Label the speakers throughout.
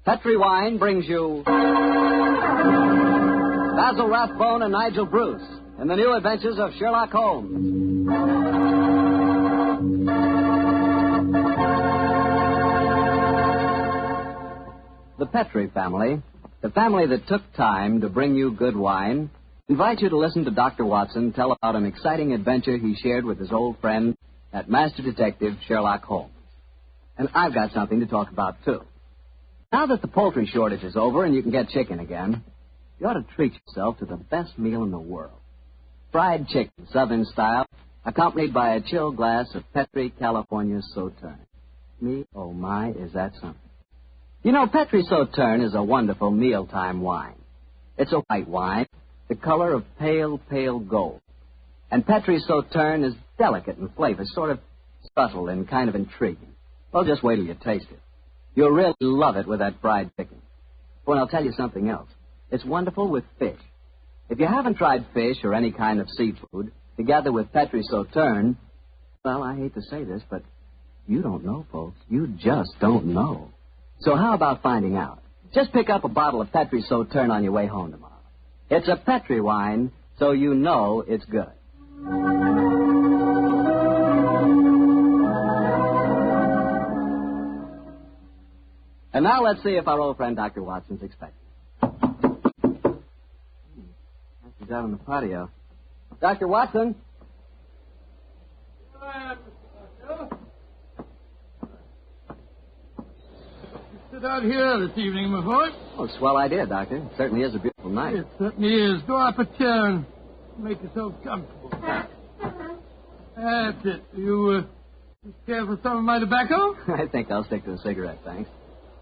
Speaker 1: Petri Wine brings you Basil Rathbone and Nigel Bruce in the new adventures of Sherlock Holmes. The Petri family, the family that took time to bring you good wine, invite you to listen to Dr. Watson tell about an exciting adventure he shared with his old friend, that master detective, Sherlock Holmes. And I've got something to talk about, too. Now that the poultry shortage is over and you can get chicken again, you ought to treat yourself to the best meal in the world. Fried chicken, Southern style, accompanied by a chilled glass of Petri California Sauterne. Me, oh my, is that something. You know, Petri Sauterne is a wonderful mealtime wine. It's a white wine, the color of pale, pale gold. And Petri Sauterne is delicate in flavor, sort of subtle and kind of intriguing. Well, just wait till you taste it. You'll really love it with that fried chicken. Well, I'll tell you something else. It's wonderful with fish. If you haven't tried fish or any kind of seafood, together with Petri Sauterne, well, I hate to say this, but you don't know, folks. You just don't know. So how about finding out? Just pick up a bottle of Petri Sauterne on your way home tomorrow. It's a Petri wine, so you know it's good. And now let's see if our old friend Dr. Watson's expecting. He's out on the patio. Dr. Watson?
Speaker 2: Sit out here this evening, my boy.
Speaker 1: Oh, swell idea, Doctor. It certainly is a beautiful night.
Speaker 2: It certainly is. Go up a chair and make yourself comfortable. That's it. You care for some of my tobacco?
Speaker 1: I think I'll stick to a cigarette, thanks.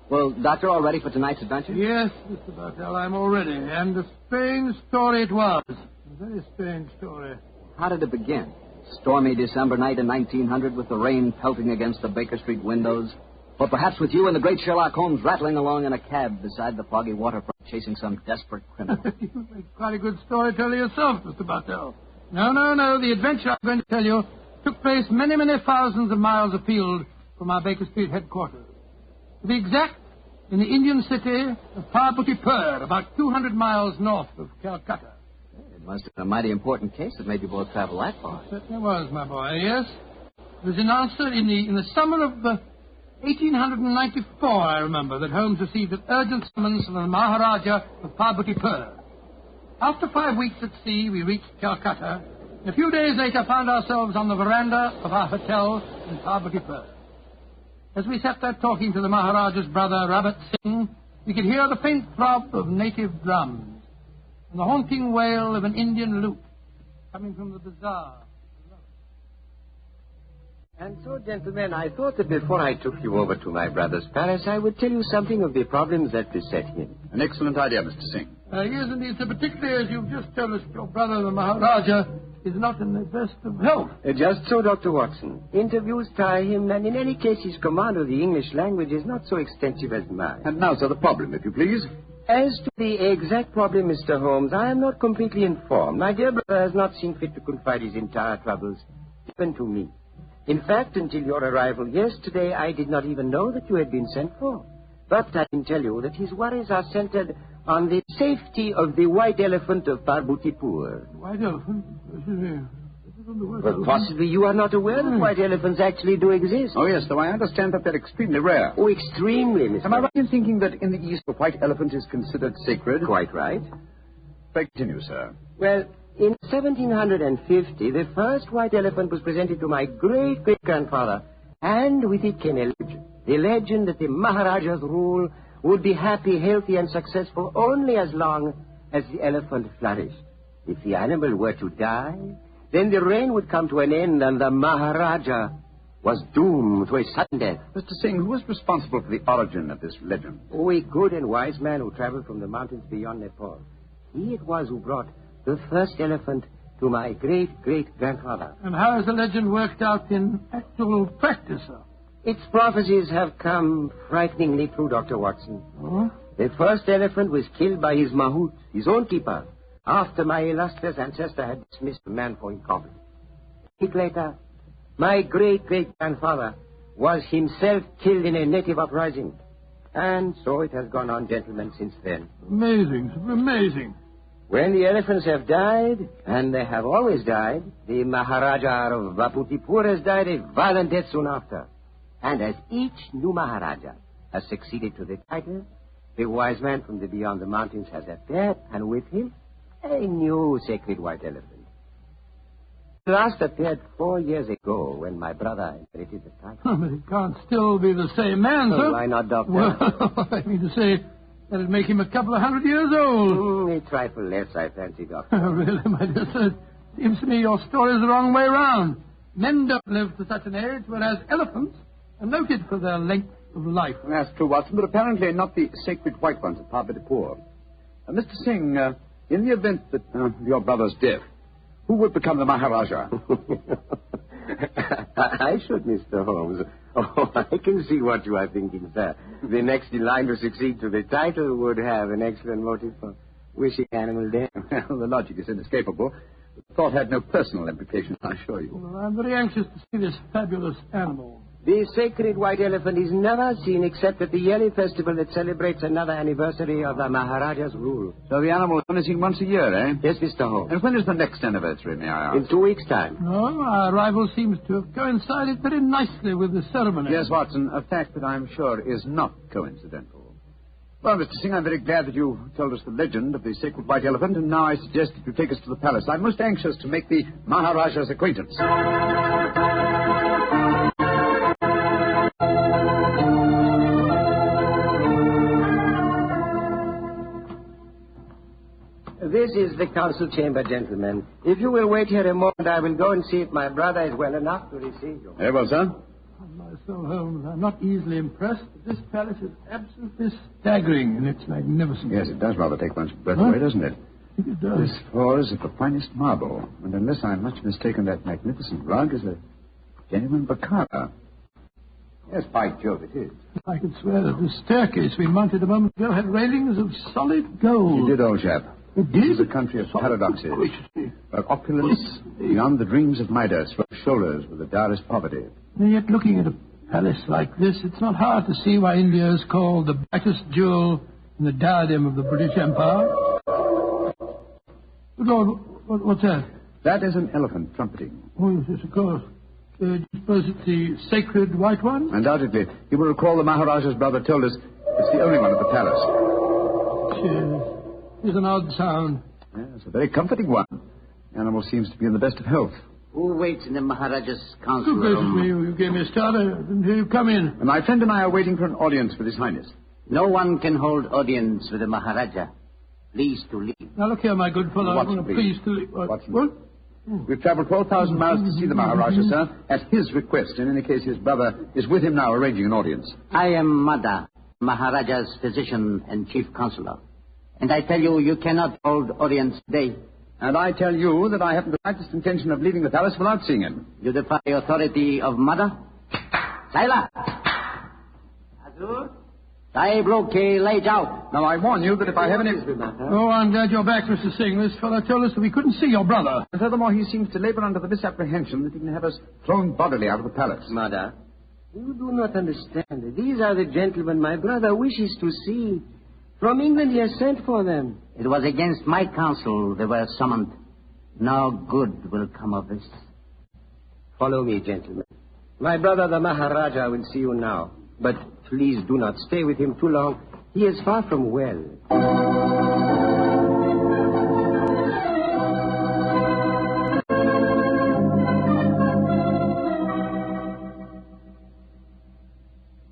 Speaker 1: Well, Doctor, all ready for tonight's adventure?
Speaker 2: Yes, Mr. Bartell, I'm all ready. And a strange story it was. A very strange story.
Speaker 1: How did it begin? Stormy December night in 1900 with the rain pelting against the Baker Street windows? Or perhaps with you and the great Sherlock Holmes rattling along in a cab beside the foggy waterfront chasing some desperate criminal?
Speaker 2: You make quite a good storyteller yourself, Mr. Bartell. No. The adventure I'm going to tell you took place many, many thousands of miles afield from our Baker Street headquarters. To be exact, in the Indian city of Parbutipur, about 200 miles north of Calcutta.
Speaker 1: It must have been a mighty important case that made you both travel that far.
Speaker 2: It certainly was, my boy, yes. It was in answer in the summer of 1894, I remember, that Holmes received an urgent summons from the Maharaja of Parbutipur. After 5 weeks at sea, we reached Calcutta, and a few days later found ourselves on the veranda of our hotel in Parbutipur. As we sat there talking to the Maharaja's brother, Abbott Singh, we could hear the faint throb of native drums and the haunting wail of an Indian lute coming from the bazaar.
Speaker 3: And so, gentlemen, I thought that before I took you over to my brother's palace, I would tell you something of the problems that beset him.
Speaker 4: An excellent idea, Mr. Singh.
Speaker 2: Yes, indeed, sir, particularly as you've just told us your brother, the Maharaja, is not in the best of health.
Speaker 3: Just so, Dr. Watson. Interviews tire him, and in any case, his command of the English language is not so extensive as mine.
Speaker 4: And now, sir, the problem, if you please.
Speaker 3: As to the exact problem, Mr. Holmes, I am not completely informed. My dear brother has not seen fit to confide his entire troubles even to me. In fact, until your arrival yesterday, I did not even know that you had been sent for. But I can tell you that his worries are centered on the safety of the white elephant of Parbutipur.
Speaker 2: White elephant?
Speaker 3: Well, possibly you are not aware that white elephants actually do exist.
Speaker 4: Oh, yes, though I understand that they're extremely rare.
Speaker 3: Oh, extremely, Mr.
Speaker 4: Am I right in thinking that in the East a white elephant is considered sacred?
Speaker 3: Quite right.
Speaker 4: Pray continue, sir.
Speaker 3: Well, in 1750, the first white elephant was presented to my great-great-grandfather, and with it came a legend. The legend that the Maharaja's rule would be happy, healthy, and successful only as long as the elephant flourished. If the animal were to die, then the reign would come to an end, and the Maharaja was doomed to a sudden death.
Speaker 4: Mr. Singh, who was responsible for the origin of this legend?
Speaker 3: Oh, a good and wise man who traveled from the mountains beyond Nepal. He it was who brought the first elephant to my great-great-grandfather.
Speaker 2: And how has the legend worked out in actual practice, sir?
Speaker 3: Its prophecies have come frighteningly true, Dr. Watson.
Speaker 2: Oh?
Speaker 3: The first elephant was killed by his mahout, his own keeper, after my illustrious ancestor had dismissed the man for incompetent. A week later, my great-great-grandfather was himself killed in a native uprising. And so it has gone on, gentlemen, since then.
Speaker 2: Amazing, amazing.
Speaker 3: When the elephants have died, and they have always died, the Maharaja of Vaputipur has died a violent death soon after. And as each new Maharaja has succeeded to the title, the wise man from the beyond the mountains has appeared, and with him, a new sacred white elephant. The last appeared 4 years ago when my brother inherited the title.
Speaker 2: But he can't still be the same man, sir.
Speaker 3: Why not, Doctor?
Speaker 2: Well, I mean to say, that'd make him a couple of 100 years old.
Speaker 3: A trifle less, I fancy, Doctor.
Speaker 2: Really, my dear sir, seems to me your story's the wrong way round. Men don't live to such an age, whereas elephants are noted for their length of life.
Speaker 4: That's true, Watson, but apparently not the sacred white ones at Parbadipur. Mr. Singh, in the event that your brother's death, who would become the Maharaja?
Speaker 3: I should, Mr. Holmes. Oh, I can see what you are thinking, sir. The next in line to succeed to the title would have an excellent motive for wishing animal death.
Speaker 4: Well, the logic is inescapable. The thought had no personal implications, I assure you.
Speaker 2: Well, I'm very anxious to see this fabulous animal.
Speaker 3: The sacred white elephant is never seen except at the yearly festival that celebrates another anniversary of the Maharaja's rule.
Speaker 4: So the animal is only seen once a year, eh?
Speaker 3: Yes, Mr. Holmes.
Speaker 4: And when is the next anniversary, may I ask?
Speaker 3: In 2 weeks' time.
Speaker 2: No, our arrival seems to have coincided very nicely with the ceremony.
Speaker 4: Yes, Watson, a fact that I'm sure is not coincidental. Well, Mr. Singh, I'm very glad that you told us the legend of the sacred white elephant, and now I suggest that you take us to the palace. I'm most anxious to make the Maharaja's acquaintance.
Speaker 3: This is the council chamber, gentlemen. If you will wait here a moment, I will go and see if my brother is well enough to receive you.
Speaker 4: Very well, sir.
Speaker 2: On my soul, Holmes, I'm not easily impressed, but this palace is absolutely staggering in its magnificence.
Speaker 4: Yes, it does rather take one's breath away, doesn't it?
Speaker 2: I think it does.
Speaker 4: This floor is of the finest marble, and unless I'm much mistaken, that magnificent rug is a genuine Baccara. Yes, by Jove, it is.
Speaker 2: I could swear that the staircase we mounted a moment ago had railings of solid gold.
Speaker 4: You did, old chap.
Speaker 2: It
Speaker 4: This
Speaker 2: did?
Speaker 4: is a country of paradoxes, where opulence beyond the dreams of Midas rubs shoulders with the direst poverty.
Speaker 2: And yet, looking at a palace like this, it's not hard to see why India is called the brightest jewel in the diadem of the British Empire. Good Lord, what's that?
Speaker 4: That is an elephant trumpeting.
Speaker 2: Oh, yes, of course. Do you suppose it's the sacred white one?
Speaker 4: Undoubtedly. You will recall the Maharaja's brother told us it's the only one at the palace.
Speaker 2: Cheers. It's an odd sound.
Speaker 4: Yes, a very comforting one. The animal seems to be in the best of health.
Speaker 1: Who waits in the Maharaja's council
Speaker 2: Good gracious
Speaker 1: room?
Speaker 2: me, you gave me a start. I didn't hear you come in.
Speaker 4: And my friend and I are waiting for an audience with His Highness.
Speaker 1: No one can hold audience with the Maharaja. Please to leave.
Speaker 2: Now, look here, my good fellow.
Speaker 4: Watson,
Speaker 2: I'm
Speaker 4: please.
Speaker 2: pleased to leave.
Speaker 4: Watson.
Speaker 2: What?
Speaker 4: We've traveled 12,000 miles to see the Maharaja, sir, at his request. In any case, his brother is with him now arranging an audience.
Speaker 1: I am Mada, Maharaja's physician and chief counselor. And I tell you, you cannot hold audience today.
Speaker 4: And I tell you that I haven't the slightest intention of leaving the palace without seeing him.
Speaker 1: You defy the authority of Mada? Saila! Azur? Sahib Loke, lay out.
Speaker 4: Now, I warn you that if I have any...
Speaker 2: Oh, I'm glad you're back, Mr. Singh. This fellow told us that we couldn't see your brother.
Speaker 4: And furthermore, he seems to labor under the misapprehension that he can have us thrown bodily out of the palace.
Speaker 3: Mother, you do not understand. These are the gentlemen my brother wishes to see. From England he has sent for them.
Speaker 1: It was against my counsel they were summoned. No good will come of this.
Speaker 3: Follow me, gentlemen. My brother, the Maharaja, will see you now. But please do not stay with him too long. He is far from well.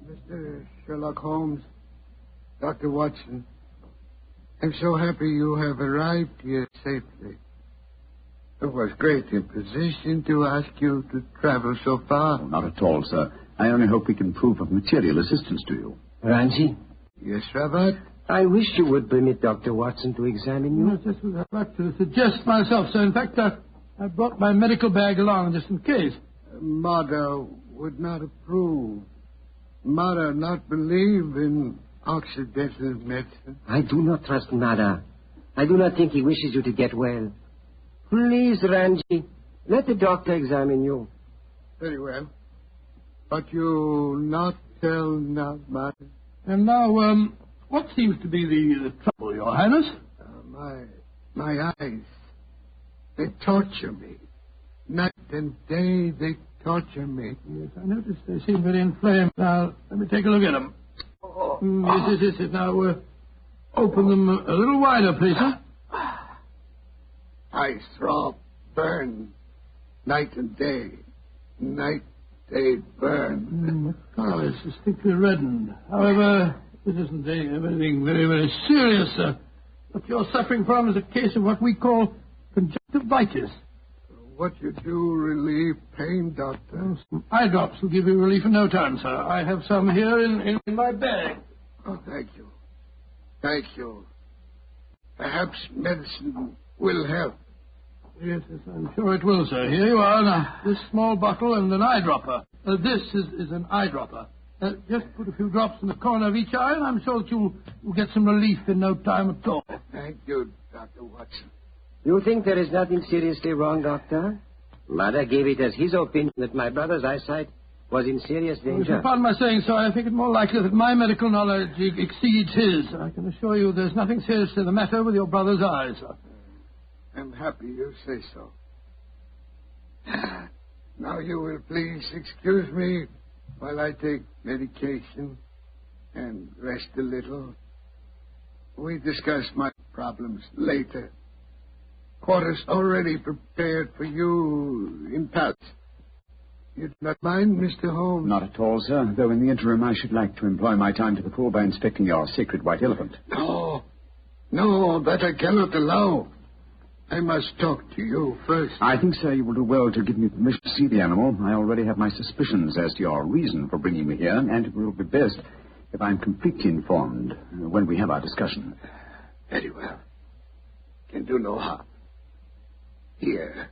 Speaker 5: Mr. Sherlock Holmes, Dr. Watson, I'm so happy you have arrived here safely. It was great imposition to ask you to travel so far.
Speaker 4: Oh, not at all, sir. I only hope we can prove of material assistance to you.
Speaker 3: Ranji,
Speaker 5: Yes, Rabat?
Speaker 3: I wish you would permit Dr. Watson to examine you.
Speaker 2: Yes, just what I'd like to suggest myself, sir. In fact, I brought my medical bag along just in case.
Speaker 5: Mother would not approve. Mother not believe in Occidental medicine.
Speaker 3: I do not trust Nada. I do not think he wishes you to get well. Please, Ranji, let the doctor examine you.
Speaker 5: Very well. But you not tell not Mother.
Speaker 2: And now, what seems to be the trouble, Your Highness?
Speaker 5: My eyes, they torture me. Night and day, they torture me.
Speaker 2: Yes, I noticed they seem very inflamed. Now, let me take a look at them. Yes. Now, open them a little wider, please, sir.
Speaker 5: I throb, burn, night and day. Night, day, burn.
Speaker 2: The color is distinctly reddened. However, this isn't anything very, very serious, sir. What you're suffering from is a case of what we call conjunctivitis.
Speaker 5: What you do relieve pain, Doctor?
Speaker 2: Some eye drops will give you relief in no time, sir. I have some here in my bag.
Speaker 5: Oh, thank you. Thank you. Perhaps medicine will help.
Speaker 2: Yes, I'm sure it will, sir. Here you are. Now, this small bottle and an eyedropper. This is an eyedropper. Just put a few drops in the corner of each eye, and I'm sure that you'll get some relief in no time at all.
Speaker 5: Thank you, Dr. Watson.
Speaker 3: You think there is nothing seriously wrong, Doctor? Mother gave it as his opinion that my brother's eyesight was in serious danger.
Speaker 2: Pardon my saying so, I think it more likely that my medical knowledge exceeds his. I can assure you there's nothing seriously the matter with your brother's eyes, sir.
Speaker 5: I'm happy you say so. Now you will please excuse me while I take medication and rest a little. We discuss my problems later. Quarters already prepared for you in Palace. You do not mind, Mr. Holmes?
Speaker 4: Not at all, sir, though in the interim I should like to employ my time to the full by inspecting your sacred white elephant.
Speaker 5: No, that I cannot allow. I must talk to you first.
Speaker 4: I think, sir, you will do well to give me permission to see the animal. I already have my suspicions as to your reason for bringing me here, and it will be best if I'm completely informed when we have our discussion.
Speaker 5: Very well. Can do no harm. Here,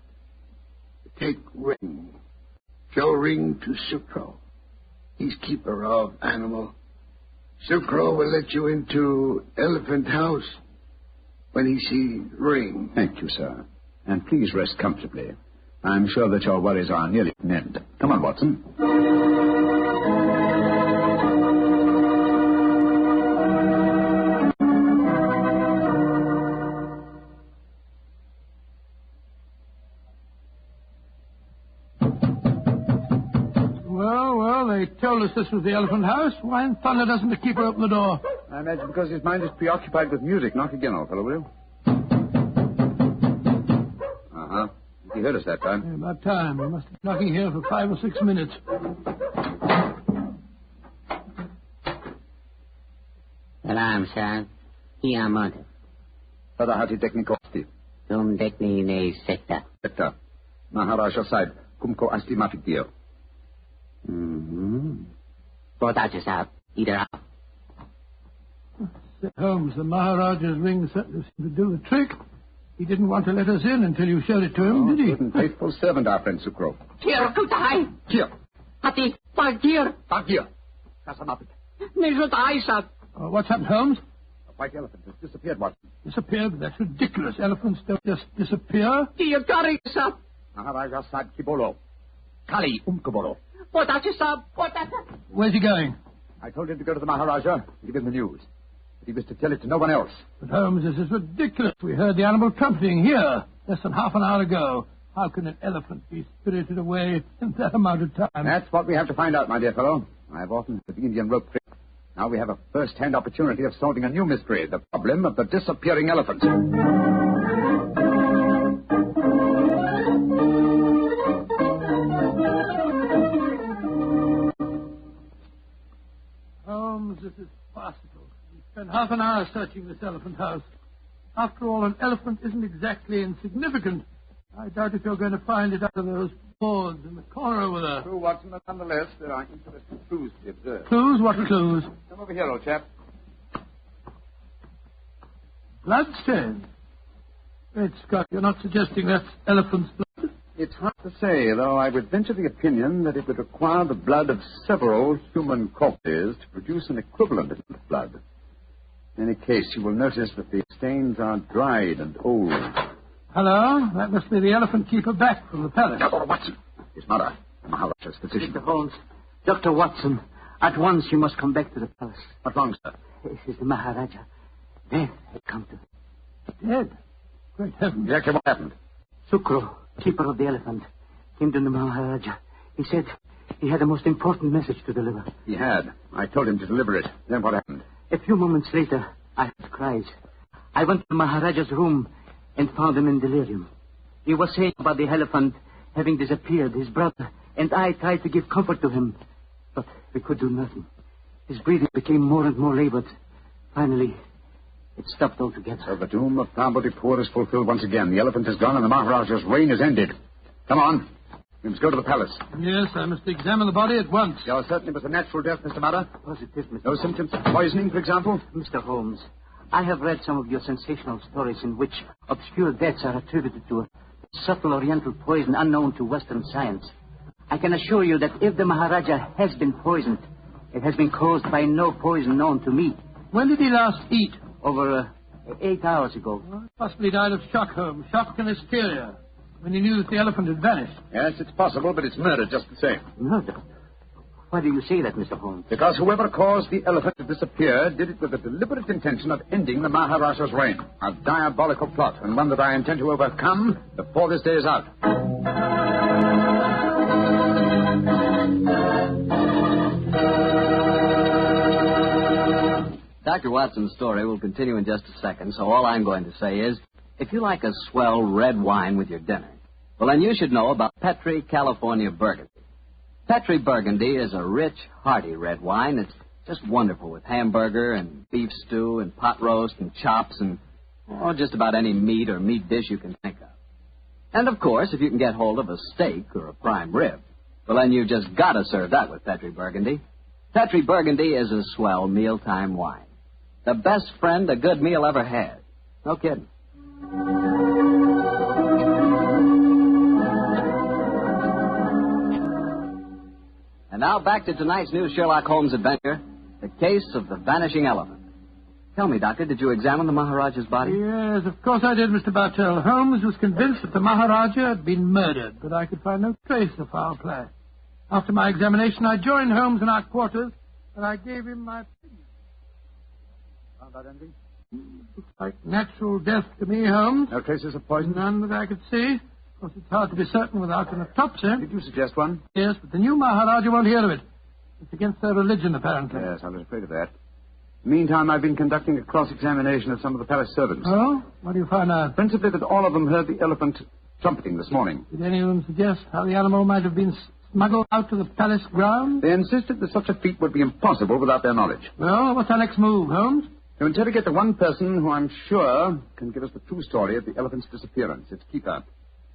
Speaker 5: take ring. Show ring to Sucro. He's keeper of animal. Sucro will let you into elephant house when he see ring.
Speaker 4: Thank you, sir. And please rest comfortably. I'm sure that your worries are nearly at an end. Come on, Watson.
Speaker 2: Well, they told us this was the elephant house. Why in thunder doesn't the keeper open the door?
Speaker 4: I imagine because his mind is preoccupied with music. Knock again, old fellow, will you? Uh-huh. He heard us that time.
Speaker 2: Yeah, about time. We must be knocking here for 5 or 6 minutes.
Speaker 6: Salam, sir. Here, mother.
Speaker 4: Tada hati tekniko asti.
Speaker 6: Tum tekni ne sekta.
Speaker 4: Sekta. Maharaja side. Kumko asti mafitio.
Speaker 6: Potato sahab, either out.
Speaker 2: Sir Holmes, the Maharaja's ring certainly seemed to do the trick. He didn't want to let us in until you showed it to him, did he?
Speaker 4: Good and faithful servant, our friend Sucro.
Speaker 6: Here, kutai.
Speaker 4: Here.
Speaker 6: Hati, pagir.
Speaker 4: Here. Kasamapit.
Speaker 6: Nizutai, sahab.
Speaker 2: What's happened, Holmes?
Speaker 4: A white elephant has disappeared, Watson.
Speaker 2: Disappeared? That's ridiculous. Elephants don't just disappear.
Speaker 6: Tiyakari, sahab.
Speaker 4: Maharaja side kibolo. Kali umkabolo.
Speaker 6: Potato sahab, potato.
Speaker 2: Where's he going?
Speaker 4: I told him to go to the Maharaja and give him the news. But he was to tell it to no one else.
Speaker 2: But, Holmes, this is ridiculous. We heard the animal trumpeting here less than half an hour ago. How can an elephant be spirited away in that amount of time?
Speaker 4: That's what we have to find out, my dear fellow. I've often heard the Indian rope trick. Now we have a first-hand opportunity of solving a new mystery, the problem of the disappearing elephant.
Speaker 2: Holmes, this is farcical. We spent half an hour searching this elephant house. After all, an elephant isn't exactly insignificant. I doubt if you're going to find it under those boards in the corner over there.
Speaker 4: True, Watson, but nonetheless, there are interesting clues to be observed.
Speaker 2: Clues? What clues?
Speaker 4: Come over here, old chap.
Speaker 2: Bloodstain. Great Scott, you're not suggesting that's elephant's blood?
Speaker 4: It's hard to say, though I would venture the opinion that it would require the blood of several human corpses to produce an equivalent of blood. In any case, you will notice that the stains are dried and old.
Speaker 2: Hello? That must be the elephant keeper back from the palace.
Speaker 4: Dr. Watson. His mother, the Maharaja's physician.
Speaker 3: Mr. Holmes, Dr. Watson,
Speaker 7: At once you must come back to the palace.
Speaker 4: What's wrong, sir?
Speaker 7: This is the Maharaja. Death had come to.
Speaker 2: Dead? Great heavens.
Speaker 4: Exactly what happened?
Speaker 7: Sukro, keeper of the elephant, came to the Maharaja. He said he had a most important message to deliver.
Speaker 4: He had. I told him to deliver it. Then what happened?
Speaker 7: A few moments later, I heard cries. I went to the Maharaja's room and found him in delirium. He was saying about the elephant having disappeared, his brother, and I tried to give comfort to him, but we could do nothing. His breathing became more and more labored. Finally, it stopped altogether.
Speaker 4: So the doom of Parboti is fulfilled once again. The elephant is gone and the Maharaja's reign is ended. Come on. We must go to the palace.
Speaker 2: Yes, I must examine the body at once.
Speaker 4: Yours certainly was a natural death, Mr. Mudder.
Speaker 7: Positive, Mr.
Speaker 4: No symptoms of poisoning, for example?
Speaker 7: Mr. Holmes, I have read some of your sensational stories in which obscure deaths are attributed to a subtle oriental poison unknown to Western science. I can assure you that if the Maharaja has been poisoned, it has been caused by no poison known to me.
Speaker 2: When did he last eat?
Speaker 7: Over 8 hours ago.
Speaker 2: Well, possibly died of shock, Holmes. Shock and hysteria. When he knew that the elephant had vanished.
Speaker 4: Yes, it's possible, but it's murder just the same.
Speaker 7: Murder? Why do you say that, Mr. Holmes?
Speaker 4: Because whoever caused the elephant to disappear did it with the deliberate intention of ending the Maharaja's reign. A diabolical plot, and one that I intend to overcome before this day is out.
Speaker 1: Dr. Watson's story will continue in just a second, so all I'm going to say is, if you like a swell red wine with your dinner, well, then you should know about Petri California Burgundy. Petri Burgundy is a rich, hearty red wine. It's just wonderful with hamburger and beef stew and pot roast and chops and just about any meat or meat dish you can think of. And, of course, if you can get hold of a steak or a prime rib, well, then you've just got to serve that with Petri Burgundy. Petri Burgundy is a swell mealtime wine. The best friend a good meal ever had. No kidding. And now back to tonight's new Sherlock Holmes adventure, the case of the vanishing elephant. Tell me, Doctor, did you examine the Maharaja's body?
Speaker 2: Yes, of course I did, Mr. Bartell. Holmes was convinced that the Maharaja had been murdered, but I could find no trace of foul play. After my examination, I joined Holmes in our quarters, and I gave him my opinion.
Speaker 4: Found out anything?
Speaker 2: Looks like natural death to me, Holmes.
Speaker 4: No traces of poison?
Speaker 2: None that I could see. Of course, it's hard to be certain without an autopsy.
Speaker 4: Did you suggest one?
Speaker 2: Yes, but the new Maharaja won't hear of it. It's against their religion, apparently.
Speaker 4: Yes, I was afraid of that. Meantime, I've been conducting a cross-examination of some of the palace servants.
Speaker 2: Oh? What do you find out?
Speaker 4: Principally that all of them heard the elephant trumpeting this morning.
Speaker 2: Did any of them suggest how the animal might have been smuggled out to the palace grounds?
Speaker 4: They insisted that such a feat would be impossible without their knowledge.
Speaker 2: Well, what's our next move, Holmes?
Speaker 4: To interrogate the one person who I'm sure can give us the true story of the elephant's disappearance, its keeper.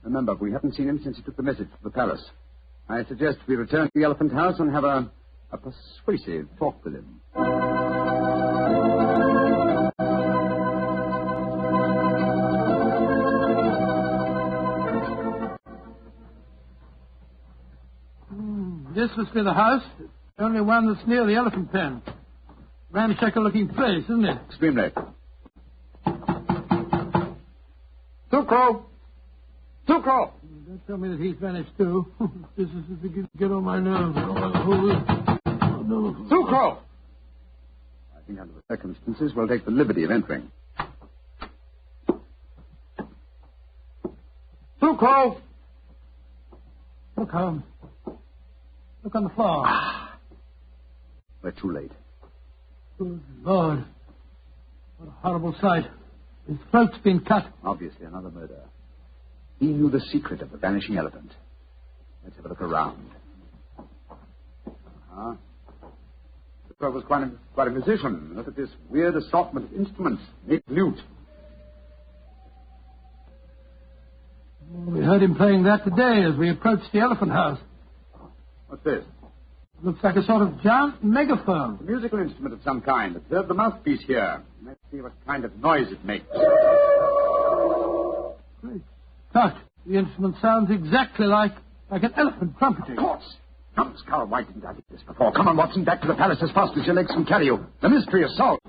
Speaker 4: Remember, we haven't seen him since he took the message to the palace. I suggest we return to the elephant house and have a persuasive talk with him.
Speaker 2: This must be the house. The only one that's near the elephant pen. Ramshackle-looking place, isn't it?
Speaker 4: Extremely. Sukro! Sukro!
Speaker 2: Don't tell me that he's vanished, too. This is to get on my nerves. Oh, no.
Speaker 4: Sukro! I think under the circumstances, we'll take the liberty of entering. Sukro!
Speaker 2: Look, Holmes. Look on the floor.
Speaker 4: We're too late.
Speaker 2: Good Lord. What a horrible sight. His throat's been cut.
Speaker 4: Obviously another murder. He knew the secret of the vanishing elephant. Let's have a look around. The fellow was quite a musician. Look at this weird assortment of instruments. Nick lute.
Speaker 2: We heard him playing that today as we approached the elephant house.
Speaker 4: What's this?
Speaker 2: Looks like a sort of giant megaphone.
Speaker 4: A musical instrument of some kind. Observe the mouthpiece here. Let's see what kind of noise it makes.
Speaker 2: Great Scott. The instrument sounds exactly like an elephant trumpeting.
Speaker 4: Of course. Numbskull, why didn't I do this before? Come on, Watson, back to the palace as fast as your legs can carry you. The mystery is solved.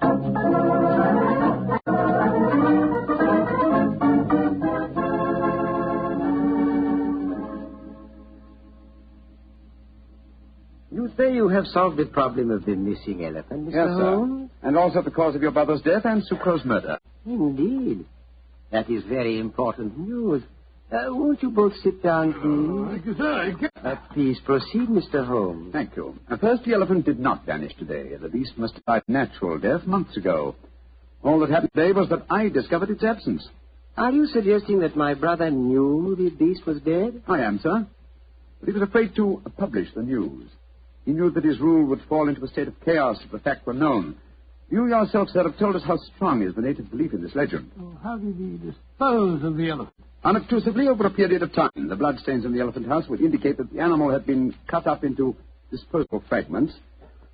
Speaker 3: You say you have solved the problem of the missing elephant, Mr.
Speaker 4: Yes,
Speaker 3: Holmes?
Speaker 4: sir. And also the cause of your brother's death and Sucro's murder.
Speaker 3: Indeed. That is very important news. Won't you both sit down, please?
Speaker 2: Thank you, sir.
Speaker 3: Please proceed, Mr. Holmes.
Speaker 4: Thank you. First, the elephant did not vanish today. The beast must have died natural death months ago. All that happened today was that I discovered its absence.
Speaker 3: Are you suggesting that my brother knew the beast was dead?
Speaker 4: I am, sir. But he was afraid to publish the news. He knew that his rule would fall into a state of chaos if the fact were known. You yourself, sir, have told us how strong is the native belief in this legend.
Speaker 2: Oh, how did he dispose of the elephant?
Speaker 4: Unobtrusively, over a period of time, the bloodstains in the elephant house would indicate that the animal had been cut up into disposable fragments,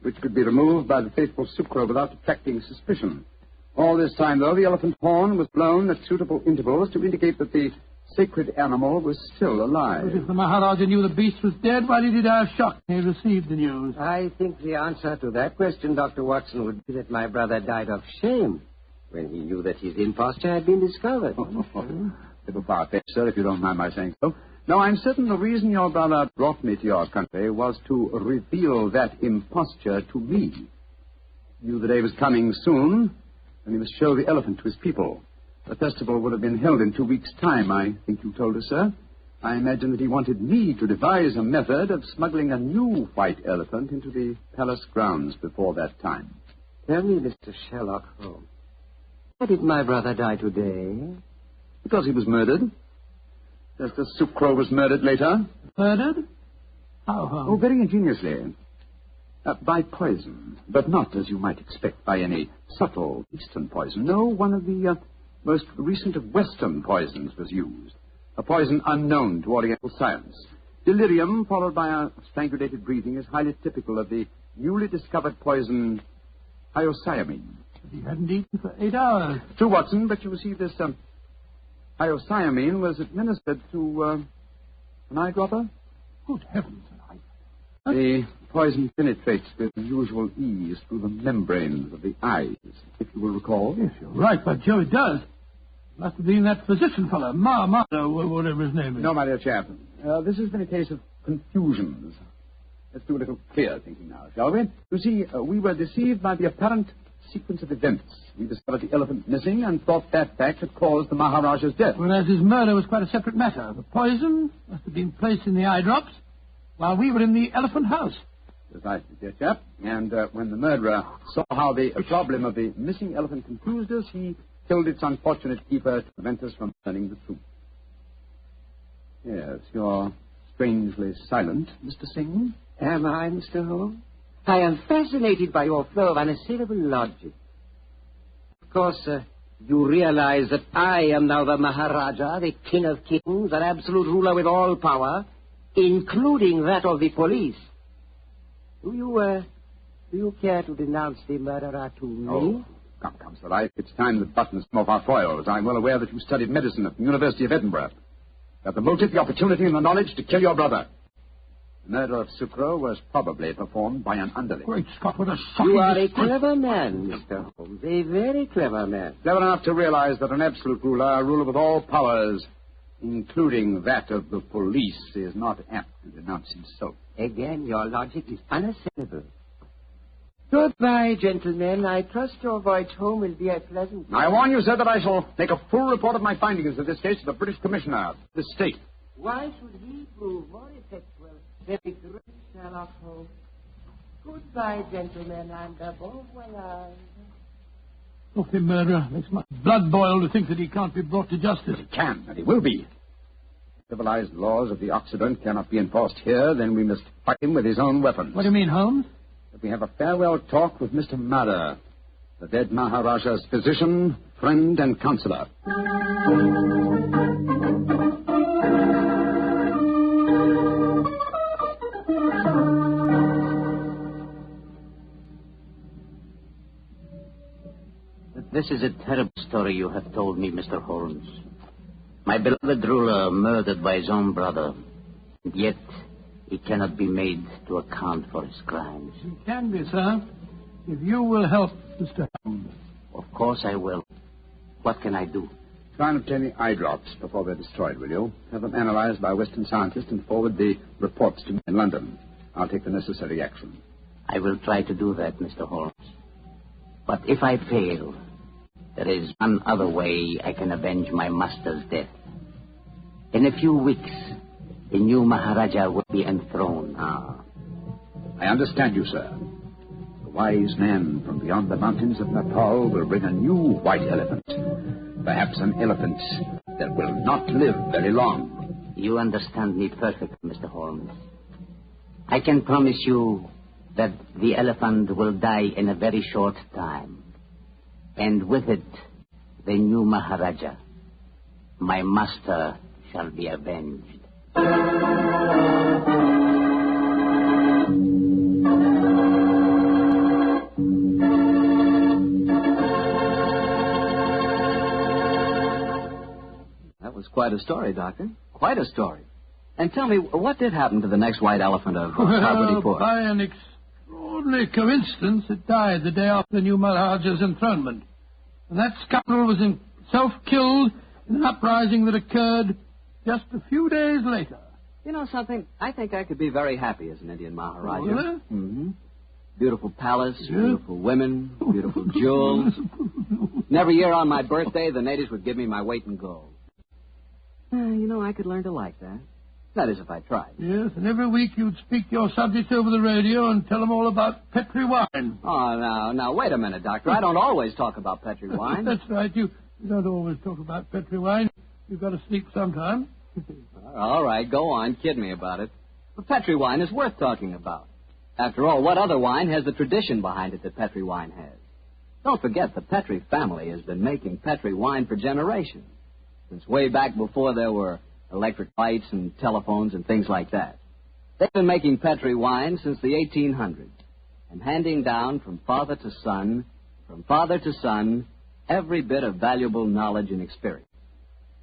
Speaker 4: which could be removed by the faithful Sucro without attracting suspicion. All this time, though, the elephant horn was blown at suitable intervals to indicate that the sacred animal was still alive.
Speaker 2: But if the Maharaja knew the beast was dead, why did he die of shock when he received the news?
Speaker 3: I think the answer to that question, Dr. Watson, would be that my brother died of shame when he knew that his imposture had been discovered.
Speaker 4: Little far-fetched, sir, if you don't mind my saying so. No, I'm certain the reason your brother brought me to your country was to reveal that imposture to me. He knew the day was coming soon, and he must show the elephant to his people. The festival would have been held in 2 weeks' time, I think you told us, sir. I imagine that he wanted me to devise a method of smuggling a new white elephant into the palace grounds before that time.
Speaker 3: Tell me, Mr. Sherlock Holmes, why did my brother die today?
Speaker 4: Because he was murdered. Just as Sucro was murdered later.
Speaker 2: Murdered? How?
Speaker 4: Oh, very ingeniously. By poison, but not, as you might expect, by any subtle Eastern poison. No, one of the most recent of Western poisons was used. A poison unknown to Oriental science. Delirium, followed by a strangulated breathing, is highly typical of the newly discovered poison hyoscyamine.
Speaker 2: He hadn't eaten for 8 hours.
Speaker 4: True, Watson, but you see, this hyoscyamine was administered to an eyedropper.
Speaker 2: Good heavens.
Speaker 4: The poison penetrates with unusual ease through the membranes of the eyes, if you will recall.
Speaker 2: Yes, you're right, but Joe, it does. Must have been that physician fellow, whatever his name is.
Speaker 4: No, my dear chap. This has been a case of confusions. Let's do a little clear thinking now, shall we? You see, we were deceived by the apparent sequence of events. We discovered the elephant missing and thought that fact had caused the Maharaja's death.
Speaker 2: Whereas his murder was quite a separate matter. The poison must have been placed in the eye drops while we were in the elephant house.
Speaker 4: Precisely, dear chap. And when the murderer saw how the problem of the missing elephant confused us, he killed its unfortunate keeper to prevent us from learning the truth. Yes, you're strangely silent, Mr. Singh.
Speaker 3: Am I, Mr. Holmes? I am fascinated by your flow of unassailable logic. Of course, you realize that I am now the Maharaja, the king of kings, an absolute ruler with all power, including that of the police. Do you care to denounce the murderer to me?
Speaker 4: Oh, come, sir. It's time that buttons some of our foils. I'm well aware that you studied medicine at the University of Edinburgh. You have the motive, the opportunity, and the knowledge to kill your brother. The murder of Sucro was probably performed by an underling.
Speaker 2: Great Scott, what a shocking...
Speaker 3: You are a clever man, Mr. Holmes, a very clever man.
Speaker 4: Clever enough to realize that an absolute ruler, a ruler with all powers, including that of the police, is not apt to denounce himself.
Speaker 3: Again, your logic is unassailable. Goodbye, gentlemen. I trust your voyage home will be a pleasant one.
Speaker 4: I warn you, sir, that I shall make a full report of my findings of this case to the British Commissioner of this state.
Speaker 3: Why should he prove more effectual than the great Sherlock Holmes? Goodbye, gentlemen, and bon voyage.
Speaker 2: Look, the murderer makes my blood boil to think that he can't be brought to justice.
Speaker 4: He can, and he will be. Civilized laws of the Occident cannot be enforced here, then we must fight him with his own weapons.
Speaker 2: What do you mean, Holmes?
Speaker 4: That we have a farewell talk with Mr. Madder, the dead Maharaja's physician, friend, and counselor.
Speaker 7: This is a terrible story you have told me, Mr. Holmes. My beloved ruler murdered by his own brother, and yet he cannot be made to account for his crimes.
Speaker 2: He can be, sir, if you will help Mr. Holmes.
Speaker 7: Of course I will. What can I do?
Speaker 4: Try and obtain the eye drops before they're destroyed, will you? Have them analyzed by a Western scientist and forward the reports to me in London. I'll take the necessary action.
Speaker 7: I will try to do that, Mr. Holmes. But if I fail, there is one other way I can avenge my master's death. In a few weeks, the new Maharaja will be enthroned.
Speaker 4: I understand you, sir. The wise man from beyond the mountains of Nepal will bring a new white elephant. Perhaps an elephant that will not live very long.
Speaker 7: You understand me perfectly, Mr. Holmes. I can promise you that the elephant will die in a very short time. And with it, the new Maharaja, my master, shall be avenged.
Speaker 1: That was quite a story, Doctor. Quite a story. And tell me, what did happen to the next white elephant of Poverty Port?
Speaker 2: By an extraordinary coincidence, it died the day after the new Maharaja's enthronement. And that scoundrel was himself killed in an uprising that occurred just a few days later.
Speaker 1: You know something? I think I could be very happy as an Indian Maharaja.
Speaker 2: Oh, really?
Speaker 1: Mm-hmm. Beautiful palace, beautiful women, beautiful jewels. And every year on my birthday, the natives would give me my weight in gold. You know, I could learn to like that. That is, if I tried.
Speaker 2: Yes, and every week you'd speak your subjects over the radio and tell them all about Petri wine.
Speaker 1: Oh, now, wait a minute, Doctor. I don't always talk about Petri wine.
Speaker 2: That's right. You don't always talk about Petri wine. You've got to sleep sometime.
Speaker 1: All right, go on. Kid me about it. But Petri wine is worth talking about. After all, what other wine has the tradition behind it that Petri wine has? Don't forget, the Petri family has been making Petri wine for generations. Since way back before there were electric lights and telephones and things like that. They've been making Petri wine since the 1800s and handing down from father to son, every bit of valuable knowledge and experience.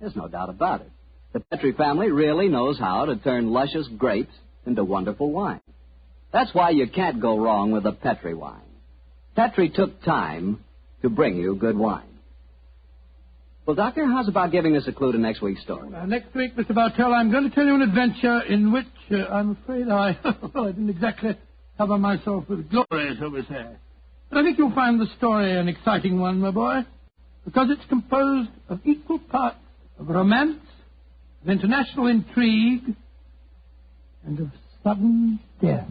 Speaker 1: There's no doubt about it. The Petri family really knows how to turn luscious grapes into wonderful wine. That's why you can't go wrong with a Petri wine. Petri took time to bring you good wine. Well, Doctor, how's about giving us a clue to next week's story?
Speaker 2: Next week, Mr. Bartell, I'm going to tell you an adventure in which I'm afraid I didn't exactly cover myself with glory, shall we say. But I think you'll find the story an exciting one, my boy, because it's composed of equal parts of romance, of international intrigue, and of sudden death.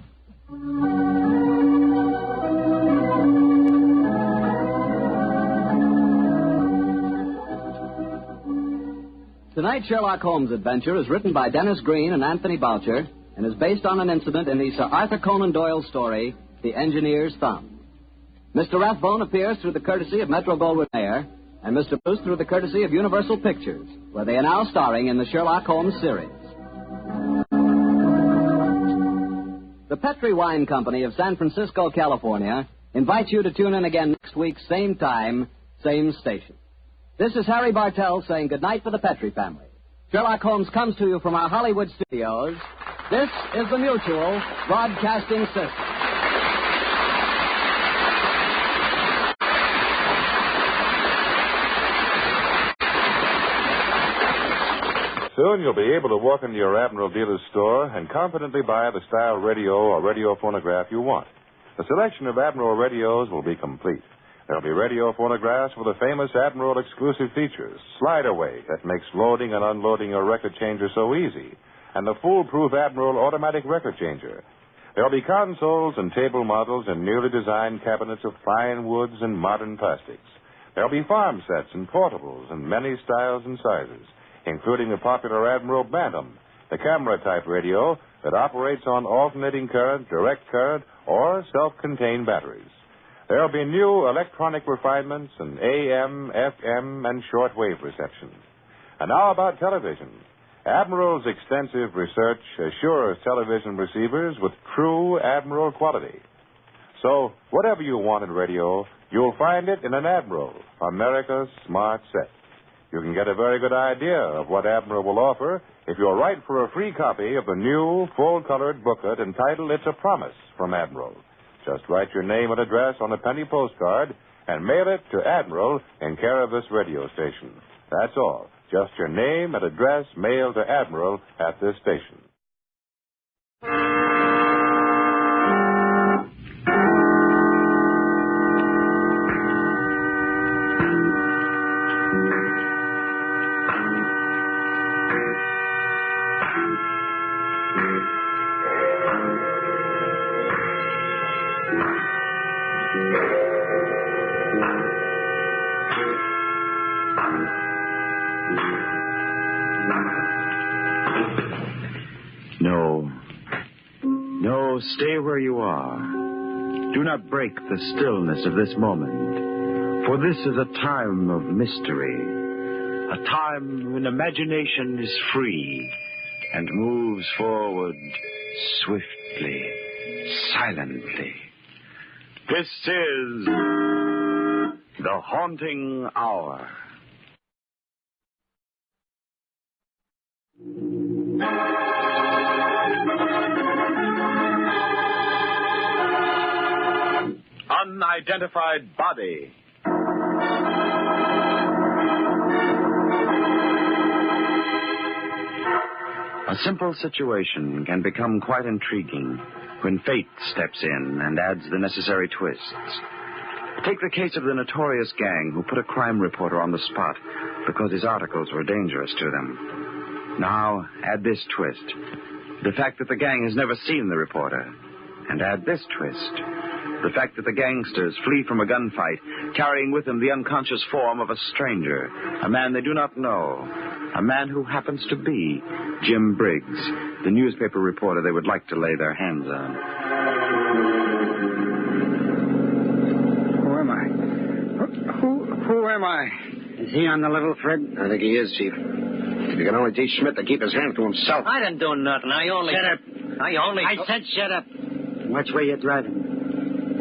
Speaker 1: Tonight's Sherlock Holmes adventure is written by Dennis Green and Anthony Boucher and is based on an incident in the Sir Arthur Conan Doyle story, The Engineer's Thumb. Mr. Rathbone appears through the courtesy of Metro-Goldwyn-Mayer and Mr. Bruce through the courtesy of Universal Pictures, where they are now starring in the Sherlock Holmes series. The Petri Wine Company of San Francisco, California, invites you to tune in again next week, same time, same station. This is Harry Bartell saying goodnight for the Petri family. Sherlock Holmes comes to you from our Hollywood studios. This is the Mutual Broadcasting System.
Speaker 8: Soon you'll be able to walk into your Admiral dealer's store and confidently buy the style radio or radio phonograph you want. The selection of Admiral radios will be complete. There'll be radio phonographs with the famous Admiral exclusive features, slide away that makes loading and unloading your record changer so easy, and the foolproof Admiral automatic record changer. There'll be consoles and table models and newly designed cabinets of fine woods and modern plastics. There'll be farm sets and portables in many styles and sizes, including the popular Admiral Bantam, the camera-type radio that operates on alternating current, direct current, or self-contained batteries. There'll be new electronic refinements and AM, FM, and shortwave reception. And now about television. Admiral's extensive research assures television receivers with true Admiral quality. So, whatever you want in radio, you'll find it in an Admiral, America's smart set. You can get a very good idea of what Admiral will offer if you'll write for a free copy of the new, full-colored booklet entitled It's a Promise from Admiral. Just write your name and address on a penny postcard and mail it to Admiral in care of this radio station. That's all. Just your name and address mailed to Admiral at this station.
Speaker 9: stay where you are. Do not break the stillness of this moment, for this is a time of mystery, a time when imagination is free and moves forward swiftly, silently. This is The Haunting Hour. Unidentified body. A simple situation can become quite intriguing when fate steps in and adds the necessary twists. Take the case of the notorious gang who put a crime reporter on the spot because his articles were dangerous to them. Now, add this twist. The fact that the gang has never seen the reporter. And add this twist. The fact that the gangsters flee from a gunfight, carrying with them the unconscious form of a stranger, a man they do not know, a man who happens to be Jim Briggs, the newspaper reporter they would like to lay their hands on.
Speaker 10: Who am I? Who am I? Is he on the level, Fred?
Speaker 3: I think he is, Chief. If you can only teach Schmidt to keep his hand to himself.
Speaker 6: I didn't do nothing.
Speaker 10: Shut up. I said shut up. Which way you driving?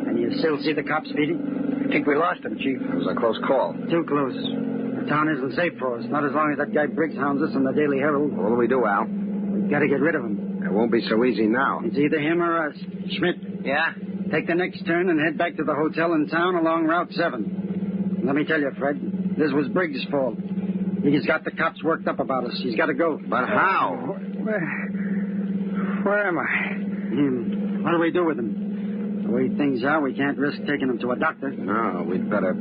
Speaker 10: And you still see the cops beating?
Speaker 3: I think we lost him, Chief. It was a close call.
Speaker 10: Too close. The town isn't safe for us. Not as long as that guy Briggs hounds us in the Daily Herald.
Speaker 3: What do we do, Al?
Speaker 10: We've got to get rid of him.
Speaker 3: It won't be so easy now.
Speaker 10: It's either him or us. Schmidt.
Speaker 6: Yeah?
Speaker 10: Take the next turn and head back to the hotel in town along Route 7. Let me tell you, Fred, this was Briggs' fault. He's got the cops worked up about us. He's got to go.
Speaker 3: But how?
Speaker 10: Where am I? What do we do with him? The way things are, we can't risk taking him to a doctor.
Speaker 3: No, we'd better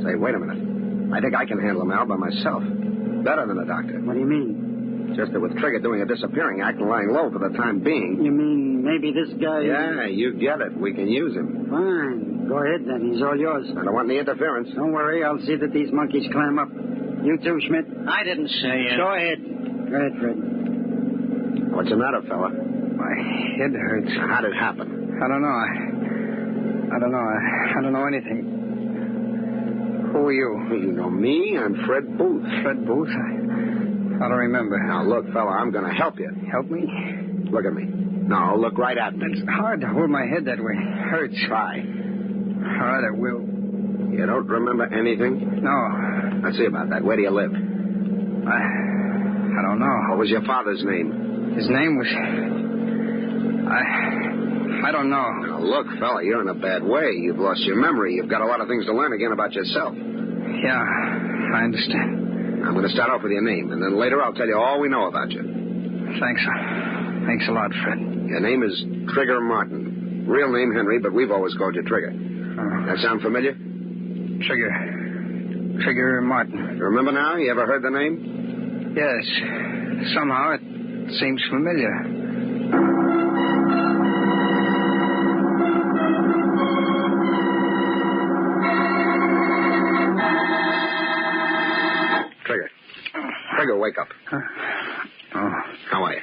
Speaker 3: say, wait a minute. I think I can handle him, Al, by myself. Better than a doctor.
Speaker 10: What do you mean?
Speaker 3: Just that with Trigger doing a disappearing act and lying low for the time being.
Speaker 10: You mean maybe this guy...
Speaker 3: Yeah, you get it. We can use him.
Speaker 10: Fine. Go ahead, then. He's all yours.
Speaker 3: I don't want any interference.
Speaker 10: Don't worry. I'll see that these monkeys climb up. You too, Schmidt.
Speaker 6: I didn't say it.
Speaker 10: Go ahead. Go ahead, Fred.
Speaker 3: What's the matter, fella?
Speaker 10: My head hurts.
Speaker 3: How'd it happen?
Speaker 10: I don't know. I don't know anything. Who are you?
Speaker 3: You know me. I'm Fred Booth.
Speaker 10: Fred Booth? I don't remember.
Speaker 3: Now, look, fella, I'm going to help you.
Speaker 10: Help me?
Speaker 3: Look at me. No, look right at me.
Speaker 10: It's hard to hold my head that way. Hurts.
Speaker 3: Try.
Speaker 10: All right, I will.
Speaker 3: You don't remember anything?
Speaker 10: No.
Speaker 3: Let's see about that. Where do you live?
Speaker 10: I don't know.
Speaker 3: What was your father's name?
Speaker 10: His name was... I don't know.
Speaker 3: Now, look, fella, you're in a bad way. You've lost your memory. You've got a lot of things to learn again about yourself.
Speaker 10: Yeah, I understand.
Speaker 3: I'm going to start off with your name, and then later I'll tell you all we know about you.
Speaker 10: Thanks. Thanks a lot, Fred.
Speaker 3: Your name is Trigger Martin. Real name Henry, but we've always called you Trigger. That sound familiar?
Speaker 10: Trigger Martin.
Speaker 3: Remember now? You ever heard the name?
Speaker 10: Yes. Somehow it seems familiar.
Speaker 3: Trigger, wake up. How are you?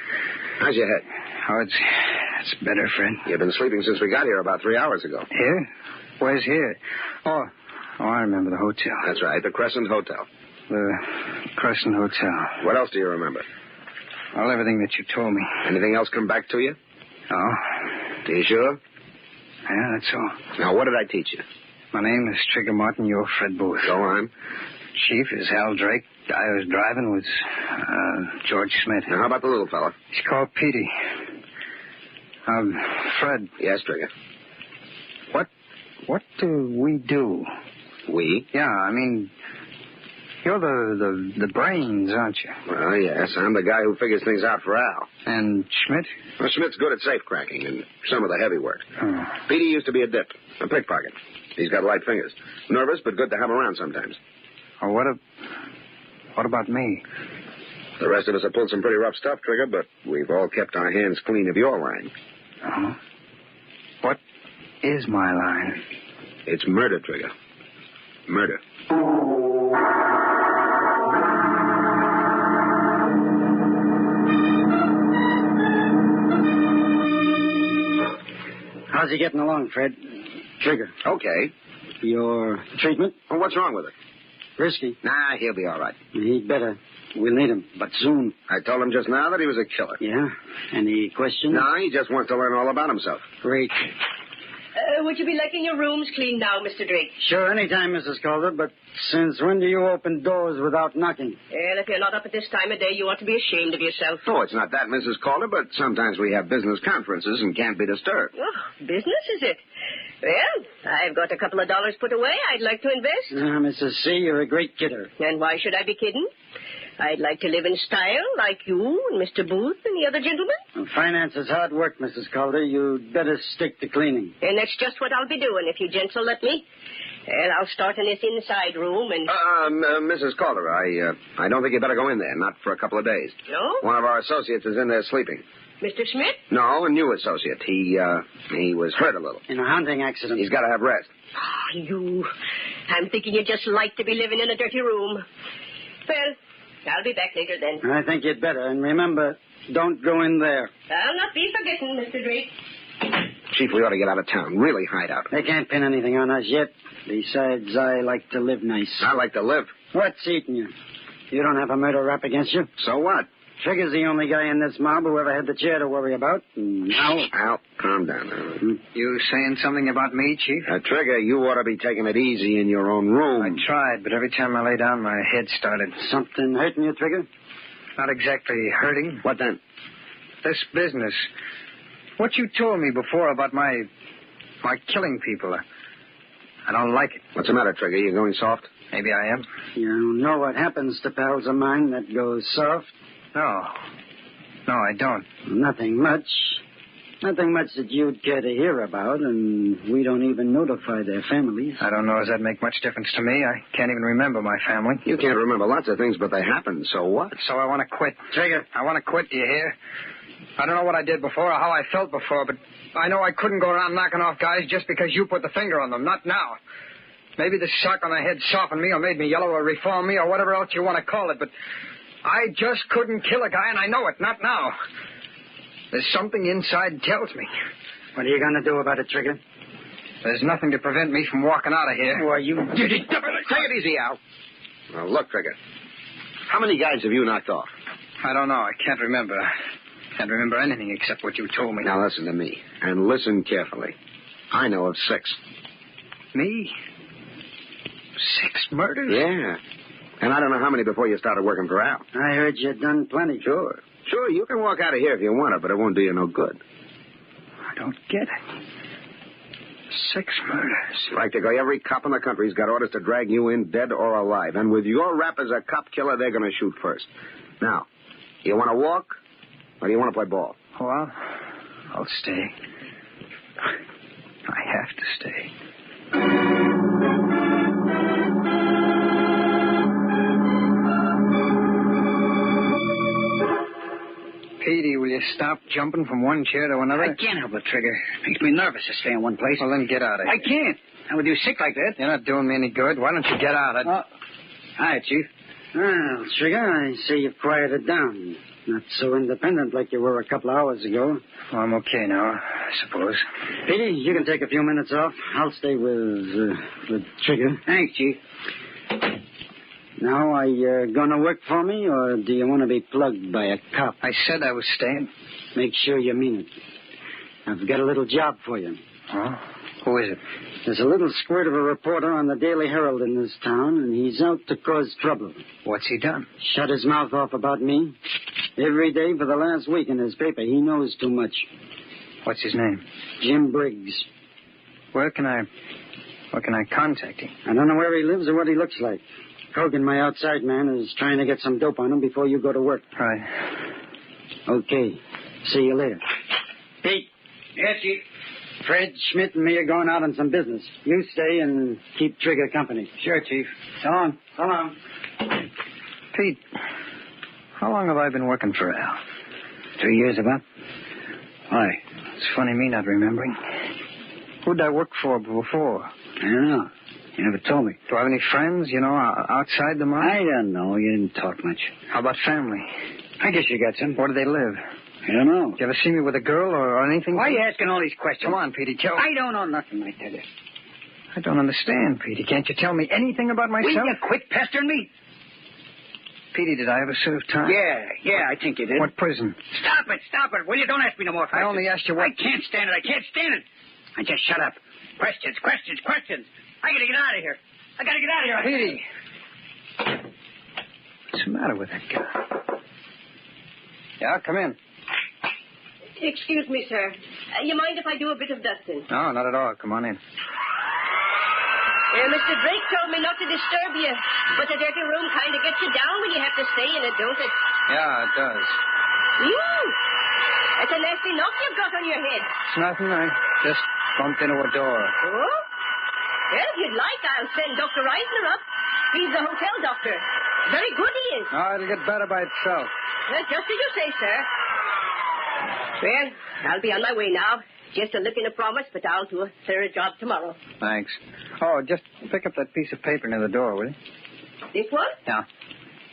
Speaker 3: How's your head?
Speaker 10: Oh, it's better, Fred.
Speaker 3: You've been sleeping since we got here about 3 hours ago.
Speaker 10: Here? Where's here? Oh, I remember the hotel.
Speaker 3: That's right, the Crescent Hotel.
Speaker 10: The Crescent Hotel.
Speaker 3: What else do you remember?
Speaker 10: Well, everything that you told me.
Speaker 3: Anything else come back to you?
Speaker 10: No.
Speaker 3: Are you sure?
Speaker 10: Yeah, that's all.
Speaker 3: Now, what did I teach you?
Speaker 10: My name is Trigger Martin. You're Fred Booth.
Speaker 3: Go on.
Speaker 10: Chief is Hal Drake. Guy I was driving was George Smith.
Speaker 3: Now, how about the little fella?
Speaker 10: He's called Petey. Fred.
Speaker 3: Yes, Trigger.
Speaker 10: What do we do?
Speaker 3: We?
Speaker 10: Yeah, I mean, you're the brains, aren't you?
Speaker 3: Well, yes, I'm the guy who figures things out for Al.
Speaker 10: And Schmidt?
Speaker 3: Well, Schmidt's good at safe cracking and some of the heavy work.
Speaker 10: Oh.
Speaker 3: Petey used to be a dip, a pickpocket. He's got light fingers. Nervous, but good to have around sometimes.
Speaker 10: Oh, what about me?
Speaker 3: The rest of us have pulled some pretty rough stuff, Trigger, but we've all kept our hands clean of your line.
Speaker 10: Oh? What is my line?
Speaker 3: It's murder, Trigger. Murder.
Speaker 10: How's he getting along, Fred? Trigger.
Speaker 4: Okay.
Speaker 10: Your treatment?
Speaker 4: Well, what's wrong with it?
Speaker 10: Risky.
Speaker 4: Nah, he'll be all right.
Speaker 10: He'd better. We'll need him, but soon.
Speaker 4: I told him just now that he was a killer.
Speaker 10: Yeah? Any questions?
Speaker 4: No, he just wants to learn all about himself.
Speaker 10: Great.
Speaker 11: Would you be liking your rooms cleaned now, Mr. Drake?
Speaker 10: Sure, anytime, Mrs. Calder, but since when do you open doors without knocking?
Speaker 11: Well, if you're not up at this time of day, you ought to be ashamed of yourself.
Speaker 4: Oh, it's not that, Mrs. Calder, but sometimes we have business conferences and can't be disturbed.
Speaker 11: Oh, business, is it? Well, I've got a couple of dollars put away I'd like to invest.
Speaker 10: Mrs. C., you're a great kidder.
Speaker 11: And why should I be kidding? I'd like to live in style like you and Mr. Booth and the other gentlemen.
Speaker 10: Well, finance is hard work, Mrs. Calder. You'd better stick to cleaning.
Speaker 11: And that's just what I'll be doing if you gents will let me. Well, I'll start in this inside room and...
Speaker 4: Mrs. Calder, I don't think you better go in there, not for a couple of days.
Speaker 11: No?
Speaker 4: One of our associates is in there sleeping.
Speaker 11: Mr. Schmidt?
Speaker 4: No, a new associate. He was hurt a little.
Speaker 10: In a hunting accident.
Speaker 4: He's got to have rest.
Speaker 11: Oh, you. I'm thinking you'd just like to be living in a dirty room. Well, I'll be back later then.
Speaker 10: I think you'd better. And remember, don't go in there.
Speaker 11: I'll not be forgetting, Mr. Drake.
Speaker 4: Chief, we ought to get out of town. Really hide out.
Speaker 10: They can't pin anything on us yet. Besides, I like to live nice.
Speaker 4: I like to live.
Speaker 10: What's eating you? You don't have a murder rap against you?
Speaker 4: So what?
Speaker 10: Trigger's the only guy in this mob who ever had the chair to worry about. Now...
Speaker 4: Al, calm down now.
Speaker 12: You saying something about me, Chief?
Speaker 4: Trigger, you ought to be taking it easy in your own room.
Speaker 12: I tried, but every time I lay down, my head started.
Speaker 10: Something hurting you, Trigger?
Speaker 12: Not exactly hurting.
Speaker 4: What then?
Speaker 12: This business. What you told me before about my killing people. I don't like it.
Speaker 4: What's the matter, Trigger? You going soft?
Speaker 12: Maybe I am.
Speaker 10: You know what happens to pals of mine that goes soft?
Speaker 12: No, I don't.
Speaker 10: Nothing much. Nothing much that you'd care to hear about, and we don't even notify their families.
Speaker 12: I don't know if that make much difference to me. I can't even remember my family.
Speaker 4: You can't remember lots of things, but they happened, so what?
Speaker 12: So I want to quit.
Speaker 10: Trigger.
Speaker 12: I want to quit, do you hear? I don't know what I did before or how I felt before, but I know I couldn't go around knocking off guys just because you put the finger on them. Not now. Maybe the shock on the head softened me or made me yellow or reformed me or whatever else you want to call it, but I just couldn't kill a guy, and I know it. Not now. There's something inside tells me.
Speaker 10: What are you going to do about it, Trigger?
Speaker 12: There's nothing to prevent me from walking out of here.
Speaker 10: Why, you did it.
Speaker 4: Take it easy, Al. Now, look, Trigger. How many guys have you knocked off?
Speaker 12: I don't know. I can't remember. Can't remember anything except what you told me.
Speaker 4: Now, listen to me, and listen carefully. I know of 6.
Speaker 12: Me? 6 murders?
Speaker 4: Yeah. And I don't know how many before you started working for Al.
Speaker 10: I heard you'd done plenty.
Speaker 4: Sure, you can walk out of here if you want to, but it won't do you no good.
Speaker 12: I don't get it. 6 murders.
Speaker 4: Practically every cop in the country's got orders to drag you in dead or alive. And with your rap as a cop killer, they're going to shoot first. Now, you want to walk, or do you want to play ball?
Speaker 12: Well, I'll stay. I have to stay. Petey, will you stop jumping from one chair to another?
Speaker 13: I can't help it, Trigger. Makes me nervous to stay in one place.
Speaker 12: Well, then get out of here.
Speaker 13: I can't. Not with you sick like that.
Speaker 12: You're not doing me any good. Why don't you get out?
Speaker 13: Hi, Chief.
Speaker 10: Well, Trigger, I see you've quieted down. Not so independent like you were a couple of hours ago.
Speaker 12: Well, I'm okay now, I suppose.
Speaker 10: Petey, you can take a few minutes off. I'll stay with Trigger.
Speaker 13: Thanks, Chief.
Speaker 10: Now, are you going to work for me, or do you want to be plugged by a cop?
Speaker 12: I said I was staying.
Speaker 10: Make sure you mean it. I've got a little job for you.
Speaker 12: Oh? Who is it?
Speaker 10: There's a little squirt of a reporter on the Daily Herald in this town, and he's out to cause trouble.
Speaker 12: What's he done?
Speaker 10: Shut his mouth off about me. Every day for the last week in his paper. He knows too much.
Speaker 12: What's his name?
Speaker 10: Jim Briggs.
Speaker 12: Where can I contact him?
Speaker 10: I don't know where he lives or what he looks like. Hogan, my outside man, is trying to get some dope on him before you go to work.
Speaker 12: Right.
Speaker 10: Okay. See you later. Pete.
Speaker 13: Yes, Chief.
Speaker 10: Fred, Schmidt, and me are going out on some business. You stay and keep Trigger company.
Speaker 13: Sure, Chief.
Speaker 10: So long. So long.
Speaker 12: Pete, how long have I been working for Al?
Speaker 13: 2 years, about. Why?
Speaker 12: It's funny me not remembering. Who'd I work for before?
Speaker 13: I don't know. You never told me.
Speaker 12: Do I have any friends, outside the mob?
Speaker 13: I don't know. You didn't talk much.
Speaker 12: How about family?
Speaker 13: I guess you got some.
Speaker 12: Where do they live?
Speaker 13: I don't know.
Speaker 12: Did you ever see me with a girl or anything?
Speaker 13: Why are you asking all these questions?
Speaker 12: Come on, Petey, tell me.
Speaker 13: I don't know nothing, I tell you.
Speaker 12: I don't understand, Petey. Can't you tell me anything about myself?
Speaker 13: Will you quit pestering me?
Speaker 12: Petey, did I ever serve time?
Speaker 13: Yeah, I think you did.
Speaker 12: What prison?
Speaker 13: Stop it. Will you? Don't ask me no more questions.
Speaker 12: I only asked you what...
Speaker 13: I can't stand it. I just shut up. Questions. I gotta get out of here.
Speaker 12: Petey! What's the matter with that guy? Yeah, come in.
Speaker 11: Excuse me, sir. You mind if I do a bit of dusting?
Speaker 12: No, not at all. Come on in.
Speaker 11: Mr. Drake told me not to disturb you, but the dirty room kind of gets you down when you have to stay in it, don't it?
Speaker 12: Yeah, it does.
Speaker 11: It's a nasty knock you've got on your head.
Speaker 12: It's nothing. I just bumped into a door.
Speaker 11: Oh? Well, if you'd like, I'll send Dr. Reisner up. He's the hotel doctor. Very good he is.
Speaker 12: Oh, it'll get better by itself.
Speaker 11: Just as you say, sir. Well, I'll be on my way now. Just a look in a promise, but I'll do a thorough job tomorrow.
Speaker 12: Thanks. Oh, just pick up that piece of paper near the door, will you?
Speaker 11: This one?
Speaker 12: Yeah.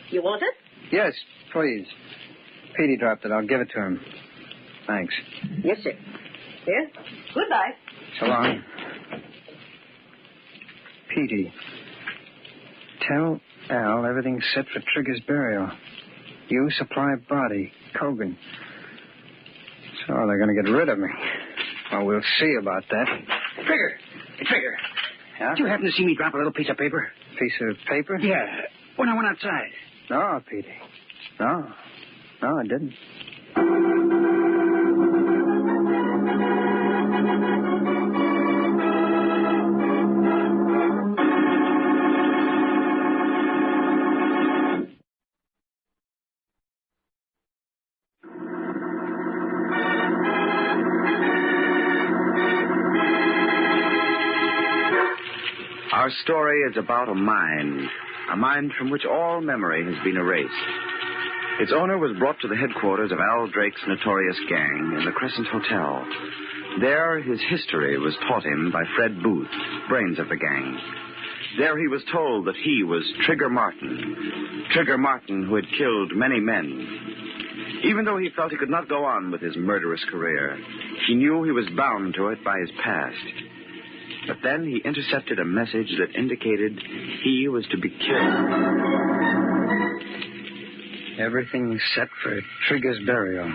Speaker 11: You want it?
Speaker 12: Yes, please. Petey dropped it. I'll give it to him. Thanks.
Speaker 11: Yes, sir. Here. Goodbye.
Speaker 12: So long. Petey, tell Al everything's set for Trigger's burial. You supply body. Cogan. So they're going to get rid of me. Well, we'll see about that.
Speaker 13: Trigger.
Speaker 12: Yeah?
Speaker 13: Did you happen to see me drop a little piece of paper?
Speaker 12: Piece of paper?
Speaker 13: Yeah, when I went outside.
Speaker 12: No, Petey. No, I didn't.
Speaker 9: Our story is about a mind from which all memory has been erased. Its owner was brought to the headquarters of Al Drake's notorious gang in the Crescent Hotel. There, his history was taught him by Fred Booth, brains of the gang. There he was told that he was Trigger Martin, who had killed many men. Even though he felt he could not go on with his murderous career, he knew he was bound to it by his past. But then he intercepted a message that indicated he was to be killed.
Speaker 12: Everything's set for Trigger's burial.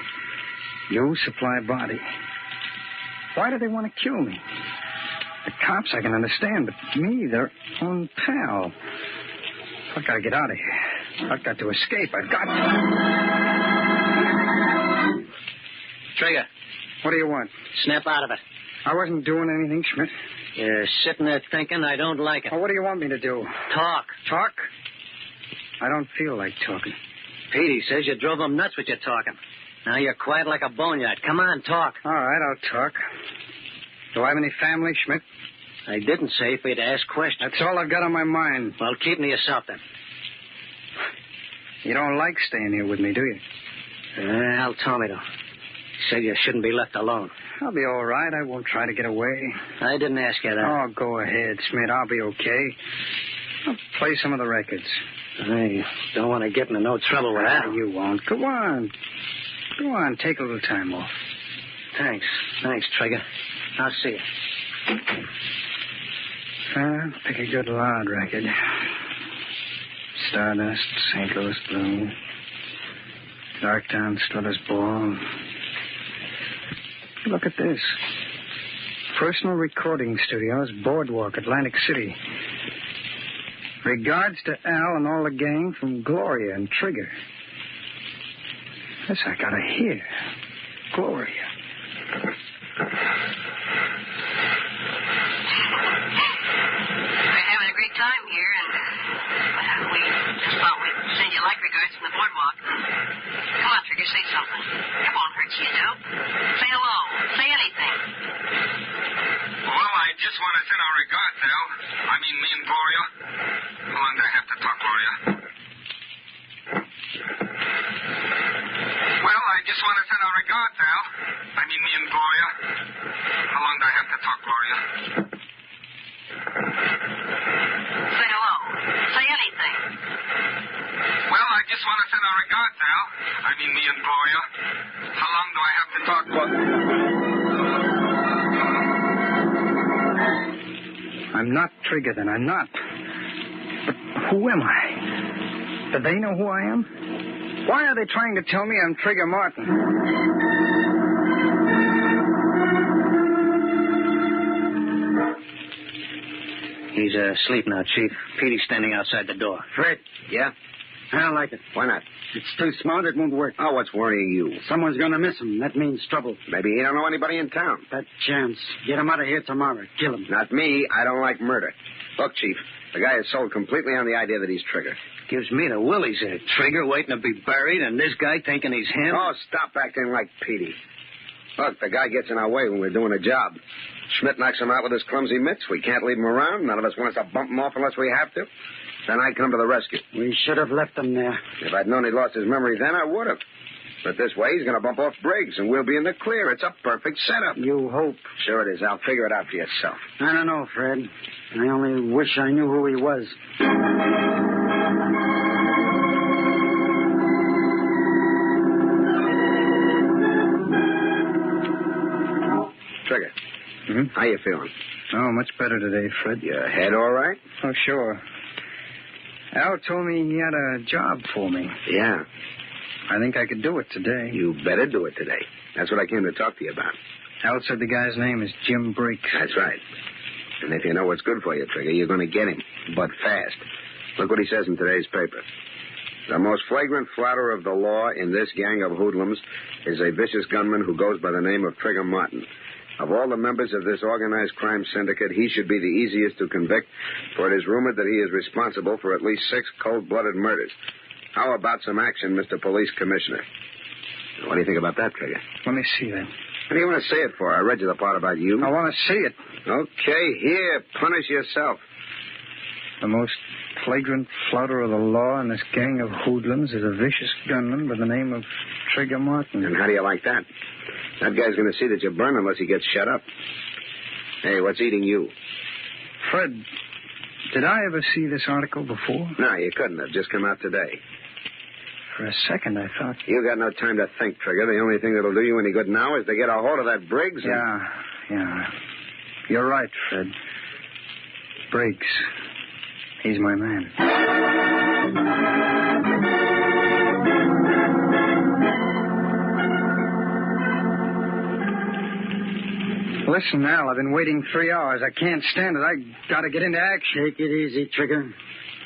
Speaker 12: You supply body. Why do they want to kill me? The cops I can understand, but me, their own pal. I've got to get out of here. I've got to escape. I've got to.
Speaker 6: Trigger.
Speaker 12: What do you want?
Speaker 6: Snap out of it.
Speaker 12: I wasn't doing anything, Schmidt.
Speaker 6: You're sitting there thinking I don't like it.
Speaker 12: Well, what do you want me to do?
Speaker 6: Talk.
Speaker 12: Talk? I don't feel like talking.
Speaker 6: Petey says you drove him nuts with your talking. Now you're quiet like a boneyard. Come on, talk.
Speaker 12: All right, I'll talk. Do I have any family, Schmidt?
Speaker 6: I didn't say for you to ask questions.
Speaker 12: That's all I've got on my mind.
Speaker 6: Well, keep me yourself then.
Speaker 12: You don't like staying here with me, do you?
Speaker 6: Al told me to. He said you shouldn't be left alone.
Speaker 12: I'll be all right. I won't try to get away.
Speaker 6: I didn't ask you that.
Speaker 12: Oh, go ahead, Schmidt. I'll be okay. I'll play some of the records.
Speaker 6: I don't want to get into no trouble with that.
Speaker 12: You won't. Go on. Go on. Take a little time off.
Speaker 6: Thanks, Trigger. I'll see you.
Speaker 12: Pick a good loud record. Stardust, St. Louis Blue, Darktown, Strutter's Ball. Look at this. Personal Recording Studios, Boardwalk, Atlantic City. Regards to Al and all the gang from Gloria and Trigger. This I gotta hear. Gloria.
Speaker 11: We're having a great time here, and we just thought we'd send you like regards from the boardwalk. Come on, Trigger, say something. It won't hurt you, do? Say hello. Say anything.
Speaker 14: Well, I just want to send our regards, Al. I mean, me and Gloria. How long do I have to talk, Gloria? Well, I just want to send our regards, Al. I mean, me and Gloria. How long do I have to talk, Gloria?
Speaker 11: Say hello. Say anything.
Speaker 14: Well, I just want to send our regards, Al. I mean me and Gloria. How long do I have to talk for?
Speaker 12: I'm not Trigger, then. I'm not. But who am I? Do they know who I am? Why are they trying to tell me I'm Trigger Martin?
Speaker 6: He's asleep now, Chief. Petey's standing outside the door.
Speaker 10: Fred.
Speaker 4: Yeah?
Speaker 10: I don't like it.
Speaker 4: Why not?
Speaker 10: It's too smart. It won't work.
Speaker 4: Oh, what's worrying you?
Speaker 10: Someone's going to miss him. That means trouble.
Speaker 4: Maybe he don't know anybody in town.
Speaker 10: That chance. Get him out of here tomorrow. Kill him.
Speaker 4: Not me. I don't like murder. Look, Chief, the guy is sold completely on the idea that he's Trigger.
Speaker 6: Gives me the willies. A Trigger waiting to be buried, and this guy thinking he's him.
Speaker 4: Oh, stop acting like Petey. Look, the guy gets in our way when we're doing a job. Schmidt knocks him out with his clumsy mitts. We can't leave him around. None of us wants to bump him off unless we have to. Then I come to the rescue.
Speaker 10: We should have left him there.
Speaker 4: If I'd known he'd lost his memory then, I would have. But this way, he's going to bump off Briggs, and we'll be in the clear. It's a perfect setup.
Speaker 10: You hope.
Speaker 4: Sure it is. I'll figure it out for yourself.
Speaker 10: I don't know, Fred. I only wish I knew who he was.
Speaker 4: Trigger. How you feeling?
Speaker 12: Oh, much better today, Fred.
Speaker 4: Your head all right?
Speaker 12: Oh, sure. Al told me he had a job for me.
Speaker 4: Yeah.
Speaker 12: I think I could do it today.
Speaker 4: You better do it today. That's what I came to talk to you about.
Speaker 12: Al said the guy's name is Jim Briggs.
Speaker 4: That's right. And if you know what's good for you, Trigger, you're going to get him, but fast. Look what he says in today's paper. The most flagrant flouter of the law in this gang of hoodlums is a vicious gunman who goes by the name of Trigger Martin. Of all the members of this organized crime syndicate, he should be the easiest to convict, for it is rumored that he is responsible for at least 6 cold-blooded murders. How about some action, Mr. Police Commissioner? What do you think about that, Trigger?
Speaker 12: Let me see that.
Speaker 4: What do you want to say it for? I read you the part about you.
Speaker 12: I want to see it.
Speaker 4: Okay, here, punish yourself.
Speaker 12: The most flagrant flouter of the law in this gang of hoodlums is a vicious gunman by the name of Trigger Martin.
Speaker 4: And how do you like that? That guy's going to see that you burn unless he gets shut up. Hey, what's eating you?
Speaker 12: Fred, did I ever see this article before?
Speaker 4: No, you couldn't have. Just come out today.
Speaker 12: For a second, I thought...
Speaker 4: You got no time to think, Trigger. The only thing that'll do you any good now is to get a hold of that Briggs and...
Speaker 12: Yeah. You're right, Fred. Briggs. He's my man. Listen, Al, I've been waiting 3 hours. I can't stand it. I got to get into action.
Speaker 10: Take it easy, Trigger.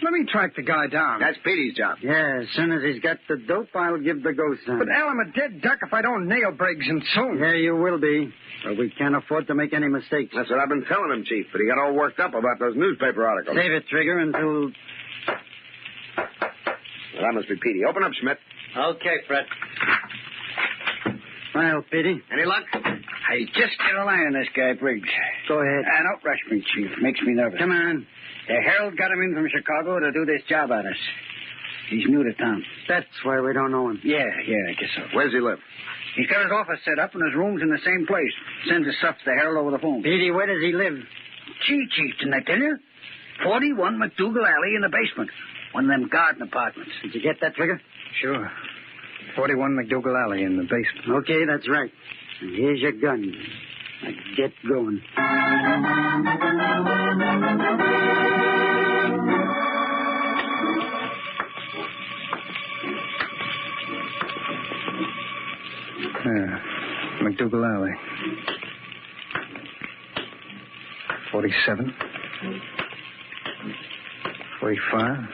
Speaker 12: Let me track the guy down.
Speaker 4: That's Petey's job.
Speaker 10: Yeah, as soon as he's got the dope, I'll give the go sign.
Speaker 12: But, Al, I'm a dead duck if I don't nail Briggs, and soon.
Speaker 10: Yeah, you will be. But we can't afford to make any mistakes.
Speaker 4: That's what I've been telling him, Chief, but he got all worked up about those newspaper articles.
Speaker 10: Save it, Trigger, until...
Speaker 4: Well, that must be Petey. Open up, Schmidt.
Speaker 6: Okay, Fred.
Speaker 10: Well, Petey.
Speaker 4: Any luck?
Speaker 13: I just get a line on this guy, Briggs.
Speaker 10: Go ahead.
Speaker 13: Don't rush me, Chief. Makes me nervous.
Speaker 10: Come on.
Speaker 13: The Herald got him in from Chicago to do this job on us. He's new to town.
Speaker 10: That's why we don't know him.
Speaker 13: Yeah, I guess so.
Speaker 4: Where's he live?
Speaker 13: He's got his office set up and his room's in the same place. Sends his stuff to the Herald over the phone.
Speaker 10: Petey, where does he live?
Speaker 13: Gee, Chief, didn't I tell you? 41 McDougal Alley in the basement. One of them garden apartments.
Speaker 10: Did you get that, Trigger?
Speaker 12: Sure. 41 McDougal Alley in the basement.
Speaker 10: Okay, that's right. And here's your gun. Now get going.
Speaker 12: McDougal Alley. 47. 45.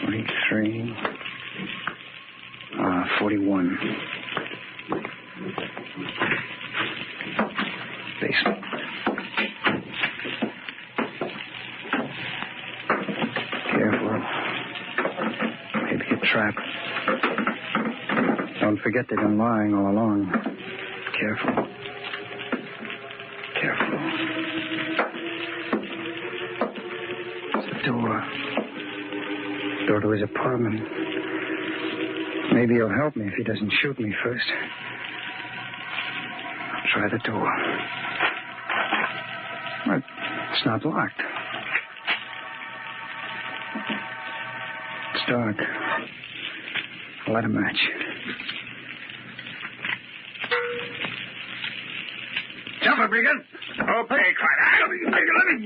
Speaker 12: 43. 41. Basement. Careful. Maybe a trap. Don't forget they've been lying all along. Careful. It's the door. Door to his apartment. Maybe he'll help me if he doesn't shoot me first. I'll try the door. But it's not locked. It's dark. Light a match.
Speaker 14: Jump it, Regan. Okay, Crider. Let me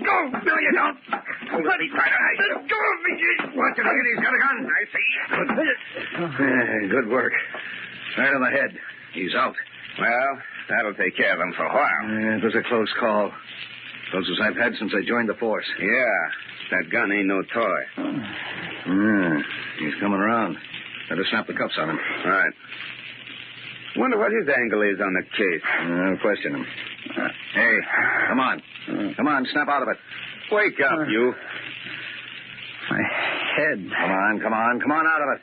Speaker 14: go. No, you don't. Hold it, Crider. Let go of me. Watch it, Regan. He's got a gun. I see.
Speaker 9: Good work. Right on the head. He's out.
Speaker 14: Well, that'll take care of him for a while.
Speaker 9: It was a close call. Closest I've had since I joined the force.
Speaker 14: Yeah. That gun ain't no toy.
Speaker 9: He's coming around. Better snap the cuffs on him.
Speaker 14: All right. Wonder what his angle is on the case.
Speaker 9: I'll question him. Hey, come on. Come on, snap out of it.
Speaker 14: Wake up, you.
Speaker 12: My head.
Speaker 9: Come on out of it.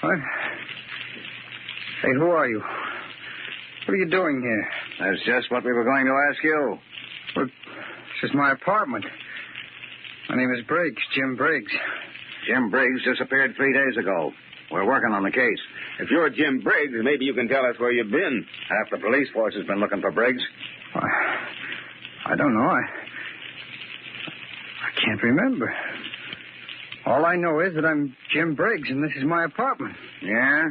Speaker 12: What? Hey, who are you? What are you doing here?
Speaker 9: That's just what we were going to ask you.
Speaker 12: Well, this is my apartment. My name is Briggs, Jim Briggs.
Speaker 9: Jim Briggs disappeared 3 days ago. We're working on the case.
Speaker 14: If you're Jim Briggs, maybe you can tell us where you've been.
Speaker 9: Half the police force has been looking for Briggs.
Speaker 12: I don't know. I can't remember. All I know is that I'm Jim Briggs, and this is my apartment.
Speaker 9: Yeah?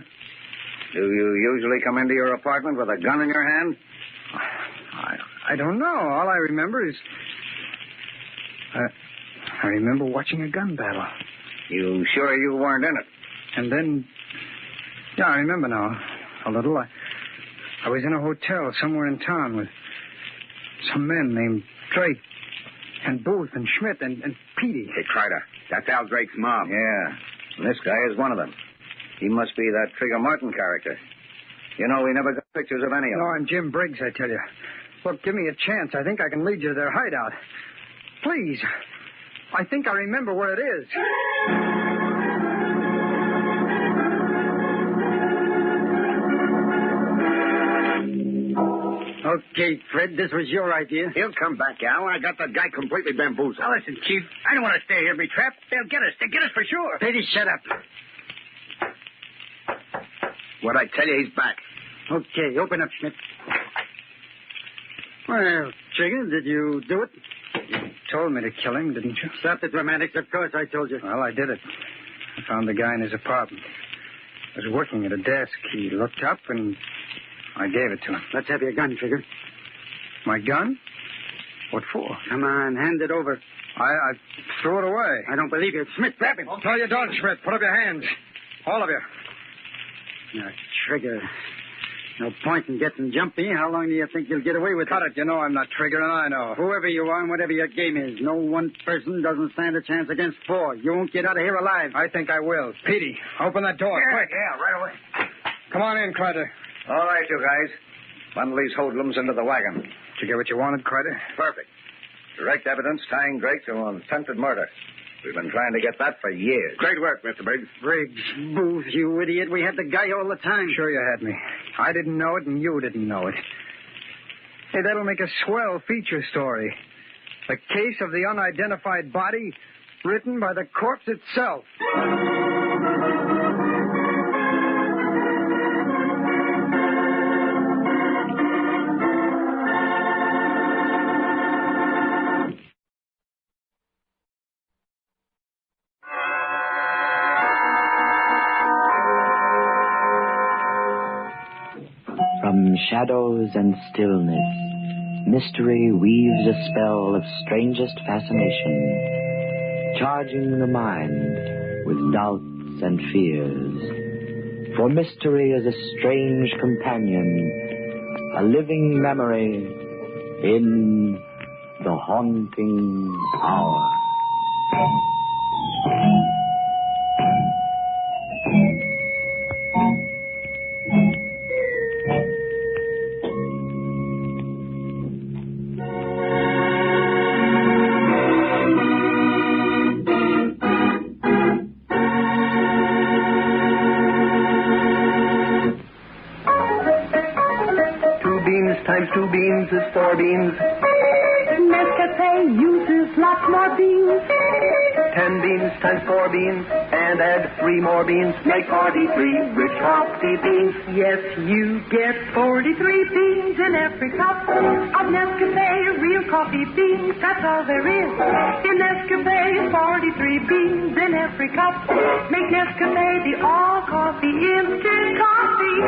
Speaker 9: Do you usually come into your apartment with a gun in your hand?
Speaker 12: I don't know. All I remember is... I remember watching a gun battle.
Speaker 9: You sure you weren't in it?
Speaker 12: And then... Yeah, I remember now. A little. I was in a hotel somewhere in town with some men named Drake and Booth and Schmidt and Petey.
Speaker 14: Hey, Crider, that's Al Drake's mom.
Speaker 9: Yeah. And this guy is one of them. He must be that Trigger Martin character. You know, we never got pictures of any of them.
Speaker 12: No, I'm Jim Briggs, I tell you. Look, give me a chance. I think I can lead you to their hideout. Please. I think I remember where it is.
Speaker 10: Okay, Fred, this was your idea.
Speaker 14: He'll come back, Al. I got that guy completely bamboozled.
Speaker 13: Now, listen, Chief. I don't want to stay here and be trapped. They'll get us. They'll get us for sure.
Speaker 10: Petey, shut up.
Speaker 14: What'd I tell you? He's back.
Speaker 10: Okay, open up, Schmidt. Well, Trigger, did you do it?
Speaker 12: You told me to kill him, didn't you?
Speaker 10: Stop the dramatics. Of course I told you.
Speaker 12: Well, I did it. I found the guy in his apartment. He was working at a desk. He looked up, and I gave it to him.
Speaker 10: Let's have your gun, Trigger.
Speaker 12: My gun? What for?
Speaker 10: Come on, hand it over.
Speaker 12: I threw it away.
Speaker 10: I don't believe you. Schmidt, grab him.
Speaker 12: No, you don't, Schmidt. Put up your hands. All of you.
Speaker 10: Now, Trigger, no point in getting jumpy. How long do you think you'll get away with it?
Speaker 12: Cut it. You know I'm not Trigger, and I know.
Speaker 10: Whoever you are and whatever your game is, no one person doesn't stand a chance against four. You won't get out of here alive.
Speaker 12: I think I will. Petey, open that door, quick.
Speaker 13: Yeah, right away.
Speaker 12: Come on in, Crider.
Speaker 9: All right, you guys. Bundle these hoodlums into the wagon.
Speaker 12: Did you get what you wanted, Crider?
Speaker 9: Perfect. Direct evidence tying Drake to an attempted murder. We've been trying to get that for years.
Speaker 14: Great work, Mr. Briggs.
Speaker 10: Briggs, Booth, you idiot. We had the guy all the time.
Speaker 12: Sure you had me. I didn't know it, and you didn't know it. Hey, that'll make a swell feature story. The case of the unidentified body, written by the corpse itself.
Speaker 15: From shadows and stillness, mystery weaves a spell of strangest fascination, charging the mind with doubts and fears. For mystery is a strange companion, a living memory in the haunting hour.
Speaker 16: Two beans is 4 beans. Nescafe uses lots more beans. beans times 4 beans, and add 3 more beans, make 43 rich coffee beans.
Speaker 17: Yes, you get 43 beans in every cup of Nescafe real coffee beans. That's all there is in Nescafe. 43 beans in every cup. Make Nescafe the all coffee instant coffee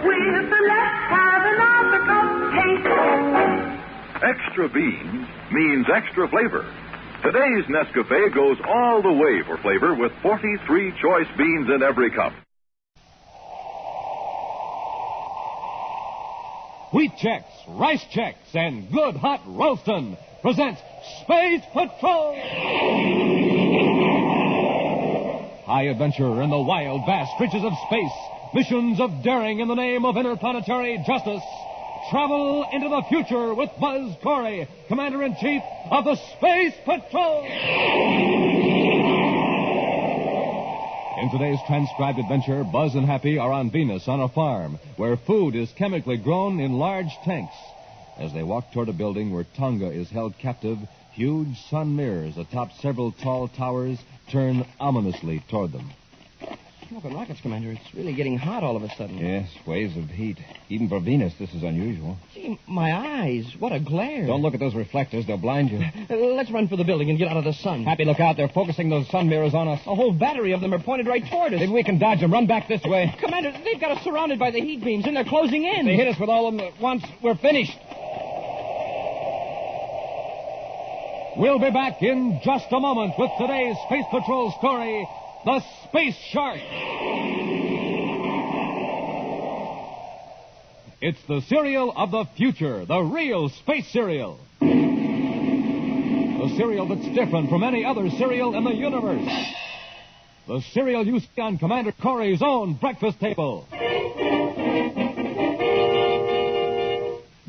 Speaker 17: with a let's have another cup taste.
Speaker 18: Extra beans means extra flavor. Today's Nescafe goes all the way for flavor with 43 choice beans in every cup.
Speaker 19: Wheat Chex, Rice Chex, and Good Hot Roastin' present Space Patrol! High adventure in the wild, vast reaches of space. Missions of daring in the name of interplanetary justice. Travel into the future with Buzz Corey, Commander-in-Chief of the Space Patrol! In today's transcribed adventure, Buzz and Happy are on Venus on a farm where food is chemically grown in large tanks. As they walk toward a building where Tonga is held captive, huge sun mirrors atop several tall towers turn ominously toward them.
Speaker 20: Smoking rockets, Commander. It's really getting hot all of a sudden.
Speaker 21: Yes, waves of heat. Even for Venus, this is unusual.
Speaker 20: Gee, my eyes. What a glare.
Speaker 21: Don't look at those reflectors. They'll blind you.
Speaker 20: Let's run for the building and get out of the sun.
Speaker 21: Happy, look out. They're focusing those sun mirrors on us.
Speaker 20: A whole battery of them are pointed right toward us.
Speaker 21: Maybe we can dodge them. Run back this way.
Speaker 20: Commander, they've got us surrounded by the heat beams, and they're closing in.
Speaker 21: If they hit us with all of them at once, we're finished.
Speaker 19: We'll be back in just a moment with today's Space Patrol story, The Space Shark. It's the cereal of the future, the real space cereal. The cereal that's different from any other cereal in the universe. The cereal you see on Commander Corey's own breakfast table.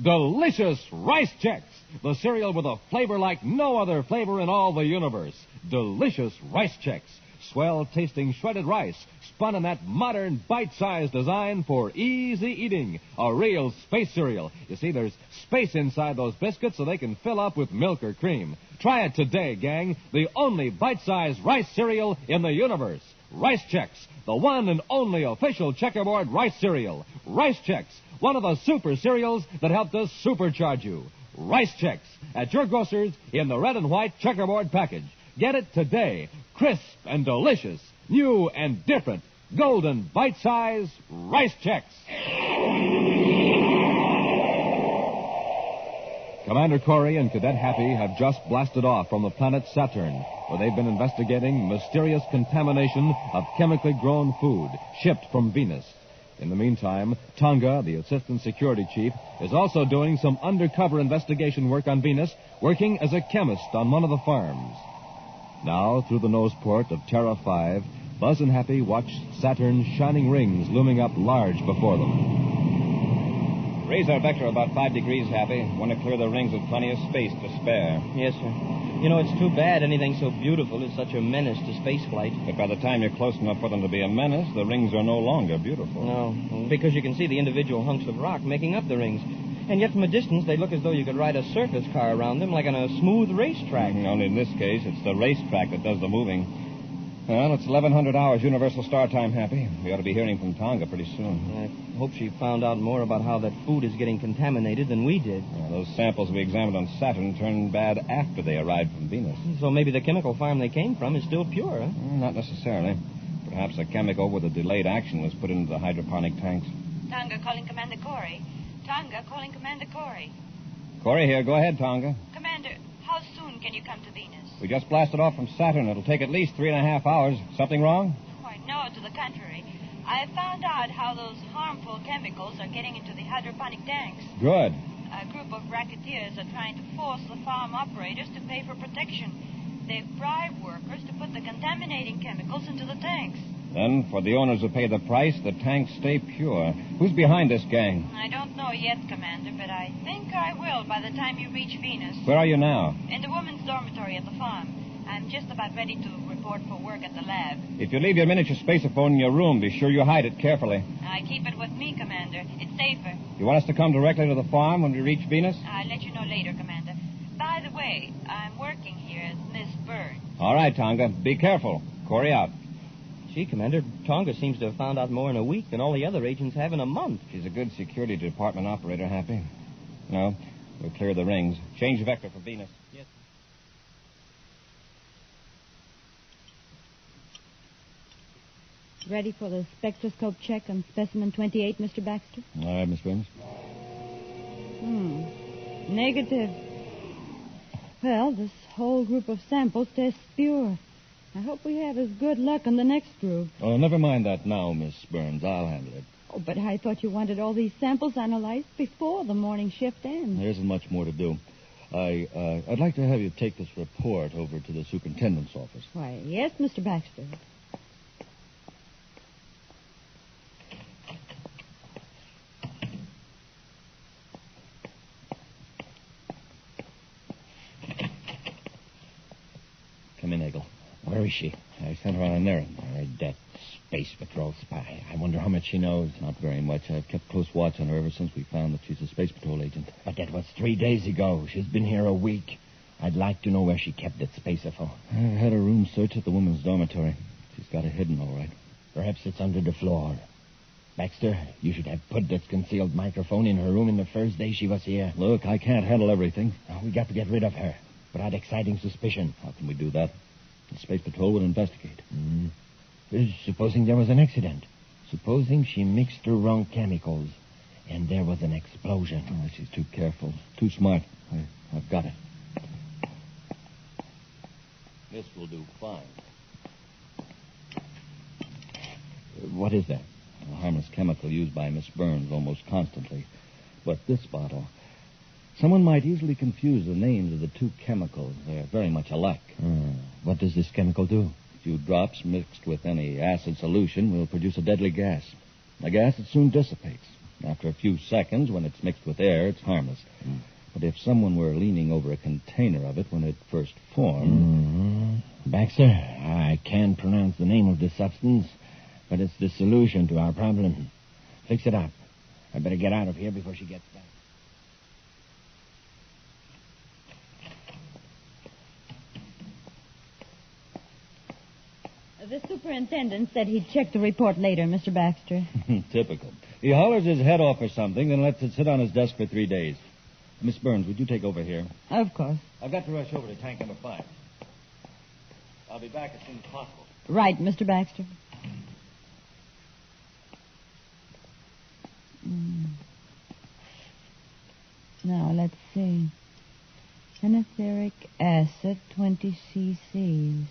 Speaker 19: Delicious Rice Chex, the cereal with a flavor like no other flavor in all the universe. Delicious Rice Chex. Swell-tasting shredded rice, spun in that modern bite-sized design for easy eating. A real space cereal. You see, there's space inside those biscuits so they can fill up with milk or cream. Try it today, gang. The only bite-sized rice cereal in the universe. Rice Chex, the one and only official checkerboard rice cereal. Rice Chex, one of the super cereals that helped us supercharge you. Rice Chex, at your grocer's in the red and white checkerboard package. Get it today. Crisp and delicious, new and different, golden bite-size Rice Chex. Commander Corey and Cadet Happy have just blasted off from the planet Saturn, where they've been investigating mysterious contamination of chemically grown food shipped from Venus. In the meantime, Tonga, the assistant security chief, is also doing some undercover investigation work on Venus, working as a chemist on one of the farms. Now, through the nose port of Terra 5, Buzz and Happy watch Saturn's shining rings looming up large before them.
Speaker 21: Raise our vector about 5 degrees, Happy. Want to clear the rings with plenty of space to spare.
Speaker 20: Yes, sir. You know, it's too bad anything so beautiful is such a menace to spaceflight.
Speaker 21: But by the time you're close enough for them to be a menace, the rings are no longer beautiful.
Speaker 20: No, because you can see the individual hunks of rock making up the rings. And yet from a distance, they look as though you could ride a circus car around them like on a smooth racetrack.
Speaker 21: Only in this case, it's the racetrack that does the moving. Well, it's 1100 hours Universal Star Time, Happy. We ought to be hearing from Tonga pretty soon.
Speaker 20: I hope she found out more about how that food is getting contaminated than we did.
Speaker 21: Those samples we examined on Saturn turned bad after they arrived from Venus.
Speaker 20: So maybe the chemical farm they came from is still pure, huh?
Speaker 21: Not necessarily. Perhaps a chemical with a delayed action was put into the hydroponic tanks.
Speaker 22: Tonga calling Commander Corey. Tonga calling Commander Corey.
Speaker 21: Corey here. Go ahead, Tonga.
Speaker 22: Commander, how soon can you come to Venus?
Speaker 21: We just blasted off from Saturn. It'll take at least 3.5 hours. Something wrong?
Speaker 22: Why, no, to the contrary. I have found out how those harmful chemicals are getting into the hydroponic tanks.
Speaker 21: Good.
Speaker 22: A group of racketeers are trying to force the farm operators to pay for protection. They've bribed workers to put the contaminating chemicals into the tanks.
Speaker 21: Then, for the owners who pay the price, the tanks stay pure. Who's behind this gang?
Speaker 22: I don't know yet, Commander, but I think I will by the time you reach Venus.
Speaker 21: Where are you now?
Speaker 22: In the women's dormitory at the farm. I'm just about ready to report for work at the lab.
Speaker 21: If you leave your miniature spaceophone in your room, be sure you hide it carefully.
Speaker 22: I keep it with me, Commander. It's safer.
Speaker 21: You want us to come directly to the farm when we reach Venus?
Speaker 22: I'll let you know later, Commander. By the way, I'm working here as Miss Byrne.
Speaker 21: All right, Tonga. Be careful. Corey out.
Speaker 20: Gee, Commander, Tonga seems to have found out more in a week than all the other agents have in a month.
Speaker 21: She's a good security department operator, Happy. No, we'll clear the rings. Change vector for Venus.
Speaker 20: Yes.
Speaker 5: Ready for the spectroscope check on specimen 28, Mr. Baxter?
Speaker 21: All right, Miss Burns.
Speaker 5: Negative. Well, this whole group of samples tests pure. I hope we have as good luck on the next group.
Speaker 21: Oh, never mind that now, Miss Burns. I'll handle it.
Speaker 5: Oh, but I thought you wanted all these samples analyzed before the morning shift ends.
Speaker 21: There isn't much more to do. I'd like to have you take this report over to the superintendent's office.
Speaker 5: Why, yes, Mr. Baxter.
Speaker 21: Come in, Eagle.
Speaker 7: Where is she?
Speaker 21: I sent her on an errand.
Speaker 7: That Space Patrol spy. I wonder how much she knows.
Speaker 21: Not very much. I've kept close watch on her ever since we found that she's a Space Patrol agent.
Speaker 7: But that was 3 days ago. She's been here a week. I'd like to know where she kept that spaceophone.
Speaker 21: I had a room search at the women's dormitory. She's got it hidden, all right.
Speaker 7: Perhaps it's under the floor. Baxter, you should have put that concealed microphone in her room in the first day she was here.
Speaker 21: Look, I can't handle everything.
Speaker 7: We got to get rid of her without exciting suspicion.
Speaker 21: How can we do that? The Space Patrol would investigate.
Speaker 7: Supposing there was an accident. Supposing she mixed the wrong chemicals and there was an explosion.
Speaker 21: Oh, she's too careful. Too smart. I've got it. This will do fine.
Speaker 7: What is that?
Speaker 21: A harmless chemical used by Miss Burns almost constantly. But this bottle... Someone might easily confuse the names of the two chemicals. They're very much alike.
Speaker 7: What does this chemical do?
Speaker 21: A few drops mixed with any acid solution will produce a deadly gas. A gas that soon dissipates. After a few seconds, when it's mixed with air, it's harmless. But if someone were leaning over a container of it when it first formed...
Speaker 7: Baxter, I can't pronounce the name of this substance, but it's the solution to our problem. Fix it up. I better get out of here before she gets back.
Speaker 5: The superintendent said he'd check the report later, Mr. Baxter.
Speaker 21: Typical. He hollers his head off or something, then lets it sit on his desk for 3 days. Miss Burns, would you take over here?
Speaker 5: Of course.
Speaker 21: I've got to rush over to tank number 5. I'll be back as soon as possible.
Speaker 5: Right, Mr. Baxter. Now, let's see. Anatheric acid, 20 cc's.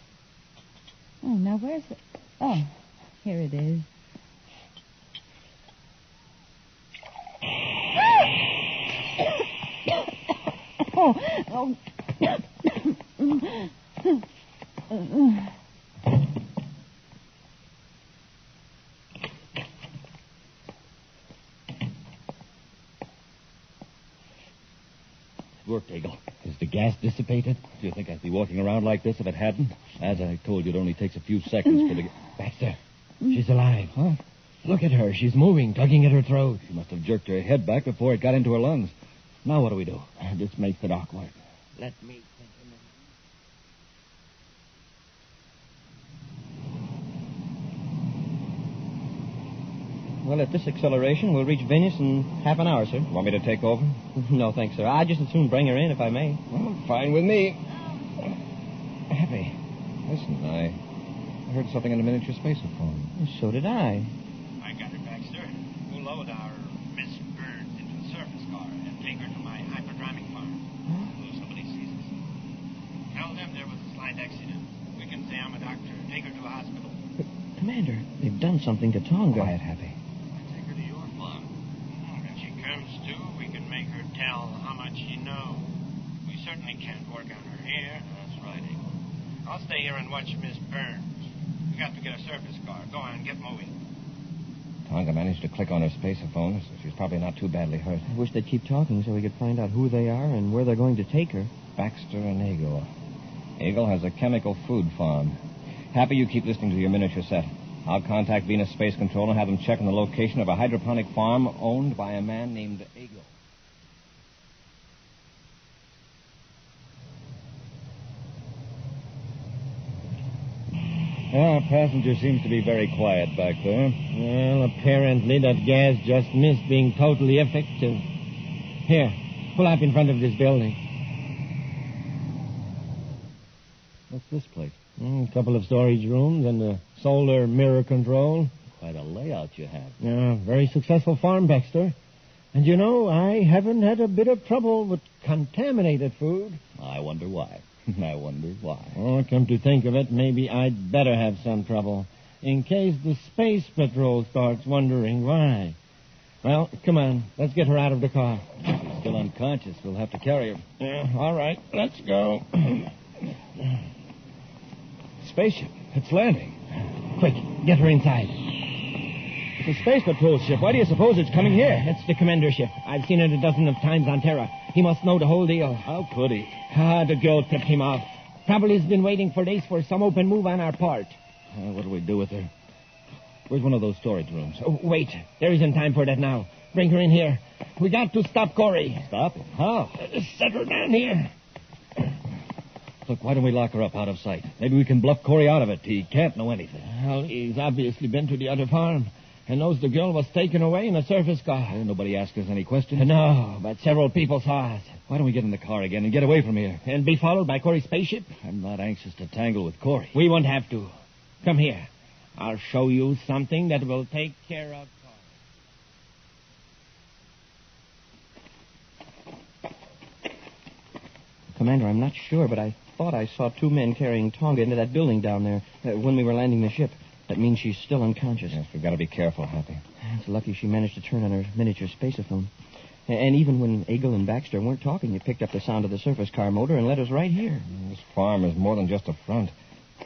Speaker 5: Oh, now where's it? Oh, here it is. Oh.
Speaker 21: Worked, Eagle.
Speaker 7: Is the gas dissipated?
Speaker 21: Do you think I'd be walking around like this if it hadn't? As I told you, it only takes a few seconds for the...
Speaker 7: Baxter, she's alive. Huh? Look at her. She's moving, tugging at her throat.
Speaker 21: She must have jerked her head back before it got into her lungs. Now what do we do?
Speaker 7: This makes it awkward. Let me think a minute.
Speaker 20: Well, at this acceleration, we'll reach Venus in half an hour, sir.
Speaker 21: Want me to take over?
Speaker 20: No, thanks, sir. I'd just as soon bring her in, if I may.
Speaker 7: Well, fine with me.
Speaker 21: Happy. Listen, I heard something in the miniature spaceophone.
Speaker 20: So did I.
Speaker 23: I got her, Baxter. We'll load our Miss Burns into the surface car and take her to my hyperdramic farm. So somebody sees us. Tell them there was a slight accident. We can say I'm a doctor. Take her to a hospital.
Speaker 20: But, Commander, they've done something to Tonga.
Speaker 21: Quiet, Happy.
Speaker 23: Take her to your farm. When she comes to, we can make her tell how much she knows. We certainly can't work on her here. That's right, Eagle. I'll stay here and watch Miss Burns. We got to get a surface car. Go on, get moving.
Speaker 21: Tonga managed to click on her spaceophone, so she's probably not too badly hurt.
Speaker 20: I wish they'd keep talking so we could find out who they are and where they're going to take her.
Speaker 21: Baxter and Eagle. Eagle has a chemical food farm. Happy, you keep listening to your miniature set. I'll contact Venus Space Control and have them check on the location of a hydroponic farm owned by a man named Eagle. Passenger seems to be very quiet back there.
Speaker 7: Well, apparently that gas just missed being totally effective. Here, pull up in front of this building.
Speaker 21: What's this place?
Speaker 7: A couple of storage rooms and a solar mirror control.
Speaker 21: Quite a layout you have.
Speaker 7: Yeah, very successful farm, Baxter. And you know, I haven't had a bit of trouble with contaminated food.
Speaker 21: I wonder why. I wonder why.
Speaker 7: Oh, come to think of it, maybe I'd better have some trouble, in case the Space Patrol starts wondering why. Well, come on, let's get her out of the car.
Speaker 21: She's still unconscious. We'll have to carry her.
Speaker 7: Yeah, all right, let's go.
Speaker 21: Spaceship. It's landing.
Speaker 7: Quick, get her inside.
Speaker 21: It's a Space Patrol ship. Why do you suppose it's coming here?
Speaker 7: It's the commander ship. I've seen it a dozen of times on Terra. He must know the whole deal.
Speaker 21: How could he?
Speaker 7: The girl tipped him off. Probably has been waiting for days for some open move on our part.
Speaker 21: What do we do with her? Where's one of those storage rooms?
Speaker 7: Oh, wait. There isn't time for that now. Bring her in here. We got to stop Corey.
Speaker 21: Stop him? How?
Speaker 7: Set her down here.
Speaker 21: Look, why don't we lock her up out of sight? Maybe we can bluff Corey out of it. He can't know anything.
Speaker 7: Well, he's obviously been to the other farm and knows the girl was taken away in a surface car.
Speaker 21: Nobody asked us any questions?
Speaker 7: No, but several people saw us.
Speaker 21: Why don't we get in the car again and get away from here?
Speaker 7: And be followed by Corey's spaceship?
Speaker 21: I'm not anxious to tangle with Corey.
Speaker 7: We won't have to. Come here. I'll show you something that will take care of Corey.
Speaker 20: Commander, I'm not sure, but I thought I saw two men carrying Tonga into that building down there when we were landing the ship. That means she's still unconscious.
Speaker 21: Yes, we've got to be careful, Happy.
Speaker 20: It's lucky she managed to turn on her miniature spaceophone. And even when Eagle and Baxter weren't talking, you picked up the sound of the surface car motor and led us right here.
Speaker 21: This farm is more than just a front.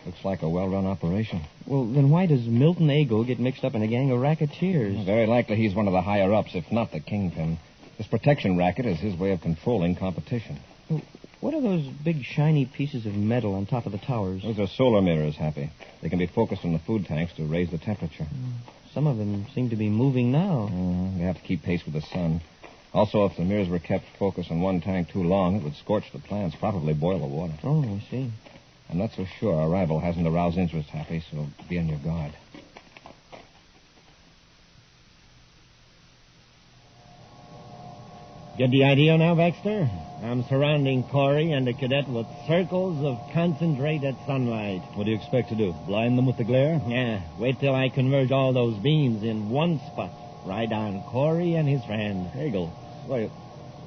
Speaker 21: Looks like a well-run operation.
Speaker 20: Well, then why does Milton Eagle get mixed up in a gang of racketeers?
Speaker 21: Very likely he's one of the higher-ups, if not the kingpin. This protection racket is his way of controlling competition.
Speaker 20: What are those big, shiny pieces of metal on top of the towers?
Speaker 21: Those are solar mirrors, Happy. They can be focused on the food tanks to raise the temperature.
Speaker 20: Some of them seem to be moving now.
Speaker 21: They have to keep pace with the sun. Also, if the mirrors were kept focused on one tank too long, it would scorch the plants, probably boil the water.
Speaker 20: Oh, I see.
Speaker 21: I'm not so sure our arrival hasn't aroused interest, Happy, so be on your guard.
Speaker 7: Get the idea now, Baxter? I'm surrounding Corey and the cadet with circles of concentrated sunlight.
Speaker 21: What do you expect to do? Blind them with the glare?
Speaker 7: Yeah. Wait till I converge all those beams in one spot. Right on Corey and his friend.
Speaker 21: Eagle, wait.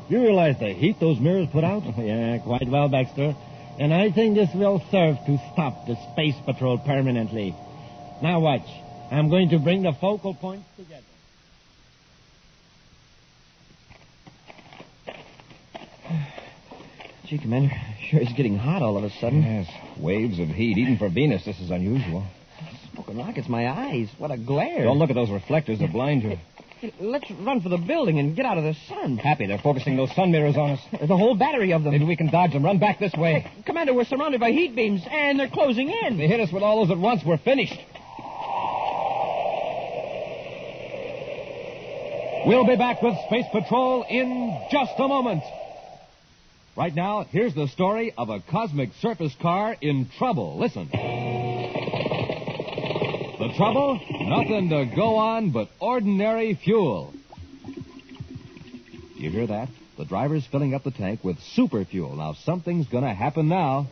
Speaker 21: You realize the heat those mirrors put out?
Speaker 7: Yeah, quite well, Baxter. And I think this will serve to stop the Space Patrol permanently. Now watch. I'm going to bring the focal points together.
Speaker 20: Gee, Commander, sure is getting hot all of a sudden.
Speaker 21: Yes, waves of heat. Even for Venus, this is unusual.
Speaker 20: Smoking rockets, my eyes. What a glare.
Speaker 21: Don't look at those reflectors. They'll blind you.
Speaker 20: Hey, let's run for the building and get out of the sun.
Speaker 21: Happy, they're focusing those sun mirrors on us.
Speaker 20: The whole battery of them.
Speaker 21: Maybe we can dodge them. Run back this way.
Speaker 20: Commander, we're surrounded by heat beams, and they're closing in.
Speaker 21: If they hit us with all those at once, we're finished.
Speaker 19: We'll be back with Space Patrol in just a moment. Right now, here's the story of a cosmic surface car in trouble. Listen. The trouble? Nothing to go on but ordinary fuel. You hear that? The driver's filling up the tank with super fuel. Now, something's going to happen now.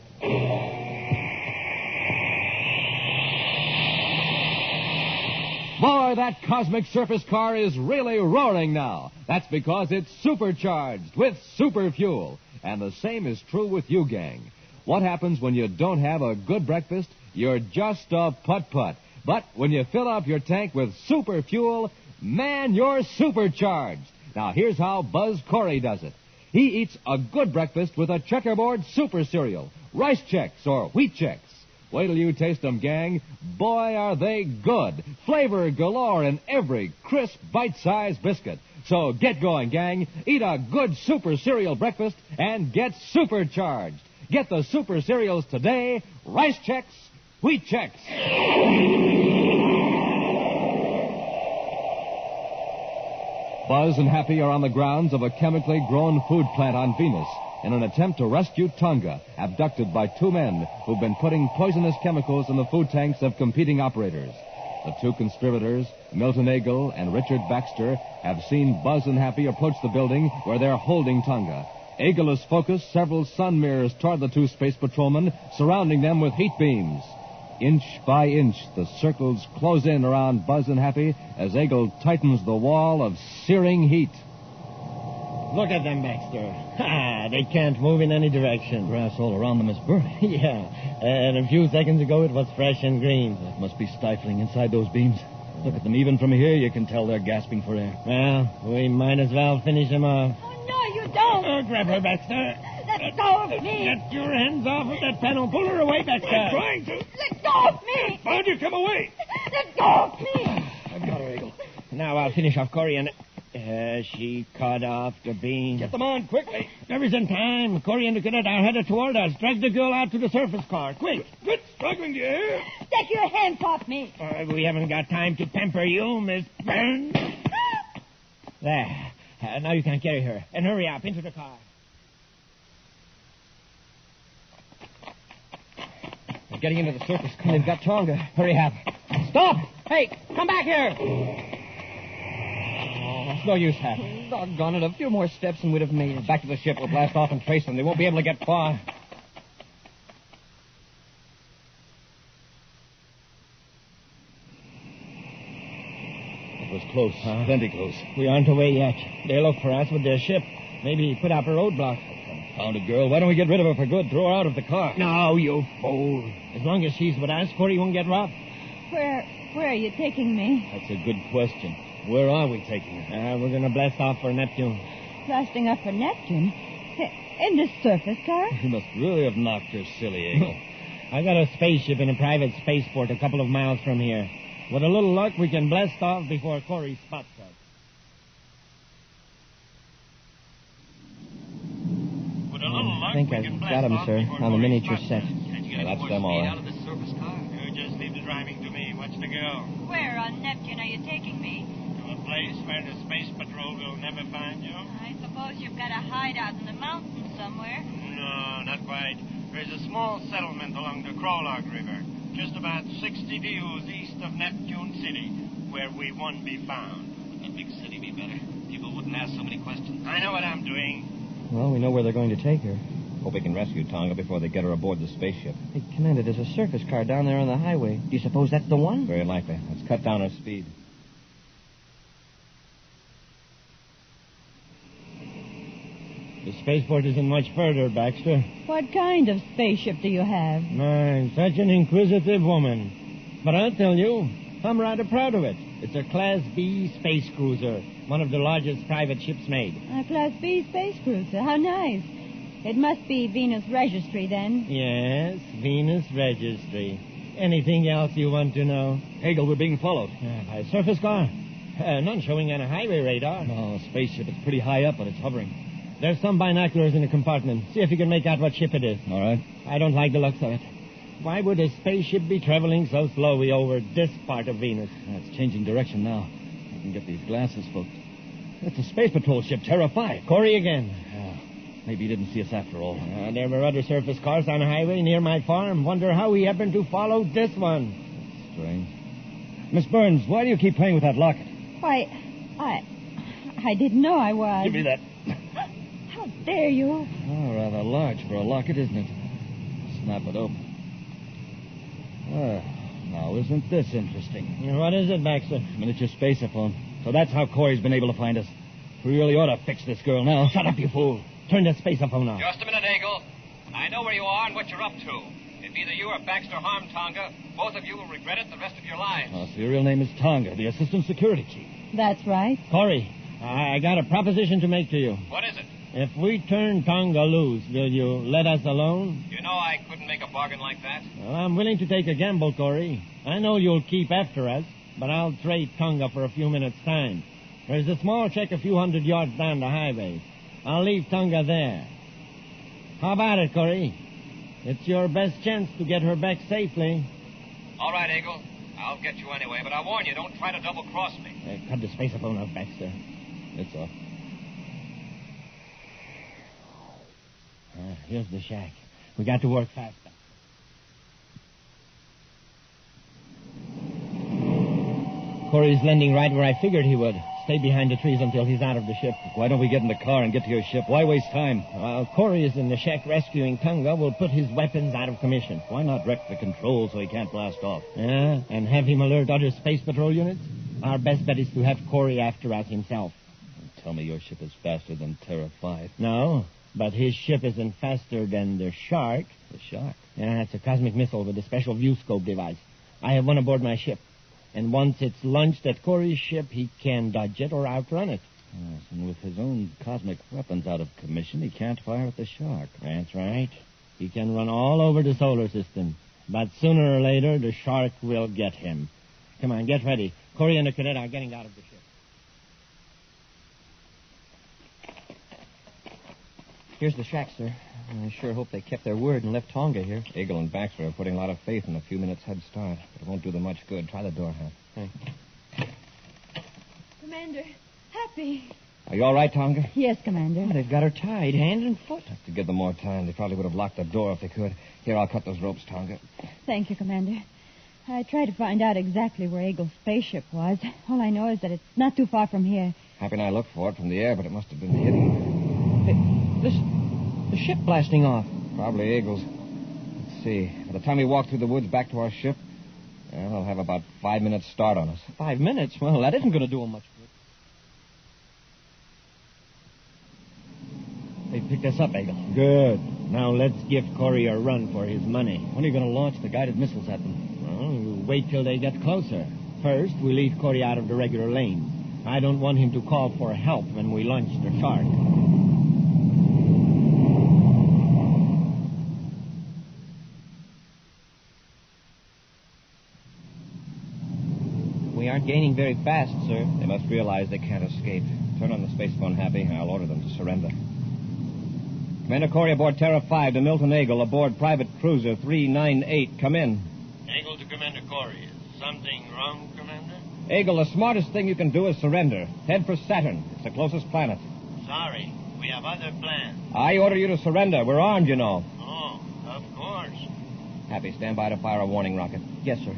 Speaker 19: Boy, that cosmic surface car is really roaring now. That's because it's supercharged with super fuel. And the same is true with you, gang. What happens when you don't have a good breakfast? You're just a putt-putt. But when you fill up your tank with super fuel, man, you're supercharged. Now, here's how Buzz Corey does it. He eats a good breakfast with a checkerboard super cereal, Rice Chex or Wheat Chex. Wait till you taste them, gang. Boy, are they good. Flavor galore in every crisp, bite-sized biscuit. So get going, gang. Eat a good super cereal breakfast and get supercharged. Get the super cereals today. Rice Chex, Wheat Chex. Buzz and Happy are on the grounds of a chemically grown food plant on Venus. in an attempt to rescue Tonga, abducted by two men who've been putting poisonous chemicals in the food tanks of competing operators. The two conspirators, Milton Eagle and Richard Baxter, have seen Buzz and Happy approach the building where they're holding Tonga. Eagle has focused several sun mirrors toward the two space patrolmen, surrounding them with heat beams. Inch by inch, the circles close in around Buzz and Happy as Eagle tightens the wall of searing heat.
Speaker 7: Look at them, Baxter. They can't move in any direction.
Speaker 21: Grass all around them is burning.
Speaker 7: Yeah, and a few seconds ago it was fresh and green.
Speaker 21: It must be stifling inside those beams. Look at them. Even from here, you can tell they're gasping for air.
Speaker 7: Well, we might as well finish them off.
Speaker 22: Oh, no, you don't.
Speaker 7: Grab her, Baxter.
Speaker 22: Let go of me.
Speaker 7: Get your hands off of that panel. Pull her away, Baxter.
Speaker 21: I'm trying to.
Speaker 22: Let go of me.
Speaker 21: Why don't you come away?
Speaker 22: Let go of me.
Speaker 21: I've got her, Eagle.
Speaker 7: Now I'll finish off Corey and... she cut off the beam.
Speaker 21: Get them on, quickly.
Speaker 7: There isn't time. Corey and the cadet are headed toward us. Drag the girl out to the surface car. Quick.
Speaker 21: Quit struggling, do you hear?
Speaker 22: Take your hands off me.
Speaker 7: We haven't got time to pamper you, Miss Burns. There. Now you can carry her. And hurry up into the car.
Speaker 20: They're getting into the surface car. They've got Tonga. Hurry up. Stop! Hey, come back here! It's no use, Hap. Doggone it. A few more steps and we'd have made it. Back to the ship. We'll blast off and trace them. They won't be able to get far.
Speaker 21: It was close. Plenty close.
Speaker 7: We aren't away yet. They'll look for us with their ship. Maybe put up a roadblock.
Speaker 21: Confounded girl. Why don't we get rid of her for good? Throw her out of the car.
Speaker 7: No, you fool. As long as she's with us, Corey won't get robbed.
Speaker 5: Where are you taking me?
Speaker 21: That's a good question. Where are we taking her?
Speaker 7: We're going to blast off for Neptune.
Speaker 5: Blasting up for Neptune? In this surface car?
Speaker 21: You must really have knocked her silly, Eagle.
Speaker 7: I got a spaceship in a private spaceport a couple of miles from here. With a little luck, we can blast off before Corey spots us.
Speaker 23: With a little luck,
Speaker 20: I think
Speaker 23: we
Speaker 20: I've
Speaker 23: can
Speaker 20: got
Speaker 23: blast
Speaker 20: him,
Speaker 23: off
Speaker 20: sir,
Speaker 23: before
Speaker 20: on the
Speaker 23: Corey
Speaker 20: miniature
Speaker 23: spots
Speaker 20: set.
Speaker 23: us. Can't you get
Speaker 21: That's
Speaker 23: more
Speaker 21: them, all
Speaker 23: speed
Speaker 21: right.
Speaker 23: out of this surface car? You just leave the driving to me. Watch the girl.
Speaker 22: Where on Neptune are you taking me?
Speaker 23: To a place where the space patrol will never find you.
Speaker 22: I suppose you've got a hideout in the mountains somewhere.
Speaker 23: No, not quite. There's a small settlement along the Crowlog River, just about 60 views east of Neptune City, where we won't be found. Wouldn't a big city be better? People wouldn't ask so many questions. I know what I'm doing.
Speaker 20: Well, we know where they're going to take her.
Speaker 21: Hope we can rescue Tonga before they get her aboard the spaceship.
Speaker 20: Hey, Commander, there's a surface car down there on the highway. Do you suppose that's the one?
Speaker 21: Very likely. Let's cut down our speed.
Speaker 7: The spaceport isn't much further, Baxter.
Speaker 5: What kind of spaceship do you have?
Speaker 7: My, such an inquisitive woman. But I'll tell you, I'm rather proud of it. It's a Class B space cruiser, one of the largest private ships made.
Speaker 5: A Class B space cruiser. How nice. It must be Venus Registry, then.
Speaker 7: Yes, Venus Registry. Anything else you want to know?
Speaker 21: Hagel, we're being followed.
Speaker 7: By a surface car. None showing on a highway radar.
Speaker 21: No, a spaceship. It's pretty high up, but it's hovering.
Speaker 7: There's some binoculars in the compartment. See if you can make out what ship it is.
Speaker 21: All right.
Speaker 7: I don't like the looks of it. Why would a spaceship be traveling so slowly over this part of Venus?
Speaker 21: It's changing direction now. I can get these glasses hooked. It's a space patrol ship, Terra 5.
Speaker 7: Corey again.
Speaker 21: Maybe he didn't see us after all.
Speaker 7: There were other surface cars on the highway near my farm. Wonder how he happened to follow this one.
Speaker 21: That's strange. Miss Burns, why do you keep playing with that locket?
Speaker 5: Why, I didn't know I was.
Speaker 21: Give me that.
Speaker 5: How dare you?
Speaker 21: Oh, rather large for a locket, isn't it? Snap it open. Now, isn't this interesting?
Speaker 7: What is it, Baxter?
Speaker 21: Miniature spaceophone. So that's how Corey's been able to find us. We really ought to fix this girl now.
Speaker 7: Shut up, you fool. Turn that spaceophone off.
Speaker 23: Just a minute, Eagle. I know where you are and what you're up to. If either you or Baxter harm Tonga, both of you will regret it the rest of your lives.
Speaker 21: Oh, so your real name is Tonga, the assistant security chief.
Speaker 5: That's right.
Speaker 7: Corey, I got a proposition to make to you.
Speaker 23: What is it?
Speaker 7: If we turn Tonga loose, will you let us alone?
Speaker 23: You know I couldn't make a bargain like that.
Speaker 7: Well, I'm willing to take a gamble, Corey. I know you'll keep after us, but I'll trade Tonga for a few minutes' time. There's a small check a few hundred yards down the highway. I'll leave Tonga there. How about it, Corey? It's your best chance to get her back safely.
Speaker 23: All right, Eagle. I'll get you anyway, but I warn you, don't try to double-cross me.
Speaker 7: Cut the spaceophone off, Baxter.
Speaker 21: It's off.
Speaker 7: Here's the shack. We got to work faster. Corey's landing right where I figured he would. Stay behind the trees until he's out of the ship.
Speaker 21: Why don't we get in the car and get to your ship? Why waste time?
Speaker 7: While Corey is in the shack rescuing Tonga, we'll put his weapons out of commission.
Speaker 21: Why not wreck the controls so he can't blast off?
Speaker 7: Yeah, and have him alert other space patrol units? Our best bet is to have Corey after us himself.
Speaker 21: Tell me your ship is faster than Terra 5.
Speaker 7: No, but his ship isn't faster than the Shark.
Speaker 21: The Shark?
Speaker 7: Yeah, it's a cosmic missile with a special view scope device. I have one aboard my ship. And once it's launched at Corey's ship, he can dodge it or outrun it.
Speaker 21: Yes, and with his own cosmic weapons out of commission, he can't fire at the Shark.
Speaker 7: That's right. He can run all over the solar system. But sooner or later, the Shark will get him. Come on, get ready. Corey and the cadet are getting out of the ship.
Speaker 20: Here's the shack, sir. I sure hope they kept their word and left Tonga here.
Speaker 21: Eagle and Baxter are putting a lot of faith in a few minutes head start, but it won't do them much good. Try the door, Hap.
Speaker 20: Thanks.
Speaker 5: Commander, Happy.
Speaker 21: Are you all right, Tonga?
Speaker 5: Yes, Commander.
Speaker 20: Oh, they've got her tied, hand and foot.
Speaker 21: Have to give them more time. They probably would have locked the door if they could. Here, I'll cut those ropes, Tonga.
Speaker 5: Thank you, Commander. I tried to find out exactly where Eagle's spaceship was. All I know is that it's not too far from here.
Speaker 21: Happy and I looked for it from the air, but it must have been hidden.
Speaker 20: The ship blasting off.
Speaker 21: Probably Eagle's. Let's see. By the time we walk through the woods back to our ship, they'll have about 5 minutes start on us.
Speaker 20: 5 minutes? Well, that isn't going to do them much good.
Speaker 7: They picked us up, Eagle. Good. Now let's give Corey a run for his money.
Speaker 21: When are you going to launch the guided missiles at them?
Speaker 7: Well, we'll wait till they get closer. First, we leave Corey out of the regular lanes. I don't want him to call for help when we launch the Shark.
Speaker 20: We aren't gaining very fast, sir.
Speaker 21: They must realize they can't escape. Turn on the space phone, Happy, and I'll order them to surrender. Commander Corey aboard Terra 5 to Milton Eagle aboard private cruiser 398. Come in.
Speaker 23: Eagle to Commander Corey. Is something wrong, Commander?
Speaker 21: Eagle, the smartest thing you can do is surrender. Head for Saturn. It's the closest planet.
Speaker 23: Sorry. We have other plans.
Speaker 21: I order you to surrender. We're armed, you know.
Speaker 23: Oh, of course.
Speaker 21: Happy, stand by to fire a warning rocket.
Speaker 20: Yes, sir.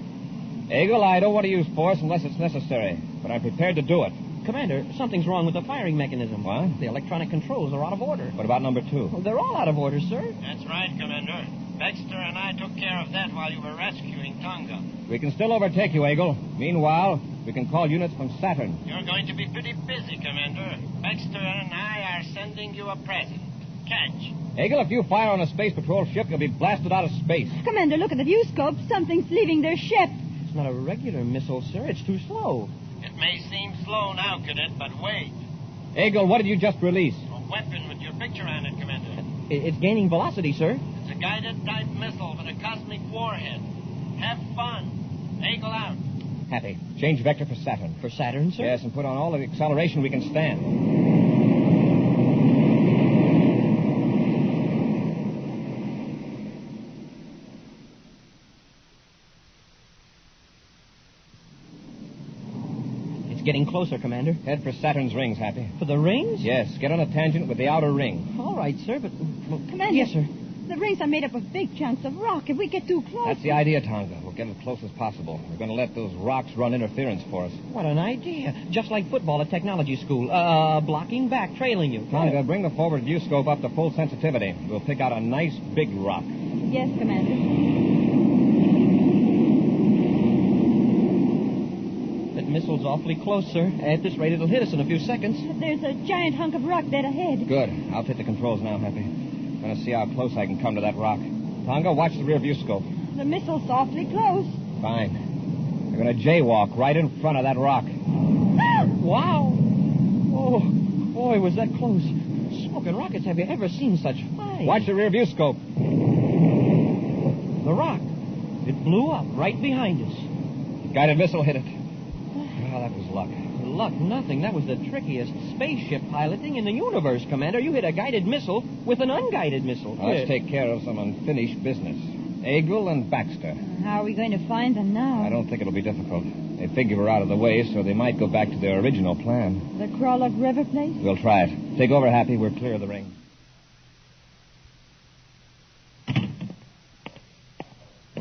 Speaker 21: Eagle, I don't want to use force unless it's necessary, but I'm prepared to do it.
Speaker 20: Commander, something's wrong with the firing mechanism.
Speaker 21: What?
Speaker 20: The electronic controls are out of order.
Speaker 21: What about number 2?
Speaker 20: Well, they're all out of order, sir.
Speaker 23: That's right, Commander. Baxter and I took care of that while you were rescuing Tonga.
Speaker 21: We can still overtake you, Eagle. Meanwhile, we can call units from Saturn.
Speaker 23: You're going to be pretty busy, Commander. Baxter and I are sending you a present. Catch.
Speaker 21: Eagle, if you fire on a space patrol ship, you'll be blasted out of space.
Speaker 5: Commander, look at the view scope. Something's leaving their ship.
Speaker 20: It's not a regular missile, sir. It's too slow.
Speaker 23: It may seem slow now, Cadet, but wait.
Speaker 21: Eagle, what did you just release?
Speaker 23: A weapon with your picture on it, Commander.
Speaker 20: It's gaining velocity, sir.
Speaker 23: It's a guided type missile with a cosmic warhead. Have fun. Eagle out.
Speaker 21: Happy. Change vector for Saturn.
Speaker 20: For Saturn, sir?
Speaker 21: Yes, and put on all the acceleration we can stand.
Speaker 20: Getting closer, Commander.
Speaker 21: Head for Saturn's rings, Happy.
Speaker 20: For the rings?
Speaker 21: Yes, get on a tangent with the outer ring.
Speaker 20: All right, sir, but... Well,
Speaker 5: Commander.
Speaker 20: Yes, sir.
Speaker 5: The rings are made up of big chunks of rock. If we get too close...
Speaker 21: That's the idea, Tonga. We'll get as close as possible. We're going to let those rocks run interference for us.
Speaker 20: What an idea. Just like football at technology school. Blocking back, trailing you.
Speaker 21: Tonga, bring the forward view scope up to full sensitivity. We'll pick out a nice big rock.
Speaker 5: Yes, Commander.
Speaker 20: Missile's awfully close, sir. At this rate, it'll hit us in a few seconds.
Speaker 5: There's a giant hunk of rock dead ahead.
Speaker 21: Good. I'll take the controls now, Happy. I'm going to see how close I can come to that rock. Tonga, watch the rear view scope.
Speaker 5: The missile's awfully close.
Speaker 21: Fine. We're going to jaywalk right in front of that rock.
Speaker 20: Wow. Oh, boy, was that close. Smoking rockets, have you ever seen such fire?
Speaker 21: Watch the rear view scope.
Speaker 20: The rock. It blew up right behind us.
Speaker 21: The guided missile hit it. Oh, that was luck.
Speaker 20: Luck, nothing. That was the trickiest spaceship piloting in the universe, Commander. You hit a guided missile with an unguided missile.
Speaker 21: Well, let's take care of some unfinished business. Eagle and Baxter.
Speaker 5: How are we going to find them now?
Speaker 21: I don't think it'll be difficult. They figure we're out of the way, so they might go back to their original plan.
Speaker 5: The Crawlock River place?
Speaker 21: We'll try it. Take over, Happy. We're clear of the ring.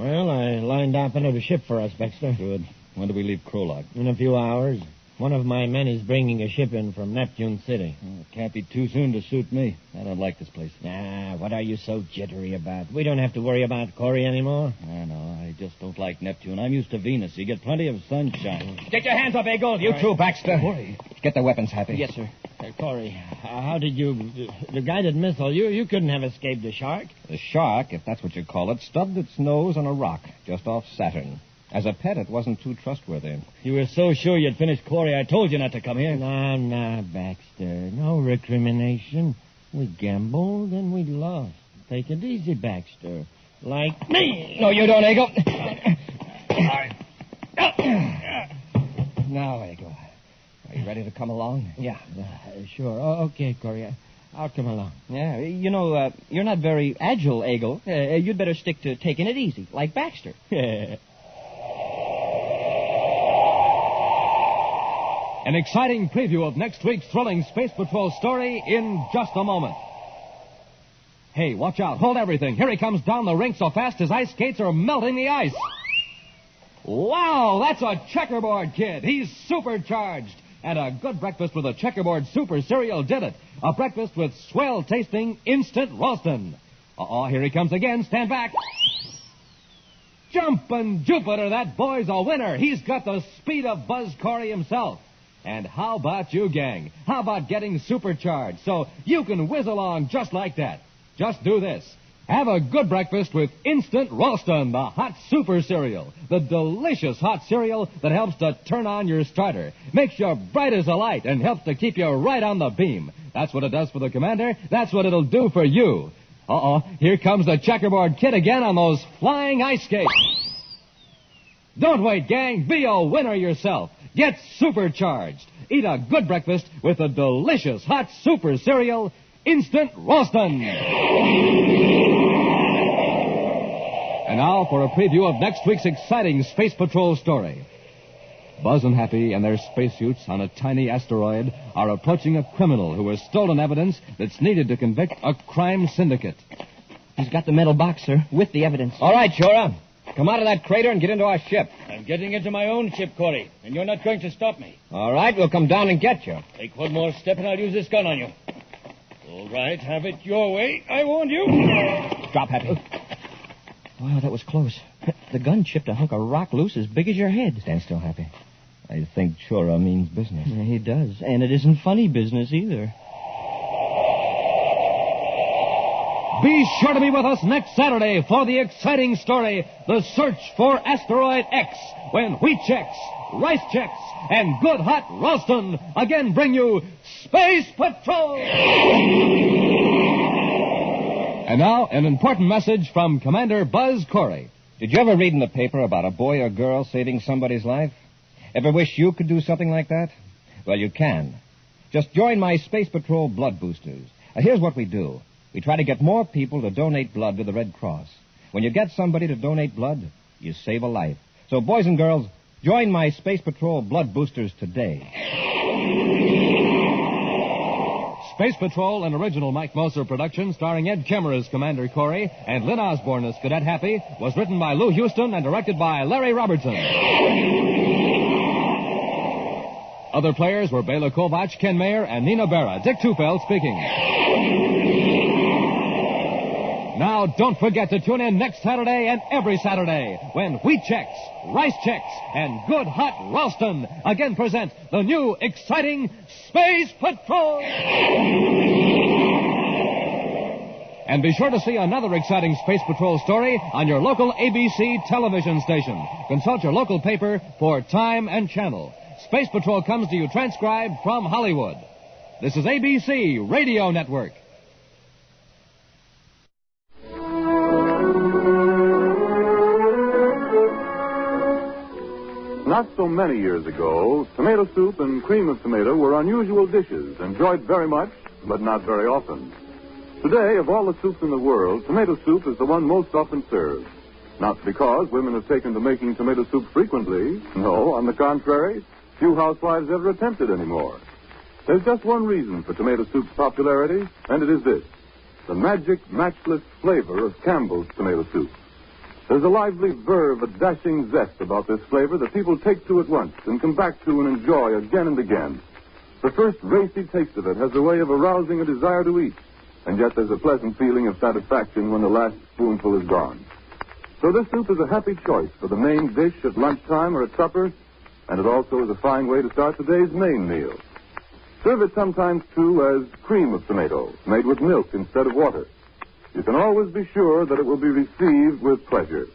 Speaker 7: Well, I lined up another ship for us, Baxter.
Speaker 21: Good. When do we leave Krolok?
Speaker 7: In a few hours. One of my men is bringing a ship in from Neptune City.
Speaker 21: Well, it can't be too soon to suit me. I don't like this place.
Speaker 7: Nah, what are you so jittery about? We don't have to worry about Corey anymore.
Speaker 21: I know. I just don't like Neptune. I'm used to Venus. You get plenty of sunshine.
Speaker 1: Get your hands up, Eagle. You too, Baxter.
Speaker 21: Corey.
Speaker 1: Get the weapons, Happy.
Speaker 7: Yes, sir. Corey, how did you... The guided missile, you couldn't have escaped the shark.
Speaker 1: The shark, if that's what you call it, stubbed its nose on a rock just off Saturn. As a pet, it wasn't too trustworthy.
Speaker 7: You were so sure you'd finish Corey, I told you not to come here. Nah, Baxter. No recrimination. We gambled and we lost. Take it easy, Baxter. Like me.
Speaker 1: No, you don't, Eagle. Now, Eagle. Are you ready to come along?
Speaker 7: Yeah. Sure. Okay, Corey. I'll come along.
Speaker 20: Yeah, you're not very agile, Eagle. You'd better stick to taking it easy, like Baxter.
Speaker 19: An exciting preview of next week's thrilling Space Patrol story in just a moment. Hey, watch out. Hold everything. Here he comes down the rink so fast his ice skates are melting the ice. Wow, that's a checkerboard kid. He's supercharged. And a good breakfast with a checkerboard super cereal did it. A breakfast with swell-tasting instant Ralston. Here he comes again. Stand back. Jumpin' Jupiter, that boy's a winner. He's got the speed of Buzz Corey himself. And how about you, gang? How about getting supercharged so you can whiz along just like that? Just do this. Have a good breakfast with Instant Ralston, the hot super cereal. The delicious hot cereal that helps to turn on your starter. Makes you bright as a light and helps to keep you right on the beam. That's what it does for the commander. That's what it'll do for you. Here comes the checkerboard kid again on those flying ice skates. Don't wait, gang. Be a winner yourself. Get supercharged. Eat a good breakfast with the delicious hot super cereal, Instant Ralston. And now for a preview of next week's exciting Space Patrol story. Buzz and Happy and their spacesuits on a tiny asteroid are approaching a criminal who has stolen evidence that's needed to convict a crime syndicate.
Speaker 20: He's got the metal box, sir, with the evidence.
Speaker 1: All right, Shora. Come out of that crater and get into our ship.
Speaker 2: I'm getting into my own ship, Corey, and you're not going to stop me.
Speaker 1: All right, we'll come down and get you.
Speaker 2: Take one more step and I'll use this gun on you. All right, have it your way. I warned you.
Speaker 1: Drop, Happy.
Speaker 20: Wow, that was close. The gun chipped a hunk of rock loose as big as your head.
Speaker 1: Stand still, Happy. I think Chora means business.
Speaker 20: Yeah, he does. And it isn't funny business either.
Speaker 19: Be sure to be with us next Saturday for the exciting story, The Search for Asteroid X, when Wheat Checks, Rice Checks, and Good Hot Ralston again bring you Space Patrol! And now, an important message from Commander Buzz Corey.
Speaker 1: Did you ever read in the paper about a boy or girl saving somebody's life? Ever wish you could do something like that? Well, you can. Just join my Space Patrol Blood Boosters. Here's what we do. We try to get more people to donate blood to the Red Cross. When you get somebody to donate blood, you save a life. So, boys and girls, join my Space Patrol Blood Boosters today.
Speaker 19: Space Patrol, an original Mike Moser production starring Ed Kemmer as Commander Corey and Lynn Osborne as Cadet Happy, was written by Lou Houston and directed by Larry Robertson. Other players were Bela Kovac, Ken Mayer, and Nina Berra. Dick Tufeld speaking. Now, don't forget to tune in next Saturday and every Saturday when Wheat Checks, Rice Checks, and Good Hot Ralston again present the new, exciting Space Patrol! And be sure to see another exciting Space Patrol story on your local ABC television station. Consult your local paper for time and channel. Space Patrol comes to you transcribed from Hollywood. This is ABC Radio Network.
Speaker 18: Not so many years ago, tomato soup and cream of tomato were unusual dishes, enjoyed very much, but not very often. Today, of all the soups in the world, tomato soup is the one most often served. Not because women have taken to making tomato soup frequently. No, on the contrary, few housewives ever attempt it anymore. There's just one reason for tomato soup's popularity, and it is this: the magic, matchless flavor of Campbell's tomato soup. There's a lively verve, a dashing zest about this flavor that people take to at once and come back to and enjoy again and again. The first racy taste of it has a way of arousing a desire to eat, and yet there's a pleasant feeling of satisfaction when the last spoonful is gone. So this soup is a happy choice for the main dish at lunchtime or at supper, and it also is a fine way to start the day's main meal. Serve it sometimes, too, as cream of tomato, made with milk instead of water. You can always be sure that it will be received with pleasure,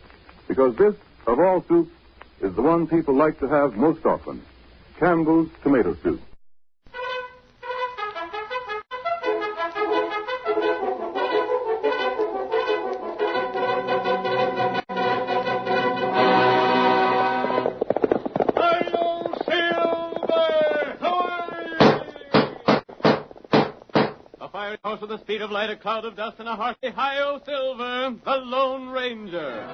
Speaker 18: because this, of all soups, is the one people like to have most often, Campbell's tomato soup.
Speaker 3: With the speed of light, a cloud of dust, and a hearty hi-yo silver, the Lone Ranger.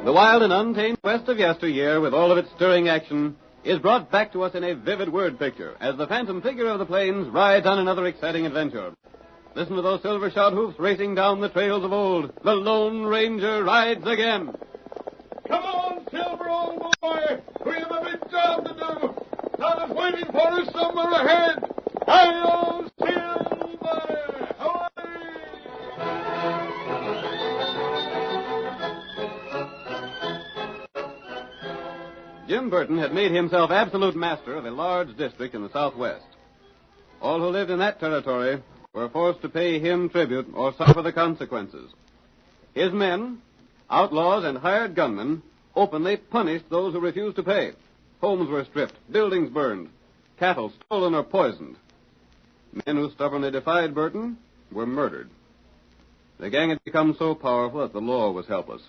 Speaker 3: The wild and untamed West of yesteryear, with all of its stirring action, is brought back to us in a vivid word picture as the phantom figure of the plains rides on another exciting adventure. Listen to those silver-shod hoofs racing down the trails of old. The Lone Ranger rides again.
Speaker 14: Come on, Silver, old boy. We have a big job to do. Todd is waiting for us somewhere ahead. Hi-yo, Silver!
Speaker 3: Jim Burton had made himself absolute master of a large district in the Southwest. All who lived in that territory were forced to pay him tribute or suffer the consequences. His men, outlaws and hired gunmen, openly punished those who refused to pay. Homes were stripped, buildings burned, cattle stolen or poisoned. Men who stubbornly defied Burton were murdered. The gang had become so powerful that the law was helpless.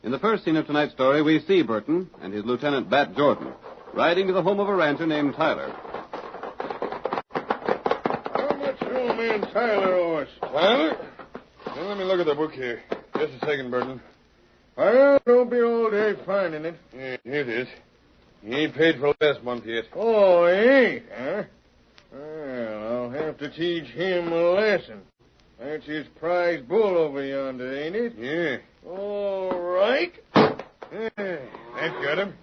Speaker 3: In the first scene of tonight's story, we see Burton and his lieutenant, Bat Jordan, riding to the home of a rancher named Tyler.
Speaker 14: How much old man Tyler owe us? Tyler? Now, let me look at the book here. Just a second, Burton. Well, don't be all day finding it. Yeah, here it is. He ain't paid for last month yet. Oh, he ain't, huh? Well, I'll have to teach him a lesson. That's his prize bull over yonder, ain't it? Yeah. All right. That got him.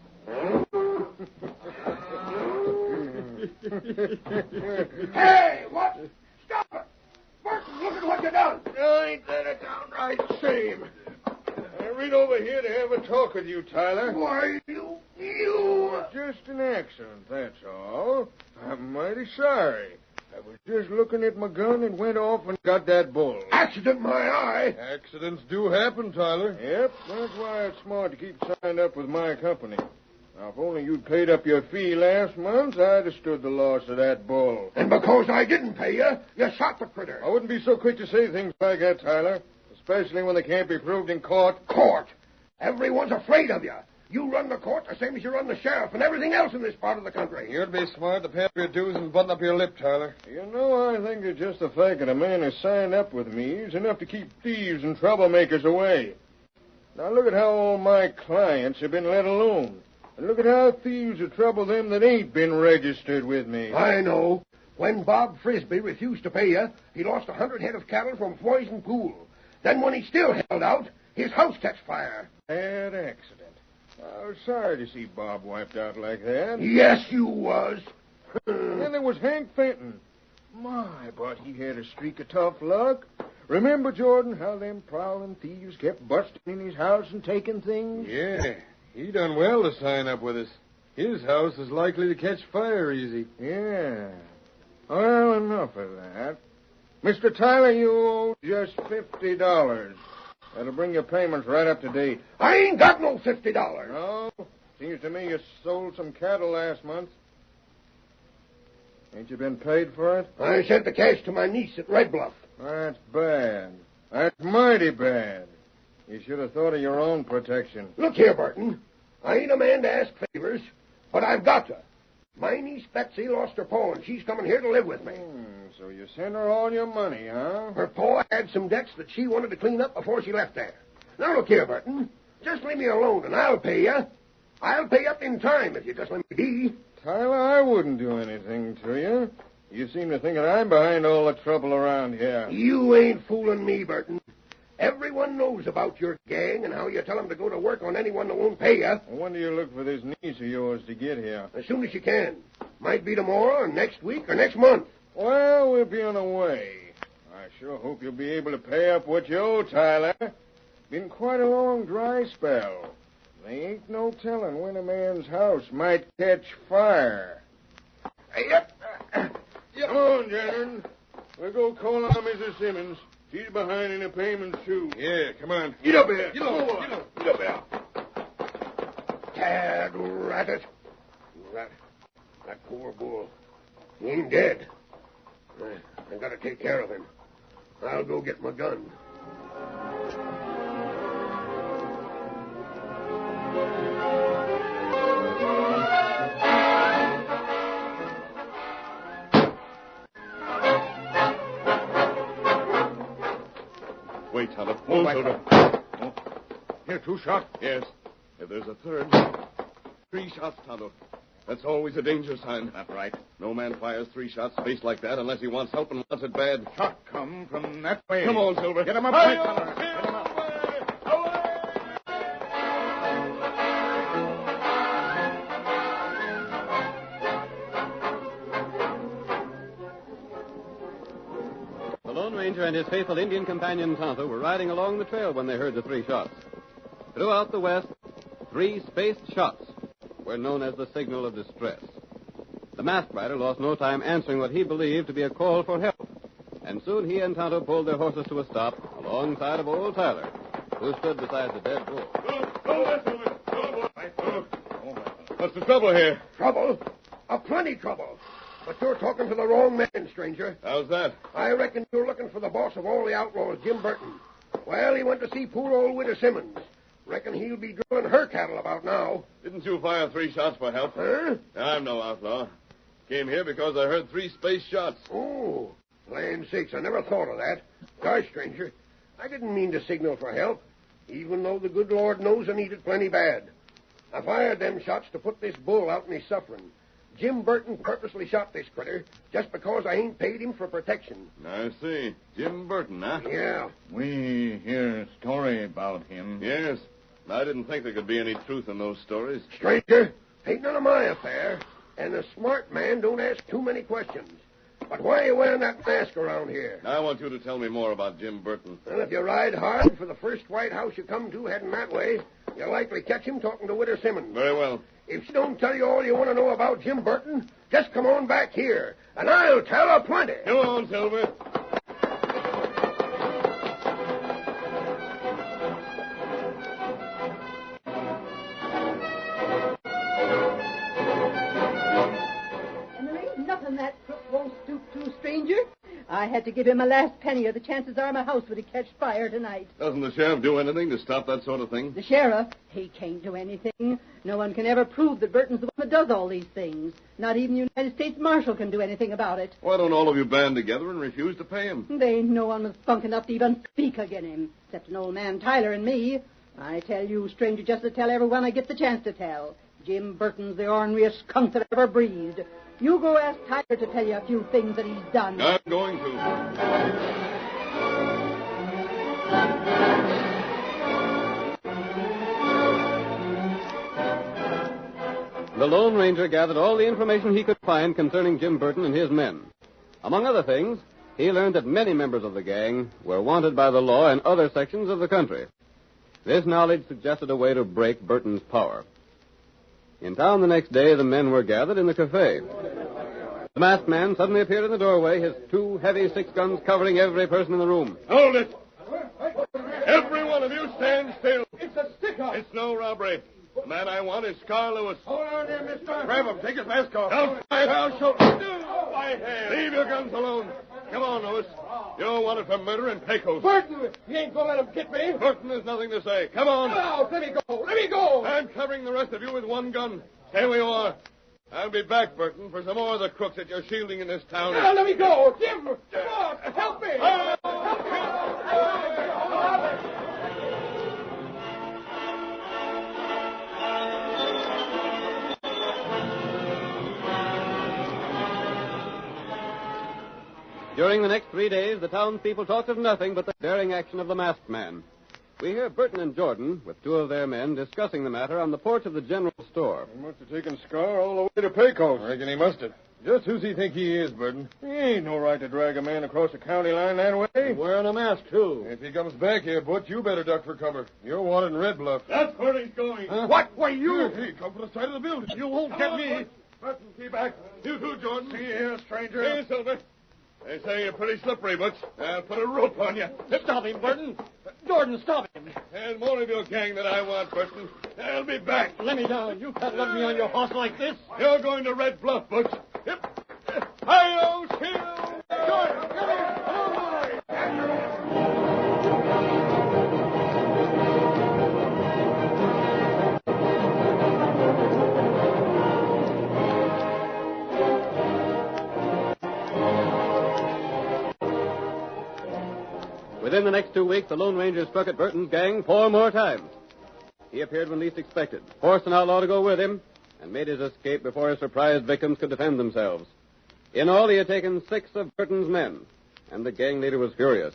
Speaker 13: Hey, what? Stop it! Burton, look at what you done.
Speaker 14: Ain't that a downright shame? I rid over here to have a talk with you, Tyler.
Speaker 13: Why, you...
Speaker 14: Just an accident, that's all. I'm mighty sorry. I was just looking at my gun and went off and got that bull.
Speaker 13: Accident, my eye.
Speaker 14: Accidents do happen, Tyler. Yep, that's why it's smart to keep signed up with my company. Now, if only you'd paid up your fee last month, I'd have stood the loss of that bull.
Speaker 13: And because I didn't pay you, you shot the critter.
Speaker 14: I wouldn't be so quick to say things like that, Tyler, especially when they can't be proved in court.
Speaker 13: Court? Everyone's afraid of you.
Speaker 6: You run the court the same as you run the sheriff and everything else in this part of the country.
Speaker 14: You'd be smart to pay up your dues and button up your lip, Tyler. You know, I think it's just the fact that a man has signed up with me is enough to keep thieves and troublemakers away. Now look at how all my clients have been let alone. And look at how thieves have troubled them that ain't been registered with me.
Speaker 6: I know. When Bob Frisbee refused to pay you, he lost 100 head of cattle from Poison Pool. Then when he still held out, his house catch fire.
Speaker 14: Bad accident. I was sorry to see Bob wiped out like that.
Speaker 6: Yes, you was.
Speaker 14: Then there was Hank Fenton. My, but he had a streak of tough luck. Remember, Jordan, how them prowling thieves kept busting in his house and taking things? Yeah, he done well to sign up with us. His house is likely to catch fire easy. Yeah. Well, enough of that. Mr. Tyler, you owe just $50. That'll bring your payments right up to date.
Speaker 6: I ain't got no $50.
Speaker 14: No? Seems to me you sold some cattle last month. Ain't you been paid for it?
Speaker 6: I sent the cash to my niece at Red Bluff.
Speaker 14: That's bad. That's mighty bad. You should have thought of your own protection.
Speaker 6: Look here, Burton. I ain't a man to ask favors, but I've got to. My niece Betsy lost her paw, and she's coming here to live with me.
Speaker 14: So you sent her all your money, huh?
Speaker 6: Her paw had some debts that she wanted to clean up before she left there. Now, look here, Burton. Just leave me alone, and I'll pay you. I'll pay up in time if you just let me be.
Speaker 14: Tyler, I wouldn't do anything to you. You seem to think that I'm behind all the trouble around here.
Speaker 6: You ain't fooling me, Burton. Everyone knows about your gang and how you tell them to go to work on anyone that won't pay you.
Speaker 14: When do you look for this niece of yours to get here?
Speaker 6: As soon as you can. Might be tomorrow, or next week, or next month.
Speaker 14: Well, we'll be on the way. I sure hope you'll be able to pay up what you owe, Tyler. Been quite a long dry spell. There ain't no telling when a man's house might catch fire.
Speaker 6: Yep.
Speaker 14: Come on, gentlemen. We'll go call on Mrs. Simmons. She's behind in the payments, too. Yeah, come on.
Speaker 6: Get up here.
Speaker 14: Get up.
Speaker 6: Get up here. Tad rabbit. That poor bull. He ain't dead. I gotta take care of him. I'll go get my gun.
Speaker 14: Wait, Tyler.
Speaker 6: Hold
Speaker 14: Silver.
Speaker 6: Oh. Here, 2 shots?
Speaker 14: Yes. If there's a third. 3 shots, Tonto. That's always a danger sign. That's right. No man fires 3 shots spaced like that unless he wants help and wants it bad.
Speaker 6: Shot come from that way.
Speaker 14: Come on, Silver.
Speaker 6: Get him up,
Speaker 14: Hi-yo,
Speaker 6: Tonto. Get him up.
Speaker 3: The Lone Ranger and his faithful Indian companion Tonto were riding along the trail when they heard the 3 shots. Throughout the West, 3 spaced shots were known as the signal of distress. The masked rider lost no time answering what he believed to be a call for help, and soon he and Tonto pulled their horses to a stop alongside of old Tyler, who stood beside the dead bull.
Speaker 14: What's the trouble here?
Speaker 6: Trouble? Plenty trouble. But you're talking to the wrong man, stranger.
Speaker 14: How's that?
Speaker 6: I reckon you're looking for the boss of all the outlaws, Jim Burton. Well, he went to see poor old widow Simmons. Reckon he'll be drilling her cattle about now.
Speaker 14: Didn't you fire 3 shots for help?
Speaker 6: Huh?
Speaker 14: I'm no outlaw. Came here because I heard 3 spaced shots.
Speaker 6: Oh, land sakes, I never thought of that. Gosh, stranger, I didn't mean to signal for help, even though the good Lord knows I need it plenty bad. I fired them shots to put this bull out in his suffering. Jim Burton purposely shot this critter just because I ain't paid him for protection.
Speaker 14: I see. Jim Burton, huh?
Speaker 6: Yeah.
Speaker 14: We hear a story about him. Yes. I didn't think there could be any truth in those stories.
Speaker 6: Stranger, ain't none of my affair, and a smart man don't ask too many questions. But why are you wearing that mask around here?
Speaker 14: I want you to tell me more about Jim Burton.
Speaker 6: Well, if you ride hard for the first White House you come to heading that way, you'll likely catch him talking to Widow Simmons.
Speaker 14: Very well.
Speaker 6: If she don't tell you all you want to know about Jim Burton, just come on back here, and I'll tell her plenty.
Speaker 14: Come on, Silver.
Speaker 4: I had to give him my last penny, or the chances are my house would have catched fire tonight.
Speaker 8: Doesn't the sheriff do anything to stop that sort of thing?
Speaker 4: The sheriff, he can't do anything. No one can ever prove that Burton's the one that does all these things. Not even the United States Marshal can do anything about it.
Speaker 8: Why don't all of you band together and refuse to pay him?
Speaker 4: There ain't no one with spunk enough to even speak again him, except an old man Tyler and me. I tell you, stranger, just to tell everyone I get the chance to tell. Jim Burton's the orneriest skunk that ever breathed. You go ask Tyler to tell you a few things that he's done.
Speaker 8: I'm going to.
Speaker 3: The Lone Ranger gathered all the information he could find concerning Jim Burton and his men. Among other things, he learned that many members of the gang were wanted by the law in other sections of the country. This knowledge suggested a way to break Burton's power. In town the next day, the men were gathered in the cafe. The masked man suddenly appeared in the doorway, his 2 heavy 6-guns covering every person in the room.
Speaker 8: Hold it! Every one of you stand still.
Speaker 6: It's a stick-up.
Speaker 8: It's no robbery. The man I want is Scar Lewis.
Speaker 6: Hold on there, mister.
Speaker 8: Grab him. Take his mask off. Don't fight. I'll show. Leave your guns alone. Come on, Lewis. You're wanted for murder and pecos.
Speaker 6: Burton, you ain't gonna let him get me.
Speaker 8: Burton has nothing to say. Come on.
Speaker 6: No, let me go. Let me go.
Speaker 8: I'm covering the rest of you with 1 gun. Stay where you are. I'll be back, Burton, for some more of the crooks that you're shielding in this town.
Speaker 6: Now, let me go. Jim, come on. Help me. Help me.
Speaker 3: During the next 3 days, the townspeople talked of nothing but the daring action of the masked man. We hear Burton and Jordan, with 2 of their men, discussing the matter on the porch of the general store.
Speaker 14: He must have taken Scar all the way to Pecos. I reckon he must have. Just who's he think he is, Burton? He ain't no right to drag a man across the county line that way. He's wearing a mask, too. If he comes back here, Butch, you better duck for cover. You're wanted in Red Bluff.
Speaker 8: That's where he's going.
Speaker 14: Huh?
Speaker 6: What? Why, you?
Speaker 14: He come from the side of the building.
Speaker 6: You won't get me.
Speaker 8: Burton, keep back. You too, Jordan.
Speaker 14: See here, stranger.
Speaker 8: Hey, Silver. They say you're pretty slippery, Butch. I'll put a rope on you.
Speaker 6: Stop him, Burton. Jordan, stop him.
Speaker 8: There's more of your gang that I want, Burton. I'll be back.
Speaker 6: Let me down. You can't let me on your horse like this.
Speaker 8: You're going to Red Bluff, Butch. Yep. Hi-yo, Shield!
Speaker 6: Jordan, come here. Come on, boy.
Speaker 3: Within the next 2 weeks, the Lone Ranger struck at Burton's gang 4 more times. He appeared when least expected, forced an outlaw to go with him, and made his escape before his surprised victims could defend themselves. In all, he had taken 6 of Burton's men, and the gang leader was furious.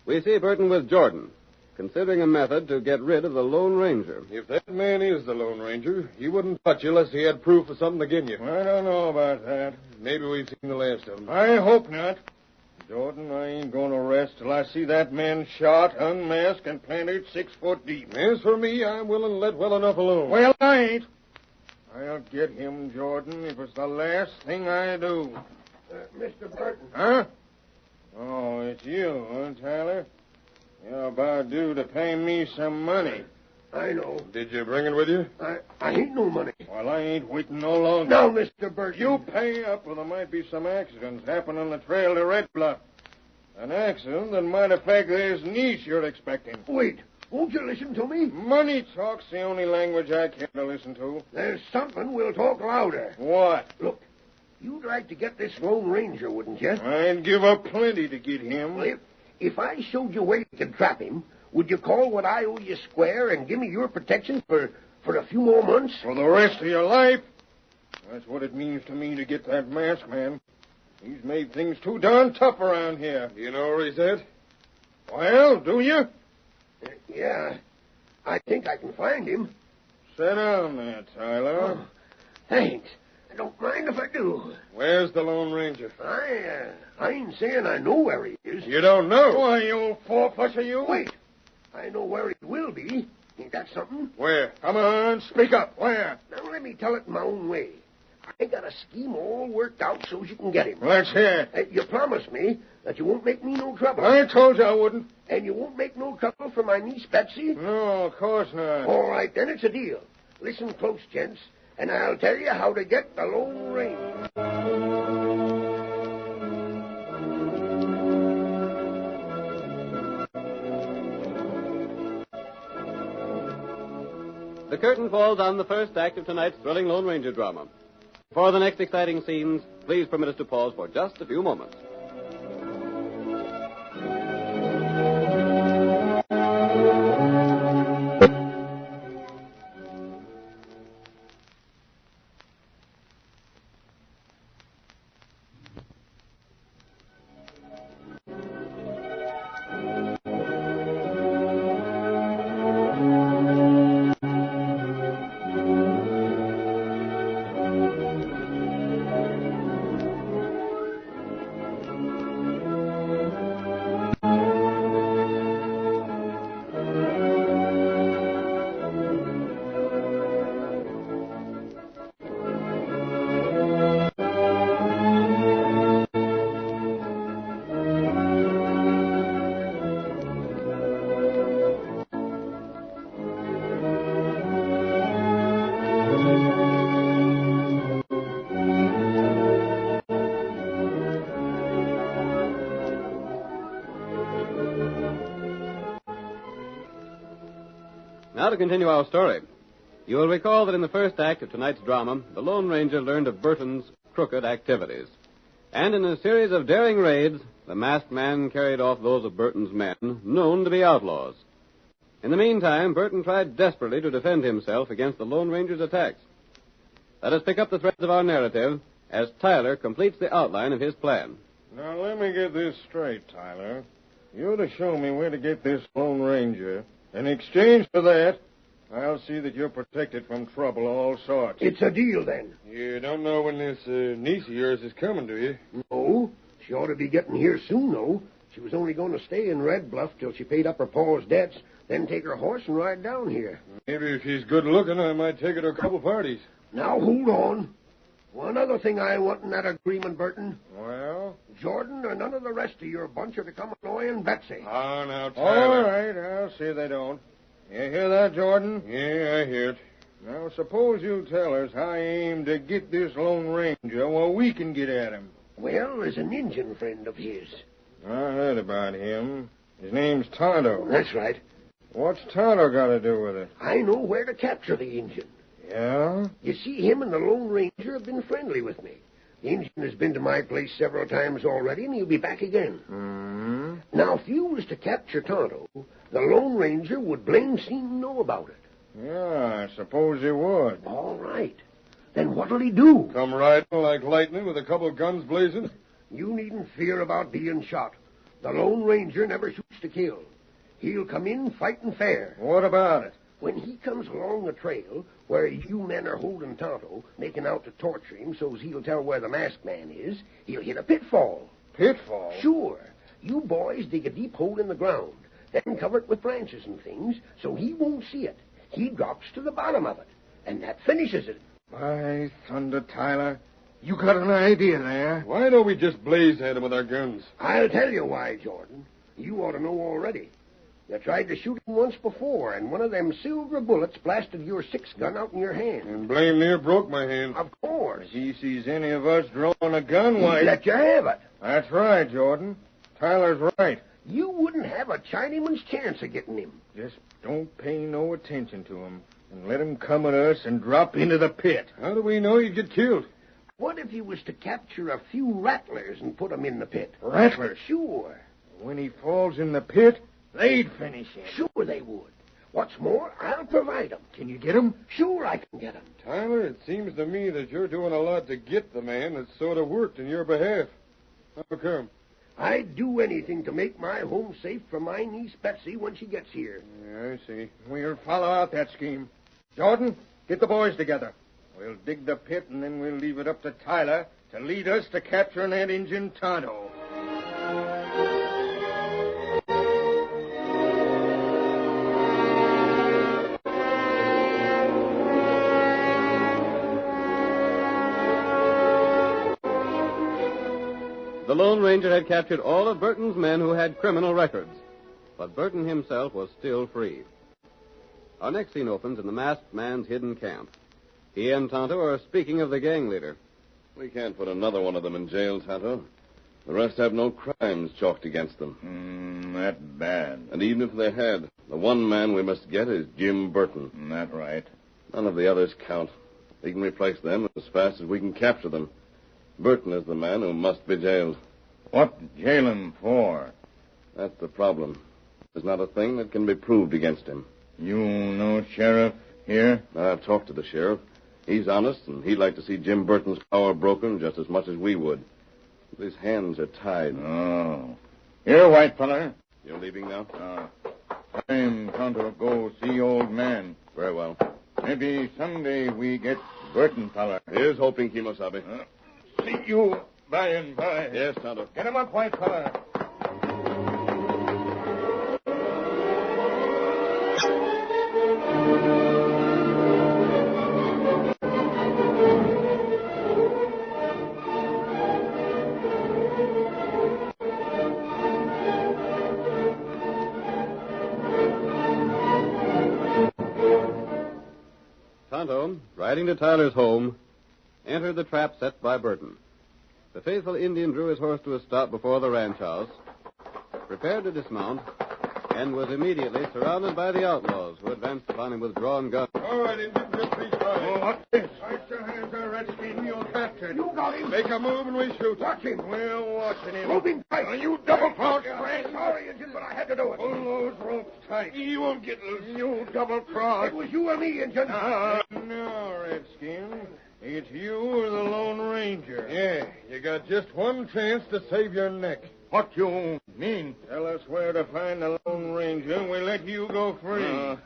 Speaker 3: We see Burton with Jordan, considering a method to get rid of the Lone Ranger.
Speaker 14: If that man is the Lone Ranger, he wouldn't touch you unless he had proof of something against you. I don't know about that. Maybe we've seen the last of him. I hope not. Jordan, I ain't going to rest till I see that man shot, unmasked, and planted 6 foot deep. As for me, I'm willing to let well enough alone. Well, I ain't. I'll get him, Jordan, if it's the last thing I do.
Speaker 6: Mr. Burton.
Speaker 14: Huh? Oh, it's you, huh, Tyler? You're about due to pay me some money.
Speaker 6: I know.
Speaker 14: Did you bring it with you?
Speaker 6: I ain't no money.
Speaker 14: Well, I ain't waiting no longer.
Speaker 6: Now, Mr. Burton.
Speaker 14: You pay up or there might be some accidents happen on the trail to Red Bluff. An accident that might affect this niece you're expecting.
Speaker 6: Wait. Won't you listen to me?
Speaker 14: Money talk's the only language I care to listen to.
Speaker 6: There's something we'll talk louder.
Speaker 14: What?
Speaker 6: Look, you'd like to get this Lone Ranger, wouldn't you?
Speaker 14: I'd give up plenty to get him.
Speaker 6: Well, if I showed you where you could trap him, would you call what I owe you square and give me your protection for a few more months?
Speaker 14: For the rest of your life? That's what it means to me to get that masked man. He's made things too darn tough around here. You know where he's at? Well, do you?
Speaker 6: Yeah. I think I can find him.
Speaker 14: Sit down there, Tyler.
Speaker 6: Oh, thanks. I don't mind if I do.
Speaker 14: Where's the Lone Ranger?
Speaker 6: I ain't saying I know where he is.
Speaker 14: You don't know? Why, you old four-flusher, you.
Speaker 6: Wait. I know where he will be. Ain't that something?
Speaker 14: Where? Come on, speak up. Where?
Speaker 6: Now, let me tell it my own way. I got a scheme all worked out so you can get him.
Speaker 14: Let's hear it.
Speaker 6: You promised me that you won't make me no trouble.
Speaker 14: I told you I wouldn't.
Speaker 6: And you won't make no trouble for my niece, Betsy?
Speaker 14: No, of course not.
Speaker 6: All right, then it's a deal. Listen close, gents, and I'll tell you how to get the Lone Ranger.
Speaker 3: The curtain falls on the first act of tonight's thrilling Lone Ranger drama. For the next exciting scenes, please permit us to pause for just a few moments. Now to continue our story. You will recall that in the first act of tonight's drama, the Lone Ranger learned of Burton's crooked activities. And in a series of daring raids, the masked man carried off those of Burton's men known to be outlaws. In the meantime, Burton tried desperately to defend himself against the Lone Ranger's attacks. Let us pick up the threads of our narrative as Tyler completes the outline of his plan.
Speaker 14: Now, let me get this straight, Tyler. You're to show me where to get this Lone Ranger. In exchange for that, I'll see that you're protected from trouble of all sorts.
Speaker 6: It's a deal, then.
Speaker 14: You don't know when this niece of yours is coming, do you?
Speaker 6: No. She ought to be getting here soon, though. She was only going to stay in Red Bluff till she paid up her pa's debts, then take her horse and ride down here.
Speaker 14: Maybe if she's good-looking, I might take her to a couple parties.
Speaker 6: Now, hold on. One other thing I want in that agreement, Burton.
Speaker 14: Well?
Speaker 6: Jordan or none of the rest of your bunch are to come annoying Betsy.
Speaker 14: Oh, now, Tyler.
Speaker 6: All
Speaker 14: right, I'll see they don't. You hear that, Jordan? Yeah, I hear it. Now, suppose you tell us how you aim to get this Lone Ranger while we can get at him.
Speaker 6: Well, there's an Indian friend of his.
Speaker 14: I heard about him. His name's Tonto.
Speaker 6: That's right.
Speaker 14: What's Tonto got to do with it?
Speaker 6: I know where to capture the Indian.
Speaker 14: Yeah?
Speaker 6: You see, him and the Lone Ranger have been friendly with me. The Indian has been to my place several times already, and he'll be back again.
Speaker 14: Mm-hmm.
Speaker 6: Now, if you was to capture Tonto, the Lone Ranger would blame seem to know about it.
Speaker 14: Yeah, I suppose he would.
Speaker 6: All right. Then what'll he do?
Speaker 14: Come riding like lightning with a couple of guns blazing?
Speaker 6: You needn't fear about being shot. The Lone Ranger never shoots to kill. He'll come in fighting fair.
Speaker 14: What about it?
Speaker 6: When he comes along the trail where you men are holding Tonto, making out to torture him so's he'll tell where the masked man is, he'll hit a pitfall.
Speaker 14: Pitfall?
Speaker 6: Sure. You boys dig a deep hole in the ground, then cover it with branches and things so he won't see it. He drops to the bottom of it, and that finishes it.
Speaker 14: By thunder, Tyler, you got an idea there. Why don't we just blaze at him with our guns?
Speaker 6: I'll tell you why, Jordan. You ought to know already. You tried to shoot him once before, and one of them silver bullets blasted your 6-gun out in your hand.
Speaker 14: And blame near broke my hand.
Speaker 6: Of course.
Speaker 14: If he sees any of us drawing a gun, why...
Speaker 6: He'd let you have it.
Speaker 14: That's right, Jordan. Tyler's right.
Speaker 6: You wouldn't have a Chinaman's chance of getting him.
Speaker 14: Just don't pay no attention to him, and let him come at us and drop into the pit. How do we know he'd get killed?
Speaker 6: What if he was to capture a few rattlers and put them in the pit?
Speaker 14: Rattlers?
Speaker 6: Sure.
Speaker 14: When he falls in the pit, they'd finish him.
Speaker 6: Sure they would. What's more, I'll provide them.
Speaker 14: Can you get him?
Speaker 6: Sure I can get them.
Speaker 14: Tyler, it seems to me that you're doing a lot to get the man that's sort of worked in your behalf. How come?
Speaker 6: I'd do anything to make my home safe for my niece Betsy when she gets here.
Speaker 14: Yeah, I see. We'll follow out that scheme. Jordan, get the boys together. We'll dig the pit, and then we'll leave it up to Tyler to lead us to capturing that Injun Tonto.
Speaker 3: The Lone Ranger had captured all of Burton's men who had criminal records, but Burton himself was still free. Our next scene opens in the masked man's hidden camp. He and Tonto are speaking of the gang leader.
Speaker 8: We can't put another one of them in jail, Tonto. The rest have no crimes chalked against them.
Speaker 14: That bad.
Speaker 8: And even if they had, the one man we must get is Jim Burton.
Speaker 14: That right.
Speaker 8: None of the others count. We can replace them as fast as we can capture them. Burton is the man who must be jailed.
Speaker 14: What jail him for?
Speaker 8: That's the problem. There's not a thing that can be proved against him.
Speaker 14: You know sheriff here?
Speaker 8: I've talked to the sheriff. He's honest, and he'd like to see Jim Burton's power broken just as much as we would. But his hands are tied.
Speaker 14: Oh. Here, white feller.
Speaker 8: You're leaving now?
Speaker 14: Time to go see old man.
Speaker 8: Very well.
Speaker 14: Maybe someday we get Burton feller.
Speaker 8: Here's hoping, Kimosabe.
Speaker 14: See you by and by.
Speaker 8: Yes, Tonto.
Speaker 14: Get him up, white feller.
Speaker 3: Tonto, riding to Tyler's home, entered the trap set by Burton. The faithful Indian drew his horse to a stop before the ranch house, prepared to dismount, and was immediately surrounded by the outlaws who advanced upon him with drawn guns.
Speaker 14: All right, Indian, just be quiet. Oh, what's this? Ice your hands there, Redskin. You're captured.
Speaker 6: You got him.
Speaker 14: Make a move and we shoot.
Speaker 6: Watch him.
Speaker 14: We're watching him.
Speaker 6: Rope him tight.
Speaker 14: You double-crossed
Speaker 6: friend. Sorry, Injun, but I had to do it.
Speaker 14: Pull those ropes tight. You won't get loose. You double-crossed.
Speaker 6: It was you or me, Injun.
Speaker 14: No, Redskin. It's you or the Lone Ranger. Yeah, you got just one chance to save your neck. What you mean? Tell us where to find the Lone Ranger, and we'll let you go free.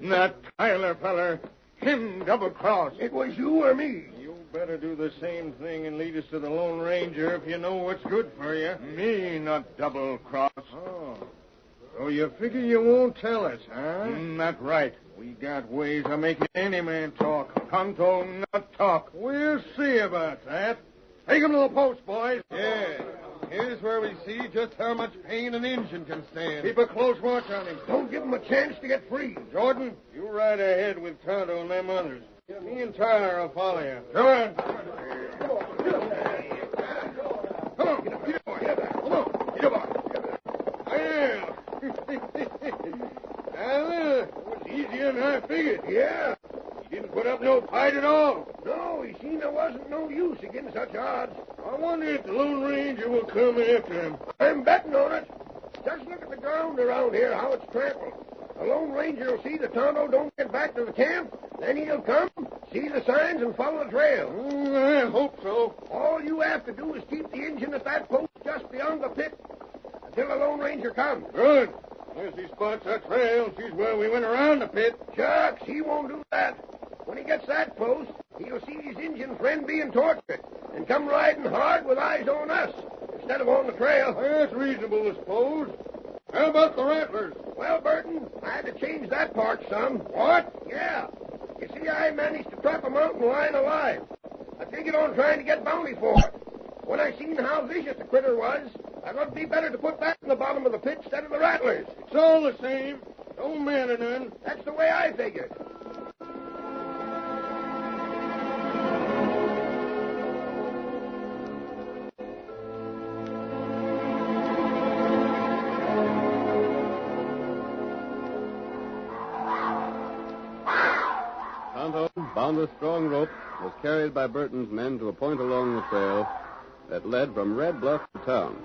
Speaker 14: Not Tyler, feller. Him double-crossed.
Speaker 6: It was you or me.
Speaker 14: You better do the same thing and lead us to the Lone Ranger if you know what's good for you. Me not double-cross. Oh. So you figure you won't tell us, huh? Not right. We got ways of making any man talk. Tonto not talk. We'll see about that. Take him to the post, boys. Yeah. Here's where we see just how much pain an Injun can stand. Keep a close watch on him.
Speaker 6: Don't give him a chance to get free.
Speaker 14: Jordan, you ride ahead with Tonto and them others. Me and Tyler will follow you. Come on. Come on. Get up. Come on. Get up. Well. It was easier than I figured.
Speaker 6: Yeah.
Speaker 14: He didn't put up no fight at all.
Speaker 6: No, he seen there wasn't no use against such odds.
Speaker 14: I wonder if the Lone Ranger will come after him.
Speaker 6: I'm betting on it. Just look at the ground around here, how it's trampled. The Lone Ranger will see the Tonto don't get back to the camp, then he'll come, see the signs, and follow the trail.
Speaker 14: I hope so.
Speaker 6: All you have to do is keep the engine at that post just beyond the pit until the Lone Ranger comes.
Speaker 14: Good. As he spots that trail, sees where we went around the pit.
Speaker 6: Shucks, he won't do that. When he gets that close, he'll see his Indian friend being tortured and come riding hard with eyes on us instead of on the trail.
Speaker 14: That's reasonable, I suppose. How about the rattlers?
Speaker 6: Well, Burton, I had to change that part some.
Speaker 14: What?
Speaker 6: Yeah. You see, I managed to trap a mountain lion alive. I figured on trying to get bounty for it. When I seen how vicious the critter was, I thought it'd be better to put that in the bottom of the pit instead of the rattlers.
Speaker 14: It's all the same. Don't matter none.
Speaker 6: That's the way I figured.
Speaker 3: Tonto, bound with strong rope, was carried by Burton's men to a point along the trail that led from Red Bluff to town.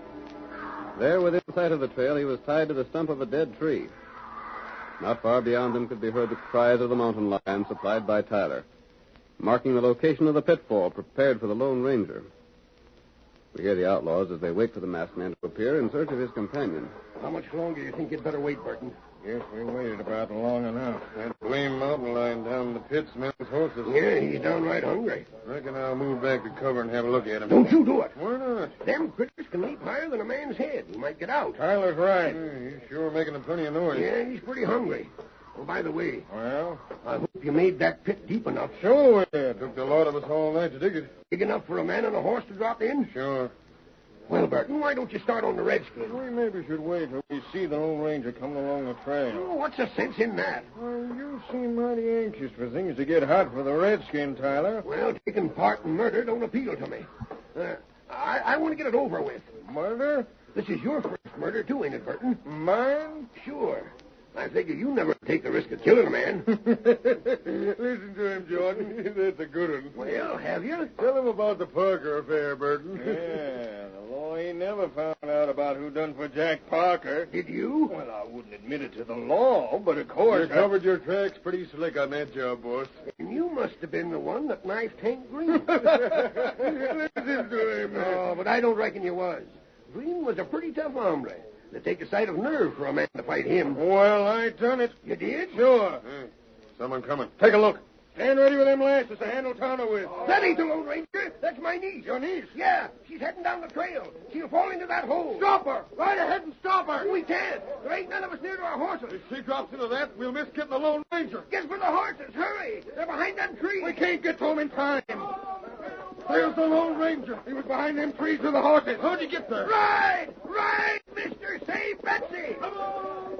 Speaker 3: There, within sight of the trail, he was tied to the stump of a dead tree. Not far beyond him could be heard the cries of the mountain lion supplied by Tyler, marking the location of the pitfall prepared for the Lone Ranger. We hear the outlaws as they wait for the masked man to appear in search of his companion.
Speaker 6: How much longer do you think you'd better wait, Burton?
Speaker 14: Guess we waited about long enough. That blame mountain lion down in the pit smells horses.
Speaker 6: Yeah, he's downright hungry.
Speaker 14: Reckon I'll move back to cover and have a look at him.
Speaker 6: Don't you do it.
Speaker 14: Why not?
Speaker 6: Them critters can leap higher than a man's head. He might get out.
Speaker 14: Tyler's right. He's sure making plenty of noise.
Speaker 6: Yeah, he's pretty hungry. Oh, by the way.
Speaker 14: Well?
Speaker 6: I hope you made that pit deep enough.
Speaker 14: Sure, it took a lot of us all night to dig it.
Speaker 6: Big enough for a man and a horse to drop in?
Speaker 14: Sure.
Speaker 6: Well, Burton, why don't you start on the redskin?
Speaker 14: We maybe should wait till we see the Lone Ranger coming along the trail.
Speaker 6: Oh, what's the sense in that?
Speaker 14: Well, you seem mighty anxious for things to get hot for the redskin, Tyler.
Speaker 6: Well, taking part in murder don't appeal to me. I want to get it over with.
Speaker 14: Murder?
Speaker 6: This is your first murder, too, ain't it, Burton?
Speaker 14: Mine?
Speaker 6: Sure. I figure you never take the risk of killing a man.
Speaker 14: Listen to him, Jordan. That's a good one.
Speaker 6: Well, have you?
Speaker 14: Tell him about the Parker affair, Burton. Yeah, the law ain't never found out about who done for Jack Parker.
Speaker 6: Did you?
Speaker 14: Well, I wouldn't admit it to the law, but of course... You covered your tracks pretty slick on that job, boss.
Speaker 6: And you must have been the one that knifed Hank Green.
Speaker 14: Listen to him.
Speaker 6: Oh, but I don't reckon you was. Green was a pretty tough hombre. It'd take a sight of nerve for a man to fight him.
Speaker 14: Well, I done it.
Speaker 6: You did?
Speaker 14: Sure. Hey, someone coming. Take a look. Stand ready with them lashes to handle Tonto with.
Speaker 6: That ain't the Lone Ranger. That's my niece.
Speaker 14: Your niece?
Speaker 6: Yeah. She's heading down the trail. She'll fall into that hole.
Speaker 14: Stop her. Right ahead and stop her.
Speaker 6: We can't. There ain't none of us near to our horses.
Speaker 14: If she drops into that, we'll miss getting the Lone Ranger.
Speaker 6: Get for the horses. Hurry. They're behind them trees.
Speaker 14: We can't get to them in time. There's the Lone Ranger. He was behind them trees with the horses. How'd you get there?
Speaker 6: Ride! Ride, mister! Save Betsy!
Speaker 14: Come on!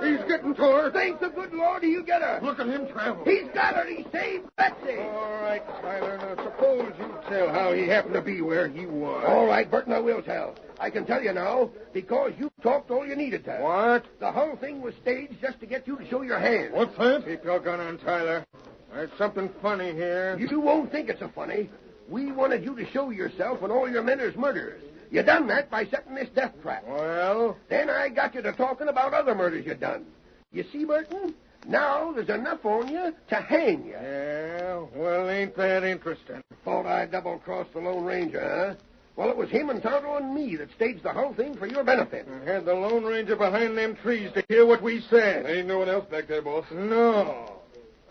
Speaker 14: He's getting to her.
Speaker 6: Thank the good Lord he'll get her.
Speaker 14: Look at him travel.
Speaker 6: He's got her. He saved Betsy.
Speaker 14: All right, Tyler. Now, suppose you tell how he happened to be where he was.
Speaker 6: All right, Burton, I will tell. I can tell you now, because you talked all you needed to.
Speaker 14: What?
Speaker 6: The whole thing was staged just to get you to show your hand.
Speaker 14: What's that? Keep your gun on, Tyler. There's something funny here.
Speaker 6: You won't think it's so funny. We wanted you to show yourself when all your men is murderers. You done that by setting this death trap.
Speaker 14: Well?
Speaker 6: Then I got you to talking about other murders you done. You see, Burton? Now there's enough on you to hang you.
Speaker 14: Yeah, well, ain't that interesting?
Speaker 6: Thought I'd double-cross the Lone Ranger, huh? Well, it was him and Tonto and me that staged the whole thing for your benefit.
Speaker 14: And had the Lone Ranger behind them trees to hear what we said. There ain't no one else back there, boss. No.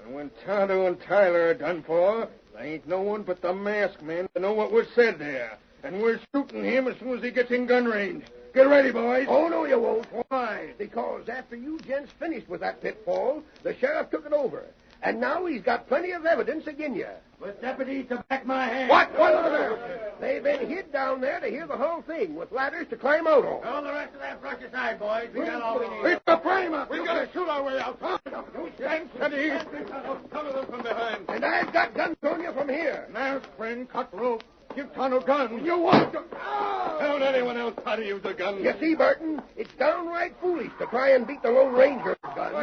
Speaker 14: And when Tonto and Tyler are done for, there ain't no one but the masked man to know what was said there. And we're shooting him as soon as he gets in gun range. Get ready, boys.
Speaker 6: Oh, no, you won't.
Speaker 14: Why?
Speaker 6: Because after you gents finished with that pitfall, the sheriff took it over. And now he's got plenty of evidence against you.
Speaker 14: With deputies to back my hand.
Speaker 6: What? They've been hid down there to hear the whole thing, with ladders to climb out on.
Speaker 14: All the rest of that brush aside, boys. We got all we need. It's the frame up. We've got to shoot our way out. You stand steady. Cover them from behind.
Speaker 6: And I've got guns on you from here.
Speaker 14: Now, friend, cut rope. Give Tonto guns. You want to... Don't anyone else try to use a gun.
Speaker 6: You see, Burton, it's downright foolish to try and beat the Lone Ranger's gun.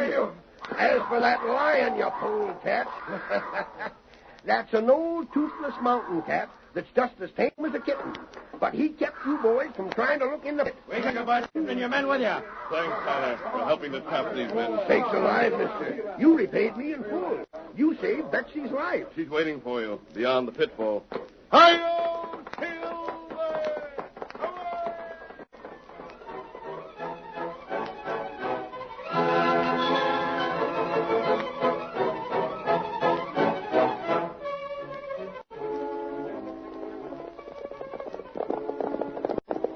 Speaker 6: As for that lion, you polecat, that's an old toothless mountain cat that's just as tame as a kitten. But he kept you boys from trying to look in the pit.
Speaker 14: We took a bite and your men with you. Thanks, Tyler, for helping to trap these men.
Speaker 6: Sakes alive, mister. You repaid me in full. You saved Betsy's life.
Speaker 14: She's waiting for you beyond the pitfall. Hi-yo, Silver!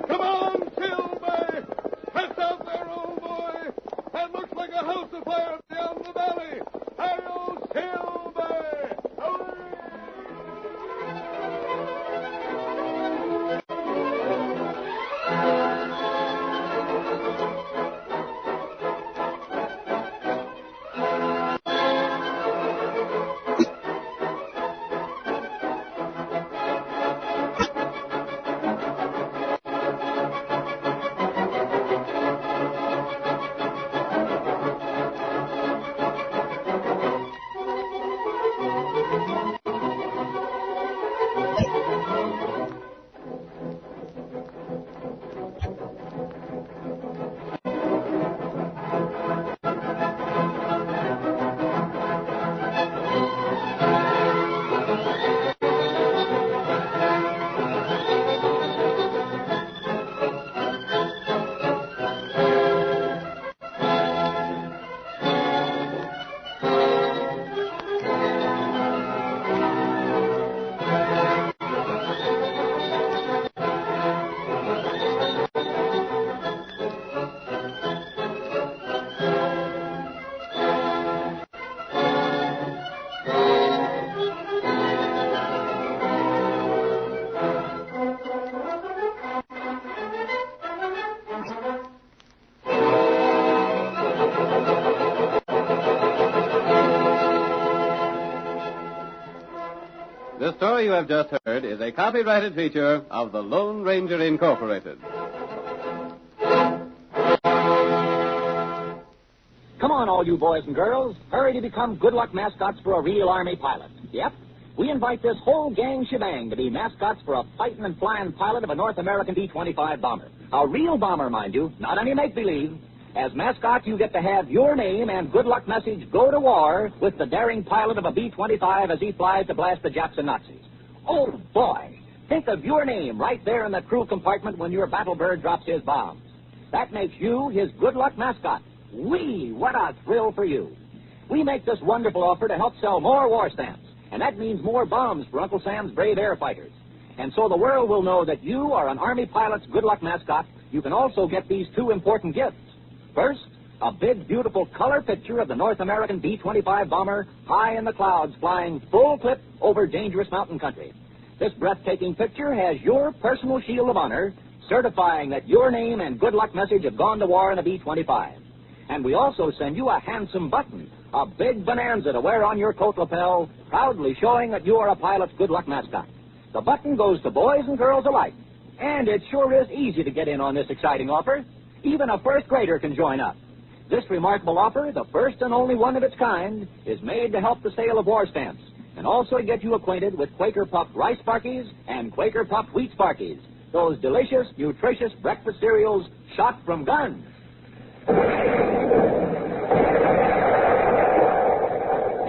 Speaker 14: Come on, Silver! Press out there, old boy! That looks like a house afire beyond the valley! Hi-yo, Silver! Hooray!
Speaker 3: The story you have just heard is a copyrighted feature of the Lone Ranger Incorporated.
Speaker 9: all you boys and girls, hurry to become good luck mascots for a real Army pilot. Yep. We invite this whole gang shebang to be mascots for a fighting and flying pilot of a North American B-25 bomber. A real bomber, mind you, not any make-believe. As mascot, you get to have your name and good luck message go to war with the daring pilot of a B-25 as he flies to blast the Japs and Nazis. Oh, boy. Think of your name right there in the crew compartment when your battle bird drops his bombs. That makes you his good luck mascot. Whee! What a thrill for you. We make this wonderful offer to help sell more war stamps. And that means more bombs for Uncle Sam's brave air fighters. And so the world will know that you are an Army pilot's good luck mascot. You can also get these two important gifts. First, a big, beautiful color picture of the North American B-25 bomber high in the clouds flying full clip over dangerous mountain country. This breathtaking picture has your personal shield of honor certifying that your name and good luck message have gone to war in a B-25. And we also send you a handsome button, a big bonanza to wear on your coat lapel, proudly showing that you are a pilot's good luck mascot. The button goes to boys and girls alike. And it sure is easy to get in on this exciting offer. Even a first grader can join up. This remarkable offer, the first and only one of its kind, is made to help the sale of war stamps and also to get you acquainted with Quaker Puffed Rice Sparkies and Quaker Puffed Wheat Sparkies, those delicious, nutritious breakfast cereals shot from guns.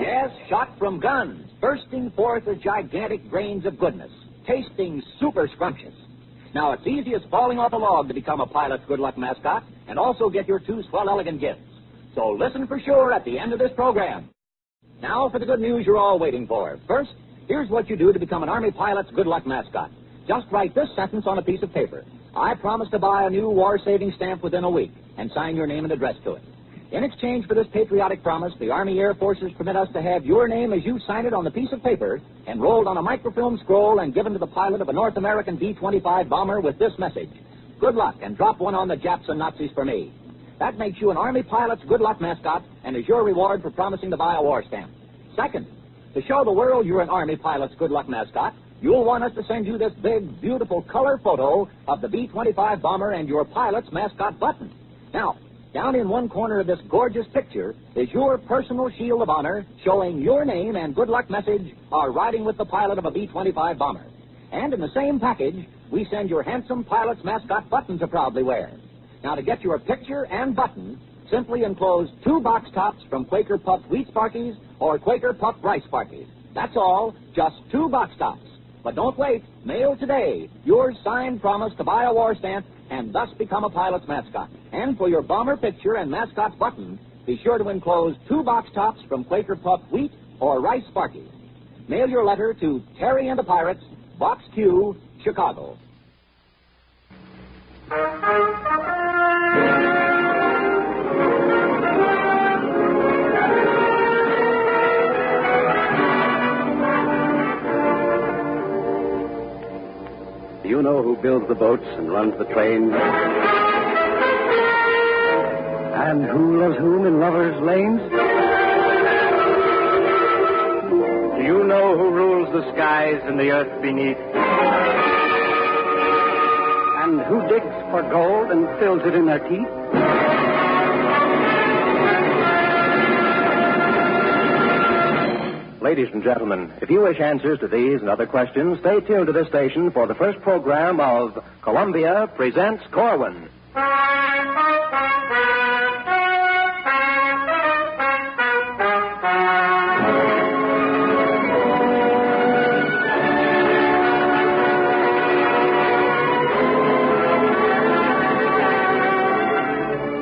Speaker 9: Yes, shot from guns, bursting forth as gigantic grains of goodness, tasting super scrumptious. Now, it's easy as falling off a log to become a pilot's good luck mascot and also get your two swell elegant gifts. So listen for sure at the end of this program. Now for the good news you're all waiting for. First, here's what you do to become an Army pilot's good luck mascot. Just write this sentence on a piece of paper. I promise to buy a new war-saving stamp within a week and sign your name and address to it. In exchange for this patriotic promise, the Army Air Forces permit us to have your name as you sign it on the piece of paper enrolled on a microfilm scroll and given to the pilot of a North American B-25 bomber with this message. Good luck, and drop one on the Japs and Nazis for me. That makes you an Army pilot's good luck mascot and is your reward for promising to buy a war stamp. Second, to show the world you're an Army pilot's good luck mascot, you'll want us to send you this big, beautiful color photo of the B-25 bomber and your pilot's mascot button. Now, down in one corner of this gorgeous picture is your personal shield of honor showing your name and good luck message are riding with the pilot of a B-25 bomber. And in the same package, we send your handsome pilot's mascot button to proudly wear. Now, to get your picture and button, simply enclose 2 box tops from Quaker Puffed Wheat Sparkies or Quaker Puffed Rice Sparkies. That's all, just 2 box tops. But don't wait. Mail today your signed promise to buy a war stamp and thus become a pilot's mascot. And for your bomber picture and mascot's button, be sure to enclose 2 box tops from Quaker Puffed Wheat or Rice Sparkies. Mail your letter to Terry and the Pirates, Box Q, Chicago.
Speaker 10: Do you know who builds the boats and runs the trains? And who loves whom in lovers' lanes? Do you know who rules the skies and the earth beneath? And who digs for gold and fills it in their teeth? Ladies and gentlemen, if you wish answers to these and other questions, stay tuned to this station for the first program of Columbia Presents Corwin.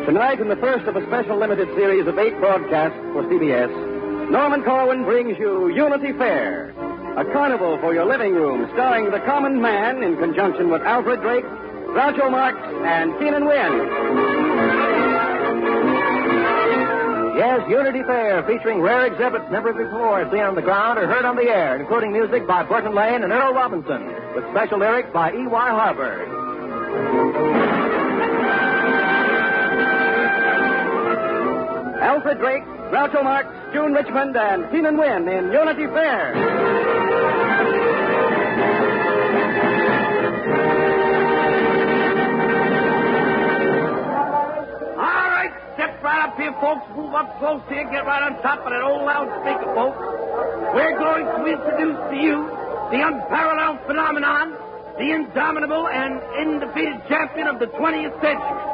Speaker 10: Tonight, in the first of a special limited series of 8 broadcasts for CBS, Norman Corwin brings you Unity Fair, a carnival for your living room starring the common man in conjunction with Alfred Drake, Groucho Marx, and Keenan Wynn. Yes, Unity Fair, featuring rare exhibits never before seen on the ground or heard on the air, including music by Burton Lane and Earl Robinson, with special lyrics by E.Y. Harper. Alfred Drake, Groucho Marx, June Richmond, and Keenan Wynn in Unity Fair.
Speaker 13: All right, step right up here, folks. Move up close here. Get right on top of that old loudspeaker, folks. We're going to introduce to you the unparalleled phenomenon, the indomitable and undefeated champion of the 20th century.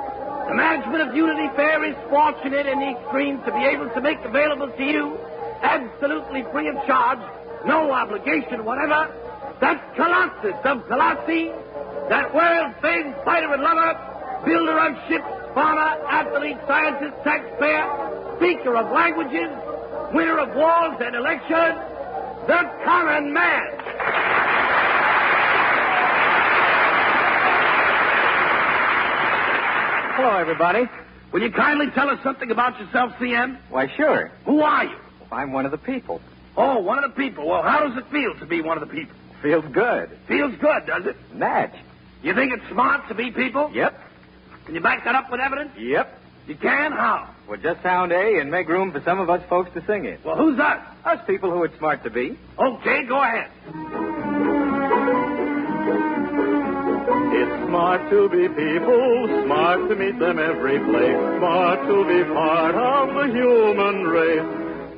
Speaker 13: The management of Unity Fair is fortunate in the extreme to be able to make available to you, absolutely free of charge, no obligation whatever, that Colossus of Colossi, that world-famed fighter and lover, builder of ships, farmer, athlete, scientist, taxpayer, speaker of languages, winner of wars and elections, the common man.
Speaker 10: Hello, everybody.
Speaker 13: Will you kindly tell us something about yourself, CM?
Speaker 10: Why, sure.
Speaker 13: Who are you?
Speaker 10: I'm one of the people.
Speaker 13: Oh, one of the people. Well, how does it feel to be one of the people?
Speaker 10: Feels good.
Speaker 13: Feels good, does it?
Speaker 10: Natch.
Speaker 13: You think it's smart to be people?
Speaker 10: Yep.
Speaker 13: Can you back that up with evidence?
Speaker 10: Yep.
Speaker 13: You can? How?
Speaker 10: Well, just sound A and make room for some of us folks to sing it.
Speaker 13: Well, who's us?
Speaker 10: Us people who it's smart to be.
Speaker 13: Okay, go ahead.
Speaker 11: It's smart to be people, smart to meet them every place, smart to be part of the human race.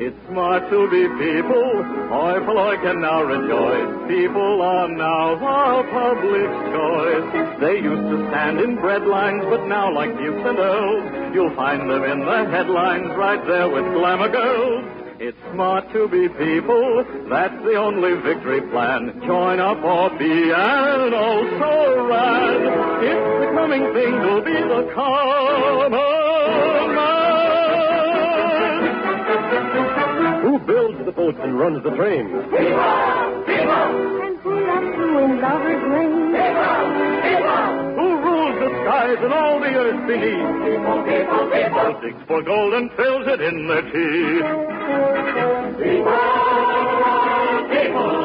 Speaker 11: It's smart to be people, joyful I can now rejoice. People are now our public choice. They used to stand in bread lines, but now like dukes and earls, you'll find them in the headlines right there with glamour girls. It's smart to be people, that's the only victory plan. Join up or be an oh so rad. It's the coming thing to be the common man. Who builds the boats and runs the trains?
Speaker 17: People! People! And who loves you in lover's lane? People! People!
Speaker 11: Who rules the skies and all the earth beneath?
Speaker 17: People, people, people!
Speaker 11: Who digs for gold and fills it in their teeth?
Speaker 17: People! People!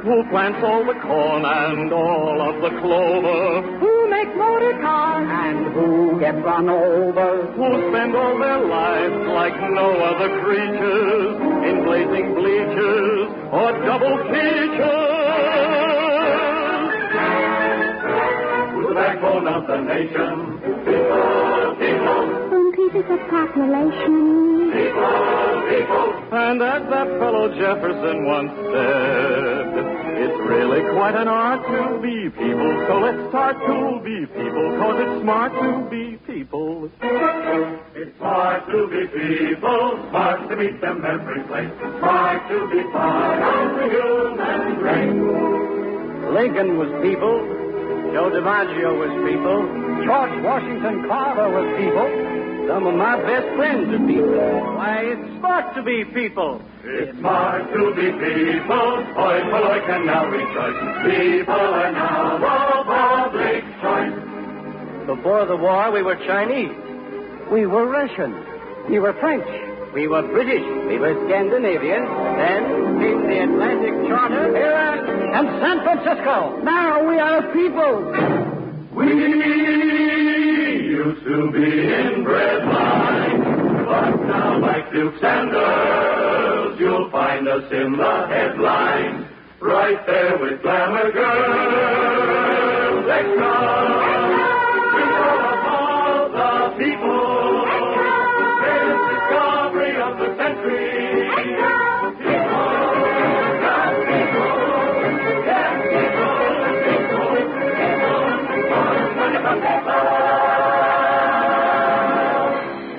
Speaker 11: Who plants all the corn and all of the clover?
Speaker 17: Who make motor cars? And who get run over?
Speaker 11: Who spend all their lives like no other creatures in blazing bleachers or double features? Who's the backbone of the nation? People, people.
Speaker 17: Whom pieces of population?
Speaker 11: People, people. And as that fellow Jefferson once said, it's really quite an art to be people, so let's start to be people, 'cause it's smart to be people. It's smart to be people, smart to meet them every place, smart to be part of the human race.
Speaker 10: Lincoln was people. Joe DiMaggio was people. George Washington Carver was people. Some of my best friends are people. Why, it's smart to be people.
Speaker 11: It's smart to be people, joyful I can now rejoice. People are now our public choice.
Speaker 10: Before the war, we were Chinese. We were Russian. We were French. We were British. We were Scandinavian. Then came the Atlantic Charter and San Francisco. Now we are people.
Speaker 11: We used to be inbred lines, but now like dukes and earls, you'll find us in the headlines, right there with glamour girls. Extra! People of all the people, greatest discovery of the century.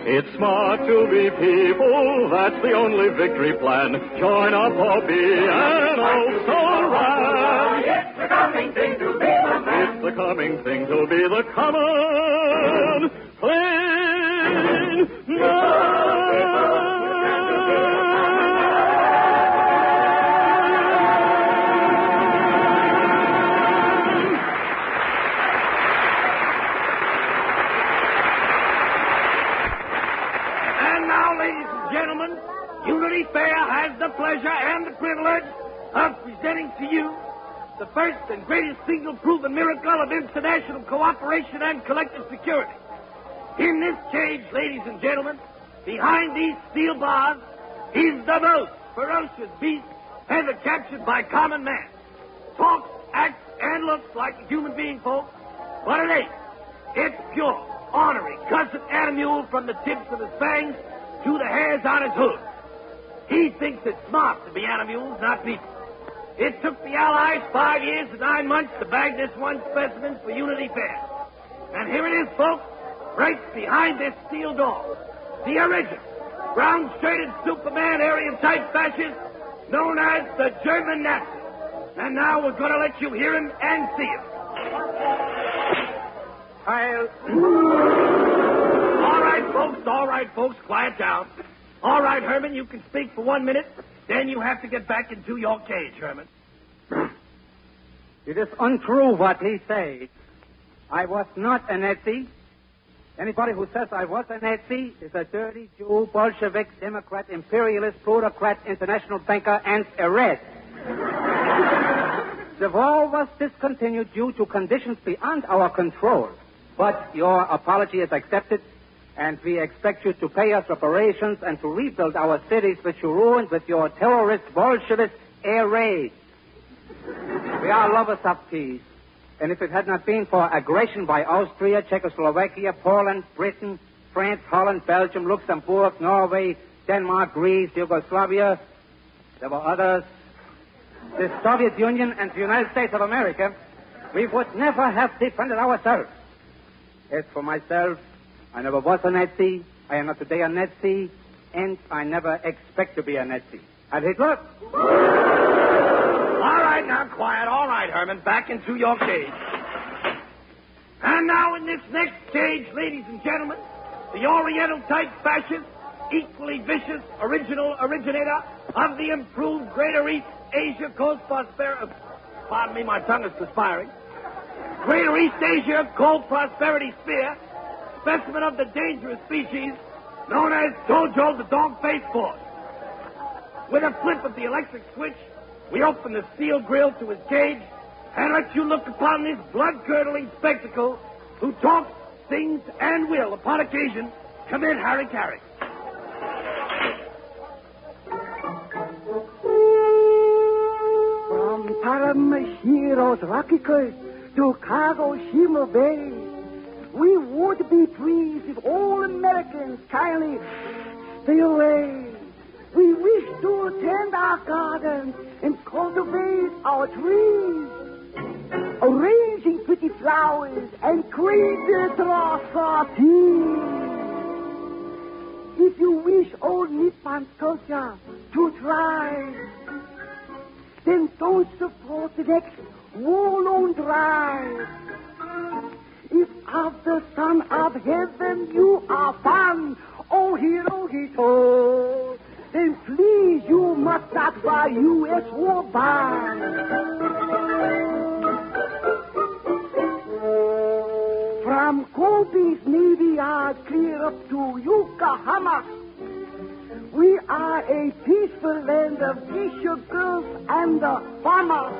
Speaker 11: It's smart to be people, that's the only victory plan. Join up or be an oh so rad. It's the coming thing to be the man. It's the coming thing to be the common plain man.
Speaker 13: Gentlemen, Unity Fair has the pleasure and the privilege of presenting to you the first and greatest single proven miracle of international cooperation and collective security. In this cage, ladies and gentlemen, behind these steel bars is the most ferocious beast ever captured by common man. Talks, acts, and looks like a human being, folks, but it ain't. It's pure, ornery, cussing animal from the tips of his fangs to the hairs on his hood. He thinks it's smart to be animals, not people. It took the Allies 5 years and 9 months to bag this one specimen for Unity Fair. And here it is, folks, right behind this steel door. The original, brown-shirted Superman area-type fascist known as the German Nazi. And now we're going to let you hear him and see him. All right, folks, quiet down. All right, Herman, you can speak for 1 minute. Then you have to get back into your cage, Herman.
Speaker 12: It is untrue what he says. I was not a Nazi. Anybody who says I was a Nazi is a dirty Jew, Bolshevik, Democrat, imperialist, plutocrat, international banker, and a red. The war was discontinued due to conditions beyond our control. But your apology is accepted, and we expect you to pay us reparations and to rebuild our cities which you ruined with your terrorist Bolshevist air raid. We are lovers of peace. And if it had not been for aggression by Austria, Czechoslovakia, Poland, Britain, France, Holland, Belgium, Luxembourg, Norway, Denmark, Greece, Yugoslavia, there were others, the Soviet Union and the United States of America, we would never have defended ourselves. As for myself, I never was a Nazi, I am not today a Nazi, and I never expect to be a Nazi. And Hitler?
Speaker 13: All right, now, quiet. All right, Herman, back into your cage. And now in this next cage, ladies and gentlemen, the Oriental-type fascist, equally vicious, original originator of the improved Greater East Asia Coast Prosperity... Pardon me, my tongue is perspiring. Greater East Asia Cold Prosperity Sphere, specimen of the dangerous species known as Jojo the Dog-Faced Force. With a flip of the electric switch, we open the steel grill to his cage and let you look upon this blood-curdling spectacle who talks, sings, and will, upon occasion, commit harry-carry.
Speaker 15: From Paramashiro's Rocky Coast to Kagoshima Bay, we would be pleased if all Americans kindly stay away. We wish to tend our gardens and cultivate our trees, arranging pretty flowers and create atrocities. If you wish old Nippon culture to thrive, then don't support the next war-lone drive. If of the Son of Heaven you are fond, oh Hirohito, then please you must not fly U.S. war bonds. From Kobe's Navy Yard clear up to Yokohama, we are a peaceful land of geisha girls and the farmers.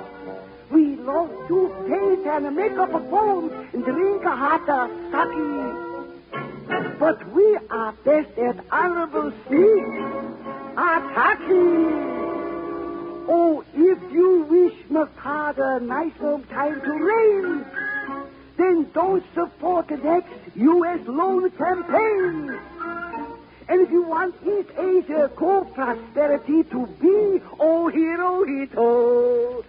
Speaker 15: We love to paint and make up a poem and drink a hot sake. But we are best at honorable speech, attacking. Oh, if you wish Makada nice home time to reign, then don't support the next U.S. loan campaign. And if you want East Asia co-prosperity to be, oh, Hirohito,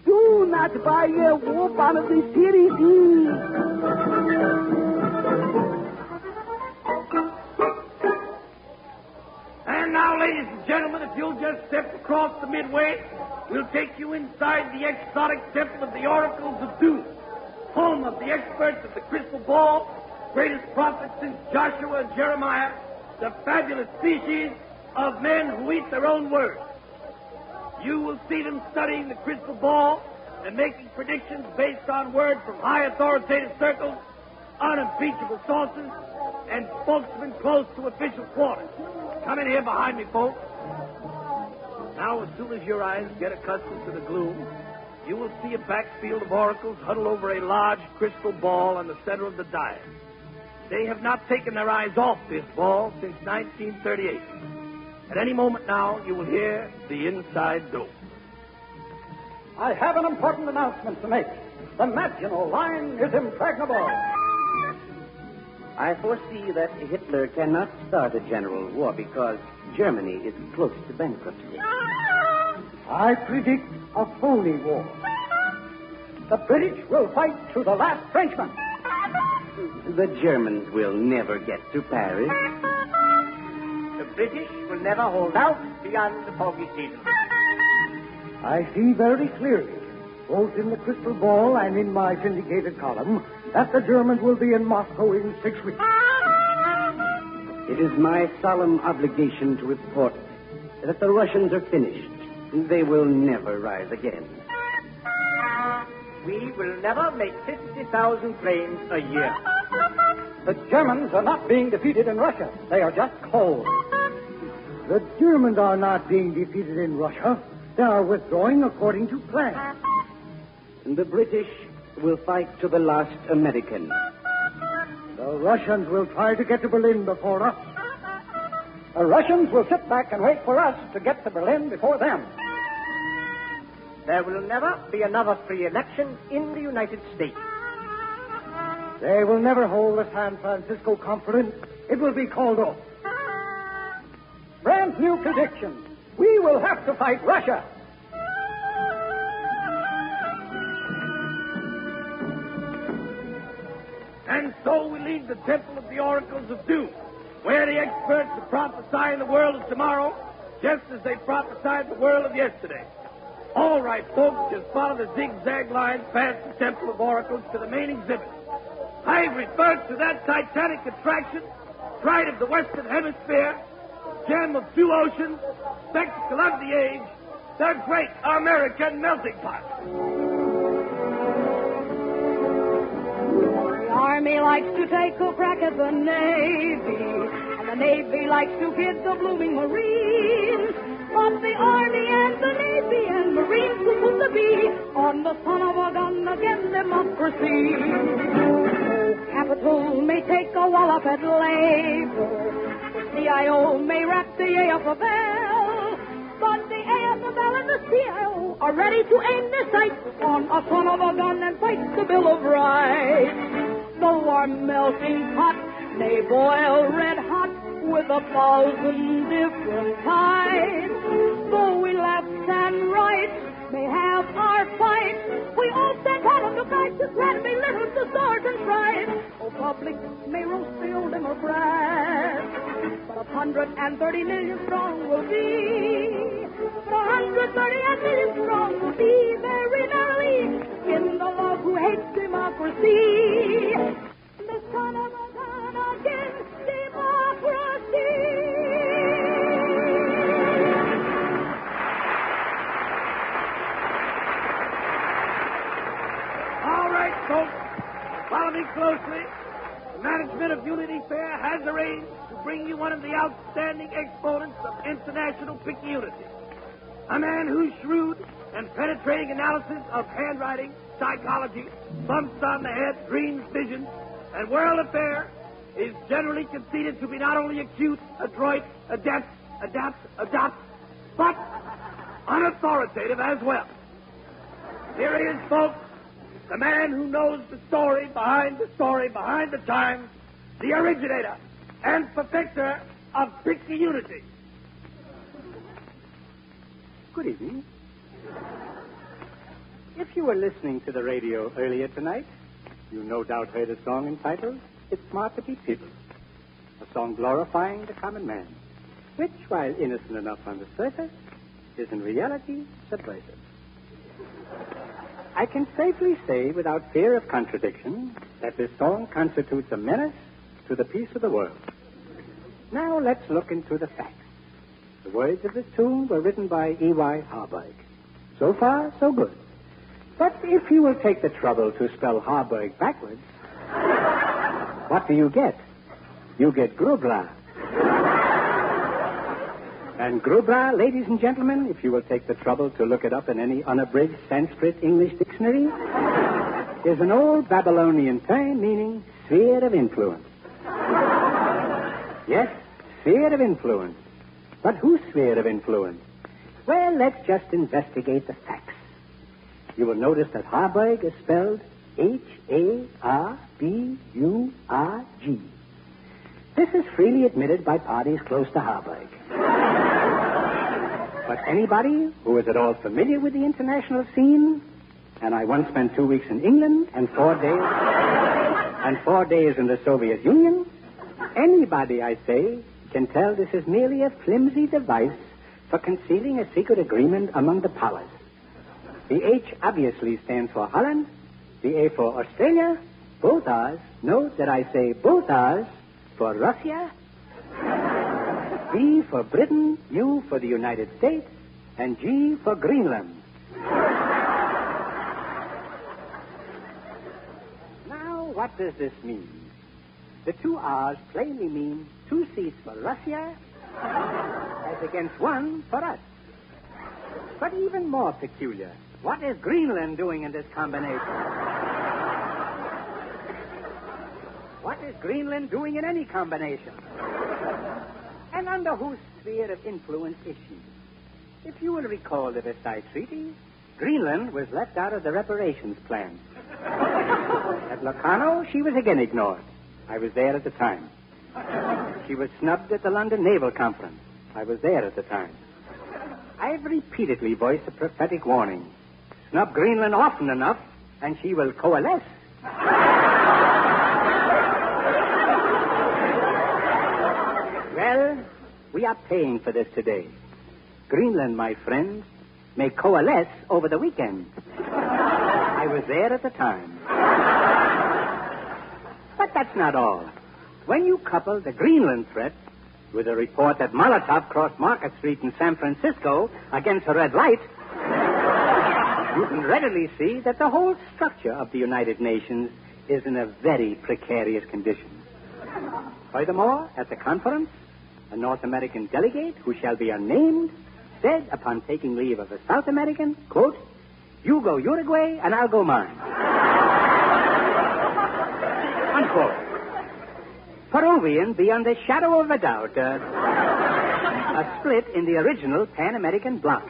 Speaker 15: do not buy a war bond of the Series E.
Speaker 13: And now, ladies and gentlemen, if you'll just step across the midway, we'll take you inside the exotic temple of the oracles of doom, home of the experts of the crystal ball, greatest prophets since Joshua and Jeremiah, the fabulous species of men who eat their own words. You will see them studying the crystal ball and making predictions based on word from high authoritative circles, unimpeachable sources, and spokesmen close to official quarters. Come in here behind me, folks. Now, as soon as your eyes get accustomed to the gloom, you will see a backfield of oracles huddled over a large crystal ball in the center of the diet. They have not taken their eyes off this ball since 1938. At any moment now, you will hear the inside door.
Speaker 16: I have an important announcement to make. The Maginot Line is impregnable.
Speaker 10: I foresee that Hitler cannot start a general war because Germany is close to bankruptcy.
Speaker 16: I predict a phony war. The British will fight to the last Frenchman.
Speaker 10: The Germans will never get to Paris.
Speaker 13: The British will never hold out beyond the foggy season.
Speaker 16: I see very clearly, both in the crystal ball and in my syndicated column, that the Germans will be in Moscow in 6 weeks.
Speaker 10: It is my solemn obligation to report that the Russians are finished. They will never rise again.
Speaker 13: We will never make 50,000 planes a year.
Speaker 16: The Germans are not being defeated in Russia. They are just cold. The Germans are not being defeated in Russia. They are withdrawing according to plan.
Speaker 10: The British will fight to the last American.
Speaker 16: The Russians will try to get to Berlin before us. The Russians will sit back and wait for us to get to Berlin before them.
Speaker 13: There will never be another free election in the United States.
Speaker 16: They will never hold the San Francisco Conference. It will be called off. Brand new prediction. We will have to fight Russia.
Speaker 13: And so we leave the temple of the oracles of doom, where the experts are prophesying the world of tomorrow, just as they prophesied the world of yesterday. All right, folks, just follow the zigzag lines past the temple of oracles to the main exhibit. I've referred to that titanic attraction, pride of the Western Hemisphere, gem of two oceans, spectacle of the age, the great American melting pot.
Speaker 17: The Army likes to take a crack at the Navy, and the Navy likes to hit the blooming Marines. But the Army and the Navy and Marines who put the B on the son of a gun against democracy. Oh, Capital may take a wallop at labor. The CIO may rap the AFL, but the AFL and the CIO are ready to aim their sights on a son of a gun and fight the Bill of Rights. So our melting pot may boil red hot with 1,000 different kinds. Though we left and right may have our fight, we all stand out of the fight to try to be little to sword and pride. Oh, public may roast the old Democrats, but 130 million strong will be. But 130 million strong will be very narrowly in the love who hates democracy. The son of a gun against democracy.
Speaker 13: All right, folks, follow me closely. The management of Unity Fair has arranged to bring you one of the outstanding exponents of international picayunity. A man whose shrewd and penetrating analysis of handwriting, psychology, bumps on the head, dreams, visions, and world affairs is generally conceded to be not only acute, adroit, adept, but unauthoritative as well. Here he is, folks, the man who knows the story behind the times, the originator and perfecter of picayunity.
Speaker 12: Good evening. If you were listening to the radio earlier tonight, you no doubt heard a song entitled It's Smart to Be People, a song glorifying the common man, which, while innocent enough on the surface, is in reality subversive. I can safely say, without fear of contradiction, that this song constitutes a menace to the peace of the world. Now let's look into the facts. The words of this tune were written by E.Y. Harburg. So far, so good. But if you will take the trouble to spell Harburg backwards, what do you get? You get Grubla. And Grubla, ladies and gentlemen, if you will take the trouble to look it up in any unabridged Sanskrit English dictionary, is an old Babylonian term meaning sphere of influence. Yes, sphere of influence. But whose sphere of influence? Well, let's just investigate the facts. You will notice that Harburg is spelled Harburg. This is freely admitted by parties close to Harburg. But anybody who is at all familiar with the international scene, and I once spent 2 weeks in England and 4 days in the Soviet Union, anybody, I say, can tell this is merely a flimsy device for concealing a secret agreement among the powers. The H obviously stands for Holland, the A for Australia, both R's. Note that I say both R's for Russia, B for Britain, U for the United States, and G for Greenland. Now, what does this mean? The 2 R's plainly mean 2 seats for Russia as against 1 for us. But even more peculiar, what is Greenland doing in this combination? What is Greenland doing in any combination? And under whose sphere of influence is she? If you will recall the Versailles Treaty, Greenland was left out of the reparations plan. At Locarno, she was again ignored. I was there at the time. She was snubbed at the London Naval Conference. I was there at the time. I've repeatedly voiced a prophetic warning. Snub Greenland often enough, and she will coalesce. Well, we are paying for this today. Greenland, my friends, may coalesce over the weekend. I was there at the time. But that's not all. When you couple the Greenland threat with a report that Molotov crossed Market Street in San Francisco against a red light, you can readily see that the whole structure of the United Nations is in a very precarious condition. Furthermore, at the conference, a North American delegate, who shall be unnamed, said upon taking leave of a South American, quote, "You go Uruguay and I'll go mine." Unquote. Peruvian, beyond a shadow of a doubt, a split in the original Pan-American bloc.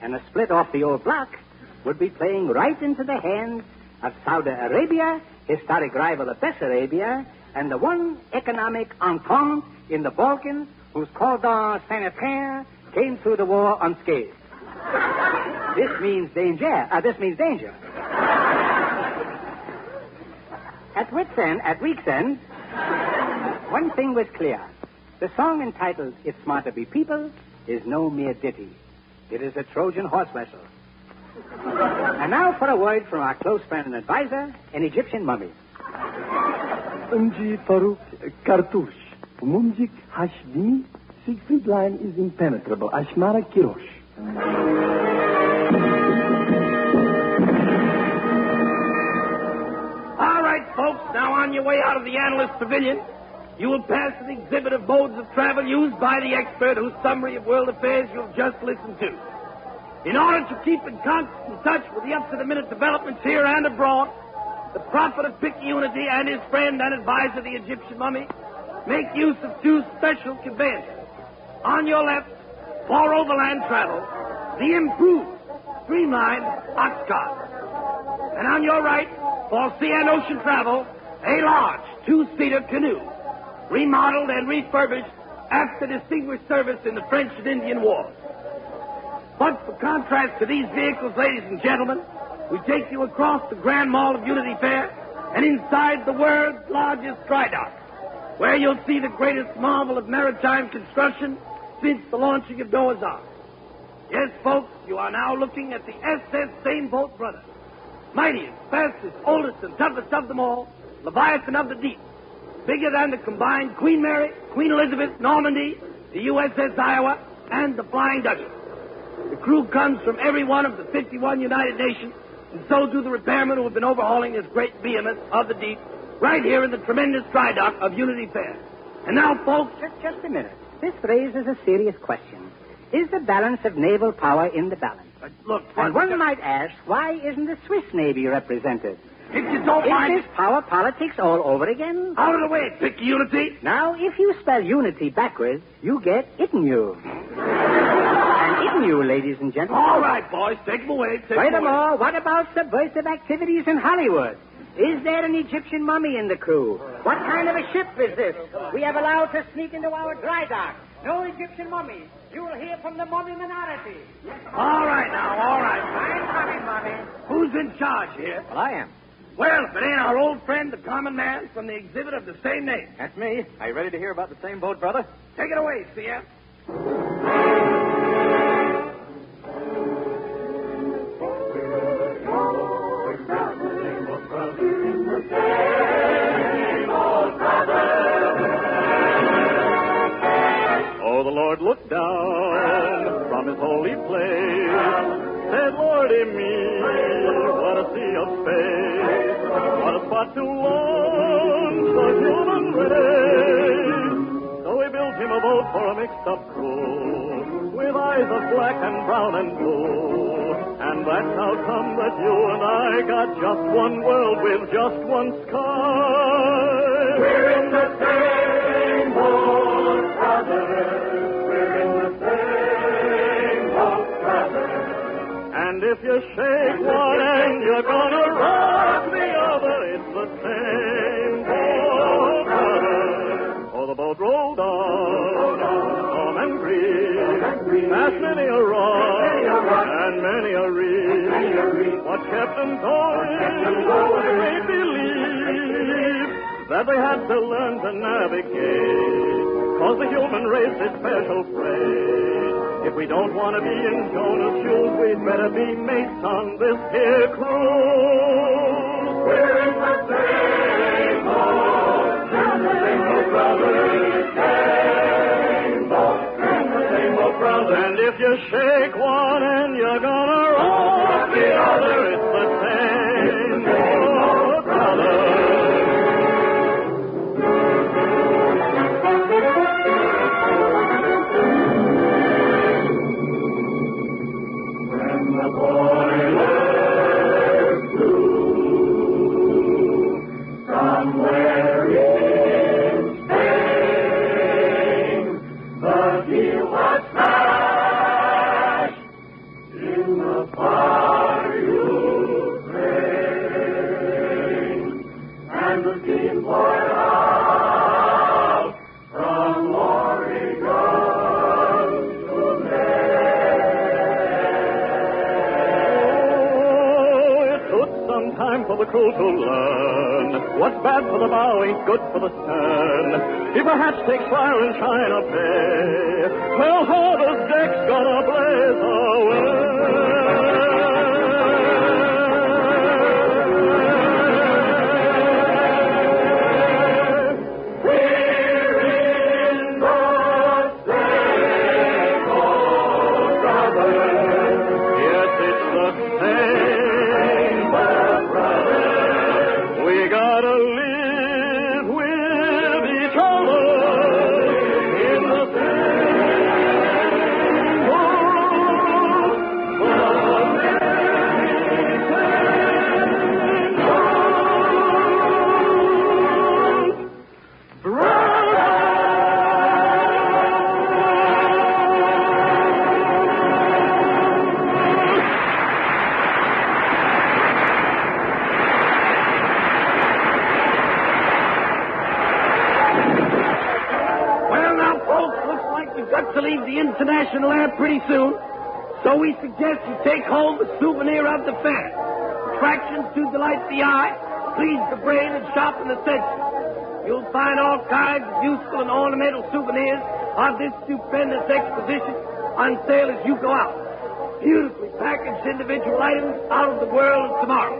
Speaker 12: And a split off the old bloc would be playing right into the hands of Saudi Arabia, historic rival of Bessarabia, and the one economic entente in the Balkans whose cordon sanitaire came through the war unscathed. This means danger. At week's end, one thing was clear. The song entitled "It's Smart to Be People" is no mere ditty. It is a Trojan horse wrestle. And now for a word from our close friend and advisor, an Egyptian mummy.
Speaker 5: Unji Farouk Kartush. Mumjik Hashmi. Siegfried line is impenetrable. Ashmara Kirosh.
Speaker 13: All right, folks, now on your way out of the Analyst Pavilion, you will pass an exhibit of modes of travel used by the expert whose summary of world affairs you have just listened to. In order to keep in constant touch with the up-to-the-minute developments here and abroad, the prophet of Picayunity and his friend and advisor, the Egyptian mummy, make use of 2 special conveyances. On your left, for overland travel, the improved, streamlined ox cart. And on your right, for sea and ocean travel, a large 2-seater canoe, remodeled and refurbished after distinguished service in the French and Indian Wars. But for contrast to these vehicles, ladies and gentlemen, we take you across the Grand Mall of Unity Fair and inside the world's largest dry dock, where you'll see the greatest marvel of maritime construction since the launching of Noah's Ark. Yes, folks, you are now looking at the SS Same Boat Brothers. Mightiest, fastest, oldest, and toughest of them all, Leviathan of the Deep. Bigger than the combined Queen Mary, Queen Elizabeth, Normandy, the USS Iowa, and the Flying Dutchess. The crew comes from every one of the 51 United Nations, and so do the repairmen who have been overhauling this great behemoth of the deep right here in the tremendous dry dock of Unity Fair. And now, folks...
Speaker 12: Just a minute. This raises a serious question. Is the balance of naval power in the balance?
Speaker 13: Look,
Speaker 12: and one might ask, why isn't the Swiss Navy represented?
Speaker 13: If you don't mind...
Speaker 12: Is this power politics all over again?
Speaker 13: Out of the way, Picayunity.
Speaker 12: Now, if you spell unity backwards, you get Itenu. And Itenu, ladies and gentlemen...
Speaker 13: All right, boys, take them away.
Speaker 12: Furthermore, what about subversive activities in Hollywood? Is there an Egyptian mummy in the crew? What kind of a ship is this? We have allowed to sneak into our dry dock. No Egyptian mummies. You will hear from the mummy minority.
Speaker 13: All right now, all right.
Speaker 12: I'm coming, mummy.
Speaker 13: Who's in charge here?
Speaker 12: Well, I am.
Speaker 13: Well, if it ain't our old friend, the common man, from the exhibit of the same name.
Speaker 12: That's me. Are you ready to hear about the same boat, brother?
Speaker 13: Take it away, CF.
Speaker 11: Oh, the Lord looked down from his holy place, said, Lordy me, what a sea of space, what a spot to launch the human race. So he built him a boat for a mixed-up crew, with eyes of black and brown and blue. And that's how come that you and I got just one world with just one sky. We're in the same boat, brothers. We're in the same boat, brothers. And if you shake one end, you're gonna rock the other. It's the same boat, brothers. Oh, the boat rolled on, storm and breeze, past many a rock and many a reef. What kept them going, they believe that they had to learn to navigate, 'cause the human race is special freight. If we don't want to be in Jonah's shoes, we'd better be mates on this here cruise. We're in the same boat, brothers, same boat, brothers. And if you shake one end, you're gonna rock the other. It's the same boat, brothers. The boiler blew somewhere in Spain. The keel was smashed in the far Ukraine, and the steam poured out from Oregon to time for the crew to learn what's bad for the bow ain't good for the stern. If a hatch takes fire in China Bay, Pearl Harbor's deck's gonna blaze away. We're in the same boat, brothers. Yes, it's the same boat. We gotta live with each other in the same boat.
Speaker 13: To leave the International Air pretty soon, so we suggest you take home a souvenir of the fair. Attractions to delight the eye, please the brain, and sharpen the senses. You'll find all kinds of useful and ornamental souvenirs of this stupendous exposition on sale as you go out. Beautifully packaged individual items out of the world of tomorrow.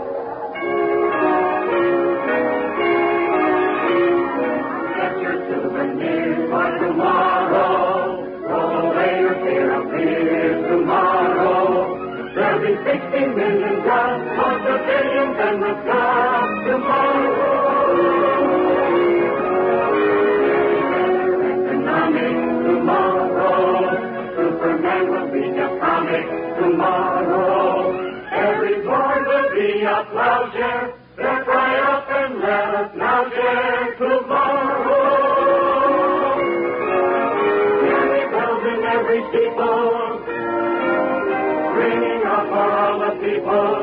Speaker 13: Get your souvenirs for tomorrow. Roll away your fear of fear tomorrow. There'll be 60 million jobs, lots of billions in the sky tomorrow. Economics tomorrow. Superman will be a comic tomorrow. Every boy will be a plowshare. They'll cry up and let us now share tomorrow. Every people, bringing up for all the people.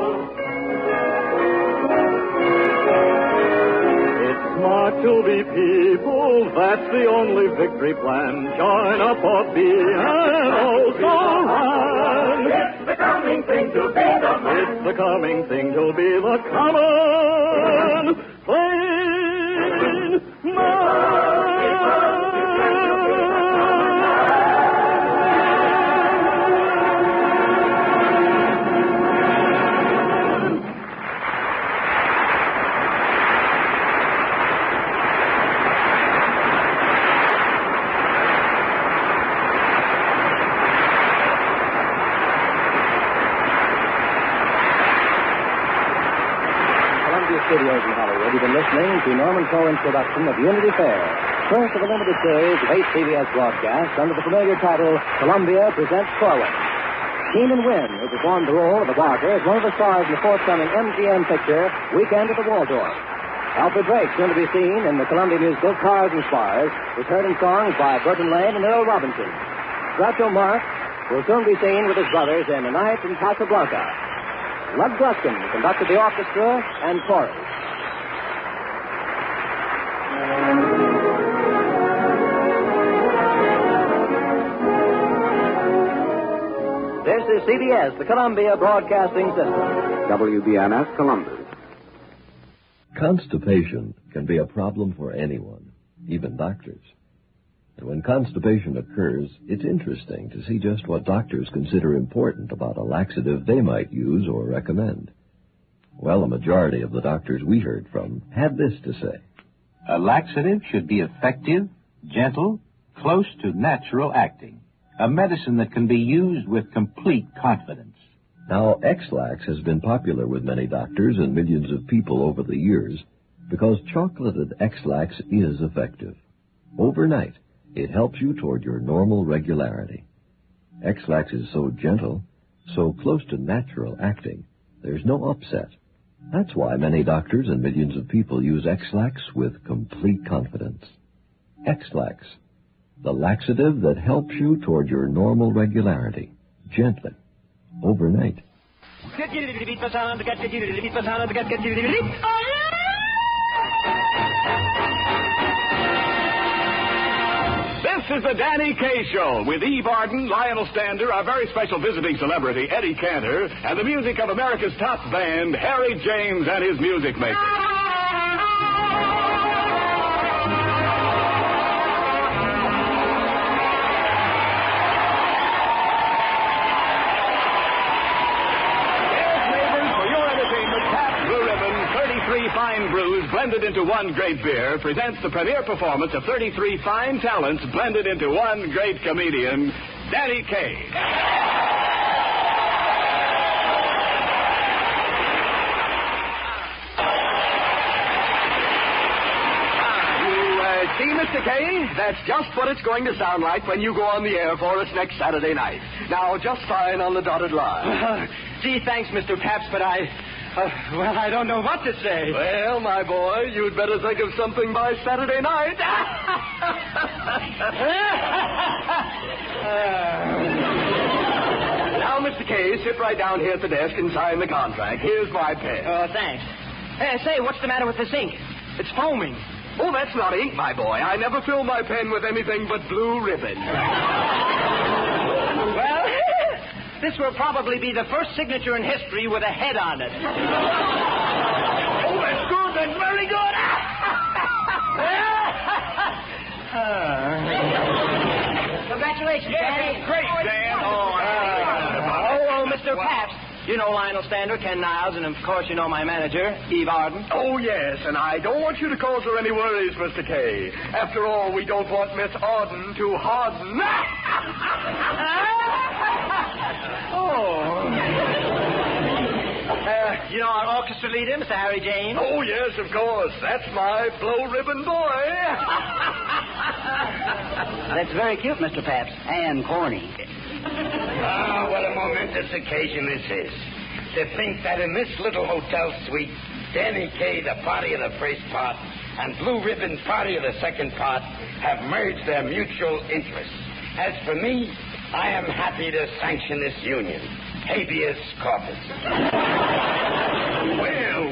Speaker 11: Smart to be people, that's the only victory plan. Join up or be an also run.
Speaker 17: It's the coming thing to be the man.
Speaker 11: It's the coming thing to be the common plain man.
Speaker 10: Studios in Hollywood, you've been listening to Norman Cohen's production of Unity Fair, first of a limited series of 8 CBS broadcasts under the familiar title Columbia Presents Corwin. Keenan Wynn, who performed the role of the barker, is one of the stars in the forthcoming MGM picture Weekend at the Waldorf. Alfred Drake, soon to be seen in the Columbia musical Cars and Spars, was heard in songs by Burton Lane and Earl Robinson. Groucho Marx will soon be seen with his brothers in A Night in Casablanca. Lud Gluskin conducted the orchestra and chorus. This is CBS, the Columbia Broadcasting System.
Speaker 21: WBMS Columbus.
Speaker 22: Constipation can be a problem for anyone, even doctors. And when constipation occurs, it's interesting to see just what doctors consider important about a laxative they might use or recommend. Well, a majority of the doctors we heard from had this to say.
Speaker 23: A laxative should be effective, gentle, close to natural acting. A medicine that can be used with complete confidence.
Speaker 22: Now, X-Lax has been popular with many doctors and millions of people over the years because chocolated X-Lax is effective. Overnight, it helps you toward your normal regularity. X-Lax is so gentle, so close to natural acting, there's no upset. That's why many doctors and millions of people use X-Lax with complete confidence. X-Lax, the laxative that helps you toward your normal regularity, gently, overnight.
Speaker 24: This is the Danny Kaye Show with Eve Arden, Lionel Stander, our very special visiting celebrity, Eddie Cantor, and the music of America's top band, Harry James and his music makers. Fine brews blended into one great beer presents the premiere performance of 33 fine talents blended into one great comedian, Danny Kaye. See, Mr. Kaye, that's just what it's going to sound like when you go on the air for us next Saturday night. Now, just sign on the dotted line.
Speaker 25: Gee, thanks, Mr. Pabst, but I don't know what to say.
Speaker 24: Well, my boy, you'd better think of something by Saturday night. Now, Mr. Kaye, sit right down here at the desk and sign the contract. Here's my pen.
Speaker 25: Oh, thanks. Hey, say, what's the matter with this ink? It's foaming.
Speaker 24: Oh, that's not ink, my boy. I never fill my pen with anything but blue ribbon.
Speaker 25: Well, this will probably be the first signature in history with a head on it.
Speaker 24: Oh, that's good. That's very good.
Speaker 25: Congratulations,
Speaker 24: Danny. Great, Dan.
Speaker 25: Oh, Mr. Pabst. You know Lionel Stander, Ken Niles, and of course you know my manager, Eve Arden.
Speaker 24: Oh, yes, and I don't want you to cause her any worries, Mr. Kaye. After all, we don't want Miss Arden to harden.
Speaker 25: You know our orchestra leader, Mr. Harry James?
Speaker 24: Oh, yes, of course. That's my blow ribbon boy.
Speaker 25: That's very cute, Mr. Pabst, and corny.
Speaker 13: Ah, what a momentous occasion this is. To think that in this little hotel suite, Danny Kaye, the party of the first part, and Blue Ribbon, party of the second part, have merged their mutual interests. As for me,
Speaker 1: I am happy to sanction this union. Habeas corpus.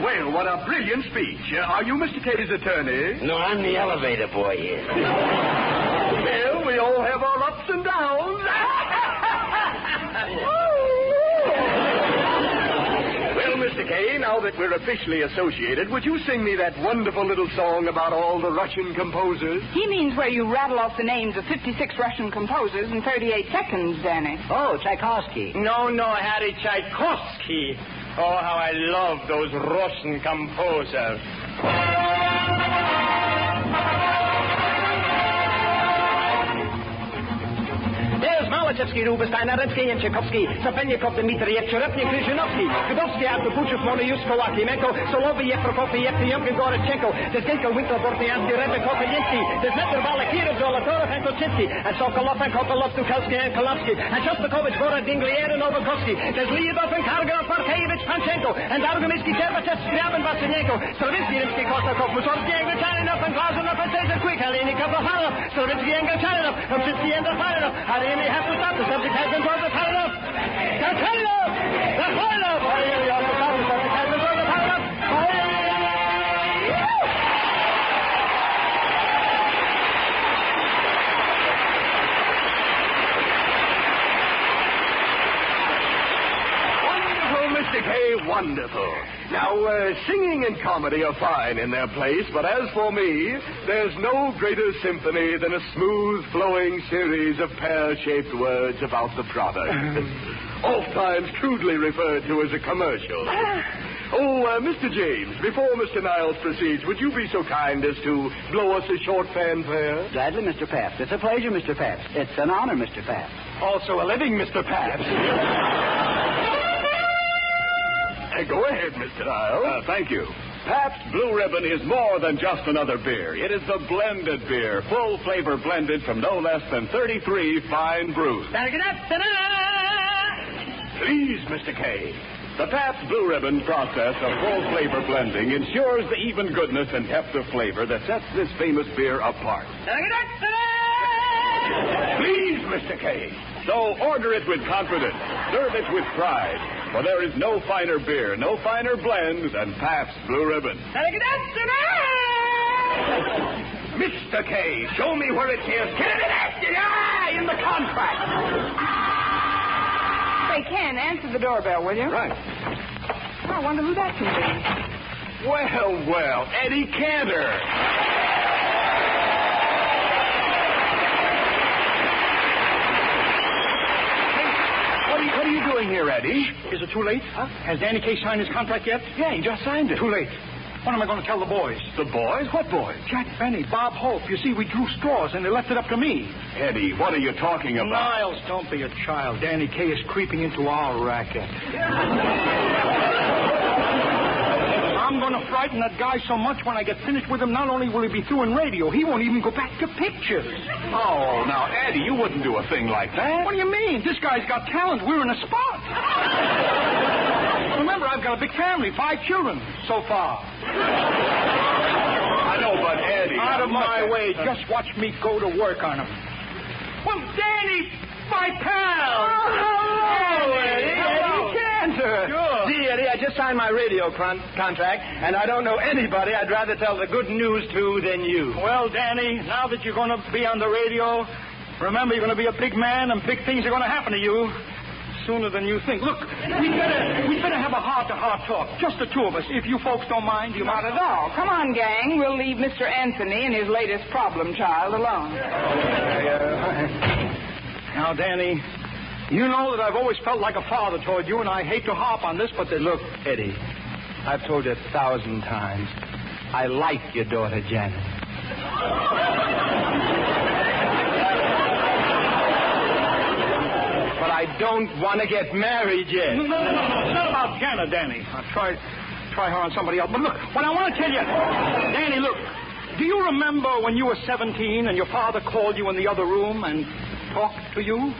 Speaker 24: Well, what a brilliant speech. Are you Mr. Kaye's attorney?
Speaker 1: No, I'm the elevator boy here.
Speaker 24: Well, we all have our ups and downs. Well, Mr. Kaye, now that we're officially associated, would you sing me that wonderful little song about all the Russian composers?
Speaker 2: He means where you rattle off the names of 56 Russian composers in 38 seconds, Danny.
Speaker 25: Oh, Tchaikovsky. No, Harry Tchaikovsky. Oh, how I love those Russian composers. There's Malachevsky, Rubinstein, Arensky, and Tchaikovsky, Sapenyakov, Dmitriev, Cherepnik, Kryzhinovsky, Kudovsky, Abdubuchev, Monoyusk, Kolakimenko, Soloviev, Prokofiev, Yemkin, Gorochenko, there's Genko, Winkler, Bortyansky, Rebekov, and Yinsky, there's Metr, Balakirov, Zolotorov, and Kochinsky, and Sokolov, and Kokolov, Tukalsky, and Kolovsky, and Shostakovich, Gorod, Dinglier, and Novakovsky, there's Lyudov, and Karganov, Parkeyevich, Panchenko, and Dargomitsky, Cherbachev, Skriabin, Vasenyenko, Stravinsky, Rimsky, Kostakov, Mussorgsky, and Gritchaninov, and Glazunov, and Cesar Quick, Halinikov, Vahanov, Stravinsky, and Gritchaninov, Rositsky, and Zafanov. I really have to stop. The subject has been brought to Zafanov. Zafanov! Zafanov! I really have to stop. The subject has been brought to Zafanov.
Speaker 24: Mr. Kaye, wonderful. Now, singing and comedy are fine in their place, but as for me, there's no greater symphony than a smooth, flowing series of pear-shaped words about the product. Oft-times crudely referred to as a commercial. Mr. James, before Mr. Niles proceeds, would you be so kind as to blow us a short fanfare?
Speaker 7: Gladly, Mr. Pabst. It's a pleasure, Mr. Pabst. It's an honor, Mr. Pabst.
Speaker 24: Also a living Mr. Pabst. Go ahead, Mr. Niles.
Speaker 23: Thank you.
Speaker 24: Pabst Blue Ribbon is more than just another beer. It is the blended beer, full flavor blended from no less than 33 fine brews. Please, Mr. Kaye. The Pabst Blue Ribbon process of full flavor blending ensures the even goodness and depth of flavor that sets this famous beer apart. Please, Mr. Kaye. So order it with confidence. Serve it with pride. For there is no finer beer, no finer blend than Pabst Blue Ribbon. Mr. Kaye, show me where it says in the contract.
Speaker 2: Say, Ken, answer the doorbell, will you?
Speaker 24: Right.
Speaker 2: Oh, I wonder who that can be.
Speaker 24: Well, Eddie Cantor. What are you doing here, Eddie?
Speaker 16: Is it too late? Huh? Has Danny Kaye signed his contract yet?
Speaker 24: Yeah, he just signed it.
Speaker 16: Too late. What am I going to tell the boys?
Speaker 24: The boys? What boys?
Speaker 16: Jack Benny, Bob Hope. You see, we drew straws and they left it up to me.
Speaker 24: Eddie, what are you talking about?
Speaker 16: Niles, don't be a child. Danny Kaye is creeping into our racket. I'm going to frighten that guy so much when I get finished with him, not only will he be through in radio, he won't even go back to pictures.
Speaker 24: Oh, now, Eddie, you wouldn't do a thing like that.
Speaker 16: What do you mean? This guy's got talent. We're in a spot. Remember, I've got a big family, 5 children so far.
Speaker 24: I know, but Eddie...
Speaker 16: Out of my way. Just watch me go to work on him. Well, Danny, my pal.
Speaker 25: Hello, Eddie. Eddie Cantor.
Speaker 16: Sure.
Speaker 25: Gee, Eddie, I just signed my radio contract, and I don't know anybody I'd rather tell the good news to than you.
Speaker 16: Well, Danny, now that you're going to be on the radio, remember you're going to be a big man, and big things are going to happen to you. Sooner than you think. Look, we'd better have a heart-to-heart talk. Just the two of us. If you folks don't mind, you
Speaker 2: Not at all. Come on, gang. We'll leave Mr. Anthony and his latest problem child alone.
Speaker 16: Now, Danny, you know that I've always felt like a father toward you, and I hate to harp on this, but
Speaker 25: Look, Eddie, I've told you 1,000 times, I like your daughter, Janet. But I don't want to get married yet.
Speaker 16: No. It's not about Janet, Danny. I'll try her on somebody else. But look, what I want to tell you, Danny, look, do you remember when you were 17 and your father called you in the other room and talked to you?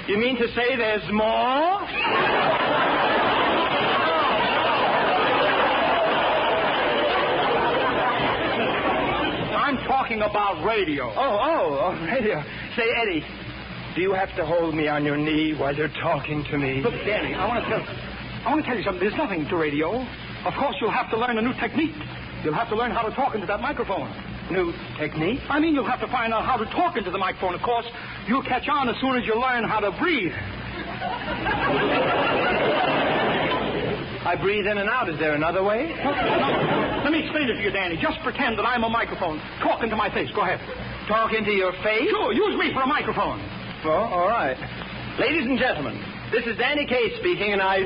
Speaker 25: You mean to say there's more?
Speaker 16: I'm talking about radio.
Speaker 25: Oh, radio. Say, Eddie, Do you have to hold me on your knee while you're talking to me?
Speaker 16: Look, Danny, I want to tell you something. There's nothing to radio. Of course, you'll have to learn a new technique. You'll have to learn how to talk into that microphone.
Speaker 25: New technique?
Speaker 16: I mean, you'll have to find out how to talk into the microphone. Of course, you'll catch on as soon as you learn how to breathe.
Speaker 25: I breathe in and out. Is there another way?
Speaker 16: No. Let me explain it to you, Danny. Just pretend that I'm a microphone. Talk into my face. Go ahead.
Speaker 25: Talk into your face?
Speaker 16: Sure, use me for a microphone.
Speaker 25: Oh, all right. Ladies and gentlemen, this is Danny Kaye speaking, and I...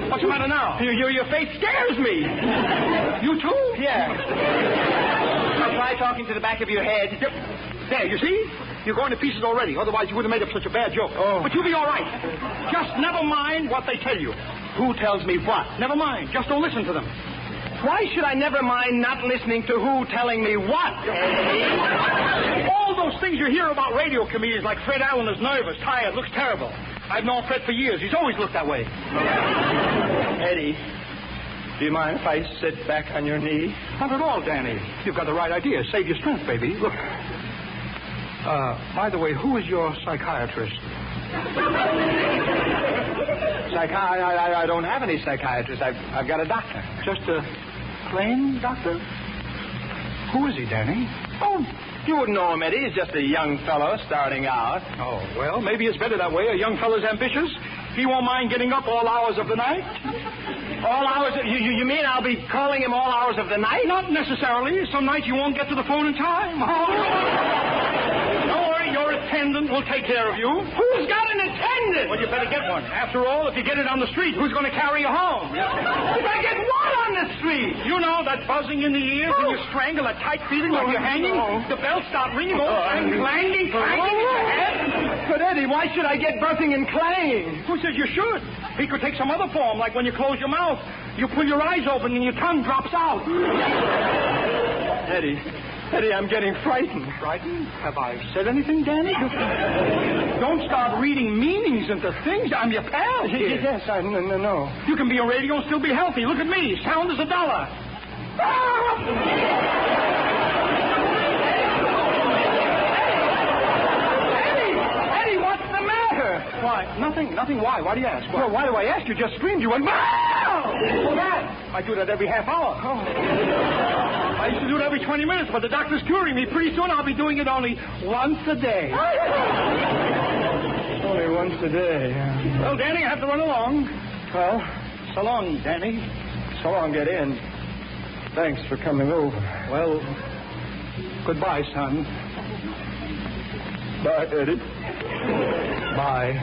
Speaker 16: What's the matter now?
Speaker 25: Your face scares me.
Speaker 16: You too?
Speaker 25: Yeah. Now try talking to the back of your head.
Speaker 16: Yep. There, you see? You're going to pieces already. Otherwise, you wouldn't have made up such a bad joke.
Speaker 25: Oh.
Speaker 16: But you'll be all right. Just never mind what they tell you.
Speaker 25: Who tells me what?
Speaker 16: Never mind. Just don't listen to them.
Speaker 25: Why should I never mind not listening to who telling me what?
Speaker 16: All those things you hear about radio comedians like Fred Allen is nervous, tired, looks terrible. I've known Fred for years. He's always looked that way.
Speaker 25: Eddie, do you mind if I sit back on your knee?
Speaker 16: Not at all, Danny. You've got the right idea. Save your strength, baby. Look. By the way, who is your psychiatrist?
Speaker 25: I don't have any psychiatrist. I've got a doctor.
Speaker 16: Just a plain doctor? Who is he, Danny?
Speaker 25: Oh, you wouldn't know him, Eddie. He's just a young fellow starting out.
Speaker 16: Oh, well, maybe it's better that way. A young fellow's ambitious. He won't mind getting up all hours of the night.
Speaker 25: All hours? You mean I'll be calling him all hours of the night?
Speaker 16: Not necessarily. Some nights you won't get to the phone in time. Don't worry, your attendant will take care of you.
Speaker 25: Who's got an attendant?
Speaker 16: Well, you better get one. After all, if you get it on the street, who's going to carry you home?
Speaker 25: If I get what on the street?
Speaker 16: You know, that buzzing in the ears when you strangle, that tight feeling like you're hanging. The bells start ringing, clanging in your head.
Speaker 25: But, Eddie, why should I get buzzing and clanging?
Speaker 16: Who says you should? He could take some other form, like when you close your mouth. You pull your eyes open and your tongue drops out.
Speaker 25: Eddie, I'm getting frightened.
Speaker 16: Frightened? Have I said anything, Danny? Don't start reading meanings into things. I'm your pal here.
Speaker 25: Yes, no.
Speaker 16: You can be a radio and still be healthy. Look at me. Sound as $1.
Speaker 25: Eddie, what's the matter?
Speaker 16: Why? Nothing. Why? Why do you ask?
Speaker 25: Well, why do I ask? You just screamed. You went,
Speaker 16: Well, that. I do that every half hour. I used to do it every 20 minutes, but the doctor's curing me. Pretty soon I'll be doing it only once a day.
Speaker 25: Only once a day.
Speaker 16: Well, Danny, I have to run along.
Speaker 25: Well,
Speaker 16: so long, Danny.
Speaker 25: So long, get in. Thanks for coming over.
Speaker 16: Well, goodbye, son.
Speaker 25: Bye, Eddie.
Speaker 16: Bye.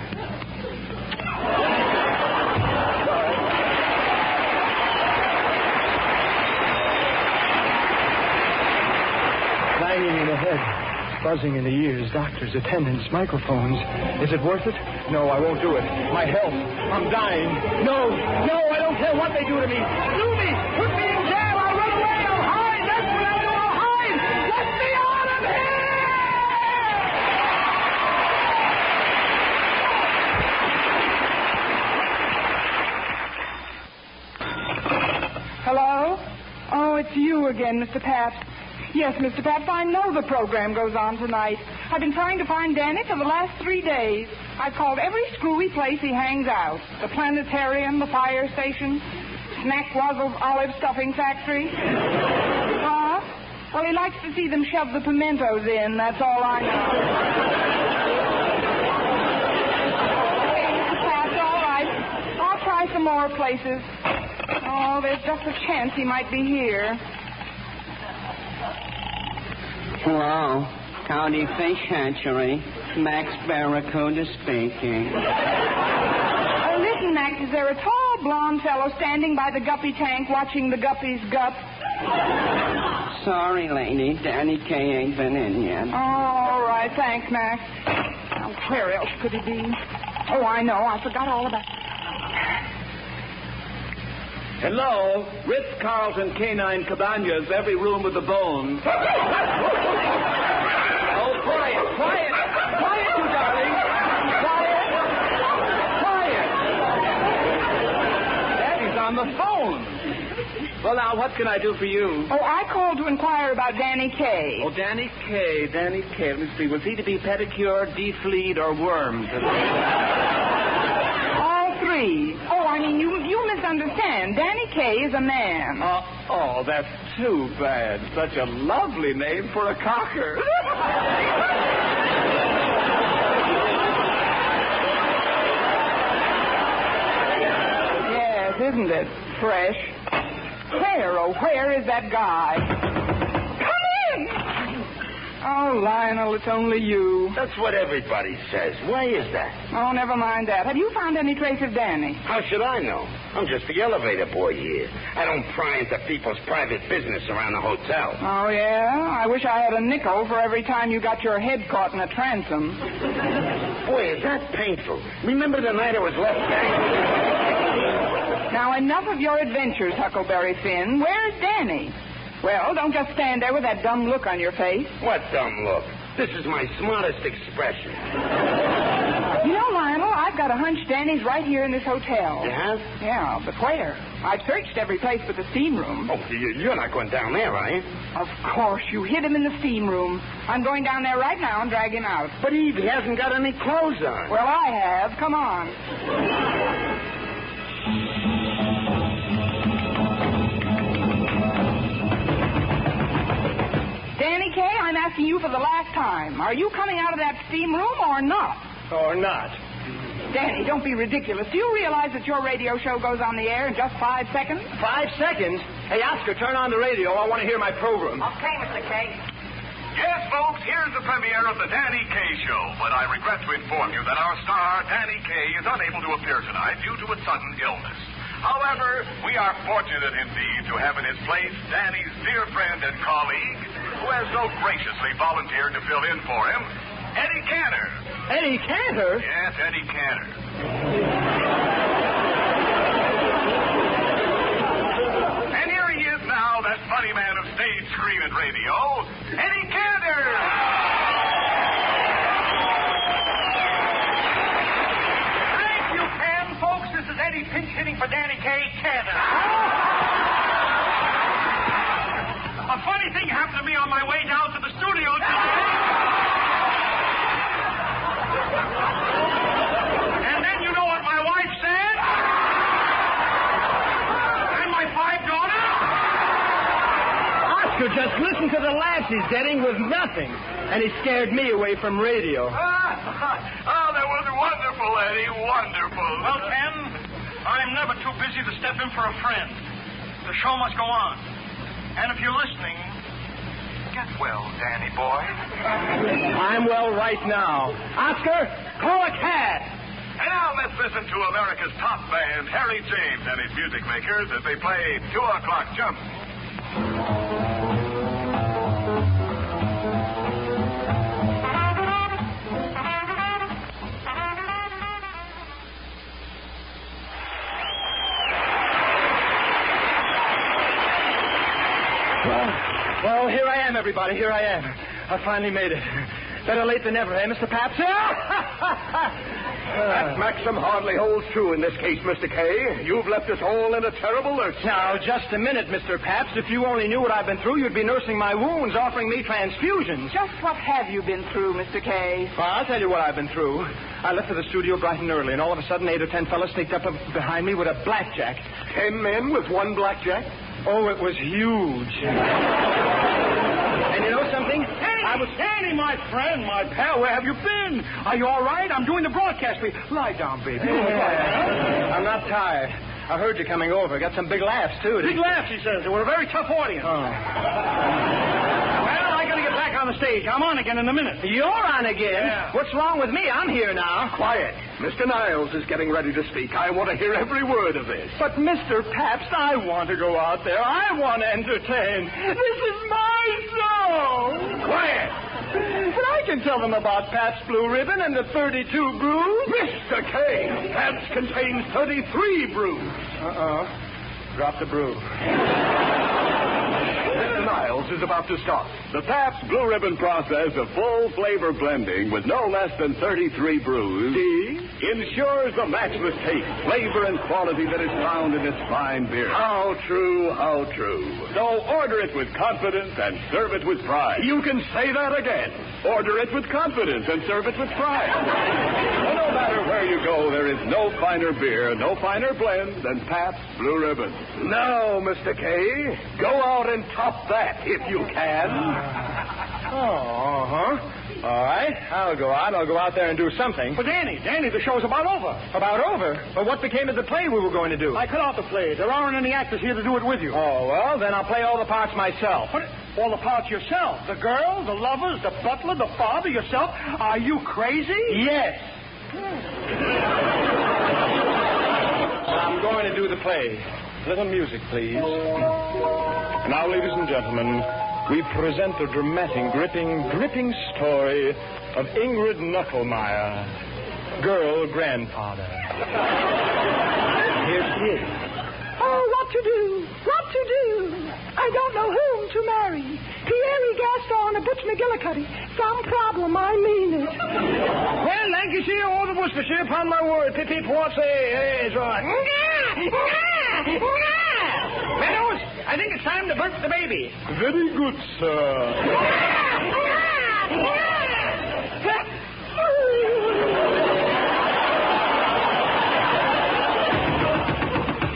Speaker 25: Clanging in the head, buzzing in the ears, doctors, attendants, microphones. Is it worth it? No, I won't do it. My health. I'm dying. No, I don't care what they do to me. Sue me! Put me in jail! I'll run away! I'll hide! That's what I'll do! I'll hide! Let me out of
Speaker 2: here! Hello? Oh, it's you again, Mr. Pabst. Yes, Mr. Pabst, I know the program goes on tonight. I've been trying to find Danny for the last 3 days. I've called every screwy place he hangs out. The planetarium, the fire station, Snack Wazzle's olive stuffing factory. Well, he likes to see them shove the pimentos in, that's all I know. Okay, Mr. Pabst, all right. I'll try some more places. Oh, there's just a chance he might be here.
Speaker 4: Hello, County Fish Hatchery. Max Barracuda speaking.
Speaker 2: Listen, Max, is there a tall, blonde fellow standing by the guppy tank watching the guppies gup?
Speaker 4: Sorry, lady. Danny Kaye ain't been in yet.
Speaker 2: Oh, all right. Thanks, Max. Now, where else could he be? Oh, I know. I forgot all about it.
Speaker 25: Hello, Ritz-Carlton Canine Cabanas, every room with a bone. Oh, quiet, you darling. Quiet. Daddy's on the phone. Well, now, what can I do for you?
Speaker 2: Oh, I called to inquire about Danny Kaye.
Speaker 25: Oh, Danny Kaye. Let me see. Was he to be pedicured, defleed, or wormed?
Speaker 2: All three. Oh, I mean, you misunderstand. Danny Kaye is a man.
Speaker 25: Oh, that's too bad. Such a lovely name for a cocker.
Speaker 2: Yes, isn't it? Fresh. Where is that guy? Come in! Oh, Lionel, it's only you.
Speaker 1: That's what everybody says. Why is that?
Speaker 2: Oh, never mind that. Have you found any trace of Danny?
Speaker 1: How should I know? I'm just the elevator boy here. I don't pry into people's private business around the hotel.
Speaker 2: Oh, yeah? I wish I had a nickel for every time you got your head caught in a transom.
Speaker 1: Boy, is that painful. Remember the night I was left back?
Speaker 2: Now, enough of your adventures, Huckleberry Finn. Where's Danny? Well, don't just stand there with that dumb look on your face.
Speaker 1: What dumb look? This is my smartest expression.
Speaker 2: You know, Lionel, I've got a hunch Danny's right here in this hotel.
Speaker 1: You have?
Speaker 2: Yeah, but where? I've searched every place but the steam room.
Speaker 1: Oh, you're not going down there, are you?
Speaker 2: Of course. You hid him in the steam room. I'm going down there right now and drag him out.
Speaker 1: But he hasn't got any clothes on.
Speaker 2: Well, I have. Come on. Danny Kaye, I'm asking you for the last time. Are you coming out of that steam room or not?
Speaker 25: Or not?
Speaker 2: Danny, don't be ridiculous. Do you realize that your radio show goes on the air in just 5 seconds?
Speaker 25: 5 seconds? Hey, Oscar, turn on the radio. I want to hear my program.
Speaker 2: Okay, Mr. Kaye.
Speaker 24: Yes, folks, here's the premiere of the Danny Kaye Show. But I regret to inform you that our star, Danny Kaye, is unable to appear tonight due to a sudden illness. However, we are fortunate indeed to have in his place Danny's dear friend and colleague, who has so graciously volunteered to fill in for him, Eddie Cantor.
Speaker 25: Eddie Cantor?
Speaker 24: Yes, Eddie Cantor. And here he is now, that funny man of stage, screen, and radio, Eddie Cantor.
Speaker 16: Thank you, Ken. Folks, this is Eddie pinch hitting for Danny Kaye, Cantor. A funny thing happened to me on my way down to the studio today. And then you know what my wife said? And my 5 daughters?
Speaker 25: Oscar, just listen to the laughs he's getting with nothing. And he scared me away from radio.
Speaker 24: Oh, that was wonderful, Eddie. Wonderful.
Speaker 16: Well, Ken, I'm never too busy to step in for a friend. The show must go on. And if you're listening, get well, Danny boy.
Speaker 25: I'm well right now. Oscar, call a cab.
Speaker 24: And now let's listen to America's top band, Harry James and his music makers, as they play 2 o'clock jump.
Speaker 25: Well, here I am, everybody. Here I am. I finally made it. Better late than never, eh, Mr. Pabst?
Speaker 24: That maxim hardly holds true in this case, Mr. Kaye. You've left us all in a terrible lurch.
Speaker 25: Now, just a minute, Mr. Pabst. If you only knew what I've been through, you'd be nursing my wounds, offering me transfusions.
Speaker 2: Just what have you been through, Mr. Kaye?
Speaker 25: Well, I'll tell you what I've been through. I left for the studio bright and early, and all of a sudden 8 or 10 fellas sneaked up behind me with a blackjack.
Speaker 24: 10 men with one blackjack?
Speaker 25: Oh, it was huge. And you know something?
Speaker 16: Danny, my friend, my pal, where have you been? Are you all right? I'm doing the broadcast for you. Lie down, baby.
Speaker 25: I'm not tired. I heard you coming over. Got some big laughs, too.
Speaker 16: Big laughs, he says. They were a very tough audience.
Speaker 25: Oh.
Speaker 16: Well, I got to get back on the stage. I'm on again in a minute.
Speaker 25: You're on again?
Speaker 16: Yeah.
Speaker 25: What's wrong with me? I'm here now.
Speaker 24: Quiet. Mr. Niles is getting ready to speak. I want to hear every word of this.
Speaker 25: But, Mr. Pabst, I want to go out there. I want to entertain. This is my show.
Speaker 24: Quiet.
Speaker 25: But I can tell them about Pabst Blue Ribbon and the 32 brews.
Speaker 24: Mr. Kaye, Pabst contains 33 brews.
Speaker 25: Drop the brew. Mr.
Speaker 24: styles is about to start. The Pabst Blue Ribbon process of full flavor blending with no less than 33 brews ensures the matchless taste, flavor, and quality that is found in this fine beer. How true, how true. So order it with confidence and serve it with pride. You can say that again. Order it with confidence and serve it with pride. Well, no matter where you go, there is no finer beer, no finer blend than Pabst Blue Ribbon. Now, Mr. Kaye, go out and top that if you can.
Speaker 16: All right, I'll go out. I'll go out there and do something. But Danny, the show's about over. About over? But what became of the play we were going to do? I cut out the play. There aren't any actors here to do it with you. Oh, well, then I'll play all the parts myself. What? All the parts yourself? The girl, the lovers, the butler, the father, yourself? Are you crazy? Yes. I'm going to do the play. Little music, please. Now, ladies and gentlemen, we present the dramatic, gripping story of Ingrid Knucklemeyer, girl grandfather. Here she is.
Speaker 17: Oh, what to do? What to do? I don't know whom to marry. Pierre Gaston or Butch McGillicuddy. Some problem, I mean it.
Speaker 16: Well, Lancashire or the Worcestershire, upon my word. Pip, what's is right. Meadows, I think it's time to birth the baby. Very good, sir.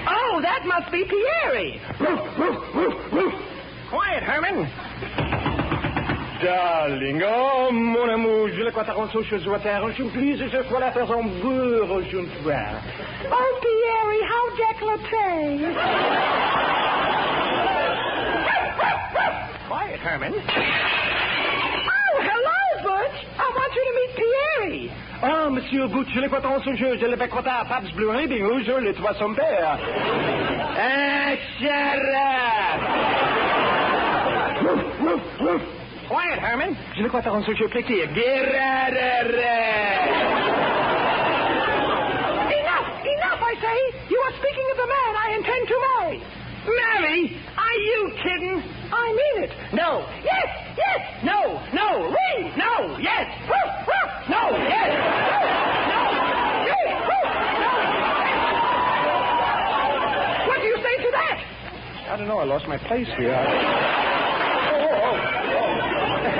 Speaker 17: Oh, that must be Pierre.
Speaker 16: Quiet, Herman. Darling, oh, mon amour, je le crois ta rançon chez toi, je ne plus, je crois la faire en beurre, je ne vois.
Speaker 17: Oh, Pierre, how décolleté.
Speaker 16: Quiet, Herman.
Speaker 17: Oh, hello, Butch. I want you to meet Pierre.
Speaker 16: Ah, Monsieur Butch, je l'ai pas ton jeu, je l'ai pas croté à Pabst Blue Ribbon, je l'ai toi son père. Shut up! Quiet, Herman. Je l'ai croté ton jeu, plaisir.
Speaker 17: Enough, I say. You are speaking of the man I intend to marry.
Speaker 16: Marry? Are you kidding?
Speaker 17: I mean it.
Speaker 16: No.
Speaker 17: Yes.
Speaker 16: No.
Speaker 17: Ring.
Speaker 16: No. Yes.
Speaker 17: No.
Speaker 16: Yes.
Speaker 17: No. What do you say to that?
Speaker 16: I don't know. I lost my place here.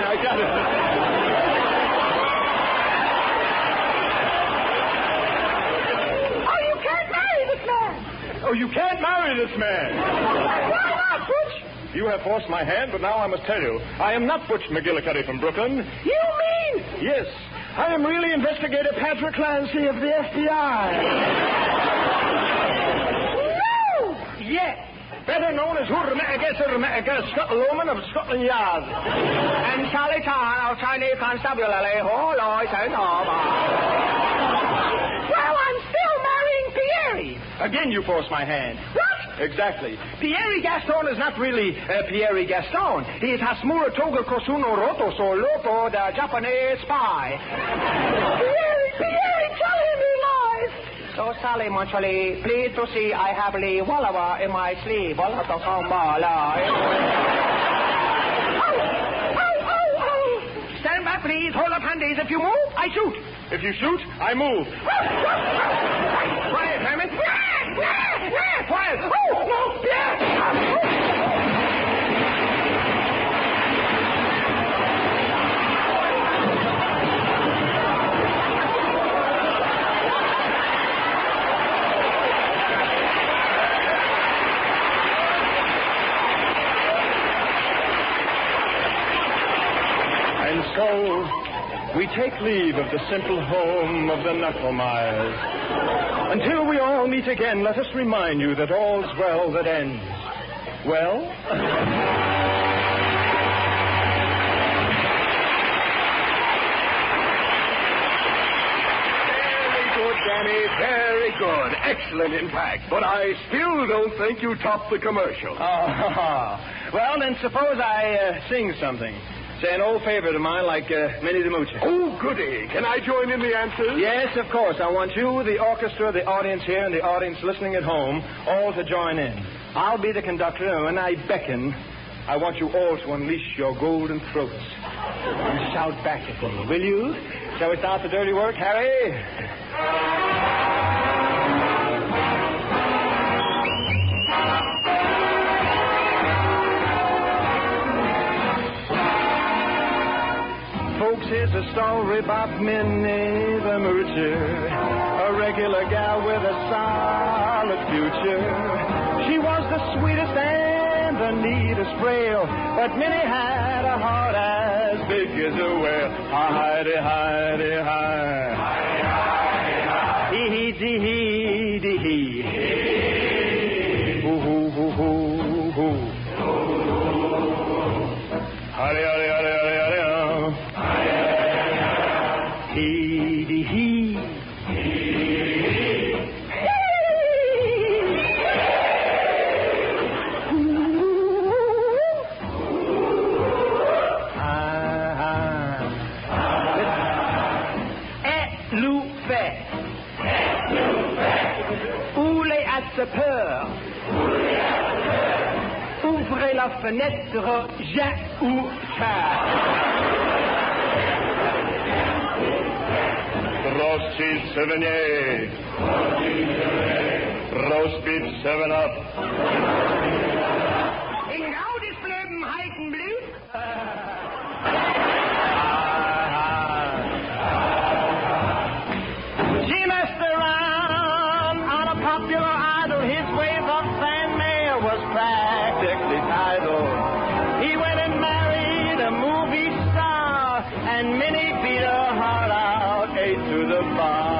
Speaker 16: I got it. Oh, you can't marry this man.
Speaker 17: Why not, Butch?
Speaker 16: You have forced my hand, but now I must tell you, I am not Butch McGillicuddy from Brooklyn.
Speaker 17: You mean?
Speaker 16: Yes, I am really Investigator Patrick Clancy of the FBI.
Speaker 17: No!
Speaker 16: Yes. Better known as Scotland Loman of Scotland Yard. And Charlie Tan of Chinese Constabulary.
Speaker 17: Well, I'm still marrying Pierre.
Speaker 16: Again, you forced my hand.
Speaker 17: What?
Speaker 16: Exactly. Pierre Gaston is not really Pierre Gaston. He is Hasmura Toga Kosuno Roto Solopo, the Japanese spy.
Speaker 17: Pierre, tell him he lies.
Speaker 4: So, Sally Montreal, pleased to see I have the Wallawa in my sleeve.
Speaker 17: Oh.
Speaker 16: Stand back, please. Hold up handies. If you move, I shoot. If you shoot, I move. Quiet, Herman. Quiet.
Speaker 17: Oh, no,
Speaker 16: And so, we take leave of the simple home of the Knucklemeyers. Until we all meet again, let us remind you that all's well that ends well.
Speaker 24: Very good, Danny. Very good. Excellent, in fact. But I still don't think you topped the commercial.
Speaker 16: Well, then suppose I sing something. Say an old favorite of mine like Minnie the Moocher.
Speaker 24: Oh, goody. Can I join in the answers?
Speaker 16: Yes, of course. I want you, the orchestra, the audience here, and the audience listening at home, all to join in. I'll be the conductor, and when I beckon, I want you all to unleash your golden throats and shout back at me, will you? Shall we start the dirty work, Harry? Folks, here's a story about Minnie the Moocher, a regular gal with a solid future. She was the sweetest and the neatest frail, but Minnie had a heart as big as a whale. Hi-de, hi-de, hi. Hee-hee-dee-hee-dee-hee. Hoo-hoo-hoo-hoo-hoo. Hi-de, hi-de, hi-de, hi-de, hi-de. Hee-dee-hee. Peur. Ouvrez la fenêtre, j'ai ou Roast cheese Sevigny. Roast beef 7-Up. In Gaudis Leben heißen Blut. She messed around on a popular idol. His wave of fan mail was practically tidal. He went and married a movie star, and Minnie beat her heart out, ate to the bar.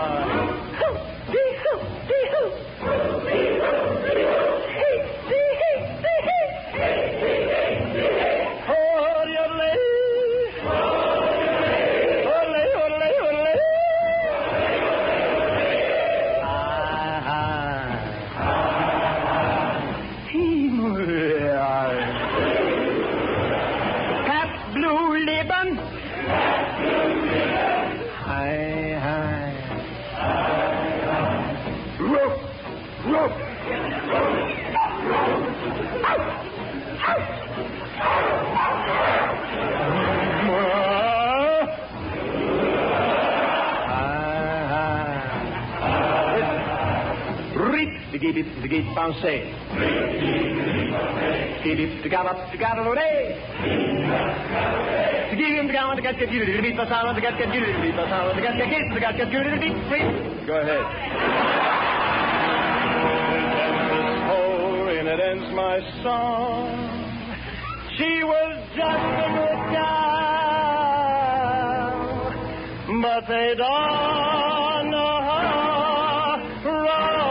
Speaker 16: The gate bounce say. Keep it to got up to got a day. To give him the gown to get you to beat the sound to get you to beat the sound to get you to get you to beat free. Go ahead. And it ends my song. She was just a good gal, but they don't know her wrong.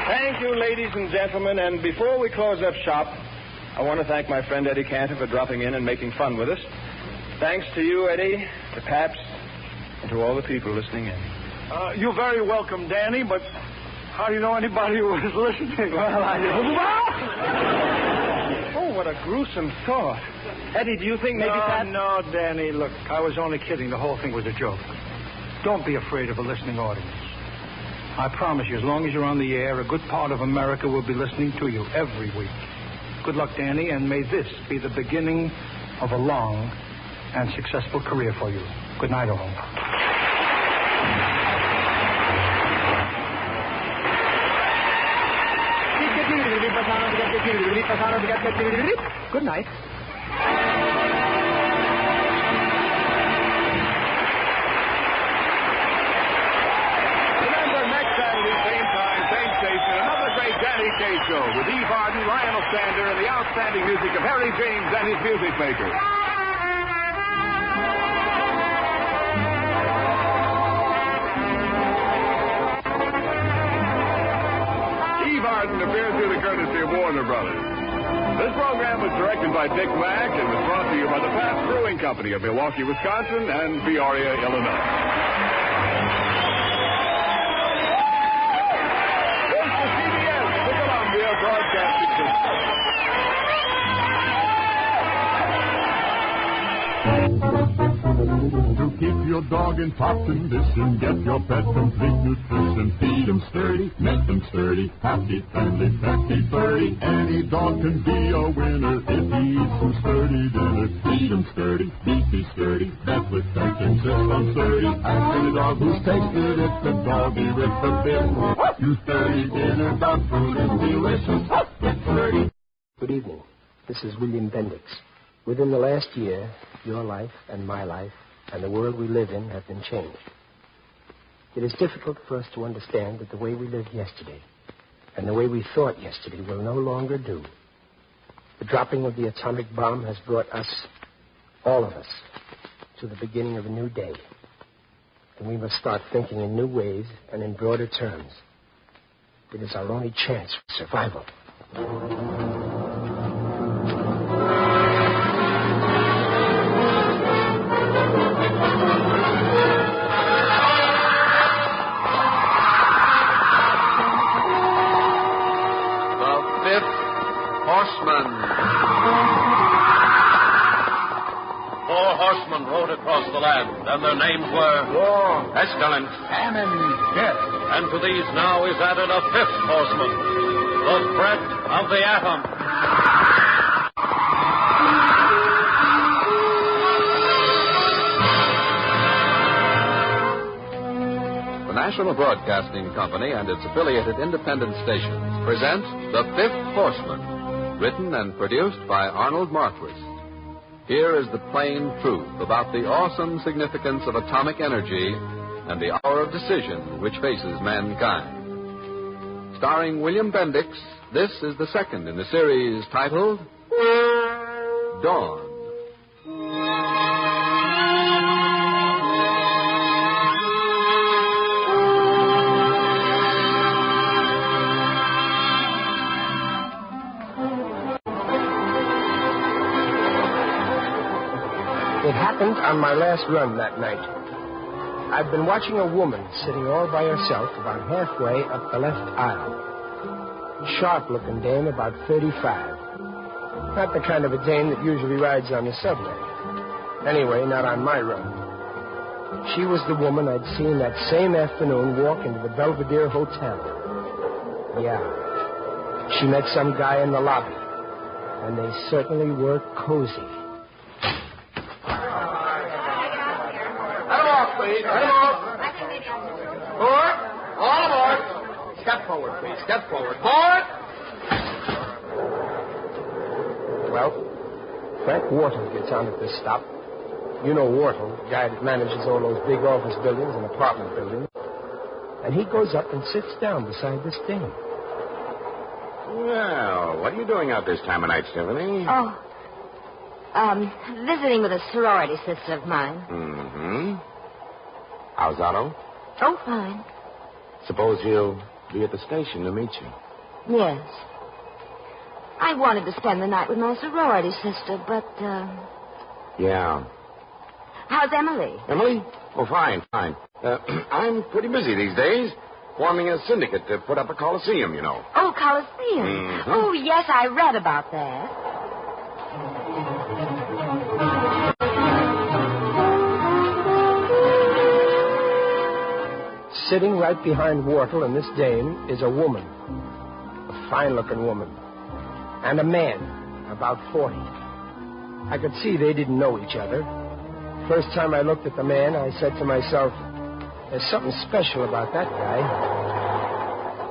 Speaker 16: Thank you, ladies and gentlemen, and before we close up shop, I want to thank my friend Eddie Cantor for dropping in and making fun with us. Thanks to you, Eddie, to Paps, and to all the people listening in. You're very welcome, Danny, but how do you know anybody was listening? Well, Oh, what a gruesome thought. Eddie, do you think maybe Pat... No, Danny, look, I was only kidding. The whole thing was a joke. Don't be afraid of a listening audience. I promise you, as long as you're on the air, a good part of America will be listening to you every week. Good luck, Danny, and may this be the beginning of a long and successful career for you. Good night, all. Good night.
Speaker 24: Danny Kaye Show with Eve Arden, Lionel Stander, and the outstanding music of Harry James and his music makers. Eve Arden appeared through the courtesy of Warner Brothers. This program was directed by Dick Mack and was brought to you by the Pabst Brewing Company of Milwaukee, Wisconsin, and Peoria, Illinois.
Speaker 6: To keep your dog in top condition, get your pet complete nutrition. Feed them sturdy, make them sturdy, happy, friendly, petty, furry. Any dog can be a winner if he eats some sturdy dinner. Feed them sturdy, beefy sturdy, vet with thanks insist on sturdy. Ask any dog who's tasted it, the doggy with the bit. You sturdy dinner, dog food is delicious. Get sturdy.
Speaker 8: Good evening. This is William Bendix. Within the last year, your life and my life and the world we live in have been changed. It is difficult for us to understand that the way we lived yesterday and the way we thought yesterday will no longer do. The dropping of the atomic bomb has brought us, all of us, to the beginning of a new day. And we must start thinking in new ways and in broader terms. It is our only chance for survival.
Speaker 18: Horseman. 4 horsemen rode across the land, and their names were War, Pestilence, Famine, Death. And to these now is added a 5th horseman, the threat of the atom.
Speaker 19: The National Broadcasting Company and its affiliated independent stations present The 5th Horseman, written and produced by Arnold Marquis. Here is the plain truth about the awesome significance of atomic energy and the hour of decision which faces mankind. Starring William Bendix, this is the second in the series titled Dawn.
Speaker 8: It happened on my last run that night. I'd been watching a woman sitting all by herself about halfway up the left aisle. A sharp-looking dame, about 35. Not the kind of a dame that usually rides on the subway. Anyway, not on my run. She was the woman I'd seen that same afternoon walk into the Belvedere Hotel. Yeah. She met some guy in the lobby, and they certainly were cozy.
Speaker 18: Please, let him off. Forward. All aboard. Step forward, please. Step forward. Forward.
Speaker 8: Well, Frank Wharton gets on at this stop. You know Wharton, the guy that manages all those big office buildings and apartment buildings. And he goes up and sits down beside this dame.
Speaker 20: Well, what are you doing out this time of night, Stephanie?
Speaker 26: Visiting with a sorority sister of mine.
Speaker 20: Mm-hmm. How's Otto?
Speaker 26: Oh, fine.
Speaker 20: Suppose he'll be at the station to meet you.
Speaker 26: Yes. I wanted to spend the night with my sorority sister, but,
Speaker 20: Yeah.
Speaker 26: How's Emily?
Speaker 20: Emily? Oh, fine. I'm pretty busy these days, forming a syndicate to put up a coliseum, you know.
Speaker 26: Oh, Coliseum.
Speaker 20: Mm-hmm.
Speaker 26: Oh, yes, I read about that.
Speaker 8: Sitting right behind Wharton and this dame is a woman. A fine-looking woman. And a man, about 40. I could see they didn't know each other. First time I looked at the man, I said to myself, there's something special about that guy.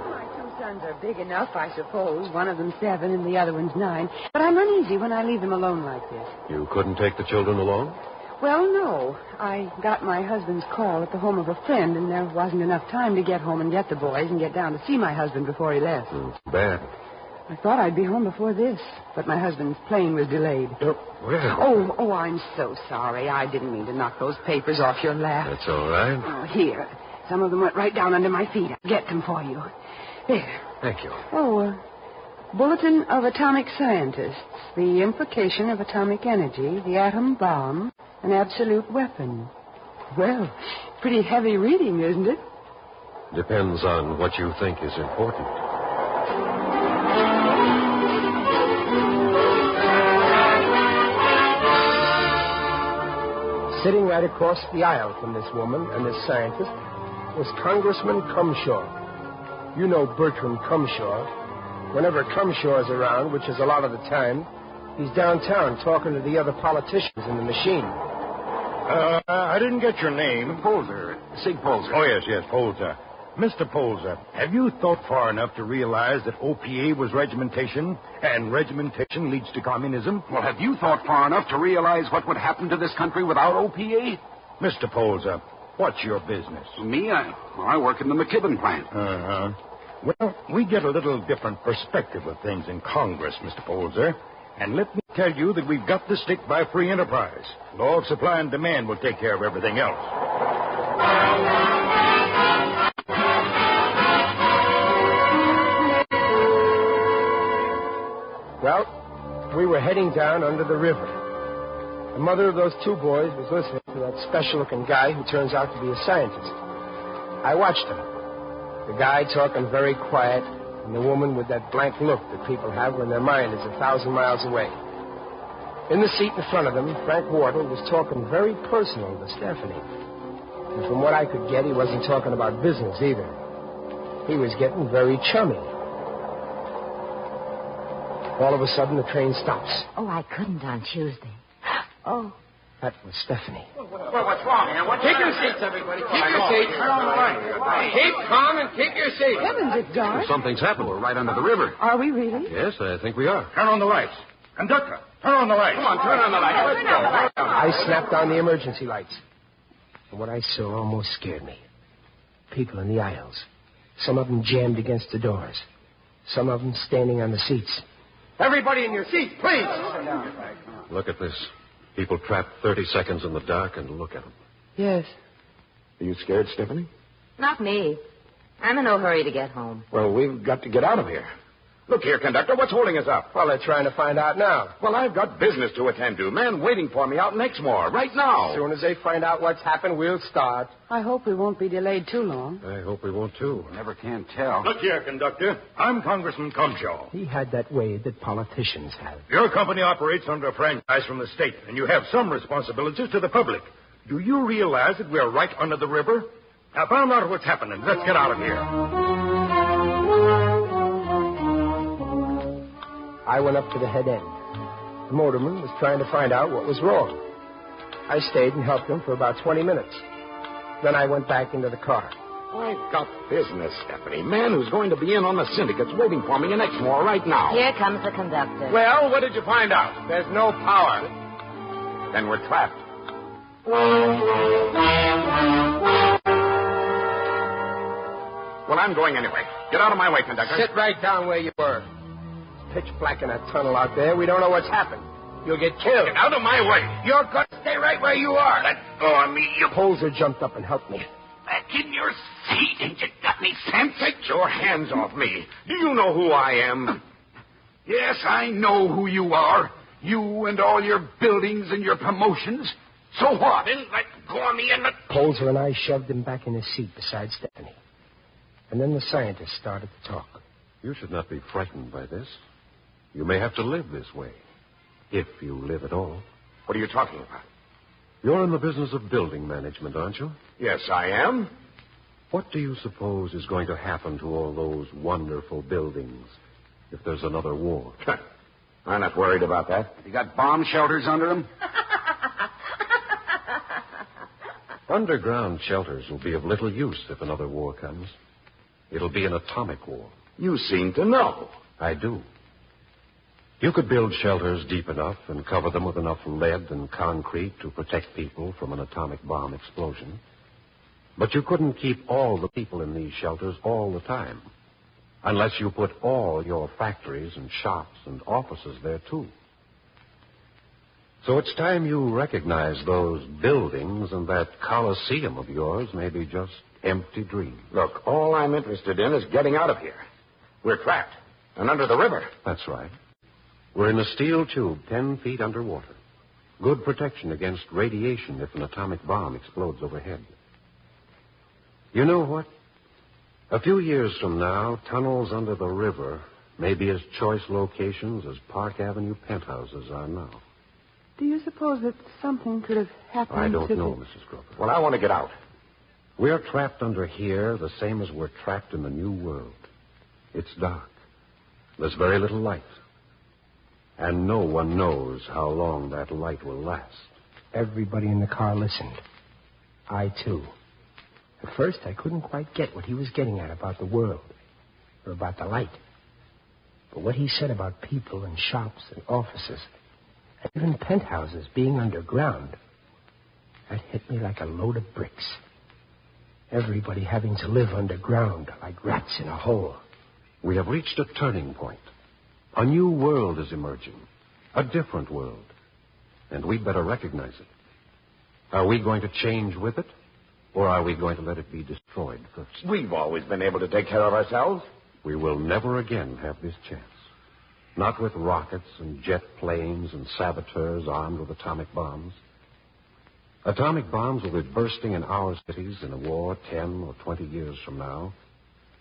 Speaker 27: My 2 sons are big enough, I suppose. One of them's 7 and the other one's 9. But I'm uneasy when I leave them alone like this.
Speaker 28: You couldn't take the children along?
Speaker 27: Well, no. I got my husband's call at the home of a friend, and there wasn't enough time to get home and get the boys and get down to see my husband before he left.
Speaker 28: It's bad.
Speaker 27: I thought I'd be home before this, but my husband's plane was delayed. Oh, I'm so sorry. I didn't mean to knock those papers off your lap.
Speaker 28: That's all right.
Speaker 27: Oh, here. Some of them went right down under my feet. I'll get them for you. There.
Speaker 28: Thank you.
Speaker 27: Bulletin of Atomic Scientists. The implication of atomic energy, the atom bomb, an absolute weapon. Well, pretty heavy reading, isn't it?
Speaker 28: Depends on what you think is important.
Speaker 8: Sitting right across the aisle from this woman and this scientist was Congressman Cumshaw. You know Bertram Cumshaw. Whenever Cumshaw's around, which is a lot of the time, he's downtown talking to the other politicians in the machine.
Speaker 3: I didn't get your name.
Speaker 20: Polzer. Sig Polzer.
Speaker 3: Oh, yes, Polzer. Mr. Polzer, have you thought far enough to realize that OPA was regimentation, and regimentation leads to communism?
Speaker 20: Well, have you thought far enough to realize what would happen to this country without OPA?
Speaker 3: Mr. Polzer, what's your business?
Speaker 20: Me? I work in the McKibben plant.
Speaker 3: Uh-huh. Well, we get a little different perspective of things in Congress, Mr. Polzer. And let me tell you that we've got to stick by free enterprise. Law of supply and demand will take care of everything else.
Speaker 8: Well, we were heading down under the river. The mother of those two boys was listening to that special-looking guy who turns out to be a scientist. I watched him. The guy talking very quiet, and the woman with that blank look that people have when their mind is 1,000 miles away. In the seat in front of them, Frank Wardle was talking very personal to Stephanie. And from what I could get, he wasn't talking about business either. He was getting very chummy. All of a sudden, the train stops.
Speaker 26: Oh, I couldn't on Tuesday. Oh.
Speaker 8: That was Stephanie.
Speaker 20: Well, what's wrong here?
Speaker 5: Take your seats, everybody. Keep your seats. Keep calm and keep your seats.
Speaker 27: Heavens, it's dark.
Speaker 20: Something's happened. We're right under the river.
Speaker 27: Are we really?
Speaker 28: Yes, I think we are.
Speaker 3: Turn on the lights. Conductor, turn on the lights.
Speaker 5: Come on, turn on the lights. Let's go.
Speaker 8: I snapped on the emergency lights. And what I saw almost scared me. People in the aisles. Some of them jammed against the doors. Some of them standing on the seats.
Speaker 5: Everybody in your seats, please.
Speaker 28: Look at this. People trapped 30 seconds in the dark, and look at them.
Speaker 27: Yes.
Speaker 20: Are you scared, Stephanie?
Speaker 26: Not me. I'm in no hurry to get home.
Speaker 20: Well, we've got to get out of here. Look here, conductor, what's holding us up?
Speaker 8: Well, they're trying to find out now.
Speaker 20: Well, I've got business to attend to. Man waiting for me out in Exmoor, right now.
Speaker 8: As soon as they find out what's happened, we'll start.
Speaker 27: I hope we won't be delayed too long.
Speaker 28: I hope we won't, too.
Speaker 20: Never can tell.
Speaker 3: Look here, conductor. I'm Congressman Cumshaw.
Speaker 8: He had that way that politicians have.
Speaker 3: Your company operates under a franchise from the state, and you have some responsibilities to the public. Do you realize that we're right under the river? Now, find out what's happening. Let's get out of here.
Speaker 8: I went up to the head end. The motorman was trying to find out what was wrong. I stayed and helped him for about 20 minutes. Then I went back into the car.
Speaker 20: I've got business, Stephanie. Man who's going to be in on the syndicate's waiting for me in Exmoor right now.
Speaker 26: Here comes the conductor.
Speaker 5: Well, what did you find out? There's no power.
Speaker 20: Then we're trapped. Well, I'm going anyway. Get out of my way, conductor.
Speaker 8: Sit right down where you were. Pitch black in that tunnel out there. We don't know what's happened. You'll get killed.
Speaker 20: Get out of my way.
Speaker 5: You're going to stay right where you are.
Speaker 20: Let go of me, you...
Speaker 8: Polzer jumped up and helped me.
Speaker 20: Back in your seat. Ain't you got any sense? Take your hands off me. Do you know who I am? Yes, I know who you are. You and all your buildings and your promotions. So what? Then let go of me and let...
Speaker 8: Polzer and I shoved him back in his seat beside Stephanie. And then the scientist started to talk.
Speaker 28: You should not be frightened by this. You may have to live this way. If you live at all.
Speaker 20: What are you talking about?
Speaker 28: You're in the business of building management, aren't you?
Speaker 20: Yes, I am.
Speaker 28: What do you suppose is going to happen to all those wonderful buildings if there's another war?
Speaker 20: I'm not worried about that. You got bomb shelters under them?
Speaker 28: Underground shelters will be of little use if another war comes. It'll be an atomic war.
Speaker 20: You seem to know.
Speaker 28: I do. You could build shelters deep enough and cover them with enough lead and concrete to protect people from an atomic bomb explosion. But you couldn't keep all the people in these shelters all the time, unless you put all your factories and shops and offices there, too. So it's time you recognize those buildings and that coliseum of yours may be just empty dreams.
Speaker 20: Look, all I'm interested in is getting out of here. We're trapped and under the river.
Speaker 28: That's right. We're in a steel tube 10 feet underwater. Good protection against radiation if an atomic bomb explodes overhead. You know what? A few years from now, tunnels under the river may be as choice locations as Park Avenue penthouses are now.
Speaker 27: Do you suppose that something could have happened?
Speaker 28: I don't
Speaker 27: to
Speaker 28: know,
Speaker 27: the...
Speaker 28: Mrs. Grover.
Speaker 3: Well, I want to get out.
Speaker 28: We're trapped under here the same as we're trapped in the New World. It's dark. There's very little light. And no one knows how long that light will last.
Speaker 8: Everybody in the car listened. I, too. At first, I couldn't quite get what he was getting at about the world or about the light. But what he said about people and shops and offices and even penthouses being underground, that hit me like a load of bricks. Everybody having to live underground like rats in a hole.
Speaker 28: We have reached a turning point. A new world is emerging. A different world. And we'd better recognize it. Are we going to change with it? Or are we going to let it be destroyed first?
Speaker 3: We've always been able to take care of ourselves.
Speaker 28: We will never again have this chance. Not with rockets and jet planes and saboteurs armed with atomic bombs. Atomic bombs will be bursting in our cities in a war 10 or 20 years from now.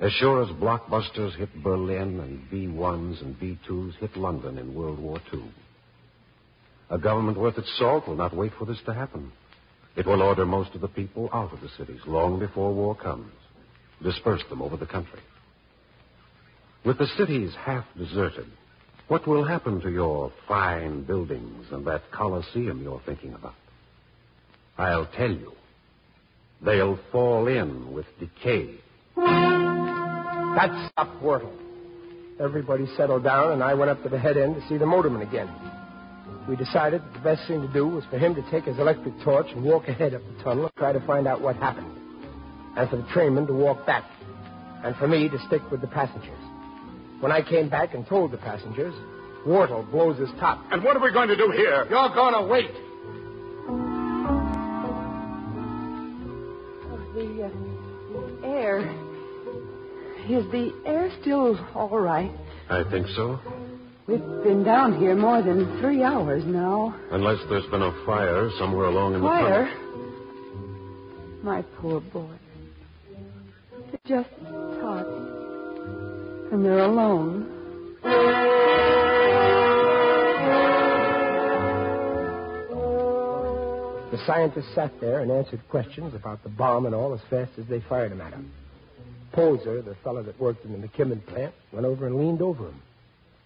Speaker 28: As sure as blockbusters hit Berlin and B-1s and B-2s hit London in World War II. A government worth its salt will not wait for this to happen. It will order most of the people out of the cities long before war comes. Disperse them over the country. With the cities half deserted, what will happen to your fine buildings and that Colosseum you're thinking about? I'll tell you. They'll fall in with decay.
Speaker 8: That stopped Whortle. Everybody settled down, and I went up to the head end to see the motorman again. We decided that the best thing to do was for him to take his electric torch and walk ahead up the tunnel and try to find out what happened. And for the trainman to walk back. And for me to stick with the passengers. When I came back and told the passengers, Whortle blows his top.
Speaker 3: And what are we going to do here? You're going to wait.
Speaker 27: The air. Is the air still all right?
Speaker 28: I think so.
Speaker 27: We've been down here more than 3 hours now.
Speaker 28: Unless there's been a fire somewhere along in the
Speaker 27: Fire?
Speaker 28: tunnel.
Speaker 27: My poor boy. They're just tots. And they're alone.
Speaker 8: The scientists sat there and answered questions about the bomb and all as fast as they fired them at him. Poser, the fellow that worked in the McKimmon plant, went over and leaned over him.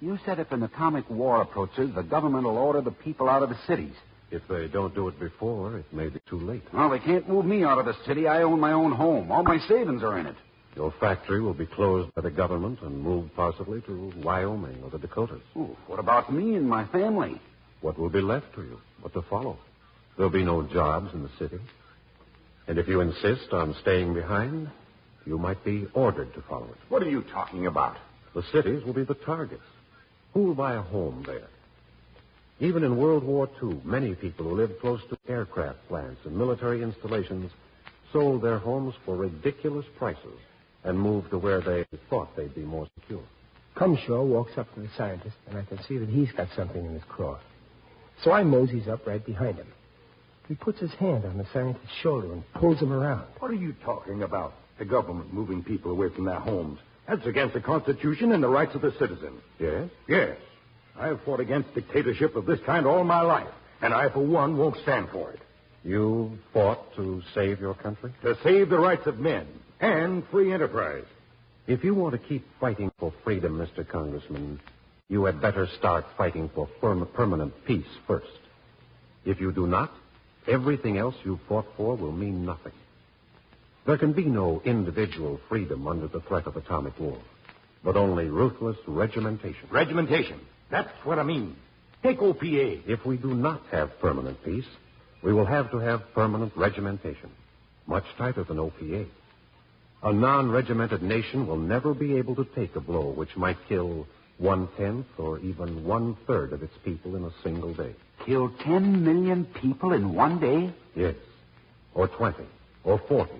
Speaker 7: You said if an atomic war approaches, the government will order the people out of the cities.
Speaker 28: If they don't do it before, it may be too late.
Speaker 7: Well, they can't move me out of the city. I own my own home. All my savings are in it.
Speaker 28: Your factory will be closed by the government and moved possibly to Wyoming or the Dakotas.
Speaker 7: Ooh, what about me and my family?
Speaker 28: What will be left to you? What to follow? There'll be no jobs in the city. And if you insist on staying behind, you might be ordered to follow it.
Speaker 3: What are you talking about?
Speaker 28: The cities will be the targets. Who will buy a home there? Even in World War II, many people who lived close to aircraft plants and military installations sold their homes for ridiculous prices and moved to where they thought they'd be more secure.
Speaker 8: Cumshaw walks up to the scientist, and I can see that he's got something in his craw. So I moseys up right behind him. He puts his hand on the scientist's shoulder and pulls him around.
Speaker 3: What are you talking about? The government moving people away from their homes. That's against the Constitution and the rights of the citizen.
Speaker 28: Yes?
Speaker 3: Yes. I have fought against dictatorship of this kind all my life, and I, for one, won't stand for it.
Speaker 28: You fought to save your country?
Speaker 3: To save the rights of men and free enterprise.
Speaker 28: If you want to keep fighting for freedom, Mr. Congressman, you had better start fighting for permanent peace first. If you do not, everything else you fought for will mean nothing. There can be no individual freedom under the threat of atomic war, but only ruthless regimentation.
Speaker 3: Regimentation. That's what I mean. Take OPA.
Speaker 28: If we do not have permanent peace, we will have to have permanent regimentation, much tighter than OPA. A non-regimented nation will never be able to take a blow which might kill 1/10 or even 1/3 of its people in a single day.
Speaker 7: Kill 10 million people in one day?
Speaker 28: Yes. Or 20. Or 40.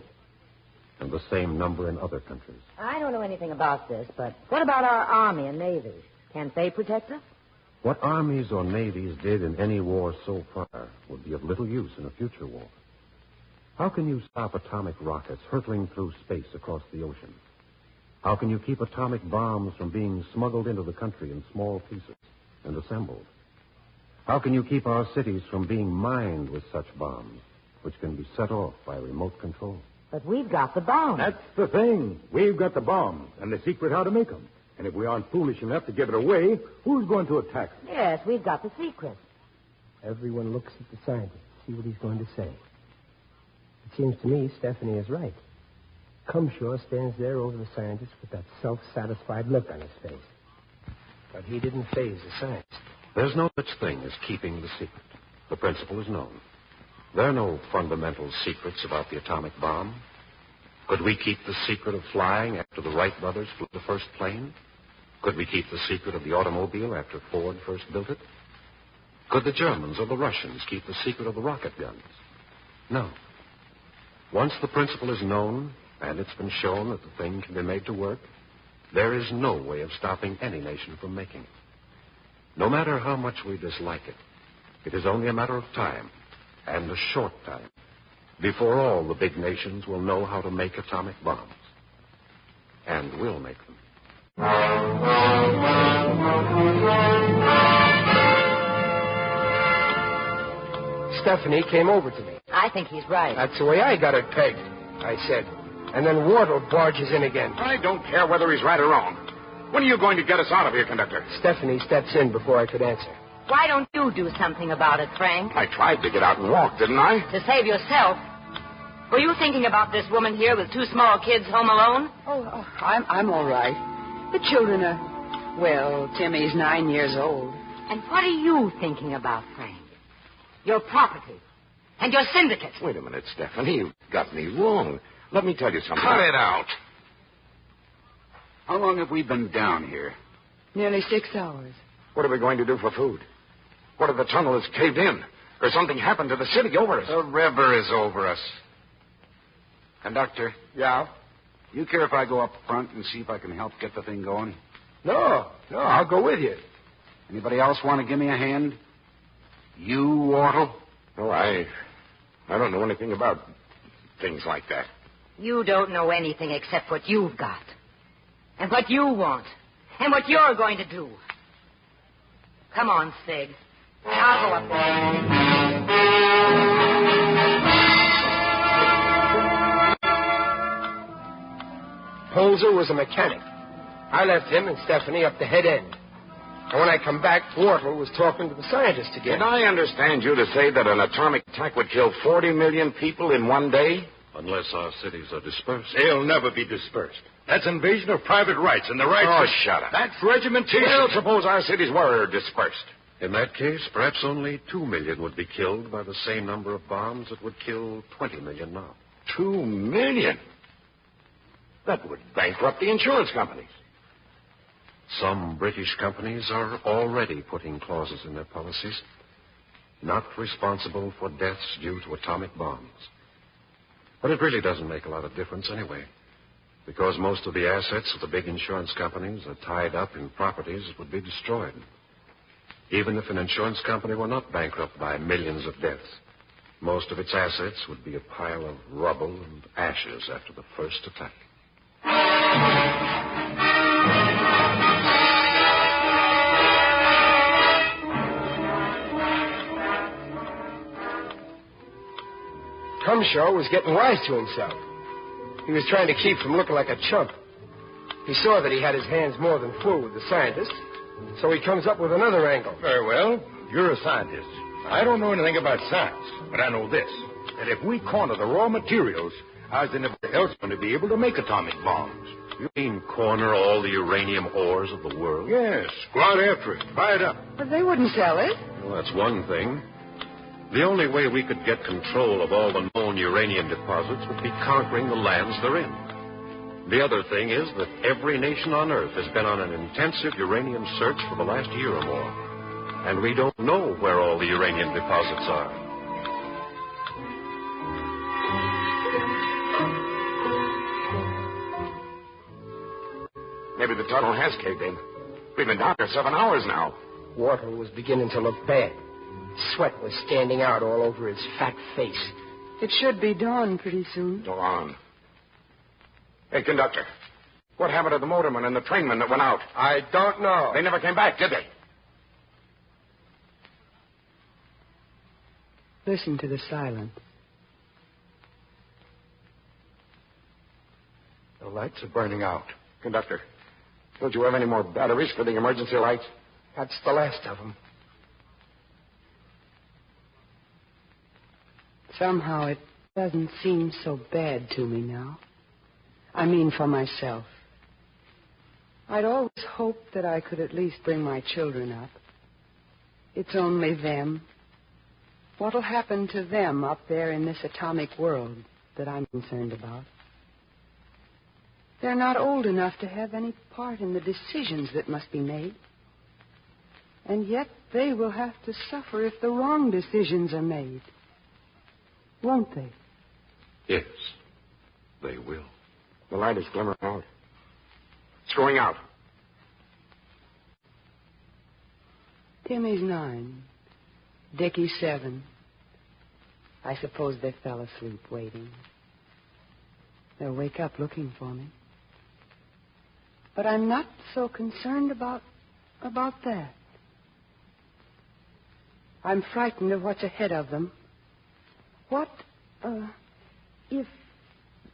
Speaker 28: And the same number in other countries.
Speaker 26: I don't know anything about this, but what about our Army and Navy? Can't they protect us?
Speaker 28: What armies or navies did in any war so far would be of little use in a future war. How can you stop atomic rockets hurtling through space across the ocean? How can you keep atomic bombs from being smuggled into the country in small pieces and assembled? How can you keep our cities from being mined with such bombs, which can be set off by remote control?
Speaker 26: But we've got the bomb.
Speaker 3: That's the thing. We've got the bomb and the secret how to make them. And if we aren't foolish enough to give it away, who's going to attack them?
Speaker 26: Yes, we've got the secret.
Speaker 8: Everyone looks at the scientist to see what he's going to say. It seems to me Stephanie is right. Cumshaw stands there over the scientist with that self-satisfied look on his face. But he didn't faze the scientist.
Speaker 28: There's no such thing as keeping the secret. The principle is known. There are no fundamental secrets about the atomic bomb. Could we keep the secret of flying after the Wright brothers flew the first plane? Could we keep the secret of the automobile after Ford first built it? Could the Germans or the Russians keep the secret of the rocket guns? No. Once the principle is known, and it's been shown that the thing can be made to work, there is no way of stopping any nation from making it. No matter how much we dislike it, it is only a matter of time, and a short time, before all the big nations will know how to make atomic bombs. And will make them.
Speaker 8: Stephanie came over to me.
Speaker 26: I think he's right.
Speaker 8: That's the way I got it pegged, I said. And then Wardle barges in again.
Speaker 20: I don't care whether he's right or wrong. When are you going to get us out of here, conductor?
Speaker 8: Stephanie steps in before I could answer.
Speaker 26: Why don't you do something about it, Frank?
Speaker 20: I tried to get out and walk, didn't I?
Speaker 26: To save yourself. Were you thinking about this woman here with two small kids home alone?
Speaker 27: Oh, I'm all right. The children are, well, Timmy's 9 years old.
Speaker 26: And what are you thinking about, Frank? Your property. And your syndicate.
Speaker 20: Wait a minute, Stephanie. You got me wrong. Let me tell you something.
Speaker 9: Cut it out. How long have we been down here?
Speaker 27: Nearly 6 hours.
Speaker 20: What are we going to do for food? What if the tunnel is caved in? Or something happened to the city over us?
Speaker 9: The river is over us. Conductor.
Speaker 8: Yeah?
Speaker 9: You care if I go up front and see if I can help get the thing going?
Speaker 8: No, I'll go with you.
Speaker 9: Anybody else want to give me a hand? You, Wardle?
Speaker 20: No, I don't know anything about things like that.
Speaker 26: You don't know anything except what you've got. And what you want. And what you're going to do. Come on, Stig. I'll go up there.
Speaker 8: Holzer was a mechanic. I left him and Stephanie up the head end. And when I come back, Wardle was talking to the scientist again.
Speaker 20: Did I understand you to say that an atomic attack would kill 40 million people in one day?
Speaker 28: Unless our cities are dispersed.
Speaker 3: They'll never be dispersed. That's invasion of private rights, and the rights...
Speaker 20: Oh, shut up.
Speaker 3: That's regimentation.
Speaker 20: Well, suppose our cities were dispersed.
Speaker 28: In that case, perhaps only 2 million would be killed by the same number of bombs that would kill 20 million now.
Speaker 20: 2 million? That would bankrupt the insurance companies.
Speaker 28: Some British companies are already putting clauses in their policies. Not responsible for deaths due to atomic bombs. But it really doesn't make a lot of difference anyway. Because most of the assets of the big insurance companies are tied up in properties that would be destroyed. Even if an insurance company were not bankrupt by millions of deaths, most of its assets would be a pile of rubble and ashes after the first attack.
Speaker 8: Cumshaw was getting wise to himself. He was trying to keep from looking like a chump. He saw that he had his hands more than full with the scientist, so he comes up with another angle.
Speaker 3: Very well. You're a scientist. I don't know anything about science, but I know this, that if we corner the raw materials, how's anybody else going to be able to make atomic bombs?
Speaker 28: You mean corner all the uranium ores of the world?
Speaker 3: Yes. Go out after it. Buy it up.
Speaker 27: But they wouldn't sell it.
Speaker 28: Well, that's one thing. The only way we could get control of all the known uranium deposits would be conquering the lands they're in. The other thing is that every nation on Earth has been on an intensive uranium search for the last year or more. And we don't know where all the uranium deposits are.
Speaker 20: Maybe the tunnel has caved in. We've been down there 7 hours now.
Speaker 8: Wardle was beginning to look bad. Sweat was standing out all over his fat face.
Speaker 27: It should be dawn pretty soon.
Speaker 20: Dawn. Hey, conductor. What happened to the motorman and the trainman that went out?
Speaker 8: I don't know.
Speaker 20: They never came back, did they?
Speaker 27: Listen to the silence.
Speaker 3: The lights are burning out. Conductor, don't you have any more batteries for the emergency lights?
Speaker 8: That's the last of them.
Speaker 27: Somehow it doesn't seem so bad to me now. I mean, for myself. I'd always hoped that I could at least bring my children up. It's only them. What'll happen to them up there in this atomic world that I'm concerned about? They're not old enough to have any part in the decisions that must be made. And yet they will have to suffer if the wrong decisions are made. Won't they?
Speaker 28: Yes, they will.
Speaker 3: The light is glimmering out. It's going out.
Speaker 27: Timmy's 9. Dickie's 7. I suppose they fell asleep waiting. They'll wake up looking for me. But I'm not so concerned about that. I'm frightened of what's ahead of them. What, if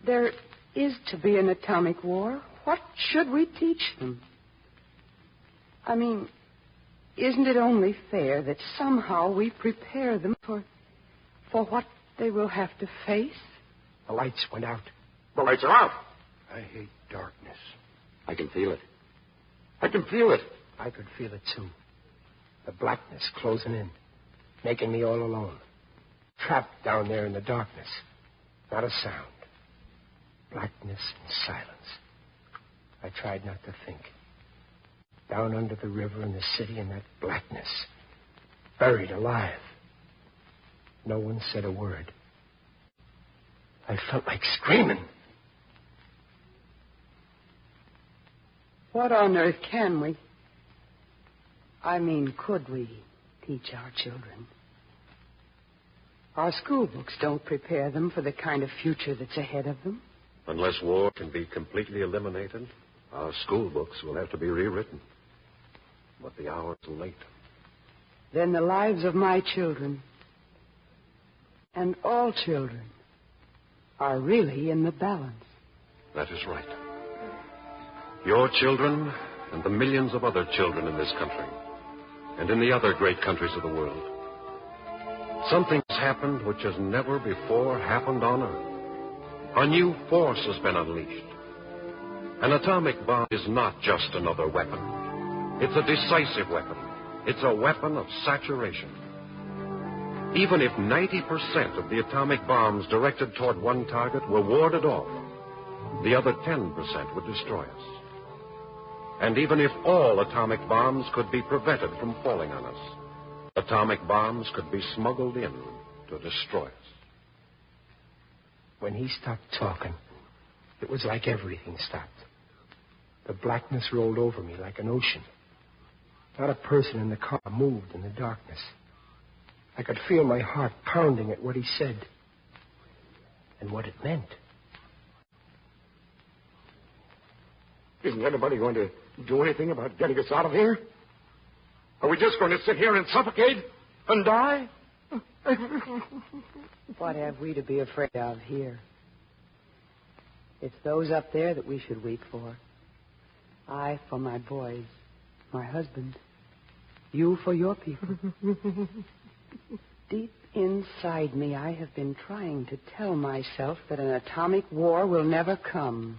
Speaker 27: there is to be an atomic war, what should we teach them? I mean, isn't it only fair that somehow we prepare them for what they will have to face?
Speaker 8: The lights went out.
Speaker 3: The lights are out. I hate darkness. I can feel it. I can feel it.
Speaker 8: I could feel it, too. The blackness closing in, making me all alone. Trapped down there in the darkness. Not a sound. Blackness and silence. I tried not to think. Down under the river and the city in that blackness. Buried alive. No one said a word. I felt like screaming.
Speaker 27: What on earth can we? I mean, could we teach our children? Our school books don't prepare them for the kind of future that's ahead of them.
Speaker 28: Unless war can be completely eliminated, our school books will have to be rewritten. But the hour is late.
Speaker 27: Then the lives of my children, and all children, are really in the balance.
Speaker 28: That is right. Your children and the millions of other children in this country, and in the other great countries of the world. Something has happened which has never before happened on Earth. A new force has been unleashed. An atomic bomb is not just another weapon. It's a decisive weapon. It's a weapon of saturation. Even if 90% of the atomic bombs directed toward one target were warded off, the other 10% would destroy us. And even if all atomic bombs could be prevented from falling on us, atomic bombs could be smuggled in to destroy us.
Speaker 8: When he stopped talking, it was like everything stopped. The blackness rolled over me like an ocean. Not a person in the car moved in the darkness. I could feel my heart pounding at what he said and what it meant.
Speaker 3: Isn't anybody going to do anything about getting us out of here? Are we just going to sit here and suffocate and die?
Speaker 27: What have we to be afraid of here? It's those up there that we should weep for. I for my boys, my husband. You for your people. Deep inside me, I have been trying to tell myself that an atomic war will never come.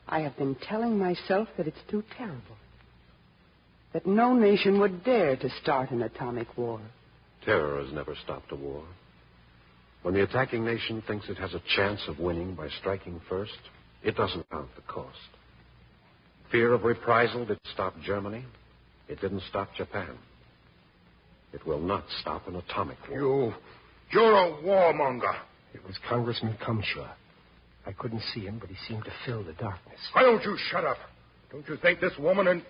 Speaker 27: I have been telling myself that it's too terrible. That no nation would dare to start an atomic war.
Speaker 28: Terror has never stopped a war. When the attacking nation thinks it has a chance of winning by striking first, it doesn't count the cost. Fear of reprisal didn't stop Germany. It didn't stop Japan. It will not stop an atomic war.
Speaker 3: You're a warmonger.
Speaker 8: It was Congressman Cumshaw. I couldn't see him, but he seemed to fill the darkness.
Speaker 3: Why don't you shut up? Don't you think this woman and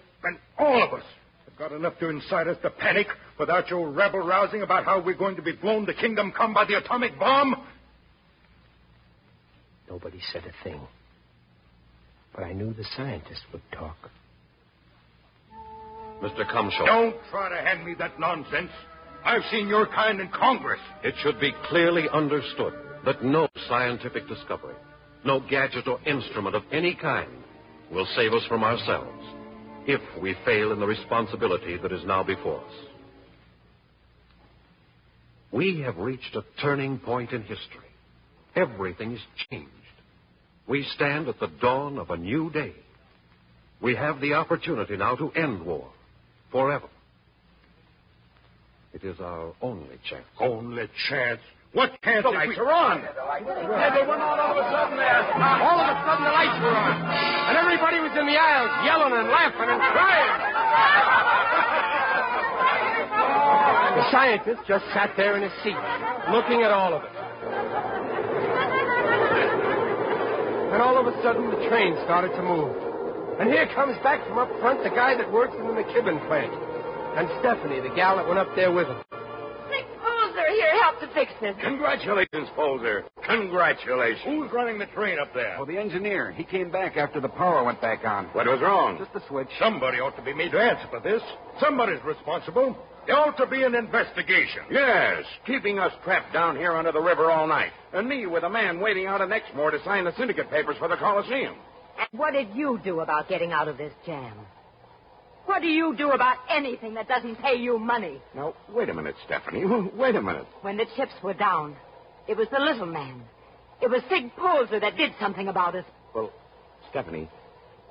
Speaker 3: all of us have got enough to incite us to panic without your rabble-rousing about how we're going to be blown to kingdom come by the atomic bomb?
Speaker 8: Nobody said a thing. But I knew the scientists would talk.
Speaker 28: Mr. Cumshaw.
Speaker 3: Don't try to hand me that nonsense. I've seen your kind in Congress.
Speaker 28: It should be clearly understood that no scientific discovery, no gadget or instrument of any kind will save us from ourselves if we fail in the responsibility that is now before us. We have reached a turning point in history. Everything is changed. We stand at the dawn of a new day. We have the opportunity now to end war forever. It is our only chance.
Speaker 3: Only chance? What chance?
Speaker 5: The lights are on. Yeah, they went on all of a sudden there. All of a sudden the lights were on. And everybody was in the aisles yelling and laughing and crying.
Speaker 25: The scientist just sat there in his seat, looking at all of it. And all of a sudden the train started to move. And here comes back from up front the guy that works in the McKibben plant. And Stephanie, the gal that went up there with him.
Speaker 26: Here, help to fix this.
Speaker 3: Congratulations, Folger. Congratulations.
Speaker 20: Who's running the train up there?
Speaker 7: Well, the engineer. He came back after the power went back on.
Speaker 3: What was wrong?
Speaker 7: Just a switch.
Speaker 3: Somebody ought to be made to answer for this. Somebody's responsible. There ought to be an investigation.
Speaker 20: Yes, keeping us trapped down here under the river all night. And me with a man waiting out at Exmoor to sign the syndicate papers for the Coliseum.
Speaker 26: What did you do about getting out of this jam? What do you do about anything that doesn't pay you money?
Speaker 20: Now, wait a minute, Stephanie. Wait a minute.
Speaker 26: When the chips were down, it was the little man. It was Sig Polzer that did something about it.
Speaker 20: Well, Stephanie,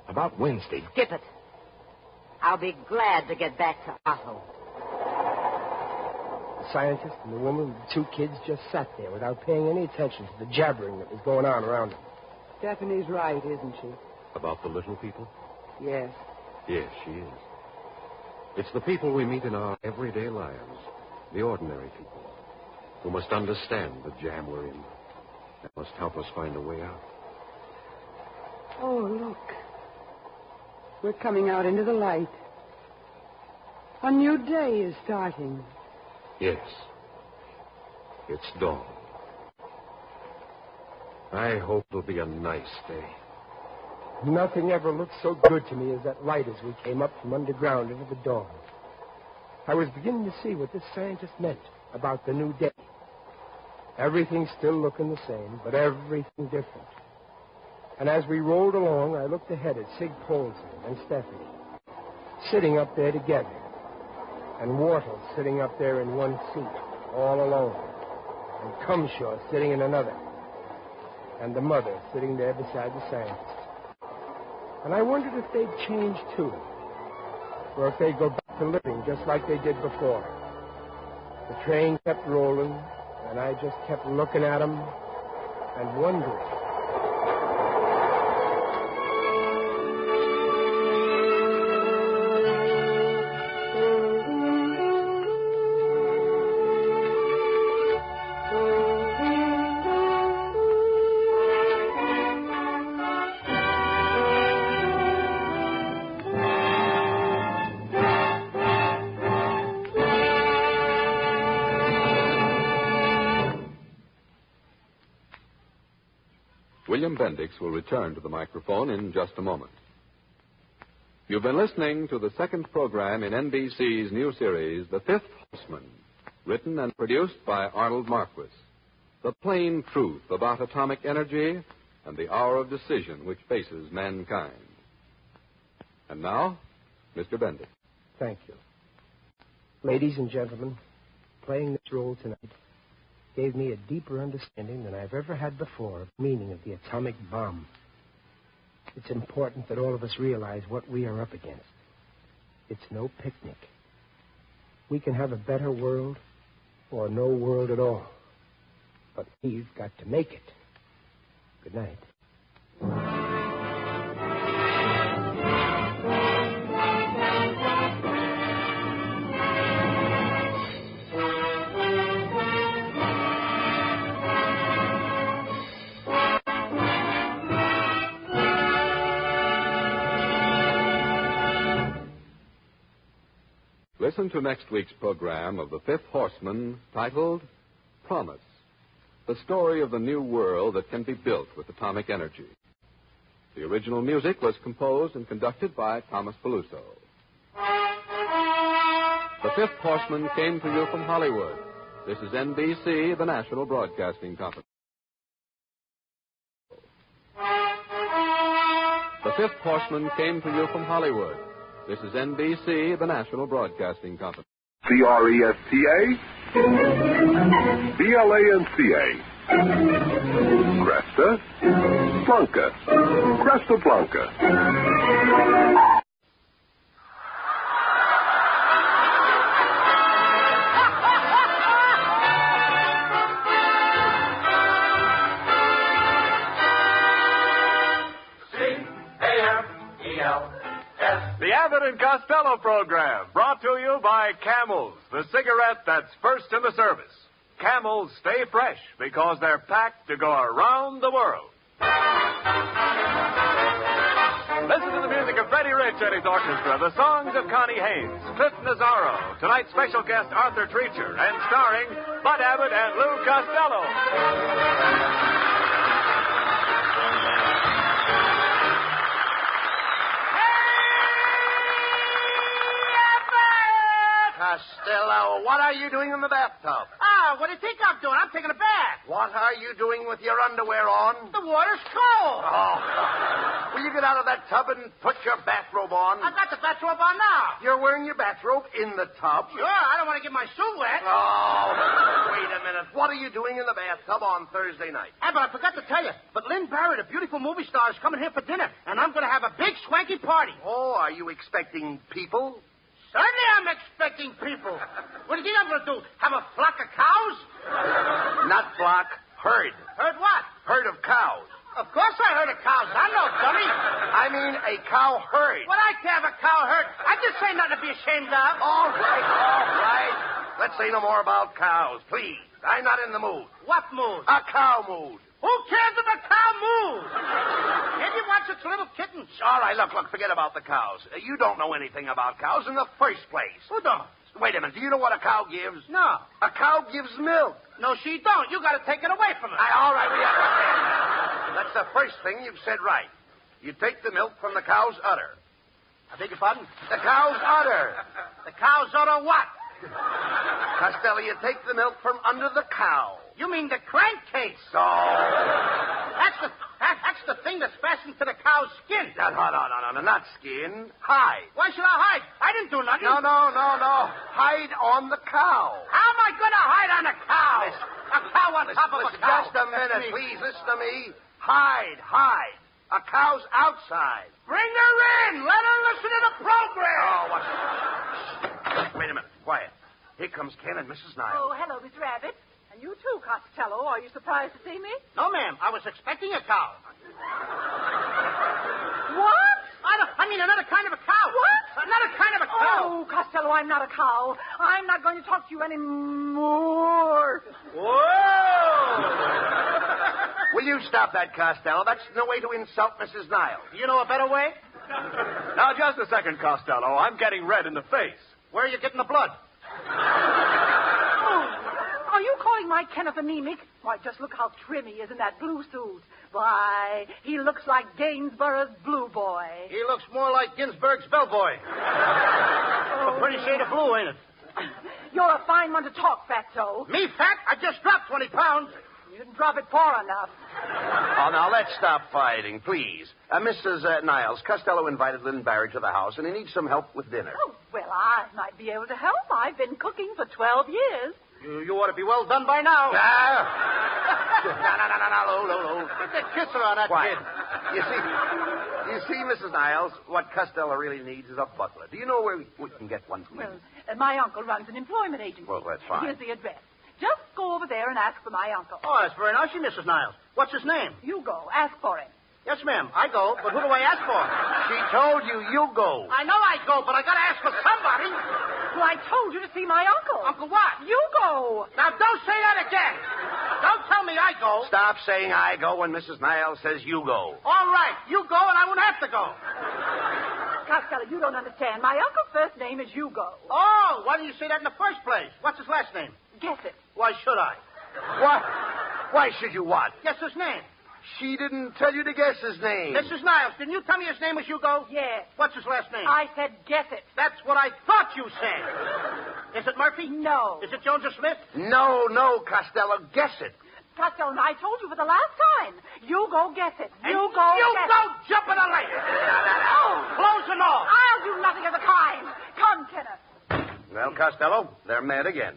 Speaker 20: about Wednesday.
Speaker 26: Skip it. I'll be glad to get back to Otto.
Speaker 8: The scientist and the woman with the two kids just sat there without paying any attention to the jabbering that was going on around them.
Speaker 27: Stephanie's right, isn't she?
Speaker 28: About the little people?
Speaker 27: Yes.
Speaker 28: Yes, she is. It's the people we meet in our everyday lives, the ordinary people, who must understand the jam we're in and must help us find a way out.
Speaker 27: Oh, look. We're coming out into the light. A new day is starting.
Speaker 28: Yes. It's dawn. I hope it'll be a nice day.
Speaker 8: Nothing ever looked so good to me as that light as we came up from underground into the dawn. I was beginning to see what this scientist meant about the new day. Everything still looking the same, but everything different. And as we rolled along, I looked ahead at Sig Polzer and Stephanie, sitting up there together, and Wartle sitting up there in one seat, all alone, and Cumshaw sitting in another, and the mother sitting there beside the scientist. And I wondered if they'd change, too, or if they'd go back to living just like they did before. The train kept rolling, and I just kept looking at them and wondering.
Speaker 19: William Bendix will return to the microphone in just a moment. You've been listening to the second program in NBC's new series, The Fifth Horseman, written and produced by Arnold Marquis. The plain truth about atomic energy and the hour of decision which faces mankind. And now, Mr. Bendix.
Speaker 8: Thank you. Ladies and gentlemen, playing this role tonight gave me a deeper understanding than I've ever had before of the meaning of the atomic bomb. It's important that all of us realize what we are up against. It's no picnic. We can have a better world or no world at all. But we've got to make it. Good night.
Speaker 19: Listen to next week's program of The Fifth Horseman, titled Promise, the story of the new world that can be built with atomic energy. The original music was composed and conducted by Thomas Peluso. The Fifth Horseman came to you from Hollywood. This is NBC, the national broadcasting company. The Fifth Horseman came to you from Hollywood. This is NBC, the national broadcasting company.
Speaker 10: CRESTA, BLANCA, Cresta, Blanca, Cresta Blanca.
Speaker 24: The Abbott and Costello program, brought to you by Camels, the cigarette that's first in the service. Camels stay fresh because they're packed to go around the world. Listen to the music of Freddie Rich and his orchestra, the songs of Connie Haynes, Cliff Nazzaro, tonight's special guest Arthur Treacher, and starring Bud Abbott and Lou Costello.
Speaker 5: Costello, what are you doing in the bathtub?
Speaker 11: Ah, what do you think I'm doing? I'm taking a bath.
Speaker 5: What are you doing with your underwear on?
Speaker 11: The water's cold.
Speaker 5: Oh. Will you get out of that tub and put your bathrobe on?
Speaker 11: I've got the bathrobe on now.
Speaker 5: You're wearing your bathrobe in the tub?
Speaker 11: Sure, I don't want to get my suit wet.
Speaker 5: Oh, wait a minute. What are you doing in the bathtub on Thursday night?
Speaker 11: But I forgot to tell you. But Lynn Barrett, a beautiful movie star, is coming here for dinner, and I'm going to have a big swanky party.
Speaker 5: Oh, are you expecting people?
Speaker 11: Certainly I'm expecting people. What do you think I'm going to do? Have a flock of cows?
Speaker 5: Not flock, herd.
Speaker 11: Herd what?
Speaker 5: Herd of cows.
Speaker 11: Of course I heard of cows. I'm no dummy.
Speaker 5: I mean a cow herd.
Speaker 11: What I can have a cow herd? I just say nothing to be ashamed of.
Speaker 5: All right. Let's say no more about cows, please. I'm not in the mood.
Speaker 11: What mood?
Speaker 5: A cow mood.
Speaker 11: Who cares if a cow moves? Maybe watch its little kittens.
Speaker 5: All right, look, forget about the cows. You don't know anything about cows in the first place.
Speaker 11: Who don't?
Speaker 5: Wait a minute. Do you know what a cow gives?
Speaker 11: No.
Speaker 5: A cow gives milk.
Speaker 11: No, she don't. You got to take it away from her.
Speaker 5: All right, we understand. That's the first thing you've said right. You take the milk from the cow's udder.
Speaker 11: I beg your pardon?
Speaker 5: The cow's udder.
Speaker 11: The cow's udder what?
Speaker 5: Costello, you take the milk from under the cow.
Speaker 11: You mean the crankcase?
Speaker 5: So.
Speaker 11: That's the thing that's fastened to the cow's skin.
Speaker 5: No, not skin. Hide.
Speaker 11: Why should I hide? I didn't do nothing.
Speaker 5: No. Hide on the cow.
Speaker 11: How am I going to hide on a cow? A cow on top of a cow.
Speaker 5: Just a minute, please. Listen to me. Hide. A cow's outside.
Speaker 11: Bring her in. Let her listen to the program.
Speaker 5: Oh, what? Wait a minute. Quiet. Here comes Ken and Mrs. Niles.
Speaker 12: Oh, hello, Mr. Abbott. And you too, Costello. Are you surprised to see me?
Speaker 11: No, ma'am. I was expecting a cow.
Speaker 12: What?
Speaker 11: I mean, another kind of a cow.
Speaker 12: What?
Speaker 11: Another kind of a cow.
Speaker 12: Oh, Costello, I'm not a cow. I'm not going to talk to you anymore.
Speaker 11: Whoa!
Speaker 5: Will you stop that, Costello? That's no way to insult Mrs. Niles.
Speaker 11: You know a better way?
Speaker 24: Now, just a second, Costello. I'm getting red in the face.
Speaker 11: Where are you getting the blood?
Speaker 12: Are you calling my Kenneth anemic? Why, just look how trim he is in that blue suit. Why, he looks like Gainsborough's blue boy.
Speaker 11: He looks more like Ginsburg's bellboy. A pretty shade of blue, ain't it?
Speaker 12: You're a fine one to talk, Fatso.
Speaker 11: Me fat? I just dropped 20 pounds.
Speaker 12: You didn't drop it far enough.
Speaker 5: Oh, now, let's stop fighting, please. Mrs. Niles, Costello invited Lynn Barry to the house, and he needs some help with dinner.
Speaker 12: Oh, well, I might be able to help. I've been cooking for 12 years.
Speaker 11: You ought to be well done by now.
Speaker 5: No.
Speaker 11: Get that kisser on that
Speaker 5: Quiet.
Speaker 11: kid.
Speaker 5: You see, Mrs. Niles, what Costello really needs is a butler. Do you know where we can get one from?
Speaker 12: Well, my uncle runs an employment agency.
Speaker 5: Well, that's fine.
Speaker 12: Here's the address. Just go over there and ask for my uncle.
Speaker 11: Oh, that's very nice of you, Mrs. Niles. What's his name?
Speaker 12: You go. Ask for him.
Speaker 11: Yes, ma'am. I go, but who do I ask for?
Speaker 5: She told you go.
Speaker 11: I know I go, but I gotta ask for somebody.
Speaker 12: Well, I told you to see my uncle.
Speaker 11: Uncle what?
Speaker 12: You go.
Speaker 11: Now, don't say that again. Don't tell me I go.
Speaker 5: Stop saying I go when Mrs. Niles says you go.
Speaker 11: All right. You go, and I won't have to go.
Speaker 12: Costello, you don't understand. My uncle's first name is Hugo.
Speaker 11: Oh, why didn't you say that in the first place? What's his last name?
Speaker 12: Guess it.
Speaker 11: Why should I?
Speaker 5: What? Why should you what?
Speaker 11: Guess his name. She didn't tell you to guess his name.
Speaker 1: Mrs. Niles, didn't you tell me his name was Hugo?
Speaker 12: Yes.
Speaker 1: What's his last name?
Speaker 12: I said guess it.
Speaker 1: That's what I thought you said. Is it Murphy?
Speaker 12: No.
Speaker 1: Is it Jones or Smith?
Speaker 11: No, Costello. Guess it.
Speaker 12: Costello, I told you for the last time. You go guess it. You go
Speaker 1: jump in the lake. Close and all.
Speaker 12: I'll do nothing of the kind. Come, Kenneth.
Speaker 2: Well, Costello, they're mad again.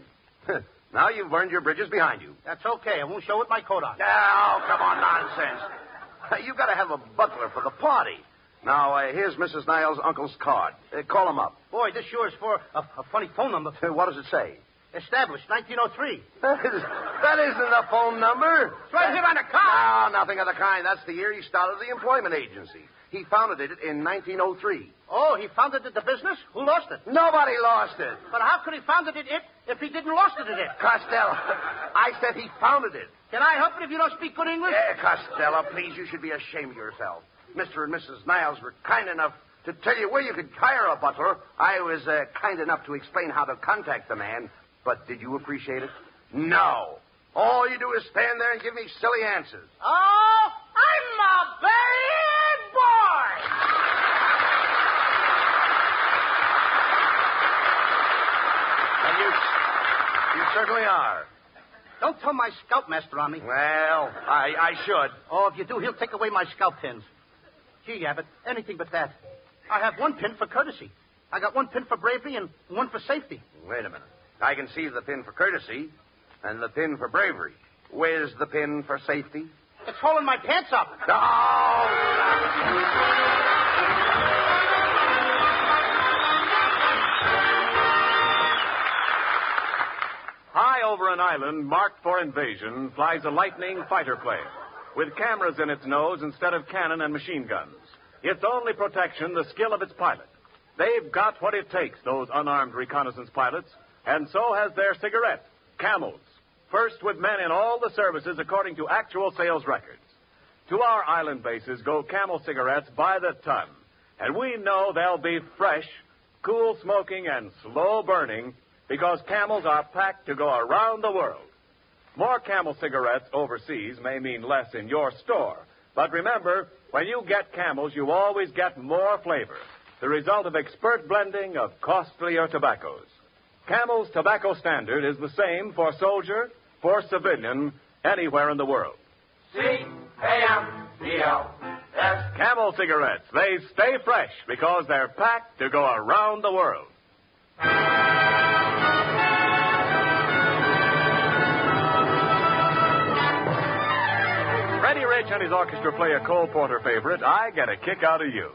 Speaker 2: Now you've burned your bridges behind you.
Speaker 1: That's okay. I won't show with my coat on.
Speaker 11: Oh, come on, nonsense.
Speaker 2: You've got to have a butler for the party. Now, here's Mrs. Niles' uncle's card. Call him up.
Speaker 1: Boy, this sure is for a funny phone number.
Speaker 2: What does it say?
Speaker 1: Established 1903.
Speaker 2: That isn't a phone number.
Speaker 1: It's right here on the card.
Speaker 2: No, nothing of the kind. That's the year he started the employment agency. He founded it in 1903.
Speaker 1: Oh, he founded the business? Who lost it?
Speaker 2: Nobody lost it.
Speaker 1: But how could he founded it if he didn't lost it?
Speaker 2: Costello, I said he founded it.
Speaker 1: Can I help it if you don't speak good English?
Speaker 2: Costello, please, you should be ashamed of yourself. Mr. and Mrs. Niles were kind enough to tell you where you could hire a butler. I was kind enough to explain how to contact the man. But did you appreciate it? No. All you do is stand there and give me silly answers.
Speaker 1: Oh, I'm a bad boy.
Speaker 2: And you certainly are.
Speaker 1: Don't tell my scoutmaster on me.
Speaker 2: Well, I should.
Speaker 1: Oh, if you do, he'll take away my scout pins. Gee, Abbott, anything but that. I have one pin for courtesy. I got one pin for bravery and one for safety.
Speaker 2: Wait a minute. I can see the pin for courtesy and the pin for bravery. Where's the pin for safety?
Speaker 1: It's holding my pants up.
Speaker 24: High over an island marked for invasion flies a lightning fighter plane with cameras in its nose instead of cannon and machine guns. Its only protection, the skill of its pilot. They've got what it takes, those unarmed reconnaissance pilots, and so has their cigarette, Camels. First with men in all the services according to actual sales records. To our island bases go Camel cigarettes by the ton. And we know they'll be fresh, cool smoking, and slow burning because Camels are packed to go around the world. More Camel cigarettes overseas may mean less in your store. But remember, when you get Camels, you always get more flavor. The result of expert blending of costlier tobaccos. Camel's tobacco standard is the same for soldier, for civilian, anywhere in the world.
Speaker 5: C-A-M-E-L-S.
Speaker 24: Camel cigarettes. They stay fresh because they're packed to go around the world. Freddie Rich and his orchestra play a Cole Porter favorite, I Get a Kick Out of You.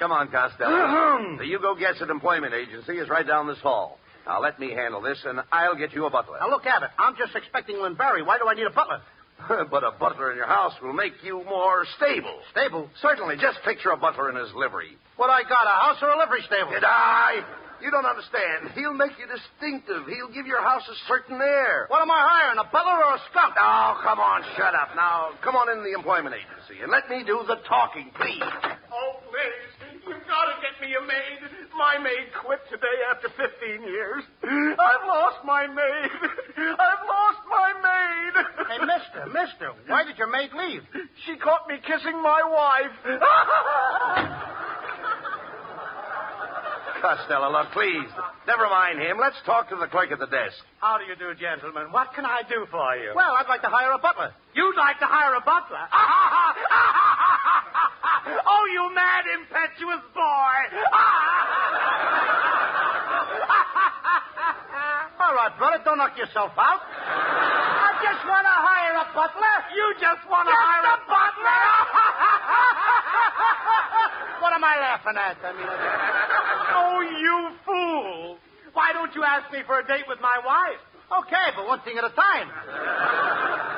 Speaker 2: come on, Costello. The You Go Gets It employment agency is right down this hall. Now, let me handle this, and I'll get you a butler.
Speaker 1: Now, look, Abbott, I'm just expecting Lynn Barry. Why do I need a butler?
Speaker 2: But a butler in your house will make you more stable.
Speaker 1: Stable?
Speaker 2: Certainly. Just picture a butler in his livery.
Speaker 1: What I got, a house or a livery stable?
Speaker 2: Did I? You don't understand. He'll make you distinctive. He'll give your house a certain air.
Speaker 1: What am I hiring, a butler or a skunk?
Speaker 2: Oh, come on, shut up. Now, come on in the employment agency and let me do the talking, please.
Speaker 5: Oh, please. You've got to get me a maid. My maid quit today after 15 years. I've lost my maid. I've lost my maid.
Speaker 1: Hey, mister, why did your maid leave?
Speaker 5: She caught me kissing my wife.
Speaker 2: Costello, look, please. Never mind him. Let's talk to the clerk at the desk.
Speaker 5: How do you do, gentlemen? What can I do for you?
Speaker 1: Well, I'd like to hire a butler.
Speaker 5: You'd like to hire a butler? Oh, you mad, impetuous boy.
Speaker 1: All right, brother, don't knock yourself out. I just want to hire a butler.
Speaker 5: You just want to hire a butler?
Speaker 1: What am I laughing at? I mean,
Speaker 5: oh, you fool. Why don't you ask me for a date with my wife?
Speaker 1: Okay, but one thing at a time.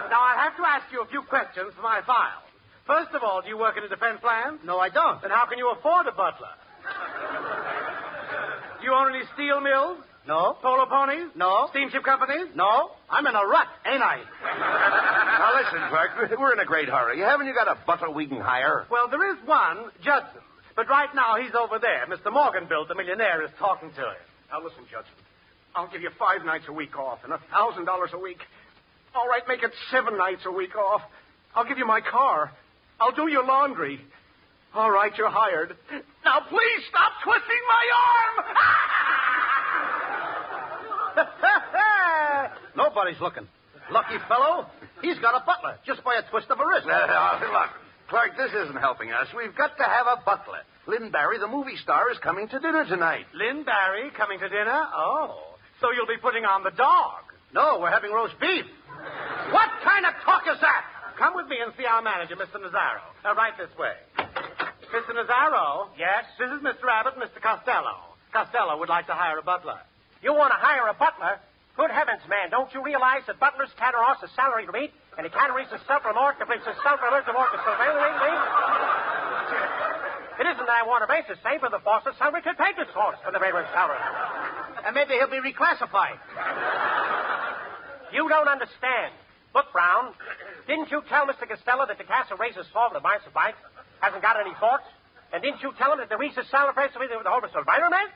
Speaker 5: Now, I'll have to ask you a few questions for my file. First of all, do you work in a defense plan?
Speaker 1: No, I don't.
Speaker 5: Then how can you afford a butler? Do you own any steel mills?
Speaker 1: No.
Speaker 5: Polo ponies?
Speaker 1: No.
Speaker 5: Steamship companies?
Speaker 1: No. I'm in a rut, ain't I?
Speaker 2: Now, listen, clerk, we're in a great hurry. Haven't you got a butler we can hire?
Speaker 5: Well, there is one, Judson. But right now, he's over there. Mr. Morganville, the millionaire, is talking to him. Now, listen, Judson. I'll give you 5 nights a week off and $1,000 a week. All right, make it 7 nights a week off. I'll give you my car. I'll do your laundry. All right, you're hired. Now, please stop twisting my arm!
Speaker 1: Nobody's looking. Lucky fellow. He's got a butler just by a twist of a wrist.
Speaker 2: Look, clerk, this isn't helping us. We've got to have a butler. Lynn Barry, the movie star, is coming to dinner tonight.
Speaker 5: Lynn Barry coming to dinner? Oh. So you'll be putting on the dog.
Speaker 1: No, we're having roast beef. What kind of talk is that?
Speaker 5: Come with me and see our manager, Mr. Nazaro. Right this way. Mr. Nazaro? Yes? This is Mr. Abbott and Mr. Costello. Costello would like to hire a butler.
Speaker 25: You want to hire a butler? Good heavens, man, don't you realize that butlers can't earn a salary to eat, and he can't reach a self-remorse to place a self-remorse to It isn't that I want to base the same for the Foster's salary to take this horse for the railroad salary.
Speaker 1: And maybe he'll be reclassified.
Speaker 25: You don't understand. Look, Brown, didn't you tell Mr. Costello that the castle raises saw with the mice of bite hasn't got any forks? And didn't you tell him that the Reese's salad price with the whole Spider-Man?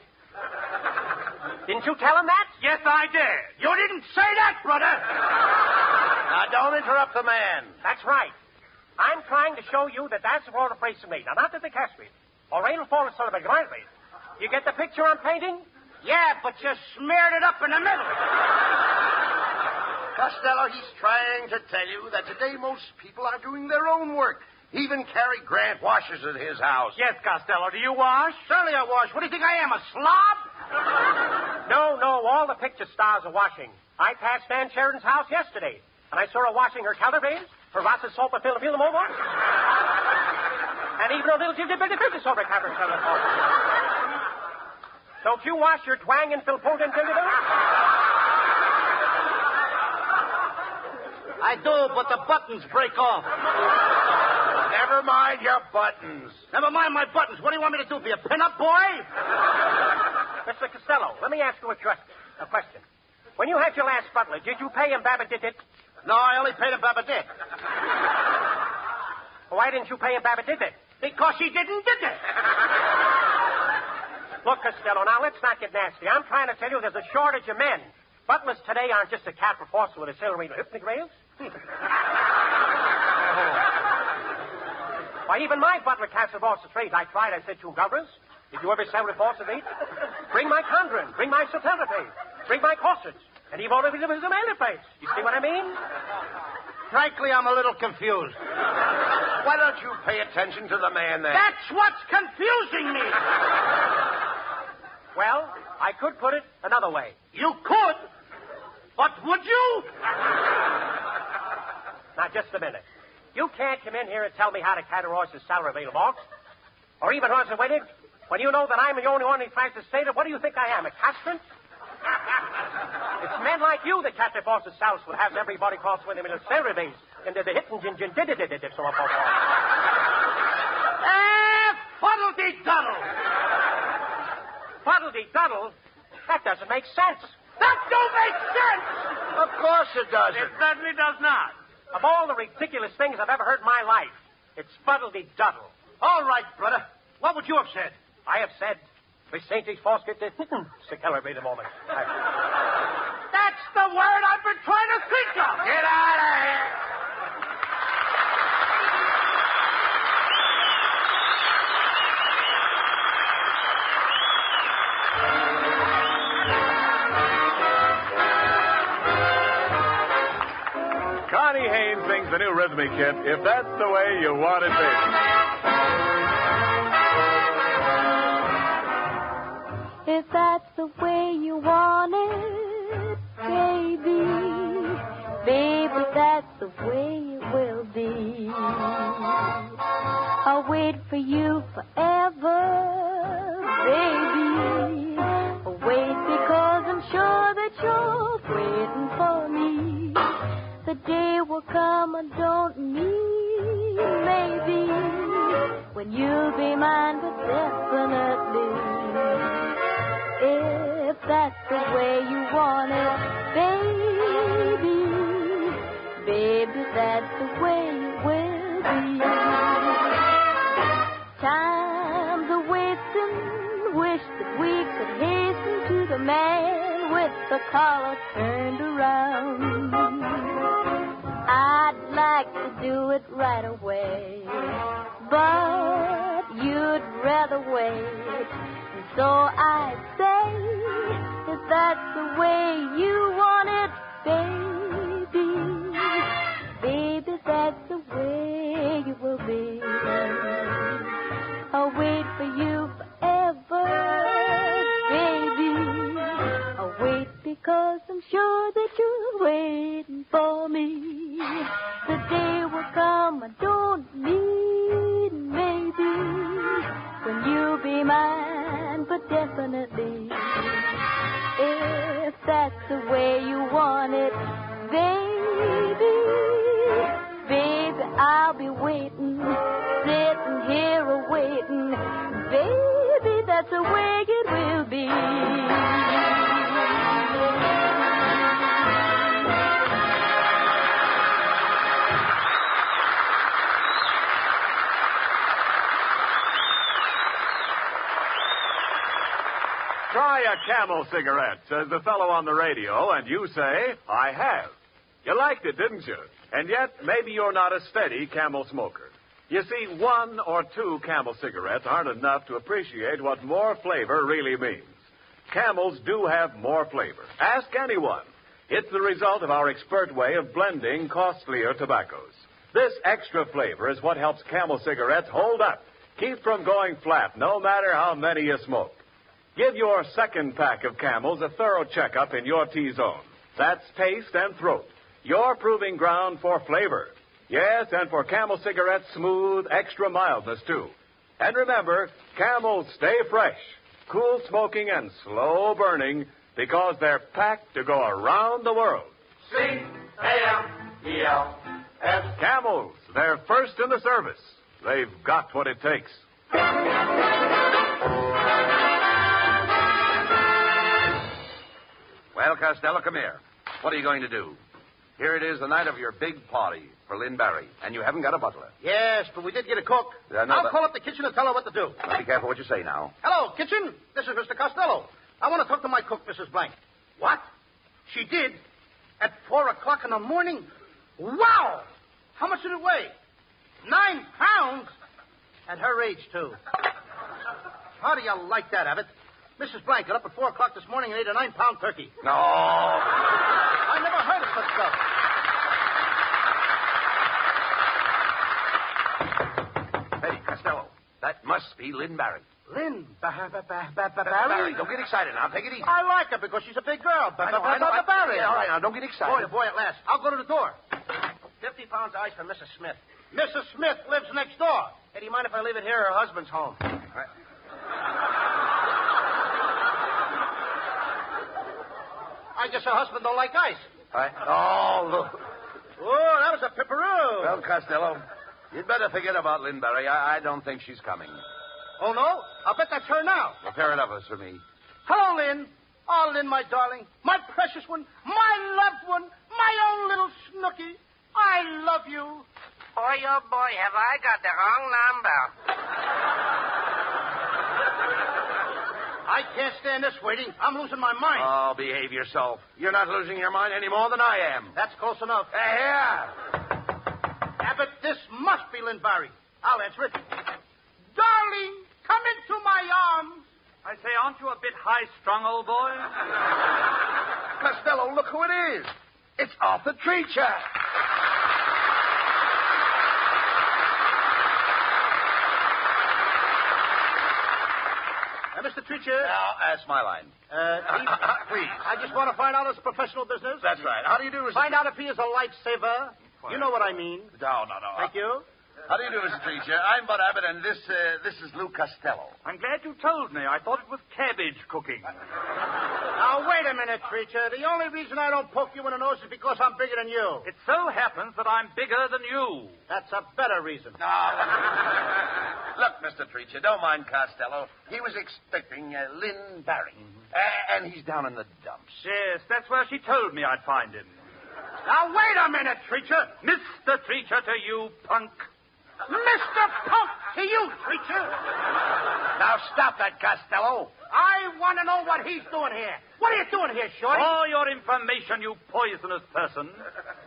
Speaker 25: Didn't you tell him that?
Speaker 5: Yes, I did.
Speaker 1: You didn't say that, brother.
Speaker 2: Now, don't interrupt the man.
Speaker 25: That's right. I'm trying to show you that that's what a place to me. Now, not that they catch me. Or rain will fall and celebrate my place. You get the picture I'm painting?
Speaker 1: Yeah, but you smeared it up in the middle.
Speaker 2: Costello, he's trying to tell you that today most people are doing their own work. Even Cary Grant washes at his house.
Speaker 5: Yes, Costello. Do you wash?
Speaker 1: Certainly I wash. What do you think I am, a slob?
Speaker 25: No. All the picture stars are washing. I passed Ann Sheridan's house yesterday, and I saw her washing her counterpanes, her Ross's soap, and film them over. And even a little bit soap, her counter. Don't you wash your twang and Philpont and
Speaker 1: I do, but the buttons break off.
Speaker 2: Never mind your buttons.
Speaker 1: Never mind my buttons. What do you want me to do, be a pin-up boy?
Speaker 25: Mr. Costello, let me ask you a question. When you had your last butler, did you pay him Babbitt?
Speaker 1: No, I only paid him Babbitt.
Speaker 25: Why didn't you pay him Babbitt?
Speaker 1: Because he didn't did it.
Speaker 25: Look, Costello, now let's not get nasty. I'm trying to tell you there's a shortage of men. Butlers today aren't just a cat for Foster with a silvery hypnic rails. Why, even my butler can't divorce the trade. I tried. I said to governors, did you ever sell reports of meat? Bring my conjuring. Bring my satellite. Bring my corsets. And he won't even his mail place. You see what I mean?
Speaker 1: Frankly, I'm a little confused.
Speaker 2: Why don't you pay attention to the man then?
Speaker 1: That's what's confusing me.
Speaker 25: Well, I could put it another way.
Speaker 1: You could? But would you?
Speaker 25: Now, just a minute. You can't come in here and tell me how to categorize the salary of a box, or even Roger Waited,
Speaker 5: When you know that I'm the only one who tries to state it, what do you think I am, a castrant? It's men like you that Captain Boss's South would have everybody cross with him in a ceremonies. And the hitting so on.
Speaker 1: Fuddle-dee-duddle!
Speaker 5: Fuddle-dee-duddle? That doesn't make sense.
Speaker 1: That don't make sense! Of course it doesn't.
Speaker 5: It certainly does not. Of all the ridiculous things I've ever heard in my life, it's fuddle-dee-duddle.
Speaker 1: All right, brother. What would you have said?
Speaker 5: I have said, Vicente Fosket did celebrate a moment.
Speaker 1: That's the word I've been trying to think of.
Speaker 2: Get out of here.
Speaker 24: Connie Haynes sings the new rhythmic hit, If That's the Way You Want It, Baby.
Speaker 4: If that's the way you want it, baby, baby, that's the way it will be. I'll wait for you forever, baby. I'll wait because I'm sure that you're waiting for me. The day will come, I don't mean maybe, when you'll be mine, but definitely. If that's the way you want it, baby, baby, that's the way it will be. Time's a wasting, wish that we could hasten to the man with the collar turned around. I'd like to do it right away, but you'd rather wait. So I say, if that's the way you want it, baby, baby, that's the way it will be. I'll wait for you forever, baby. I'll wait because I'm sure that you're waiting for me. The day will come, I don't need maybe, when you'll be mine, but definitely, if that's the way you want it, baby, baby, I'll be waiting, sitting here awaiting, baby, that's the way it will be.
Speaker 24: Try a Camel cigarette, says the fellow on the radio, and you say, I have. You liked it, didn't you? And yet, maybe you're not a steady Camel smoker. You see, 1 or 2 Camel cigarettes aren't enough to appreciate what more flavor really means. Camels do have more flavor. Ask anyone. It's the result of our expert way of blending costlier tobaccos. This extra flavor is what helps Camel cigarettes hold up, keep from going flat, no matter how many you smoke. Give your second pack of Camels a thorough checkup in your T-zone. That's taste and throat. Your proving ground for flavor. Yes, and for Camel cigarettes' smooth, extra mildness, too. And remember, Camels stay fresh, cool smoking and slow burning because they're packed to go around the world. C-A-M-E-L-S. Camels, they're first in the service. They've got what it takes.
Speaker 2: Well, Costello, come here. What are you going to do? Here it is, the night of your big party for Lynn Barry, and you haven't got a butler.
Speaker 1: Yes, but we did get a cook. I'll call up the kitchen and tell her what to do.
Speaker 2: Now, be careful what you say now.
Speaker 1: Hello, kitchen. This is Mr. Costello. I want to talk to my cook, Mrs. Blank. What? She did? At 4 o'clock in the morning? Wow! How much did it weigh? 9 pounds? At her age, too. How do you like that, Abbott? Mrs. Blank got up at 4 o'clock this morning and ate a 9-pound turkey.
Speaker 2: No.
Speaker 1: I never heard of such stuff.
Speaker 2: Hey, Costello, that must be Lynn Barry.
Speaker 1: Lynn Barry?
Speaker 2: Barry, don't get excited now. Take it easy.
Speaker 1: I like her because she's a big girl.
Speaker 2: I know.
Speaker 1: Barry.
Speaker 2: Yeah, all right, now, don't get excited.
Speaker 1: Boy, at last. I'll go to the door. 50 pounds of ice for Mrs. Smith. Mrs. Smith lives next door. Hey, do you mind if I leave it here? Her husband's home. I guess her husband don't like ice.
Speaker 2: Oh, look.
Speaker 1: Oh, that was a pipperoo.
Speaker 2: Well, Costello, you'd better forget about Lynn Barry. I don't think she's coming.
Speaker 1: Oh, no? I'll bet that's her now.
Speaker 2: Well, fair enough for me.
Speaker 1: Hello, Lynn. Oh, Lynn, my darling. My precious one. My loved one. My own little snooky. I love you.
Speaker 13: Boy, oh, boy, have I got the wrong number.
Speaker 1: I can't stand this waiting. I'm losing my mind.
Speaker 2: Oh, behave yourself. You're not losing your mind any more than I am.
Speaker 1: That's close enough.
Speaker 2: Here.
Speaker 1: Abbott, this must be Lynn Barry. I'll answer it. Darling, come into my arms.
Speaker 14: I say, aren't you a bit high-strung, old boy?
Speaker 2: Costello, look who it is. It's Arthur Treacher.
Speaker 1: Mr. Treacher.
Speaker 2: Now, that's my line. Please.
Speaker 1: I just want to find out his professional business.
Speaker 2: That's right. How do you do, Mr.
Speaker 1: Find out if he is a lifesaver. You know what I mean.
Speaker 2: No.
Speaker 1: Thank you.
Speaker 2: How do you do, Mr. Treacher? I'm Bud Abbott, and this is Lou Costello.
Speaker 14: I'm glad you told me. I thought it was cabbage cooking.
Speaker 1: Now, wait a minute, Treacher. The only reason I don't poke you in the nose is because I'm bigger than you.
Speaker 14: It so happens that I'm bigger than you.
Speaker 1: That's a better reason.
Speaker 2: No. Look, Mr. Treacher, don't mind Costello. He was expecting Lynn Barry, and he's down in the dumps.
Speaker 14: Yes, that's where she told me I'd find him.
Speaker 1: Now, wait a minute, Treacher.
Speaker 14: Mr. Treacher to you, punk.
Speaker 1: Mr. Punk to you, Treacher.
Speaker 2: Now, stop that, Costello.
Speaker 1: I want to know what he's doing here. What are you doing here, Shorty?
Speaker 14: For your information, you poisonous person,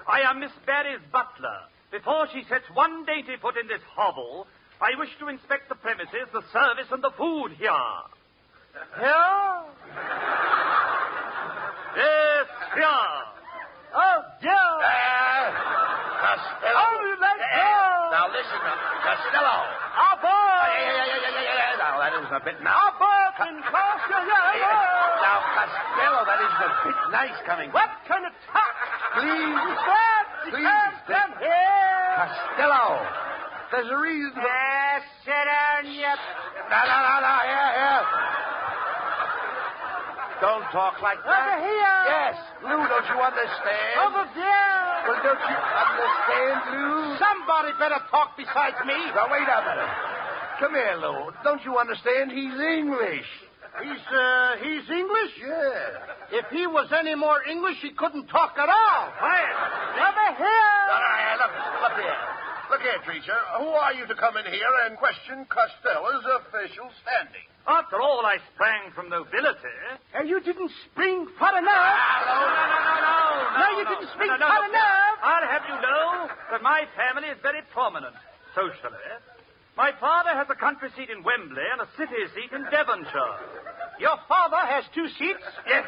Speaker 14: I am Miss Barry's butler. Before she sets one dainty foot in this hovel, I wish to inspect the premises, the service, and the food here.
Speaker 1: Here?
Speaker 14: Yes, here.
Speaker 1: Oh, dear.
Speaker 2: Costello.
Speaker 1: Oh, let go.
Speaker 2: Now, listen, Costello.
Speaker 1: Abbott.
Speaker 2: Yeah. Now, that isn't a bit nice.
Speaker 1: Abbott and Costello.
Speaker 2: Now, Costello, that isn't a bit nice coming.
Speaker 1: What kind of talk?
Speaker 2: Please.
Speaker 1: Come here.
Speaker 2: Costello. There's a reason.
Speaker 1: Sit down, you.
Speaker 2: No. Here. Don't talk like that.
Speaker 1: Over here.
Speaker 2: Yes. Lou, don't you understand?
Speaker 1: Over there.
Speaker 2: Well, don't you understand, Lou?
Speaker 1: Somebody better talk besides me.
Speaker 2: Now, wait a minute. Come here, Lou. Don't you understand? He's English.
Speaker 1: He's English?
Speaker 2: Yeah.
Speaker 1: If he was any more English, he couldn't talk at all.
Speaker 14: Quiet.
Speaker 1: Over here.
Speaker 2: No, look here. Look here, Treacher. Who are you to come in here and question Costello's official standing?
Speaker 14: After all, I sprang from nobility.
Speaker 1: You didn't spring far enough.
Speaker 14: No,
Speaker 1: you didn't spring far enough.
Speaker 14: I'll have you know that my family is very prominent socially. My father has a country seat in Wembley and a city seat in Devonshire.
Speaker 1: Your father has 2 seats?
Speaker 14: Yes.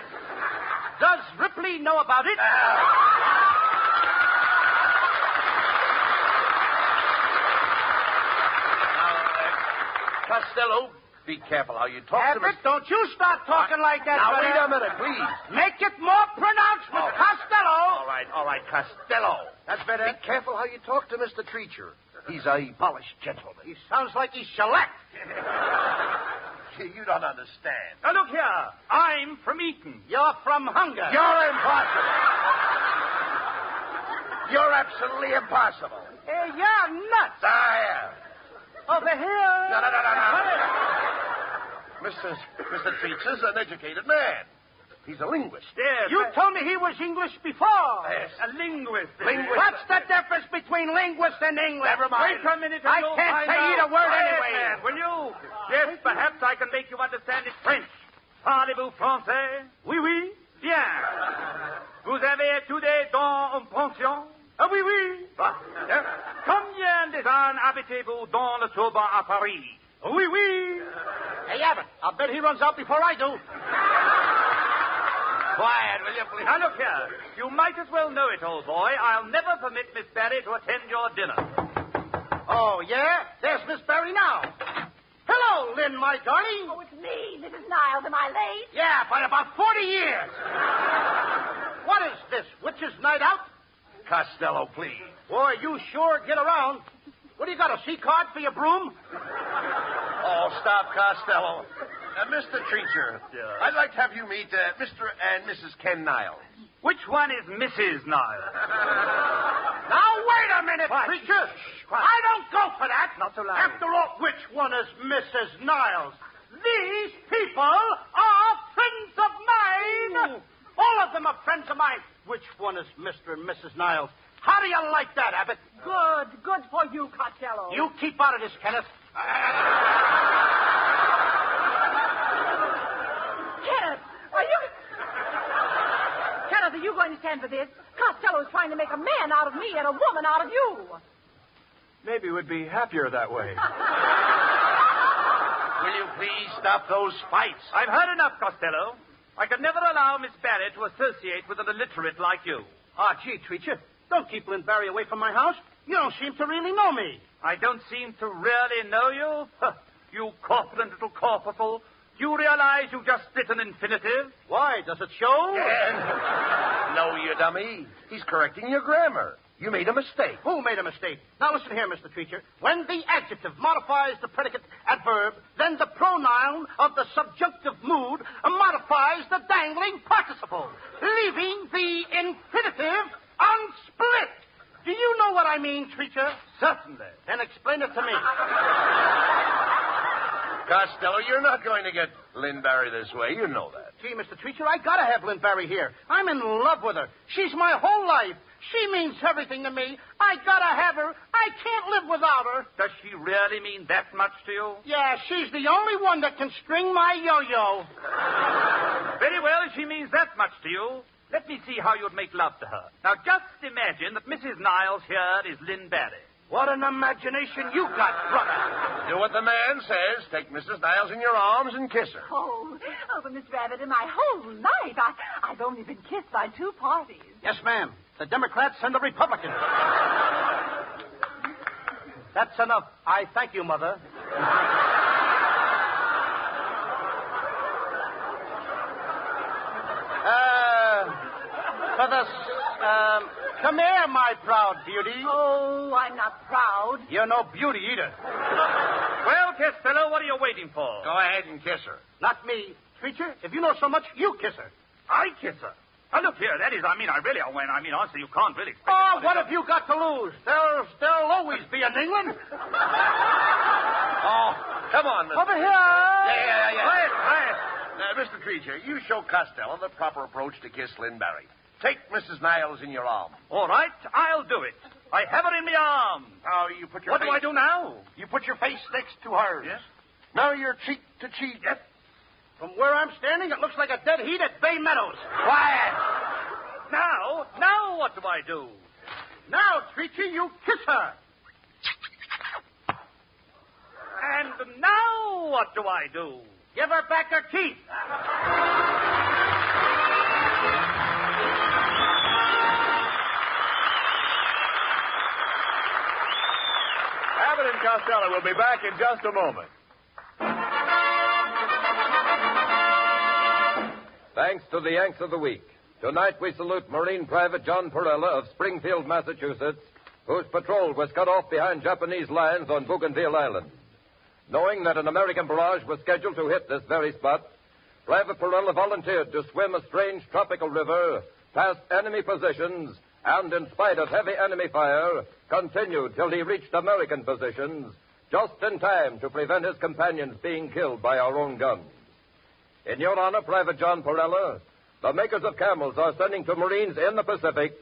Speaker 1: Does Ripley know about it?
Speaker 2: Costello, be careful how you talk to me.
Speaker 1: Abbott, don't you start talking like that.
Speaker 2: Now,
Speaker 1: brother.
Speaker 2: wait a minute, please.
Speaker 1: Make it more pronounced, Mr. Costello.
Speaker 2: All right, Costello.
Speaker 1: That's better.
Speaker 2: Be careful how you talk to Mr. Treacher. He's a polished gentleman.
Speaker 1: He sounds like he's shellacked.
Speaker 2: You don't understand.
Speaker 14: Now, look here. I'm from Eton.
Speaker 1: You're from Hunger.
Speaker 2: You're impossible. You're absolutely impossible.
Speaker 1: You're nuts. Over here.
Speaker 2: No. Mr. Treacher's an educated man. He's a linguist.
Speaker 14: Yes.
Speaker 1: You told me he was English before.
Speaker 2: Yes.
Speaker 14: A linguist.
Speaker 1: What's the difference between linguist and English?
Speaker 2: Never mind.
Speaker 14: Wait a minute.
Speaker 1: I can't say either word anyway.
Speaker 14: Man, will you? Yes, perhaps I can make you understand it French. Parlez-vous français?
Speaker 1: Oui.
Speaker 14: Bien. Vous avez étudié dans une pension?
Speaker 1: Ah, oui.
Speaker 14: Combien de gens habitez-vous dans le Sorbonne à Paris?
Speaker 1: Oui. Hey, Abbott, I'll bet he runs out before I do.
Speaker 2: Quiet, will you, please?
Speaker 14: Now, look here. You might as well know it, old boy. I'll never permit Miss Barry to attend your dinner.
Speaker 1: Oh, yeah? There's Miss Barry now. Hello, Lynn, my darling.
Speaker 12: Oh, it's me, Mrs. Niles. Am I late?
Speaker 1: Yeah, by about 40 years. What is this, witch's night out?
Speaker 2: Costello, please.
Speaker 1: Boy, you sure get around. What do you got, a C card for your broom?
Speaker 2: Oh, stop, Costello. Mr. Treacher, I'd like to have you meet Mr. and Mrs. Ken Niles.
Speaker 14: Which one is Mrs. Niles?
Speaker 1: Now, wait a minute, Treacher. I don't go for that.
Speaker 14: Not so loud.
Speaker 1: After all, which one is Mrs. Niles? These people are friends of mine. All of them are friends of mine. Which one is Mr. and Mrs. Niles? How do you like that, Abbott?
Speaker 12: Good. Good for you, Costello.
Speaker 1: You keep out of this, Kenneth.
Speaker 12: Kenneth, are you going to stand for this? Costello is trying to make a man out of me and a woman out of you.
Speaker 5: Maybe we'd be happier that way.
Speaker 2: Will you please stop those fights?
Speaker 14: I've heard enough, Costello. I could never allow Miss Barrett to associate with an illiterate like you.
Speaker 1: Gee, Treacher, don't keep Lynn Barry away from my house. You don't seem to really know me.
Speaker 14: I don't seem to really know you? You corpulent little corpuscle. You realize you just split an infinitive?
Speaker 1: Why? Does it show?
Speaker 2: No, you dummy. He's correcting your grammar. You made a mistake.
Speaker 1: Who made a mistake? Now listen here, Mr. Treacher. When the adjective modifies the predicate adverb, then the pronoun of the subjunctive mood modifies the dangling participle, leaving the infinitive unsplit. Do you know what I mean, Treacher?
Speaker 14: Certainly.
Speaker 1: Then explain it to me.
Speaker 2: Costello, you're not going to get Lynn Barry this way. You know that.
Speaker 1: Gee, Mr. Treacher, I gotta have Lynn Barry here. I'm in love with her. She's my whole life. She means everything to me. I gotta have her. I can't live without her.
Speaker 14: Does she really mean that much to you?
Speaker 1: Yeah, she's the only one that can string my yo-yo.
Speaker 14: Very well, if she means that much to you, let me see how you'd make love to her. Now, just imagine that Mrs. Niles here is Lynn Barry.
Speaker 1: What an imagination you got, brother.
Speaker 2: Do what the man says. Take Mrs. Niles in your arms and kiss her.
Speaker 12: Oh, but Miss Rabbit, in my whole life, I've only been kissed by two parties.
Speaker 1: Yes, ma'am. The Democrats and the Republicans. That's enough. I thank you, Mother. Come here, my proud beauty.
Speaker 12: Oh, I'm not proud.
Speaker 1: You're no beauty either.
Speaker 14: Well, Costello, what are you waiting for?
Speaker 2: Go ahead and kiss her.
Speaker 1: Not me. Treacher, if you know so much, you kiss her.
Speaker 14: I kiss her? Now, look here, that is, honestly, you can't really expect
Speaker 1: Oh, what have you got to lose? There'll always be an England.
Speaker 2: Oh, come on, Mr.
Speaker 1: Over here.
Speaker 2: Yeah.
Speaker 14: Quiet.
Speaker 2: Mr. Treacher, you show Costello the proper approach to kiss Lynn Barry. Take Mrs. Niles in your arm.
Speaker 14: All right, I'll do it. I have her in my arms.
Speaker 2: Now, you put your
Speaker 14: What
Speaker 2: face...
Speaker 14: do I do now?
Speaker 2: You put your face next to hers.
Speaker 14: Yes.
Speaker 2: Now you're cheek to cheek.
Speaker 14: Yes.
Speaker 1: From where I'm standing, it looks like a dead heat at Bay Meadows.
Speaker 2: Quiet.
Speaker 14: Now what do I do?
Speaker 1: Now, Treacher, you kiss her.
Speaker 14: And now what do I do?
Speaker 1: Give her back her teeth.
Speaker 24: Abbott and Costello will be back in just a moment.
Speaker 19: Thanks to the Yanks of the Week. Tonight we salute Marine Private John Perella of Springfield, Massachusetts, whose patrol was cut off behind Japanese lines on Bougainville Island. Knowing that an American barrage was scheduled to hit this very spot, Private Perella volunteered to swim a strange tropical river past enemy positions and, in spite of heavy enemy fire, continued till he reached American positions, just in time to prevent his companions being killed by our own guns. In your honor, Private John Perella, the makers of Camels are sending to Marines in the Pacific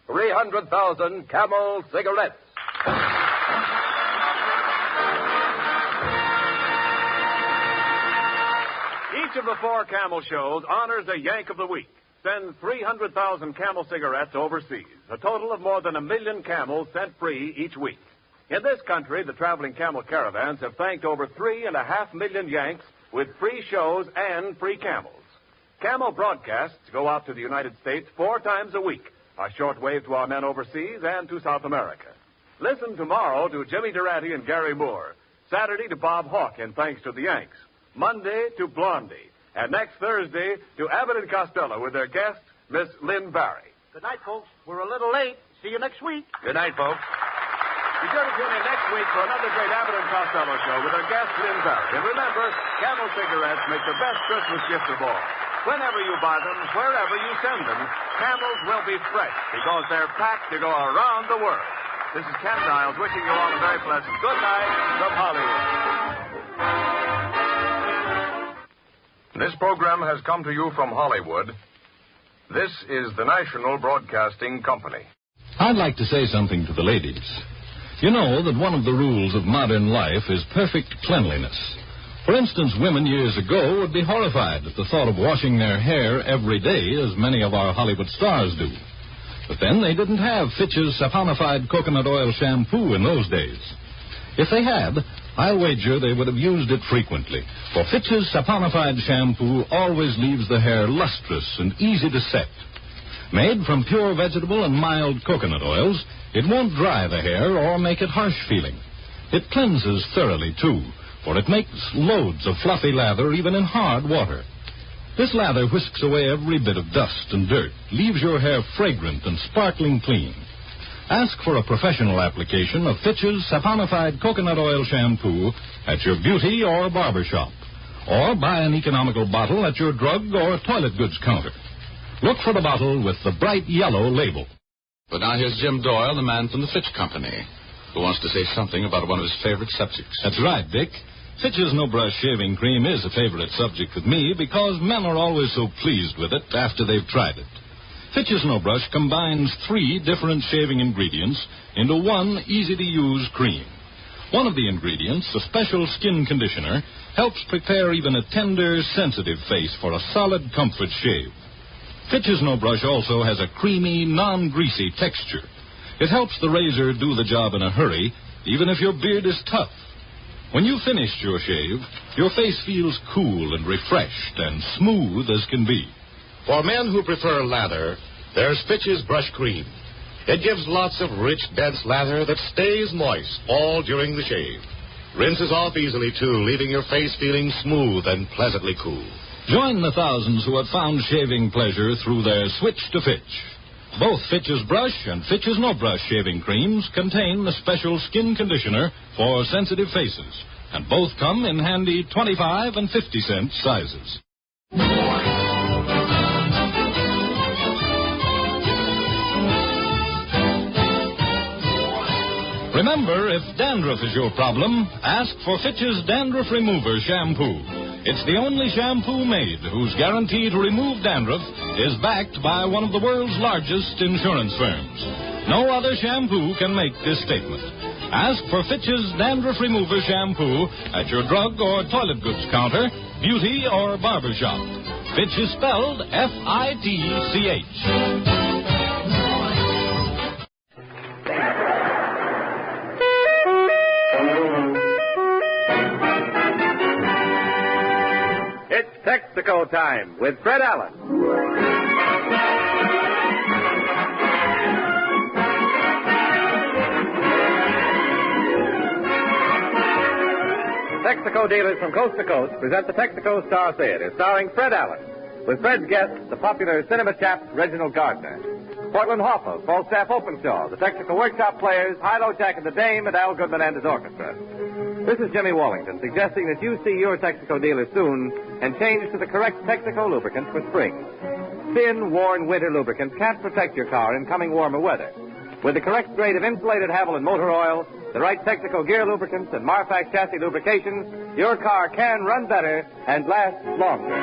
Speaker 19: 300,000 Camel cigarettes.
Speaker 24: Each of the four Camel shows honors a Yank of the Week. Sends 300,000 Camel cigarettes overseas, a total of more than 1 million camels sent free each week. In this country, the traveling camel caravans have thanked over 3.5 million Yanks with free shows and free camels. Camel broadcasts go out to the United States 4 times a week, a shortwave to our men overseas and to South America. Listen tomorrow to Jimmy Durante and Gary Moore, Saturday to Bob Hawke and Thanks to the Yanks, Monday to Blondie, and next Thursday to Abbott and Costello with their guest, Miss Lynn Barry.
Speaker 1: Good night, folks. We're a little late. See you next week.
Speaker 2: Good night, folks.
Speaker 24: Be sure to tune in next week for another great Abbott and Costello show with our guest, Lynn Barrett. And remember, Camel cigarettes make the best Christmas gift of all. Whenever you buy them, wherever you send them, Camels will be fresh because they're packed to go around the world. This is Ken Niles wishing you all a very pleasant good night from Hollywood.
Speaker 6: This program has come to you from Hollywood. This is the National Broadcasting Company.
Speaker 15: I'd like to say something to the ladies. You know that one of the rules of modern life is perfect cleanliness. For instance, women years ago would be horrified at the thought of washing their hair every day, as many of our Hollywood stars do. But then they didn't have Fitch's saponified coconut oil shampoo in those days. If they had, I'll wager they would have used it frequently, for Fitch's saponified shampoo always leaves the hair lustrous and easy to set. Made from pure vegetable and mild coconut oils, it won't dry the hair or make it harsh feeling. It cleanses thoroughly, too, for it makes loads of fluffy lather even in hard water. This lather whisks away every bit of dust and dirt, leaves your hair fragrant and sparkling clean. Ask for a professional application of Fitch's saponified coconut oil shampoo at your beauty or barber shop, or buy an economical bottle at your drug or toilet goods counter. Look for the bottle with the bright yellow label.
Speaker 19: But now here's Jim Doyle, the man from the Fitch Company, who wants to say something about one of his favorite subjects.
Speaker 15: That's right, Dick. Fitch's No Brush Shaving Cream is a favorite subject with me because men are always so pleased with it after they've tried it. Fitch's No Brush combines 3 different shaving ingredients into one easy-to-use cream. One of the ingredients, a special skin conditioner, helps prepare even a tender, sensitive face for a solid comfort shave. Fitch's No Brush also has a creamy, non-greasy texture. It helps the razor do the job in a hurry, even if your beard is tough. When you've finished your shave, your face feels cool and refreshed and smooth as can be.
Speaker 3: For men who prefer lather, there's Fitch's Brush Cream. It gives lots of rich, dense lather that stays moist all during the shave. Rinses off easily, too, leaving your face feeling smooth and pleasantly cool.
Speaker 15: Join the thousands who have found shaving pleasure through their switch to Fitch. Both Fitch's Brush and Fitch's No Brush shaving creams contain the special skin conditioner for sensitive faces, and both come in handy 25 and 50-cent sizes. Remember, if dandruff is your problem, ask for Fitch's Dandruff Remover Shampoo. It's the only shampoo made whose guarantee to remove dandruff is backed by one of the world's largest insurance firms. No other shampoo can make this statement. Ask for Fitch's Dandruff Remover Shampoo at your drug or toilet goods counter, beauty or barber shop. Fitch is spelled F-I-T-C-H.
Speaker 16: It's Texaco time with Fred Allen. Texaco dealers from coast to coast present the Texaco Star Theater, starring Fred Allen, with Fred's guest, the popular cinema chap Reginald Gardner. Portland Hoffa, Falstaff Openshaw, the Texaco Workshop Players, Hilo Jack and the Dame, and Al Goodman and his orchestra. This is Jimmy Wallington, suggesting that you see your Texaco dealer soon and change to the correct Texaco lubricant for spring. Thin, worn winter lubricants can't protect your car in coming warmer weather. With the correct grade of insulated Havelland motor oil, the right Texaco gear lubricants, and Marfac chassis lubrication, your car can run better and last longer.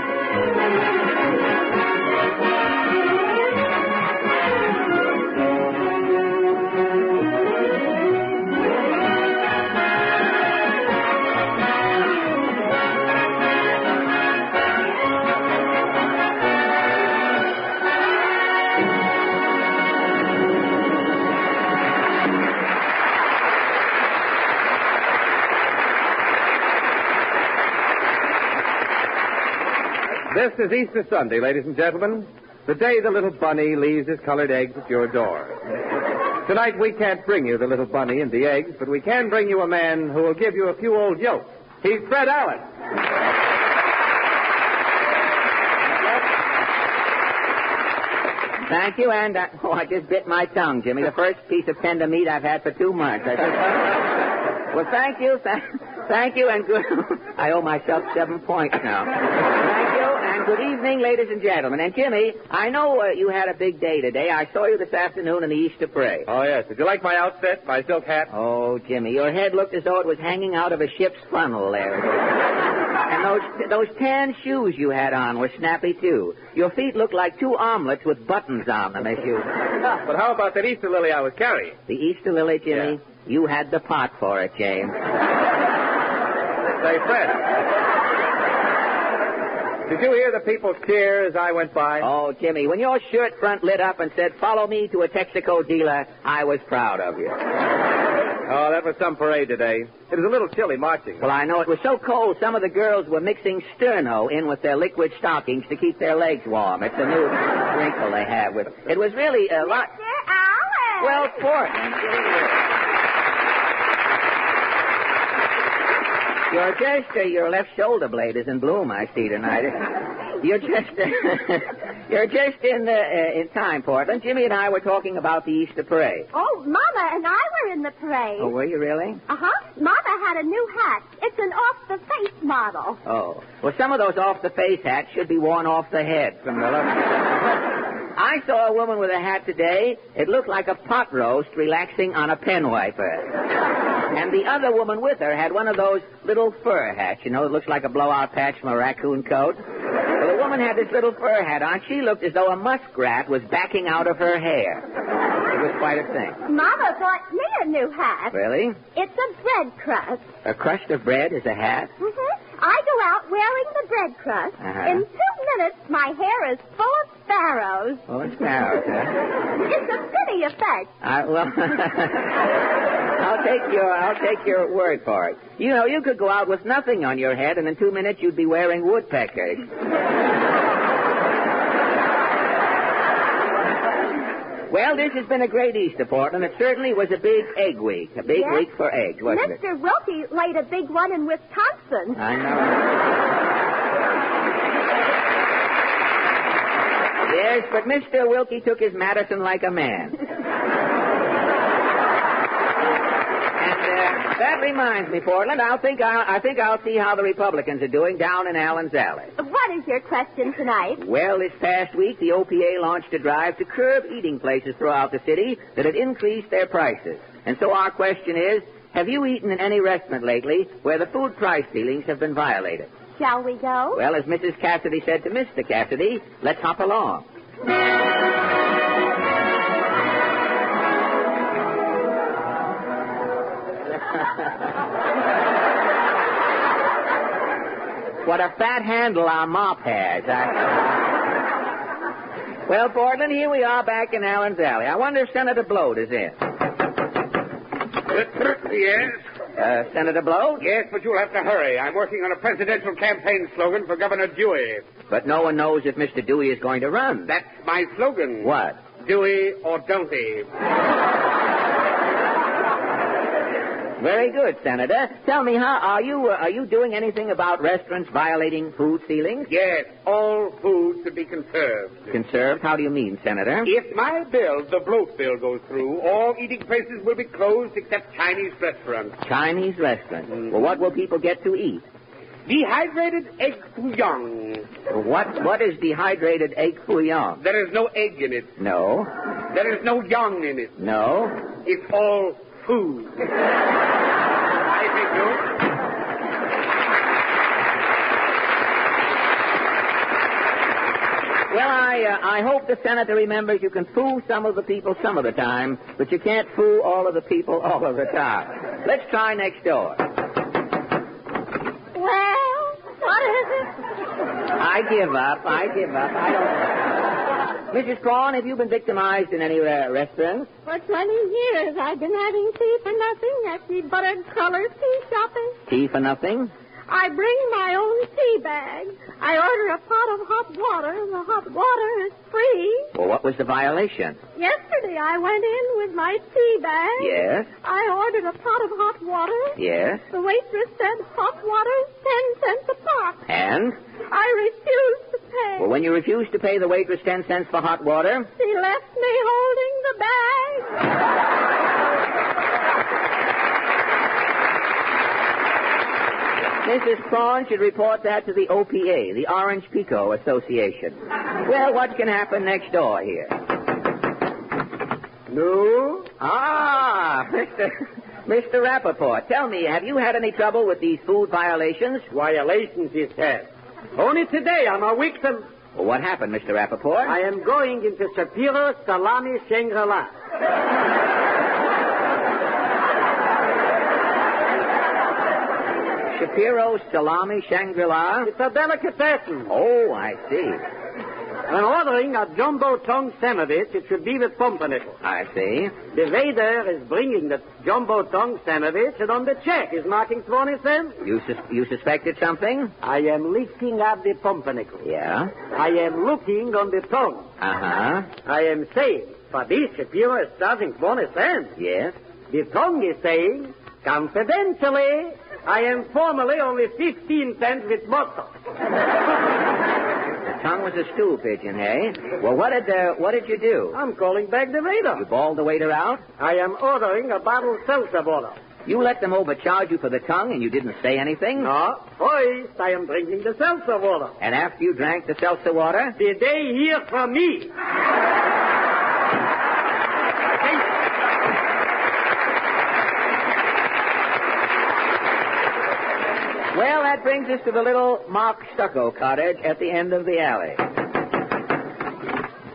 Speaker 16: This is Easter Sunday, ladies and gentlemen, the day the little bunny leaves his colored eggs at your door. Tonight we can't bring you the little bunny and the eggs, but we can bring you a man who will give you a few old jokes. He's Fred Allen.
Speaker 7: Thank you, and I just bit my tongue, Jimmy. The first piece of tender meat I've had for 2 months. Well, thank you, and good. I owe myself 7 points now. Thank you, and good evening, ladies and gentlemen. And Jimmy, I know you had a big day today. I saw you this afternoon in the Easter parade.
Speaker 16: Oh, yes. Did you like my outfit, my silk hat?
Speaker 7: Oh, Jimmy, your head looked as though it was hanging out of a ship's funnel there. And those tan shoes you had on were snappy, too. Your feet looked like 2 omelets with buttons on them as you...
Speaker 16: But how about that Easter lily I was carrying?
Speaker 7: The Easter lily, Jimmy? Yeah. You had the pot for it, James.
Speaker 16: Say, Fred. Did you hear the people cheer as I went by?
Speaker 7: Oh, Jimmy, when your shirt front lit up and said, "Follow me to a Texaco dealer," I was proud of you.
Speaker 16: Oh, that was some parade today. It was a little chilly marching.
Speaker 7: Well, I know. It was so cold, some of the girls were mixing sterno in with their liquid stockings to keep their legs warm. It's a new wrinkle they have with it. It was really a lot...
Speaker 4: Mr. Allen!
Speaker 7: Well, sport. Your left shoulder blade is in bloom, I see tonight. You're just in time, Portland. Jimmy and I were talking about the Easter parade.
Speaker 4: Oh, Mama and I were in the parade.
Speaker 7: Oh, were you really?
Speaker 4: Uh-huh. Mama had a new hat. It's an off-the-face model.
Speaker 7: Oh. Well, some of those off-the-face hats should be worn off the head from the look. I saw a woman with a hat today. It looked like a pot roast relaxing on a pen wiper. And the other woman with her had one of those little fur hats, you know, it looks like a blowout patch from a raccoon coat. Well, the woman had this little fur hat on. She looked as though a muskrat was backing out of her hair. It was quite a thing.
Speaker 4: Mama bought me a new hat.
Speaker 7: Really?
Speaker 4: It's a bread crust.
Speaker 7: A crust of bread is a hat?
Speaker 4: Mm-hmm. I go out wearing the bread crust.
Speaker 7: Uh-huh.
Speaker 4: In 2 minutes, my hair is full of sparrows.
Speaker 7: Oh, sparrows, huh?
Speaker 4: It's a pretty effect.
Speaker 7: Well, I'll take your word for it. You know, you could go out with nothing on your head, and in 2 minutes you'd be wearing woodpeckers. Well, this has been a great Easter, Portland. It certainly was a big egg week. A big week for eggs, wasn't it?
Speaker 4: Mr. Wilkie laid a big one in Wisconsin.
Speaker 7: I know. Yes, but Mr. Wilkie took his medicine like a man. That reminds me, Portland, I think I'll see how the Republicans are doing down in Allen's Alley.
Speaker 4: What is your question tonight?
Speaker 7: Well, this past week, the OPA launched a drive to curb eating places throughout the city that had increased their prices. And so our question is, have you eaten in any restaurant lately where the food price ceilings have been violated?
Speaker 4: Shall we go?
Speaker 7: Well, as Mrs. Cassidy said to Mr. Cassidy, let's hop along. What a fat handle our mop has. Well, Portland, here we are back in Allen's Alley. I wonder if Senator Bloat is in.
Speaker 9: Yes?
Speaker 7: Senator Bloat?
Speaker 9: Yes, but you'll have to hurry. I'm working on a presidential campaign slogan for Governor Dewey.
Speaker 7: But no one knows if Mr. Dewey is going to run.
Speaker 9: That's my slogan.
Speaker 7: What?
Speaker 9: Dewey or don't he?
Speaker 7: Very good, Senator. Tell me, are you doing anything about restaurants violating food ceilings?
Speaker 9: Yes, all food should be conserved.
Speaker 7: Conserved? How do you mean, Senator?
Speaker 9: If my bill, the bloat bill, goes through, all eating places will be closed except Chinese restaurants.
Speaker 7: Chinese restaurants?
Speaker 9: Mm.
Speaker 7: Well, what will people get to eat?
Speaker 9: Dehydrated egg fouillon.
Speaker 7: What is dehydrated egg fouillon?
Speaker 9: There is no egg in it.
Speaker 7: No.
Speaker 9: There is no young in it.
Speaker 7: No.
Speaker 9: It's all food. I thank you.
Speaker 7: Well, I hope the Senator remembers you can fool some of the people some of the time, but you can't fool all of the people all of the time. Let's try next door.
Speaker 4: Well, what is it?
Speaker 7: I give up. I don't... Mrs. Crawn, have you been victimized in any restaurants?
Speaker 4: For 20 years, I've been having tea for nothing at the buttered color tea shopping.
Speaker 7: Tea for nothing?
Speaker 4: I bring my own tea bag. I order a pot of hot water, and the hot water is free.
Speaker 7: Well, what was the violation?
Speaker 4: Yesterday, I went in with my tea bag.
Speaker 7: Yes?
Speaker 4: I ordered a pot of hot water.
Speaker 7: Yes?
Speaker 4: The waitress said hot water is 10 cents a pot.
Speaker 7: And?
Speaker 4: I refused to pay.
Speaker 7: Well, when you refused to pay the waitress 10 cents for hot water...
Speaker 4: She left me holding the bag.
Speaker 7: Mrs. Prawn should report that to the OPA, the Orange Pico Association. Well, what can happen next door here?
Speaker 17: No?
Speaker 7: Ah, Mr. Rappaport, tell me, have you had any trouble with these food violations?
Speaker 17: Violations, he said. Only today I'm a victim.
Speaker 7: Well, what happened, Mr. Rappaport?
Speaker 17: I am going into Shapiro Salami Shangri-La.
Speaker 7: Shapiro Salami Shangri-La?
Speaker 17: It's a delicatessen.
Speaker 7: Oh, I see.
Speaker 17: I'm ordering a jumbo tongue sandwich. It should be with pumpernickel.
Speaker 7: I see.
Speaker 17: The waiter is bringing the jumbo tongue sandwich, and on the check is marking 20 cents.
Speaker 7: You suspected something?
Speaker 17: I am lifting up the pumpernickel.
Speaker 7: Yeah?
Speaker 17: I am looking on the tongue.
Speaker 7: Uh-huh.
Speaker 17: I am saying, for this Shapiro is charging 20 cents.
Speaker 7: Yes?
Speaker 17: The tongue is saying, confidentially, I am formally only 15 cents with butter.
Speaker 7: The tongue was a stool pigeon, eh? Well, what did you do?
Speaker 17: I'm calling back the waiter.
Speaker 7: You bawled the waiter out?
Speaker 17: I am ordering a bottle of seltzer water.
Speaker 7: You let them overcharge you for the tongue and you didn't say anything?
Speaker 17: No. First, I am drinking the seltzer water.
Speaker 7: And after you drank the seltzer water?
Speaker 17: Did they hear from me?
Speaker 7: Well, that brings us to the little mock stucco cottage at the end of the alley.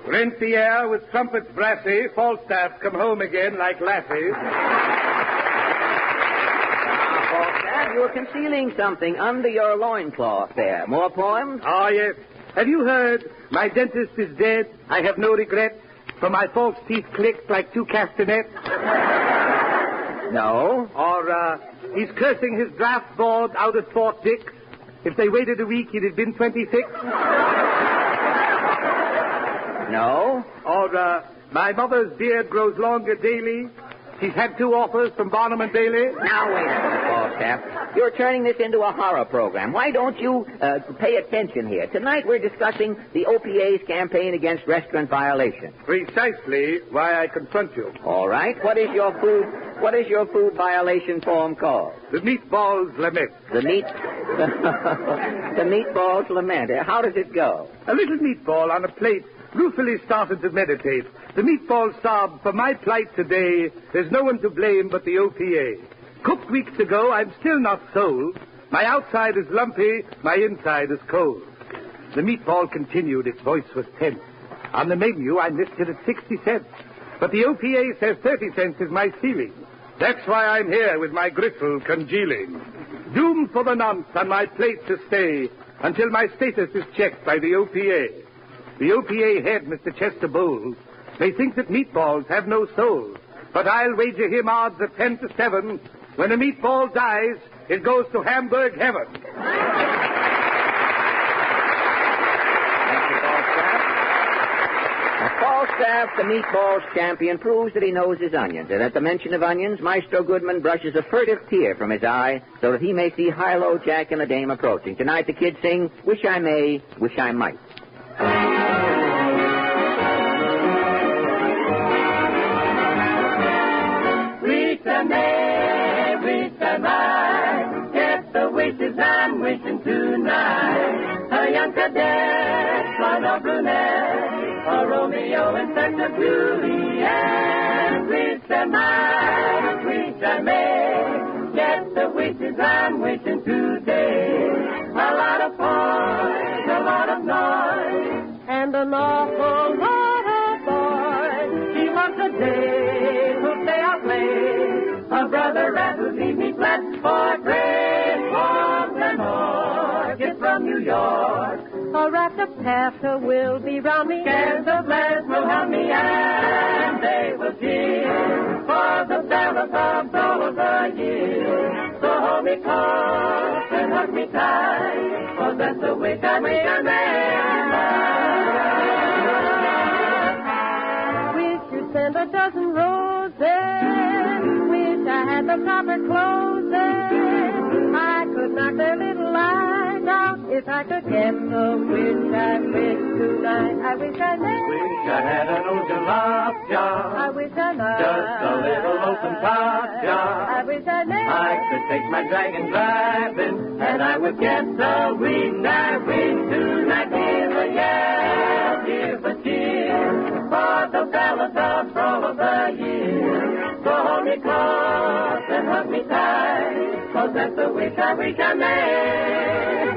Speaker 9: Rent the air with trumpets brassy, Falstaff come home again like lassies.
Speaker 7: Falstaff, you were concealing something under your loincloth there. More poems?
Speaker 9: Oh, yes. Have you heard? My dentist is dead. I have no regrets. For my false teeth clicked like two castanets.
Speaker 7: No.
Speaker 9: Or, he's cursing his draft board out at Fort Dix. If they waited a week, he'd have been 26.
Speaker 7: No.
Speaker 9: Or, my mother's beard grows longer daily. She's had 2 offers from Barnum and Bailey.
Speaker 7: Now, wait a minute, Falstaff. You're turning this into a horror program. Why don't you pay attention here? Tonight we're discussing the OPA's campaign against restaurant violation.
Speaker 9: Precisely why I confront you.
Speaker 7: All right. What is your food violation poem called?
Speaker 9: The Meatball's Lament.
Speaker 7: The Meatball's Lament. How does it go?
Speaker 9: A little meatball on a plate ruefully started to meditate. The meatball sobbed, for my plight today, there's no one to blame but the OPA. Cooked weeks ago, I'm still not sold. My outside is lumpy, my inside is cold. The meatball continued, its voice was tense. On the menu, I listed at 60 cents. But the OPA says 30 cents is my ceiling. That's why I'm here with my gristle congealing. Doomed for the nonce on my plate to stay until my status is checked by the OPA. The OPA head, Mr. Chester Bowles, may think that meatballs have no soul. But I'll wager him odds at 10 to 7. When a meatball dies, it goes to Hamburg heaven.
Speaker 7: Thank you, Falstaff. Falstaff, the meatballs champion, proves that he knows his onions. And at the mention of onions, Maestro Goodman brushes a furtive tear from his eye so that he may see High-Low Jack and the dame approaching. Tonight the kids sing, Wish I May, Wish I Might.
Speaker 4: Wish I may, wish I might, get the wishes I'm wishing tonight. A young cadet, blonde or brunette, a Romeo and such a Juliet. Wish I might, wish I may, get the wishes I'm wishing today. A lot of poise, a lot of noise, and an awful lot of boys. She wants a day to stay out late. A brother rat who leave me flat for great warmth and more. Get from New York. A rat of Pafter will be round me. Cans of glass will help me, and they will cheer for the balance of the year. So hold me close and hug me tight, for that's the wish I make. Wish you'd send a dozen roses. Wish I had the proper clothes. I could knock their little eyes out if I could get the wish I wish. I never.
Speaker 25: Wish I had an ocean lock job.
Speaker 4: I wish I never.
Speaker 25: Just a little open top job.
Speaker 4: I wish I never.
Speaker 25: I could take my dragon driving, and I would get the wind I win tonight. Here's a yell, here's a cheer for the fellas of all of the year. So hold me close and hug me tight, 'cause that's the wish I made.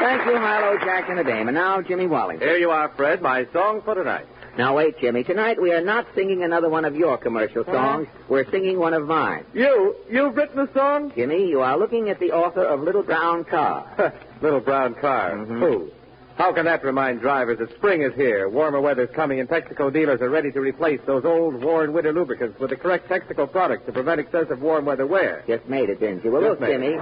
Speaker 7: Thank you, Harlow, Jack, and the Dame. And now, Jimmy Wallingford.
Speaker 16: Here you are, Fred, my song for tonight.
Speaker 7: Now, wait, Jimmy. Tonight we are not singing another one of your commercial songs. We're singing one of mine.
Speaker 16: You've written a song?
Speaker 7: Jimmy, you are looking at the author of Little Brown Car.
Speaker 16: Little Brown Car.
Speaker 7: Mm-hmm.
Speaker 16: Who? How can that remind drivers that spring is here, warmer weather's coming, and Texaco dealers are ready to replace those old, worn winter lubricants with the correct Texaco products to prevent excessive warm weather wear?
Speaker 7: Just made it, didn't you? Well, look, Jimmy.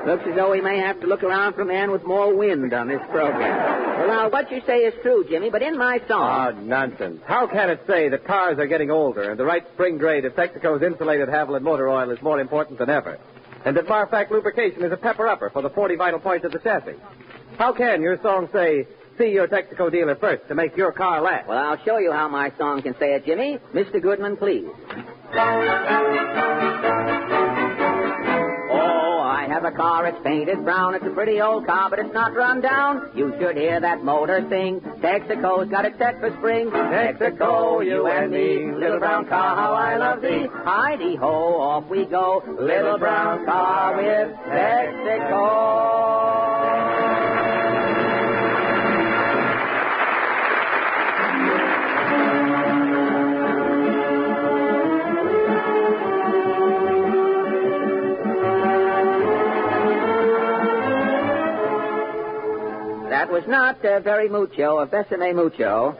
Speaker 7: Looks as though we may have to look around for a man with more wind on this program. Well, now, what you say is true, Jimmy, but in my song...
Speaker 16: Oh, nonsense. How can it say that cars are getting older and the right spring grade of Texaco's insulated Haviland motor oil is more important than ever? And that Marfac lubrication is a pepper-upper for the 40 vital points of the chassis? How can your song say, see your Texaco dealer first to make your car last?
Speaker 7: Well, I'll show you how my song can say it, Jimmy. Mr. Goodman, please. I have a car, it's painted brown, it's a pretty old car, but it's not run down. You should hear that motor sing. Texaco's got it set for spring. Texaco, you and me, little brown car, how I love thee. Heidi-ho, off we go, little brown car with Texaco. That was not very mucho, a besame mucho,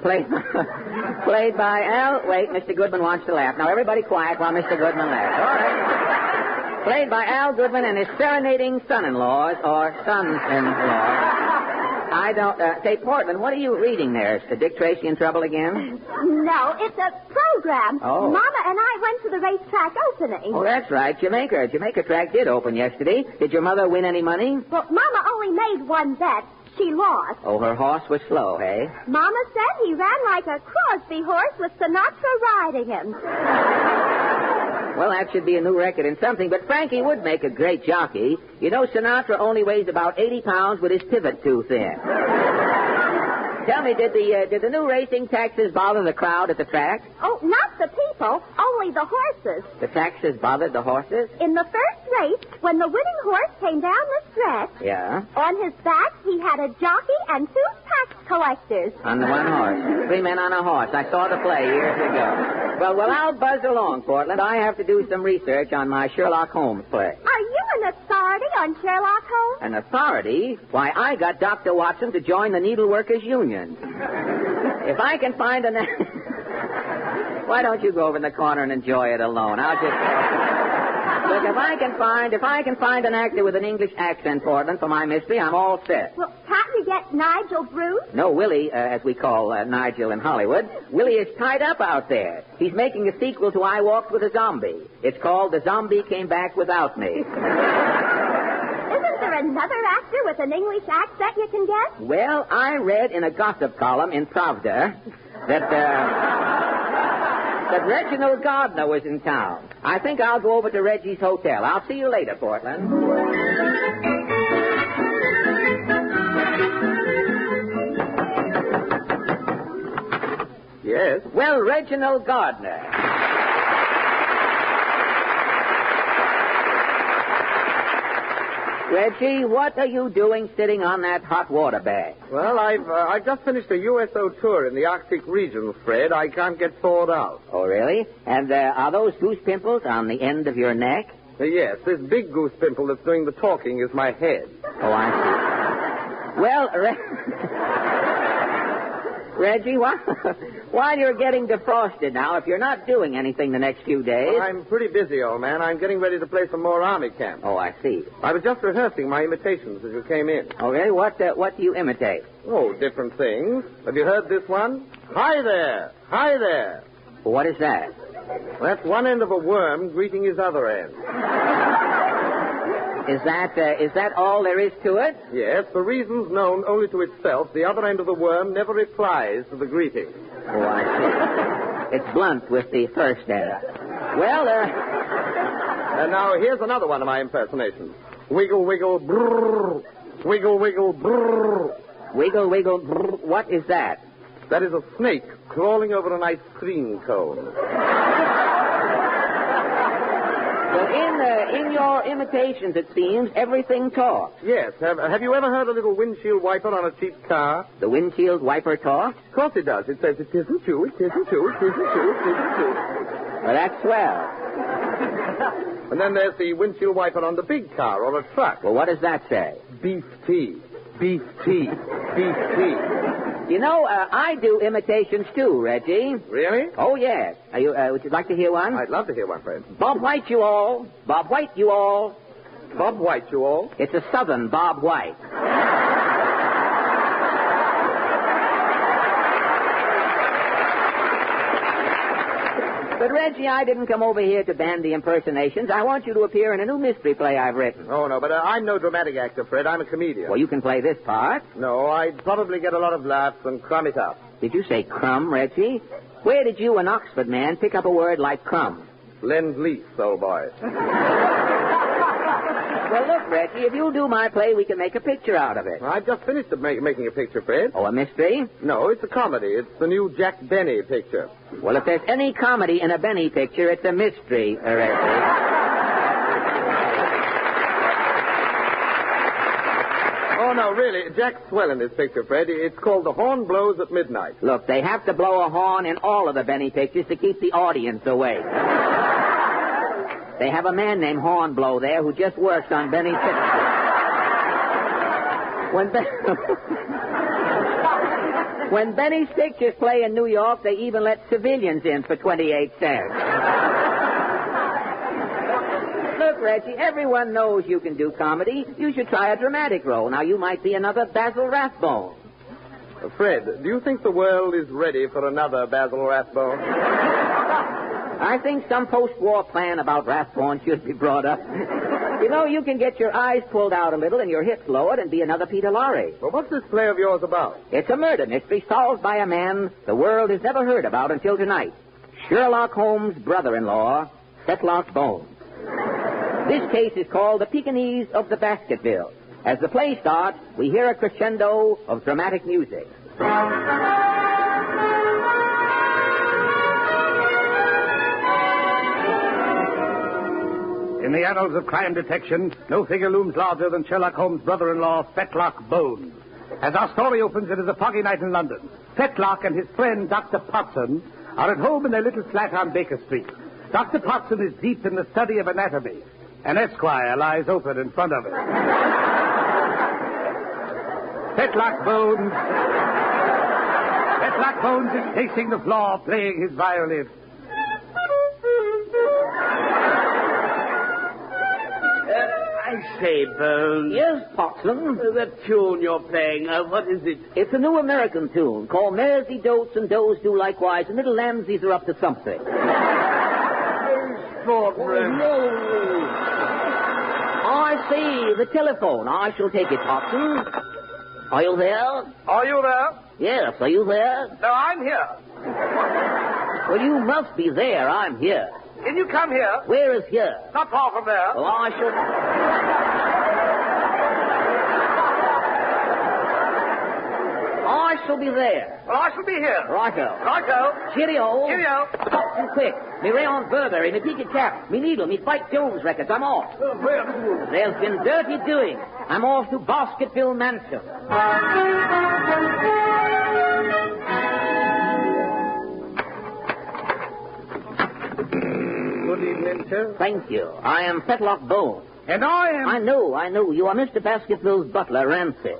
Speaker 7: played by Al. Wait, Mr. Goodman wants to laugh. Now, everybody quiet while Mr. Goodman laughs. All right. Played by Al Goodman and his serenading son-in-laws, or sons-in-law. I don't... say, Portland, what are you reading there? Is Dick Tracy in trouble again?
Speaker 18: No, it's a program.
Speaker 7: Oh.
Speaker 18: Mama and I went to the racetrack opening.
Speaker 7: Oh, that's right, Jamaica. Jamaica track did open yesterday. Did your mother win any money?
Speaker 18: Well, Mama only made one bet. She lost.
Speaker 7: Oh, her horse was slow, hey?
Speaker 18: Mama said he ran like a Crosby horse with Sinatra riding him.
Speaker 7: Well, that should be a new record in something, but Frankie would make a great jockey. You know, Sinatra only weighs about 80 pounds with his pivot tooth in. Tell me, did the new racing taxes bother the crowd at the track?
Speaker 18: Oh, not the people, only the horses.
Speaker 7: The taxes bothered the horses?
Speaker 18: In the first race, when the winning horse came down the stretch,
Speaker 7: yeah,
Speaker 18: on his back he had a jockey and 2 tax collectors.
Speaker 7: On the one horse. 3 men on a horse. I saw the play years ago. Well, I'll buzz along, Portland. I have to do some research on my Sherlock Holmes play.
Speaker 18: Are you an authority on Sherlock Holmes?
Speaker 7: An authority? Why, I got Dr. Watson to join the Needleworkers Union. If I can find an... Why don't you go over in the corner and enjoy it alone? I'll just... Look, if I can find an actor with an English accent, Portland, for my mystery, I'm all set.
Speaker 18: Well, can't we get Nigel Bruce?
Speaker 7: No, Willie, as we call Nigel in Hollywood, Willie is tied up out there. He's making a sequel to I Walked with a Zombie. It's called The Zombie Came Back Without Me.
Speaker 18: Isn't there another actor with an English accent you can get?
Speaker 7: Well, I read in a gossip column in Pravda that Reginald Gardner was in town. I think I'll go over to Reggie's hotel. I'll see you later, Portland.
Speaker 16: Yes?
Speaker 7: Well, Reginald Gardner. Reggie, what are you doing sitting on that hot water bag?
Speaker 16: Well, I've just finished a USO tour in the Arctic region, Fred. I can't get thawed out.
Speaker 7: Oh, really? And are those goose pimples on the end of your neck?
Speaker 16: Yes, this big goose pimple that's doing the talking is my head.
Speaker 7: Oh, I see. Well, Reggie, while you're getting defrosted now, if you're not doing anything the next few days...
Speaker 8: Well, I'm pretty busy, old man. I'm getting ready to play some more army camp.
Speaker 7: Oh, I see.
Speaker 8: I was just rehearsing my imitations as you came in.
Speaker 7: Okay, what do you imitate?
Speaker 8: Oh, different things. Have you heard this one? Hi there. Hi there.
Speaker 7: What is that?
Speaker 8: Well, that's one end of a worm greeting his other end.
Speaker 7: Is that all there is to it?
Speaker 8: Yes, for reasons known only to itself, the other end of the worm never replies to the greeting.
Speaker 7: Oh, I see. It's blunt with the first end. Well,
Speaker 8: And now here's another one of my impersonations. Wiggle, wiggle, brrr. Wiggle, wiggle, brrr.
Speaker 7: Wiggle, wiggle, brrr. What is that?
Speaker 8: That is a snake crawling over an ice cream cone.
Speaker 7: Well, in your imitations, it seems, everything talks.
Speaker 8: Yes. Have you ever heard a little windshield wiper on a cheap car?
Speaker 7: The windshield wiper talks?
Speaker 8: Of course it does. It says, it isn't you, it isn't you, it isn't you, it isn't you.
Speaker 7: Well, that's swell.
Speaker 8: And then there's the windshield wiper on the big car or a truck.
Speaker 7: Well, what does that say?
Speaker 8: Beef tea, beef tea, beef tea.
Speaker 7: You know, I do imitations too, Reggie.
Speaker 8: Really?
Speaker 7: Oh, yes. Would you like to hear one?
Speaker 8: I'd love to hear one, friend.
Speaker 7: Bob White, you all. Bob White, you all.
Speaker 8: Bob White, you all.
Speaker 7: It's a southern Bob White. But, Reggie, I didn't come over here to ban the impersonations. I want you to appear in a new mystery play I've written.
Speaker 8: Oh, no, but I'm no dramatic actor, Fred. I'm a comedian.
Speaker 7: Well, you can play this part.
Speaker 8: No, I'd probably get a lot of laughs and crumb it up.
Speaker 7: Did you say crumb, Reggie? Where did you, an Oxford man, pick up a word like crumb?
Speaker 8: Lend-lease, old boy.
Speaker 7: Well, look, Reggie, if you'll do my play, we can make a picture out of it.
Speaker 8: I've just finished making a picture, Fred.
Speaker 7: Oh, a mystery?
Speaker 8: No, it's a comedy. It's the new Jack Benny picture.
Speaker 7: Well, if there's any comedy in a Benny picture, it's a mystery, Reggie.
Speaker 8: Oh, no, really. Jack's swell in this picture, Fred. It's called The Horn Blows at Midnight.
Speaker 7: Look, they have to blow a horn in all of the Benny pictures to keep the audience awake. They have a man named Hornblow there who just works on Benny's pictures. When Benny's pictures play in New York, they even let civilians in for 28 cents. Look, Reggie, everyone knows you can do comedy. You should try a dramatic role. Now, you might be another Basil Rathbone.
Speaker 8: Fred, do you think the world is ready for another Basil Rathbone?
Speaker 7: I think some post-war plan about Rathbone should be brought up. You know, you can get your eyes pulled out a little and your hips lowered and be another Peter Lorre.
Speaker 8: Well, what's this play of yours about?
Speaker 7: It's a murder mystery solved by a man the world has never heard about until tonight. Sherlock Holmes' brother-in-law, Fetlock Bones. This case is called The Pekingese of the Baskerville. As the play starts, we hear a crescendo of dramatic music.
Speaker 9: In the annals of crime detection, no figure looms larger than Sherlock Holmes' brother-in-law, Fetlock Bones. As our story opens, it is a foggy night in London. Fetlock and his friend, Dr. Potson, are at home in their little flat on Baker Street. Dr. Potson is deep in the study of anatomy. An Esquire lies open in front of him. Fetlock Bones is pacing the floor, playing his violin.
Speaker 17: I say, Bones.
Speaker 7: Yes, Potson?
Speaker 17: That tune you're playing, what is it?
Speaker 7: It's a new American tune called Mares He Dotes and Does Do Likewise, and little lambsies are up to something. I see. The telephone. I shall take it, Potson. Are you there?
Speaker 5: Are you there?
Speaker 7: Yes, are you there?
Speaker 5: No, I'm here.
Speaker 7: Well, you must be there. I'm here.
Speaker 5: Can you come here?
Speaker 7: Where is here?
Speaker 5: Not far from there.
Speaker 7: Well, I shall be there.
Speaker 5: Well, I shall be here.
Speaker 7: Righto.
Speaker 5: Righto.
Speaker 7: Cheerio.
Speaker 5: Cheerio.
Speaker 7: Potson, quick. Me Rayon Burberry, me Peaked Cap, me Needle, me Spike Jones records. I'm off. There's been dirty doing. I'm off to Baskerville Mansion.
Speaker 9: Good evening, sir.
Speaker 7: Thank you. I am Fetlock Bones.
Speaker 9: And I am...
Speaker 7: I know. You are Mr. Baskerville's butler, Rancid.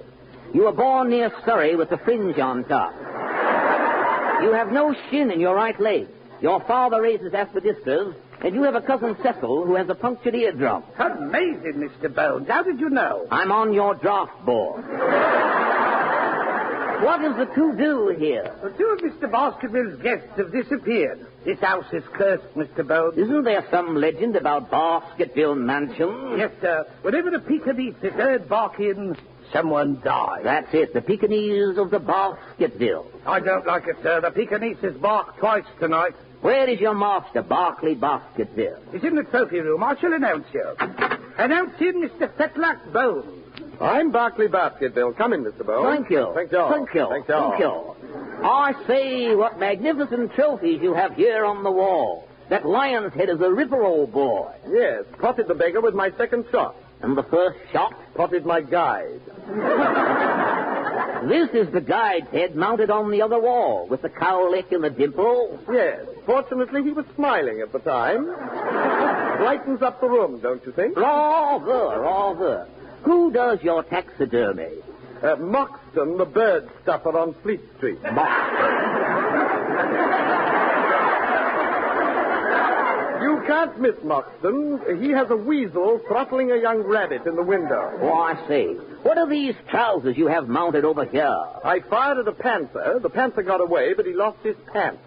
Speaker 7: You were born near Surrey with the fringe on top. You have no shin in your right leg. Your father raises aspidistras, and you have a cousin Cecil who has a punctured eardrum.
Speaker 9: Amazing, Mr. Bones. How did you know?
Speaker 7: I'm on your draft board. What is the to-do here?
Speaker 9: Well, two of Mr. Baskerville's guests have disappeared. This house is cursed, Mr. Bones.
Speaker 7: Isn't there some legend about Baskerville Mansion?
Speaker 9: Yes, sir. Whenever the Pekingese is heard barking, someone dies.
Speaker 7: That's it, the Pekingese of the Baskerville.
Speaker 9: I don't like it, sir. The Pekingese has barked twice tonight.
Speaker 7: Where is your master, Barclay Baskerville?
Speaker 9: He's in the trophy room. I shall announce you. Announce him, Mr. Fetlock Bones.
Speaker 8: I'm Barclay Baskerville. Come in, Mr. Bones.
Speaker 7: Thank you.
Speaker 8: Thank you.
Speaker 7: Thank you.
Speaker 8: Thank you.
Speaker 7: Thank you. I say, what magnificent trophies you have here on the wall. That lion's head is a ripper, old boy.
Speaker 8: Yes, potted the beggar with my second shot.
Speaker 7: And the first shot?
Speaker 8: Potted my guide.
Speaker 7: This is the guide's head mounted on the other wall, with the cowlick and the dimple.
Speaker 8: Yes. Fortunately, he was smiling at the time. Brightens up the room, don't you think?
Speaker 7: Rather, rather. Who does your taxidermy?
Speaker 8: Moxton, the bird stuffer on Fleet Street. You can't miss Moxton. He has a weasel throttling a young rabbit in the window.
Speaker 7: Oh, I see. What are these trousers you have mounted over here?
Speaker 8: I fired at a panther. The panther got away, but he lost his pants.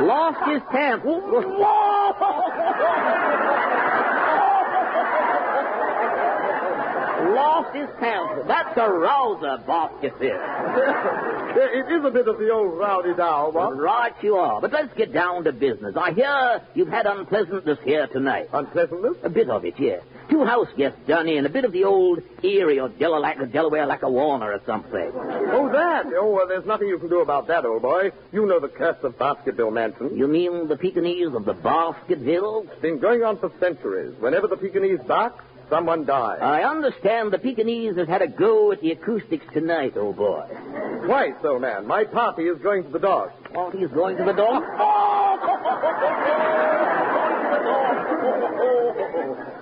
Speaker 7: Lost his pants? Lost his pants. That's a rouser, Baskerville.
Speaker 8: It is a bit of the old rowdy dow, what?
Speaker 7: Right you are. But let's get down to business. I hear you've had unpleasantness here tonight.
Speaker 8: Unpleasantness?
Speaker 7: A bit of it, yes. Two house guests done in. A bit of the old Erie or Delaware like a Warner or something.
Speaker 8: Oh, that? Oh, well, there's nothing you can do about that, old boy. You know the curse of Baskerville Mansion.
Speaker 7: You mean the Pekingese of the Baskerville?
Speaker 8: It's been going on for centuries. Whenever the Pekingese barks, someone dies.
Speaker 7: I understand the Pekingese has had a go at the acoustics tonight, old boy.
Speaker 8: Why so, man? My party is going to the dog.
Speaker 7: Oh, he's going to the dog?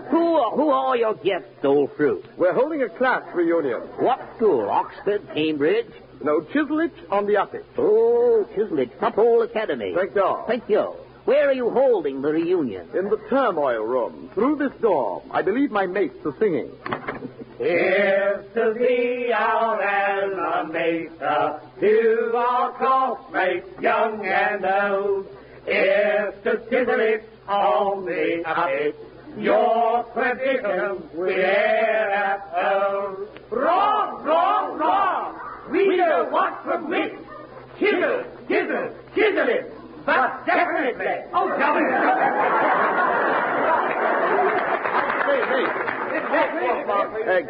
Speaker 7: Who are your guests, old fruit?
Speaker 8: We're holding a class reunion.
Speaker 7: What school? Oxford, Cambridge?
Speaker 8: No, Chiswick on the Uppage.
Speaker 7: Oh, Chiswick, Tupole Academy.
Speaker 8: Thank you.
Speaker 7: Thank you. Where are you holding the reunion?
Speaker 8: In the turmoil room. Through this door. I believe my mates are singing.
Speaker 10: Here's to thee, our alma mater, to our classmates, young and old. Here's to Chiswick on the Uppage, your tradition we air at home. Wrong, wrong, wrong! We don't want from wit. Chisel, chisel, chisel it. But definitely. Oh,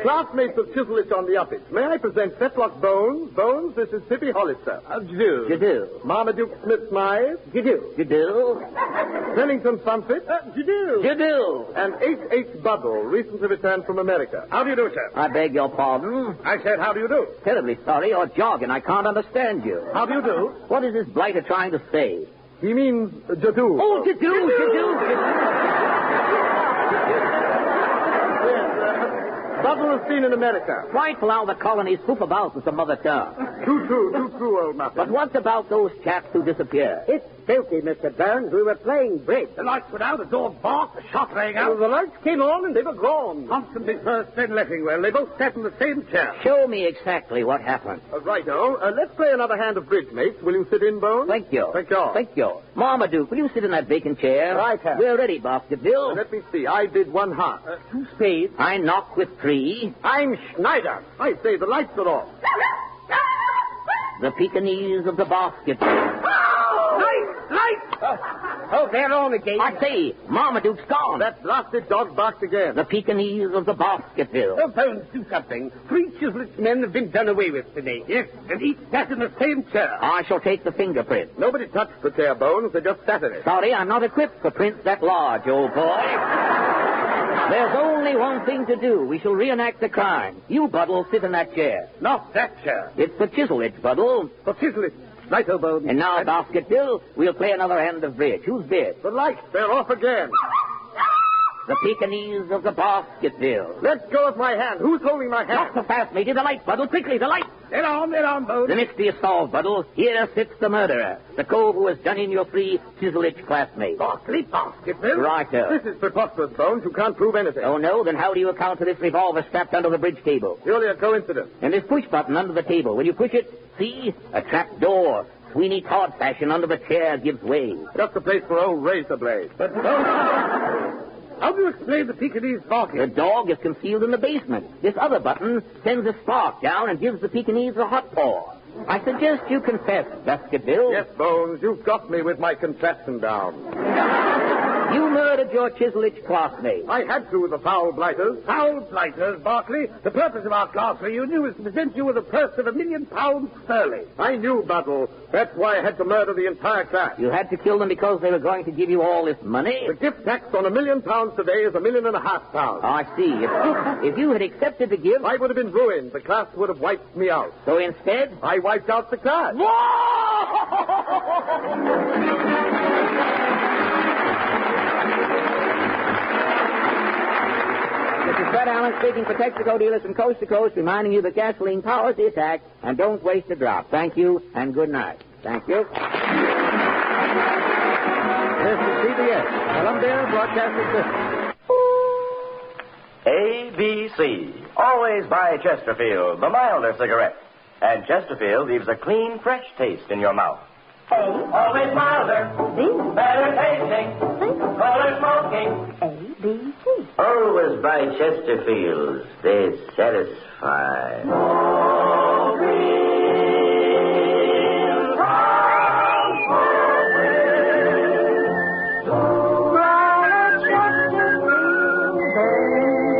Speaker 8: Classmates of Chiswick on the Uppage. May I present Fetlock Bones? Bones, this is Pippi Hollister.
Speaker 7: You do.
Speaker 8: Marmaduke Smith-Smythe.
Speaker 7: You do.
Speaker 8: Pennington Funfit.
Speaker 7: You do.
Speaker 8: And H.H. Bubble, recently returned from America.
Speaker 9: How do you do, sir?
Speaker 7: I beg your pardon?
Speaker 9: I said, how do you do?
Speaker 7: Terribly sorry. You're jogging. I can't understand you.
Speaker 9: How do you do?
Speaker 7: What is this blighter trying to say?
Speaker 8: He means jadoo.
Speaker 7: Oh, jadoo.
Speaker 8: Bubble is seen in America.
Speaker 7: Frightful how the colonies poof about with the mother tongue.
Speaker 8: Too true, old muffin.
Speaker 7: But what about those chaps who disappeared?
Speaker 17: It's filthy, Mr. Burns. We were playing bridge.
Speaker 9: The lights went out, the door barked, the shot rang out.
Speaker 8: The lights came on and they were gone.
Speaker 9: Constantly first, then Leffingwell. They both sat in the same chair.
Speaker 7: Show me exactly what happened.
Speaker 8: Righto. Let's play another hand of bridge, mates. Will you sit in, Bones?
Speaker 7: Thank you.
Speaker 8: Thank you.
Speaker 7: Marmaduke, will you sit in that vacant chair?
Speaker 17: Right, sir.
Speaker 7: We're ready, Baskerville.
Speaker 8: Let me see. I did one half.
Speaker 9: 2 spades.
Speaker 7: I knock with 3.
Speaker 8: I'm Schneider. I say the lights are off.
Speaker 7: The Pekingese of the Baskerville.
Speaker 9: Light!
Speaker 17: Oh, they're on again.
Speaker 7: I say, Marmaduke's gone.
Speaker 8: That blasted dog barked again.
Speaker 7: The Pekingese of the Baskerville.
Speaker 9: Oh, Bones, do something. 3 Chiswick men have been done away with today. Yes, and each sat in the same chair.
Speaker 7: I shall take the fingerprint.
Speaker 8: Nobody touched the chair, Bones. They just sat in it.
Speaker 7: Sorry, I'm not equipped for prints that large, old boy. There's only one thing to do. We shall reenact the crime. You, Buddle, sit in that chair.
Speaker 9: Not that chair.
Speaker 7: It's the Chiswick, Buddle.
Speaker 9: For Chiswick. Right, Bones.
Speaker 7: And now, Baskerville, we'll play another hand of bridge. Who's bid?
Speaker 8: The lights, they're off again.
Speaker 7: the Pekingese of the Basketville.
Speaker 8: Let go of my hand. Who's holding my hand?
Speaker 7: Not so fast, matey. The light, Buddle. Quickly, the light.
Speaker 9: Get on, Bones.
Speaker 7: The mystery is solved, Buddle. Here sits the murderer. The cove who has done in your free Chisel-Itch classmate.
Speaker 9: Barkley Basketville?
Speaker 7: Righto.
Speaker 8: This is preposterous, Bones. You can't prove anything.
Speaker 7: Oh, no? Then how do you account for this revolver strapped under the bridge table?
Speaker 8: Purely a coincidence.
Speaker 7: And this push button under the table. When you push it, see? A trap door. Sweeney Todd fashion under the chair gives way.
Speaker 8: Just a place for old razor blades.
Speaker 9: But, how do you explain the Pekingese barking?
Speaker 7: The dog is concealed in the basement. This other button sends a spark down and gives the Pekingese a hot paw. I suggest you confess, Baskerville.
Speaker 8: Yes, Bones, you've got me with my confession down.
Speaker 7: You murdered your Chisel-Itch classmate.
Speaker 8: I had to with the foul blighters.
Speaker 9: Foul blighters, Barkley. The purpose of our class reunion was to present you with a purse of £1 million sterling.
Speaker 8: I knew, Buttle. That's why I had to murder the entire class.
Speaker 7: You had to kill them because they were going to give you all this money?
Speaker 8: The gift tax on £1 million today is £1.5 million.
Speaker 7: I see. If you had accepted the gift...
Speaker 8: I would have been ruined. The class would have wiped me out.
Speaker 7: So instead...
Speaker 8: I wiped out the class.
Speaker 7: This is Fred Allen speaking for Texaco dealers from coast to coast, reminding you that gasoline powers the attack, and don't waste a drop. Thank you, and good night. Thank you.
Speaker 8: This is CBS, Columbia Broadcasting System.
Speaker 11: ABC. Always buy Chesterfield, the milder cigarette. And Chesterfield leaves a clean, fresh taste in your mouth.
Speaker 10: A. Always milder.
Speaker 18: B.
Speaker 10: Better tasting.
Speaker 18: C.
Speaker 10: Fuller smoking.
Speaker 18: A, B, C.
Speaker 11: Always buy Chesterfields. They satisfy.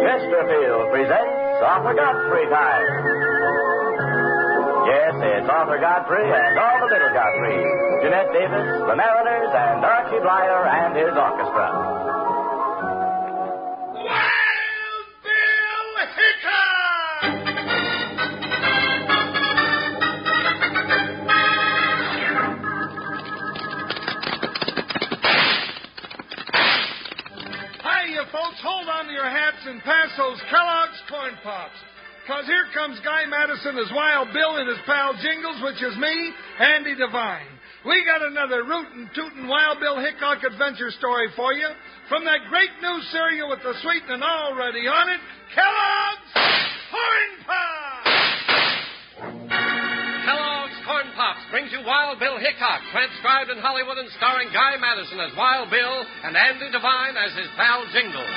Speaker 11: Chesterfield presents Arthur Godfrey Time. Yes, it's Arthur Godfrey and all the little Godfreys. Jeanette Davis, the Mariners, and Archie Blyer and his orchestra.
Speaker 10: Wild Bill Hickok!
Speaker 20: Hi, you folks. Hold on to your hats and pass those Kellogg's Corn Pops. Because here comes Guy Madison as Wild Bill and his pal Jingles, which is me, Andy Devine. We got another rootin' tootin' Wild Bill Hickok adventure story for you from that great new cereal with the sweetening already on it, Kellogg's Corn Pops!
Speaker 21: Kellogg's Corn Pops brings you Wild Bill Hickok, transcribed in Hollywood and starring Guy Madison as Wild Bill and Andy Devine as his pal Jingles.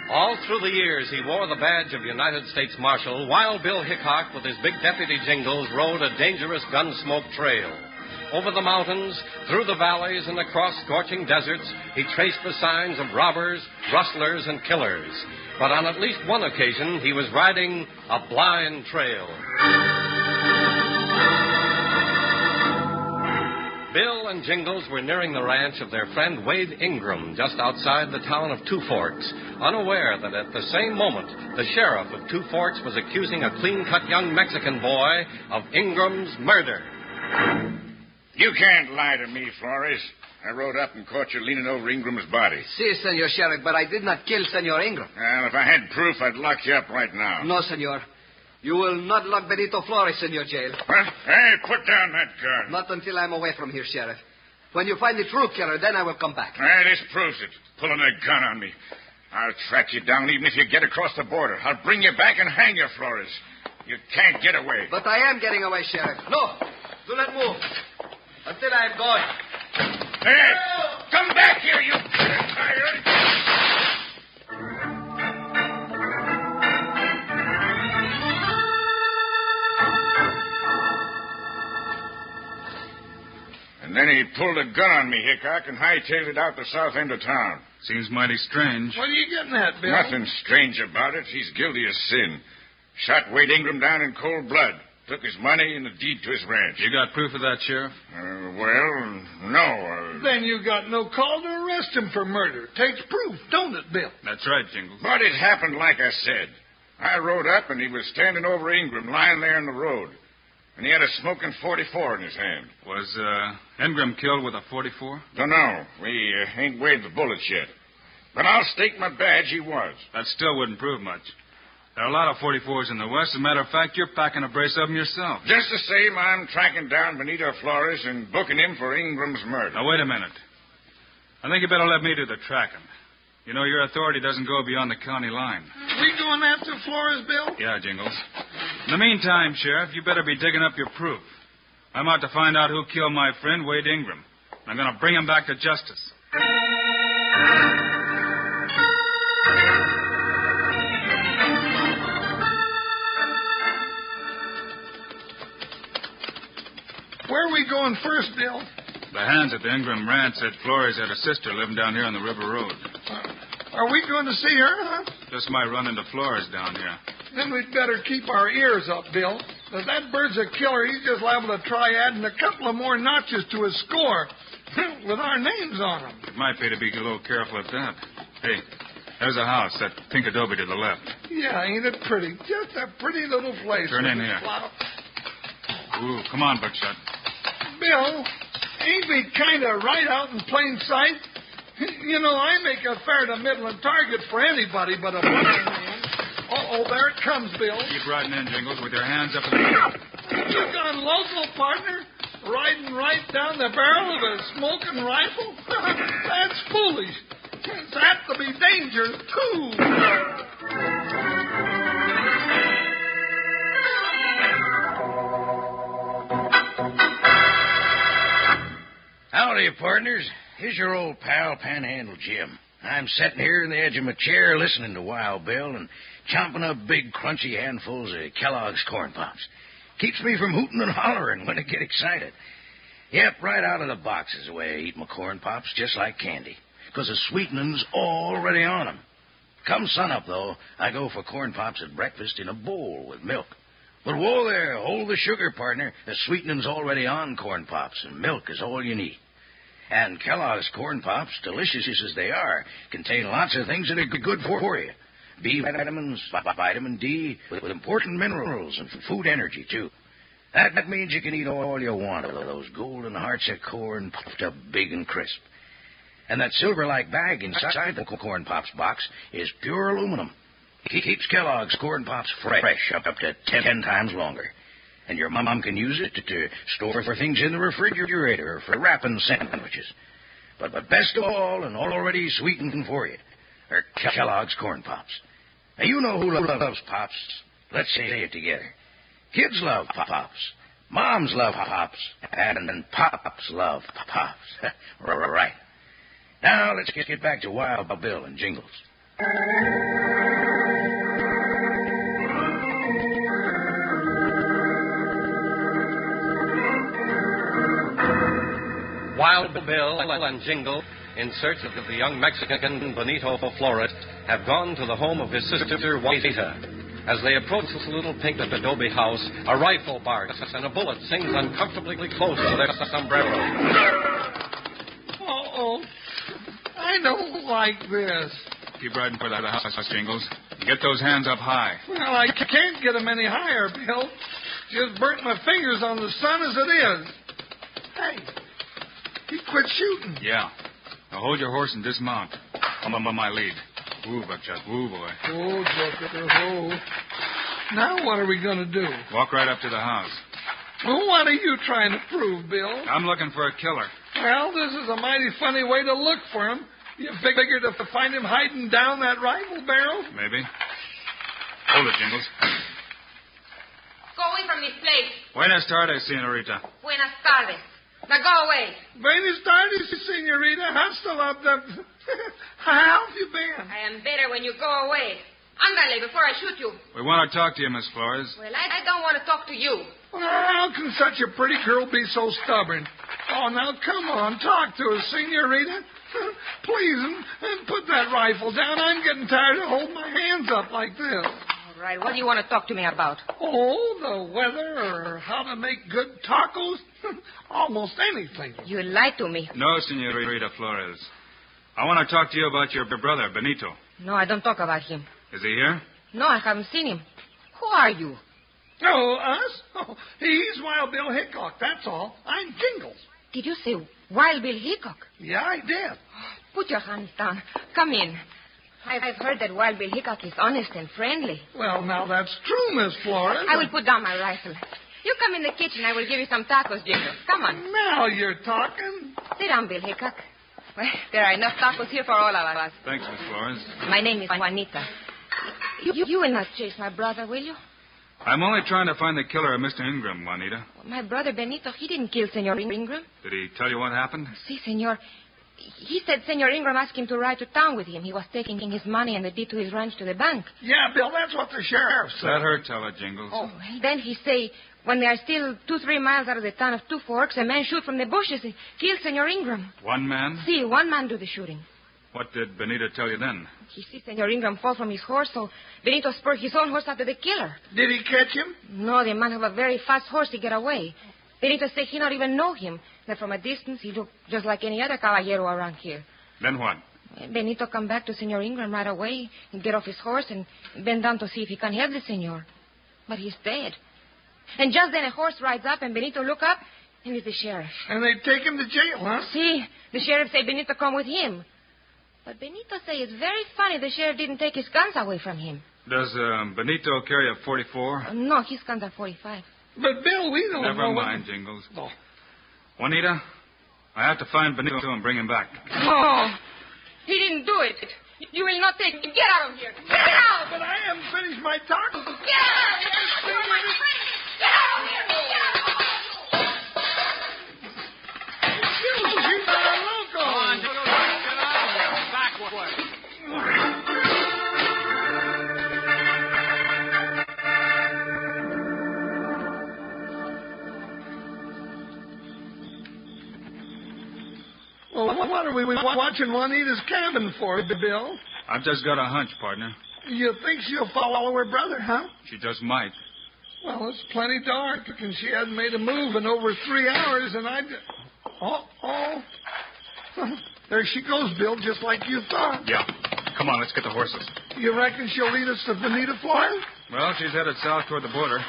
Speaker 21: All through the years he wore the badge of United States Marshal, Wild Bill Hickok, with his big deputy Jingles, rode a dangerous Gunsmoke trail. Over the mountains, through the valleys, and across scorching deserts, he traced the signs of robbers, rustlers, and killers. But on at least one occasion, he was riding a blind trail. Bill and Jingles were nearing the ranch of their friend Wade Ingram, just outside the town of Two Forks, unaware that at the same moment the sheriff of Two Forks was accusing a clean-cut young Mexican boy of Ingram's murder.
Speaker 22: You can't lie to me, Flores. I rode up and caught you leaning over Ingram's body.
Speaker 23: Si, Senor Sheriff, but I did not kill Senor Ingram.
Speaker 22: Well, if I had proof, I'd lock you up right now.
Speaker 23: No, Senor. You will not lock Benito Flores in your jail.
Speaker 22: What? Hey, put down that gun.
Speaker 23: Not until I'm away from here, Sheriff. When you find the true killer, then I will come back.
Speaker 22: Hey, this proves it. Pulling a gun on me. I'll track you down even if you get across the border. I'll bring you back and hang you, Flores. You can't get away.
Speaker 23: But I am getting away, Sheriff. No, do not move. Until I am going.
Speaker 22: Hey, come back here, you tyrant. And then he pulled a gun on me, Hickok, and hightailed it out the south end of town.
Speaker 20: Seems mighty strange. What are you getting at, Bill?
Speaker 22: Nothing strange about it. He's guilty of sin. Shot Wade Ingram down in cold blood. Took his money and the deed to his ranch.
Speaker 20: You got proof of that, Sheriff?
Speaker 22: Well, no.
Speaker 20: Then you got no call to arrest him for murder. Takes proof, don't it, Bill? That's right, Jingles.
Speaker 22: But it happened like I said. I rode up, and he was standing over Ingram, lying there in the road. And he had a smoking .44 in his hand.
Speaker 1: Was Ingram killed with a .44?
Speaker 22: Don't know. We ain't weighed the bullets yet. But I'll stake my badge he was.
Speaker 1: That still wouldn't prove much. There are a lot of .44s in the West. As a matter of fact, you're packing a brace of them yourself.
Speaker 22: Just the same, I'm tracking down Benito Flores and booking him for Ingram's murder.
Speaker 1: Now, wait a minute. I think you better let me do the tracking. You know, your authority doesn't go beyond the county line.
Speaker 20: We going after Flores, Bill?
Speaker 1: Yeah, Jingles. In the meantime, Sheriff, you better be digging up your proof. I'm out to find out who killed my friend, Wade Ingram. I'm going to bring him back to justice.
Speaker 20: Where are we going first, Bill?
Speaker 1: The hands at the Ingram Ranch said Flores had a sister living down here on the River Road.
Speaker 20: Are we going to see her, huh?
Speaker 1: Just might run into Flores down here.
Speaker 20: Then we'd better keep our ears up, Bill. If that bird's a killer, he's just liable to try adding a couple of more notches to his score with our names on them.
Speaker 1: It might be to be a little careful at that. Hey, there's a house, that pink adobe to the left.
Speaker 20: Yeah, ain't it pretty? Just a pretty little place.
Speaker 1: Turn in here. Ooh, come on, Buckshot.
Speaker 20: Bill, ain't we kind of right out in plain sight? You know, I make a fair to middling target for anybody but a blind man. Uh-oh, there it comes, Bill.
Speaker 1: Keep riding in, Jingles, with your hands up in the air.
Speaker 20: You gone local, partner? Riding right down the barrel of a smoking rifle? That's foolish. It's apt to be dangerous, too.
Speaker 2: Howdy, partners. Here's your old pal, Panhandle Jim. I'm sitting here in the edge of my chair listening to Wild Bill and chomping up big, crunchy handfuls of Kellogg's Corn Pops. Keeps me from hooting and hollering when I get excited. Yep, right out of the box is the way I eat my Corn Pops, just like candy, because the sweetening's already on 'em. Come sunup, though, I go for Corn Pops at breakfast in a bowl with milk. But whoa there, hold the sugar, partner. The sweetening's already on Corn Pops, and milk is all you need. And Kellogg's Corn Pops, delicious as they are, contain lots of things that are good for you. B vitamins, vitamin D, with important minerals and food energy, too. That means you can eat all you want of those golden hearts of corn puffed up big and crisp. And that silver-like bag inside the Corn Pops box is pure aluminum. It keeps Kellogg's Corn Pops fresh up to 10 times longer. And your mom can use it to store for things in the refrigerator or for wrapping sandwiches. But best of all, and already sweetened for you, are Kellogg's Corn Pops. Now, you know who loves Pops. Let's say it together. Kids love Pops. Moms love Pops. And Pops love Pops. Right. Now, let's get back to Wild Bill and Jingles.
Speaker 21: Wild Bill and Jingle, in search of the young Mexican Benito Flores, have gone to the home of his sister, Juanita. As they approach this little pink adobe house, a rifle barks and a bullet sings uncomfortably close to their sombrero.
Speaker 20: Uh-oh. I don't like this.
Speaker 1: Keep riding for that house, Jingles. Get those hands up high.
Speaker 20: Well, I can't get them any higher, Bill. Just burnt my fingers on the sun as it is. Hey. He quit shooting.
Speaker 1: Yeah. Now hold your horse and dismount. I'm on my lead. Ooh, Buckshot. Ooh, boy.
Speaker 20: Oh, Joker. Oh. Now what are we going to do?
Speaker 1: Walk right up to the house.
Speaker 20: Well, what are you trying to prove, Bill?
Speaker 1: I'm looking for a killer.
Speaker 20: Well, this is a mighty funny way to look for him. You figured to find him hiding down that rifle barrel?
Speaker 1: Maybe. Hold it, Jingles.
Speaker 12: Go away from this place.
Speaker 1: Buenas tardes, señorita.
Speaker 12: Buenas tardes. Now go away.
Speaker 20: Buenas tardes, señorita. Hasta la... How have you been?
Speaker 12: I am better when you go away. Ándale, before I shoot you.
Speaker 1: We want to talk to you, Miss Flores.
Speaker 12: Well, I don't want to talk to you.
Speaker 20: Well, how can such a pretty girl be so stubborn? Oh, now, come on. Talk to us, señorita. Please, and put that rifle down. I'm getting tired of holding my hands up like this.
Speaker 12: All right, what do you want to talk to me about?
Speaker 20: Oh, the weather or how to make good tacos. Almost anything.
Speaker 12: You lied to me.
Speaker 1: No, señorita Flores. I want to talk to you about your brother, Benito.
Speaker 12: No, I don't talk about him.
Speaker 1: Is he here?
Speaker 12: No, I haven't seen him. Who are you?
Speaker 20: Oh, us? Oh, he's Wild Bill Hickok, that's all. I'm Jingles.
Speaker 12: Did you say Wild Bill Hickok?
Speaker 20: Yeah, I did.
Speaker 12: Put your hands down. Come in. I've heard that Wild Bill Hickok is honest and friendly.
Speaker 20: Well, now that's true, Miss Flores.
Speaker 12: I will put down my rifle. You come in the kitchen. I will give you some tacos, Jingles. Come on.
Speaker 20: Now you're talking.
Speaker 12: Sit down, Bill Hickok. Well, there are enough tacos here for all of us.
Speaker 1: Thanks, Miss Flores.
Speaker 12: My name is Juanita. You will not chase my brother, will you?
Speaker 1: I'm only trying to find the killer of Mr. Ingram, Juanita.
Speaker 12: My brother Benito, he didn't kill Senor Ingram.
Speaker 1: Did he tell you what happened?
Speaker 12: Si, senor. He said Senor Ingram asked him to ride to town with him. He was taking his money and the deed to his ranch to the bank.
Speaker 20: Yeah, Bill, that's what the sheriff said.
Speaker 1: Let her tell it, Jingles.
Speaker 12: Oh, then he say, when they are still 2-3 miles out of the town of Two Forks, a man shoot from the bushes and kill Senor Ingram.
Speaker 1: One man?
Speaker 12: Si, one man do the shooting.
Speaker 1: What did Benito tell you then?
Speaker 12: He see Senor Ingram fall from his horse, so Benito spurred his own horse after the killer.
Speaker 20: Did he catch him?
Speaker 12: No, the man have a very fast horse to get away. Benito say he not even know him, that from a distance he looked just like any other caballero around here.
Speaker 1: Then what?
Speaker 12: Benito come back to Senor Ingram right away and get off his horse and bend down to see if he can help the senor. But he's dead. And just then a horse rides up and Benito look up and it's the sheriff.
Speaker 20: And they take him to jail, huh?
Speaker 12: See, the sheriff say Benito come with him. But Benito say it's very funny the sheriff didn't take his guns away from him.
Speaker 1: Does Benito carry a .44?
Speaker 12: No, his guns are .45.
Speaker 20: But, Bill, we don't know.
Speaker 1: Never mind, Jingles. Oh. Juanita, I have to find Benito and bring him back.
Speaker 12: Oh, he didn't do it. You will not take him. Get out of here. Get out!
Speaker 20: But I haven't finished my talk.
Speaker 12: Get out of here! You're my friend. Get out of here!
Speaker 20: You better loco.
Speaker 1: Come on, Jingles. Get out of here. Backward.
Speaker 20: Well, what are we watching Juanita's cabin for, Bill?
Speaker 1: I've just got a hunch, partner.
Speaker 20: You think she'll follow her brother, huh?
Speaker 1: She just might.
Speaker 20: Well, it's plenty dark, and she hasn't made a move in over 3 hours, and I... Oh. There she goes, Bill, just like you thought.
Speaker 1: Yeah. Come on, let's get the horses.
Speaker 20: You reckon she'll lead us to Benito Flores?
Speaker 1: Well, she's headed south toward the border.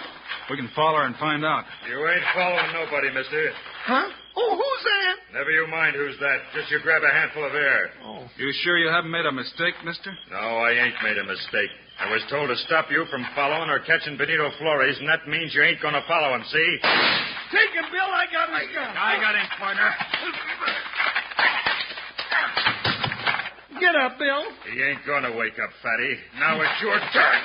Speaker 1: We can follow her and find out.
Speaker 6: You ain't following nobody, mister.
Speaker 20: Huh? Oh, who's that?
Speaker 6: Never you mind who's that. Just you grab a handful of air.
Speaker 20: Oh.
Speaker 1: You sure you haven't made a mistake, mister?
Speaker 6: No, I ain't made a mistake. I was told to stop you from following or catching Benito Flores, and that means you ain't going to follow him, see?
Speaker 20: Take him, Bill. I got his gun.
Speaker 1: I got him, partner.
Speaker 20: Get up, Bill.
Speaker 6: He ain't going to wake up, fatty. Now it's your turn.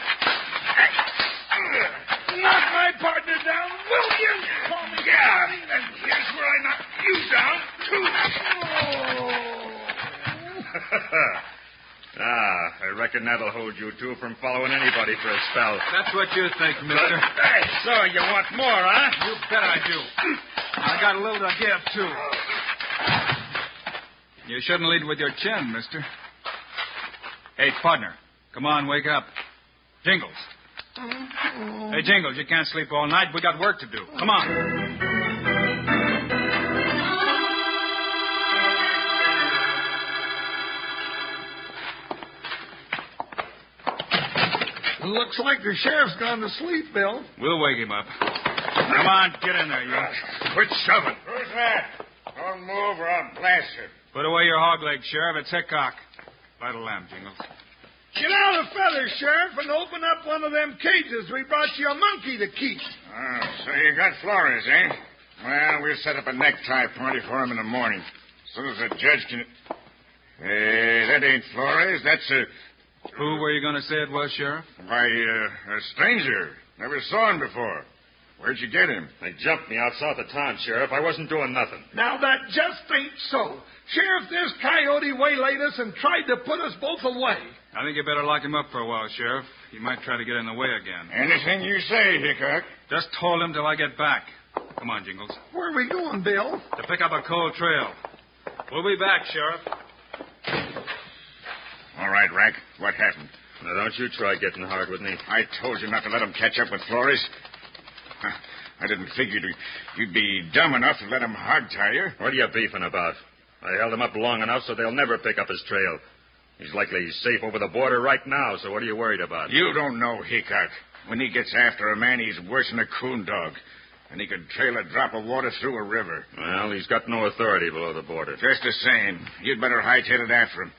Speaker 20: Knock my partner down, will you?
Speaker 22: Yeah, and here's where I knock you down, too.
Speaker 6: I reckon that'll hold you two from following anybody for a spell.
Speaker 1: That's what you think, mister.
Speaker 22: Hey, so you want more, huh?
Speaker 1: You bet I do. I got a little to give, too. You shouldn't lead with your chin, mister. Hey, partner, come on, wake up. Jingles. Hey, Jingles, you can't sleep all night. We got work to do. Come on.
Speaker 20: It looks like the sheriff's gone to sleep, Bill.
Speaker 1: We'll wake him up. Come on, get in there, you.
Speaker 22: Quit shoving. Who's that? Don't move or I'll blast you.
Speaker 1: Put away your hog leg, Sheriff. It's Hickok. Light a lamp, Jingles.
Speaker 20: Get out of feathers, Sheriff, and open up one of them cages. We brought you a monkey to keep.
Speaker 22: So you got Flores, eh? Well, we'll set up a necktie party for him in the morning. As soon as the judge can... Hey, that ain't Flores. That's a...
Speaker 1: Who were you going to say it was, Sheriff?
Speaker 22: Why, a stranger. Never saw him before. Where'd you get him?
Speaker 6: They jumped me out south of town, Sheriff. I wasn't doing nothing.
Speaker 20: Now, that just ain't so. Sheriff, this coyote waylaid us and tried to put us both away.
Speaker 1: I think you better lock him up for a while, Sheriff. He might try to get in the way again.
Speaker 22: Anything you say, Hickok.
Speaker 1: Just hold him till I get back. Come on, Jingles.
Speaker 20: Where are we going, Bill?
Speaker 1: To pick up a cold trail. We'll be back, Sheriff.
Speaker 22: All right, Rack. What happened?
Speaker 6: Now, don't you try getting hard with me.
Speaker 22: I told you not to let him catch up with Flores. I didn't figure you'd be dumb enough to let him hog-tie you.
Speaker 6: What are you beefing about? I held him up long enough so they'll never pick up his trail. He's likely safe over the border right now, so what are you worried about?
Speaker 22: You don't know Hickok. When he gets after a man, he's worse than a coon dog. And he could trail a drop of water through a river.
Speaker 6: Well, he's got no authority below the border.
Speaker 22: Just the same, you'd better hightail it after him.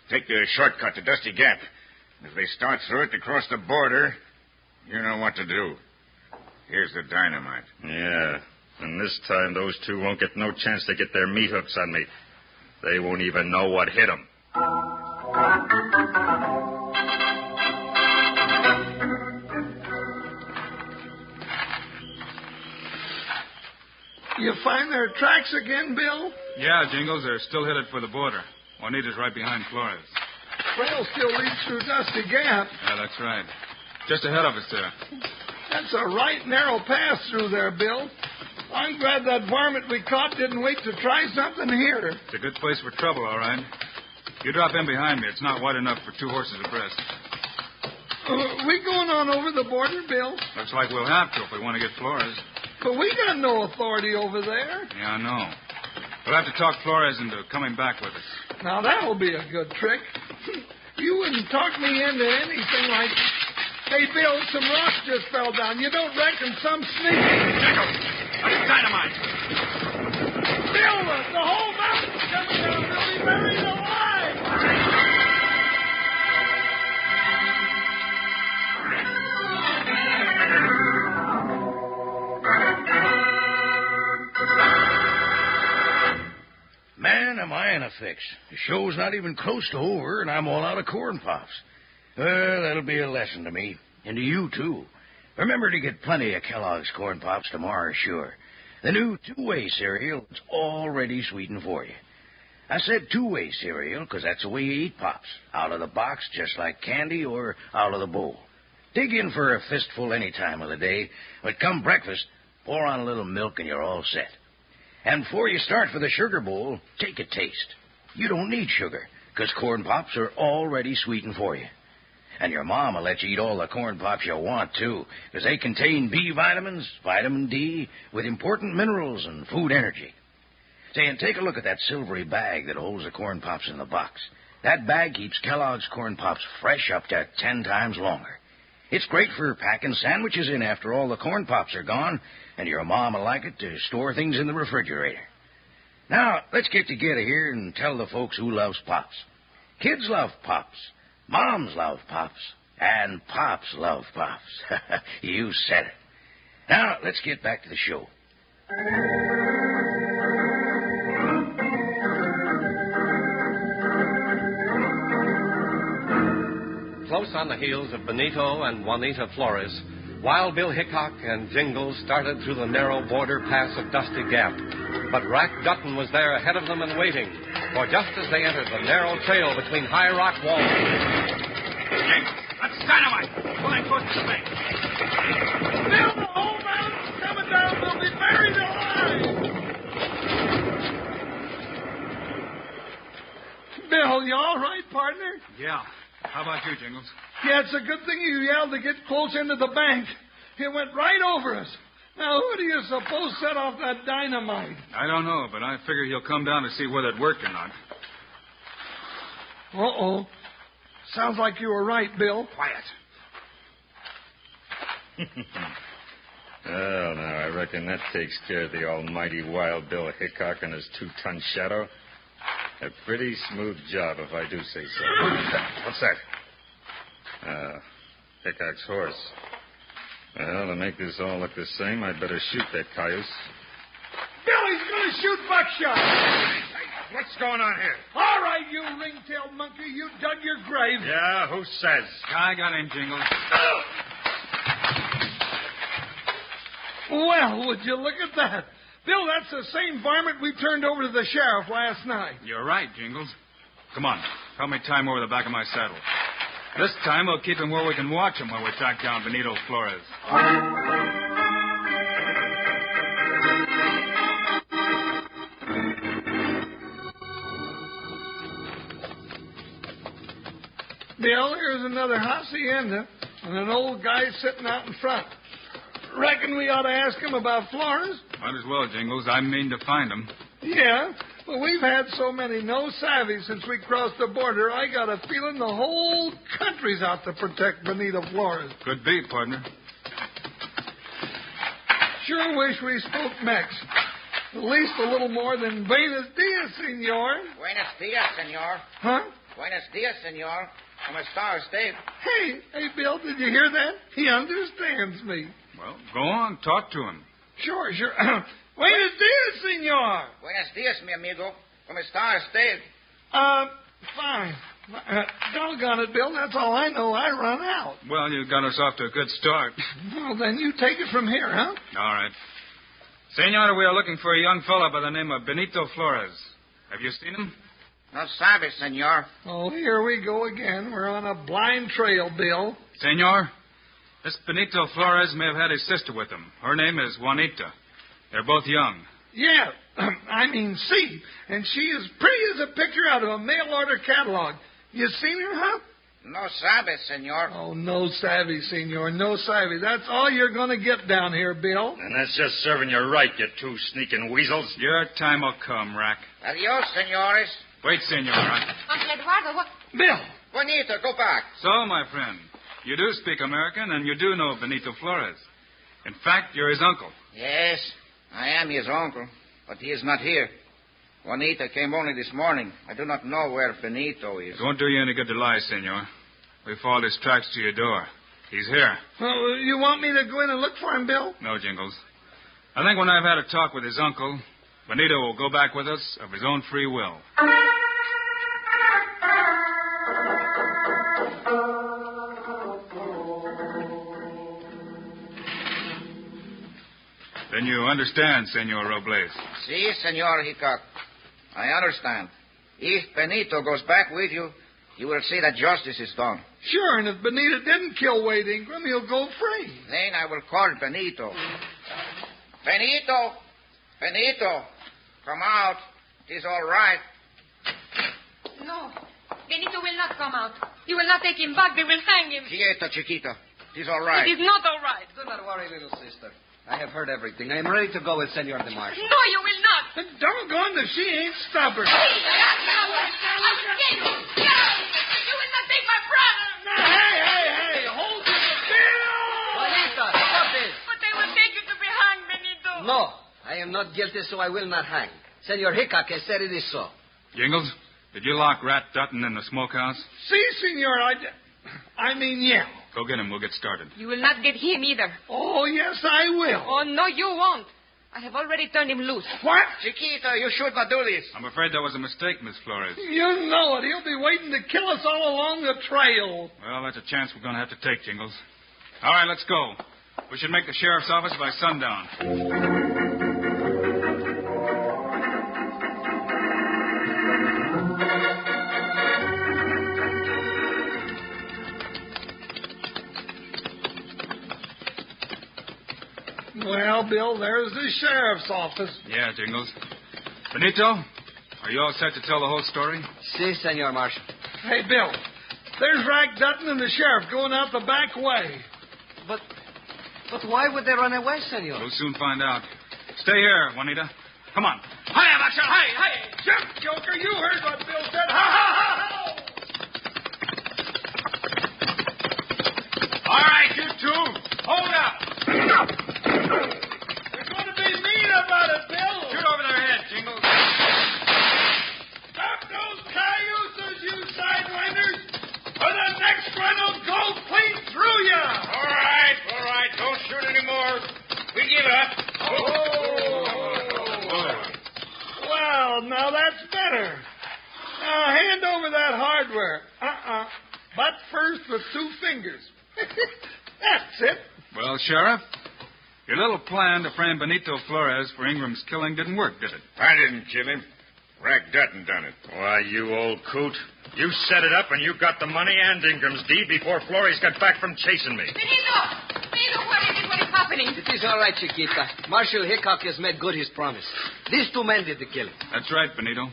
Speaker 22: Take the shortcut to Dusty Gap. If they start through it to cross the border, you know what to do. Here's the dynamite.
Speaker 6: Yeah, and this time those two won't get no chance to get their meat hooks on me. They won't even know what hit them.
Speaker 20: You find their tracks again, Bill?
Speaker 1: Yeah, Jingles, they're still headed for the border. Juanita's right behind Flores.
Speaker 20: Trail still leads through Dusty Gap.
Speaker 1: Yeah, that's right. Just ahead of us there.
Speaker 20: That's a right narrow pass through there, Bill. I'm glad that varmint we caught didn't wait to try something here.
Speaker 1: It's a good place for trouble, all right. You drop in behind me. It's not wide enough for two horses abreast.
Speaker 20: We going on over the border, Bill?
Speaker 1: Looks like we'll have to if we want to get Flores.
Speaker 20: But we got no authority over there.
Speaker 1: Yeah, I know. We'll have to talk Flores into coming back with us.
Speaker 20: Now, that'll be a good trick. You wouldn't talk me into anything like... Hey, Bill, some rocks just fell down. You don't reckon some sneak...
Speaker 1: That's dynamite.
Speaker 20: Bill, the whole mountain's coming down. They'll be buried alive.
Speaker 2: Man, am I in a fix. The show's not even close to over, and I'm all out of corn pops. Well, that'll be a lesson to me, and to you, too. Remember to get plenty of Kellogg's Corn Pops tomorrow, sure. The new two-way cereal is already sweetened for you. I said two-way cereal because that's the way you eat Pops. Out of the box, just like candy, or out of the bowl. Dig in for a fistful any time of the day, but come breakfast, pour on a little milk and you're all set. And before you start for the sugar bowl, take a taste. You don't need sugar, because Corn Pops are already sweetened for you. And your mom will let you eat all the Corn Pops you want, too, because they contain B vitamins, vitamin D, with important minerals and food energy. Say, and take a look at that silvery bag that holds the Corn Pops in the box. That bag keeps Kellogg's Corn Pops fresh up to 10 times longer. It's great for packing sandwiches in after all the Corn Pops are gone, and your mom will like it to store things in the refrigerator. Now, let's get together here and tell the folks who loves Pops. Kids love Pops. Moms love Pops. And Pops love Pops. You said it. Now, let's get back to the show.
Speaker 21: Close on the heels of Benito and Juanita Flores, Wild Bill Hickok and Jingles started through the narrow border pass of Dusty Gap. But Rack Dutton was there ahead of them and waiting, for just as they entered the narrow trail between high rock walls...
Speaker 1: Jingles, that's dynamite! Pulling close to the bank.
Speaker 20: Bill, the whole mountain's coming down. They'll be buried alive. Bill, you all right, partner?
Speaker 1: Yeah. How about you, Jingles?
Speaker 20: Yeah, it's a good thing you yelled to get close into the bank. It went right over us. Now, who do you suppose set off that dynamite?
Speaker 1: I don't know, but I figure he'll come down to see whether it worked or not.
Speaker 20: Uh-oh. Sounds like you were right, Bill.
Speaker 1: Quiet.
Speaker 6: Well, now, I reckon that takes care of the almighty Wild Bill Hickok and his 2-ton shadow. A pretty smooth job, if I do say so. What's that? Hickok's horse. Well, to make this all look the same, I'd better shoot that cayuse.
Speaker 20: Billy's going to shoot buckshot.
Speaker 6: What's going on here?
Speaker 20: All right, you ring-tailed monkey. You dug your grave.
Speaker 6: Yeah, who says?
Speaker 1: I got him, Jingles.
Speaker 20: Well, would you look at that? Bill, that's the same varmint we turned over to the sheriff last night.
Speaker 1: You're right, Jingles. Come on, help me tie him over the back of my saddle. This time we'll keep him where we can watch him while we track down Benito Flores.
Speaker 20: Bill, here's another hacienda and an old guy sitting out in front. Reckon we ought to ask him about Flores?
Speaker 1: Might as well, Jingles. I mean to find him.
Speaker 20: Yeah, Well, we've had so many no-savvies since we crossed the border, I got a feeling the whole country's out to protect Benito Flores.
Speaker 1: Could be, partner.
Speaker 20: Sure wish we spoke Mex. At least a little more than Buenos Dias, senor.
Speaker 2: Buenos dias, senor.
Speaker 20: Huh?
Speaker 2: Buenos dias, senor. ¿Cómo está usted?
Speaker 20: Hey, Bill, did you hear that? He understands me.
Speaker 1: Well, go on. Talk to him.
Speaker 20: Sure. Buenos dias, senor.
Speaker 2: Buenos dias, mi amigo. ¿Cómo está usted?
Speaker 20: Fine. Doggone it, Bill. That's all I know. I run out.
Speaker 1: Well, you got us off to a good start.
Speaker 20: Well, then you take it from here, huh?
Speaker 1: All right. Senor, we are looking for a young fellow by the name of Benito Flores. Have you seen him?
Speaker 2: No sabe, senor.
Speaker 20: Oh, here we go again. We're on a blind trail, Bill.
Speaker 1: Senor, this Benito Flores may have had his sister with him. Her name is Juanita. They're both young.
Speaker 20: Yeah, see. And she is pretty as a picture out of a mail-order catalog. You seen her, huh?
Speaker 2: No sabe, senor.
Speaker 20: Oh, no savvy, senor. No savvy. That's all you're going to get down here, Bill.
Speaker 6: And that's just serving you right, you two sneaking weasels.
Speaker 1: Your time will come, Rack.
Speaker 2: Adios, senores.
Speaker 1: Wait, senor.
Speaker 12: Uncle Eduardo, what?
Speaker 20: Bill.
Speaker 2: Juanita, go back.
Speaker 1: So, my friend, you do speak American, and you do know Benito Flores. In fact, you're his uncle.
Speaker 2: Yes, I am his uncle, but he is not here. Juanita came only this morning. I do not know where Benito is.
Speaker 1: It won't do you any good to lie, senor. We followed his tracks to your door. He's here.
Speaker 20: Well, you want me to go in and look for him, Bill?
Speaker 1: No, Jingles. I think when I've had a talk with his uncle, Benito will go back with us of his own free will. Then you understand, Senor Robles.
Speaker 2: Si, Senor Hickok. I understand. If Benito goes back with you, you will see that justice is done.
Speaker 20: Sure, and if Benito didn't kill Wade Ingram, he'll go free.
Speaker 2: Then I will call Benito. Benito, come out. It is all right.
Speaker 12: No, Benito will not come out. You will not take him back. They will hang him.
Speaker 2: Quieta, Chiquita. It is all right.
Speaker 12: It is not all right.
Speaker 23: Do not worry, little sister. I have heard everything. I am ready to go with Senor de Marshall.
Speaker 12: No, you will not.
Speaker 20: Doggone if she ain't stubborn.
Speaker 12: I'll kill you. You will not take my brother.
Speaker 20: Hey, hold it. Bill!
Speaker 23: Juanita, stop this.
Speaker 12: But they will take you to be hanged, Benito.
Speaker 23: No, I am not guilty, so I will not hang. Senor Hickok has said it is so.
Speaker 1: Jingles, did you lock Rat Dutton in the smokehouse?
Speaker 20: Si, senor. Yeah.
Speaker 1: Go get him. We'll get started.
Speaker 12: You will not get him either.
Speaker 20: Oh, yes, I will.
Speaker 12: Oh, no, you won't. I have already turned him loose.
Speaker 20: What?
Speaker 2: Chiquita, you should not do this.
Speaker 1: I'm afraid that was a mistake, Miss Flores.
Speaker 20: You know it. He'll be waiting to kill us all along the trail.
Speaker 1: Well, that's a chance we're going to have to take, Jingles. All right, let's go. We should make the sheriff's office by sundown.
Speaker 20: Well, Bill, there's the sheriff's office.
Speaker 1: Yeah, Jingles. Benito, are you all set to tell the whole story?
Speaker 23: Si, Senor Marshal.
Speaker 20: Hey, Bill, there's Rack Dutton and the sheriff going out the back way.
Speaker 23: But why would they run away, Senor?
Speaker 1: We'll soon find out. Stay here, Juanita. Come on.
Speaker 20: Hi, Marshal. Hi. Jump, Joker. You heard what Bill said. Ha, ha, ha.
Speaker 1: All right, you two. Hold up.
Speaker 20: We're going to be mean about it, Bill.
Speaker 1: Shoot over their head, Jingles.
Speaker 20: Stop those cayuses, you sidewinders, or the next one will go clean through you.
Speaker 22: All right. Don't shoot anymore. We give up.
Speaker 20: Well, now that's better. Now hand over that hardware. Butt first with 2 fingers. That's it.
Speaker 1: Well, Sheriff, your little plan to frame Benito Flores for Ingram's killing didn't work, did it?
Speaker 22: I didn't kill him. Rack Dutton done it.
Speaker 6: Why, you old coot. You set it up and you got the money and Ingram's deed before Flores got back from chasing me.
Speaker 12: Benito, what is it? What is happening?
Speaker 23: It is all right, Chiquita. Marshal Hickok has made good his promise. These 2 men did the killing.
Speaker 1: That's right, Benito.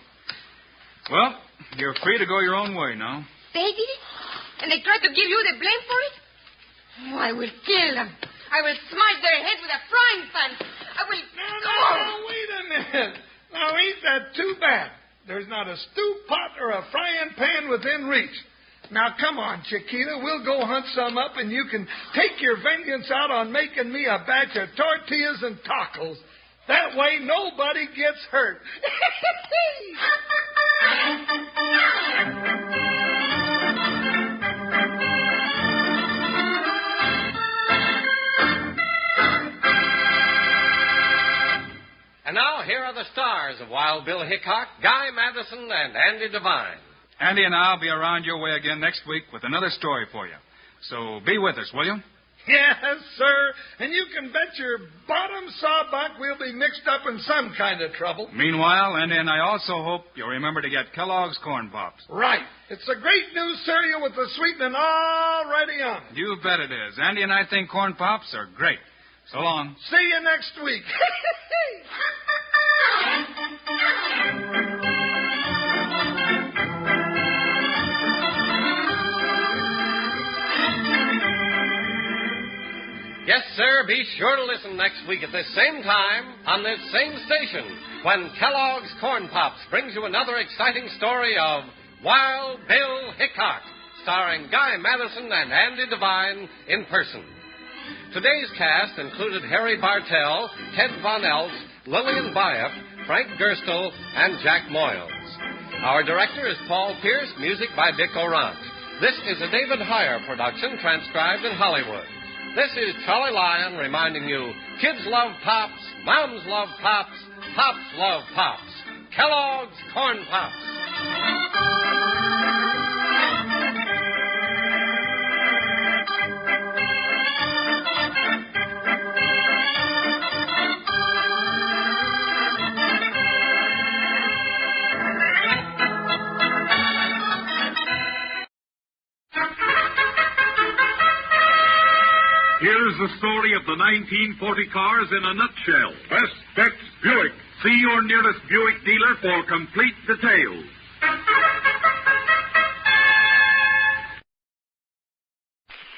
Speaker 1: Well, you're free to go your own way now.
Speaker 12: They did it? And they tried to give you the blame for it? Oh, I will kill them. I will smite their heads with a frying pan. I will...
Speaker 20: No, wait a minute. Now, ain't that too bad. There's not a stew pot or a frying pan within reach. Now, come on, Chiquita. We'll go hunt some up, and you can take your vengeance out on making me a batch of tortillas and tacos. That way, nobody gets hurt.
Speaker 21: And now, here are the stars of Wild Bill Hickok, Guy Madison, and Andy Devine.
Speaker 1: Andy and I'll be around your way again next week with another story for you. So be with us, will you?
Speaker 20: Yes, sir. And you can bet your bottom sawbuck we'll be mixed up in some kind of trouble.
Speaker 1: Meanwhile, Andy and I also hope you'll remember to get Kellogg's Corn Pops.
Speaker 20: Right. It's a great new cereal with the sweetening already on it.
Speaker 1: You bet it is. Andy and I think Corn Pops are great. So long.
Speaker 20: See you next week.
Speaker 21: Yes, sir. Be sure to listen next week at this same time on this same station when Kellogg's Corn Pops brings you another exciting story of Wild Bill Hickok, starring Guy Madison and Andy Devine in person. Today's cast included Harry Bartell, Ted Von Eltz, Lillian Byatt, Frank Gerstle, and Jack Moyles. Our director is Paul Pierce, music by Dick Orant. This is a David Heyer production transcribed in Hollywood. This is Charlie Lyon reminding you, kids love Pops, moms love Pops, Pops love Pops. Kellogg's Corn Pops.
Speaker 3: Here's the story of the 1940 cars in a nutshell. Best Bets Buick. See your nearest Buick dealer for complete details.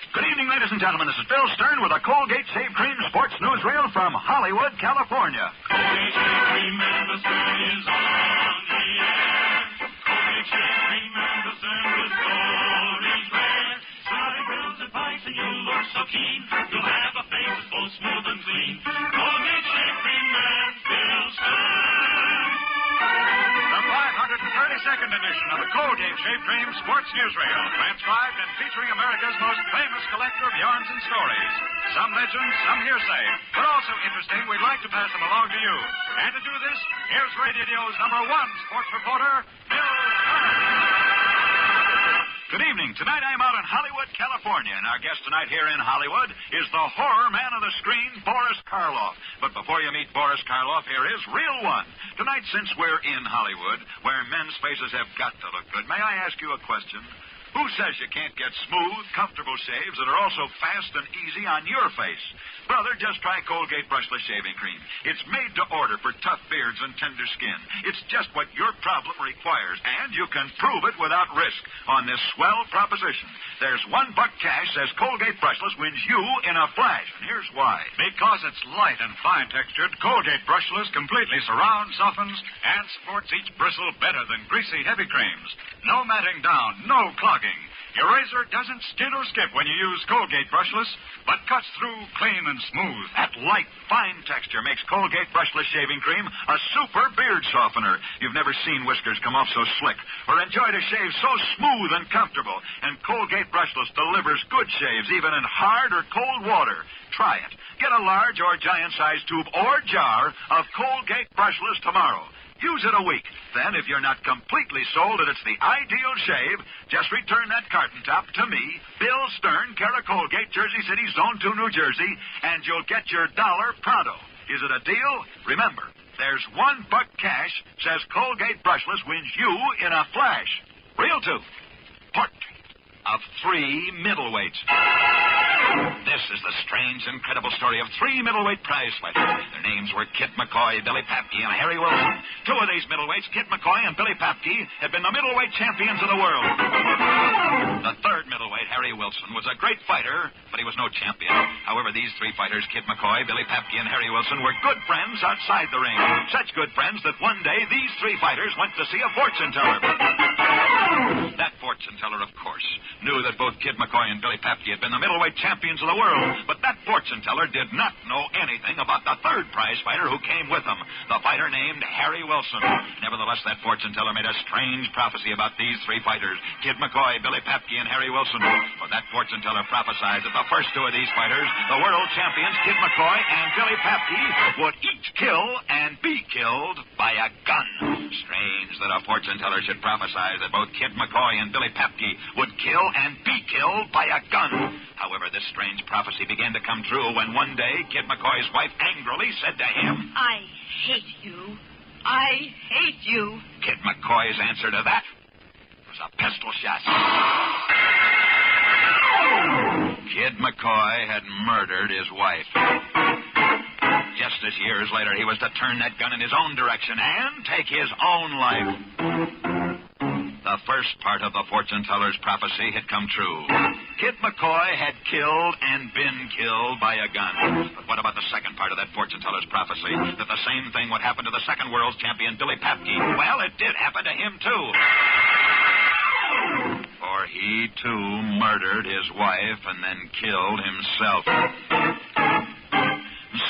Speaker 13: Good evening, ladies and gentlemen. This is Bill Stern with a Colgate Shave Cream Sports Newsreel from Hollywood, California.
Speaker 10: Colgate Shave Cream and the sun is on the air. Colgate Shave Cream and the sun is glory's rare. Sly grills and pipes and you look so keen. You'll have a face that's both smooth and clean. Colgate Shave Cream and Bill Stern.
Speaker 13: The 532nd edition of the Colgate Shave Cream Sports Newsreel, transcribed and featuring America's most famous collector of yarns and stories. Some legend, some hearsay, but also interesting. We'd like to pass them along to you. And to do this, here's radio's #1 sports reporter, Bill Stern. Good evening. Tonight I'm out in Hollywood, California, and our guest tonight here in Hollywood is the horror man of the screen, Boris Karloff. But before you meet Boris Karloff, here is Real One. Tonight, since we're in Hollywood, where men's faces have got to look good, may I ask you a question? Who says you can't get smooth, comfortable shaves that are also fast and easy on your face? Brother, just try Colgate Brushless Shaving Cream. It's made to order for tough beards and tender skin. It's just what your problem requires, and you can prove it without risk on this swell proposition. There's $1 cash says Colgate Brushless wins you in a flash, and here's why.
Speaker 14: Because it's light and fine-textured, Colgate Brushless completely surrounds, softens, and supports each bristle better than greasy, heavy creams. No matting down, no clogging. Your razor doesn't skid or skip when you use Colgate Brushless, but cuts through clean and smooth.
Speaker 13: That light, fine texture makes Colgate Brushless Shaving Cream a super beard softener. You've never seen whiskers come off so slick or enjoyed a shave so smooth and comfortable. And Colgate Brushless delivers good shaves even in hard or cold water. Try it. Get a large or giant-sized tube or jar of Colgate Brushless tomorrow. Use it a week. Then, if you're not completely sold that it's the ideal shave, just return that carton top to me, Bill Stern, care of Colgate, Jersey City, Zone 2, New Jersey, and you'll get your $1 pronto. Is it a deal? Remember, there's $1 cash says Colgate Brushless wins you in a flash. Real 2. Portrait of 3 middleweights. This is the strange, incredible story of three middleweight prize fighters. Their names were Kid McCoy, Billy Papke, and Harry Wilson. Two of these middleweights, Kid McCoy and Billy Papke, had been the middleweight champions of the world. The third middleweight, Harry Wilson, was a great fighter, but he was no champion. However, these three fighters, Kid McCoy, Billy Papke, and Harry Wilson, were good friends outside the ring. Such good friends that one day these three fighters went to see a fortune teller. That fortune teller, of course, knew that both Kid McCoy and Billy Papke had been the middleweight champions of the world, but that fortune teller did not know anything about the third prize fighter who came with them, the fighter named Harry Wilson. Nevertheless, that fortune teller made a strange prophecy about these three fighters, Kid McCoy, Billy Papke, and Harry Wilson. For that fortune teller prophesied that the first two of these fighters, the world champions, Kid McCoy and Billy Papke, would each kill and be killed by a gun. Strange that a fortune teller should prophesy that both Kid McCoy and Billy Papke would kill and be killed by a gun. However, this strange prophecy began to come true when one day Kid McCoy's wife angrily said to him,
Speaker 4: I hate you. I hate you.
Speaker 13: Kid McCoy's answer to that was a pistol shot. Kid McCoy had murdered his wife. Just as years later he was to turn that gun in his own direction and take his own life. The first part of the fortune teller's prophecy had come true. Kid McCoy had killed and been killed by a gun. But what about the second part of that fortune teller's prophecy? That the same thing would happen to the second world's champion, Billy Papke. Well, it did happen to him, too. For he, too, murdered his wife and then killed himself.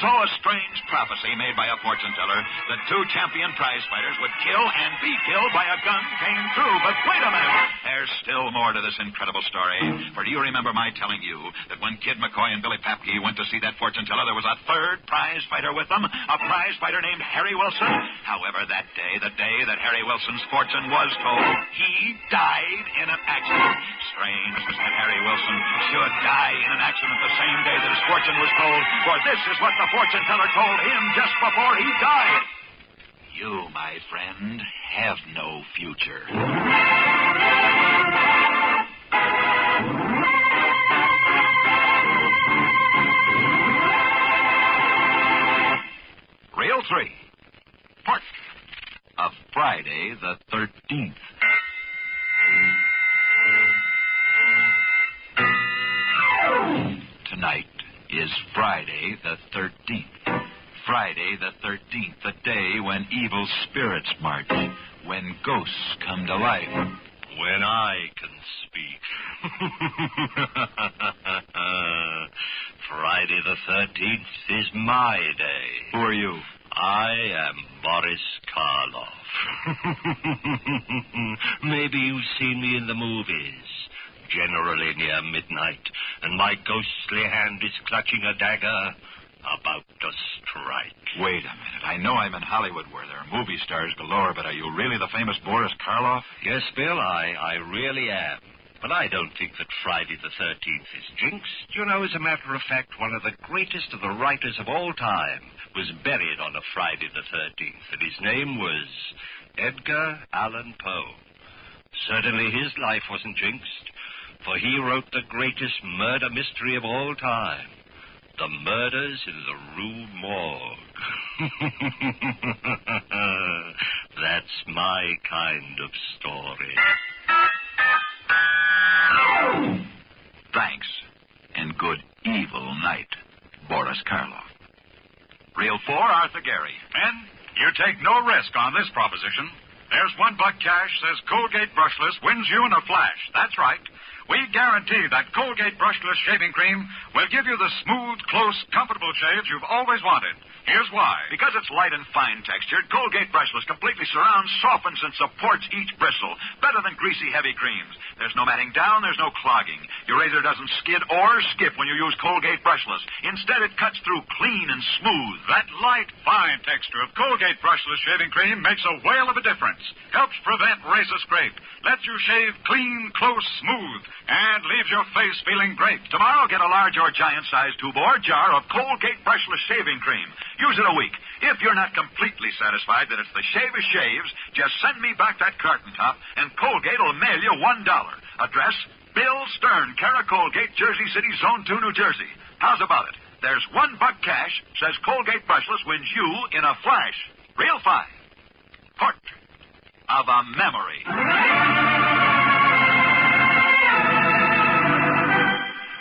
Speaker 13: So a strange prophecy made by a fortune teller that two champion prize fighters would kill and be killed by a gun came true. But wait a minute. There's still more to this incredible story. For do you remember my telling you that when Kid McCoy and Billy Papke went to see that fortune teller, there was a third prize fighter with them? A prize fighter named Harry Wilson? However, that day, the day that Harry Wilson's fortune was told, he died in an accident. Strange that Harry Wilson should die in an accident the same day that his fortune was told. For this is what the fortune teller told him just before he died. You, my friend, have no future. Reel 3. Part of Friday the 13th. Tonight is Friday the 13th. Friday the 13th, the day when evil spirits march, when ghosts come to life.
Speaker 15: When I can speak. Friday the 13th is my day.
Speaker 13: Who are you?
Speaker 15: I am Boris Karloff. Maybe you've seen me in the movies. Generally near midnight, and my ghostly hand is clutching a dagger about to strike.
Speaker 13: Wait a minute. I know I'm in Hollywood where there are movie stars galore, but are you really the famous Boris Karloff?
Speaker 15: Yes, Bill, I really am. But I don't think that Friday the 13th is jinxed. You know, as a matter of fact, one of the greatest of the writers of all time was buried on a Friday the 13th, and his name was Edgar Allan Poe. Certainly his life wasn't jinxed, for he wrote the greatest murder mystery of all time, The Murders in the Rue Morgue. That's my kind of story.
Speaker 13: Thanks, and good evil night, Boris Karloff. Reel 4, Arthur Gary.
Speaker 14: Men, you take no risk on this proposition. There's $1 cash says Colgate Brushless wins you in a flash. That's right. We guarantee that Colgate Brushless Shaving Cream will give you the smooth, close, comfortable shaves you've always wanted. Here's why.
Speaker 13: Because it's light and fine textured, Colgate Brushless completely surrounds, softens, and supports each bristle. Better than greasy, heavy creams. There's no matting down, there's no clogging. Your razor doesn't skid or skip when you use Colgate Brushless. Instead, it cuts through clean and smooth.
Speaker 14: That light, fine texture of Colgate Brushless Shaving Cream makes a whale of a difference. Helps prevent razor scrape. Lets you shave clean, close, smooth, and leaves your face feeling great.
Speaker 13: Tomorrow, get a large or giant-sized tube or jar of Colgate Brushless Shaving Cream. Use it a week. If you're not completely satisfied that it's the shavest shaves, just send me back that carton top, and Colgate will mail you $1. Address, Bill Stern, Cara Colgate, Jersey City, Zone 2, New Jersey. How's about it? There's $1 cash, says Colgate Brushless wins you in a flash. Real fine. Portrait of a memory.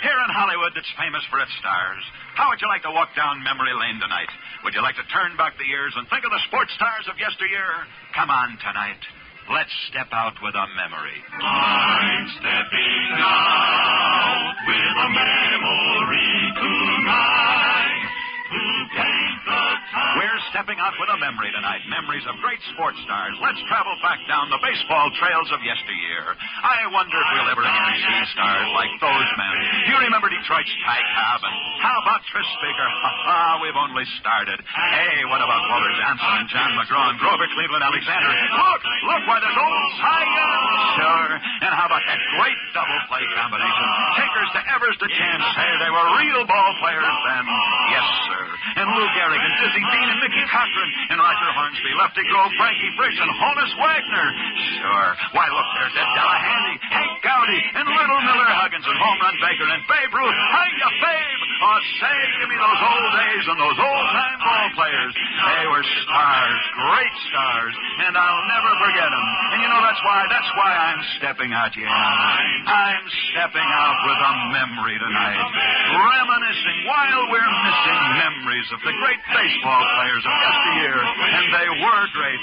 Speaker 13: Here in Hollywood, that's famous for its stars. How would you like to walk down memory lane tonight? Would you like to turn back the years and think of the sports stars of yesteryear? Come on tonight. Let's step out with a memory.
Speaker 10: I'm stepping out with a memory tonight to paint the time.
Speaker 13: We're stepping out with a memory tonight. Memories of great sports stars. Let's travel back down the baseball trails of yesteryear. I wonder if we'll ever again see stars like those men. You remember Detroit's Ty Cobb? And how about Tris Speaker? We've only started. Hey, what about Walter Johnson and John McGraw and Grover Cleveland Alexander? Look, why there's old Cy Young. Sure. And how about that great double play combination? Tinkers to Evers to Chance. Hey, they were real ball players then. Yes, sir. And Lou Gehrig and Dizzy Dean and Mickey Cochran and Roger Hornsby, Lefty Grove, Frankie Frisch and Honus Wagner. Sure. Why, look, there's Ed Delahanty, Hank Gowdy, and Little Miller Huggins and Home Run Baker and Babe Ruth. Hiya, Babe! Oh, say, give me those old days and those old-time ball players. They were stars, great stars, and I'll never forget them. And you know, that's why I'm stepping out, yeah. I'm stepping out with a memory tonight. Reminiscing while we're missing memories of the great baseball players of yesteryear. And they were great.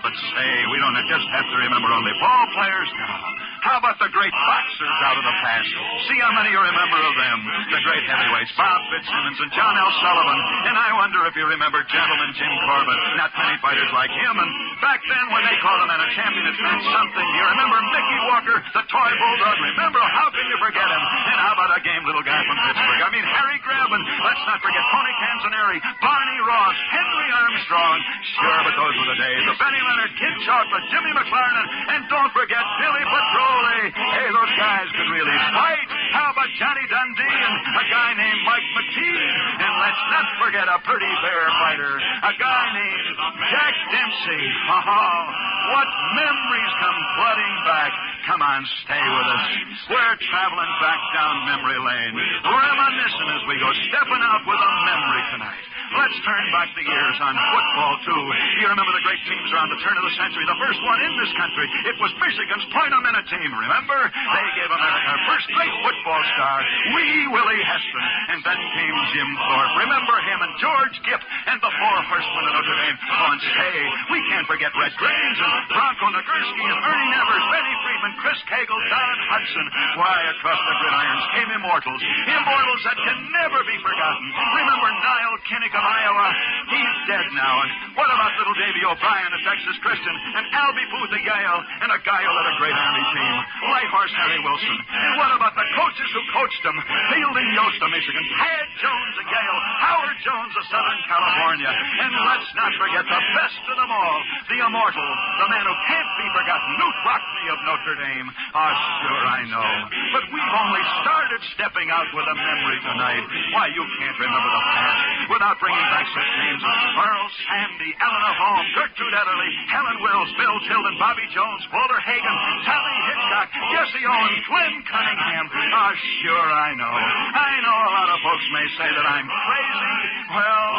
Speaker 13: But say, we don't just have to remember only ball players now. How about the great boxers out of the past? See how many you remember of them. The great heavyweights, Bob Fitzsimmons and John L. Sullivan. And I wonder if you remember Gentleman Jim Corbett. Not many fighters like him. And back then, when they called a man a champion, it meant something. You remember Mickey Walker, the toy bulldog? Remember, how can you forget him? And how about a game little guy from Pittsburgh? I mean, Harry Grabban. Let's not forget Tony Canzoneri, Barney Ross, Henry Armstrong. Sure, but those were the days. The Benny Leonard, Kid Chocolate, Jimmy McLaren, and don't forget Billy Petroli. Hey, those guys could really fight. How about Johnny Dundee and a guy named Mike McTeague? And let's not forget a pretty fair fighter, a guy named Jack Dempsey. What memories come flooding back. Come on, stay with us. We're traveling back down memory lane, reminiscing as we go, stepping out with a memory tonight. Let's turn back the years on football, too. You remember the great teams around the turn of the century. The first one in this country, it was Michigan's Point-A-Minute team, remember? They gave America our first great football star, Wee Willie Heston. And then came Jim Thorpe. Remember him and George Gipp and the four horsemen of Notre Dame. Oh, and say, we can't forget Red Grange and Bronco Nagurski and Ernie Nevers, Benny Friedman, Chris Cagle, Don Hudson. Why, across the gridirons came immortals. Immortals that can never be forgotten. Remember Niall Kinnick of Iowa? He's dead now. And what about little Davy O'Brien of Texas Christian and Albie Booth of Yale and a guy who led a great Army team, Light Horse Harry Wilson? And what about the coaches who coached them? Fielding Yost of Michigan, Tad Jones of Yale, Howard Jones of Southern California. And let's not forget the best of them all, the immortal, the man who can't be forgotten, Newt Rockne of Notre Dame. Oh, sure, I know. But we've only started stepping out with a memory tonight. Why, you can't remember the past without bringing back such names as Earl Sandy, Eleanor Holmes, Gertrude Ederle, Helen Wills, Bill Tilden, Bobby Jones, Walter Hagen, Tommy Hickok, Jesse Owens, Glenn Cunningham. Oh, sure, I know. I know a lot of folks may say that I'm crazy. Well,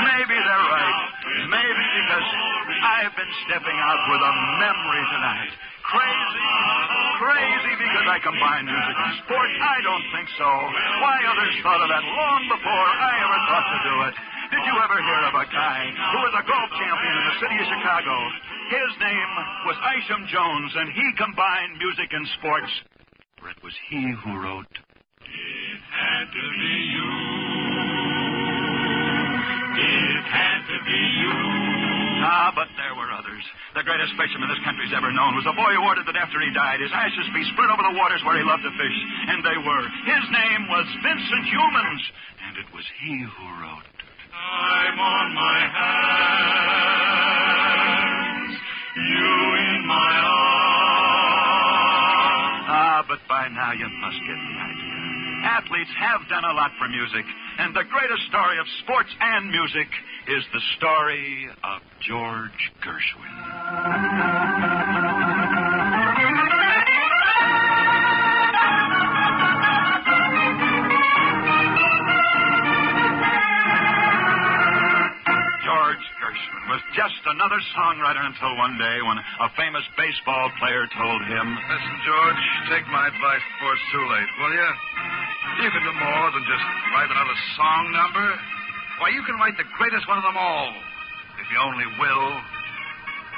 Speaker 13: maybe they're right. Maybe because I've been stepping out with a memory tonight. Crazy because I combine music and sport? I don't think so. Why, others thought of that long before I ever thought to do it. Did you ever hear of a guy who was a golf champion in the city of Chicago? His name was Isham Jones, and he combined music and sports. For it was he who wrote, "It had to be you. It had to be you." Ah, but there were others. The greatest fisherman this country's ever known was a boy who ordered that after he died, his ashes be spread over the waters where he loved to fish. And they were. His name was Vincent Youmans. And it was he who wrote, "I'm on my hands, you in my arms." Ah, but by now you must get the idea. Athletes have done a lot for music, and the greatest story of sports and music is the story of George Gershwin. another songwriter until one day when a famous baseball player told him,
Speaker 14: Listen, George, take my advice before it's too late, will you? You can do more than just write another song number. Why, you can write the greatest one of them all, if you only will.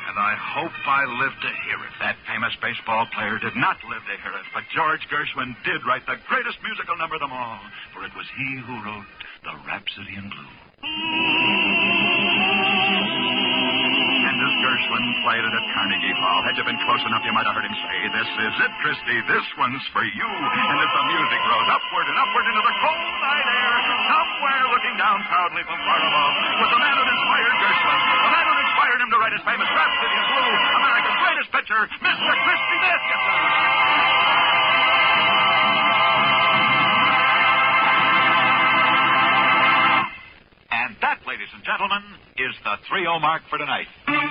Speaker 14: And I hope I live to hear it.
Speaker 13: That famous baseball player did not live to hear it, but George Gershwin did write the greatest musical number of them all, for it was he who wrote the Rhapsody in Blue. And as Gershwin played it at Carnegie Hall, had you been close enough, you might have heard him say, This is it, Christy, this one's for you. And as the music rose upward and upward into the cold night air, somewhere looking down proudly from far above was the man who inspired Gershwin, the man who inspired him to write his famous Rhapsody in Blue, America's greatest pitcher, Mr. Christy Maskison. And that, ladies and gentlemen, is the 3-0 mark for tonight. Tonight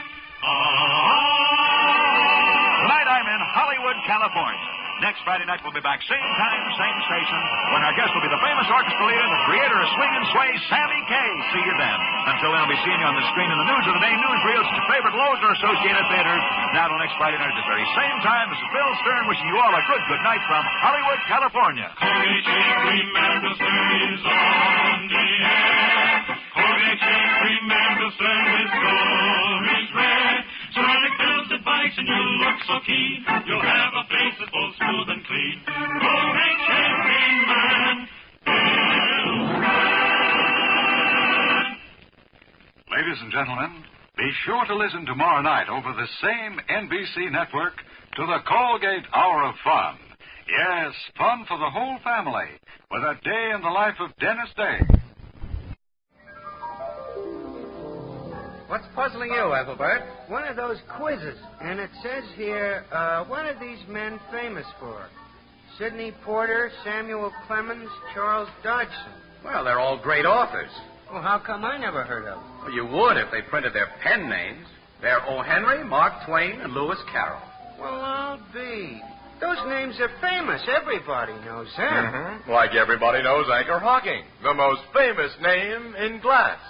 Speaker 13: I'm in Hollywood, California. Next Friday night we'll be back, same time, same station, when our guest will be the famous orchestra leader, the creator of Swing and Sway, Sammy Kaye. See you then. Until then, I'll be seeing you on the screen in the News of the Day newsreels at your favorite Lowe's or Associated Theaters. Now till next Friday night at this very same time, this is Bill Stern wishing you all a good night from Hollywood, California.
Speaker 10: Colgate Shave Cream Mandelson is on the air. Colgate Shave Cream Mandelson with glory's red. So when it fills the bikes and you look so keen, you'll have a face that's both smooth and clean. Colgate Shave Cream Mandelson.
Speaker 14: Ladies and gentlemen, be sure to listen tomorrow night over the same NBC network to the Colgate Hour of Fun. Yes, fun for the whole family with A Day in the Life of Dennis Day.
Speaker 5: What's puzzling you, Ethelbert? One of those quizzes. And it says here, what are these men famous for? Sidney Porter, Samuel Clemens, Charles Dodgson.
Speaker 16: Well, they're all great authors.
Speaker 5: Well, how come I never heard of them?
Speaker 16: Well, you would if they printed their pen names. They're O. Henry, Mark Twain, and Lewis Carroll.
Speaker 5: Well, I'll be. Those names are famous. Everybody knows them.
Speaker 16: Mm-hmm. Like everybody knows Anchor Hocking, the most famous name in glass.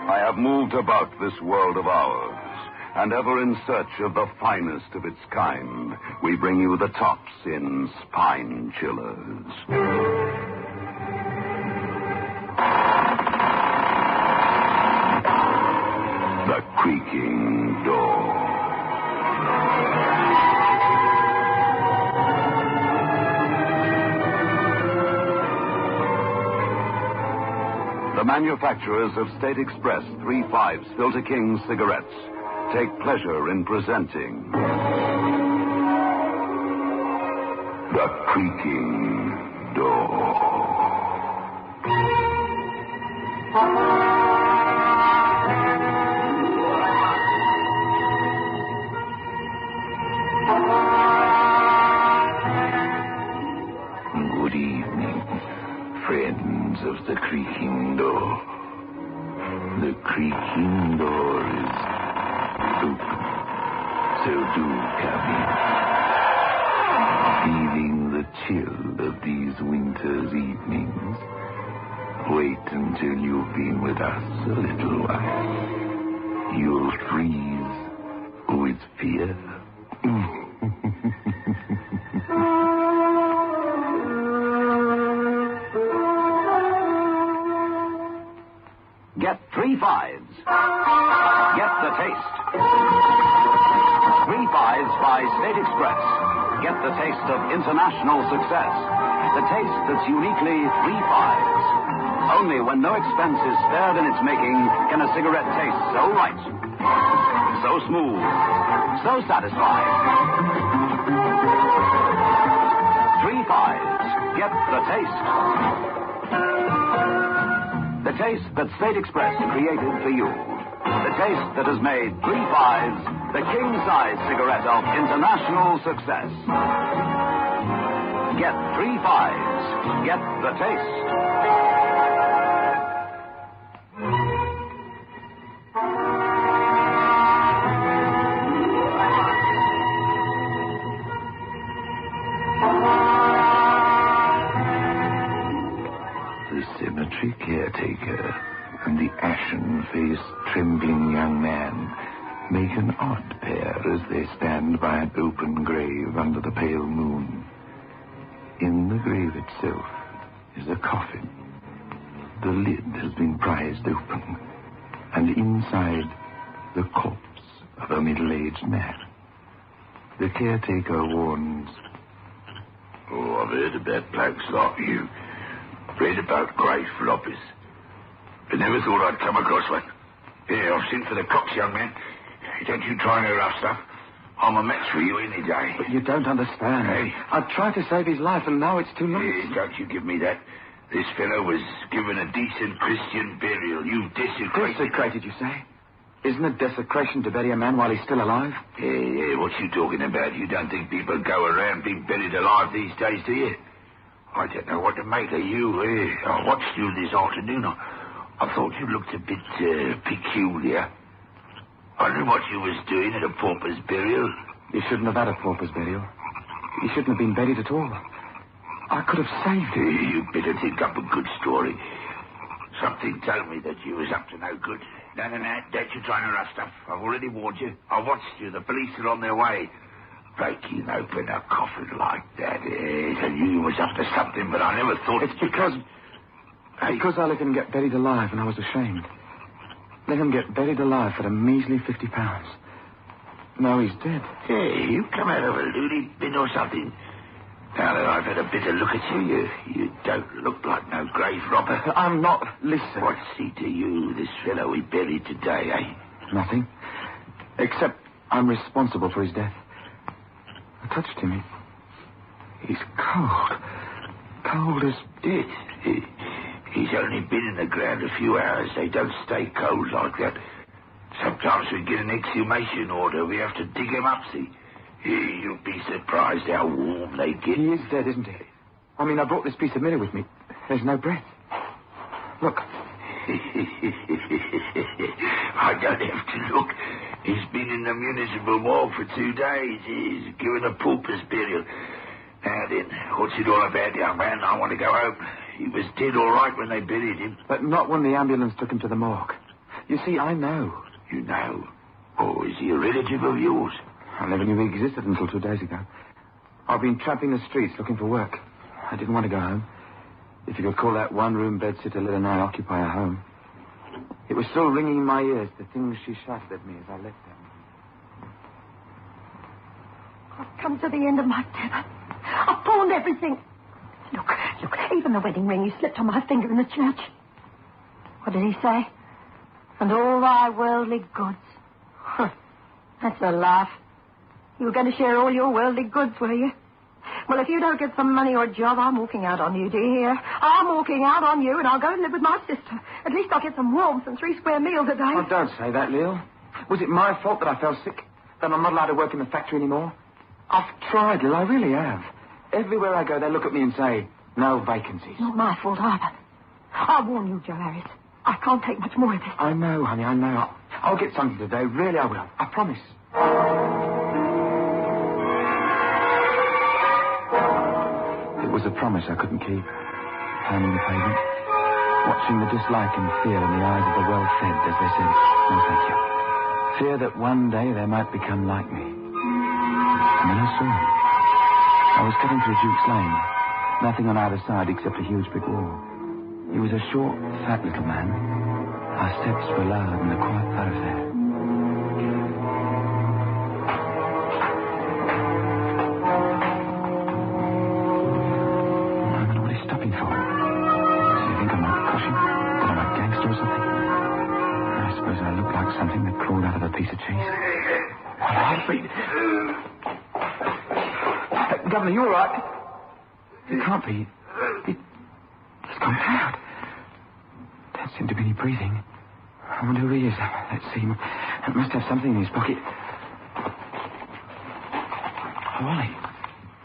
Speaker 19: I have moved about this world of ours, and ever in search of the finest of its kind, we bring you the tops in spine chillers. The Creaking Door. The manufacturers of State Express 3/5 Filter King cigarettes take pleasure in presenting The Creaking Door. Good evening, friends of the Creaking Door. The Creaking Door is open, so do come in. Feeling the chill of these winter's evenings? Wait until you've been with us a little while. You'll freeze with fear. Get 3/5s. Get the taste. 3/5s by State Express. Get the taste of international success. The taste that's uniquely 3/5s. Only when no expense is spared in its making can a cigarette taste so right, so smooth, so satisfying. 3/5s. Get the taste. The taste that State Express created for you. The taste that has made 3/5s the king-size cigarette of international success. Get 3 fives. Get the taste.
Speaker 7: The cemetery caretaker and the ashen-faced, trembling young man make an odd pair as they stand by an open grave under the pale moon. In the grave itself is a coffin. The lid has been prized open, and inside the corpse of a middle-aged man. The caretaker warns,
Speaker 9: "Oh, I've heard about blokes like you. Read about grave floppers. But never thought I'd come across one. Yeah, I've sent for the cops, young man. Don't you try no rough stuff. I'm a match for you any day."
Speaker 17: But you don't understand.
Speaker 9: Hey.
Speaker 17: I tried to save his life, and now it's too late.
Speaker 9: Yeah, don't you give me that. This fellow was given a decent Christian burial. You desecrated...
Speaker 17: Desecrated, you say? Isn't it desecration to bury a man while he's still alive?
Speaker 9: Yeah, what you talking about? You don't think people go around being buried alive these days, do you? I don't know what to make of you. I watched you this afternoon. I thought you looked a bit peculiar. I knew what you was doing at a pauper's burial.
Speaker 17: You shouldn't have had a pauper's burial. He shouldn't have been buried at all. I could have saved him.
Speaker 9: You better think up a good story. Something told me that you was up to no good. No, don't you try no rough stuff. I've already warned you. I watched you. The police are on their way. Breaking open a coffin like that. I knew you was up to something, but I never thought...
Speaker 17: It's because I let him get buried alive, and I was ashamed. Let him get buried alive for a measly £50. Now he's dead.
Speaker 9: Hey, you come out of a loony bin or something. Now that I've had a better look at you, you don't look like no grave robber.
Speaker 17: I'm not. Listen.
Speaker 9: What's he to you, this fellow we buried today, eh?
Speaker 17: Nothing. Except I'm responsible for his death. I touched him. He's cold. Cold as...
Speaker 9: He's only been in the ground a few hours. They don't stay cold like that. Sometimes we get an exhumation order. We have to dig him up, see? You'll be surprised how warm they get.
Speaker 17: He is dead, isn't he? I mean, I brought this piece of mirror with me. There's no breath. Look.
Speaker 9: I don't have to look. He's been in the municipal ward for 2 days. He's given a pauper's burial. Now then, what's it all about, young man? I want to go home. He was dead all right when they buried him.
Speaker 17: But not when the ambulance took him to the morgue. You see, I know.
Speaker 9: You know? Oh, is he a relative of yours?
Speaker 17: I never knew he existed until 2 days ago. I've been tramping the streets looking for work. I didn't want to go home. If you could call that one-room bedsitter Lil and I occupy a home. It was still ringing in my ears, the things she shouted at me as I left them.
Speaker 18: I've come to the end of my tether. I've pawned everything. Look, even the wedding ring you slipped on my finger in the church. What did he say? And all thy worldly goods. Huh. That's a laugh. You were going to share all your worldly goods, were you? Well, if you don't get some money or a job, I'm walking out on you, do you hear? I'm walking out on you, and I'll go and live with my sister. At least I'll get some warmth and 3 square meals a day.
Speaker 17: Oh, don't say that, Lil. Was it my fault that I fell sick? That I'm not allowed to work in the factory anymore? I've tried, Lil. I really have. Everywhere I go, they look at me and say, no vacancies.
Speaker 18: Not my fault either. I warn you, Joe Harris. I can't take much more of this.
Speaker 17: I know, honey, I know. I'll get something today. Really, I will. I promise. It was a promise I couldn't keep. Pounding the pavement. Watching the dislike and fear in the eyes of the well-fed as they said, no, thank you. Fear that one day they might become like me. And then I saw him. I was cutting through Duke's Lane. Nothing on either side except a huge brick wall. He was a short, fat little man. Our steps were loud in the quiet thoroughfare. I wonder what he's stopping for. Does he think I'm a cushion? That I'm a gangster or something? I suppose I look like something that crawled out of a piece of cheese. Well, I'll be... Governor, you all right? It can't be. He's gone out. Don't seem to be any breathing. I wonder who he is. Let's see. It must have something in his pocket. Ollie.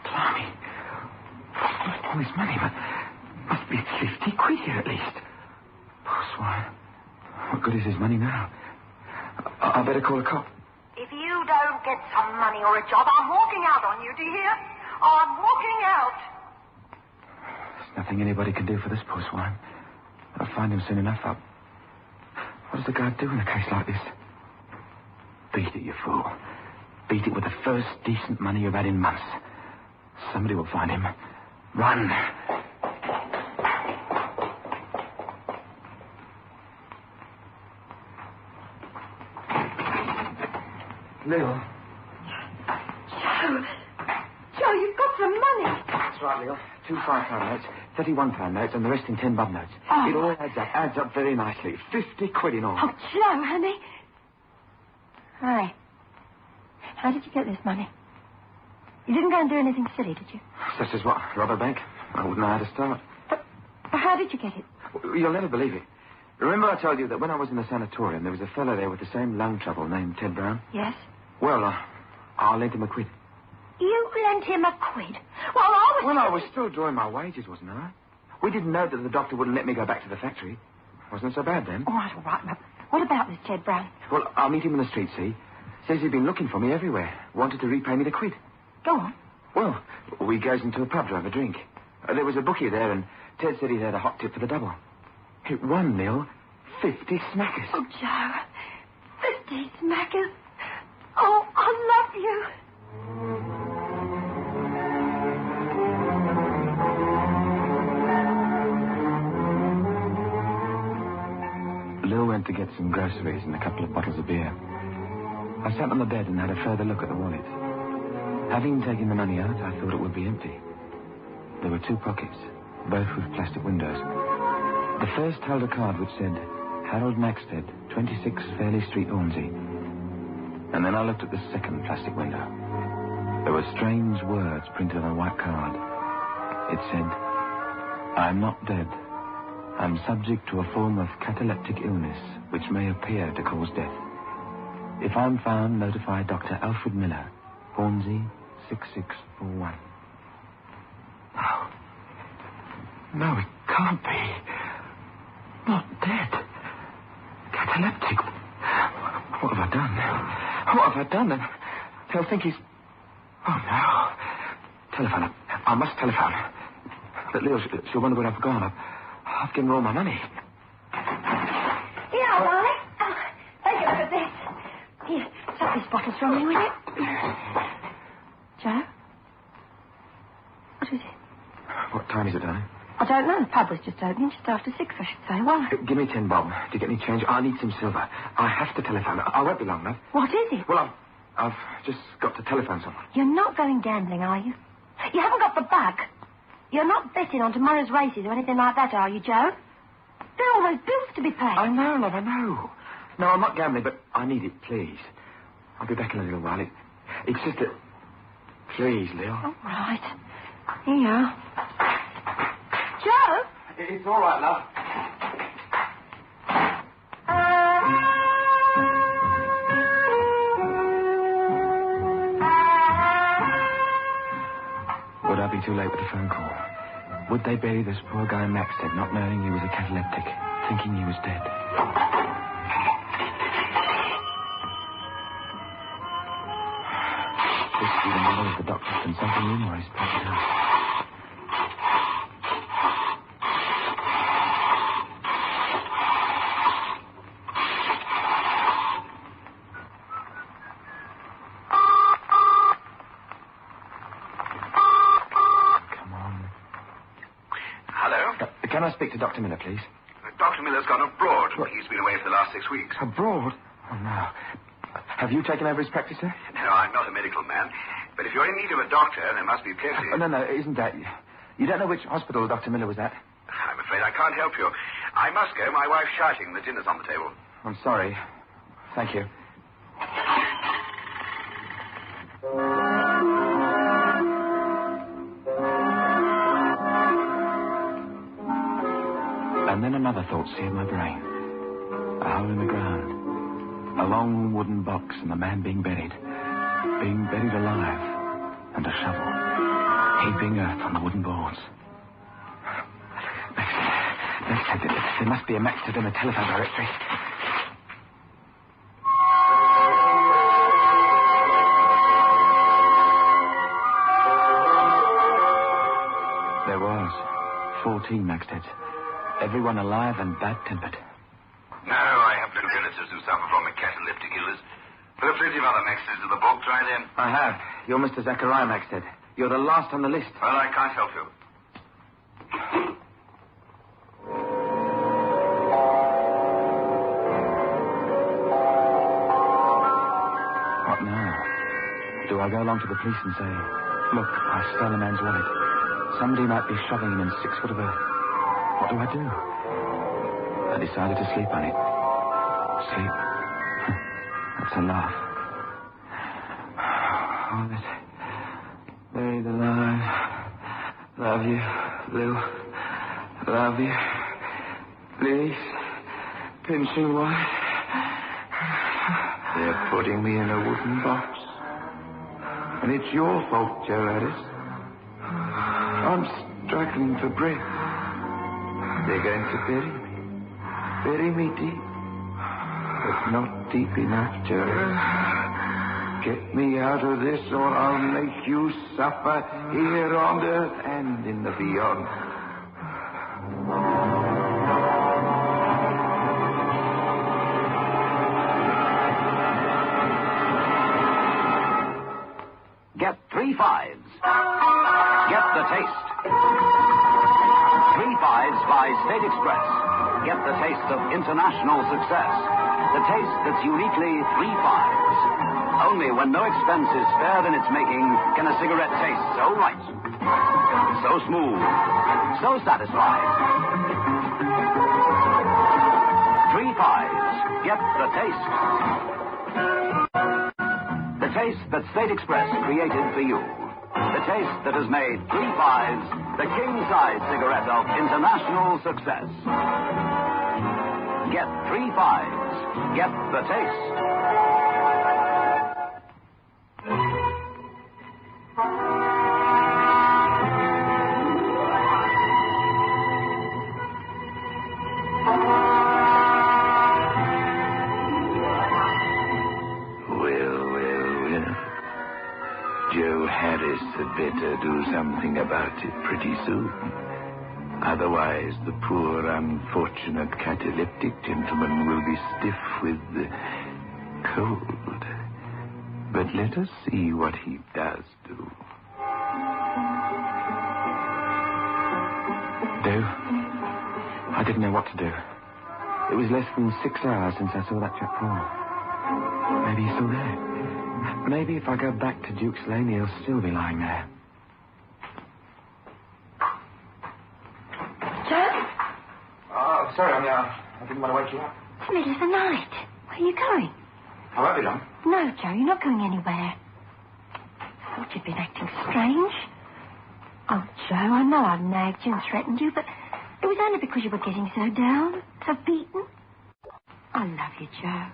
Speaker 17: Blimey. All this money, but must be 50 quid here at least. Poor swine. What good is his money now? I better call a cop.
Speaker 18: If you don't get some money or a job, I'm walking out on you, do you hear? I'm walking out.
Speaker 17: There's nothing anybody can do for this poor swine. I'll find him soon enough. What does the guard do in a case like this? Beat it, you fool. Beat it with the first decent money you've had in months. Somebody will find him. Run. Lil.
Speaker 18: Joe, you've got some money.
Speaker 17: That's right, Lil. 2 £5 notes, 31 £1 notes, and the rest in 10 bob notes.
Speaker 18: Oh.
Speaker 17: It all adds up very nicely. 50 quid in all.
Speaker 18: Oh, Joe, honey. Hi. How did you get this money? You didn't go and do anything silly, did you?
Speaker 17: Such as what? Rob a bank? I wouldn't know how to start.
Speaker 18: But how did you get it?
Speaker 17: You'll never believe it. Remember I told you that when I was in the sanatorium, there was a fellow there with the same lung trouble named Ted Brown?
Speaker 18: Yes.
Speaker 17: Well, I lent him a quid.
Speaker 18: You lent him a quid?
Speaker 17: Well, I was still drawing my wages, wasn't I? We didn't know that the doctor wouldn't let me go back to the factory. Wasn't so bad then.
Speaker 18: All right. But what about this Ted Brown?
Speaker 17: Well, I'll meet him in the street, see? Says he'd been looking for me everywhere. Wanted to repay me the quid.
Speaker 18: Go on.
Speaker 17: Well, we goes into a pub to have a drink. There was a bookie there, and Ted said he'd had a hot tip for the double. It won, Neil. 50 smackers.
Speaker 18: Oh, Joe. 50 smackers. Oh, I love you.
Speaker 17: Lil went to get some groceries and a couple of bottles of beer. I sat on the bed and had a further look at the wallet. Having taken the money out, I thought it would be empty. There were 2 pockets, both with plastic windows. The first held a card which said, Harold Maxted, 26 Fairley Street, Hornsey. And then I looked at the second plastic window. There were strange words printed on a white card. It said, I'm not dead. I'm subject to a form of cataleptic illness which may appear to cause death. If I'm found, notify Dr. Alfred Miller, Hornsey, 6641. No, it can't be. Not dead. Cataleptic. What have I done? What have I done? They'll think he's... Oh, no. Telephone. I must telephone. But Lil, she'll wonder where I've gone. I've given her all my money.
Speaker 18: Yeah, Wally. Take a look at this. Here, take these bottles from me, will you? Joe? What is it?
Speaker 17: What time is it, darling?
Speaker 18: I don't know. The pub was just opening, just after 6, I should say. Why?
Speaker 17: Give me 10 bob. Do you get any change? I need some silver. I have to telephone. I won't be long, love.
Speaker 18: What is it?
Speaker 17: Well, I've just got to telephone someone.
Speaker 18: You're not going gambling, are you? You haven't got the bug. You're not betting on tomorrow's races or anything like that, are you, Joe? There are all those bills to be paid.
Speaker 17: I know, love, I know. No, I'm not gambling, but I need it, please. I'll be back in a little while. It's just that... Please, Lil.
Speaker 18: All right. Here you are. Joe?
Speaker 17: It's all right, love. Would I be too late with the phone call? Would they bury this poor guy Maxted, not knowing he was a cataleptic, thinking he was dead? This be the number of the doctor's consulting room or his private house. Can I speak to Dr. Miller, please?
Speaker 2: Dr. Miller's gone abroad. He's been away for the last 6 weeks.
Speaker 17: Abroad? Oh, no. Have you taken over his practice, sir?
Speaker 2: No, I'm not a medical man. But if you're in need of a doctor, there must be plenty.
Speaker 17: No, isn't that... You don't know which hospital Dr. Miller was at?
Speaker 2: I'm afraid I can't help you. I must go. My wife's shouting. The dinner's on the table.
Speaker 17: I'm sorry. Thank you. And then another thought seared my brain. A hole in the ground. A long wooden box and a man being buried. Being buried alive. And a shovel, heaping earth on the wooden boards. Let's take it. There must be a Maxted in the telephone directory. There was 14 Maxteds. Everyone alive and bad-tempered.
Speaker 2: No, I have no relatives who suffer from the cataleptic illness. There are plenty of other Maxteds in the book. Try them.
Speaker 17: I have. You're Mr. Zachariah Maxted. You're the last on the list.
Speaker 2: Well, I can't help you.
Speaker 17: What now? Do I go along to the police and say, look, I stole a man's wallet. Somebody might be shoving him in 6 foot of earth. What do I do? I decided to sleep on it. Sleep. That's a laugh. Oh, that's buried alive. Love you, Lou. Love you. Please. Pinching white.
Speaker 7: They're putting me in a wooden box. And it's your fault, Joe Harris. I'm struggling for breath. They're going to bury me. Bury me deep. But not deep enough, Joe. Get me out of this or I'll make you suffer here on earth and in the beyond.
Speaker 19: Get 3 fives. Get the taste. 3 fives by State Express. Get the taste of international success. The taste that's uniquely 3 fives. Only when no expense is spared in its making can a cigarette taste so right, so smooth, so satisfying. 3 fives. Get the taste. The taste that State Express created for you. The taste that has made 3 fives the king-size cigarette of international success. Get 3 fives. Get the taste.
Speaker 7: Better do something about it pretty soon. Otherwise, the poor, unfortunate cataleptic gentleman will be stiff with the cold. But let us see what he does do.
Speaker 17: Do? I didn't know what to do. It was less than 6 hours since I saw that chap fall. Maybe he's still there. Maybe if I go back to Duke's Lane, he'll still be lying there.
Speaker 18: Joe?
Speaker 17: Oh, sorry, I didn't want to wake you up.
Speaker 18: It's the middle of the night. Where are you going?
Speaker 17: I won't be long.
Speaker 18: No, Joe, you're not going anywhere. I thought you'd been acting strange. Oh, Joe, I know I've nagged you and threatened you, but it was only because you were getting so down, so beaten. I love you, Joe.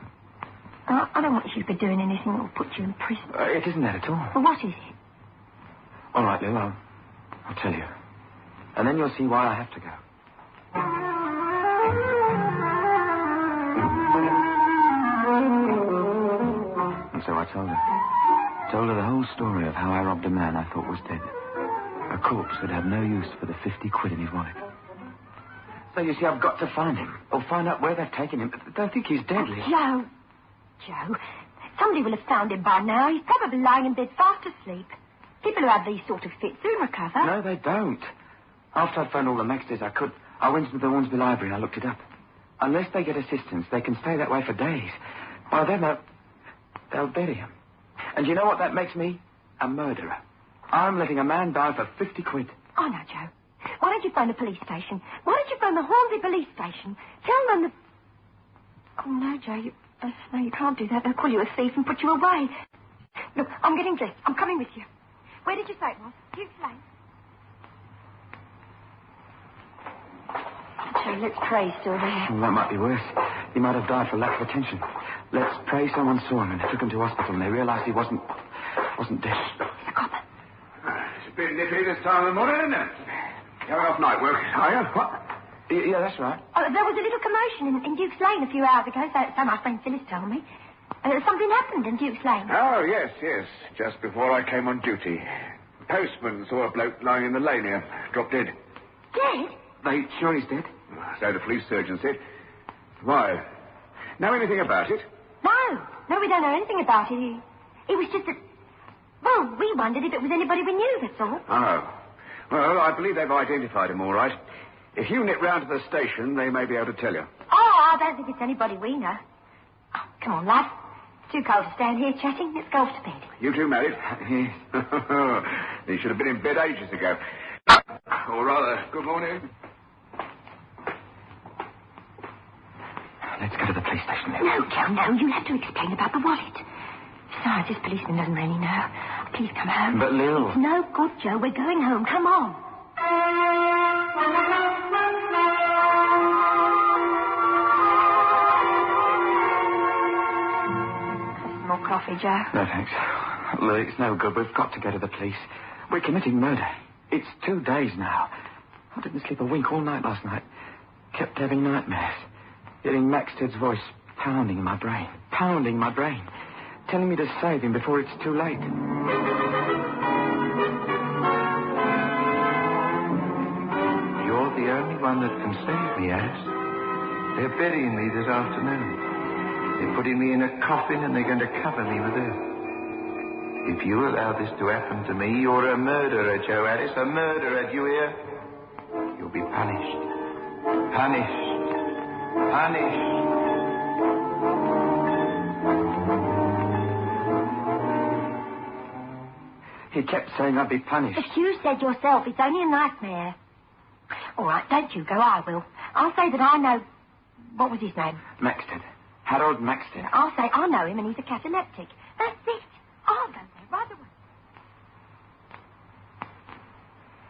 Speaker 18: I don't want you to be doing anything that will put you in prison.
Speaker 17: It isn't that at all.
Speaker 18: Well, what is it?
Speaker 17: All right, Lou, I'll tell you. And then you'll see why I have to go. And so I told her. Told her the whole story of how I robbed a man I thought was dead. A corpse that had no use for the 50 quid in his wallet. So you see, I've got to find him. Or find out where they've taken him. Don't think he's dead, Lou.
Speaker 18: Joe, somebody will have found him by now. He's probably lying in bed fast asleep. People who have these sort of fits soon recover.
Speaker 17: No, they don't. After I'd phoned all the Maxters I went into the Hornsby Library and I looked it up. Unless they get assistance, they can stay that way for days. By then, they'll bury him. And you know what that makes me? A murderer. I'm letting a man die for 50 quid.
Speaker 18: Oh, no, Joe. Why don't you phone the police station? Why don't you phone the Hornsby police station? Tell them that... Oh, no, Joe, no, you can't do that. They'll call you a thief and put you away. Look, I'm getting dressed. I'm coming with you. Where did you say it was? Duke's Lane. Joe, let's pray he's still there.
Speaker 17: Well, that might be worse. He might have died for lack of attention. Let's pray someone saw him and took him to hospital and they realized he wasn't dead.
Speaker 18: He's a copper.
Speaker 7: getting nippy this time of the morning, isn't it? Going off night work, are you? What? Yeah, that's right.
Speaker 18: There was a little commotion in Duke's Lane a few hours ago, so my friend Phyllis told me. Something happened in Duke's Lane.
Speaker 7: Oh, yes. Just before I came on duty. Postman saw a bloke lying in the lane here, dropped dead.
Speaker 18: Dead?
Speaker 7: They sure he's dead? So the police surgeon said. Why? Know anything about it?
Speaker 18: No, we don't know anything about it. It was just that... Well, we wondered if it was anybody we knew, that's all.
Speaker 7: Oh. Well, I believe they've identified him all right. If you nip round to the station, they may be able to tell you.
Speaker 18: Oh, I don't think it's anybody we know. Oh, come on, lad. It's too cold to stand here chatting. Let's go off to bed.
Speaker 7: You two married? They should have been in bed ages ago. Or rather, good morning.
Speaker 17: Let's go to the police station then.
Speaker 18: No, Joe, no. You'll have to explain about the wallet. Besides, this policeman doesn't really know. Please come home.
Speaker 17: But, Lil...
Speaker 18: It's no good, Joe. We're going home. Come on. Some more coffee, Joe?
Speaker 17: No, thanks. Look, it's no good. We've got to go to the police. We're committing murder. It's 2 days now. I didn't sleep a wink all night last night. Kept having nightmares. Hearing Maxted's voice pounding in my brain. Telling me to save him before it's too late.
Speaker 7: You're the only one that can save me, Alice. They're burying me this afternoon. They're putting me in a coffin and they're going to cover me with earth. If you allow this to happen to me, you're a murderer, Joe Alice. A murderer, do you hear? You'll be punished. Punished.
Speaker 17: He kept saying I'd be punished.
Speaker 18: But you said yourself it's only a nightmare. All right, don't you go. I will. I'll say that I know... What was his name?
Speaker 17: Maxted. Harold Maxted.
Speaker 18: I'll say I know him and he's a cataleptic. That's it. I'll go there right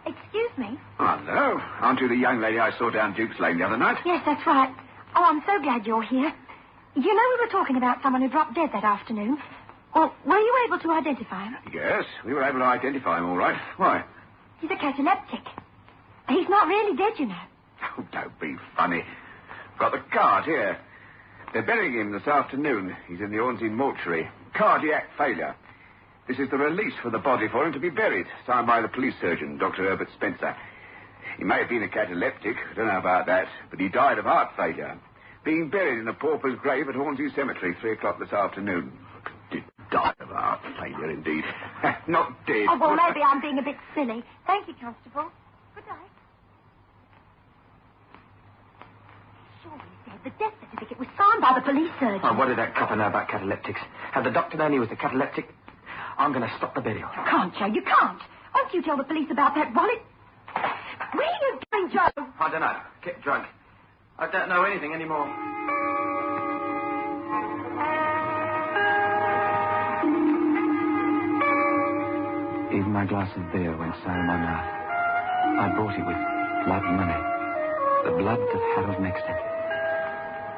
Speaker 18: away. Excuse me?
Speaker 7: Oh, hello. Aren't you the young lady I saw down Duke's Lane the other night?
Speaker 18: Yes, that's right. Oh, I'm so glad you're here. You know we were talking about someone who dropped dead that afternoon. Well, were you able to identify him?
Speaker 7: Yes, we were able to identify him all right. Why?
Speaker 18: He's a cataleptic. He's not really dead, you know.
Speaker 7: Oh, don't be funny. Got the card here. They're burying him this afternoon. He's in the Ornsey mortuary. Cardiac failure. This is the release for the body for him to be buried, signed by the police surgeon, Dr. Herbert Spencer. He may have been a cataleptic, I don't know about that, but he died of heart failure, being buried in a pauper's grave at Hornsey Cemetery, 3 o'clock this afternoon. Did die of heart failure, indeed. Not dead.
Speaker 18: Oh, well, maybe I'm being a bit silly. Thank you, Constable. Good night. Sure he's dead. The death certificate was signed by the police surgeon.
Speaker 17: Oh, what did that copper know about cataleptics? Had the doctor known he was a cataleptic? I'm going to stop the burial.
Speaker 18: You can't, Joe. You can't. Won't you tell the police about that wallet? Where are you going, Joe?
Speaker 17: I don't know. Get drunk. I don't know anything anymore. Even my glass of beer went sour in my mouth. I bought it with blood money. The blood of Harold Maxted.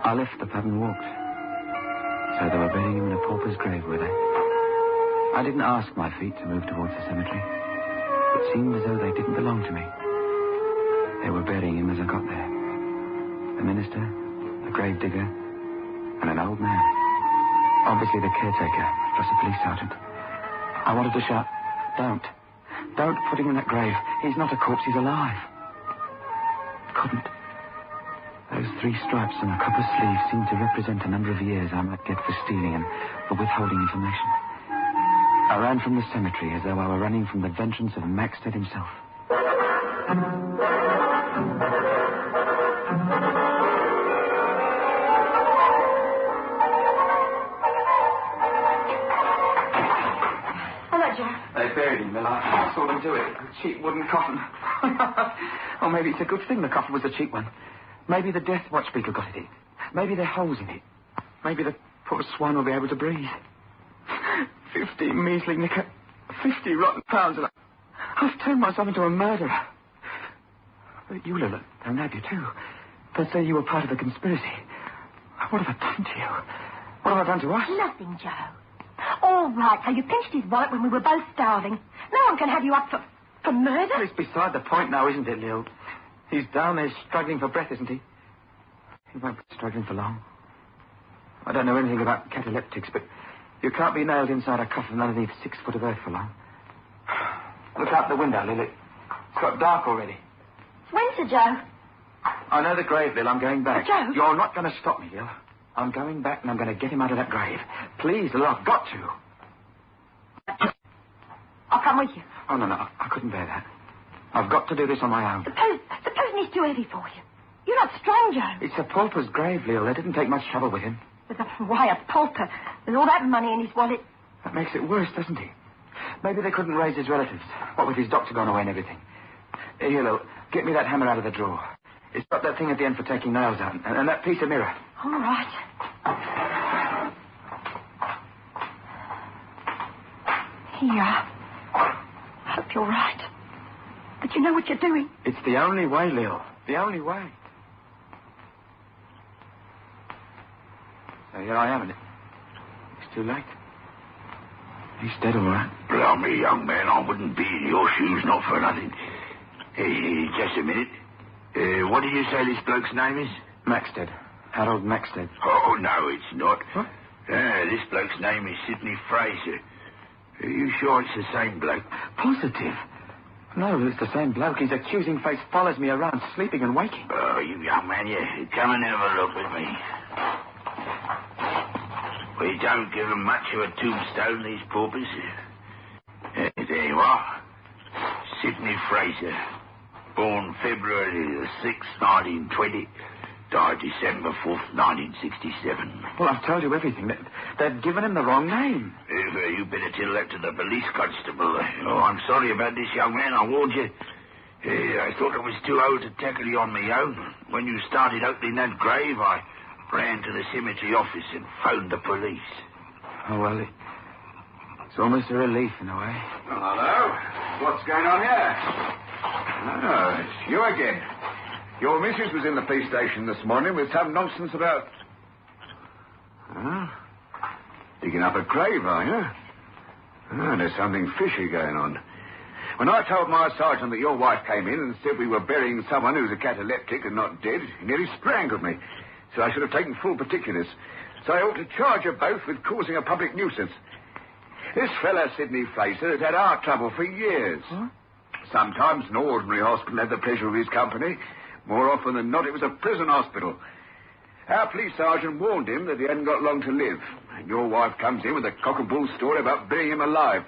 Speaker 17: I left the pub and walked. So they were burying him in a pauper's grave, were they? I didn't ask my feet to move towards the cemetery. It seemed as though they didn't belong to me. They were burying him as I got there. A minister, a grave digger, and an old man. Obviously the caretaker, plus a police sergeant. I wanted to shout, Don't put him in that grave. He's not a corpse, he's alive. Couldn't. Those 3 stripes on a copper sleeve seemed to represent a number of years I might get for stealing and for withholding information. I ran from the cemetery as though I were running from the vengeance of Maxted himself.
Speaker 18: Hello, Joe.
Speaker 17: They buried him, Miller. I saw them do it. A cheap wooden coffin. Or maybe it's a good thing the coffin was a cheap one. Maybe the death watch beetle got it in. Maybe there are holes in it. Maybe the poor swine will be able to breathe. 50 measly nicker, 50 rotten pounds, and I've turned myself into a murderer. But you, Lila, they'll nab you too. They'll say you were part of the conspiracy. What have I done to you? What have I done to us?
Speaker 18: Nothing, Joe. All right, so you pinched his wallet when we were both starving. No one can have you up for... For murder?
Speaker 17: Well, it's beside the point now, isn't it, Lil? He's down there struggling for breath, isn't he? He won't be struggling for long. I don't know anything about cataleptics, but you can't be nailed inside a coffin underneath 6 foot of earth for long. Look out the window, Lily. It's got dark already.
Speaker 18: When, Sir Joe?
Speaker 17: I know the grave, Lil. I'm going back.
Speaker 18: Sir Joe?
Speaker 17: You're not going to stop me, Lil. I'm going back and I'm going to get him out of that grave. Please, Lil, I've got to.
Speaker 18: I'll come with you.
Speaker 17: Oh, no, I couldn't bear that. I've got to do this on my own.
Speaker 18: The prison is too heavy for you. You're not strong, Joe.
Speaker 17: It's a pauper's grave, Lil. They didn't take much trouble with him.
Speaker 18: Why a pauper? There's all that money in his wallet.
Speaker 17: That makes it worse, doesn't it? Maybe they couldn't raise his relatives. What with his doctor gone away and everything. Here, Lil, get me that hammer out of the drawer. It's got that thing at the end for taking nails out, and that piece of mirror.
Speaker 18: All right. Here you are. I hope you're right. But you know what you're doing.
Speaker 17: It's the only way, Lil. The only way. So here I am, and it's too late. He's dead, all right.
Speaker 9: Blimey, young man, I wouldn't be in your shoes, not for nothing. Hey, just a minute. What did you say this bloke's name is?
Speaker 17: Maxted. Harold Maxted.
Speaker 9: Oh, no, it's not.
Speaker 17: What?
Speaker 9: This bloke's name is Sidney Fraser. Are you sure it's the same bloke?
Speaker 17: Positive. No, it's the same bloke. His accusing face follows me around, sleeping and waking.
Speaker 9: Oh, you young man, come and have a look with me. We don't give them much of a tombstone, these paupers. There you are. Sidney Fraser. Born February the 6th, 1920. Died December 4th, 1967.
Speaker 17: Well, I've told you everything. They've given him the wrong name.
Speaker 9: You better tell that to the police constable. Oh, I'm sorry about this, young man. I warned you. I thought I was too old to tackle you on my own. When you started opening that grave, I ran to the cemetery office and phoned the police.
Speaker 17: Oh, well, it's almost a relief in a way.
Speaker 8: Hello. What's going on here? Oh, it's you again. Your missus was in the police station this morning with some nonsense about... digging up a grave, are you? There's something fishy going on. When I told my sergeant that your wife came in and said we were burying someone who's a cataleptic and not dead, he nearly strangled me. So I should have taken full particulars. So I ought to charge you both with causing a public nuisance. This fella, Sidney Fraser, has had our trouble for years. Huh? Sometimes an ordinary hospital had the pleasure of his company. More often than not, it was a prison hospital. Our police sergeant warned him that he hadn't got long to live. And your wife comes in with a cock-and-bull story about burying him alive.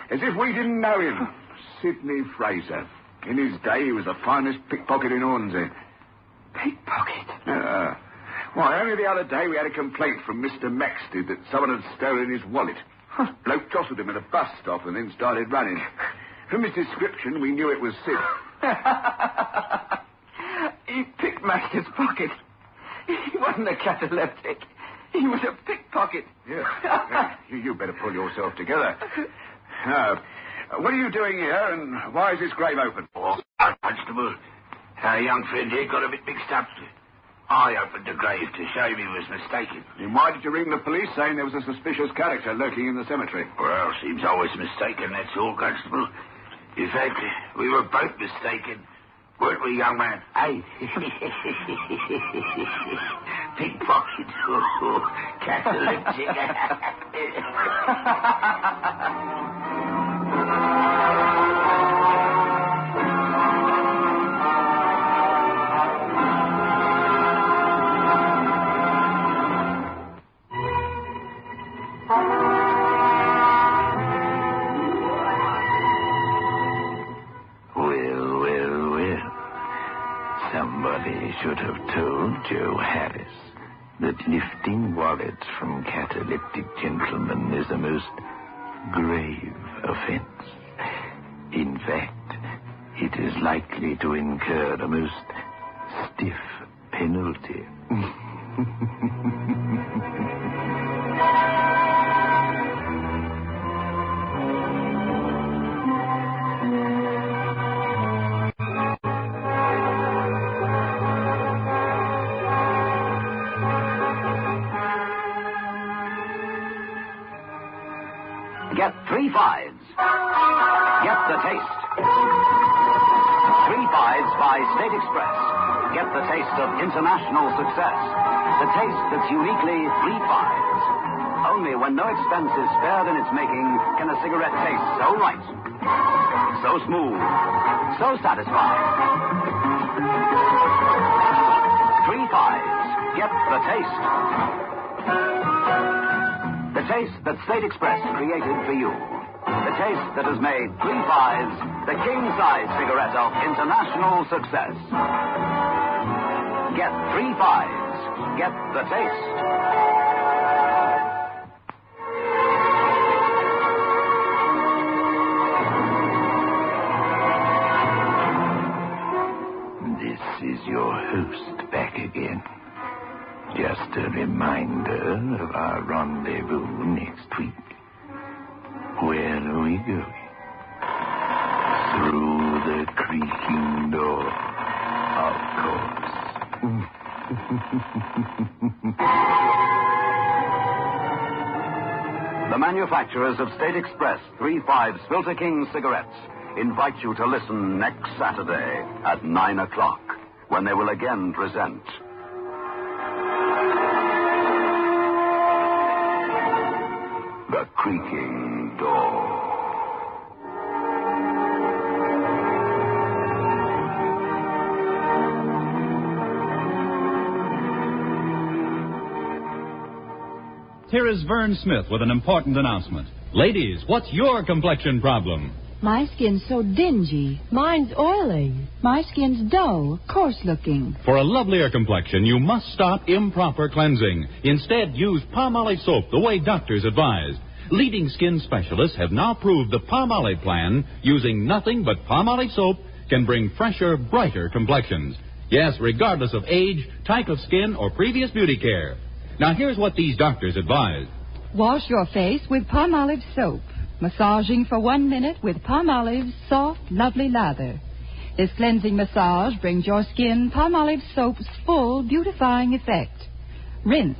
Speaker 8: As if we didn't know him. Sidney Fraser. In his day, he was the finest pickpocket in Hornsey.
Speaker 17: Pickpocket?
Speaker 8: Why, only the other day we had a complaint from Mr. Maxted that someone had stolen his wallet. Bloke jostled him at a bus stop and then started running. From his description, we knew it was Sid.
Speaker 17: He picked Max's pocket. He wasn't a cataleptic. He was a pickpocket.
Speaker 8: Yeah. You better pull yourself together. What are you doing here, and why is this grave open?
Speaker 9: Oh, Constable, our young friend here got a bit mixed up. I opened the grave to show him he was mistaken.
Speaker 8: Then why did you ring the police saying there was a suspicious character lurking in the cemetery?
Speaker 9: Well, seems I was mistaken, that's all, Constable. In fact, we were both mistaken. Weren't we, young man? Hey. Pickpocket. Cataleptic.
Speaker 7: Somebody should have told Joe Harris that lifting wallets from cataleptic gentlemen is a most grave offense. In fact, it is likely to incur a most stiff penalty.
Speaker 19: Get 3 5s. Get the taste. 3 Fives by State Express. Get the taste of international success. The taste that's uniquely 3 Fives. Only when no expense is spared in its making can a cigarette taste so right, so smooth, so satisfying. 3 Fives. Get the taste. The taste that State Express created for you. The taste that has made 3 Fives the king-size cigarette of international success. Get 3 Fives. Get the taste.
Speaker 7: This is your host back again. Just a reminder of our rendezvous next week. Where are we going? Through the creaking door, of course.
Speaker 19: The manufacturers of State Express 3 Fives Filter King cigarettes invite you to listen next Saturday at 9 o'clock when they will again present The Creaking Door.
Speaker 6: Here is Vern Smith with an important announcement. Ladies, what's your complexion problem?
Speaker 11: My skin's so dingy. Mine's oily. My skin's dull, coarse-looking.
Speaker 6: For a lovelier complexion, you must stop improper cleansing. Instead, use Palmolive soap the way doctors advise. Leading skin specialists have now proved the Palmolive plan, using nothing but Palmolive soap, can bring fresher, brighter complexions. Yes, regardless of age, type of skin, or previous beauty care. Now, here's what these doctors advise.
Speaker 11: Wash your face with Palmolive soap. Massaging for 1 minute with Palmolive's soft, lovely lather. This cleansing massage brings your skin Palmolive soap's full beautifying effect. Rinse.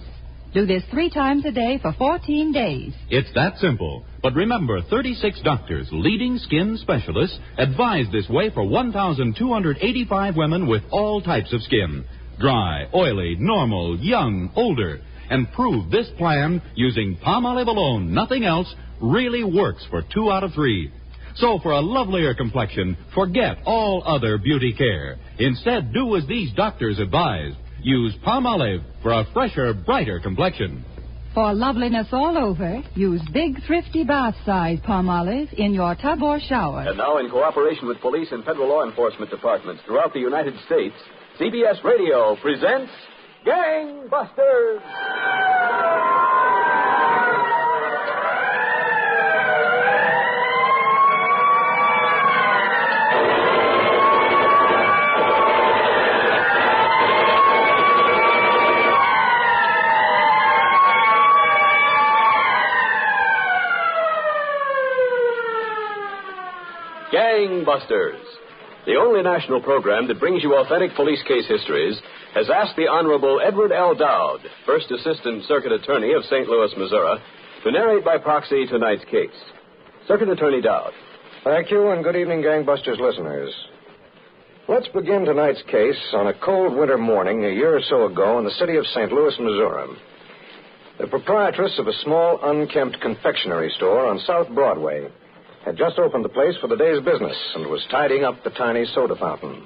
Speaker 11: Do this 3 times a day for 14 days.
Speaker 6: It's that simple. But remember, 36 doctors, leading skin specialists, advise this way for 1,285 women with all types of skin. Dry, oily, normal, young, older. And prove this plan, using Palmolive alone, nothing else, really works for 2 out of 3. So for a lovelier complexion, forget all other beauty care. Instead, do as these doctors advise. Use Palmolive for a fresher, brighter complexion.
Speaker 11: For loveliness all over, use big, thrifty bath-size Palmolive in your tub or shower.
Speaker 22: And now, in cooperation with police and federal law enforcement departments throughout the United States, CBS Radio presents Gangbusters! Gangbusters, the only national program that brings you authentic police case histories, has asked the Honorable Edward L. Dowd, First Assistant Circuit Attorney of St. Louis, Missouri, to narrate by proxy tonight's case. Circuit Attorney Dowd.
Speaker 24: Thank you, and good evening, Gangbusters listeners. Let's begin tonight's case on a cold winter morning a year or so ago in the city of St. Louis, Missouri. The proprietress of a small, unkempt confectionery store on South Broadway had just opened the place for the day's business and was tidying up the tiny soda fountain.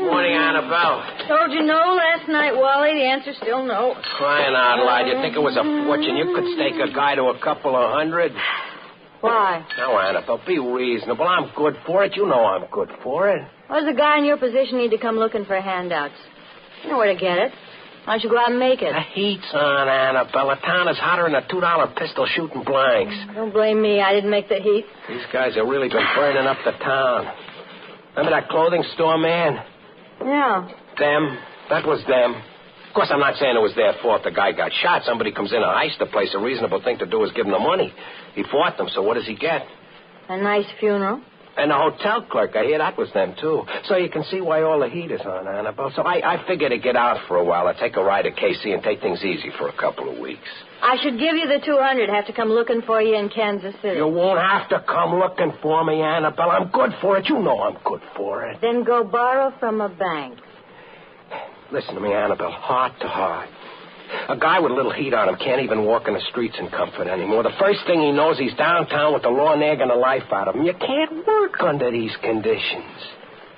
Speaker 25: Morning, Annabelle.
Speaker 26: Told you no last night, Wally. The answer's still no.
Speaker 25: Crying out loud. You think it was a fortune? You could stake a guy to a couple of hundred.
Speaker 26: Why?
Speaker 25: Now, Annabelle, be reasonable. I'm good for it. You know I'm good for it.
Speaker 26: Why does a guy in your position need to come looking for handouts? You know where to get it. Why don't you go out and make it?
Speaker 25: The heat's on, Annabelle. The town is hotter than a $2 pistol shooting blanks.
Speaker 26: Don't blame me. I didn't make the heat.
Speaker 25: These guys have really been burning up the town. Remember that clothing store man?
Speaker 26: Yeah.
Speaker 25: Them. That was them. Of course, I'm not saying it was their fault the guy got shot. Somebody comes in and heist the place. A reasonable thing to do is give him the money. He fought them, so what does he get?
Speaker 26: A nice funeral.
Speaker 25: And the hotel clerk, I hear that was them, too. So you can see why all the heat is on, Annabelle. So I figured to get out for a while. I'd take a ride to KC and take things easy for a couple of weeks.
Speaker 26: I should give you the $200. Have to come looking for you in Kansas City.
Speaker 25: You won't have to come looking for me, Annabelle. I'm good for it. You know I'm good for it.
Speaker 26: Then go borrow from a bank.
Speaker 25: Listen to me, Annabelle. Heart to heart. A guy with a little heat on him can't even walk in the streets in comfort anymore. The first thing he knows, he's downtown with the law nagging the life out of him. You can't work under these conditions.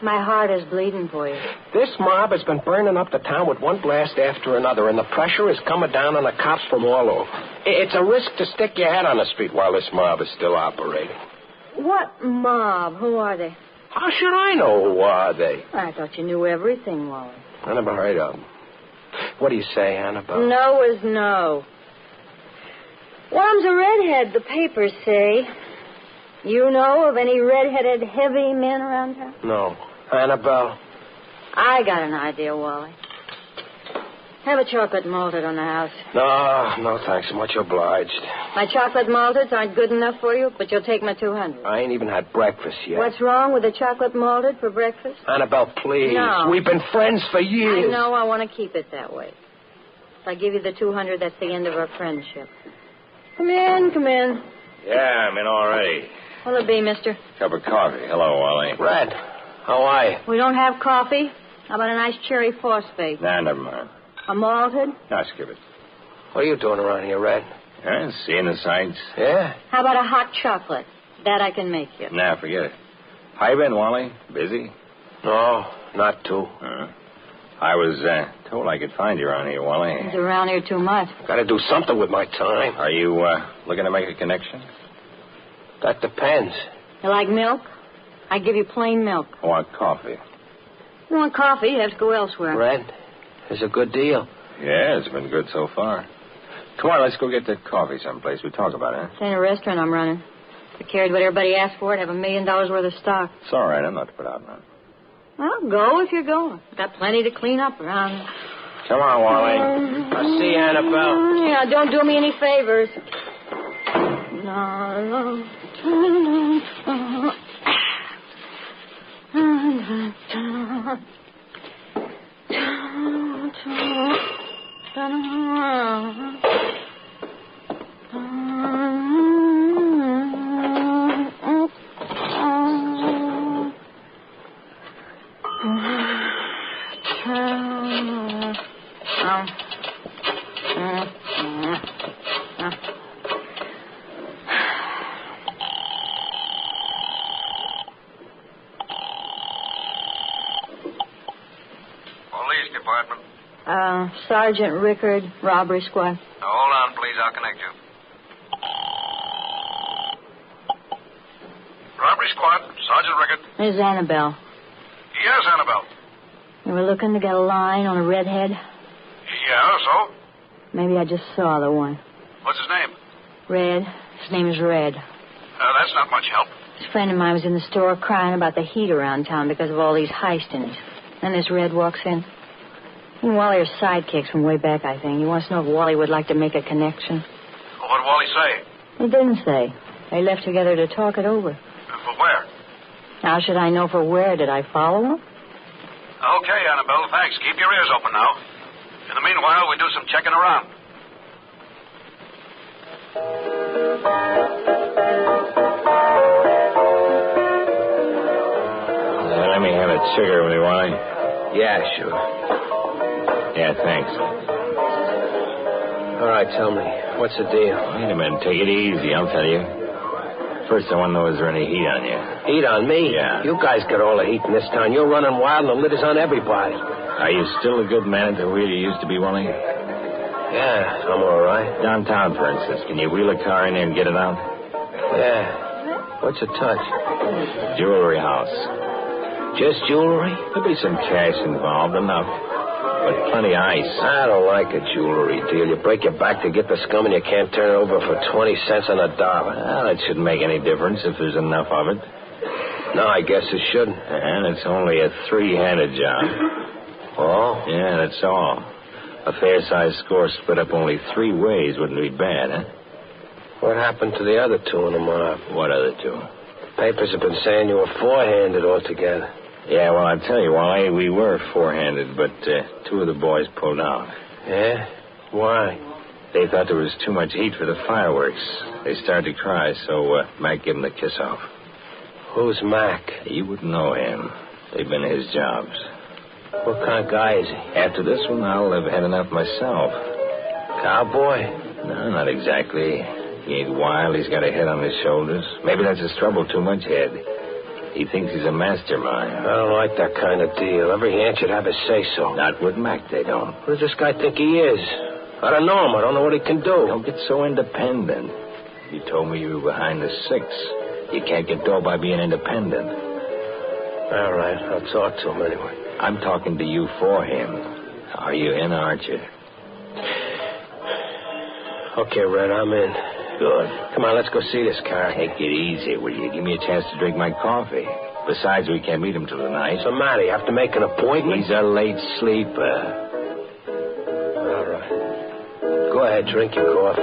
Speaker 26: My heart is bleeding for you.
Speaker 25: This mob has been burning up the town with one blast after another, and the pressure is coming down on the cops from all over. It's a risk to stick your head on the street while this mob is still operating.
Speaker 26: What mob? Who are they?
Speaker 25: How should I know who are they?
Speaker 26: I thought you knew everything, Wally.
Speaker 25: I never heard of them. What do you say, Annabelle?
Speaker 26: No is no. Worm's a redhead, the papers say. You know of any redheaded heavy men around town?
Speaker 25: No. Annabelle?
Speaker 26: I got an idea, Wally. Have a chocolate malted on the house.
Speaker 25: No, thanks. Much obliged.
Speaker 26: My chocolate malteds aren't good enough for you, but you'll take my $200.
Speaker 25: I ain't even had breakfast yet.
Speaker 26: What's wrong with a chocolate malted for breakfast?
Speaker 25: Annabelle, please.
Speaker 26: No.
Speaker 25: We've been friends for years.
Speaker 26: I know. I want to keep it that way. If I give you the $200, that's the end of our friendship. Come in.
Speaker 1: Yeah, I'm in already.
Speaker 26: What'll it be, mister?
Speaker 1: Cup of coffee. Hello, Wally.
Speaker 25: Red, how are you?
Speaker 26: We don't have coffee. How about a nice cherry phosphate?
Speaker 1: Nah, never mind.
Speaker 26: A malted?
Speaker 1: Nah, skip it.
Speaker 25: What are you doing around here, Red?
Speaker 1: Seeing the sights.
Speaker 25: Yeah?
Speaker 26: How about a hot chocolate? That I can make you.
Speaker 1: Nah, forget it. How you been, Wally? Busy?
Speaker 25: No, not too.
Speaker 1: I was told I could find you around here, Wally.
Speaker 26: He's around here too much.
Speaker 25: Got to do something with my time.
Speaker 1: Are you looking to make a connection?
Speaker 25: That depends.
Speaker 26: You like milk? I give you plain milk.
Speaker 1: I want coffee.
Speaker 26: You want coffee? You have to go elsewhere.
Speaker 25: Red, it's a good deal.
Speaker 1: Yeah, it's been good so far. Come on, let's go get the coffee someplace. We talk about it,
Speaker 26: This ain't a restaurant I'm running. If I carried what everybody asked for, I'd have $1 million worth of stock.
Speaker 1: It's all right. I'm not to put out none.
Speaker 26: Well, go if you're going. Got plenty to clean up around.
Speaker 1: Come on, Wally.
Speaker 25: I'll see you, Annabelle.
Speaker 26: Yeah, don't do me any favors. No. Sergeant Rickard, robbery squad.
Speaker 1: Hold on, please. I'll connect you. Robbery squad, Sergeant Rickard.
Speaker 26: There's Annabelle.
Speaker 1: Yes, Annabelle.
Speaker 26: You were looking to get a line on a redhead?
Speaker 1: Yeah, so?
Speaker 26: Maybe I just saw the one.
Speaker 1: What's his name?
Speaker 26: Red. His name is Red.
Speaker 1: That's not much help.
Speaker 26: This friend of mine was in the store crying about the heat around town because of all these heistings. Then this Red walks in. He and Wally are sidekicks from way back, I think. He wants to know if Wally would like to make a connection.
Speaker 1: Well, what did Wally say?
Speaker 26: He didn't say. They left together to talk it over.
Speaker 1: For where?
Speaker 26: How should I know for where? Did I follow him?
Speaker 1: Okay, Annabelle, thanks. Keep your ears open now. In the meanwhile, we do some checking around. Let me have a cigarette with you, Wally.
Speaker 25: Yeah, sure.
Speaker 1: Yeah, thanks.
Speaker 25: All right, tell me. What's the deal?
Speaker 1: Wait a minute. Take it easy, I'll tell you. First, I want to know, is there any heat on you?
Speaker 25: Heat on me?
Speaker 1: Yeah.
Speaker 25: You guys got all the heat in this town. You're running wild, and the lid is on everybody.
Speaker 1: Are you still a good man at the wheel you used to be, Wally?
Speaker 25: Yeah, I'm all right.
Speaker 1: Downtown, for instance. Can you wheel a car in there and get it out?
Speaker 25: Yeah. What's a touch?
Speaker 1: Jewelry house.
Speaker 25: Just jewelry?
Speaker 1: There'll be some cash involved, enough. But plenty of ice.
Speaker 25: I don't like a jewelry deal. You break your back to get the scum and you can't turn it over for 20 cents on a dollar.
Speaker 1: Well, it shouldn't make any difference if there's enough of it.
Speaker 25: No, I guess it shouldn't.
Speaker 1: And it's only a three-handed job.
Speaker 25: Oh?
Speaker 1: Yeah, that's all. A fair-sized score split up only 3 ways wouldn't be bad, huh?
Speaker 25: What happened to the other two in the mob?
Speaker 1: What other two?
Speaker 25: Papers have been saying you were four-handed altogether.
Speaker 3: Yeah, well, I tell you, Wally, we were four-handed, but two of the boys pulled out.
Speaker 25: Yeah? Why?
Speaker 3: They thought there was too much heat for the fireworks. They started to cry, so Mac gave them the kiss-off.
Speaker 25: Who's Mac?
Speaker 3: You wouldn't know him. They've been his jobs.
Speaker 25: What kind of guy is he?
Speaker 3: After this one, I'll have had enough myself.
Speaker 25: Cowboy?
Speaker 3: No, not exactly. He ain't wild. He's got a head on his shoulders. Maybe that's his trouble, too much head. He thinks he's a mastermind.
Speaker 25: I don't like that kind of deal. Every hand should have his say-so.
Speaker 3: Not with Mac, they don't.
Speaker 25: Who does this guy think he is? I don't know him. I don't know what he can do.
Speaker 3: Don't get so independent. You told me you were behind the six. You can't get dough by being independent.
Speaker 25: All right. I'll talk to him anyway.
Speaker 3: I'm talking to you for him. Are you in, aren't you?
Speaker 25: Okay, Red, I'm in.
Speaker 3: Good.
Speaker 25: Come on, let's go see this car.
Speaker 3: Take it easy, will you? Give me a chance to drink my coffee. Besides, we can't meet him till tonight.
Speaker 25: So, Matty, you have to make an appointment?
Speaker 3: He's a late sleeper.
Speaker 25: All right. Go ahead, drink your coffee.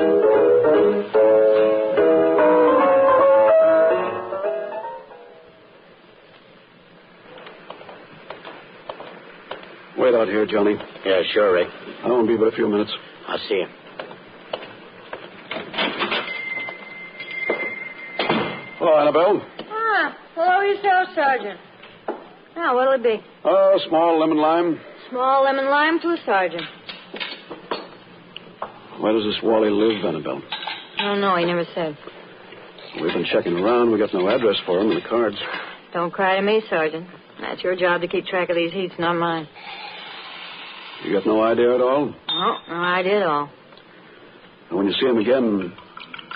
Speaker 4: Wait out here, Johnny.
Speaker 12: Yeah, sure, Rick.
Speaker 4: I won't be but a few minutes.
Speaker 12: I'll see you.
Speaker 4: Hello, Annabelle.
Speaker 26: Ah, hello yourself, Sergeant. Now, what'll it be?
Speaker 4: Oh, small lemon lime.
Speaker 26: Small lemon lime to a sergeant.
Speaker 4: Where does this Wally live, Annabelle?
Speaker 26: I don't know. He never said.
Speaker 4: We've been checking around. We got no address for him in the cards.
Speaker 26: Don't cry to me, Sergeant. That's your job to keep track of these heats, not mine.
Speaker 4: You got no idea at all?
Speaker 26: No idea at all.
Speaker 4: And when you see him again,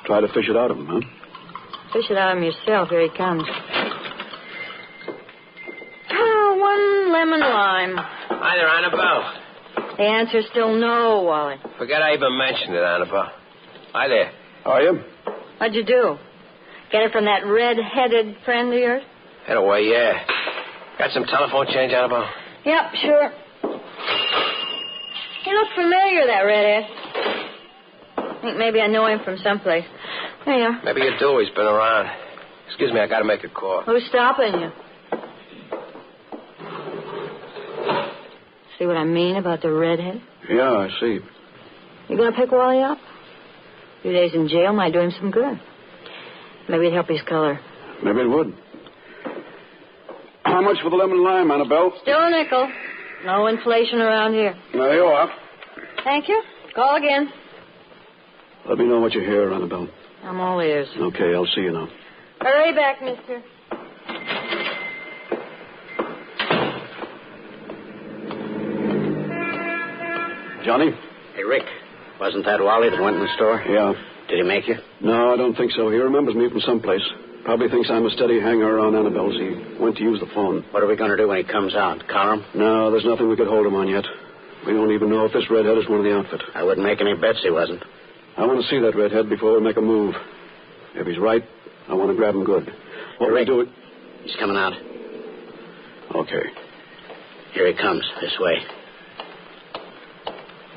Speaker 4: try to fish it out of him, huh?
Speaker 26: Fish it out of him yourself. Here he comes. Oh, one lemon lime.
Speaker 25: Hi there, Annabelle.
Speaker 26: The answer's still no, Wally.
Speaker 25: Forget I even mentioned it, Annabelle. Hi there.
Speaker 4: How are you?
Speaker 26: What'd you do? Get it from that red-headed friend of yours?
Speaker 25: Head away, yeah. Got some telephone change, Annabelle?
Speaker 26: Yep, sure. He looked familiar, that redhead. I think maybe I know him from someplace. There you are.
Speaker 25: Maybe you do. He's been around. Excuse me, I got to make a call.
Speaker 26: Who's stopping you? See what I mean about the redhead?
Speaker 4: Yeah, I see.
Speaker 26: You going to pick Wally up? A few days in jail might do him some good. Maybe it'd help his color.
Speaker 4: Maybe it would. How much for the lemon lime, Annabelle?
Speaker 26: Still a nickel. No inflation around here.
Speaker 4: There you are.
Speaker 26: Thank you. Call again.
Speaker 4: Let me know what you hear, Annabelle.
Speaker 26: I'm all ears.
Speaker 4: Okay, I'll see you now.
Speaker 26: Hurry back, mister.
Speaker 4: Johnny?
Speaker 12: Hey, Rick. Wasn't that Wally that went in the store?
Speaker 4: Yeah.
Speaker 12: Did he make you?
Speaker 4: No, I don't think so. He remembers me from someplace. Probably thinks I'm a steady hanger around Annabelle's. He went to use the phone.
Speaker 12: What are we going to do when he comes out? Collar him?
Speaker 4: No, there's nothing we could hold him on yet. We don't even know if this redhead is one of the outfit.
Speaker 12: I wouldn't make any bets he wasn't.
Speaker 4: I want to see that redhead before we make a move. If he's right, I want to grab him good. What
Speaker 12: Rick,
Speaker 4: we do it?
Speaker 12: He's coming out.
Speaker 4: Okay.
Speaker 12: Here he comes, this way.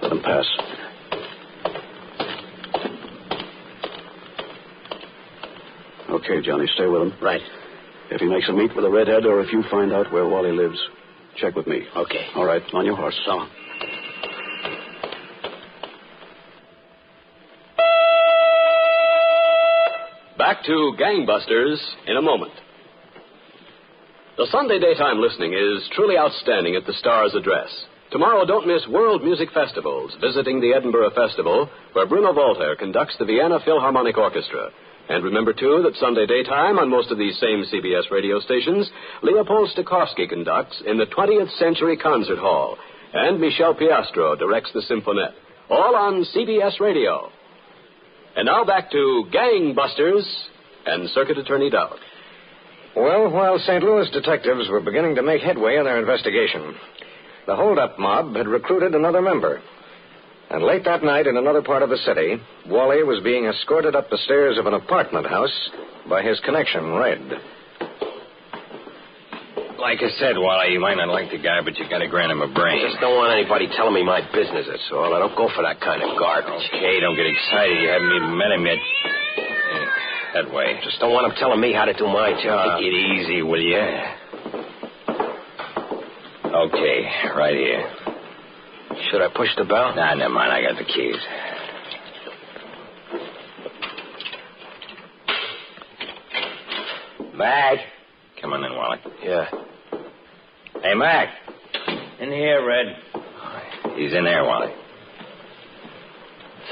Speaker 4: Let him pass. Okay, Johnny, stay with him.
Speaker 12: Right.
Speaker 4: If he makes a meet with a redhead or if you find out where Wally lives, check with me.
Speaker 12: Okay.
Speaker 4: All right, on your horse.
Speaker 12: So long.
Speaker 22: Back to Gangbusters in a moment. The Sunday daytime listening is truly outstanding at the Star's address. Tomorrow, don't miss World Music Festivals, visiting the Edinburgh Festival, where Bruno Voltaire conducts the Vienna Philharmonic Orchestra. And remember, too, that Sunday daytime on most of these same CBS radio stations, Leopold Stokowski conducts in the 20th Century Concert Hall, and Michel Piastro directs the Symphonette, all on CBS Radio. And now back to Gangbusters and Circuit Attorney Dowd.
Speaker 24: Well, while St. Louis detectives were beginning to make headway in their investigation, the hold-up mob had recruited another member. And late that night in another part of the city, Wally was being escorted up the stairs of an apartment house by his connection, Red.
Speaker 3: Like I said, Wally, you might not like the guy, but you got to grant him a brain.
Speaker 25: I just don't want anybody telling me my business, that's all. I don't go for that kind of garbage.
Speaker 3: Okay, don't get excited. You haven't even met him yet. that way.
Speaker 25: Just don't want him telling me how to do my job.
Speaker 3: Take it easy, will you? Okay, right here.
Speaker 25: Should I push the bell?
Speaker 3: Nah, never mind. I got the keys. Mac. Come on in, Wally.
Speaker 25: Yeah.
Speaker 3: Hey, Mac. In here, Red. He's in there, Wally.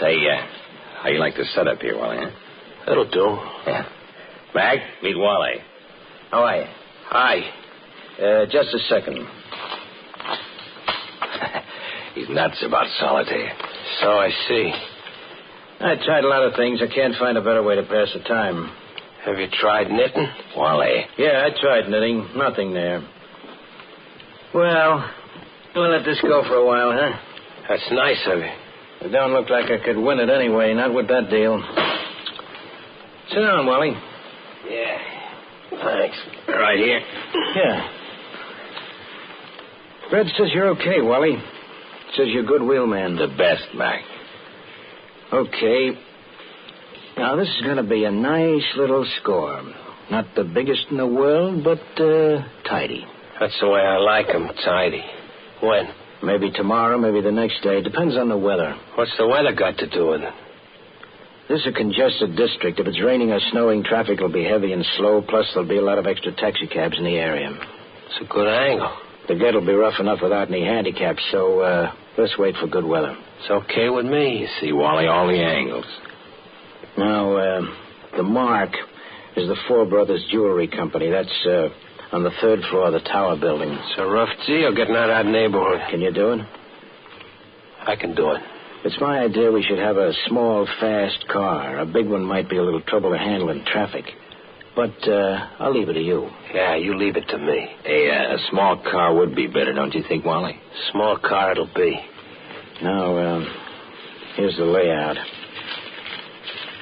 Speaker 3: Say, how you like the setup here, Wally, huh?
Speaker 25: That'll do.
Speaker 3: Yeah. Mac, meet Wally. How are you?
Speaker 25: Hi.
Speaker 3: Just a second. He's nuts about solitaire.
Speaker 25: So I see.
Speaker 3: I tried a lot of things. I can't find a better way to pass the time.
Speaker 25: Have you tried knitting?
Speaker 3: Wally. Yeah, I tried knitting. Nothing there. Well, we'll let this go for a while, huh?
Speaker 25: That's nice of you.
Speaker 3: It don't look like I could win it anyway, not with that deal. Sit down, Wally.
Speaker 25: Yeah. Thanks.
Speaker 3: Right here. Yeah. Fred says you're okay, Wally. Says you're a good wheelman. The best, Mac. Okay. Now, this is going to be a nice little score. Not the biggest in the world, but tidy.
Speaker 25: That's the way I like 'em, tidy. When?
Speaker 3: Maybe tomorrow, maybe the next day. Depends on the weather.
Speaker 25: What's the weather got to do with it?
Speaker 3: This is a congested district. If it's raining or snowing, traffic will be heavy and slow, plus there'll be a lot of extra taxicabs in the area.
Speaker 25: It's a good angle.
Speaker 3: The gate will be rough enough without any handicaps, so let's wait for good weather.
Speaker 25: It's okay with me.
Speaker 3: You see, Wally, all the angles. Now, the Mark is the Four Brothers Jewelry Company. That's on the 3rd floor of the tower building.
Speaker 25: It's a rough deal getting out of that neighborhood.
Speaker 3: Can you do it?
Speaker 25: I can do it.
Speaker 3: It's my idea we should have a small, fast car. A big one might be a little trouble to handle in traffic. But I'll leave it to you.
Speaker 25: Yeah, you leave it to me.
Speaker 3: A small car would be better, don't you think, Wally?
Speaker 25: Small car it'll be.
Speaker 3: Now, here's the layout.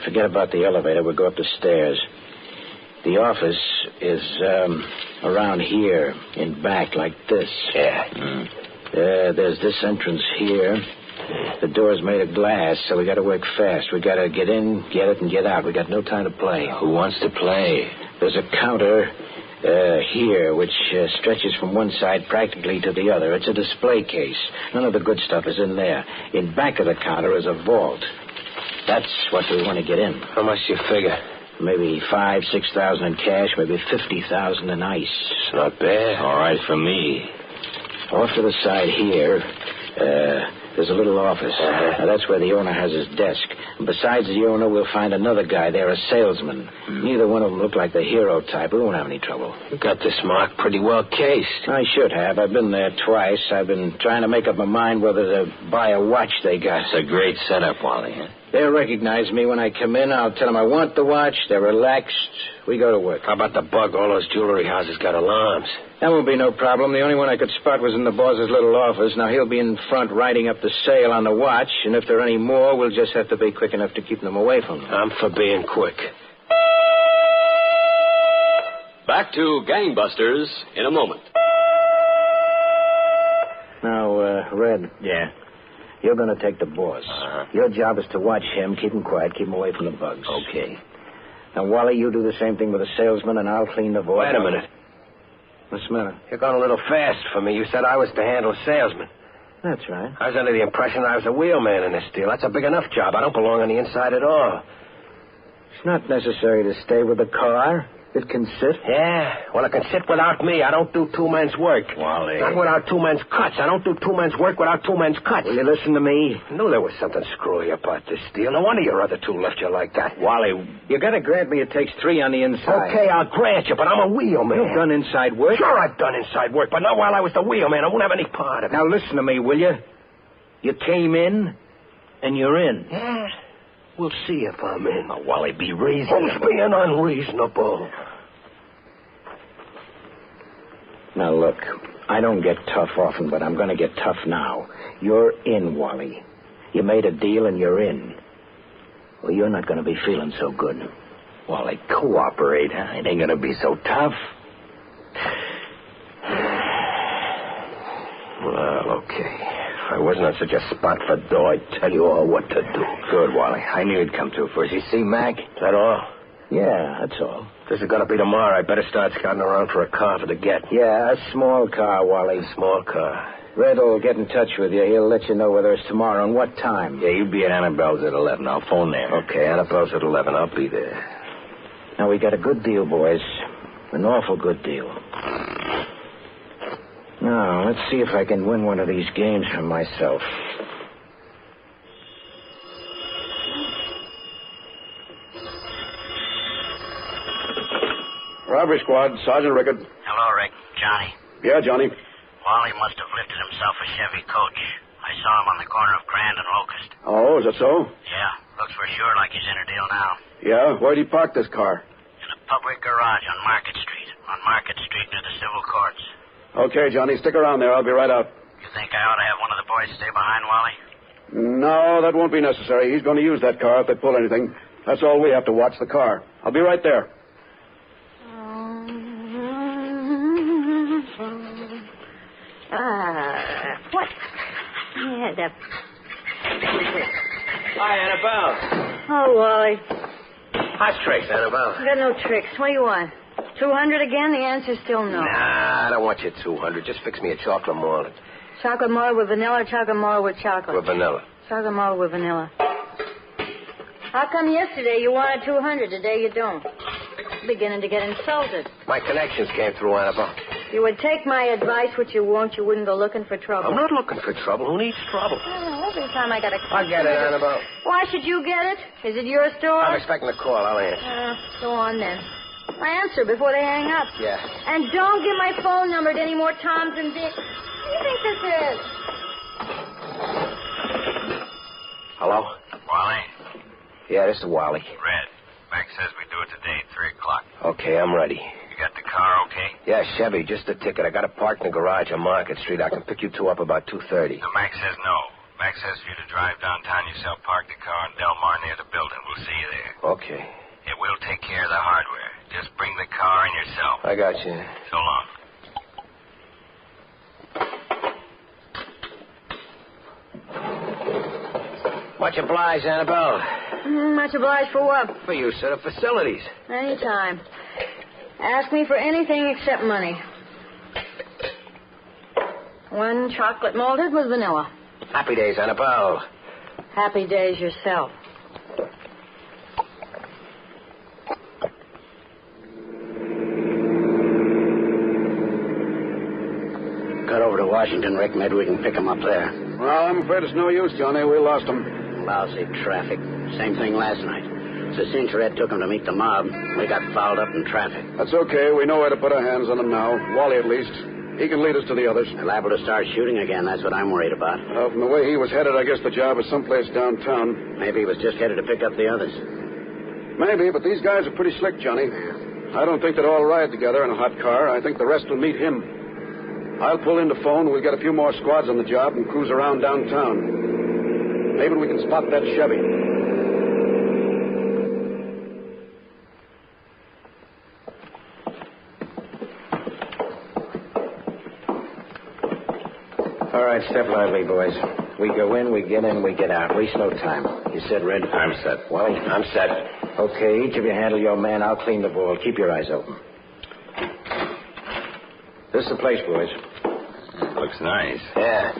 Speaker 3: Forget about the elevator. We'll go up the stairs. The office is around here, in back, like this.
Speaker 25: Yeah.
Speaker 3: There's this entrance here. The door's made of glass, so we got to work fast. We got to get in, get it, and get out. We got no time to play.
Speaker 25: Who wants to play?
Speaker 3: There's a counter here, which stretches from one side practically to the other. It's a display case. None of the good stuff is in there. In back of the counter is a vault. That's what we want to get in.
Speaker 25: How much do you figure?
Speaker 3: Maybe 5,000-6,000 in cash, maybe 50,000 in ice.
Speaker 25: It's not bad.
Speaker 3: All right for me. Off to the side here, there's a little office. Now, that's where the owner has his desk. And besides the owner, we'll find another guy there, a salesman. Neither one of them look like the hero type. We won't have any trouble.
Speaker 25: You got this, Mark, pretty well cased.
Speaker 3: I should have. I've been there twice. I've been trying to make up my mind whether to buy a watch they got.
Speaker 25: It's a great setup, Wally, huh?
Speaker 3: They'll recognize me when I come in. I'll tell them I want the watch. They're relaxed. We go to work.
Speaker 25: How about the bug? All those jewelry houses got alarms.
Speaker 3: That won't be no problem. The only one I could spot was in the boss's little office. Now, he'll be in front writing up the sale on the watch, and if there are any more, we'll just have to be quick enough to keep them away from them.
Speaker 25: I'm for being quick.
Speaker 22: Back to Gangbusters in a moment.
Speaker 3: Now, Red.
Speaker 25: Yeah?
Speaker 3: You're going to take the boss. Your job is to watch him, keep him quiet, keep him away from the bugs.
Speaker 25: Okay.
Speaker 3: Now, Wally, you do the same thing with the salesman, and I'll clean the vault.
Speaker 25: Wait a minute.
Speaker 3: What's the matter?
Speaker 25: You're going a little fast for me. You said I was to handle a salesman.
Speaker 3: That's right.
Speaker 25: I was under the impression I was a wheelman in this deal. That's a big enough job. I don't belong on the inside at all.
Speaker 3: It's not necessary to stay with the car. It can sit.
Speaker 25: Yeah, well, it can sit without me. I don't do two men's work.
Speaker 3: Wally.
Speaker 25: Not without two men's cuts. I don't do two men's work without two men's cuts.
Speaker 3: Will you listen to me?
Speaker 25: I knew there was something screwy about this deal. No wonder your other two left you like that.
Speaker 3: Wally, you got to grant me it takes 3 on the inside.
Speaker 25: Okay, I'll grant you, but I'm a wheelman.
Speaker 3: You've done inside work?
Speaker 25: Sure, I've done inside work, but not while I was the wheelman. I won't have any part of it.
Speaker 3: Now, listen to me, will you? You came in, and you're in.
Speaker 25: Yeah, we'll see if I'm in.
Speaker 3: Now, Wally, be reasonable.
Speaker 25: Who's being unreasonable?
Speaker 3: Now, look, I don't get tough often, but I'm going to get tough now. You're in, Wally. You made a deal and you're in. Well, you're not going to be feeling so good.
Speaker 25: Wally, cooperate, huh? It ain't going to be so tough. Well, okay. If I wasn't on such a spot for dough, I'd tell you all what to do.
Speaker 3: Good, Wally. I knew you'd come to first. You see, Mac?
Speaker 25: Is that all?
Speaker 3: Yeah, that's all.
Speaker 25: This is going to be tomorrow. I better start scouting around for a car for the get.
Speaker 3: Yeah, a small car, Wally.
Speaker 25: Small car.
Speaker 3: Red will get in touch with you. He'll let you know whether it's tomorrow and what time.
Speaker 25: Yeah, you be at Annabelle's at 11. I'll phone there. Okay, Annabelle's at 11. I'll be there.
Speaker 3: Now, we got a good deal, boys. An awful good deal. Now, let's see if I can win one of these games for myself.
Speaker 4: Robbery squad, Sergeant Rickard.
Speaker 12: Hello, Rick. Johnny.
Speaker 4: Yeah, Johnny.
Speaker 12: Wally must have lifted himself a Chevy coach. I saw him on the corner of Grand and Locust.
Speaker 4: Oh, is that so?
Speaker 12: Yeah, looks for sure like he's in a deal now.
Speaker 4: Yeah? Where'd he park this car?
Speaker 12: In a public garage on Market Street. On Market Street near the civil courts.
Speaker 4: Okay, Johnny, stick around there. I'll be right out.
Speaker 12: You think I ought to have one of the boys stay behind, Wally?
Speaker 4: No, that won't be necessary. He's going to use that car if they pull anything. That's all we have to watch the car. I'll be right there.
Speaker 26: What? Yeah,
Speaker 25: Hi, Annabelle.
Speaker 26: Oh, Wally.
Speaker 25: How's tricks, Annabelle?
Speaker 26: I got no tricks. What do you want? 200 again? The answer's still no.
Speaker 25: Nah, I don't want you 200. Just fix me a chocolate mallet.
Speaker 26: Chocolate mallet with vanilla or chocolate mallet with chocolate?
Speaker 25: With vanilla.
Speaker 26: Chocolate mallet with vanilla. How come yesterday you wanted 200, today you don't? Beginning to get insulted.
Speaker 25: My connections came through, Annabelle.
Speaker 26: You would take my advice, which you won't. You wouldn't go looking for trouble.
Speaker 25: I'm not looking for trouble. Who needs trouble?
Speaker 26: Oh, every time I got a...
Speaker 25: I'll get it, Annabelle.
Speaker 26: Why should you get it? Is it your store?
Speaker 25: I'm expecting a call. I'll answer.
Speaker 26: Go on, then. Answer before they hang up.
Speaker 25: Yeah.
Speaker 26: And don't give my phone number to any more Toms and Dicks. What do you think this is?
Speaker 25: Hello?
Speaker 1: Wally?
Speaker 25: Yeah, this is Wally.
Speaker 1: Red. Max says we do it today at 3 o'clock.
Speaker 25: Okay, I'm ready.
Speaker 1: You got the car okay?
Speaker 25: Yeah, Chevy, just a ticket. I got it parked in the garage on Market Street. I can pick you two up about 2:30.
Speaker 1: No, Max says no. Max says for you to drive downtown yourself, park the car in Del Mar near the building. We'll see you there.
Speaker 25: Okay.
Speaker 1: It will take care of the hardware. Just bring the car and yourself.
Speaker 25: I got you.
Speaker 1: So long.
Speaker 25: Much obliged, Annabelle.
Speaker 26: Much obliged for what?
Speaker 25: For use of the facilities.
Speaker 26: Anytime. Ask me for anything except money. One chocolate malted with vanilla.
Speaker 25: Happy days, Annabelle.
Speaker 26: Happy days yourself.
Speaker 12: Got over to Washington, Rick. Maybe we can pick him up there.
Speaker 4: Well, I'm afraid it's no use, Johnny. We lost him.
Speaker 12: Lousy traffic. Same thing last night. So Red took him to meet the mob. We got fouled up in traffic.
Speaker 4: That's okay. We know where to put our hands on him now. Wally, at least. He can lead us to the others.
Speaker 12: They're liable to start shooting again. That's what I'm worried about.
Speaker 4: Well, from the way he was headed, I guess the job is someplace downtown.
Speaker 12: Maybe he was just headed to pick up the others.
Speaker 4: Maybe, but these guys are pretty slick, Johnny. I don't think they'd all ride together in a hot car. I think the rest will meet him. I'll pull in the phone. We'll get a few more squads on the job and cruise around downtown. Maybe we can spot that Chevy.
Speaker 3: All right, step lively, boys. We go in, we get in, we get out. Waste no time. You said, Red?
Speaker 25: I'm set.
Speaker 3: Wally?
Speaker 25: I'm set.
Speaker 3: Okay, each of you handle your man. I'll clean the ball. Keep your eyes open. This is the place, boys.
Speaker 1: Looks nice.
Speaker 25: Yeah.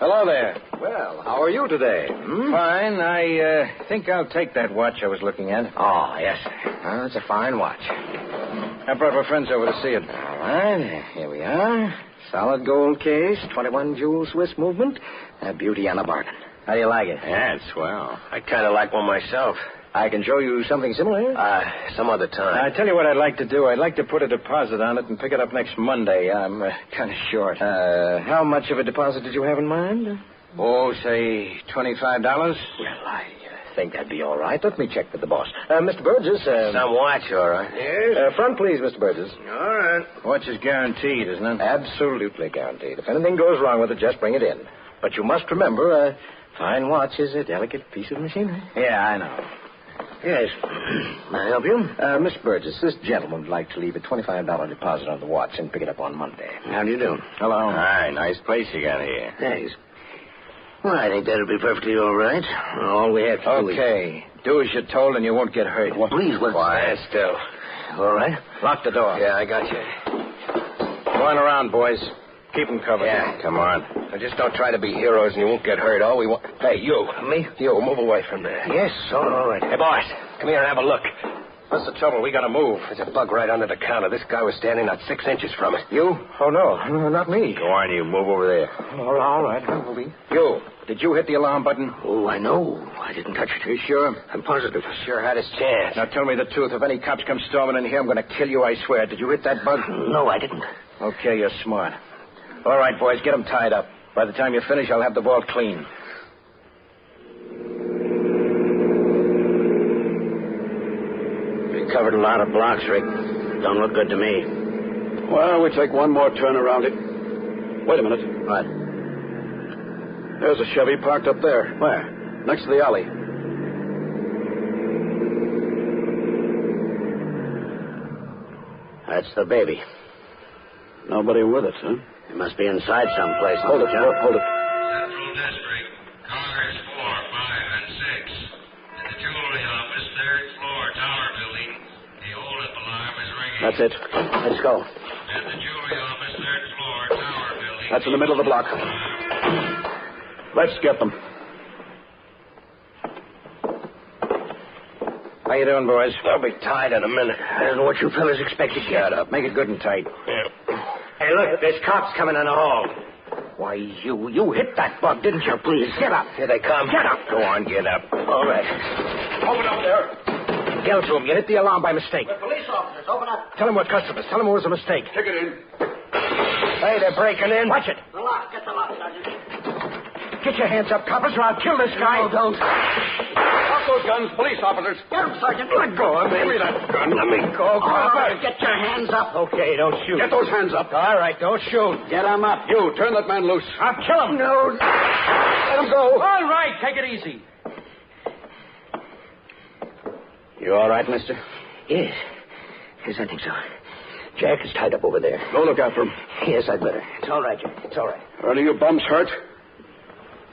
Speaker 3: Hello there. Well, how are you today? Fine. I think I'll take that watch I was looking at.
Speaker 25: Oh, yes. Well, it's a fine watch.
Speaker 3: I brought my friends over to see it.
Speaker 25: All right. Here we are. Solid gold case, 21 jewel Swiss movement. A beauty on a bargain.
Speaker 3: How do you like it?
Speaker 25: Yeah, it's swell. I kind of like one myself.
Speaker 3: I can show you something similar?
Speaker 25: Some other time.
Speaker 3: I tell you what I'd like to do. I'd like to put a deposit on it and pick it up next Monday. I'm kind of short. How much of a deposit did you have in mind? Oh, say $25?
Speaker 25: Well, I think that'd be all right.
Speaker 3: Let me check with the boss. Mr. Burgess.
Speaker 25: Some watch, all right.
Speaker 3: Yes? Front, please, Mr. Burgess.
Speaker 25: All right.
Speaker 3: Watch is guaranteed, isn't it? Absolutely guaranteed. If anything goes wrong with it, just bring it in. But you must remember, a fine watch is a delicate piece of machinery. Yeah, I know. Yes. May I help you? Miss Burgess, this gentleman would like to leave a $25 deposit on the watch and pick it up on Monday.
Speaker 12: How do you do?
Speaker 3: Hello.
Speaker 1: Hi, nice place you got here.
Speaker 12: Thanks. Well, I think that'll be perfectly all right. All we have to do is...
Speaker 3: Okay. Do as you're told and you won't get hurt.
Speaker 25: Please, let's
Speaker 3: Quiet.
Speaker 25: stand still. All right?
Speaker 3: Lock the door.
Speaker 25: Yeah, I got you.
Speaker 3: Go on around, boys. Keep them covered.
Speaker 25: Yeah, come on. Now, just don't try to be heroes and you won't get hurt. All we want... Hey, you.
Speaker 3: Me?
Speaker 25: You, move away from there.
Speaker 3: Yes, all right.
Speaker 25: Hey, boss, come here and have a look. What's the trouble? We gotta move. There's a bug right under the counter. This guy was standing not 6 inches from it.
Speaker 3: You? Oh, no, not me.
Speaker 25: Go on, you. Move over there.
Speaker 3: All right, I'm moving. You, did you hit the alarm button?
Speaker 25: Oh, I know. I didn't touch it. Are you sure? I'm positive. Sure had his chance.
Speaker 3: Now, tell me the truth. If any cops come storming in here, I'm going to kill you, I swear. Did you hit that bug?
Speaker 25: No, I didn't.
Speaker 3: Okay, you're smart. All right, boys, get them tied up. By the time you finish, I'll have the vault clean.
Speaker 12: We covered a lot of blocks, Rick. Don't look good to me.
Speaker 4: Well, we take one more turn around it. Wait a minute.
Speaker 12: What?
Speaker 4: There's a Chevy parked up there.
Speaker 12: Where?
Speaker 4: Next to the alley.
Speaker 12: That's the baby.
Speaker 4: Nobody with it, huh?
Speaker 12: It must be inside someplace.
Speaker 4: Hold it.
Speaker 12: Central
Speaker 10: District, cars 4, 5, and 6. In the jewelry office, 3rd floor, tower building. The old alarm is ringing.
Speaker 4: That's it.
Speaker 12: Let's go.
Speaker 10: At the jewelry office, 3rd floor, tower building.
Speaker 4: That's in the middle of the block. Let's get them.
Speaker 3: How you doing, boys?
Speaker 25: I'll be tied in a minute. I don't know what you fellas expect to get.
Speaker 3: Shut up. Make it good and tight.
Speaker 25: Yeah. Hey, look, there's cops coming in the hall.
Speaker 3: Why, you hit that bug, didn't you? Please, get up.
Speaker 25: Here they come.
Speaker 3: Get up.
Speaker 25: Go on, get up.
Speaker 3: All right.
Speaker 4: Open up there.
Speaker 3: Yell to them. You hit the alarm by mistake.
Speaker 12: The police officers, open up.
Speaker 3: Tell them what customers. Tell them it was a mistake.
Speaker 4: Take it in.
Speaker 3: Hey, they're breaking in. Watch it.
Speaker 12: The lock. Get the lock, Sergeant.
Speaker 3: Get your hands up, coppers, or I'll kill this guy.
Speaker 12: No, don't.
Speaker 4: Drop those guns, police officers.
Speaker 12: Get him, Sergeant.
Speaker 3: Let go of me. Give me that gun. Let me go.
Speaker 12: All right, get your hands up.
Speaker 3: Okay, don't shoot.
Speaker 4: Get those hands up.
Speaker 3: All right, don't shoot.
Speaker 12: Get him up.
Speaker 4: You, turn that man loose.
Speaker 3: I'll kill him.
Speaker 12: No.
Speaker 3: Let him go. All right, take it easy.
Speaker 12: You all right, mister?
Speaker 25: Yes. Yes, I think so. Jack is tied up over there.
Speaker 4: Go look after him.
Speaker 25: Yes, I'd better. It's all right, Jack. It's all right.
Speaker 4: Are any of you bums hurt?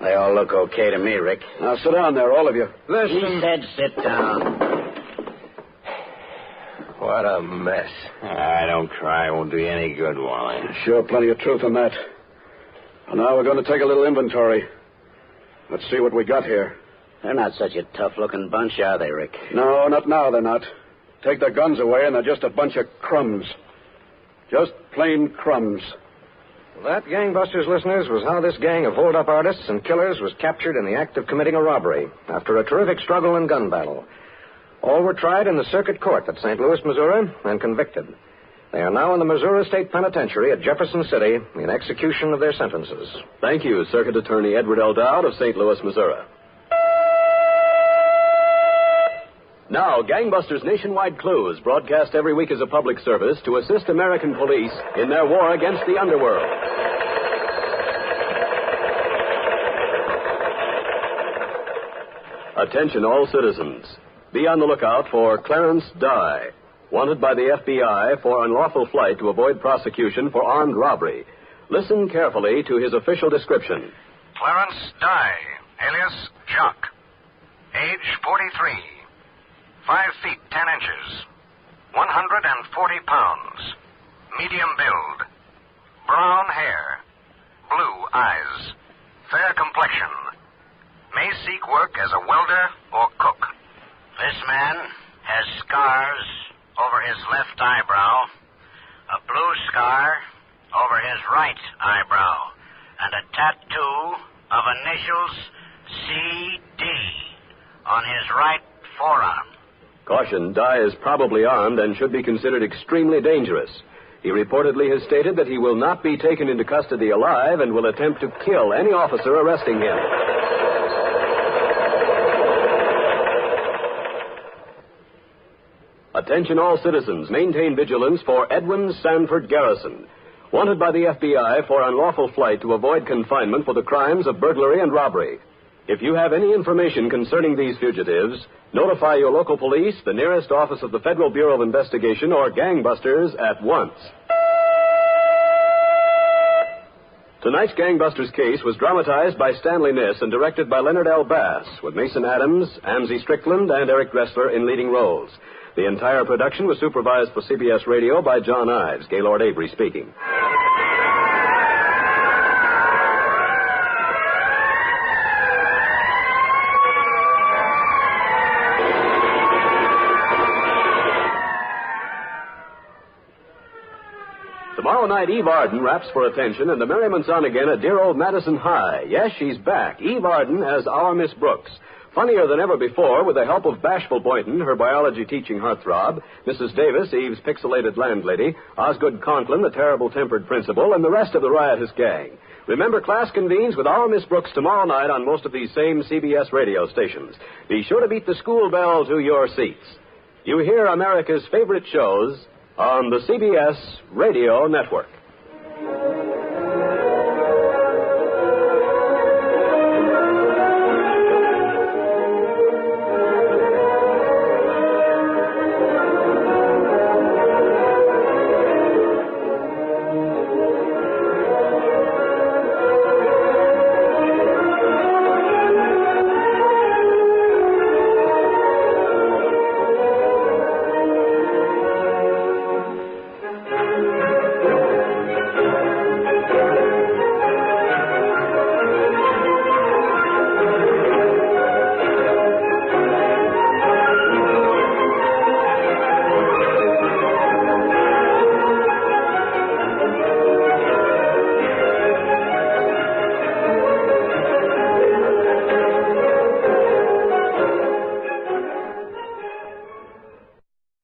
Speaker 12: They all look okay to me, Rick.
Speaker 4: Now sit down there, all of you.
Speaker 12: He said sit down.
Speaker 25: What a mess.
Speaker 3: Don't cry. It won't do you any good, Wally.
Speaker 4: Sure, plenty of truth in that. And now we're going to take a little inventory. Let's see what we got here.
Speaker 12: They're not such a tough-looking bunch, are they, Rick?
Speaker 4: No, not now, they're not. Take their guns away, and they're just a bunch of crumbs. Just plain crumbs.
Speaker 24: That, Gangbusters listeners, was how this gang of hold-up artists and killers was captured in the act of committing a robbery after a terrific struggle and gun battle. All were tried in the circuit court at St. Louis, Missouri, and convicted. They are now in the Missouri State Penitentiary at Jefferson City in execution of their sentences.
Speaker 22: Thank you, Circuit Attorney Edward L. Dowd of St. Louis, Missouri. Now, Gangbusters Nationwide Clues, broadcast every week as a public service to assist American police in their war against the underworld. Attention all citizens. Be on the lookout for Clarence Dye, wanted by the FBI for unlawful flight to avoid prosecution for armed robbery. Listen carefully to his official description.
Speaker 1: Clarence Dye, alias Jock. Age 43. 5 feet 10 inches. 140 pounds. Medium build. Brown hair. Blue eyes. Fair complexion. May seek work as a welder or cook.
Speaker 12: This man has scars over his left eyebrow, a blue scar over his right eyebrow, and a tattoo of initials CD on his right forearm.
Speaker 22: Caution, Dye is probably armed and should be considered extremely dangerous. He reportedly has stated that he will not be taken into custody alive and will attempt to kill any officer arresting him. Attention all citizens, maintain vigilance for Edwin Sanford Garrison, wanted by the FBI for unlawful flight to avoid confinement for the crimes of burglary and robbery. If you have any information concerning these fugitives, notify your local police, the nearest office of the Federal Bureau of Investigation, or Gangbusters at once. Tonight's Gangbusters case was dramatized by Stanley Niss and directed by Leonard L. Bass, with Mason Adams, Amzie Strickland, and Eric Dressler in leading roles. The entire production was supervised for CBS Radio by John Ives. Gaylord Avery speaking. Tomorrow night, Eve Arden raps for attention, and the merriment's on again at dear old Madison High. Yes, she's back. Eve Arden as our Miss Brooks. Funnier than ever before, with the help of Bashful Boynton, her biology-teaching heartthrob, Mrs. Davis, Eve's pixelated landlady, Osgood Conklin, the terrible-tempered principal, and the rest of the riotous gang. Remember, class convenes with our Miss Brooks tomorrow night on most of these same CBS radio stations. Be sure to beat the school bell to your seats. You hear America's favorite shows on the CBS Radio Network.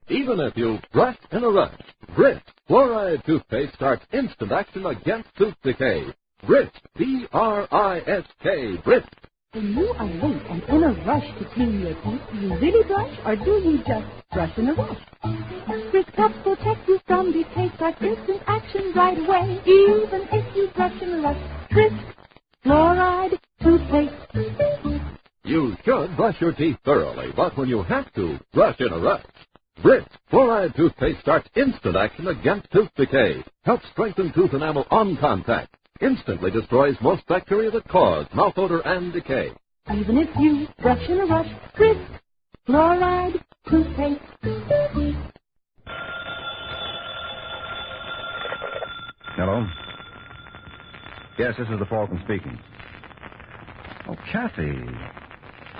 Speaker 13: Even if you brush in a rush, Brits Fluoride Toothpaste starts instant action against tooth decay. Brits, B-R-I-S-K, Brits.
Speaker 11: When you are late and in a rush to clean your teeth, do you really brush or do you just brush in a rush? Crisp cups protect you from decay, start instant action right away. Even if you brush in a rush, Crisp Fluoride Toothpaste.
Speaker 13: You should brush your teeth thoroughly, but when you have to, brush in a rush. Brits Fluoride Toothpaste starts instant action against tooth decay. Helps strengthen tooth enamel on contact. Instantly destroys most bacteria that cause mouth odor and decay.
Speaker 11: Even if you brush in a rush, Crisp Fluoride Toothpaste.
Speaker 14: Hello? Yes, this is the Falcon speaking. Oh, Kathy.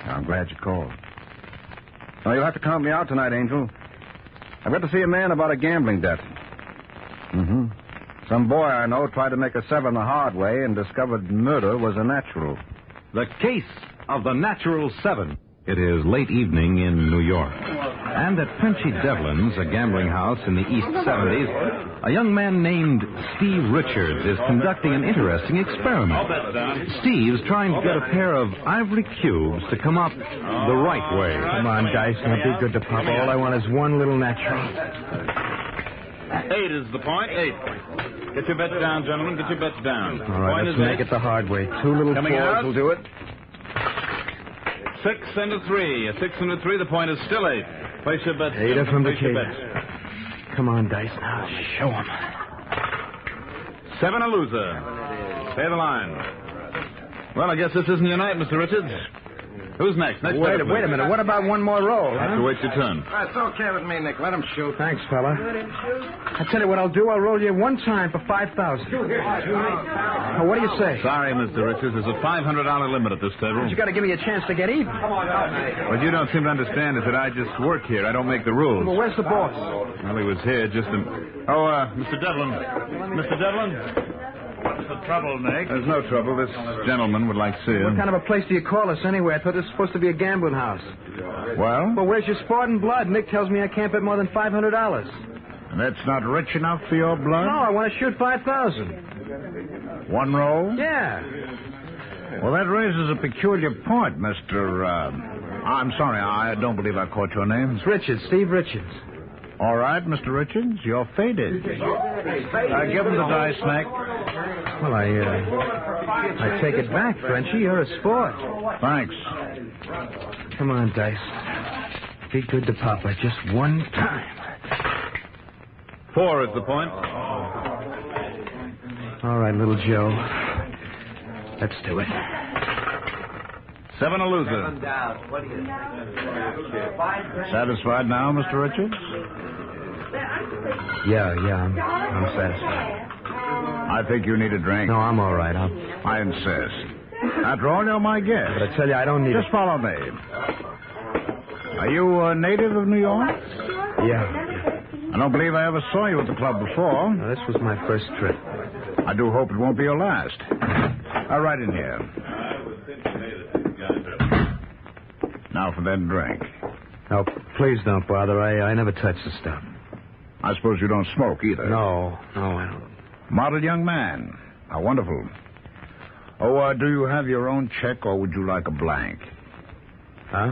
Speaker 14: I'm glad you called. Oh, you'll have to count me out tonight, Angel. I've got to see a man about a gambling debt. Mm-hmm. Some boy I know tried to make a seven the hard way and discovered murder was a natural.
Speaker 15: The case of the natural seven. It is late evening in New York. And at Frenchy Devlin's, a gambling house in the East 70s, a young man named Steve Richards is conducting an interesting experiment. Steve's trying to get a pair of ivory cubes to come up the right way.
Speaker 5: Come on, Dice. Now be good to Papa. All I want is one little natural.
Speaker 20: 8 is the point. 8. Get your bets down, gentlemen. Get your bets down.
Speaker 5: All right,
Speaker 20: point
Speaker 5: let's make it the hard way. 2 little
Speaker 20: Coming
Speaker 5: fours
Speaker 20: out.
Speaker 5: will do it.
Speaker 20: 6 and a 3. A 6 and a 3. The point is still 8. Place your bets.
Speaker 5: Ada from the
Speaker 20: Place your
Speaker 5: cave.
Speaker 20: bets.
Speaker 5: Come on, Dice. Now show 'em.
Speaker 20: 7 a loser. Pay the line. Well, I guess this isn't your night, Mr. Richards. Who's next? Next
Speaker 5: Wait
Speaker 20: batter,
Speaker 5: a
Speaker 20: please.
Speaker 5: minute. What about one more roll?
Speaker 20: You have to wait your turn.
Speaker 14: That's okay with me, Nick. Let him shoot.
Speaker 5: Thanks, fella. I tell you what I'll do. I'll roll you one time for $5,000. Now, what do you say?
Speaker 20: Sorry, Mr. Richards. There's a $500 limit at this table.
Speaker 5: But you got to give me a chance to get even.
Speaker 20: What you don't seem to understand is that I just work here. I don't make the rules.
Speaker 5: Well, where's the boss?
Speaker 20: Well, he was here just a... Mr. Devlin. Mr. Devlin? What's the trouble, Nick? There's no trouble. This gentleman would like to see you.
Speaker 5: What kind of a place do you call us anyway? I thought this was supposed to be a gambling house.
Speaker 20: Well?
Speaker 5: Well, where's your Spartan blood? Nick tells me I can't bet more than $500.
Speaker 20: That's not rich enough for your blood?
Speaker 5: No, I want to shoot 5,000.
Speaker 20: One roll?
Speaker 5: Yeah.
Speaker 20: Well, that raises a peculiar point, Mr. I'm sorry, I don't believe I caught your name.
Speaker 5: It's Richards, Steve Richards.
Speaker 20: All right, Mr. Richards, you're faded. Give him the dice, Nick.
Speaker 5: Well, I take it back, Frenchie. You're a sport.
Speaker 20: Thanks.
Speaker 5: Come on, Dice. Be good to Papa just one time.
Speaker 20: 4 is the point.
Speaker 2: All right, little Joe. Let's do it.
Speaker 20: 7 a loser.
Speaker 2: 7 down. What do you think?
Speaker 20: Satisfied now, Mr. Richards?
Speaker 2: Yeah, I'm satisfied.
Speaker 20: I think you need a drink.
Speaker 2: No, I'm all right.
Speaker 20: I insist. After all, you're my guest.
Speaker 2: But I tell you, I don't need
Speaker 20: Just follow me. Are you a native of New York?
Speaker 2: Yeah.
Speaker 20: I don't believe I ever saw you at the club before.
Speaker 2: No, this was my first trip.
Speaker 20: I do hope it won't be your last. Right in here. Now for that drink.
Speaker 2: No, please don't bother. I never touch the stuff.
Speaker 20: I suppose you don't smoke either.
Speaker 2: No, I don't.
Speaker 20: Model young man. How wonderful. Oh, do you have your own check, or would you like a blank?
Speaker 2: Huh?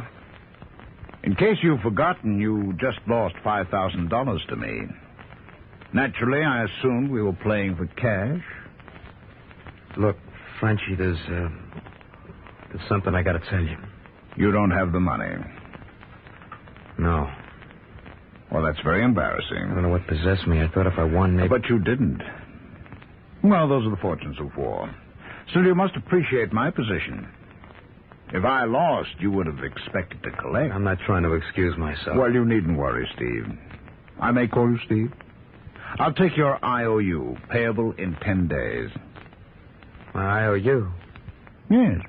Speaker 20: In case you've forgotten, you just lost $5,000 to me. Naturally, I assumed we were playing for cash.
Speaker 2: Look, Frenchie, there's something I got to tell you.
Speaker 20: You don't have the money?
Speaker 2: No.
Speaker 20: Well, that's very embarrassing.
Speaker 2: I don't know what possessed me. I thought if I won, maybe...
Speaker 20: But you didn't. Well, those are the fortunes of war. Still, you must appreciate my position. If I lost, you would have expected to collect.
Speaker 2: I'm not trying to excuse myself.
Speaker 20: Well, you needn't worry, Steve. I may call you Steve. I'll take your IOU, payable in 10 days.
Speaker 2: My IOU?
Speaker 20: Yes.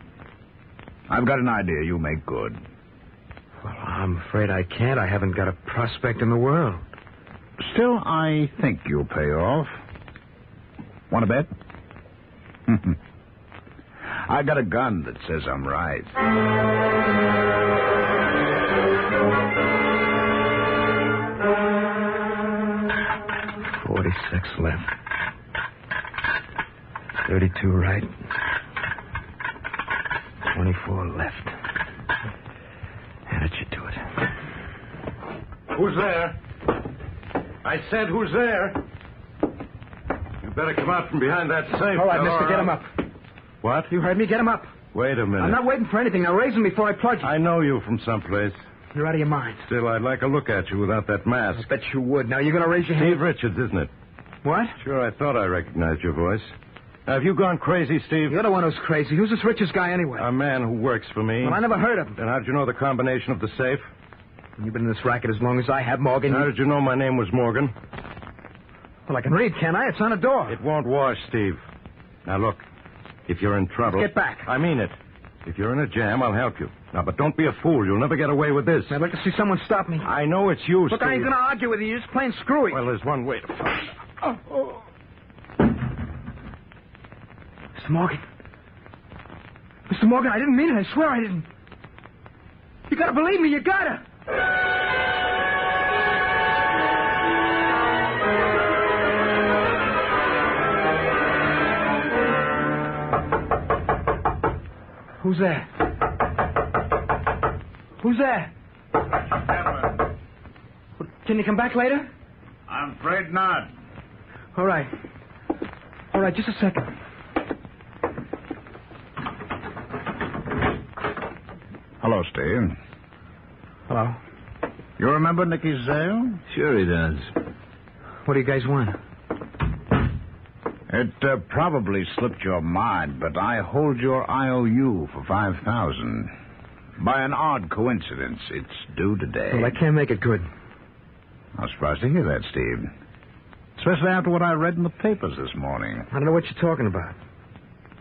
Speaker 20: I've got an idea you'll make good.
Speaker 2: Well, I'm afraid I can't. I haven't got a prospect in the world.
Speaker 20: Still, I think you'll pay off. Want to bet? I got a gun that says I'm right.
Speaker 2: $46 left. 32 right. 24 left. How did you do it?
Speaker 14: Who's there? I said, who's there? You better come out from behind that safe.
Speaker 2: All right, mister, get him up.
Speaker 14: What?
Speaker 2: You heard me. Get him up.
Speaker 14: Wait a minute.
Speaker 2: I'm not waiting for anything. Now raise him before I plug you.
Speaker 14: I know you from someplace.
Speaker 2: You're out of your mind.
Speaker 14: Still, I'd like a look at you without that mask.
Speaker 2: I bet you would. Now, you're going to raise your hand?
Speaker 14: Steve Richards, isn't it?
Speaker 2: What?
Speaker 14: Sure, I thought I recognized your voice. Now, have you gone crazy, Steve?
Speaker 2: You're the one who's crazy. Who's this Richards guy, anyway?
Speaker 14: A man who works for me.
Speaker 2: Well, I never heard of him.
Speaker 14: Then how'd you know the combination of the safe?
Speaker 2: You've been in this racket as long as I have, Morgan.
Speaker 14: How did you know my name was Morgan?
Speaker 2: Well, I can read, can't I? It's on the door.
Speaker 14: It won't wash, Steve. Now, look. If you're in trouble...
Speaker 2: Get back.
Speaker 14: I mean it. If you're in a jam, I'll help you. Now, but don't be a fool. You'll never get away with this.
Speaker 2: I'd like to see someone stop me.
Speaker 14: I know it's you,
Speaker 2: Look,
Speaker 14: Steve.
Speaker 2: I ain't going to argue with you. You're just plain screwy.
Speaker 14: Well, there's one way to find out.
Speaker 2: Mr. Morgan. Mr. Morgan, I didn't mean it. I swear I didn't. You got to believe me. You got to. Who's there? Who's there? Can you come back later?
Speaker 20: I'm afraid not.
Speaker 2: All right. All right, just a second.
Speaker 20: Hello, Steve.
Speaker 2: Hello.
Speaker 20: You remember Nicky Zale?
Speaker 2: Sure he does. What do you guys want?
Speaker 20: It probably slipped your mind, but I hold your IOU for $5,000. By an odd coincidence, it's due today.
Speaker 2: Well, I can't make it good.
Speaker 20: I'm surprised to hear that, Steve. Especially after what I read in the papers this morning.
Speaker 2: I don't know what you're talking about.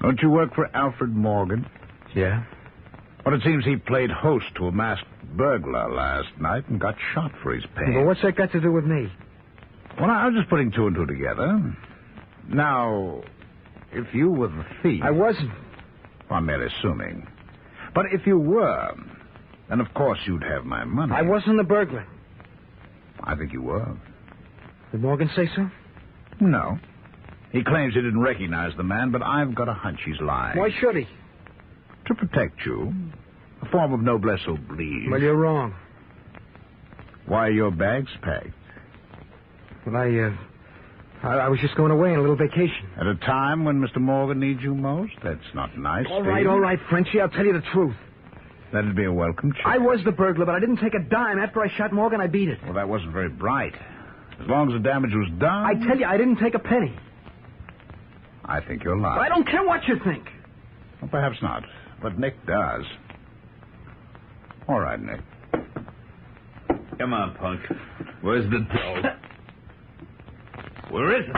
Speaker 20: Don't you work for Alfred Morgan?
Speaker 2: Yeah.
Speaker 20: Well, it seems he played host to a masked burglar last night and got shot for his pains.
Speaker 2: Well, what's that got to do with me?
Speaker 20: Well, I was just putting two and two together. Now, if you were the thief...
Speaker 2: I wasn't.
Speaker 20: Well, I'm merely assuming. But if you were, then of course you'd have my money.
Speaker 2: I wasn't the burglar.
Speaker 20: I think you were.
Speaker 2: Did Morgan say so?
Speaker 20: No. He claims he didn't recognize the man, but I've got a hunch he's lying.
Speaker 2: Why should he?
Speaker 20: To protect you. A form of noblesse oblige.
Speaker 2: Well, you're wrong.
Speaker 20: Why are your bags packed?
Speaker 2: Well, I was just going away on a little vacation.
Speaker 20: At a time when Mr. Morgan needs you most? That's not nice,
Speaker 2: All right, Frenchie. I'll tell you the truth.
Speaker 20: That'd be a welcome change.
Speaker 2: I was the burglar, but I didn't take a dime. After I shot Morgan, I beat it.
Speaker 20: Well, that wasn't very bright. As long as the damage was done...
Speaker 2: I tell you, I didn't take a penny.
Speaker 20: I think you're lying.
Speaker 2: I don't care what you think.
Speaker 20: Well, perhaps not, but Nick does. All right, Nick.
Speaker 9: Come on, punk. Where's the dough? Where is it?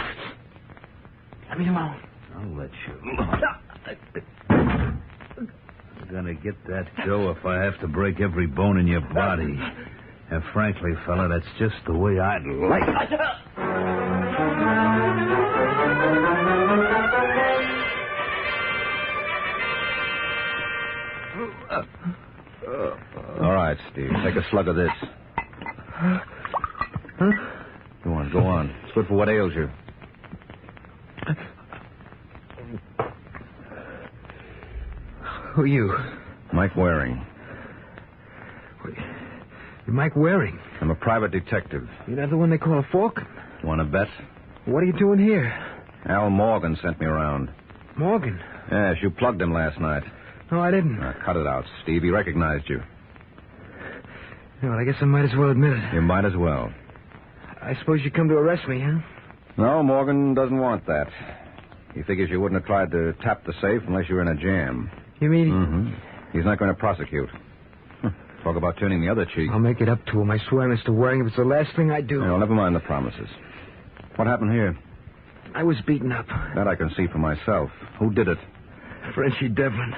Speaker 2: Let me alone.
Speaker 9: I'll let you. I'm gonna get that dough if I have to break every bone in your body. And frankly, fella, that's just the way I'd like it.
Speaker 14: All right, Steve. Take a slug of this. Go on. It's good for what ails you.
Speaker 2: Who are you?
Speaker 14: Mike Waring.
Speaker 2: You're Mike Waring.
Speaker 14: I'm a private detective.
Speaker 2: You're not the one they call a Falcon?
Speaker 14: Want to bet?
Speaker 2: What are you doing here?
Speaker 14: Al Morgan sent me around.
Speaker 2: Morgan?
Speaker 14: Yes, you plugged him last night.
Speaker 2: No, I didn't.
Speaker 14: Cut it out, Steve. He recognized you.
Speaker 2: Well, I guess I might as well admit it.
Speaker 14: You might as well.
Speaker 2: I suppose you come to arrest me, huh?
Speaker 14: No, Morgan doesn't want that. He figures you wouldn't have tried to tap the safe unless you were in a jam.
Speaker 2: You mean...
Speaker 14: Mm-hmm. He's not going to prosecute. Talk about turning the other cheek.
Speaker 2: I'll make it up to him, I swear, Mr. Waring, if it's the last thing I do.
Speaker 14: No, never mind the promises. What happened here?
Speaker 2: I was beaten up.
Speaker 14: That I can see for myself. Who did it?
Speaker 2: Frenchie Devlin.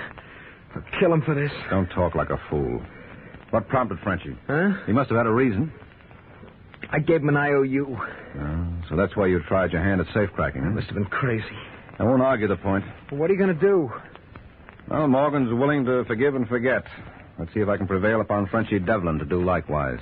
Speaker 2: I'll kill him for this.
Speaker 14: Don't talk like a fool. What prompted Frenchie?
Speaker 2: Huh?
Speaker 14: He must have had a reason.
Speaker 2: I gave him an IOU.
Speaker 14: So that's why you tried your hand at safe-cracking, huh?
Speaker 2: Must have been crazy.
Speaker 14: I won't argue the point.
Speaker 2: Well, what are you going to do?
Speaker 14: Well, Morgan's willing to forgive and forget. Let's see if I can prevail upon Frenchie Devlin to do likewise.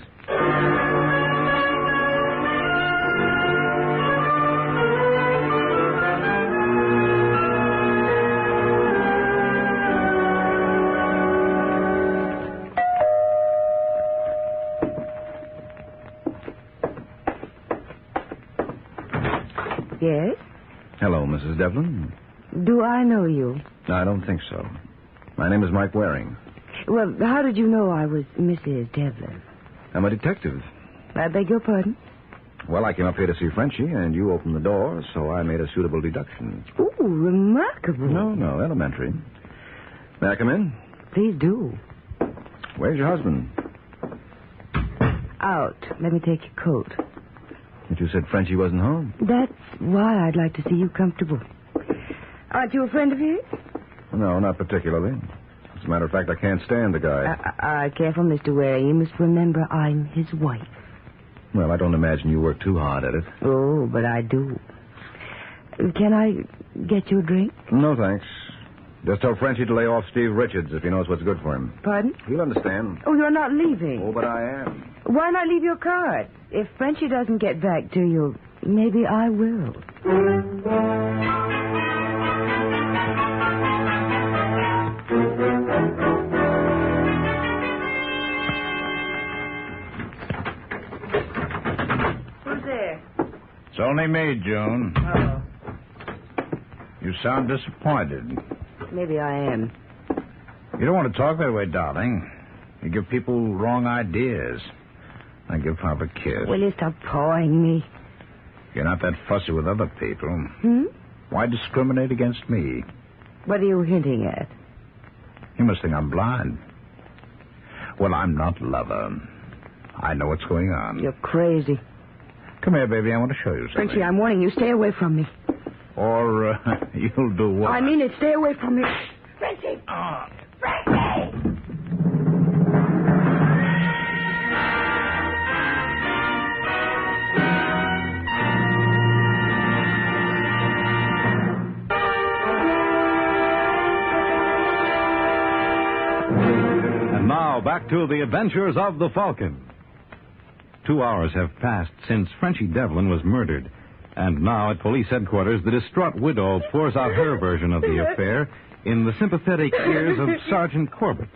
Speaker 8: Yes?
Speaker 14: Hello, Mrs. Devlin.
Speaker 8: Do I know you?
Speaker 14: I don't think so. My name is Mike Waring.
Speaker 8: Well, how did you know I was Mrs. Devlin?
Speaker 14: I'm a detective.
Speaker 8: I beg your pardon?
Speaker 14: Well, I came up here to see Frenchie, and you opened the door, so I made a suitable deduction.
Speaker 8: Ooh, remarkable.
Speaker 14: No, elementary. May I come in?
Speaker 8: Please do.
Speaker 14: Where's your husband?
Speaker 8: Out. Let me take your coat.
Speaker 14: But you said Frenchie wasn't home.
Speaker 8: That's why I'd like to see you comfortable. Aren't you a friend of his?
Speaker 14: No, not particularly. As a matter of fact, I can't stand the guy.
Speaker 8: Careful, Mr. Waring. You must remember I'm his wife.
Speaker 14: Well, I don't imagine you work too hard at it.
Speaker 8: Oh, but I do. Can I get you a drink?
Speaker 14: No, thanks. Just tell Frenchie to lay off Steve Richards if he knows what's good for him.
Speaker 8: Pardon?
Speaker 14: He'll understand.
Speaker 8: Oh, you're not leaving.
Speaker 14: Oh, but I am.
Speaker 8: Why not leave your card? If Frenchie doesn't get back to you, maybe I will.
Speaker 25: Who's there?
Speaker 20: It's only me, June.
Speaker 25: Oh.
Speaker 20: You sound disappointed.
Speaker 8: Maybe I am.
Speaker 20: You don't want to talk that way, darling. You give people wrong ideas. I give Pop a kiss.
Speaker 8: Will you stop pawing me?
Speaker 20: You're not that fussy with other people. Why discriminate against me?
Speaker 8: What are you hinting at?
Speaker 20: You must think I'm blind. Well, I'm not lover. I know what's going on.
Speaker 8: You're crazy.
Speaker 20: Come here, baby. I want to show you something.
Speaker 8: Frenchie, I'm warning you. Stay away from me.
Speaker 20: Or you'll do what?
Speaker 8: I mean it. Stay away from me. Frenchie! Frenchie!
Speaker 15: And now, back to the adventures of the Falcon. 2 hours have passed since Frenchie Devlin was murdered. And now at police headquarters, the distraught widow pours out her version of the affair in the sympathetic ears of Sergeant Corbett.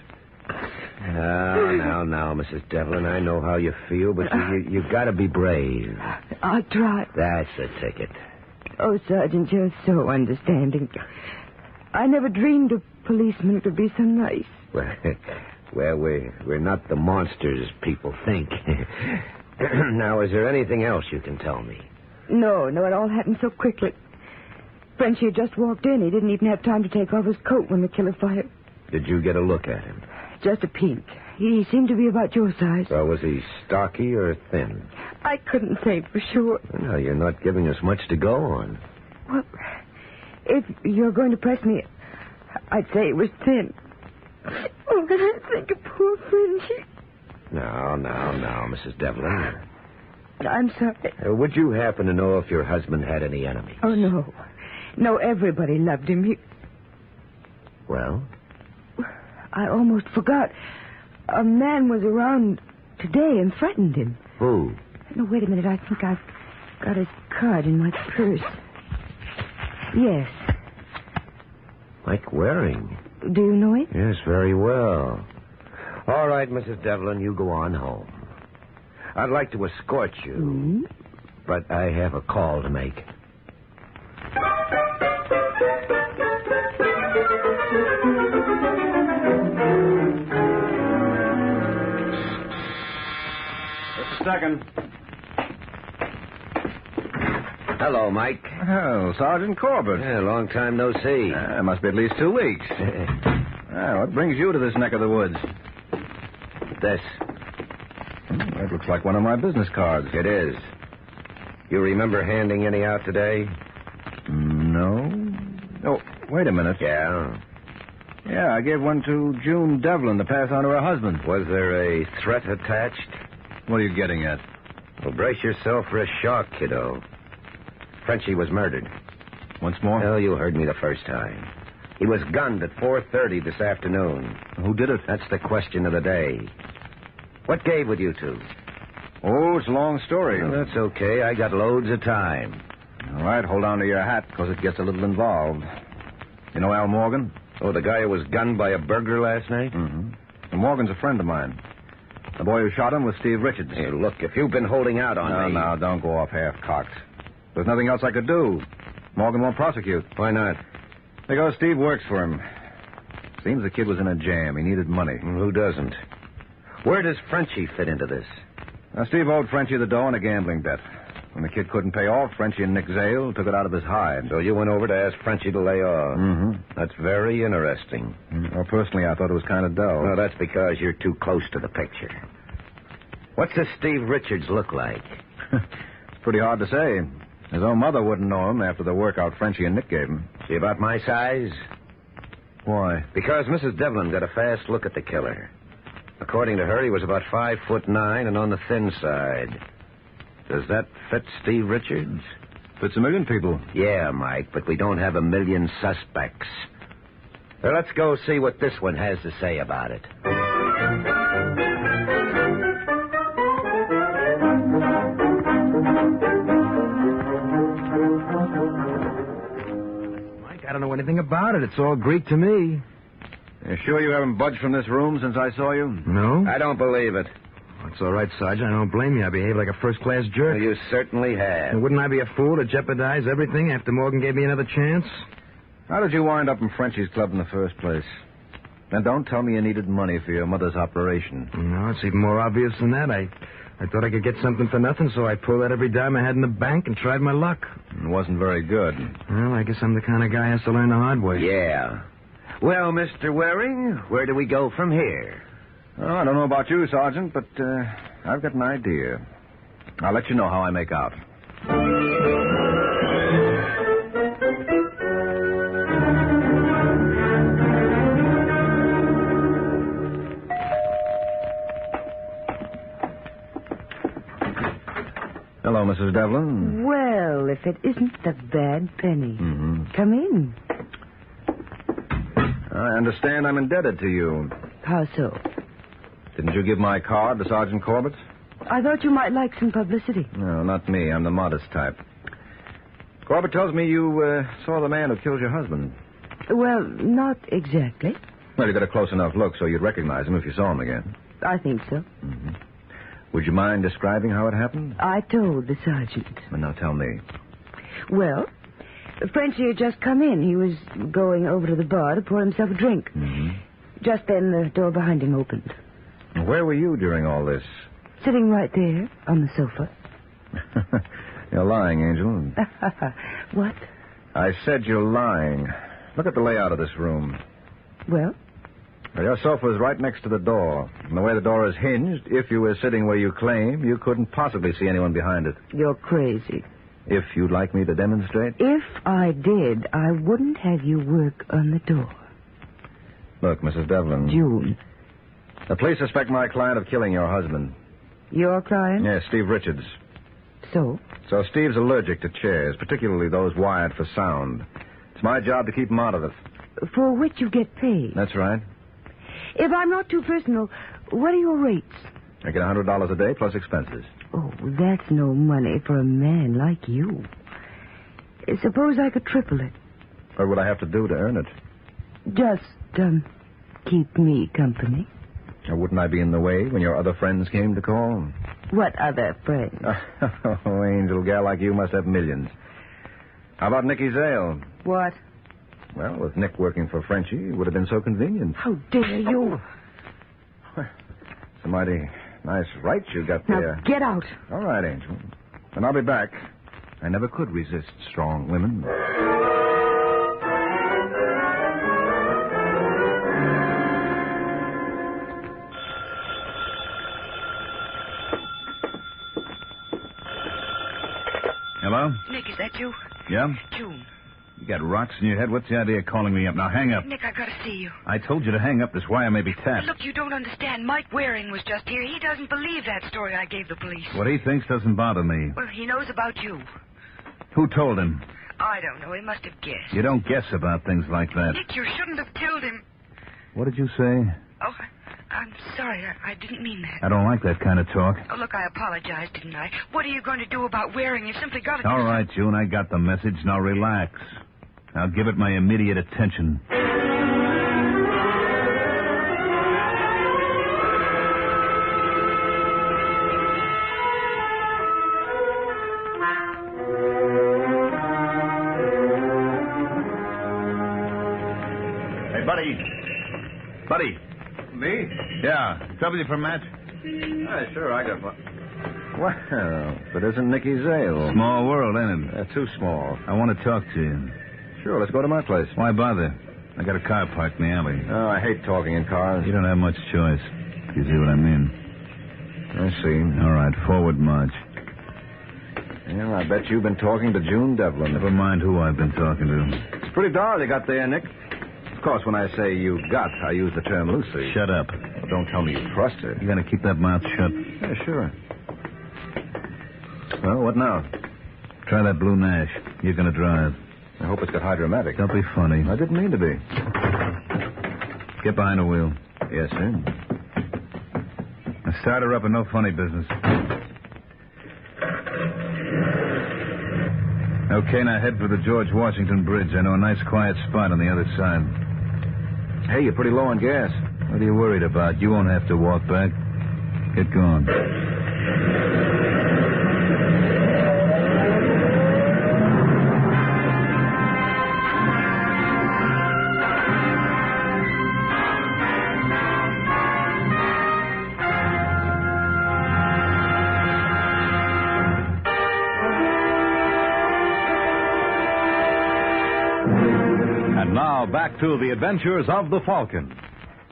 Speaker 3: Now, Mrs. Devlin, I know how you feel, but you've got to be brave.
Speaker 8: I'll try.
Speaker 3: That's the ticket.
Speaker 8: Oh, Sergeant, you're so understanding. I never dreamed a policeman could be so nice.
Speaker 3: Well, we're not the monsters people think. Now, is there anything else you can tell me?
Speaker 8: No, it all happened so quickly. Frenchie had just walked in. He didn't even have time to take off his coat when the killer fired.
Speaker 3: Did you get a look at him?
Speaker 8: Just a peek. He seemed to be about your size.
Speaker 3: So was he stocky or thin?
Speaker 8: I couldn't say for sure.
Speaker 3: Well, you're not giving us much to go on.
Speaker 8: Well, if you're going to press me, I'd say it was thin. Oh, I think of poor Frenchie.
Speaker 3: Now, Mrs. Devlin.
Speaker 8: I'm sorry.
Speaker 3: Would you happen to know if your husband had any enemies?
Speaker 8: Oh, no. No, everybody loved him.
Speaker 3: Well?
Speaker 8: I almost forgot. A man was around today and threatened him.
Speaker 3: Who?
Speaker 8: No, wait a minute. I think I've got his card in my purse. Yes.
Speaker 3: Mike Waring.
Speaker 8: Do you know him?
Speaker 3: Yes, very well. All right, Mrs. Devlin, you go on home. I'd like to escort you, but I have a call to make.
Speaker 14: Just a second.
Speaker 3: Hello, Mike.
Speaker 14: Oh, Sergeant Corbett.
Speaker 3: Yeah, long time no see.
Speaker 14: Must be at least 2 weeks. What brings you to this neck of the woods?
Speaker 3: This.
Speaker 14: That looks like one of my business cards.
Speaker 3: It is. You remember handing any out today?
Speaker 14: No. Oh, wait a minute.
Speaker 3: Yeah?
Speaker 14: Yeah, I gave one to June Devlin to pass on to her husband.
Speaker 3: Was there a threat attached?
Speaker 14: What are you getting at?
Speaker 3: Well, brace yourself for a shock, kiddo. Frenchie was murdered.
Speaker 14: Once more?
Speaker 3: Well, you heard me the first time. He was gunned at 4:30 this afternoon.
Speaker 14: Who did it?
Speaker 3: That's the question of the day. What gave with you two?
Speaker 14: Oh, it's a long story.
Speaker 3: Well, that's okay. I got loads of time.
Speaker 14: All right, hold on to your hat, because it gets a little involved. You know Al Morgan?
Speaker 3: Oh, the guy who was gunned by a burglar last night?
Speaker 14: Mm-hmm. And Morgan's a friend of mine. The boy who shot him was Steve Richards.
Speaker 3: Hey, look, if you've been holding out on me...
Speaker 14: No, don't go off half-cocked. There's nothing else I could do. Morgan won't prosecute.
Speaker 3: Why not?
Speaker 14: Because Steve works for him. Seems the kid was in a jam. He needed money.
Speaker 3: Who doesn't? Where does Frenchie fit into this?
Speaker 14: Now, Steve owed Frenchie the dough on a gambling bet. When the kid couldn't pay off, Frenchie and Nick Zale took it out of his hide.
Speaker 3: So you went over to ask Frenchie to lay off?
Speaker 14: Mm-hmm.
Speaker 3: That's very interesting.
Speaker 14: Well, personally, I thought it was kind of dull.
Speaker 3: No, that's because you're too close to the picture. What's this Steve Richards look like?
Speaker 14: It's pretty hard to say. His own mother wouldn't know him after the workout Frenchie and Nick gave him.
Speaker 3: Is he about my size?
Speaker 14: Why?
Speaker 3: Because Mrs. Devlin got a fast look at the killer. According to her, he was about 5'9" and on the thin side. Does that fit Steve Richards?
Speaker 14: Fits a million people.
Speaker 3: Yeah, Mike, but we don't have a million suspects. Well, let's go see what this one has to say about it.
Speaker 2: Mike, I don't know anything about it. It's all Greek to me.
Speaker 14: You sure you haven't budged from this room since I saw you?
Speaker 2: No?
Speaker 3: I don't believe it.
Speaker 2: That's all right, Sergeant. I don't blame you. I behaved like a first-class jerk.
Speaker 3: Well, you certainly have.
Speaker 2: And wouldn't I be a fool to jeopardize everything after Morgan gave me another chance?
Speaker 14: How did you wind up in Frenchie's club in the first place? And don't tell me you needed money for your mother's operation.
Speaker 2: No, it's even more obvious than that. I thought I could get something for nothing, so I pulled out every dime I had in the bank and tried my luck.
Speaker 14: It wasn't very good.
Speaker 2: Well, I guess I'm the kind of guy who has to learn the hard way.
Speaker 3: Yeah. Well, Mr. Waring, where do we go from here?
Speaker 14: Oh, I don't know about you, Sergeant, but I've got an idea. I'll let you know how I make out. Hello, Mrs. Devlin.
Speaker 8: Well, if it isn't the bad penny.
Speaker 14: Mm-hmm.
Speaker 8: Come in.
Speaker 14: I understand I'm indebted to you.
Speaker 8: How so?
Speaker 14: Didn't you give my card to Sergeant Corbett?
Speaker 8: I thought you might like some publicity.
Speaker 14: No, not me. I'm the modest type. Corbett tells me you saw the man who killed your husband.
Speaker 8: Well, not exactly.
Speaker 14: Well, you got a close enough look so you'd recognize him if you saw him again.
Speaker 8: I think so.
Speaker 14: Mm-hmm. Would you mind describing how it happened?
Speaker 8: I told the sergeant.
Speaker 14: Well, now tell me.
Speaker 8: Well, Frenchie had just come in. He was going over to the bar to pour himself a drink.
Speaker 14: Mm-hmm.
Speaker 8: Just then the door behind him opened.
Speaker 14: Where were you during all this?
Speaker 8: Sitting right there on the sofa.
Speaker 14: You're lying, Angel.
Speaker 8: What?
Speaker 14: I said you're lying. Look at the layout of this room.
Speaker 8: Well?
Speaker 14: Well, your sofa is right next to the door. And the way the door is hinged, if you were sitting where you claim, you couldn't possibly see anyone behind it.
Speaker 8: You're crazy.
Speaker 14: If you'd like me to demonstrate?
Speaker 8: If I did, I wouldn't have you work on the door.
Speaker 14: Look, Mrs. Devlin.
Speaker 8: June.
Speaker 14: The police suspect my client of killing your husband.
Speaker 8: Your client?
Speaker 14: Yes, Steve Richards.
Speaker 8: So?
Speaker 14: So Steve's allergic to chairs, particularly those wired for sound. It's my job to keep him out of it.
Speaker 8: For which you get paid.
Speaker 14: That's right.
Speaker 8: If I'm not too personal, what are your rates?
Speaker 14: I get $100 a day plus expenses.
Speaker 8: Oh, that's no money for a man like you. Suppose I could triple it.
Speaker 14: What would I have to do to earn it?
Speaker 8: Just, keep me company.
Speaker 14: Or wouldn't I be in the way when your other friends came to call?
Speaker 8: What other friends?
Speaker 14: Oh, angel gal like you must have millions. How about Nicky Zale?
Speaker 8: What?
Speaker 14: Well, with Nick working for Frenchie, it would have been so convenient.
Speaker 8: How dare you?
Speaker 14: It's a mighty nice right you got there.
Speaker 8: Now, get out.
Speaker 14: All right, Angel. And I'll be back. I never could resist strong women.
Speaker 20: Hello?
Speaker 7: Nick, is that you?
Speaker 20: Yeah?
Speaker 7: June.
Speaker 20: You got rocks in your head? What's the idea of calling me up? Now, hang up.
Speaker 7: Nick, I gotta see you.
Speaker 20: I told you to hang up. This wire may be tapped.
Speaker 7: Look, you don't understand. Mike Waring was just here. He doesn't believe that story I gave the police.
Speaker 20: What he thinks doesn't bother me.
Speaker 7: Well, he knows about you.
Speaker 20: Who told him?
Speaker 7: I don't know. He must have guessed.
Speaker 20: You don't guess about things like that.
Speaker 7: Nick, you shouldn't have killed him.
Speaker 20: What did you say?
Speaker 7: Oh, I'm sorry. I didn't mean that.
Speaker 20: I don't like that kind of talk.
Speaker 7: Oh, look, I apologized, didn't I? What are you going to do about Waring? You've simply got to...
Speaker 20: All right, June, I got the message. Now relax. I'll give it my immediate attention. Hey, buddy. Buddy.
Speaker 14: Me?
Speaker 20: Yeah. Trouble you for a match?
Speaker 14: Sure, I got one. Well, but isn't Nicky Zale?
Speaker 20: Small world, ain't it?
Speaker 14: Too small.
Speaker 20: I want to talk to you.
Speaker 14: Sure, let's go to my place.
Speaker 20: Why bother? I got a car parked in the alley.
Speaker 14: Oh, I hate talking in cars.
Speaker 20: You don't have much choice. You see what I mean?
Speaker 14: I see.
Speaker 20: All right, forward march.
Speaker 14: Yeah, I bet you've been talking to June Devlin.
Speaker 20: Never mind who I've been talking to.
Speaker 14: It's pretty dark you got there, Nick. Of course, when I say you got, I use the term loosely.
Speaker 20: Shut up.
Speaker 14: Well, don't tell me you trust her.
Speaker 20: You gonna keep that mouth shut?
Speaker 14: Yeah, sure. Well, what now?
Speaker 20: Try that blue Nash. You're gonna drive.
Speaker 14: I hope it's got hydromatic.
Speaker 20: Don't be funny.
Speaker 14: I didn't mean to be.
Speaker 20: Get behind the wheel.
Speaker 14: Yes, sir.
Speaker 20: Now start her up and no funny business. Okay, now head for the George Washington Bridge. I know a nice quiet spot on the other side.
Speaker 14: Hey, you're pretty low on gas.
Speaker 20: What are you worried about? You won't have to walk back. Get going. Back to the adventures of the Falcon.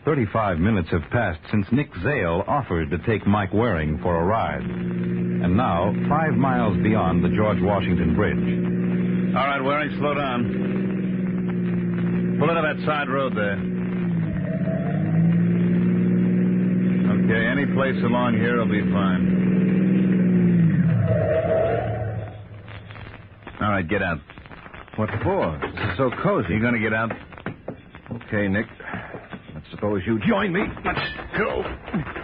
Speaker 20: 35 minutes have passed since Nick Zale offered to take Mike Waring for a ride. And now, 5 miles beyond the George Washington Bridge. All right, Waring, slow down. Pull into that side road there. Okay, any place along here will be fine. All right, get out.
Speaker 14: What for? This is so cozy.
Speaker 20: You gonna get out?
Speaker 14: Okay, Nick. Let's suppose you join me.
Speaker 20: Let's go.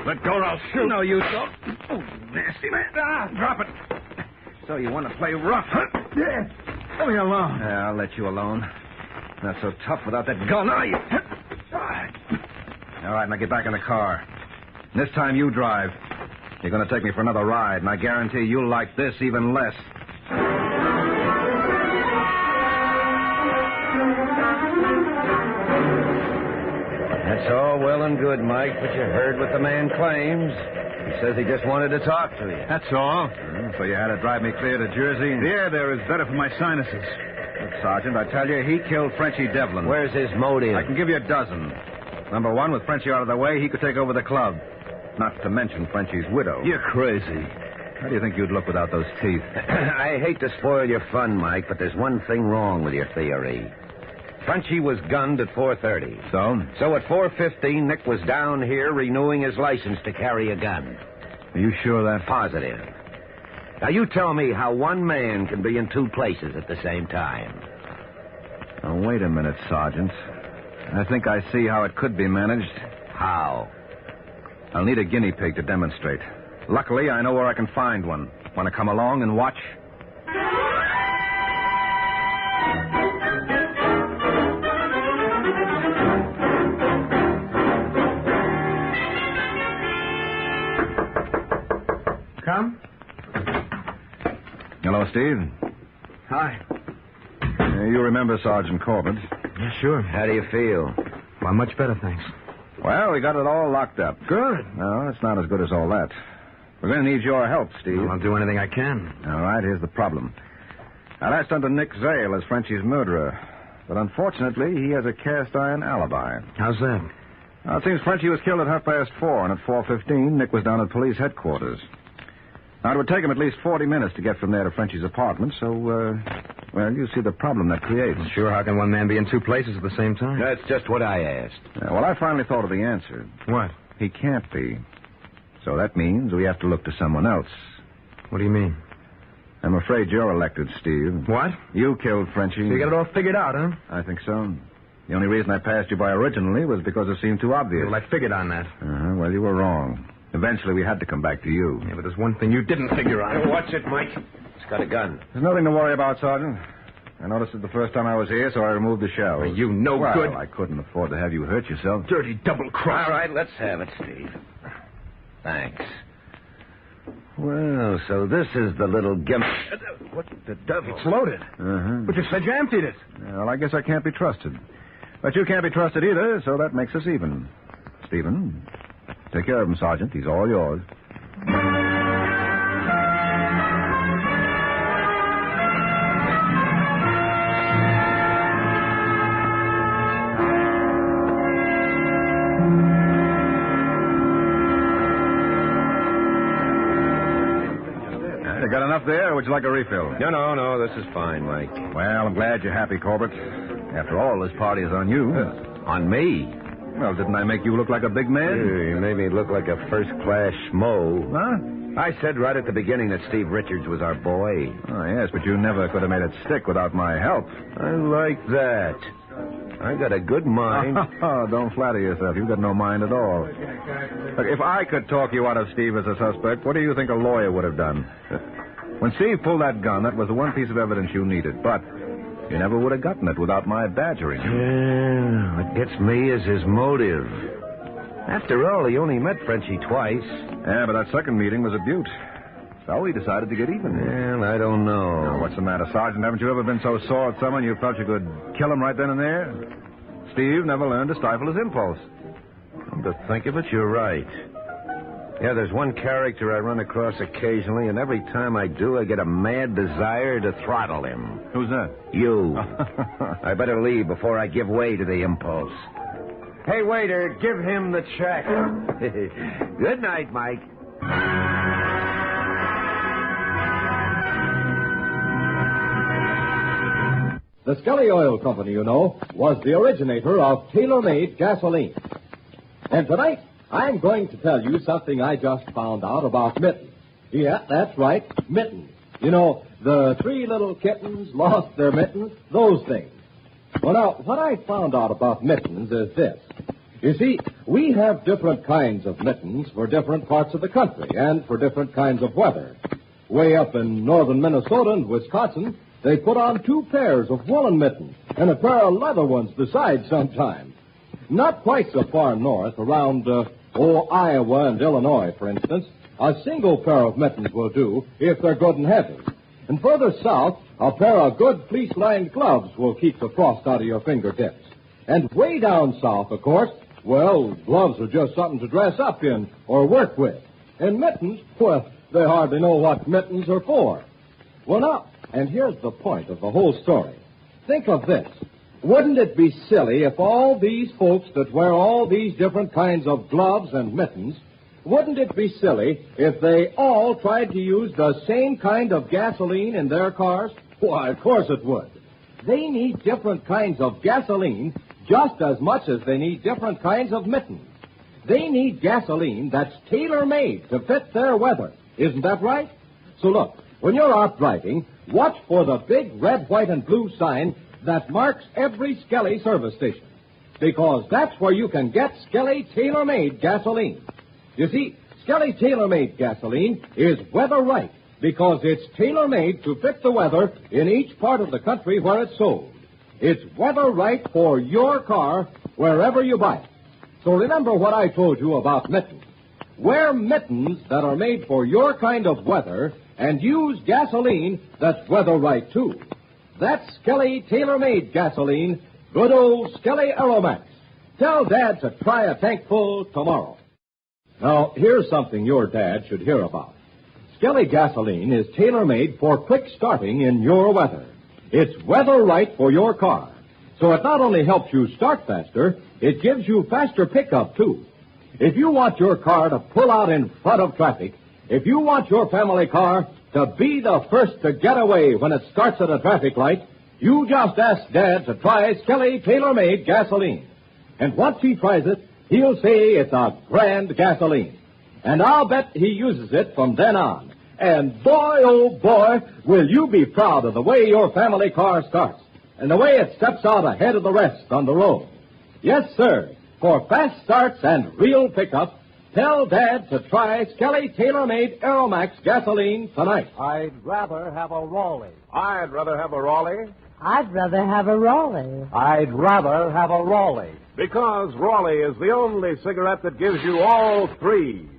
Speaker 20: Let go or I'll shoot.
Speaker 14: No, you don't. Oh, nasty man. Drop it. So you want to play rough, huh?
Speaker 2: Yeah. Let me alone.
Speaker 14: Yeah, I'll let you alone. Not so tough without that gun, are you? All right, now get back in the car. This time you drive. You're going to take me for another ride, and I guarantee you'll like this even less. That's all well and good, Mike, but you heard what the man claims. He says he just wanted to talk to you.
Speaker 20: That's all.
Speaker 14: So you had to drive me clear to Jersey?
Speaker 20: The air there is better for my sinuses.
Speaker 14: What Sergeant. I tell you, he killed Frenchie Devlin.
Speaker 25: Where's his motive?
Speaker 14: I can give you a dozen. Number one, with Frenchie out of the way, he could take over the club. Not to mention Frenchie's widow.
Speaker 25: You're crazy.
Speaker 14: How do you think you'd look without those teeth?
Speaker 25: I hate to spoil your fun, Mike, but there's one thing wrong with your theory. Frenchie was gunned at 4:30. So at 4:15, Nick was down here renewing his license to carry a gun.
Speaker 14: Are you sure of that?
Speaker 25: Positive. Now, you tell me how one man can be in two places at the same time.
Speaker 14: Oh, wait a minute, Sergeant. I think I see how it could be managed.
Speaker 25: How?
Speaker 14: I'll need a guinea pig to demonstrate. Luckily, I know where I can find one. Want to come along and watch?
Speaker 2: Come?
Speaker 14: Hello, Steve.
Speaker 2: Hi.
Speaker 14: You remember Sergeant Corbett?
Speaker 2: Yeah, sure.
Speaker 25: How do you feel?
Speaker 2: Well, much better, thanks.
Speaker 14: Well, we got it all locked up.
Speaker 2: Good.
Speaker 14: No, it's not as good as all that. We're going to need your help, Steve.
Speaker 2: Well, I'll do anything I can.
Speaker 14: All right, here's the problem. I latched onto Nick Zale as Frenchie's murderer, but unfortunately, he has a cast-iron alibi.
Speaker 2: How's that?
Speaker 14: Well, it seems Frenchie was killed at 4:30, and at 4:15, Nick was down at police headquarters. Now, it would take him at least 40 minutes to get from there to Frenchie's apartment, so, well, you see the problem that creates.
Speaker 2: Sure, how can one man be in two places at the same time?
Speaker 25: That's just what I asked.
Speaker 14: Well, I finally thought of the answer.
Speaker 2: What?
Speaker 14: He can't be. So that means we have to look to someone else.
Speaker 2: What do you mean?
Speaker 14: I'm afraid you're elected, Steve.
Speaker 2: What?
Speaker 14: You killed Frenchie.
Speaker 2: So you got it all figured out, huh?
Speaker 14: I think so. The only reason I passed you by originally was because it seemed too obvious.
Speaker 2: Well, I figured on that.
Speaker 14: Well, you were wrong. Eventually, we had to come back to you.
Speaker 2: Yeah, but there's one thing you didn't figure out.
Speaker 25: Hey, watch it, Mike. He's got a gun.
Speaker 14: There's nothing to worry about, Sergeant. I noticed it the first time I was here, so I removed the shells.
Speaker 2: Well, you no good.
Speaker 14: I couldn't afford to have you hurt yourself.
Speaker 2: Dirty double-cross.
Speaker 25: All right, let's have it, Steve. Thanks. Well, so this is the little gimp. What the devil?
Speaker 2: It's loaded. But you said you emptied it.
Speaker 14: Well, I guess I can't be trusted. But you can't be trusted either, so that makes us even. Stephen, take care of him, Sergeant. He's all yours. You got enough there, or would you like a refill?
Speaker 25: No, this is fine, Mike.
Speaker 14: Well, I'm glad you're happy, Corbett. After all, this party is on you.
Speaker 25: On me?
Speaker 14: Well, didn't I make you look like a big man?
Speaker 25: You made me look like a first-class schmo.
Speaker 14: Huh?
Speaker 25: I said right at the beginning that Steve Richards was our boy.
Speaker 14: Oh, yes, but you never could have made it stick without my help.
Speaker 25: I like that. I got a good mind.
Speaker 14: Don't flatter yourself. You've got no mind at all. Look, if I could talk you out of Steve as a suspect, what do you think a lawyer would have done? When Steve pulled that gun, that was the one piece of evidence you needed, but you never would have gotten it without my badgering you.
Speaker 25: Yeah, what gets me is his motive. After all, he only met Frenchie twice.
Speaker 14: Yeah, but that second meeting was a beaut. So we decided to get even.
Speaker 25: Well, I don't know.
Speaker 14: Now, what's the matter, Sergeant? Haven't you ever been so sore at someone you felt you could kill him right then and there? Steve never learned to stifle his impulse.
Speaker 25: Come to think of it, you're right. Yeah, there's one character I run across occasionally, and every time I do, I get a mad desire to throttle him.
Speaker 14: Who's that?
Speaker 25: You. I better leave before I give way to the impulse. Hey, waiter, give him the check. Good night, Mike.
Speaker 16: The Skelly Oil Company, you know, was the originator of tailor-made gasoline. And tonight, I'm going to tell you something I just found out about mittens. Yeah, that's right, mittens. You know, the three little kittens lost their mittens, those things. Well, now, what I found out about mittens is this. You see, we have different kinds of mittens for different parts of the country and for different kinds of weather. Way up in northern Minnesota and Wisconsin, they put on 2 pairs of woolen mittens and a pair of leather ones besides sometimes. Not quite so far north, around, Iowa and Illinois, for instance, a single pair of mittens will do if they're good and heavy. And further south, a pair of good fleece-lined gloves will keep the frost out of your fingertips. And way down south, of course, well, gloves are just something to dress up in or work with. And mittens, well, they hardly know what mittens are for. Well, now, and here's the point of the whole story. think of this. Wouldn't it be silly if all these folks that wear all these different kinds of gloves and mittens, wouldn't it be silly if they all tried to use the same kind of gasoline in their cars? Why, of course it would. They need different kinds of gasoline just as much as they need different kinds of mittens. They need gasoline that's tailor-made to fit their weather. Isn't that right? So look, when you're out driving, watch for the big red, white, and blue sign that marks every Skelly service station, because that's where you can get Skelly tailor-made gasoline. You see, Skelly tailor-made gasoline is weather right because it's tailor-made to fit the weather in each part of the country where it's sold. It's weather right for your car wherever you buy it. So remember what I told you about mittens. Wear mittens that are made for your kind of weather and use gasoline that's weather right, too. That's Skelly tailor-made gasoline, good old Skelly Aeromax. Tell Dad to try a tank full tomorrow. Now, here's something your dad should hear about. Skelly gasoline is tailor-made for quick starting in your weather. It's weather right for your car. So it not only helps you start faster, it gives you faster pickup, too. If you want your car to pull out in front of traffic, if you want your family car to be the first to get away when it starts at a traffic light, you just ask Dad to try Skelly tailor-made gasoline. And once he tries it, he'll say it's a grand gasoline. And I'll bet he uses it from then on. And boy, oh boy, will you be proud of the way your family car starts and the way it steps out ahead of the rest on the road. Yes, sir. For fast starts and real pickup, tell Dad to try Skelly tailor-made Aeromax gasoline tonight.
Speaker 6: I'd rather have a Raleigh.
Speaker 14: I'd rather have a Raleigh.
Speaker 8: I'd rather have a Raleigh.
Speaker 6: I'd rather have a Raleigh.
Speaker 14: Because Raleigh is the only cigarette that gives you all three.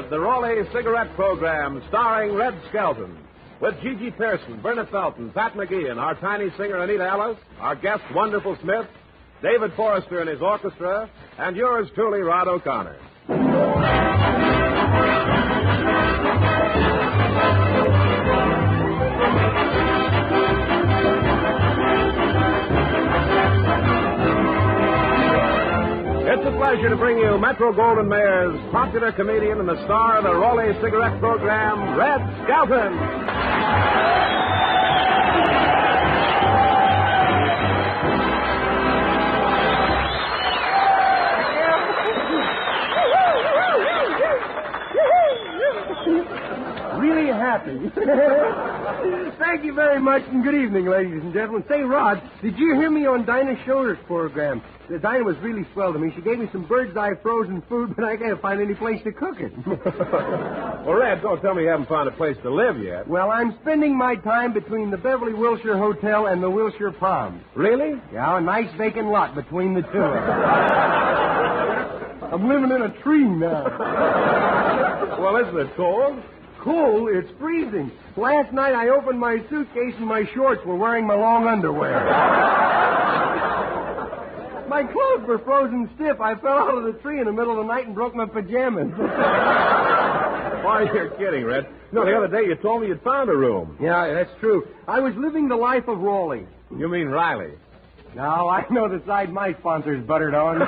Speaker 14: The Raleigh Cigarette Program, starring Red Skelton, with Gigi Pearson, Verna Felton, Pat McGee, and our tiny singer Anita Ellis, our guest Wonderful Smith, David Forrester and his orchestra, and yours truly, Rod O'Connor. It's a pleasure to bring you Metro-Goldwyn-Mayer's popular comedian and the star of the Raleigh Cigarette Program, Red Skelton.
Speaker 2: Really happy. Thank you very much, and good evening, ladies and gentlemen. Say, Rod, did you hear me on Dinah Schroeder's program? Dinah was really swell to me. She gave me some bird's-eye frozen food, but I can't find any place to cook it.
Speaker 14: Well, Red, don't tell me you haven't found a place to live yet.
Speaker 2: Well, I'm spending my time between the Beverly Wilshire Hotel and the Wilshire Palms.
Speaker 14: Really?
Speaker 2: Yeah, a nice vacant lot between the two. I'm living in a tree now.
Speaker 14: Well, isn't it cold?
Speaker 2: Cool? It's freezing. Last night I opened my suitcase and my shorts were wearing my long underwear. My clothes were frozen stiff. I fell out of the tree in the middle of the night and broke my pajamas.
Speaker 14: Why, you're kidding, Red. No, the other day you told me you'd found a room.
Speaker 2: Yeah, that's true. I was living the life of Raleigh.
Speaker 14: You mean Riley?
Speaker 2: Now, I know the side my sponsor's buttered on.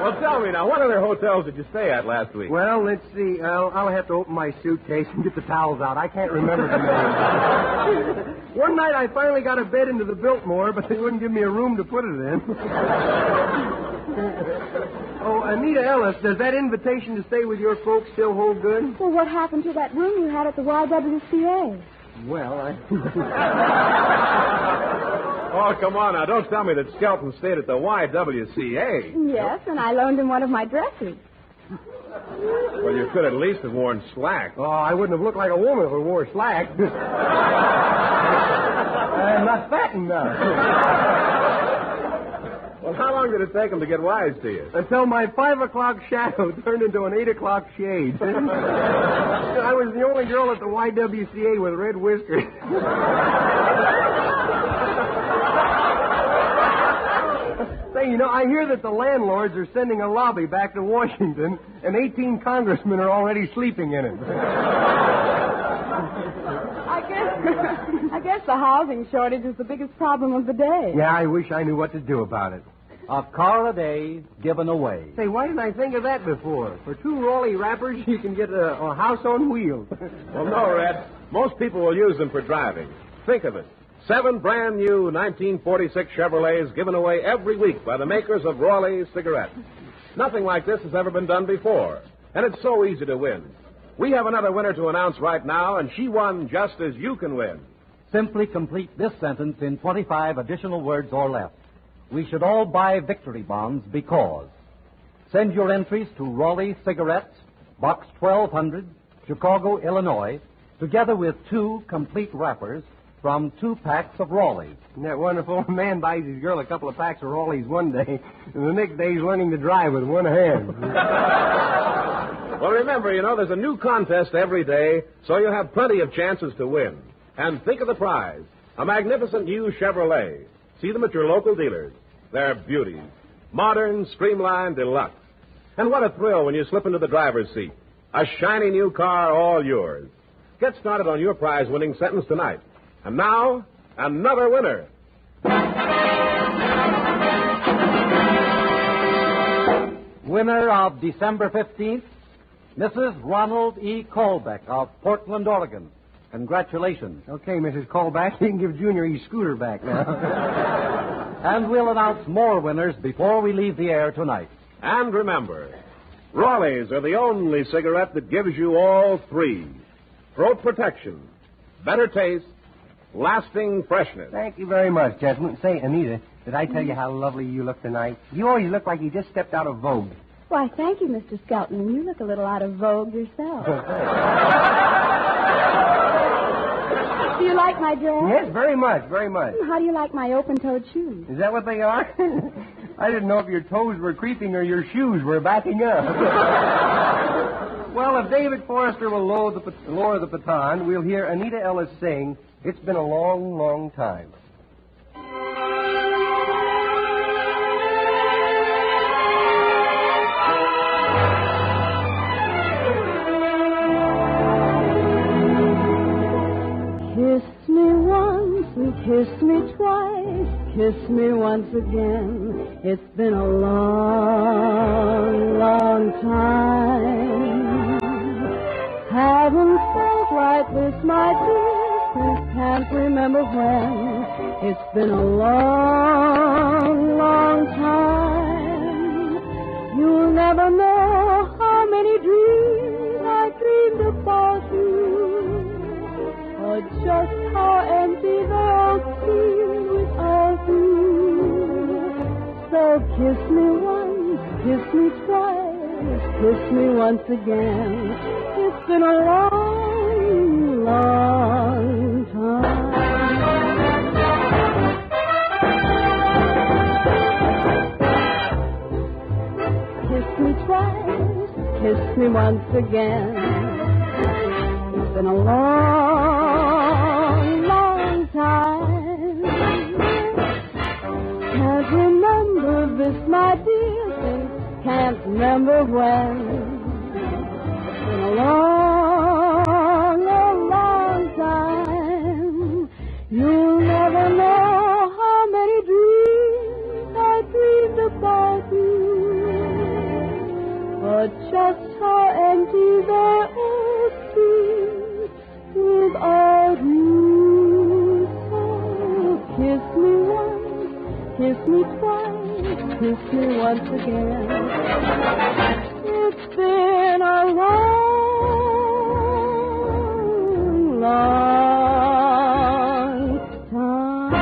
Speaker 14: Well, tell me now, what other hotels did you stay at last week?
Speaker 2: Well, let's see. I'll have to open my suitcase and get the towels out. I can't remember the name. One night I finally got a bed into the Biltmore, but they wouldn't give me a room to put it in. Oh, Anita Ellis, does that invitation to stay with your folks still hold good?
Speaker 17: Well, what happened to that room you had at the YWCA?
Speaker 2: Well,
Speaker 14: Oh, come on now. Don't tell me that Skelton stayed at the YWCA.
Speaker 17: Yes, and I loaned him one of my dresses.
Speaker 14: Well, you could at least have worn slacks.
Speaker 2: Oh, I wouldn't have looked like a woman if I wore slacks. I'm not fat enough.
Speaker 10: Well, how long did it take him to get wise to you?
Speaker 2: Until my 5 o'clock shadow turned into an 8 o'clock shade. I was the only girl at the YWCA with red whiskers. Say, I hear that the landlords are sending a lobby back to Washington, and 18 congressmen are already sleeping in it.
Speaker 17: I guess the housing shortage is the biggest problem of the day.
Speaker 2: Yeah, I wish I knew what to do about it.
Speaker 6: A car a day given away.
Speaker 2: Say, why didn't I think of that before? For 2 Raleigh wrappers, you can get a house on wheels.
Speaker 10: Well, no, Red. Most people will use them for driving. Think of it. 7 brand new 1946 Chevrolets given away every week by the makers of Raleigh cigarettes. Nothing like this has ever been done before. And it's so easy to win. We have another winner to announce right now, and she won just as you can win.
Speaker 6: Simply complete this sentence in 25 additional words or less. We should all buy victory bonds because. Send your entries to Raleigh Cigarettes, Box 1200, Chicago, Illinois, together with 2 complete wrappers from 2 packs of Raleigh.
Speaker 2: Isn't that wonderful? A man buys his girl a couple of packs of Raleighs one day, and the next day he's learning to drive with one hand.
Speaker 10: Well, remember, there's a new contest every day, so you'll have plenty of chances to win. And think of the prize, a magnificent new Chevrolet. See them at your local dealers. They're beauties. Modern, streamlined, deluxe. And what a thrill when you slip into the driver's seat. A shiny new car, all yours. Get started on your prize-winning sentence tonight. And now, another winner.
Speaker 6: Winner of December 15th, Mrs. Ronald E. Colbeck of Portland, Oregon. Congratulations.
Speaker 2: Okay, Mrs. Colbeck, you can give Junior his scooter back now.
Speaker 6: And we'll announce more winners before we leave the air tonight.
Speaker 10: And remember, Raleighs are the only cigarette that gives you all 3. Throat protection, better taste, lasting freshness.
Speaker 2: Thank you very much, gentlemen. Say, Anita, did I tell you how lovely you look tonight? You always look like you just stepped out of Vogue.
Speaker 17: Why, thank you, Mr. Skelton. And you look a little out of vogue yourself. Do you like my dress?
Speaker 2: Yes, very much, very much.
Speaker 17: How do you like my open-toed shoes?
Speaker 2: Is that what they are? I didn't know if your toes were creeping or your shoes were backing up. Well, if David Forrester will lower the baton, we'll hear Anita Ellis sing, "It's Been a Long, Long Time."
Speaker 18: Kiss me once and kiss me twice, kiss me once again. It's been a long, long time. Haven't felt like this, my dear, since can't remember when. It's been a long, long time. You'll never know how many dreams I dreamed about you. Or just how empty they'll seem without you. So kiss me once, kiss me twice, kiss me once again. It's been a long, long time. Kiss me twice, kiss me once again. It's been a long, long time. Can't remember this, my dear, since can't remember when. It's been a long, long, long time. You'll never know how many dreams I dreamed about you. Or just how empty they all seem without you. So kiss me once, kiss me twice, kiss me once again. It's been a long, long time.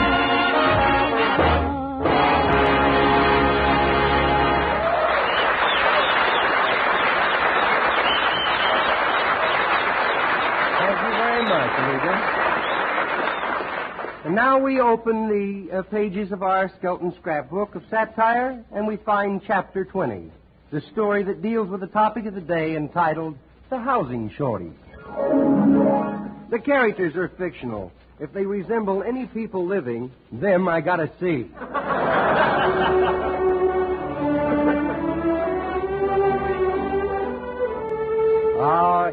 Speaker 2: Now we open the pages of our Skelton scrapbook of satire, and we find Chapter 20, the story that deals with the topic of the day entitled The Housing Shortage. The characters are fictional. If they resemble any people living, them I gotta see.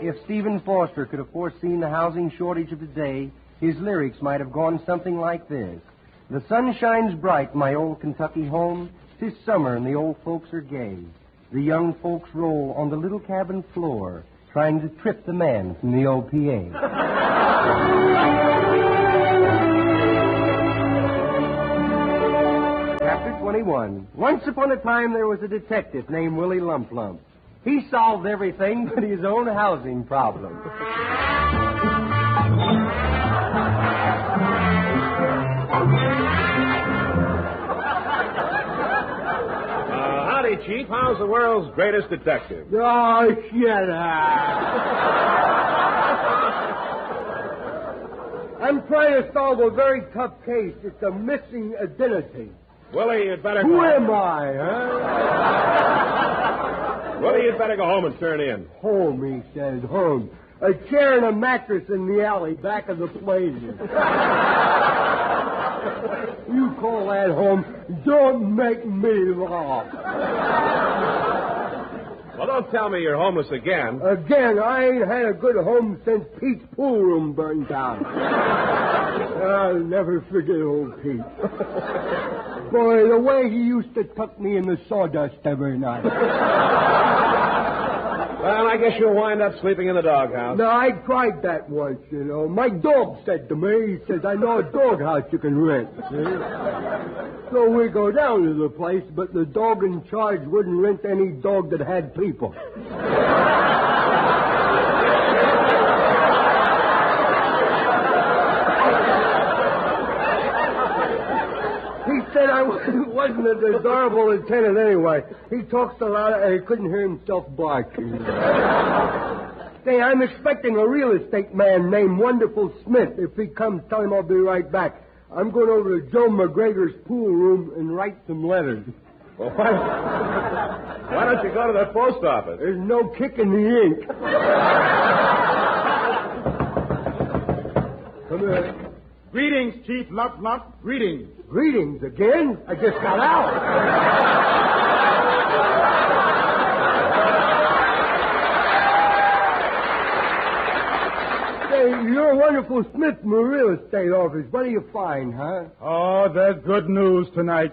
Speaker 2: If Stephen Foster could have foreseen the housing shortage of the day, his lyrics might have gone something like this. The sun shines bright in my old Kentucky home. 'Tis summer and the old folks are gay. The young folks roll on the little cabin floor, trying to trip the man from the OPA. Chapter 21. Once upon a time there was a detective named Willie Lump Lump. He solved everything but his own housing problem.
Speaker 10: Howdy, Chief. How's the world's greatest detective?
Speaker 2: Oh, shut up. I'm trying to solve a very tough case. It's a missing identity.
Speaker 10: Willie, you'd better...
Speaker 2: Who am I, huh?
Speaker 10: Willie, you'd better go home and turn in.
Speaker 2: Home, he says, home. A chair and a mattress in the alley back of the place. You call that home? Don't make me laugh.
Speaker 10: Well, don't tell me you're homeless again.
Speaker 2: Again? I ain't had a good home since Pete's pool room burned down. I'll never forget old Pete. Boy, the way he used to tuck me in the sawdust every night.
Speaker 10: Well, I guess you'll wind up sleeping in the doghouse.
Speaker 2: No, I tried that once, you know. My dog said to me, he says, I know a doghouse you can rent. See? So we go down to the place, but the dog in charge wouldn't rent any dog that had people. He said I wasn't a desirable lieutenant anyway. He talks so loud he couldn't hear himself barking. Say, I'm expecting a real estate man named Wonderful Smith. If he comes, tell him I'll be right back. I'm going over to Joe McGregor's pool room and write some letters.
Speaker 10: Well, why don't you go to the post office?
Speaker 2: There's no kick in the ink. Come here.
Speaker 4: Greetings, Chief Lump Lump. Greetings.
Speaker 2: Greetings again? I just got out. Say, you're Wonderful Smith from the real estate office. What do you find, huh?
Speaker 4: Oh, there's good news tonight.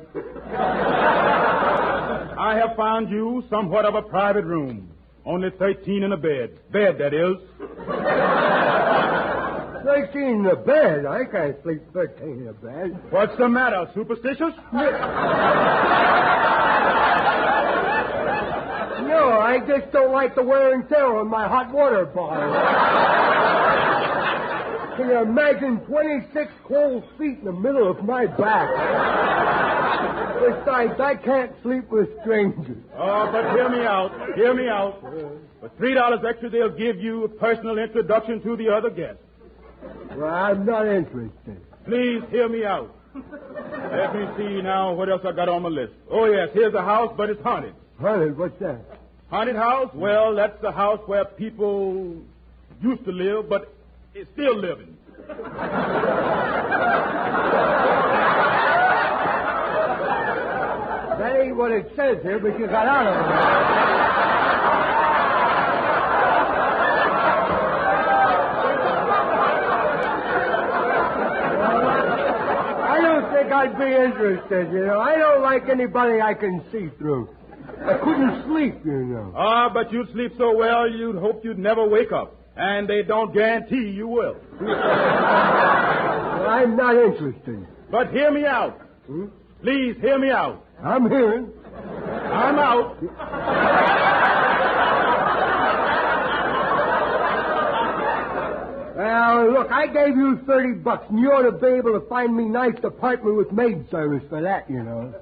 Speaker 4: I have found you somewhat of a private room. Only 13 in a bed. Bed, that is.
Speaker 2: 13 in a bed? I can't sleep 13 in a bed.
Speaker 4: What's the matter, superstitious?
Speaker 2: No, I just don't like the wear and tear on my hot water bottle. Can you imagine 26 cold feet in the middle of my back? Besides, I can't sleep with strangers.
Speaker 4: Oh, but hear me out. Hear me out. For $3 extra, they'll give you a personal introduction to the other guests.
Speaker 2: Well, I'm not interested.
Speaker 4: Please hear me out. Let me see now what else I got on my list. Oh, yes, here's a house, but it's haunted.
Speaker 2: Haunted? What's that?
Speaker 4: Haunted house? Well, that's the house where people used to live, but is still living.
Speaker 2: That ain't what it says here, but you got out of it. I'd be interested, you know. I don't like anybody I can see through. I couldn't sleep, you know.
Speaker 4: Ah, but you'd sleep so well you'd hope you'd never wake up. And they don't guarantee you will.
Speaker 2: Well, I'm not interested.
Speaker 4: But hear me out. Please hear me out.
Speaker 2: I'm hearing.
Speaker 4: I'm out.
Speaker 2: Well, look, I gave you $30, and you ought to be able to find me a nice apartment with maid service for that, you know.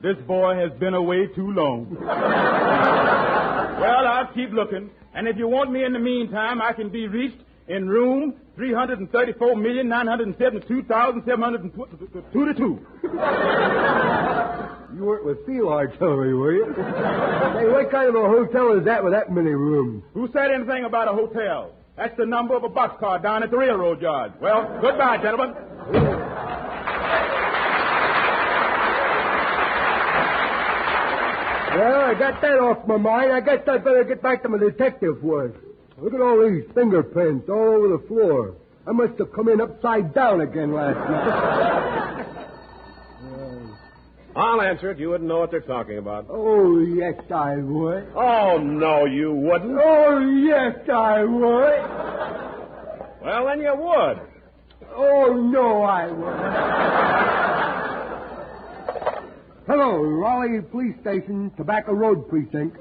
Speaker 4: This boy has been away too long. Well, I'll keep looking, and if you want me in the meantime, I can be reached in room 334,972,722.
Speaker 2: You weren't with field artillery, were you? Hey, what kind of a hotel is that with that many rooms?
Speaker 4: Who said anything about a hotel? That's the number of a boxcar down at the railroad yard. Well, goodbye, gentlemen.
Speaker 2: Well, I got that off my mind. I guess I'd better get back to my detective work. Look at all these fingerprints all over the floor. I must have come in upside down again last night.
Speaker 10: I'll answer it. You wouldn't know what they're talking about.
Speaker 2: Oh, yes, I would.
Speaker 10: Oh, no, you wouldn't.
Speaker 2: Oh, yes, I would.
Speaker 10: Well, then you would.
Speaker 2: Oh, no, I would. Hello, Raleigh Police Station, Tobacco Road Precinct.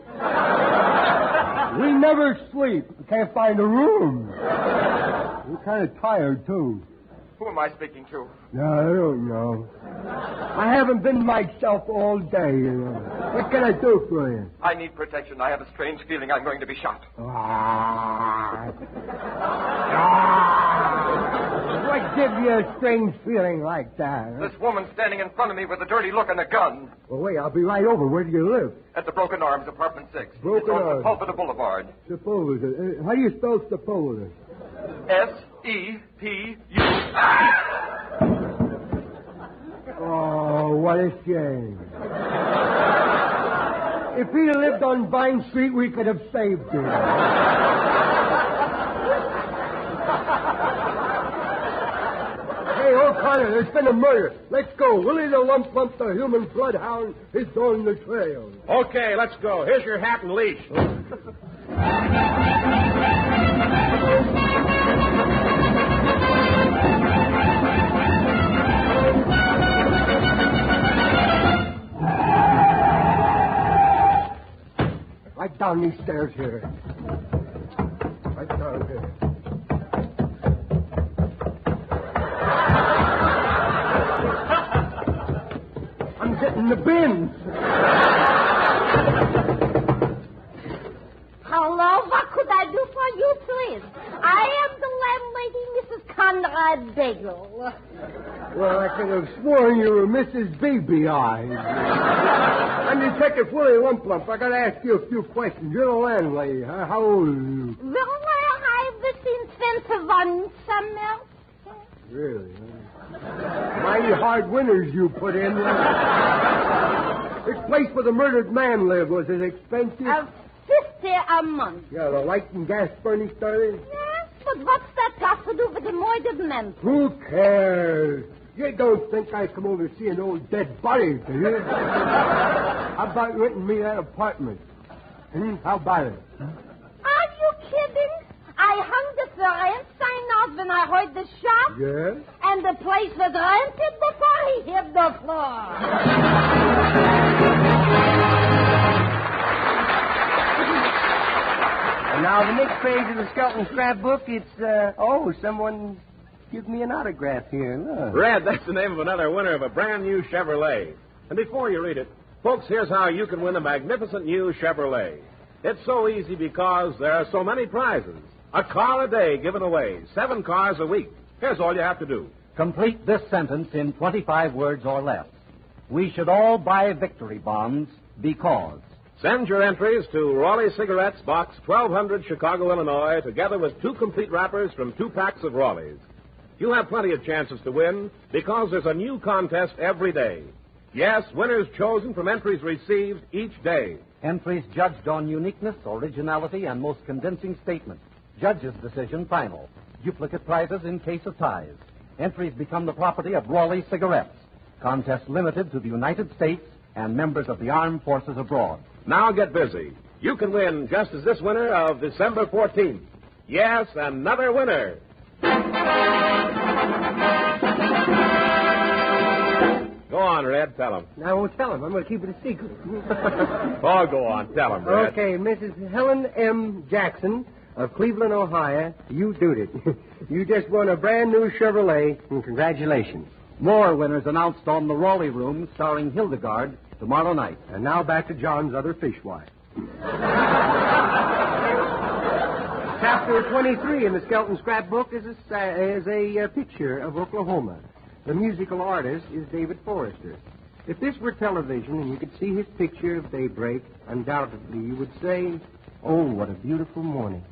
Speaker 2: We never sleep. We can't find a room. We're kind of tired, too.
Speaker 1: Who am I speaking to?
Speaker 2: No, I don't know. I haven't been myself all day, you know. What can I do for you?
Speaker 1: I need protection. I have a strange feeling I'm going to be shot.
Speaker 2: What gives you a strange feeling like that? Huh?
Speaker 1: This woman standing in front of me with a dirty look and a gun.
Speaker 2: Well, wait, I'll be right over. Where do you live?
Speaker 1: At the Broken Arms, Apartment 6.
Speaker 2: Broken
Speaker 1: It's on
Speaker 2: Arms.
Speaker 1: Sepulveda Boulevard.
Speaker 2: Sepulveda. How do you spell Sepulveda?
Speaker 1: S-E-P-U.
Speaker 2: Oh, what a shame. If he had lived on Vine Street, we could have saved him. Hey, O'Connor, there's been a murder. Let's go. Willie the Lump Lump, the human bloodhound, is on the trail.
Speaker 10: Okay, let's go. Here's your hat and leash.
Speaker 2: Right down these stairs here. Right down here. I'm getting the bins.
Speaker 19: Hello, what could I do for you, please? I am the landlady, Mrs. Conrad Bagel.
Speaker 2: Well, I could have sworn you were Mrs. Beebe Eyes. I'm Detective Willie Lump Lump. I got to ask you a few questions. You're the landlady. Huh? How old are you?
Speaker 19: Well, I've been 21 summer.
Speaker 2: Really? Huh? Mighty hard winters you put in. This place where the murdered man lived, was it expensive?
Speaker 19: $50 a month.
Speaker 2: Yeah, the light and gas burning started?
Speaker 19: Yes, but what's that got to do with the murdered man?
Speaker 2: Who cares? You don't think I come over to see an old dead body, do you? How about renting me that apartment? How about it?
Speaker 19: Are you kidding? I hung the for rent sign out when I heard the shot.
Speaker 2: Yes?
Speaker 19: And the place was rented before he hit the floor.
Speaker 5: And now the next page of the Skelton scrapbook, it's, someone give me an autograph here. Look.
Speaker 10: Red, that's the name of another winner of a brand new Chevrolet. And before you read it, folks, here's how you can win a magnificent new Chevrolet. It's so easy because there are so many prizes. A car a day given away, 7 cars a week. Here's all you have to do.
Speaker 6: Complete this sentence in 25 words or less. We should all buy victory bonds because...
Speaker 10: Send your entries to Raleigh Cigarettes, Box 1200, Chicago, Illinois, together with 2 complete wrappers from 2 packs of Raleighs. You have plenty of chances to win because there's a new contest every day. Yes, winners chosen from entries received each day.
Speaker 6: Entries judged on uniqueness, originality, and most convincing statement. Judge's decision final. Duplicate prizes in case of ties. Entries become the property of Raleigh Cigarettes. Contest limited to the United States and members of the armed forces abroad.
Speaker 10: Now get busy. You can win just as this winner of December 14th. Yes, another winner. Go on, Red. Tell him.
Speaker 2: I won't tell him. I'm going to keep it a secret.
Speaker 10: Oh, go on. Tell him, Red.
Speaker 2: Okay, Mrs. Helen M. Jackson of Cleveland, Ohio, you did it. You just won a brand new Chevrolet, and congratulations.
Speaker 6: More winners announced on the Raleigh Room starring Hildegard tomorrow night.
Speaker 2: And now back to John's other fishwife. Chapter 23 in the Skelton scrapbook is a picture of Oklahoma. The musical artist is David Forrester. If this were television and you could see his picture of daybreak, undoubtedly you would say, oh, what a beautiful morning.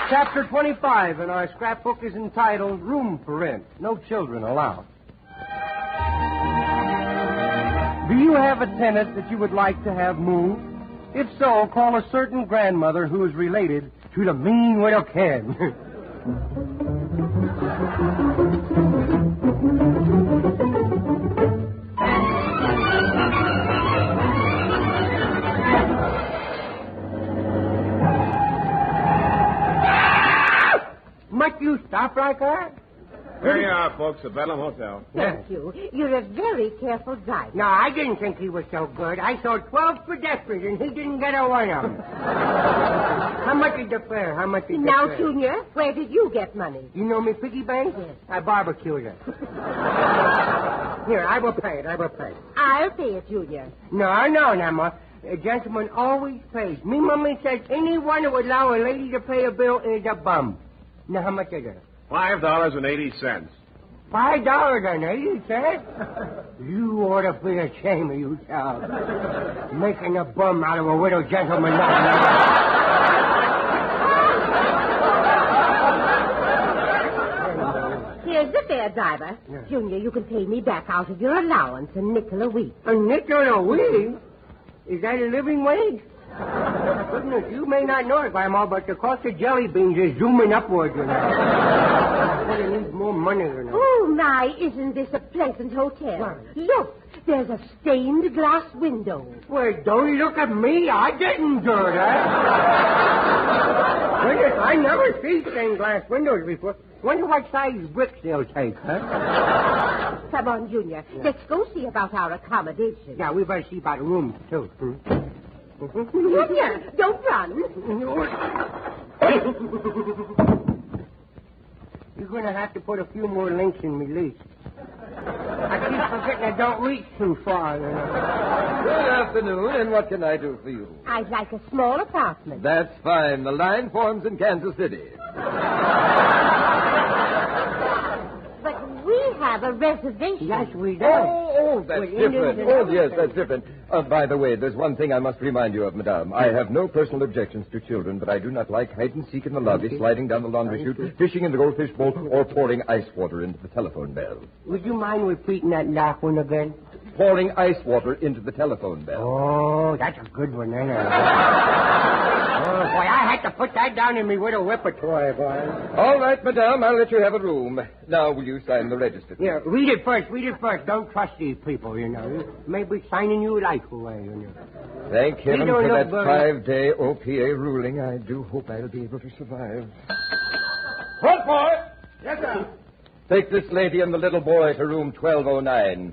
Speaker 2: Chapter 25 in our scrapbook is entitled Room for Rent. No children allowed. Do you have a tenant that you would like to have moved? If so, call a certain grandmother who is related to the mean widow Ken. Must you stop like that?
Speaker 10: Here you are, folks, the Bedlam Hotel.
Speaker 19: Thank you. You're a very careful driver.
Speaker 2: No, I didn't think he was so good. I saw 12 pedestrians, and he didn't get a one of them. How much is the fare? How much is the
Speaker 19: Now,
Speaker 2: fare?
Speaker 19: Junior, where did you get money?
Speaker 2: You know me piggy bank?
Speaker 19: Yes.
Speaker 2: I barbecued it. Here, I will pay it. I will pay it.
Speaker 19: I'll pay it, Junior.
Speaker 2: No, Emma. A gentleman always pays. Me mommy says anyone who would allow a lady to pay a bill is a bum. Now, how much is it?
Speaker 10: $5.80.
Speaker 2: $5.80? You ought to be ashamed of yourself. Making a bum out of a widow gentleman.
Speaker 19: Here's the fare, driver.
Speaker 2: Yeah.
Speaker 19: Junior, you can pay me back out of your allowance a nickel a week.
Speaker 2: A nickel a week? Is that a living wage? Goodness, you may not know it, Grandma, but the cost of jelly beans is zooming upward, you know. I need more money, you know.
Speaker 19: Oh, my, isn't this a pleasant hotel?
Speaker 2: What?
Speaker 19: Look, there's a stained glass window.
Speaker 2: Well, don't look at me. I didn't do that. Goodness, I never see stained glass windows before. Wonder what size bricks they'll take, huh?
Speaker 19: Come on, Junior.
Speaker 2: Yeah.
Speaker 19: Let's go see about our accommodation.
Speaker 2: Yeah, we better see about a room, too.
Speaker 19: Junior, don't run.
Speaker 2: You're going to have to put a few more links in me lease. I keep forgetting I don't reach too far, you know.
Speaker 12: Good afternoon, and what can I do for you?
Speaker 19: I'd like a small apartment.
Speaker 12: That's fine. The line forms in Kansas City.
Speaker 19: But we have a reservation.
Speaker 2: Yes, we do.
Speaker 12: Oh, that's
Speaker 2: With
Speaker 12: different.
Speaker 2: Indians and
Speaker 12: Oh, yes,
Speaker 2: everything.
Speaker 12: that's different. By the way, there's one thing I must remind you of, madame. I have no personal objections to children, but I do not like hide and seek in the lobby, sliding down the laundry chute, fishing in the goldfish bowl, or pouring ice water into the telephone bell.
Speaker 2: Would you mind repeating that last one again?
Speaker 12: Pouring ice water into the telephone bell.
Speaker 2: Oh, that's a good one, ain't it? Oh, boy, I had to put that down in me widow repertoire, boy.
Speaker 12: All right, madame, I'll let you have a room. Now, will you sign the register?
Speaker 2: Yeah, read it first. Don't trust these people, you know. Maybe signing your life away, you know.
Speaker 12: Thank heaven
Speaker 2: don't
Speaker 12: for
Speaker 2: look
Speaker 12: that
Speaker 2: very-
Speaker 12: 5-day OPA ruling. I do hope I'll be able to survive.
Speaker 4: Front boy! Yes, sir.
Speaker 12: Take this lady and the little boy to room 1209.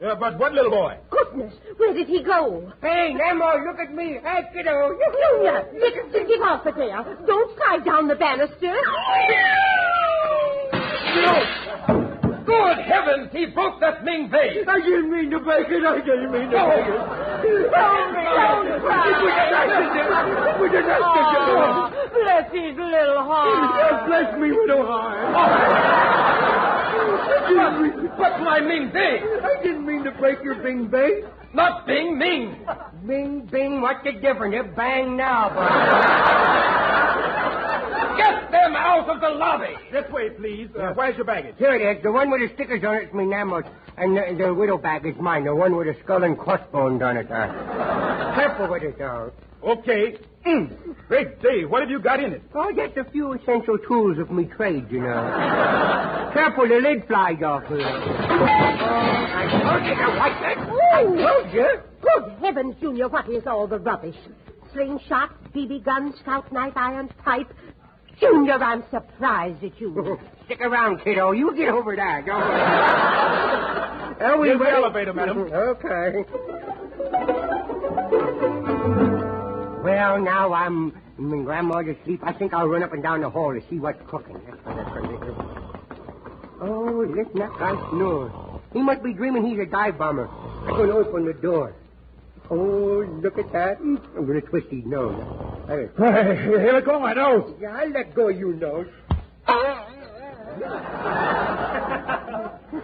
Speaker 4: Yeah, but what little boy?
Speaker 19: Goodness, where did he go?
Speaker 2: Hey, Nemo, look at me. Hey, kiddo.
Speaker 19: Junior, get off it there. Don't slide down the banister.
Speaker 12: Good heavens, he broke that Ming vase.
Speaker 2: I didn't mean to break it. I didn't mean to break it.
Speaker 19: Don't cry.
Speaker 2: We just have to
Speaker 19: Oh, bless his little heart.
Speaker 2: Bless me with a heart.
Speaker 12: But my Ming vase.
Speaker 2: I didn't mean to break your Bing vase.
Speaker 12: Not Bing, Ming.
Speaker 2: Bing, bing, what's the difference? It bang now, boy.
Speaker 12: Get them out of the lobby.
Speaker 4: This way, please. Where's your baggage?
Speaker 2: Here it is. The one with the stickers on it's me Namos. And the widow bag is mine. The one with the skull and crossbones on it. Careful with it, though.
Speaker 4: Okay. Great day. What have you got in it?
Speaker 2: Oh, just a few essential tools of me trade, you know. Careful, the lid flies off here. I told you to watch it. I told you.
Speaker 19: Good heavens, Junior, what is all the rubbish? Slingshot, BB gun, scout knife, iron pipe. Junior, I'm surprised at you.
Speaker 2: Stick around, kiddo. You get over that. Don't worry.
Speaker 4: Here's the elevator, madam.
Speaker 2: Okay. Well, now I'm in Grandmother's sleep. I think I'll run up and down the hall to see what's cooking. Oh, listen, that guy snores. He must be dreaming he's a dive bomber. I'm going to open the door. Oh, look at that. I'm going to twist his nose.
Speaker 4: Hey, here it go, my nose.
Speaker 2: Yeah, I'll let go of your nose.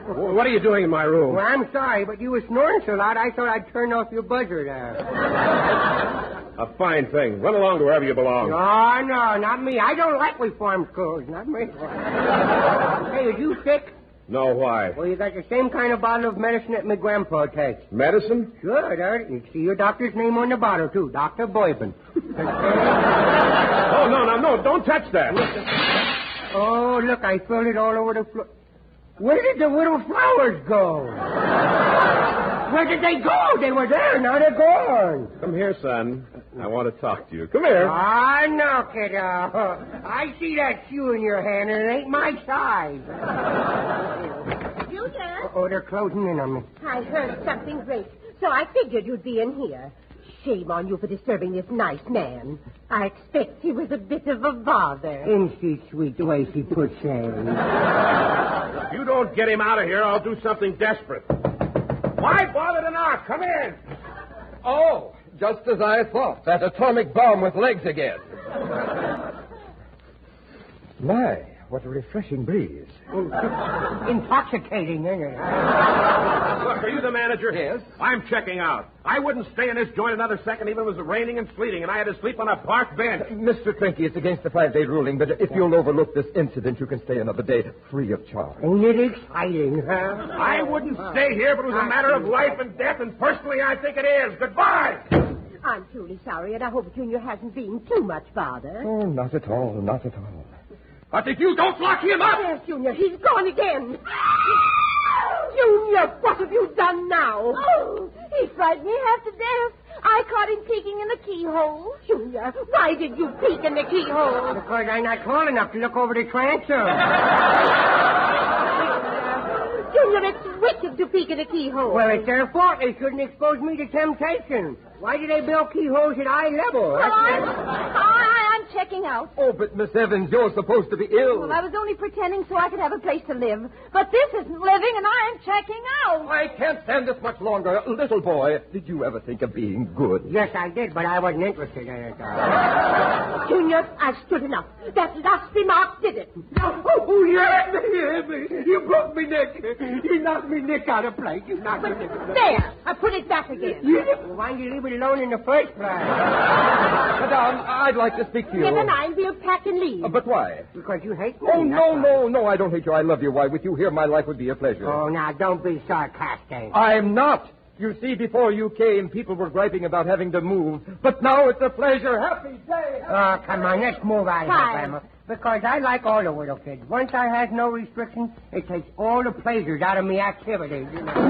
Speaker 10: What are you doing in my room?
Speaker 2: Well, I'm sorry, but you were snoring so loud, I thought I'd turn off your buzzer there.
Speaker 10: A fine thing. Run along to wherever you belong.
Speaker 2: No, not me. I don't like reform schools. Not me. Hey, are you sick?
Speaker 10: No, why?
Speaker 2: Well, you got the same kind of bottle of medicine that my grandpa takes.
Speaker 10: Medicine?
Speaker 2: Sure, there. You see your doctor's name on the bottle, too. Dr. Boyben.
Speaker 10: Oh, no. Don't touch that.
Speaker 2: Oh, look, I filled it all over the floor. Where did the little flowers go? Where did they go? They were there. Now they're gone.
Speaker 10: Come here, son. I want to talk to you. Come here.
Speaker 2: Ah, no, kiddo. I see that shoe in your hand, and it ain't my size.
Speaker 19: Junior?
Speaker 2: Oh, they're closing in on me.
Speaker 19: I heard something great, so I figured you'd be in here. Shame on you for disturbing this nice man. I expect he was a bit of a bother.
Speaker 2: Isn't she sweet the way she puts things?
Speaker 10: If you don't get him out of here, I'll do something desperate. Why bother to knock? Come in.
Speaker 12: Oh, just as I thought. That atomic bomb with legs again. My, what a refreshing breeze.
Speaker 2: Intoxicating, isn't it?
Speaker 10: Look, are you the manager?
Speaker 12: Yes.
Speaker 10: I'm checking out. I wouldn't stay in this joint another second even if it was raining and sleeting, and I had to sleep on a park bench.
Speaker 12: Mr. Trinky, it's against the 5-day ruling, but if you'll overlook this incident, you can stay another day free of charge.
Speaker 2: Ain't it exciting, huh?
Speaker 10: I wouldn't stay here if it was a matter of life and death, and personally I think it is. Goodbye!
Speaker 19: I'm truly sorry, and I hope Junior hasn't been too much bother.
Speaker 12: Oh, not at all, not at all.
Speaker 10: But if you don't lock him up...
Speaker 19: Yes, Junior, he's gone again. Junior, what have you done now? Oh, he frightened me half to death. I caught him peeking in the keyhole. Junior, why did you peek in the keyhole?
Speaker 2: Because I'm not tall enough to look over the transom.
Speaker 19: Junior, it's wicked to peek in a keyhole.
Speaker 2: Well, it's their fault. They shouldn't expose me to temptation. Why do they build keyholes at eye level?
Speaker 19: Well, I'm checking out.
Speaker 12: Oh, but Miss Evans, you're supposed to be ill.
Speaker 19: Well, I was only pretending so I could have a place to live. But this isn't living, and I'm checking out.
Speaker 12: I can't stand this much longer. Little boy, did you ever think of being good?
Speaker 2: Yes, I did, but I wasn't interested in it.
Speaker 19: Junior, I've stood enough. That last remark did it.
Speaker 2: Oh, yeah, you broke me neck. You knocked me neck out of place. You knocked me neck out of place.
Speaker 19: There. I put it back again.
Speaker 2: Well, why did you leave it alone in the first place?
Speaker 12: Madame, I'd like to speak to you.
Speaker 19: Never mind. We'll pack and leave.
Speaker 12: But why?
Speaker 2: Because you hate me.
Speaker 12: Oh, no, I don't hate you. I love you. Why, with you here, my life would be a pleasure.
Speaker 2: Oh, now, don't be sarcastic.
Speaker 12: I'm not. You see, before you came, people were griping about having to move. But now it's a pleasure. Happy day.
Speaker 2: Oh, come on. Let's move out of here, Grandma. Because I like all the little kids. Once I have no restrictions, it takes all the pleasures out of me activities, you know.
Speaker 10: And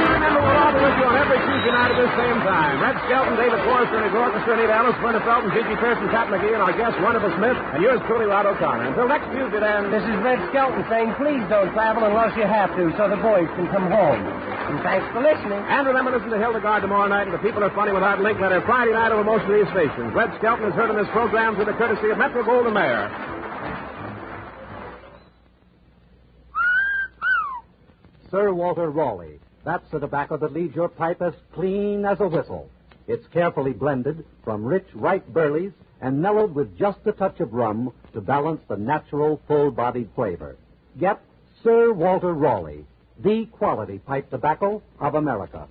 Speaker 10: remember, we'll all be with you on every Tuesday night at this same time. Red Skelton, David Forrester, and his orchestra, Nita Ellis, Verna Felton, Gigi Pearson, Pat McGee, and our guest, Wonderful Smith, and yours truly, Rod O'Connor. Until next Tuesday, then.
Speaker 2: This is Red Skelton saying, please don't travel unless you have to, so the boys can come home. And thanks for listening.
Speaker 10: And remember, listen to Hildegard tomorrow night, and The People Are Funny without Linkletter Friday night over most of these stations. Red Skelton is heard in this program through the courtesy of Metro Goldwyn Mayer.
Speaker 6: Sir Walter Raleigh. That's the tobacco that leaves your pipe as clean as a whistle. It's carefully blended from rich, ripe burleys and mellowed with just a touch of rum to balance the natural, full-bodied flavor. Get Sir Walter Raleigh, the quality pipe tobacco of America.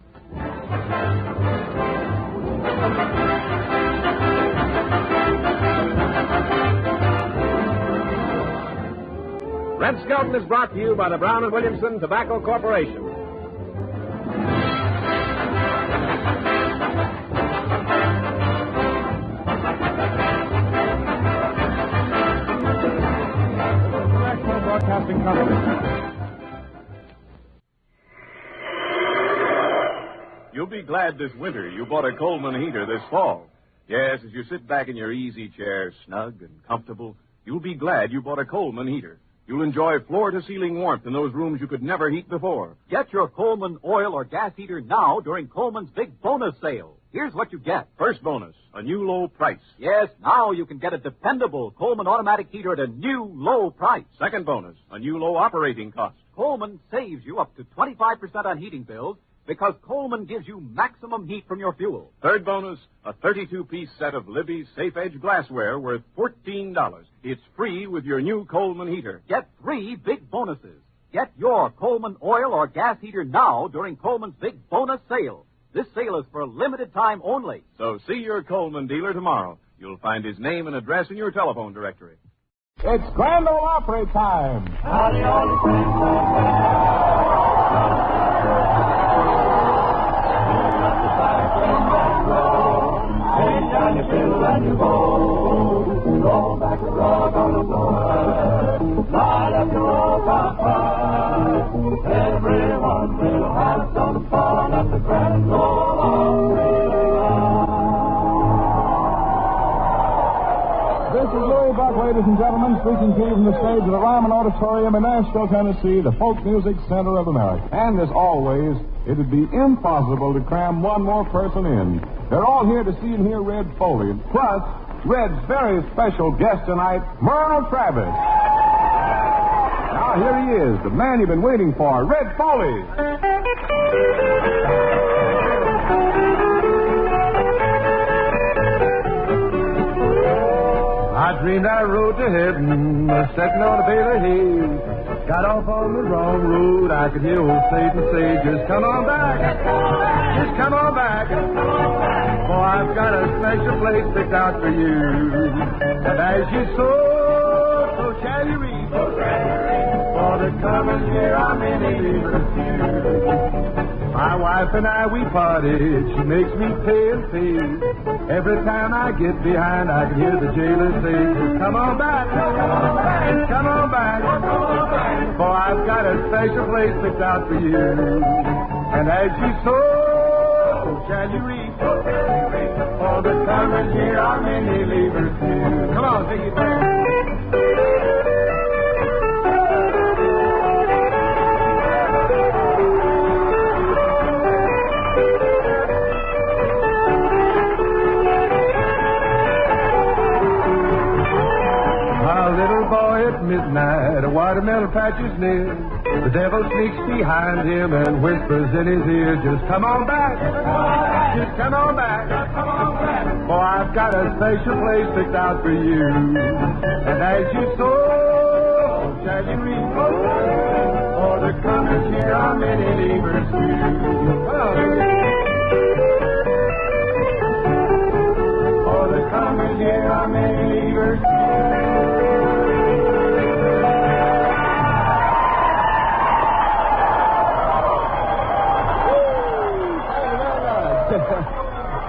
Speaker 10: Red Skelton is brought to you by the Brown & Williamson Tobacco Corporation. National Broadcasting Company.
Speaker 4: You'll be glad this winter you bought a Coleman heater this fall. Yes, as you sit back in your easy chair, snug and comfortable, you'll be glad you bought a Coleman heater. You'll enjoy floor-to-ceiling warmth in those rooms you could never heat before.
Speaker 13: Get your Coleman oil or gas heater now during Coleman's big bonus sale. Here's what you get.
Speaker 4: First bonus, a new low price.
Speaker 13: Yes, now you can get a dependable Coleman automatic heater at a new low price.
Speaker 4: Second bonus, a new low operating cost.
Speaker 13: Coleman saves you up to 25% on heating bills because Coleman gives you maximum heat from your fuel.
Speaker 4: Third bonus, a 32-piece set of Libby's Safe Edge glassware worth $14. It's free with your new Coleman heater.
Speaker 13: Get 3 big bonuses. Get your Coleman oil or gas heater now during Coleman's big bonus sale. This sale is for a limited time only.
Speaker 4: So see your Coleman dealer tomorrow. You'll find his name and address in your telephone directory.
Speaker 10: It's Grand Ole Opry time.
Speaker 21: Howdy, all the friends. Down your fiddle and your bow. Roll back the rug on the floor. Light up your old bonfire. Everyone will have some fun at the Grand Ole Opry.
Speaker 10: This is Louis Buck, ladies and gentlemen, speaking to you from the stage of the Ryman Auditorium in Nashville, Tennessee, the folk music center of America. And as always, it would be impossible to cram one more person in. They're all here to see and hear Red Foley. Plus, Red's very special guest tonight, Merle Travis. Now, here he is, the man you've been waiting for, Red Foley.
Speaker 21: I dreamed I rode to heaven, sitting on a bale of hay. Got off on the wrong road. I could hear old Satan say, just come on back. Just come on back. For I've got a special place picked out for you. And as you sow, so shall you reap. For the coming year I'm in a liberty few. My wife and I, we parted. She makes me pay and pay. Every time I get behind, I can hear the jailer say, just come on back. Just come on back. For I've got a special place picked out for you. And as you sow, so shall you reap. For the coming year I'm in a liberty. Come on, take it back. midnight, a watermelon patch is near. The devil sneaks behind him and whispers in his ear, just come on back, just come on back, for I've got a special place picked out for you. And as you sow, shall you reap, for the comers here are many leavers too. For the comers here are many leavers too.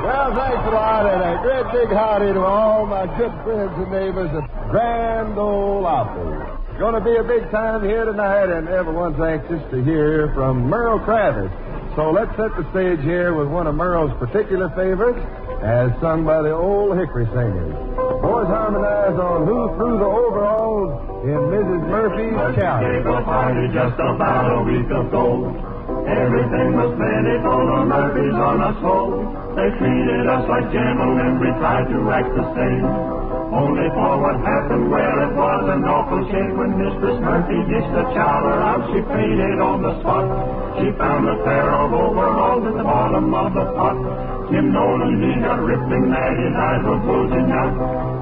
Speaker 21: Well, thanks a lot, and a great big howdy to all my good friends and neighbors at Grand Ole Opry. It's going to be a big time here tonight, and everyone's anxious to hear from Merle Kravitz. So let's set the stage here with one of Merle's particular favorites, as sung by the old Hickory Singers. Boys harmonize on Who Threw the Overalls in Mrs. Murphy's Chow.
Speaker 9: We gave a party just about a week ago. Everything was plentiful, the Murphys on us whole. They treated us like gentlemen, we tried to act the same. Only for what happened, well, it was an awful shame. When Mistress Murphy dished the chowder out, she fainted on the spot. She found a pair of overalls at the bottom of the pot. Jim Nolan, he got ripping mad, his eyes were bulging out.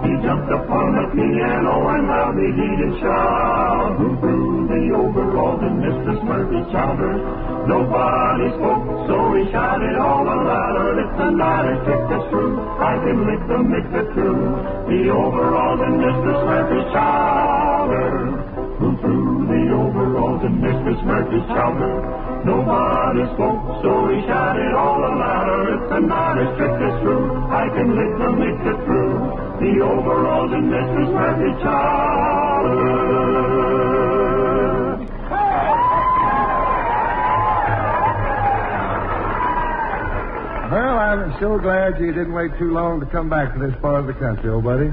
Speaker 9: He jumped upon the piano and loudly he did shout, who threw the overalls in Mistress Murphy's chowder? Nobody spoke, so he shouted all the louder, it's a nice trick that's true, I can lick them, mix it true. The overalls in Mistress Murphy's chowder. Who threw the overalls in Mistress Murphy's chowder? Nobody spoke, so he shouted all the louder, it's a nice trick that's true, I can lick them, mix it true. The overalls in Mistress Murphy's chowder.
Speaker 21: Well, I'm so glad you didn't wait too long to come back to this part of the country, old buddy.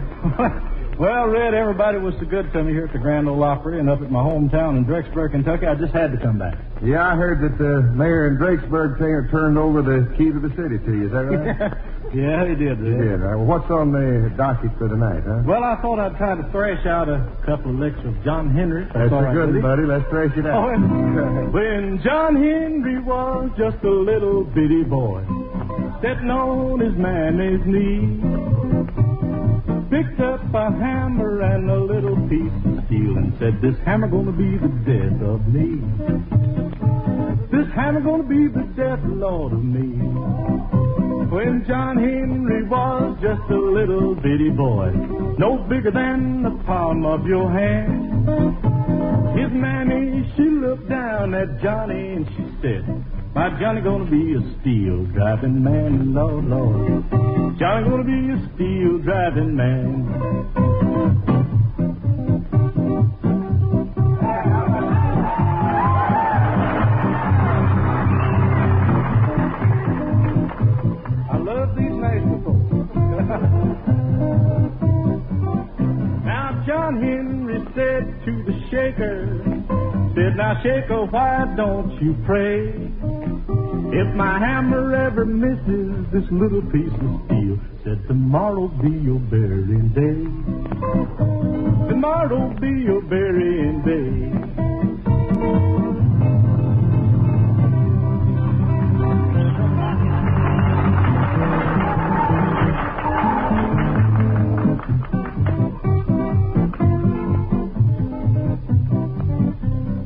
Speaker 11: Well, Red, everybody was so good to me here at the Grand Ole Opry and up at my hometown in Drexburg, Kentucky, I just had to come back.
Speaker 21: Yeah, I heard that the mayor in Drexburg turned over the key to the city to you. Is that right?
Speaker 11: Yeah, he did.
Speaker 21: He did. Right. Well, what's on the docket for tonight, huh?
Speaker 11: Well, I thought I'd try to thrash out a couple of licks of John Henry.
Speaker 21: That's a good one, buddy. Let's thrash it out.
Speaker 11: When John Henry was just a little bitty boy, sitting on his mammy's knee, picked up a hammer and a little piece of steel and said, this hammer gonna be the death of me. This hammer gonna be the death, Lord, of me. When John Henry was just a little bitty boy, no bigger than the palm of your hand, his mammy, she looked down at Johnny and she said, my Johnny gonna be a steel driving man, Lord, Lord. Johnny gonna be a steel driving man. I love these nice people. Now John Henry said to the shaker, said, now shaker, why don't you pray? If my hammer ever misses this little piece of steel, said tomorrow'll be your burying day. Tomorrow'll be your burying day.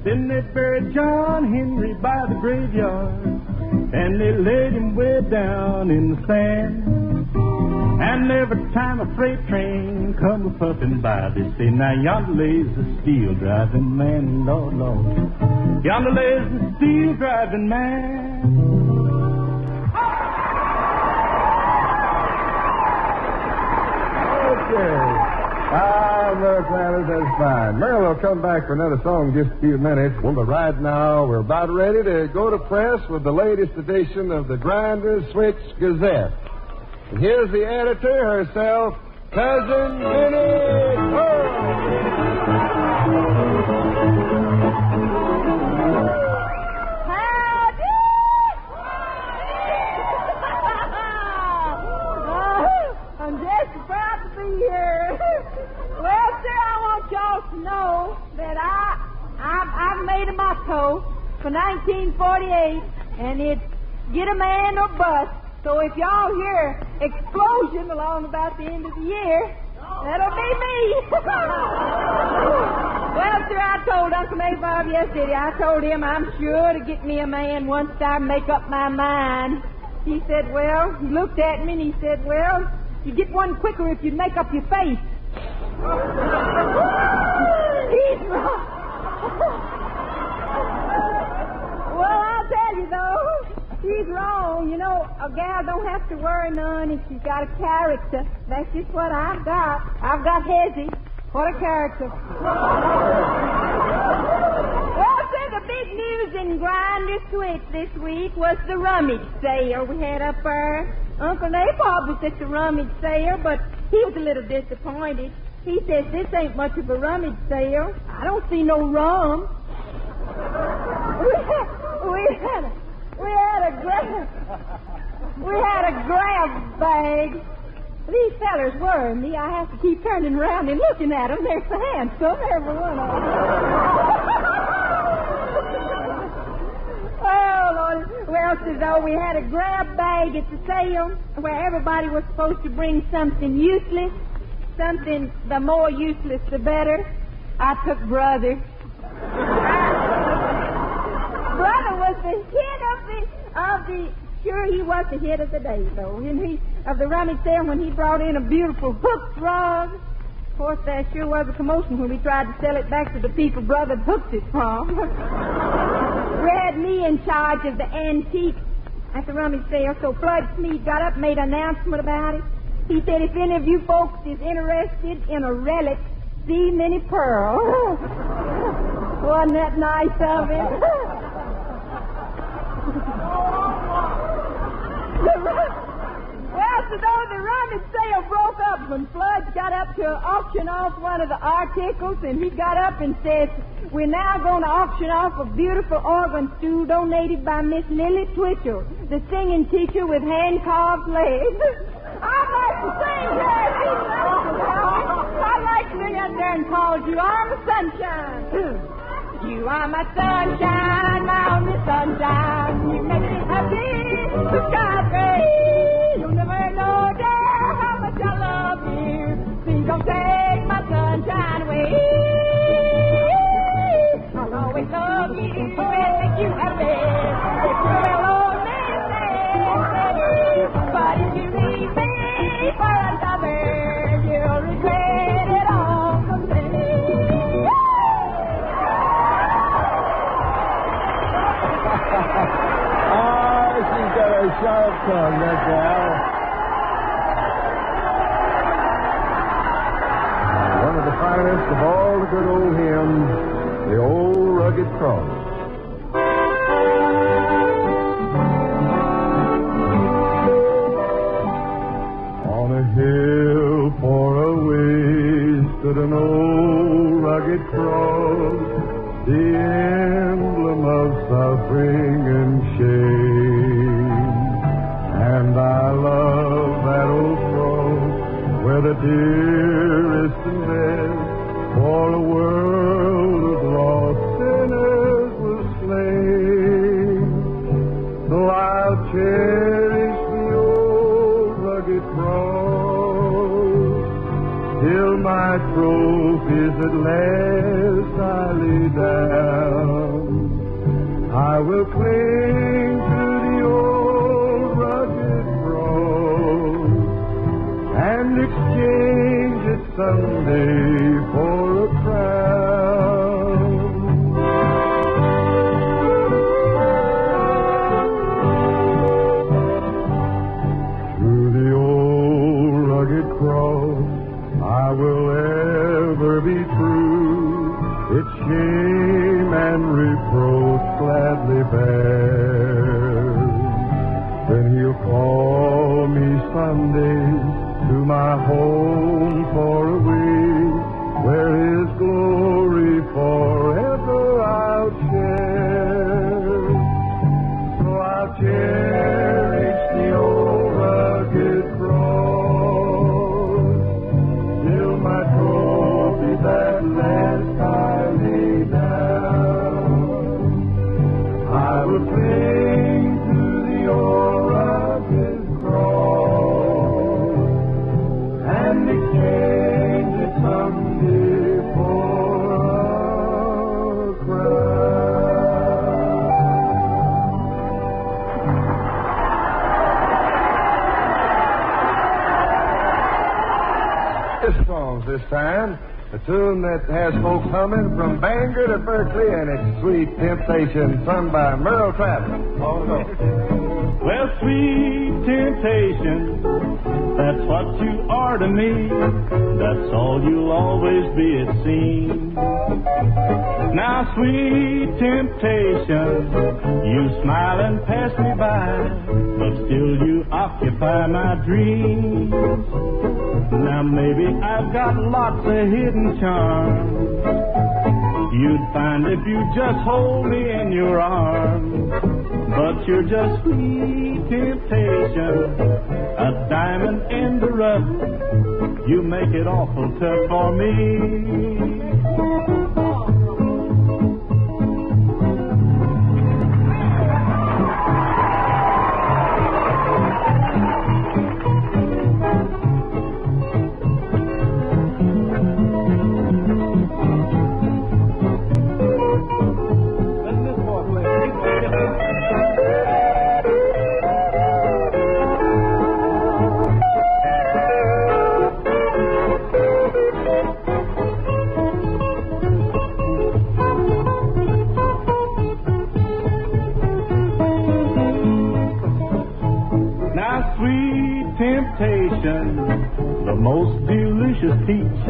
Speaker 11: Then they buried John Henry by the graveyard, and they laid him way down in the sand. And every time a freight train come a-puffing by, they say, now yonder lays the steel driving man, Lord, Lord. Yonder lays the steel driving man.
Speaker 21: Okay. Look, Alice, that's fine. Merle will come back for another song in just a few minutes. Well, but right now, we're about ready to go to press with the latest edition of the Grinder Switch Gazette. And here's the editor herself, Cousin Minnie
Speaker 19: I'm just proud to be here. Well, sir, I want y'all to know
Speaker 3: said, I've made a motto for 1948, and it's get a man or bust. So if y'all hear explosion along about the end of the year, that'll be me. Well, sir, I told Uncle Nabob yesterday, I told him I'm sure to get me a man once I make up my mind. He said, well, he looked at me and he said, well, you'd get one quicker if you'd make up your face. He's wrong. Well, I'll tell you, though, he's wrong. You know, a gal don't have to worry none if she's got a character. That's just what I've got. I've got Hezzy. What a character. Well, sir, the big news in Grinder Switch this week was the rummage sale we had up there. Uncle Nabob was at the rummage sale, but he was a little disappointed. He says this ain't much of a rummage sale. I don't see no rum. We had a grab bag. These fellers worry me. I have to keep turning around and looking at them. They're so handsome, every one of them. Oh, Lord. Well, so we had a grab bag at the sale where everybody was supposed to bring something useless. Something, the more useless, the better. I took Brother. Brother was the hit of the sure he was the hit of the day, though. Of the rummage sale when he brought in a beautiful hooked rod. Of course, there sure was a commotion when we tried to sell it back to the people Brother hooked it from. We had me in charge of the antique at the rummage sale, so Flood Smead got up and made an announcement about it. He said, if any of you folks is interested in a relic, see Minnie Pearl. Wasn't that nice of him? Well, so though the rummage sale broke up when Flood got up to auction off one of the articles, and he got up and says, we're now going to auction off a beautiful organ stool donated by Miss Lily Twitchell, the singing teacher with hand-carved legs. I'd like to sing here. I'd like to sing out there and call you on the sunshine. You are my sunshine, my only sunshine. You make me happy, the sky's gray. You'll never know, dear, how much I love you. Please don't take my sunshine away. I'll always love you and make you happy. If you will only stay, but if you leave me for another, you'll regret it all someday.
Speaker 21: She's got a sharp tongue, that gal. One of the finest of all the good old hymns, the Old Rugged Cross. On a hill far away stood an old rugged cross, the emblem of suffering and shame. And I love that old cross where the dearest and best for a world of lost sinners was slain. So I'll cherish the old rugged cross till my trophies at last I lay down. I will cling to the old rugged cross and exchange it someday for a crown. Through the old rugged cross I will ever be true. Its shame and reproach gladly bear. Then he'll call me someday to my home far away, where his glory forever I'll share. So I'll cherish the old rugged cross till my trophies at last I lay Kiss songs this time. A tune that has folks humming from Bangor to Berkeley, and it's Sweet Temptation, sung by Merle Travis. Oh, no.
Speaker 11: Well, sweet temptation, that's what you are to me. That's all you'll always be, it seems. Now, sweet temptation, you smile and pass me by, but still you occupy my dreams. Now, maybe I've got lots of hidden charms you'd find if you just hold me in your arms. But you're just sweet temptation, a diamond in the rough. You make it awful tough for me. The most delicious peach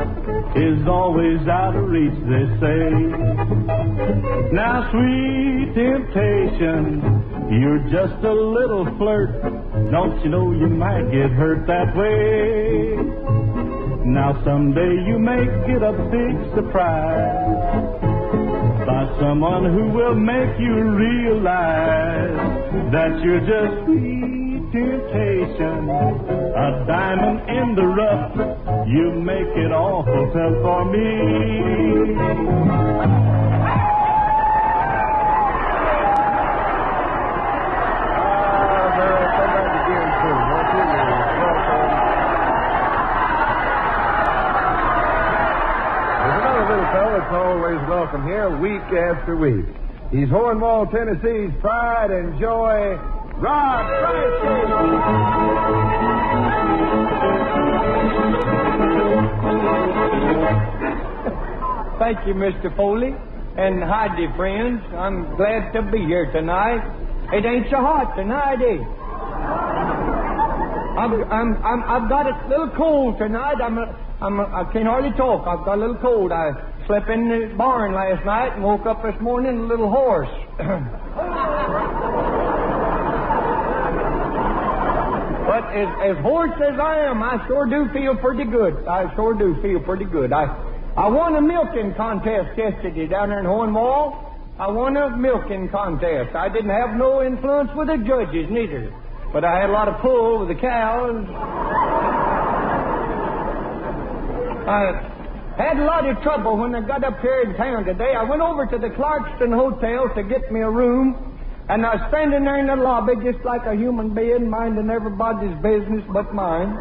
Speaker 11: is always out of reach, they say. Now, sweet temptation, you're just a little flirt. Don't you know you might get hurt that way? Now, someday you may get a big surprise by someone who will make you realize that you're just sweet temptation, a diamond in the rough. You make it awful tough for me.
Speaker 21: There's another little fellow that's always welcome here week after week. He's Hornwall, Tennessee's pride and joy, Rod
Speaker 2: Thank you, Mr. Foley. And hi, dear friends. I'm glad to be here tonight. It ain't so hot tonight, eh? I've got a little cold tonight. I can't hardly talk. I've got a little cold. I slept in the barn last night and woke up this morning a little hoarse. But as hoarse as I am, I sure do feel pretty good. I sure do feel pretty good. I won a milking contest yesterday down there in Hornwall. I won a milking contest. I didn't have no influence with the judges, neither. But I had a lot of pull with the cows. I had a lot of trouble when I got up here in town today. I went over to the Clarkston Hotel to get me a room. And I was standing there in the lobby just like a human being, minding everybody's business but mine.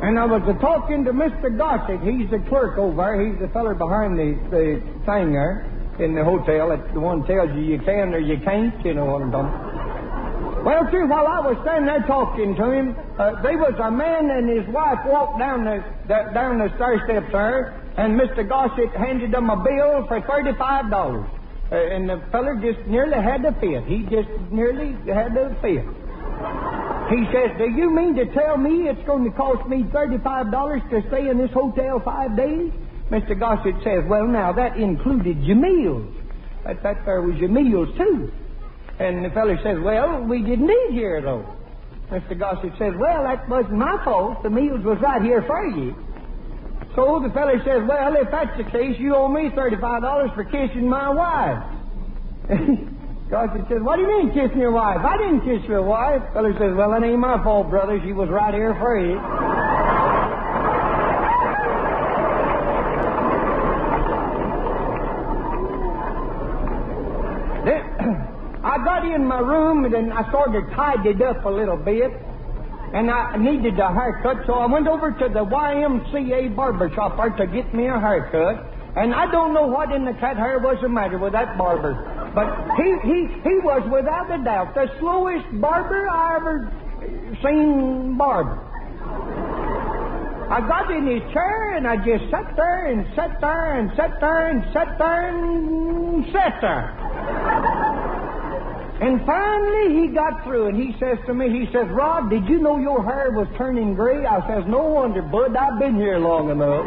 Speaker 2: And I was talking to Mr. Gossett. He's the clerk over there. He's the feller behind the thing there in the hotel. That's the one tells you can or you can't. You know what I'm talking about. Well, see, while I was standing there talking to him, there was a man and his wife walked down the stair steps there, and Mr. Gossett handed them a bill for $35. And the feller just nearly had to fit. He just nearly had to fit. He says, "Do you mean to tell me it's going to cost me $35 to stay in this hotel 5 days?" Mr. Gossett says, "Well, now, that included your meals. That there was your meals, too." And the feller says, "Well, we didn't eat here, though." Mr. Gossett says, "Well, that wasn't my fault. The meals was right here for you." So the feller says, "Well, if that's the case, you owe me $35 for kissing my wife." Gossett says, "What do you mean kissing your wife? I didn't kiss your wife." The feller says, "Well, that ain't my fault, brother. She was right here for you." I got in my room and then I sort of tidied up a little bit. And I needed a haircut, so I went over to the YMCA barber shop there to get me a haircut. And I don't know what in the cat hair was the matter with that barber. But he was without a doubt the slowest barber I ever seen barber.
Speaker 7: I got in his chair, and I just sat there and sat there and sat there and sat there and sat there. And finally he got through, and he says to me, he says, Rod, did you know your hair was turning gray? I says, no wonder, Bud, I've been here long enough.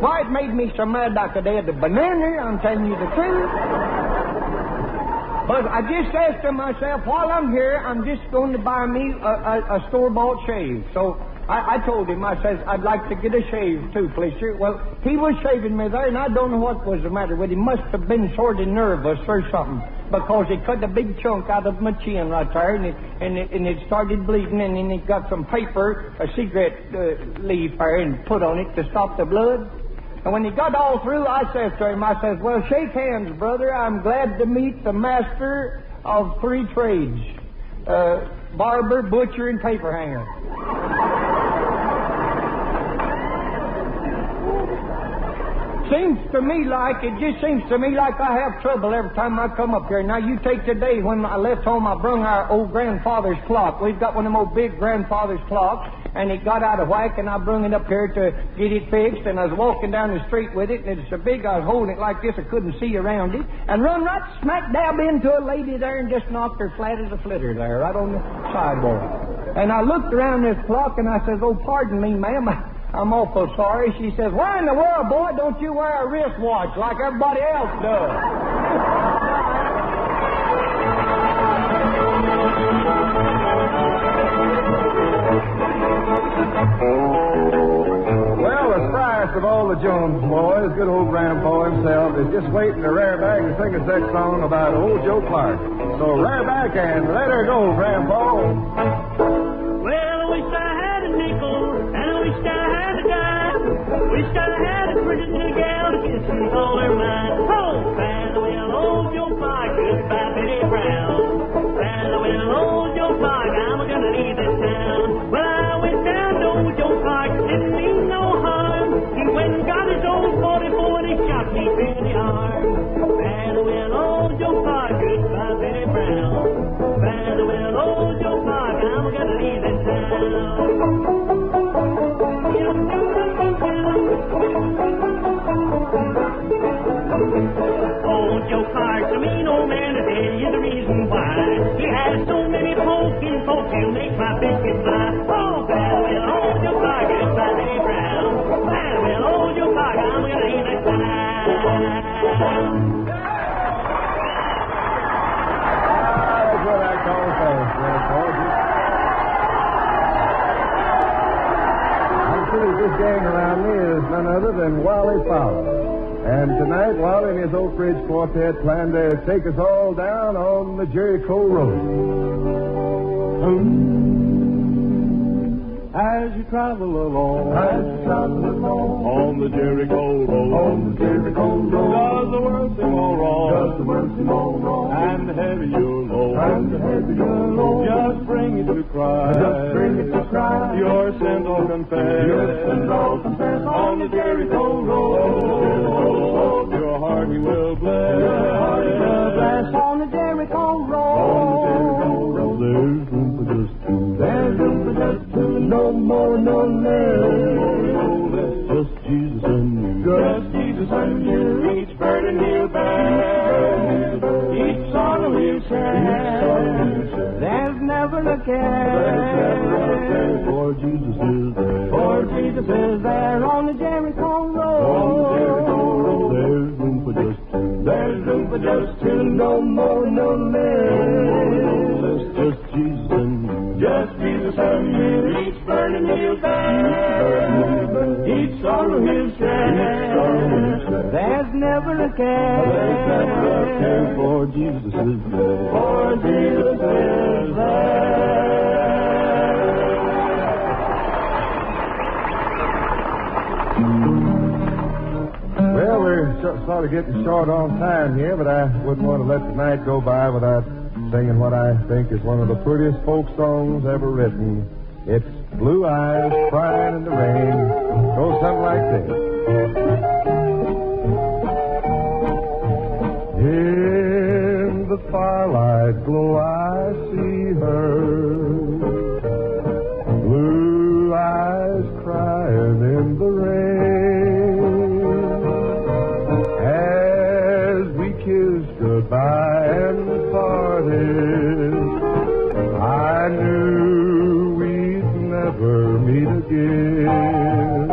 Speaker 7: Why, it made me so mad I could add a banana, I'm telling you the truth. But I just says to myself, while I'm here, I'm just going to buy me a store-bought shave. So I told him, I says, I'd like to get a shave too, please, sir. Well, he was shaving me there, and I don't know what was the matter with him. He must have been sort of nervous or something, because he cut a big chunk out of my chin right there, and it started bleeding, and then he got some paper, a cigarette leaf there, and put on it to stop the blood. And when he got all through, I says to him, I says, well, shake hands, brother. I'm glad to meet the master of three trades, barber, butcher, and paper hanger. It just seems to me like I have trouble every time I come up here. Now, you take today, when I left home, I brung our old grandfather's clock. We've got one of them old big grandfather's clocks, and it got out of whack, and I brung it up here to get it fixed, and I was walking down the street with it, and it's so big I was holding it like this, I couldn't see around it, and run right smack dab into a lady there and just knocked her flat as a flitter there, right on the sidewalk. And I looked around this clock, and I says, oh, pardon me, ma'am, I'm awful sorry. She says, why in the world, boy, don't you wear a wristwatch like everybody else does?
Speaker 21: Well, the spryest of all the Jones boys, good old Grandpa himself, is just waiting to rear back and sing us that song about old Joe Clark. So rear back and let her go, Grandpa.
Speaker 15: Well, I wish I had a nickel, and I wish I had a dime. Wished I had a pretty little gal to kiss and call her mine. Oh, farewell, old Joe Clark, goodbye, Betty Brown. Farewell, old Joe Clark, I'm gonna leave this town. Well, I went down to old Joe Clark, didn't mean no harm. He went and got his old 44 and he shot me in the arm. Farewell, old Joe Clark, goodbye, Betty Brown. Farewell, old Joe Clark, I'm gonna leave this town. Old Joe Clark's a mean old man, to tell you the reason why. He has so many poking folks to make my biscuit fly. Oh, farewell, old Joe Clark, goodbye, Betty Brown. Farewell, old Joe Clark, I'm gonna leave it tonight.
Speaker 21: That's what I call folks, Grandpa. I'm sure this gang around me is none other than Wally Fowler. And tonight, Wally and his Oak Ridge Quartet plan to take us all down on the Jericho Road.
Speaker 11: As you travel along, on the Jericho Road, does the world seem all wrong, and heavy your load, just bring it to Christ, your sins all confess, on the Jericho Road, your heart he will bless, on the Jericho Road, there's room for just two, no more, no less. Just Jesus and you. Each burden he'll bear. Each sorrow he'll share. There's never a care. For Jesus is there. On the Jericho Road. There's room for just two. No more, no less. Just Jesus and you. Just Jesus and you. Each burden he'll bear. Each sorrow he'll share. There's never a care. For Jesus is there. For Jesus is there.
Speaker 21: Well, we're sort of getting short on time here, but I wouldn't want to let the night go by without singing what I think is one of the prettiest folk songs ever written. It's Blue Eyes Crying in the Rain. Goes something like this. In the firelight glow I see her, again.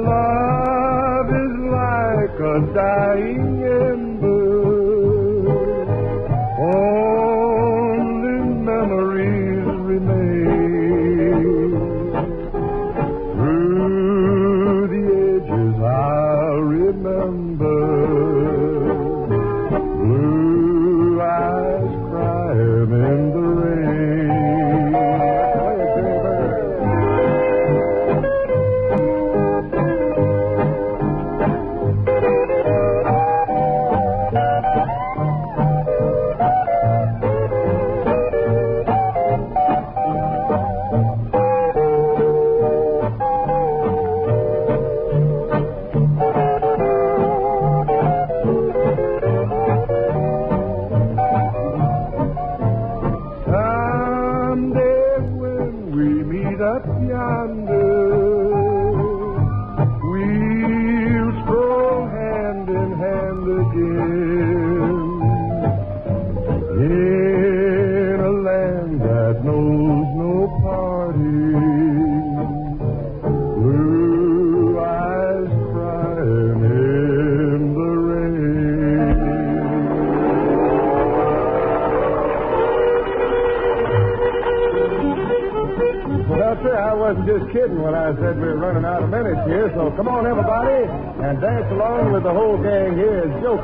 Speaker 21: Love is like a dying ember, only memories remain. Through the ages I'll remember blue eyes crying in the rain. Someday when we meet up yonder, we'll stroll hand in hand again in a land that knows no parting. Blue eyes crying in the rain. Well, sir, I wasn't just kidding when I said we were running out of minutes here, so come on, everybody, and dance along with the whole gang here. Joe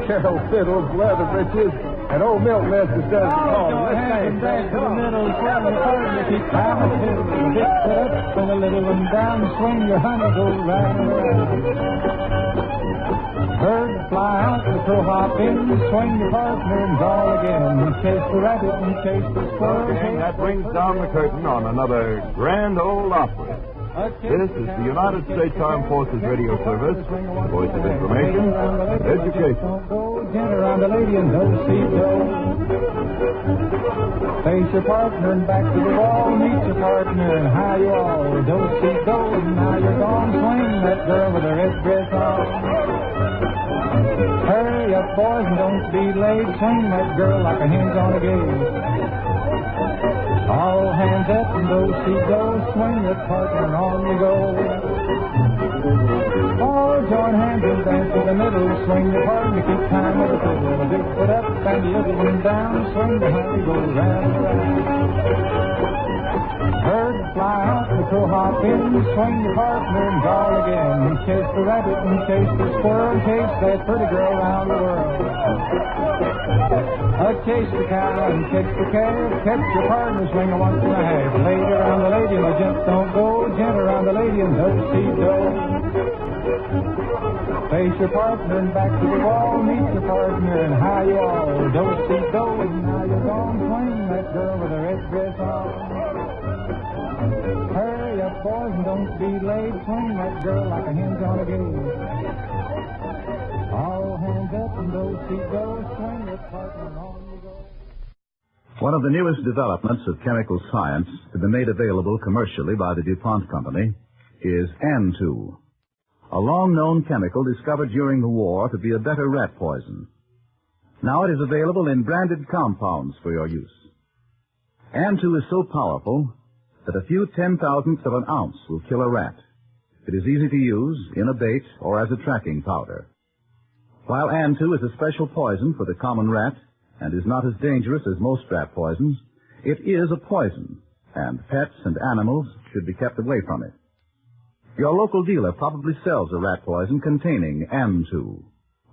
Speaker 21: Carroll fiddles, leather breeches, and old Milk Nest instead of calling. Let's dance.
Speaker 11: Dance in the middle, swing your partner, keep time and fiddle. Dip it up, spin a little one down, swing your honey, go round and round. Birds fly out, the crow hop in, swing your partner and call again. Chase the rabbit and chase the squirrel.
Speaker 4: That brings down the curtain on another grand Ole Opry. This is the United States Armed Forces Radio Service, the voice of information and education.
Speaker 11: Get around the lady and don't see Joe. Face your partner and back to the wall. Meet your partner and how you all. Don't see go. Now you're gone. Swing that girl with her red dress on. Hurry up, boys, and don't be late. Swing that girl like a hen's on a gate. All hands up and go see go. Swing your partner and on you go. All join hands and dance in the middle. Swing your partner, keep time with the fiddle. Dip it up and the other one down. Swing the honey, go round and round. Birds fly out, the crow hop in. Swing your partner and call again. Chase the rabbit and chase the squirrel. Chase that pretty girl around the world. Chase the cow and catch the calf. Catch your partner, swing a once and a half. Lady around the lady and the gents don't go. Gent around the lady and don't see Joe. Face your partner and back to the wall. Meet your partner and how you all. Don't see Joe and now you're gone. Swing that girl with her red dress on. Hurry up, boys, and don't be late. Swing that girl like a hen's on a gate. All hands up and go see go. Swing your partner and on you go.
Speaker 14: One of the newest developments of chemical science to be made available commercially by the DuPont Company is N2, a long-known chemical discovered during the war to be a better rat poison. Now it is available in branded compounds for your use. N2 is so powerful that a few 10,000ths of an ounce will kill a rat. It is easy to use in a bait or as a tracking powder. While N2 is a special poison for the common rat and is not as dangerous as most rat poisons, it is a poison, and pets and animals should be kept away from it. Your local dealer probably sells a rat poison containing N2,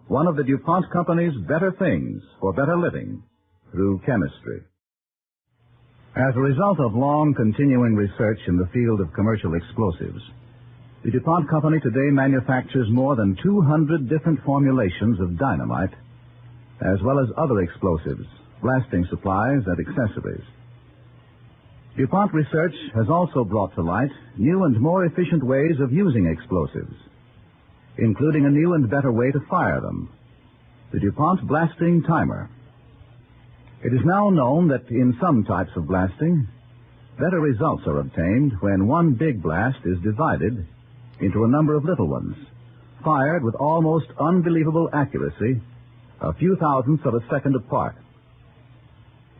Speaker 14: one of the DuPont Company's better things for better living through chemistry. As a result of long continuing research in the field of commercial explosives, the DuPont Company today manufactures more than 200 different formulations of dynamite, as well as other explosives, blasting supplies, and accessories. DuPont research has also brought to light new and more efficient ways of using explosives, including a new and better way to fire them, the DuPont blasting timer. It is now known that in some types of blasting, better results are obtained when one big blast is divided into a number of little ones, fired with almost unbelievable accuracy, a few thousandths of a second apart.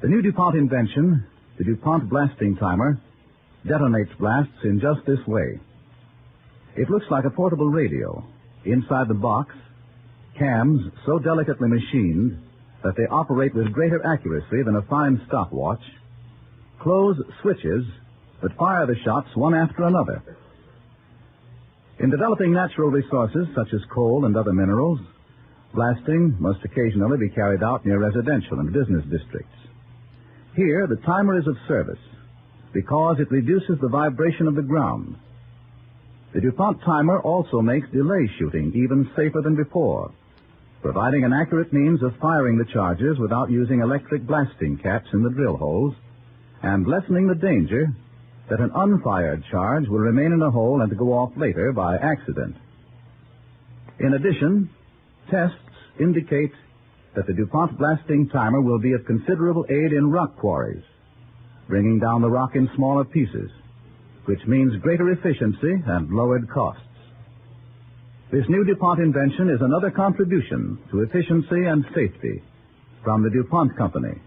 Speaker 14: The new DuPont invention, the DuPont blasting timer,
Speaker 20: detonates blasts in just this way. It looks like a portable radio. Inside the box, cams so delicately machined that they operate with greater accuracy than a fine stopwatch, close switches that fire the shots one after another. In developing natural resources such as coal and other minerals, blasting must occasionally be carried out near residential and business districts. Here, the timer is of service because it reduces the vibration of the ground. The DuPont timer also makes delay shooting even safer than before, providing an accurate means of firing the charges without using electric blasting caps in the drill holes and lessening the danger that an unfired charge will remain in a hole and go off later by accident. In addition, tests indicate that the DuPont blasting timer will be of considerable aid in rock quarries, bringing down the rock in smaller pieces, which means greater efficiency and lowered costs. This new DuPont invention is another contribution to efficiency and safety from the DuPont Company,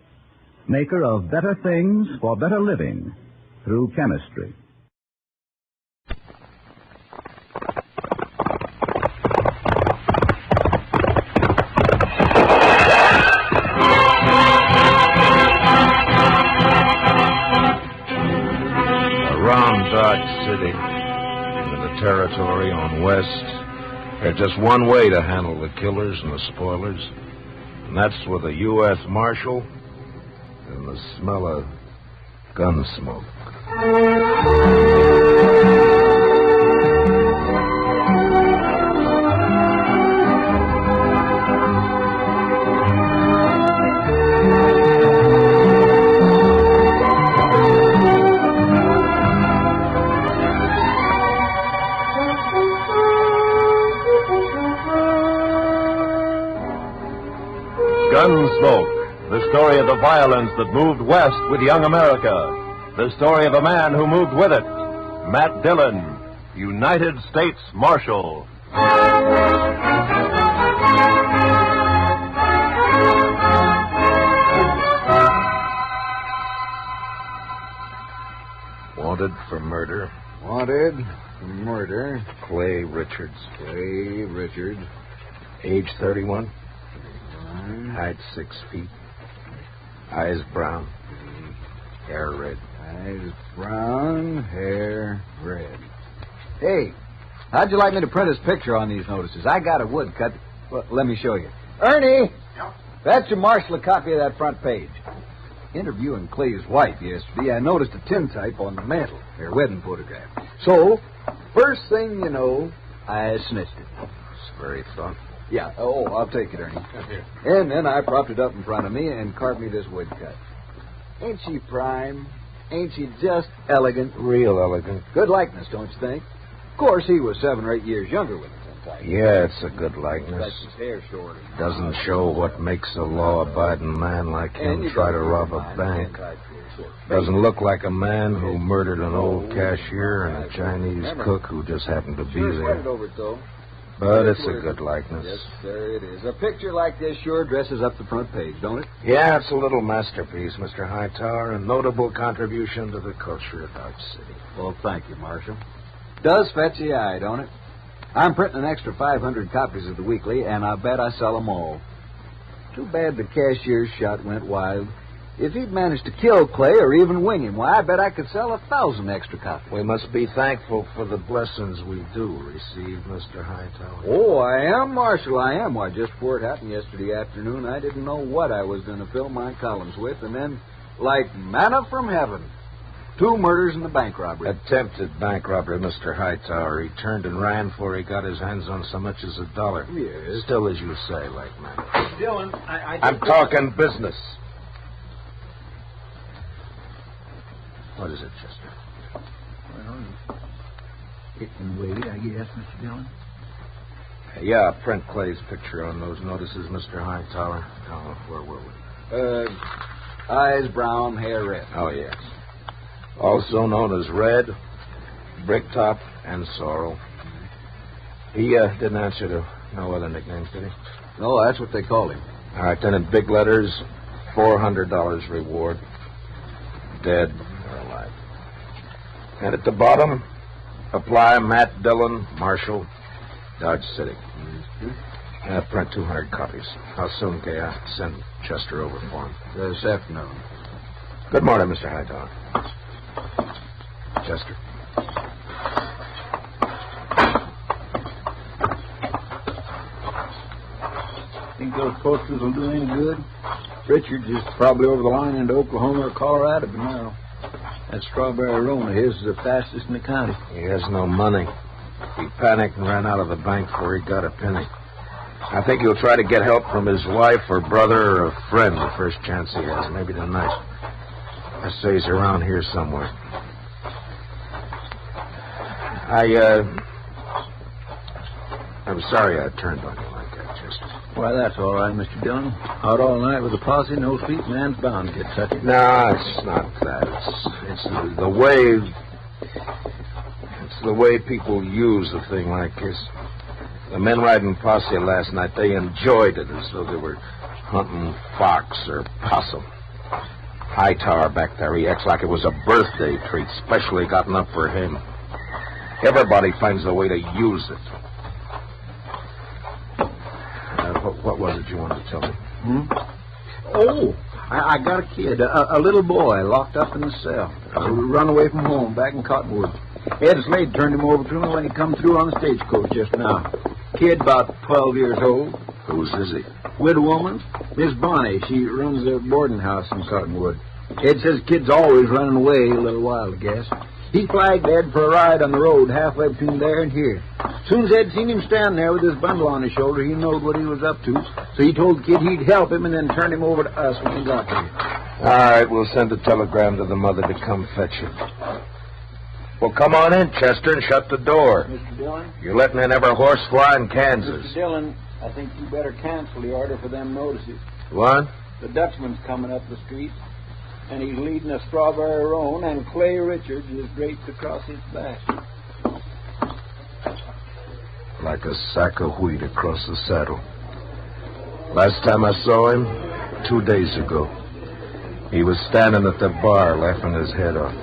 Speaker 20: maker of better things for better living through chemistry.
Speaker 22: Around Dodge City, in the territory on West, there's just one way to handle the killers and the spoilers, and that's with a U.S. Marshal and the smell of Gunsmoke.
Speaker 23: Gunsmoke, the story of the violence that moved west with young America. The story of a man who moved with it. Matt Dillon, United States Marshal.
Speaker 22: Wanted for murder.
Speaker 24: Wanted for murder.
Speaker 22: Clay Richards.
Speaker 24: Clay Richards.
Speaker 22: Age 31. Height 6 feet. Eyes brown. Hair red.
Speaker 24: Eyes brown, hair red. Hey, how'd you like me to print his picture on these notices? I got a woodcut. Well, let me show you. Ernie! Yep. That's your Marshal a copy of that front page. Interviewing Clay's wife yesterday, I noticed a tintype on the mantel, their wedding photograph. So, first thing you know, I snitched it.
Speaker 22: It's very thoughtful.
Speaker 24: Yeah, I'll take it, Ernie. And then I propped it up in front of me and carved me this woodcut. Ain't she prime? Ain't she just elegant?
Speaker 22: Real elegant.
Speaker 24: Good likeness, don't you think? Of course, he was 7 or 8 years younger with the tintype.
Speaker 22: Yeah, it's a good likeness.
Speaker 24: That's his hair shorter.
Speaker 22: Doesn't show what makes a law-abiding man like him try to rob a bank. Doesn't look like a man who murdered an old cashier and a Chinese cook who just happened to be there. But it's a good likeness.
Speaker 24: Yes, sir, it is. A picture like this sure dresses up the front page, don't it?
Speaker 22: Yeah, it's a little masterpiece, Mr. Hightower, a notable contribution to the culture of Dodge City.
Speaker 24: Well, thank you, Marshal. Does fetch the eye, don't it? I'm printing an extra 500 copies of the weekly, and I bet I sell them all. Too bad the cashier's shot went wild. If he'd managed to kill Clay or even wing him, why, I bet I could sell 1,000 extra copies.
Speaker 22: We must be thankful for the blessings we do receive, Mr. Hightower.
Speaker 24: Oh, I am, Marshal, I am. Why, just before it happened yesterday afternoon, I didn't know what I was going to fill my columns with, and then, like manna from heaven, 2 murders and a bank robbery.
Speaker 22: Attempted bank robbery, Mr. Hightower. He turned and ran before he got his hands on so much as $1.
Speaker 24: Yes.
Speaker 22: Still, as you say, like manna.
Speaker 24: Dillon,
Speaker 22: I'm talking business. What is it, Chester?
Speaker 24: Well, it can wait, I guess, Mr. Dillon.
Speaker 22: Yeah, print Clay's picture on those notices, Mr. Hightower. Oh, where were we?
Speaker 24: Eyes brown, hair red.
Speaker 22: Oh, yes. Also known as Red, Bricktop, and Sorrel. He didn't answer to no other nicknames, did he?
Speaker 24: No, that's what they called him.
Speaker 22: All right, then in big letters, $400 reward. Dead or alive. And at the bottom, apply Matt Dillon, Marshal, Dodge City. Print 200 copies. How soon can I send Chester over for him?
Speaker 24: This afternoon.
Speaker 22: Good morning, Mr. Hightower. Chester.
Speaker 24: Think those posters will do any good? Richards is probably over the line into Oklahoma or Colorado by now. That strawberry roan of his is the fastest in the county.
Speaker 22: He has no money. He panicked and ran out of the bank before he got a penny. I think he'll try to get help from his wife or brother or a friend the first chance he has, maybe tonight. I say he's around here somewhere. I'm sorry I turned on you like that, Chester.
Speaker 24: Why, that's all right, Mr. Dillon. Out all night with a posse, no sleep, man's bound to get touchy.
Speaker 22: No, it's not that. It's the way... It's the way people use a thing like this. The men riding posse last night, they enjoyed it as though they were hunting fox or possum. Hightower back there, he acts like it was a birthday treat, specially gotten up for him. Everybody finds a way to use it. What was it you wanted to tell me?
Speaker 24: Oh, I got a kid, a little boy locked up in the cell. Run away from home back in Cottonwood. Ed Slade turned him over to me when he come through on the stagecoach just now. Kid about 12 years old.
Speaker 22: Whose is he?
Speaker 24: Widow woman, Miss Bonnie. She runs a boarding house in Cottonwood. Ed says kid's always running away a little while, I guess. He flagged Ed for a ride on the road halfway between there and here. Soon as Ed seen him stand there with his bundle on his shoulder, he knowed what he was up to. So he told the kid he'd help him and then turned him over to us when he got here.
Speaker 22: All right, we'll send a telegram to the mother to come fetch him. Well, come on in, Chester, and shut the door.
Speaker 24: Mr. Dillon?
Speaker 22: You're letting in every horse fly in Kansas.
Speaker 24: Mr. Dillon, I think you better cancel the order for them notices.
Speaker 22: What?
Speaker 24: The Dutchman's coming up the street, and he's leading a strawberry roan, and Clay Richards is draped across his back.
Speaker 22: Like a sack of wheat across the saddle. Last time I saw him, 2 days ago, he was standing at the bar laughing his head off.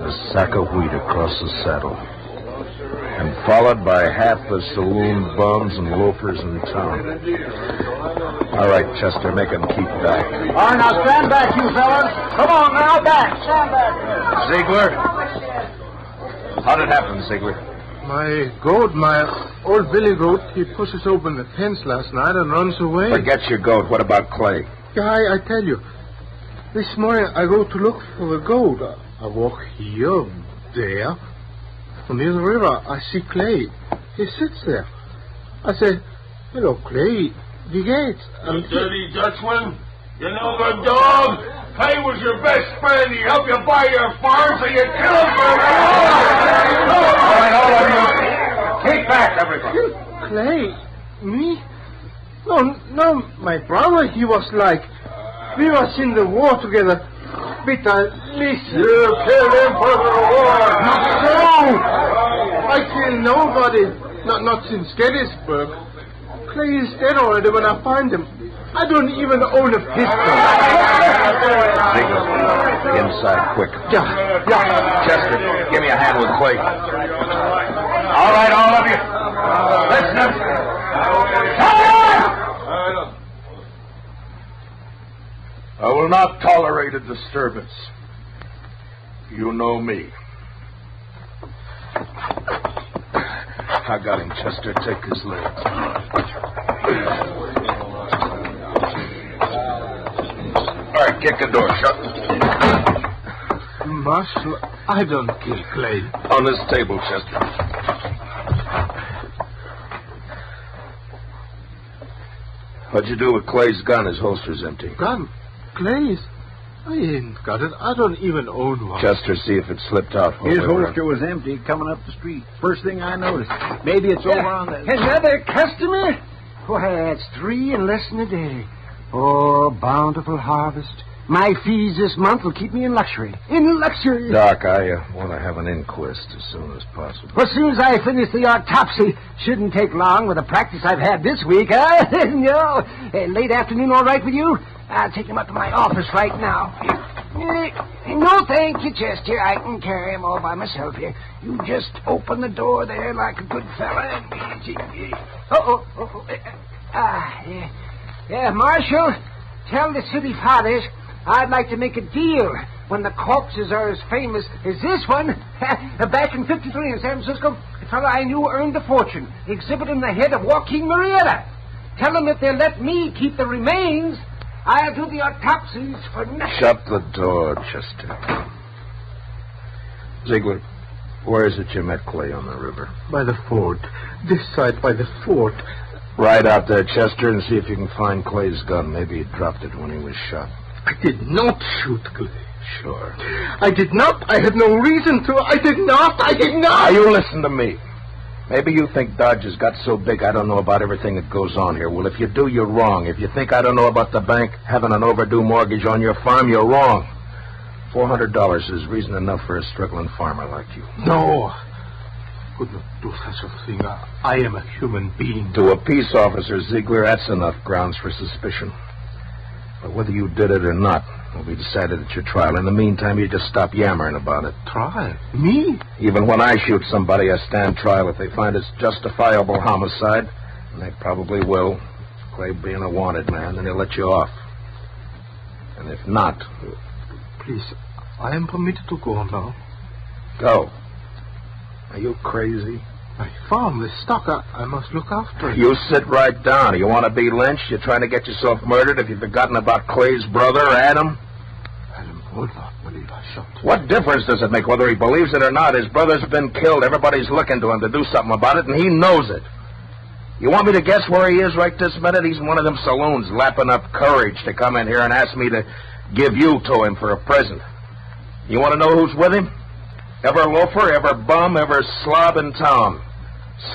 Speaker 22: A sack of wheat across the saddle. And followed by half the saloon bums and loafers in town. All right, Chester, make him keep back.
Speaker 24: All right, now stand back, you fellas. Come on now, back. Stand back.
Speaker 22: Ziegler? How did it happen, Ziegler?
Speaker 21: My goat, my old billy goat, he pushes open the fence last night and runs away.
Speaker 22: Forget your goat. What about Clay?
Speaker 21: Yeah, I tell you. This morning I go to look for the goat. I walk here, there. Near the river, I see Clay. He sits there. I say, hello, Clay. Wie geht's?
Speaker 8: You dirty Dutchman. You know the dog. Clay was your best friend. He helped you buy your farm, so you killed him.
Speaker 22: All right, all of you. Take back, everybody.
Speaker 21: Clay? Me? No, my brother, he was like... We was in the war together. Peter, listen.
Speaker 8: You killed him for the war.
Speaker 21: Not so. I kill nobody. Not since Gettysburg. Clay is dead already when I find him. I don't even own a pistol.
Speaker 22: Ziegler, inside, quick.
Speaker 21: Yeah.
Speaker 22: Chester, give me a hand with Clay. All right, all of you. Listen up. I will not tolerate a disturbance. You know me. I got him, Chester. Take his leg. All right, kick the door shut.
Speaker 21: Marshal, I don't kill Clay.
Speaker 22: On this table, Chester. What'd you do with Clay's gun? His holster's empty.
Speaker 21: Gun? Clay's? I ain't got it. I don't even own one.
Speaker 22: Chester, see if it slipped out.
Speaker 24: His holster was empty coming up the street. First thing I noticed. Maybe it's over on the...
Speaker 2: Another customer? Why, that's 3 in less than a day. Oh, bountiful harvest. My fees this month will keep me in luxury. In luxury.
Speaker 22: Doc, I want to have an inquest as soon as possible.
Speaker 2: Well, as soon as I finish the autopsy, shouldn't take long with the practice I've had this week, huh? No. Late afternoon all right with you? I'll take him up to my office right now.
Speaker 1: No, thank you, Chester. I can carry him all by myself here. You just open the door there like a good fella and... Yeah, Marshal, tell the city fathers I'd like to make a deal when the corpses are as famous as this one. Back in 53 in San Francisco, a fellow I knew earned a fortune exhibiting the head of Joaquin Murrieta. Tell them if they'll let me keep the remains, I'll do the autopsies for nothing.
Speaker 22: Shut the door, Chester. Ziegler, where is it you met Clay on the river?
Speaker 16: By the fort. This side by the fort.
Speaker 22: Ride out there, Chester, and see if you can find Clay's gun. Maybe he dropped it when he was shot.
Speaker 16: I did not shoot Clay.
Speaker 22: Sure.
Speaker 16: I did not. I had no reason to. I did not.
Speaker 22: Now, you listen to me. Maybe you think Dodge has got so big I don't know about everything that goes on here. Well, if you do, you're wrong. If you think I don't know about the bank having an overdue mortgage on your farm, you're wrong. $400 is reason enough for a struggling farmer like you.
Speaker 16: No. I could not do such a thing. I am a human being.
Speaker 22: To a peace officer, Ziegler, that's enough grounds for suspicion. But whether you did it or not will be decided at your trial. In the meantime, you just stop yammering about it.
Speaker 16: Trial? Me?
Speaker 22: Even when I shoot somebody, I stand trial if they find it's justifiable homicide. And they probably will. Clay being a wanted man, then he'll let you off. And if not...
Speaker 16: Please, I am permitted to go now.
Speaker 22: Go. Are you crazy?
Speaker 16: My farm, the stock, I must look after it.
Speaker 22: You sit right down. You want to be lynched? You're trying to get yourself murdered if you've forgotten about Clay's brother, Adam?
Speaker 16: Adam would not believe I shot him.
Speaker 22: What difference does it make whether he believes it or not? His brother's been killed. Everybody's looking to him to do something about it, and he knows it. You want me to guess where he is right this minute? He's in one of them saloons lapping up courage to come in here and ask me to give you to him for a present. You want to know who's with him? Ever loafer, ever bum, ever slob in town.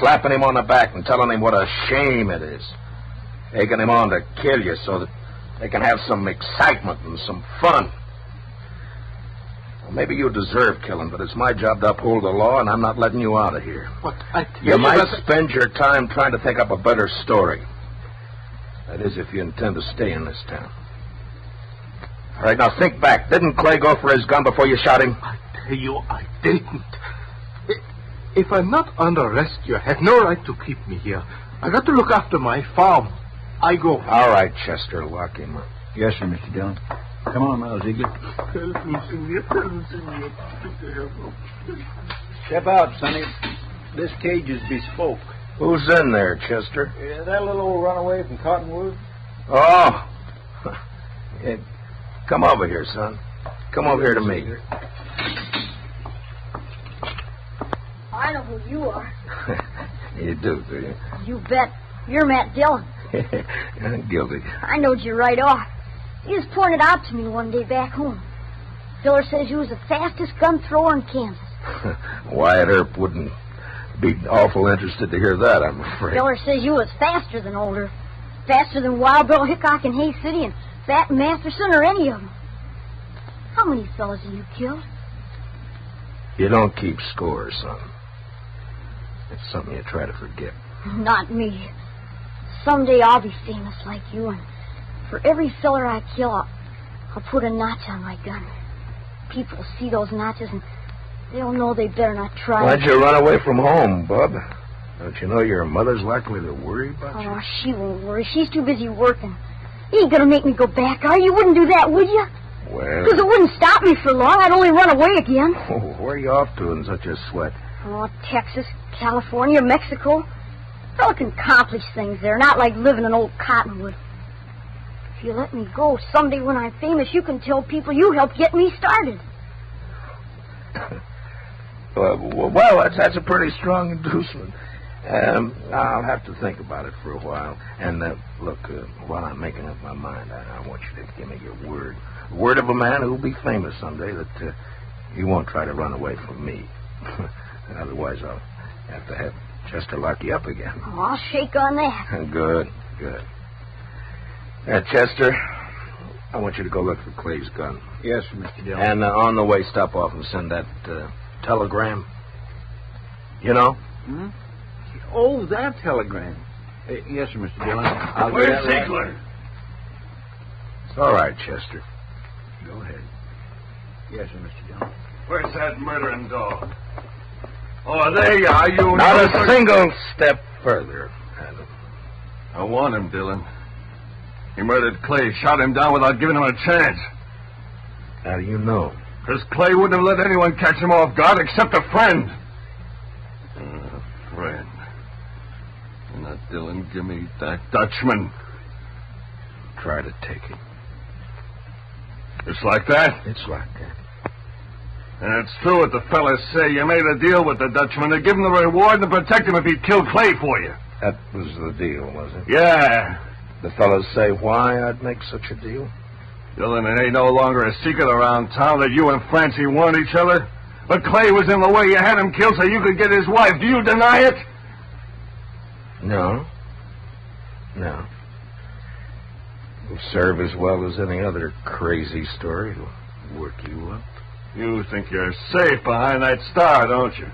Speaker 22: Slapping him on the back and telling him what a shame it is. Taking him on to kill you so that they can have some excitement and some fun. Well, maybe you deserve killing, but it's my job to uphold the law, and I'm not letting you out of here.
Speaker 16: What?
Speaker 22: You might spend your time trying to think up a better story. That is, if you intend to stay in this town. All right, now think back. Didn't Clay go for his gun before you shot him?
Speaker 16: I tell you, I didn't. If I'm not under arrest, you have no right to keep me here. I got to look after my farm. I go.
Speaker 22: All right, Chester, lock him up.
Speaker 24: Yes, sir, Mr. Dillon. Come on now, Ziegler. Step out, Sonny. This cage is bespoke.
Speaker 22: Who's in there, Chester?
Speaker 24: Yeah, that little old runaway from Cottonwood.
Speaker 22: Oh. Yeah. Come over here, son. Come over here to me.
Speaker 19: I know who you are.
Speaker 22: You do you?
Speaker 19: You bet. You're Matt Dillon.
Speaker 22: I'm guilty.
Speaker 19: I knowed you right off. You just pointed out to me one day back home. Filler says you was the fastest gun thrower in Kansas.
Speaker 22: Wyatt Earp wouldn't be awful interested to hear that, I'm afraid.
Speaker 19: Filler says you was faster than Older. Faster than Wild Bill Hickok in Hay City and Fat Masterson or any of them. How many fellas have you killed?
Speaker 22: You don't keep score, son. It's something you try to forget.
Speaker 19: Not me. Someday I'll be famous like you, and for every feller I kill, I'll put a notch on my gun. People see those notches, and they'll know they better not try.
Speaker 22: Why'd you run away from home, bub? Don't you know your mother's likely to worry about you?
Speaker 19: Oh, she won't worry. She's too busy working. You ain't gonna make me go back, are you? You wouldn't do that, would you?
Speaker 22: Well...
Speaker 19: Because it wouldn't stop me for long. I'd only run away again.
Speaker 22: Oh, where are you off to in such a sweat?
Speaker 19: Oh, Texas, California, Mexico. A fella can accomplish things there, not like living in old Cottonwood. If you let me go, someday when I'm famous, you can tell people you helped get me started.
Speaker 22: Well, that's a pretty strong inducement. I'll have to think about it for a while. And, look, while I'm making up my mind, I want you to give me your word. Word of a man who'll be famous someday that you won't try to run away from me. Otherwise, I'll have to have Chester lock you up again.
Speaker 19: Oh, I'll shake on that.
Speaker 22: Good. Chester, I want you to go look for Clay's gun.
Speaker 24: Yes, Mr. Dillon.
Speaker 22: And on the way, stop off and send that telegram. You know?
Speaker 24: Hmm? Oh, that telegram. Yes, sir, Mr. Dillon.
Speaker 22: Where's Ziegler? It's all right, Chester. Go ahead.
Speaker 24: Yes, sir, Mr. Dillon.
Speaker 8: Where's that murdering dog? Oh, there you are, you...
Speaker 22: Not a single step further, Adam.
Speaker 8: I want him, Dillon. He murdered Clay, shot him down without giving him a chance.
Speaker 22: How do you know?
Speaker 8: Because Clay wouldn't have let anyone catch him off guard except a friend. A friend. And now, Dillon, give me that Dutchman.
Speaker 22: Try to take it.
Speaker 8: It's like that?
Speaker 22: It's like that.
Speaker 8: And it's true what the fellas say. You made a deal with the Dutchman to give him the reward and protect him if he killed Clay for you.
Speaker 22: That was the deal, was it?
Speaker 8: Yeah.
Speaker 22: The fellas say why I'd make such a deal?
Speaker 8: Dillon, it ain't no longer a secret around town that you and Francie warned each other. But Clay was in the way. You had him killed so you could get his wife. Do you deny it?
Speaker 22: No. No. It'll serve as well as any other crazy story. It'll work you up.
Speaker 8: You think you're safe behind that star, don't you?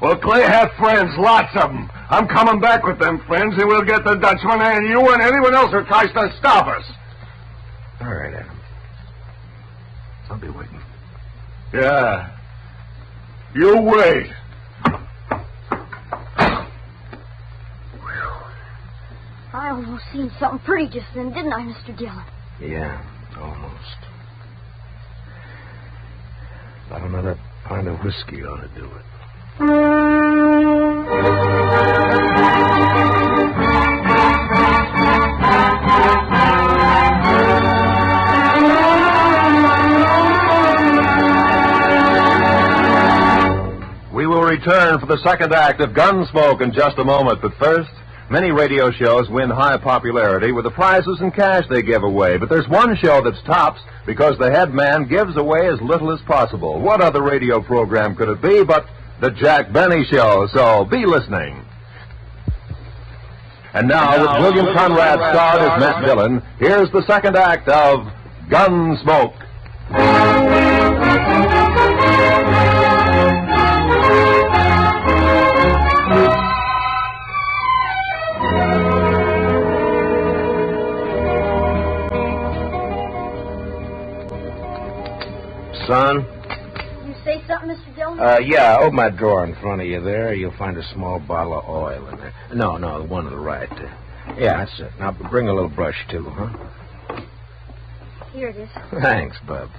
Speaker 8: Well, Clay had friends, lots of them. I'm coming back with them friends, and we'll get the Dutchman and you and anyone else who tries to stop us.
Speaker 22: All right, Adam. I'll be waiting.
Speaker 8: Yeah. You wait.
Speaker 19: I almost seen something pretty just then, didn't I, Mr. Dillon?
Speaker 22: Yeah, almost. About another pint of whiskey ought to do it.
Speaker 23: We will return for the second act of Gunsmoke in just a moment, but first, many radio shows win high popularity with the prizes and cash they give away, but there's one show that's tops because the head man gives away as little as possible. What other radio program could it be but the Jack Benny Show? So be listening. And now, with William Conrad starred as Matt Dillon, here's the second act of Gunsmoke.
Speaker 22: Son?
Speaker 19: You say something, Mr. Dillon?
Speaker 22: Yeah, open that drawer in front of you there. You'll find a small bottle of oil in there. No, the one to the right there. Yeah, that's it. Now, bring a little brush, too, huh?
Speaker 19: Here it is.
Speaker 22: Thanks, bub.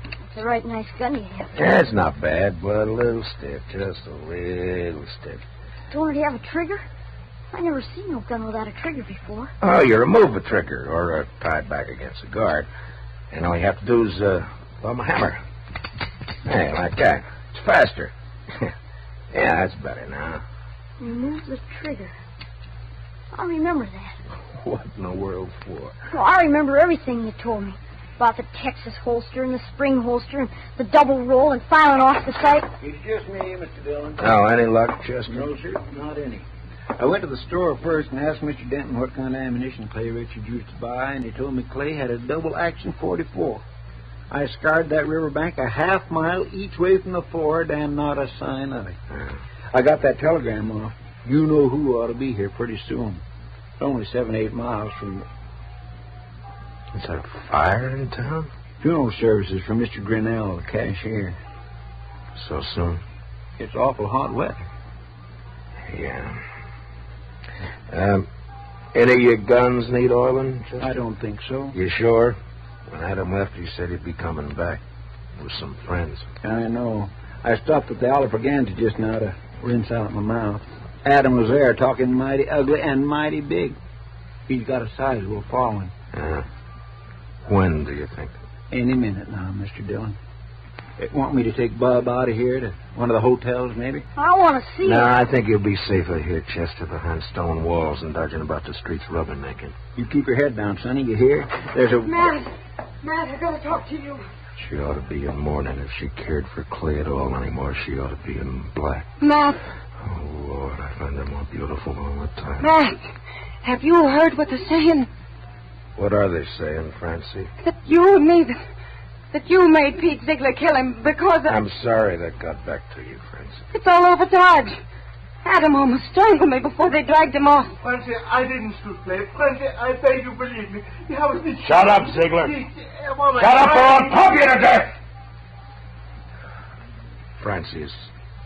Speaker 19: It's a right nice gun you have.
Speaker 22: Yeah, it's not bad, but a little stiff. Just a little stiff.
Speaker 19: Don't it have a trigger? I never seen no gun without a trigger before.
Speaker 22: Oh, you remove the trigger or tie it back against the guard. And all you have to do is thumb a hammer. Hey, like that. It's faster. Yeah, that's better now.
Speaker 19: Remove the trigger. I remember that.
Speaker 22: What in the world for?
Speaker 19: Well, I remember everything you told me. About the Texas holster and the spring holster and the double roll and filing off the sight.
Speaker 5: It's just me, Mr. Dillon.
Speaker 22: Oh, any luck, Chester?
Speaker 5: No, sir, not any. I went to the store first and asked Mr. Denton what kind of ammunition Clay Richards used to buy, and he told me Clay had a double-action .44. I scoured that riverbank a half-mile each way from the ford, and not a sign of it. I got that telegram off. You know who ought to be here pretty soon. It's only 7-8 miles from...
Speaker 22: Is there a fire in town?
Speaker 5: Funeral services for Mr. Grinnell, the cashier.
Speaker 22: So soon?
Speaker 5: It's awful hot weather.
Speaker 22: Yeah. Any of your guns need oiling?
Speaker 5: I don't think so.
Speaker 22: You sure? When Adam left, he said he'd be coming back with some friends.
Speaker 5: I know. I stopped at the Oliver Gantry just now to rinse out my mouth. Adam was there talking mighty ugly and mighty big. He's got a sizable following.
Speaker 22: When do you think?
Speaker 5: Any minute now, Mr. Dillon. They want me to take Bub out of here to one of the hotels, maybe?
Speaker 19: I want to see
Speaker 22: No,
Speaker 19: it.
Speaker 22: I think you'll be safer here, Chester, behind stone walls and dodging about the streets rubbernecking.
Speaker 5: You keep your head down, Sonny. You hear? There's a...
Speaker 1: Matt, I gotta talk to you.
Speaker 22: She ought to be in mourning. If she cared for Clay at all anymore, she ought to be in black.
Speaker 1: Matt,
Speaker 22: Oh, Lord, I find her more beautiful all the time.
Speaker 1: Matt, have you heard what they're saying?
Speaker 22: What are they saying, Francie?
Speaker 1: That you and me, that you made Pete Ziegler kill him because of...
Speaker 22: I'm sorry that got back to you, Francie.
Speaker 1: It's all over Dodge. Adam almost strangled me before they dragged him off.
Speaker 16: Francie, I didn't shoot Clay. Francie, I beg you believe me.
Speaker 22: Shut up, Ziegler. Shut up or I'll pump you to death! Francie, it's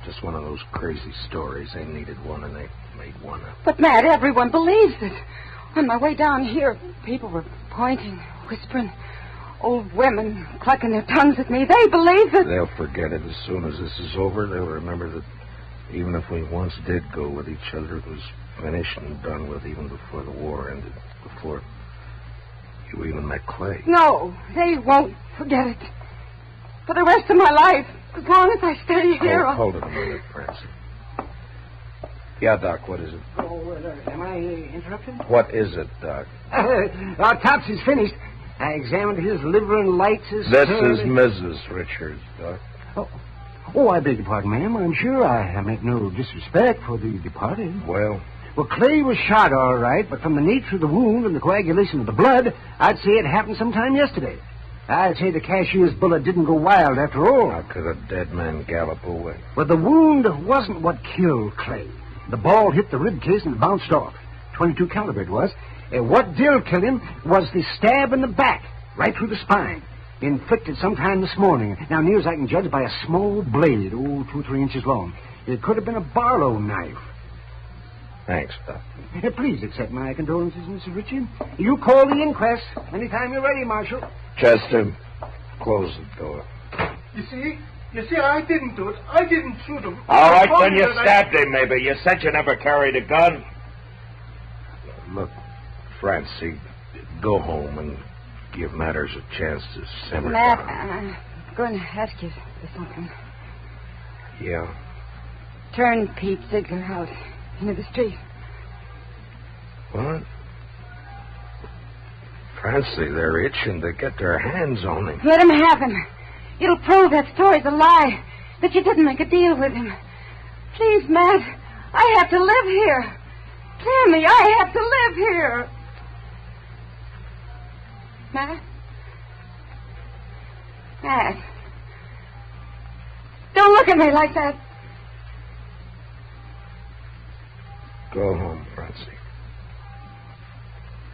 Speaker 22: just one of those crazy stories. They needed one, and they made one up.
Speaker 6: But, Matt, everyone believes it. On my way down here, people were pointing, whispering. Old women clucking their tongues at me. They believe it.
Speaker 22: They'll forget it as soon as this is over. They'll remember that even if we once did go with each other, it was finished and done with even before the war ended, before you even met Clay.
Speaker 6: No, they won't forget it. For the rest of my life, as long as I stay here.
Speaker 22: Hold it a minute, Francie. Yeah, Doc, what is it?
Speaker 1: Oh, am I interrupted?
Speaker 22: What is it, Doc?
Speaker 1: Our Tops is finished. I examined his liver and lights his...
Speaker 22: This is Mrs. Richards, Doc.
Speaker 1: Oh, I beg your pardon, ma'am. I'm sure I meant no disrespect for the departed.
Speaker 22: Well,
Speaker 1: Clay was shot all right, but from the nature of the wound and the coagulation of the blood, I'd say it happened sometime yesterday. I'd say the cashier's bullet didn't go wild after all.
Speaker 22: how could a dead man gallop away?
Speaker 1: But the wound wasn't what killed Clay. The ball hit the rib case and bounced off. 22 caliber it was. What did kill him was the stab in the back, right through the spine, inflicted sometime this morning. Now, near as I can judge, by a small blade, 2 or 3 inches long. It could have been a Barlow knife.
Speaker 22: Thanks, Doc.
Speaker 1: Please accept my condolences, Mr. Ritchie. You call the inquest anytime you're ready, Marshal.
Speaker 22: Chester, close the door.
Speaker 16: You see, I didn't do it. I didn't shoot him.
Speaker 22: All right, then you stabbed him, maybe. You said you never carried a gun. Look, Francie, go home and give matters a chance to simmer
Speaker 6: Matt,
Speaker 22: down.
Speaker 6: I'm going to ask you for something.
Speaker 22: Yeah?
Speaker 6: Turn Pete Ziegler out into the street.
Speaker 22: What? Francie, they're itching to get their hands on him.
Speaker 6: Let him have him. It'll prove that story's a lie, that you didn't make a deal with him. Please, Matt, I have to live here. Tammy, I have to live here. Matt? Matt. Don't look at me like that.
Speaker 22: Go home, Francie.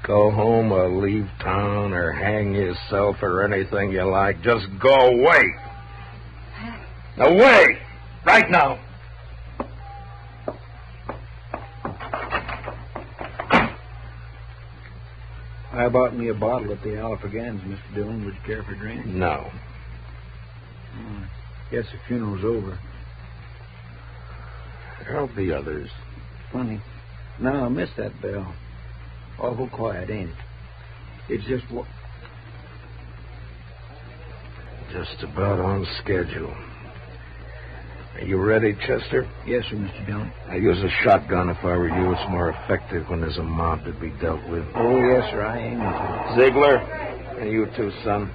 Speaker 22: Go home or leave town or hang yourself or anything you like. Just go away. Away! Right now.
Speaker 5: I bought me a bottle at the Alfagans, Mr. Dillon. Would you care for a drink?
Speaker 22: No.
Speaker 5: Guess the funeral's over.
Speaker 22: There'll be others.
Speaker 5: Funny. No, I missed that bell. Awful quiet, ain't it? It's just
Speaker 22: Just about on schedule. Are you ready, Chester?
Speaker 5: Yes, sir, Mr. Dillon.
Speaker 22: I use a shotgun if I were you. It's more effective when there's a mob to be dealt with.
Speaker 5: Oh, yes, sir, I aim it.
Speaker 22: Ziegler, and you too, son.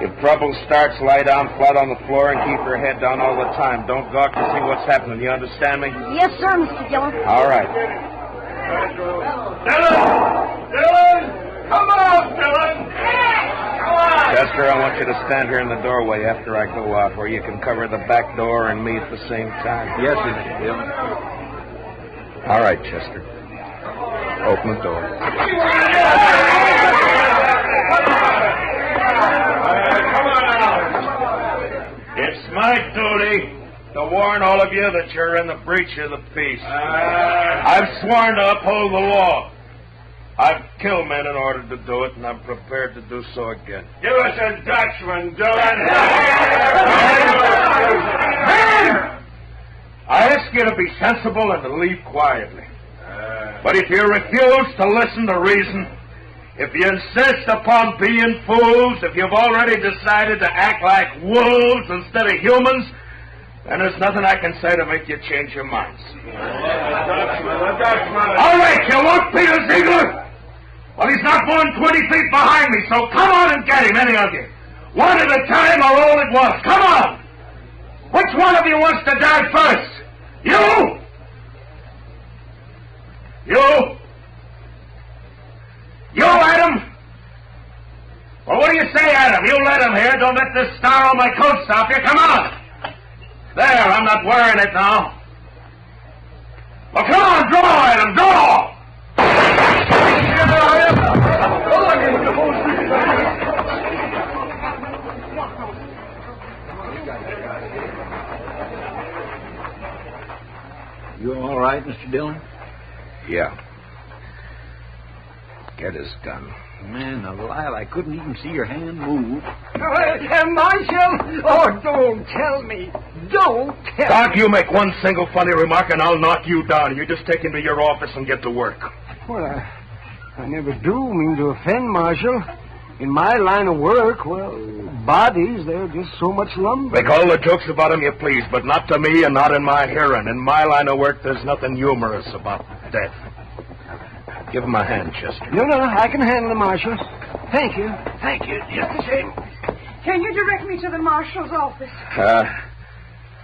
Speaker 22: If trouble starts, lie down flat on the floor and keep your head down all the time. Don't gawk to see what's happening. You understand me?
Speaker 19: Yes, sir, Mr. Dillon.
Speaker 22: All right.
Speaker 8: Dillon! Come on, Dillon! Come on!
Speaker 22: Chester, I want you to stand here in the doorway after I go out, where you can cover the back door and me at the same time.
Speaker 5: Yes, Mr. Dillon.
Speaker 22: All right, Chester. Open the door.
Speaker 8: Come on now.
Speaker 22: It's my duty to warn all of you that you're in the breach of the peace. I've sworn to uphold the law. I've killed men in order to do it, and I'm prepared to do so again.
Speaker 8: Give us a Dutchman, Dillon.
Speaker 22: I ask you to be sensible and to leave quietly. But if you refuse to listen to reason, if you insist upon being fools, if you've already decided to act like wolves instead of humans, then there's nothing I can say to make you change your minds. All right, you want Peter Ziegler? Well, he's not more than 20 feet behind me, so come on and get him, any of you. One at a time or all at once. Come on! Which one of you wants to die first? You? You? You, Adam? Well, what do you say, Adam? You let him here. Don't let this star on my coat stop you. Come on! There, I'm not wearing it now. Well, come on, draw, Adam, draw!
Speaker 5: You all right, Mr. Dillon?
Speaker 22: Yeah. Get his gun.
Speaker 5: Man alive, I couldn't even see your hand move.
Speaker 1: Marshal! Oh, don't tell me. Don't tell
Speaker 8: Doc,
Speaker 1: me.
Speaker 8: you make one single funny remark and I'll knock you down. You just take him to your office and get to work.
Speaker 1: Well, I never do mean to offend, Marshal. In my line of work, well, bodies, they're just so much lumber.
Speaker 8: Make all the jokes about him you please, but not to me and not in my hearing. In my line of work, there's nothing humorous about death.
Speaker 22: Give him a hand, Chester.
Speaker 1: No, I can handle it, Marshal. Thank you. Thank you. Just the same.
Speaker 6: Can you direct me to the marshal's office?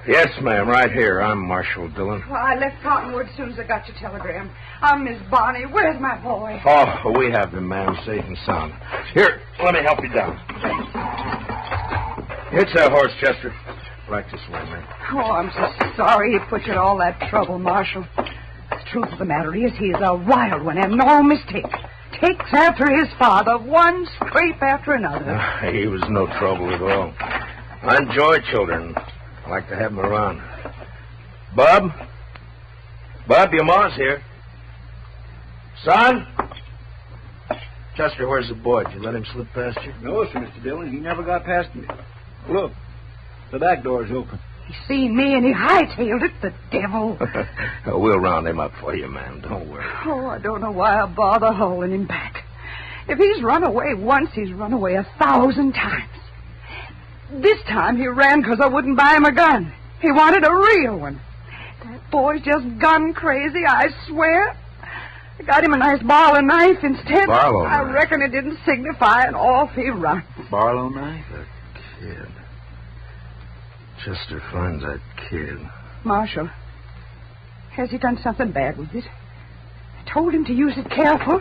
Speaker 22: Yes, ma'am, right here. I'm Marshal Dillon.
Speaker 6: Well, I left Cottonwood as soon as I got your telegram. I'm Miss Bonnie. Where's my boy?
Speaker 22: Oh, we have him, ma'am, safe and sound. Here, let me help you down. It's that horse, Chester. Right this way, ma'am.
Speaker 6: Oh, I'm so sorry he put you to all that trouble, Marshal. The truth of the matter is he's a wild one and no mistake. Takes after his father, one scrape after another.
Speaker 22: He was no trouble at all. I enjoy children. I like to have them around. Bub, your ma's here. Son? Chester, where's the boy? Did you let him slip past you?
Speaker 5: No, sir, Mr. Dillon. He never got past me. Look, the back door's open.
Speaker 6: He seen me and he hightailed it, the devil.
Speaker 22: We'll round him up for you, ma'am. Don't worry.
Speaker 6: Oh, I don't know why I bother hauling him back. If he's run away once, he's run away 1,000 times. This time he ran because I wouldn't buy him a gun. He wanted a real one. That boy's just gun crazy, I swear. I got him a nice Barlow knife instead.
Speaker 22: Barlow
Speaker 6: I
Speaker 22: knife?
Speaker 6: reckon it didn't signify, and off he runs.
Speaker 22: Barlow knife? A kid. Chester finds that kid.
Speaker 6: Marshal, has he done something bad with it? I told him to use it careful.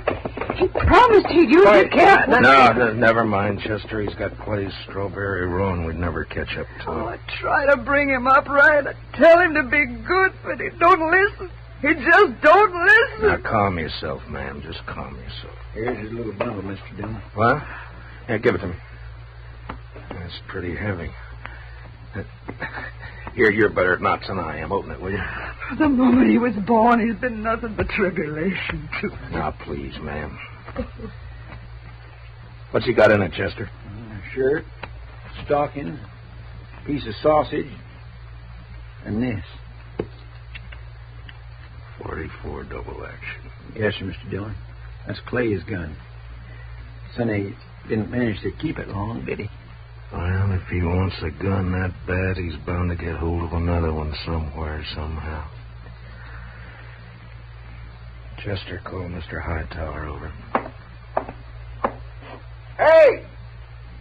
Speaker 6: He promised he'd use it careful.
Speaker 22: No, never mind, Chester. He's got Clay's strawberry roan. We'd never catch up to him.
Speaker 6: I try to bring him up right. I tell him to be good, but he don't listen. He just don't listen.
Speaker 22: Now, calm yourself, ma'am. Just calm yourself.
Speaker 5: Here's his little bundle, Mr. Dillon.
Speaker 22: What? Yeah, give it to me. That's pretty heavy. You're better at knots than I am. Open it, will you?
Speaker 6: From the moment he was born, he's been nothing but tribulation to me.
Speaker 22: Now, please, ma'am. What's he got in it, Chester?
Speaker 5: Shirt, stockings, piece of sausage, and this.
Speaker 22: 44 double action.
Speaker 5: Yes, sir, Mr. Dillon. That's Clay's gun. Sonny didn't manage to keep it long, did he?
Speaker 22: Well, if he wants a gun that bad, he's bound to get hold of another one somewhere, somehow. Chester, call Mr. Hightower over.
Speaker 1: Hey!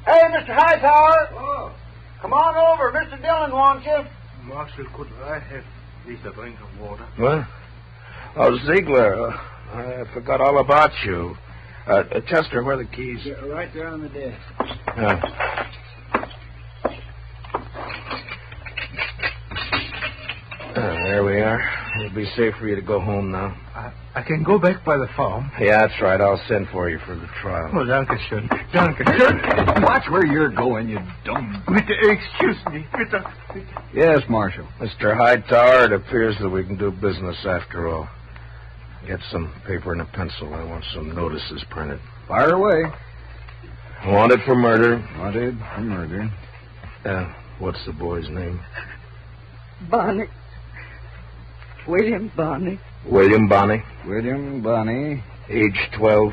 Speaker 1: Hey, Mr. Hightower! Oh. Come on over. Mr. Dillon wants you.
Speaker 16: Marshal, could I have at least a drink of water?
Speaker 22: What? Oh, Ziegler, I forgot all about you. Chester, where are the keys?
Speaker 5: Yeah, right there on the desk.
Speaker 22: There we are. It'll be safe for you to go home now.
Speaker 16: I can go back by the farm.
Speaker 22: Yeah, that's right. I'll send for you for the trial.
Speaker 16: Oh, danke schön. Danke schön.
Speaker 24: Watch where you're going, you dumb...
Speaker 16: Excuse me. Bitte.
Speaker 24: Yes, Marshal.
Speaker 22: Mr. Hightower, it appears that we can do business after all. Get some paper and a pencil. I want some notices printed.
Speaker 24: Fire away.
Speaker 22: Wanted for murder.
Speaker 24: Wanted for murder.
Speaker 22: What's the boy's name?
Speaker 6: Bonnie. William Bonnie.
Speaker 22: William Bonnie.
Speaker 24: William Bonnie.
Speaker 22: Age 12.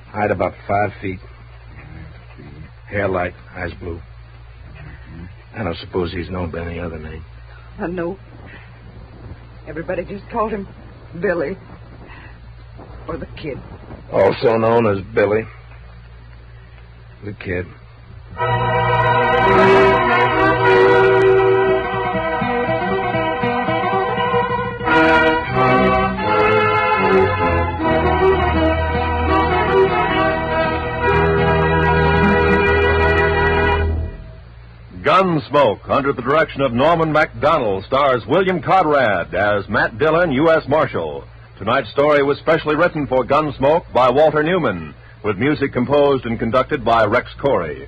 Speaker 22: Height about 5 feet. Hair light, eyes blue. I don't suppose he's known by any other name.
Speaker 6: I know. Everybody just called him Billy. Or the Kid.
Speaker 22: Also known as Billy. The Kid.
Speaker 23: Gunsmoke, under the direction of Norman MacDonald, stars William Conrad as Matt Dillon, U.S. Marshal. Tonight's story was specially written for Gunsmoke by Walter Newman, with music composed and conducted by Rex Corey.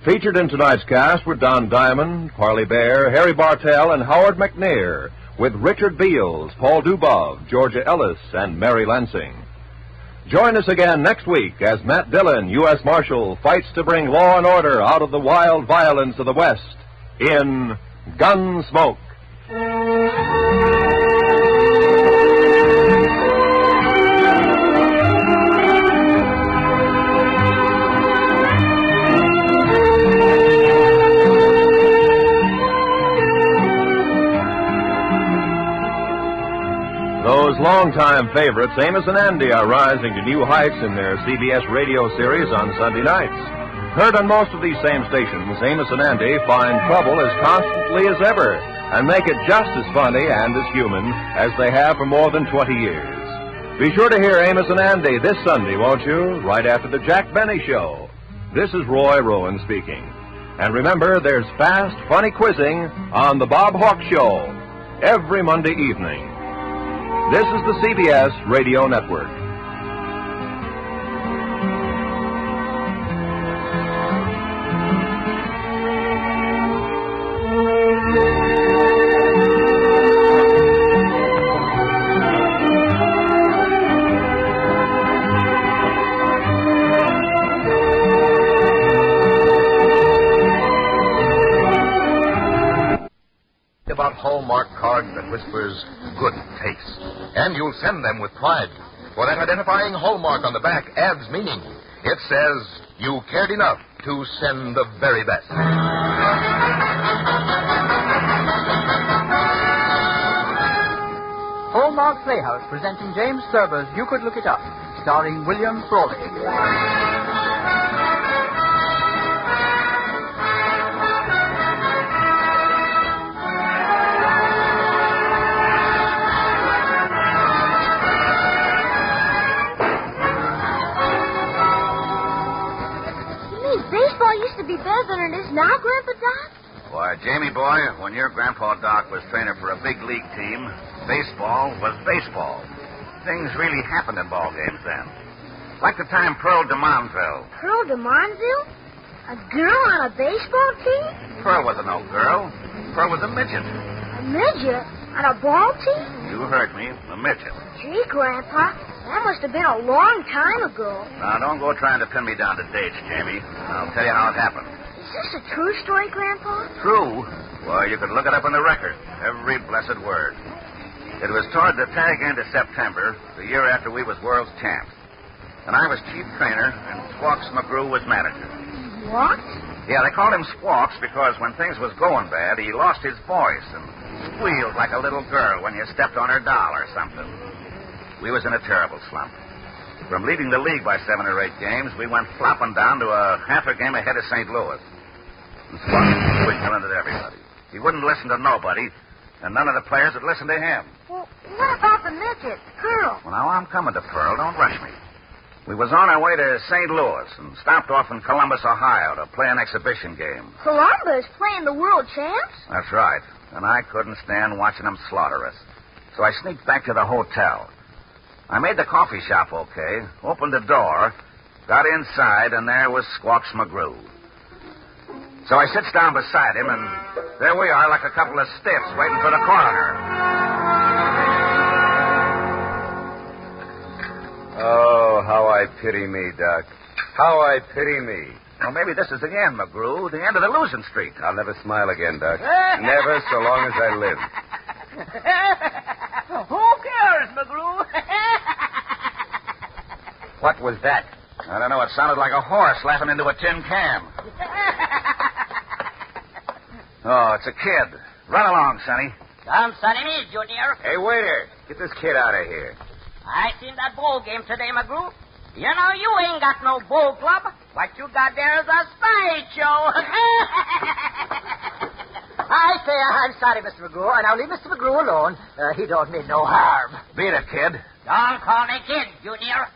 Speaker 23: Featured in tonight's cast were Don Diamond, Parley Bear, Harry Bartell, and Howard McNair, with Richard Beals, Paul Dubov, Georgia Ellis, and Mary Lansing. Join us again next week as Matt Dillon, U.S. Marshal, fights to bring law and order out of the wild violence of the West in Gunsmoke. Those longtime favorites, Amos and Andy, are rising to new heights in their CBS radio series on Sunday nights. Heard on most of these same stations, Amos and Andy find trouble as constantly as ever and make it just as funny and as human as they have for more than 20 years. Be sure to hear Amos and Andy this Sunday, won't you? Right after the Jack Benny Show. This is Roy Rowan speaking. And remember, there's fast, funny quizzing on The Bob Hawk Show every Monday evening. This is the CBS Radio Network.
Speaker 12: About Hallmark card that whispers good taste. And you'll send them with pride. For that identifying hallmark on the back adds meaning. It says you cared enough to send the very best.
Speaker 13: Hallmark Playhouse presenting James Thurber's You Could Look It Up, starring William Frawley.
Speaker 17: Used to be better than it is now, Grandpa Doc?
Speaker 18: Why, Jamie boy, when your Grandpa Doc was trainer for a big league team, baseball was baseball. Things really happened in ball games then. Like the time Pearl de Monville.
Speaker 17: Pearl de Monville? A girl on a baseball team?
Speaker 18: Pearl wasn't no girl. Pearl was a midget.
Speaker 17: A midget? On a ball team?
Speaker 18: You heard me, a midget.
Speaker 17: Gee, Grandpa, that must have been a long time ago.
Speaker 18: Now, don't go trying to pin me down to dates, Jamie. I'll tell you how it happened.
Speaker 17: Is this a true story, Grandpa?
Speaker 18: True? Why, you could look it up in the record. Every blessed word. It was toward the tag end of September, the year after we was world's champs. And I was chief trainer, and Squawks McGrew was manager.
Speaker 17: What?
Speaker 18: Yeah, they called him Squawks because when things was going bad, he lost his voice and squealed like a little girl when you stepped on her doll or something. We was in a terrible slump. From leading the league by 7 or 8 games, we went flopping down to a half a game ahead of St. Louis. And Squawks was yelling at everybody. He wouldn't listen to nobody, and none of the players would listen to him.
Speaker 17: Well, what about the midget, Pearl?
Speaker 18: Well, now, I'm coming to Pearl. Don't rush me. We was on our way to St. Louis and stopped off in Columbus, Ohio to play an exhibition game.
Speaker 17: Columbus playing the world champs?
Speaker 18: That's right. And I couldn't stand watching them slaughter us. So I sneaked back to the hotel. I made the coffee shop okay, opened the door, got inside, and there was Squawks McGrew. So I sits down beside him, and there we are like a couple of stiffs waiting for the coroner.
Speaker 25: Oh, how I pity me, Doc. How I pity me.
Speaker 18: Well, maybe this is the end, McGrew, the end of the losing streak.
Speaker 25: I'll never smile again, Doc. Never so long as I live.
Speaker 26: Who cares, McGrew?
Speaker 18: What was that? I don't know. It sounded like a horse laughing into a tin can. Oh, it's a kid. Run along, Sonny.
Speaker 26: Come, Sonny, Junior.
Speaker 25: Hey, waiter, get this kid out of here.
Speaker 26: I seen that ball game today, McGrew. You know, you ain't got no ball club. What you got there is a stage show. I say, I'm sorry, Mr. McGrew. Now, leave Mr. McGrew alone. He don't mean no harm.
Speaker 18: Beat it, kid.
Speaker 26: Don't call me kid, Junior.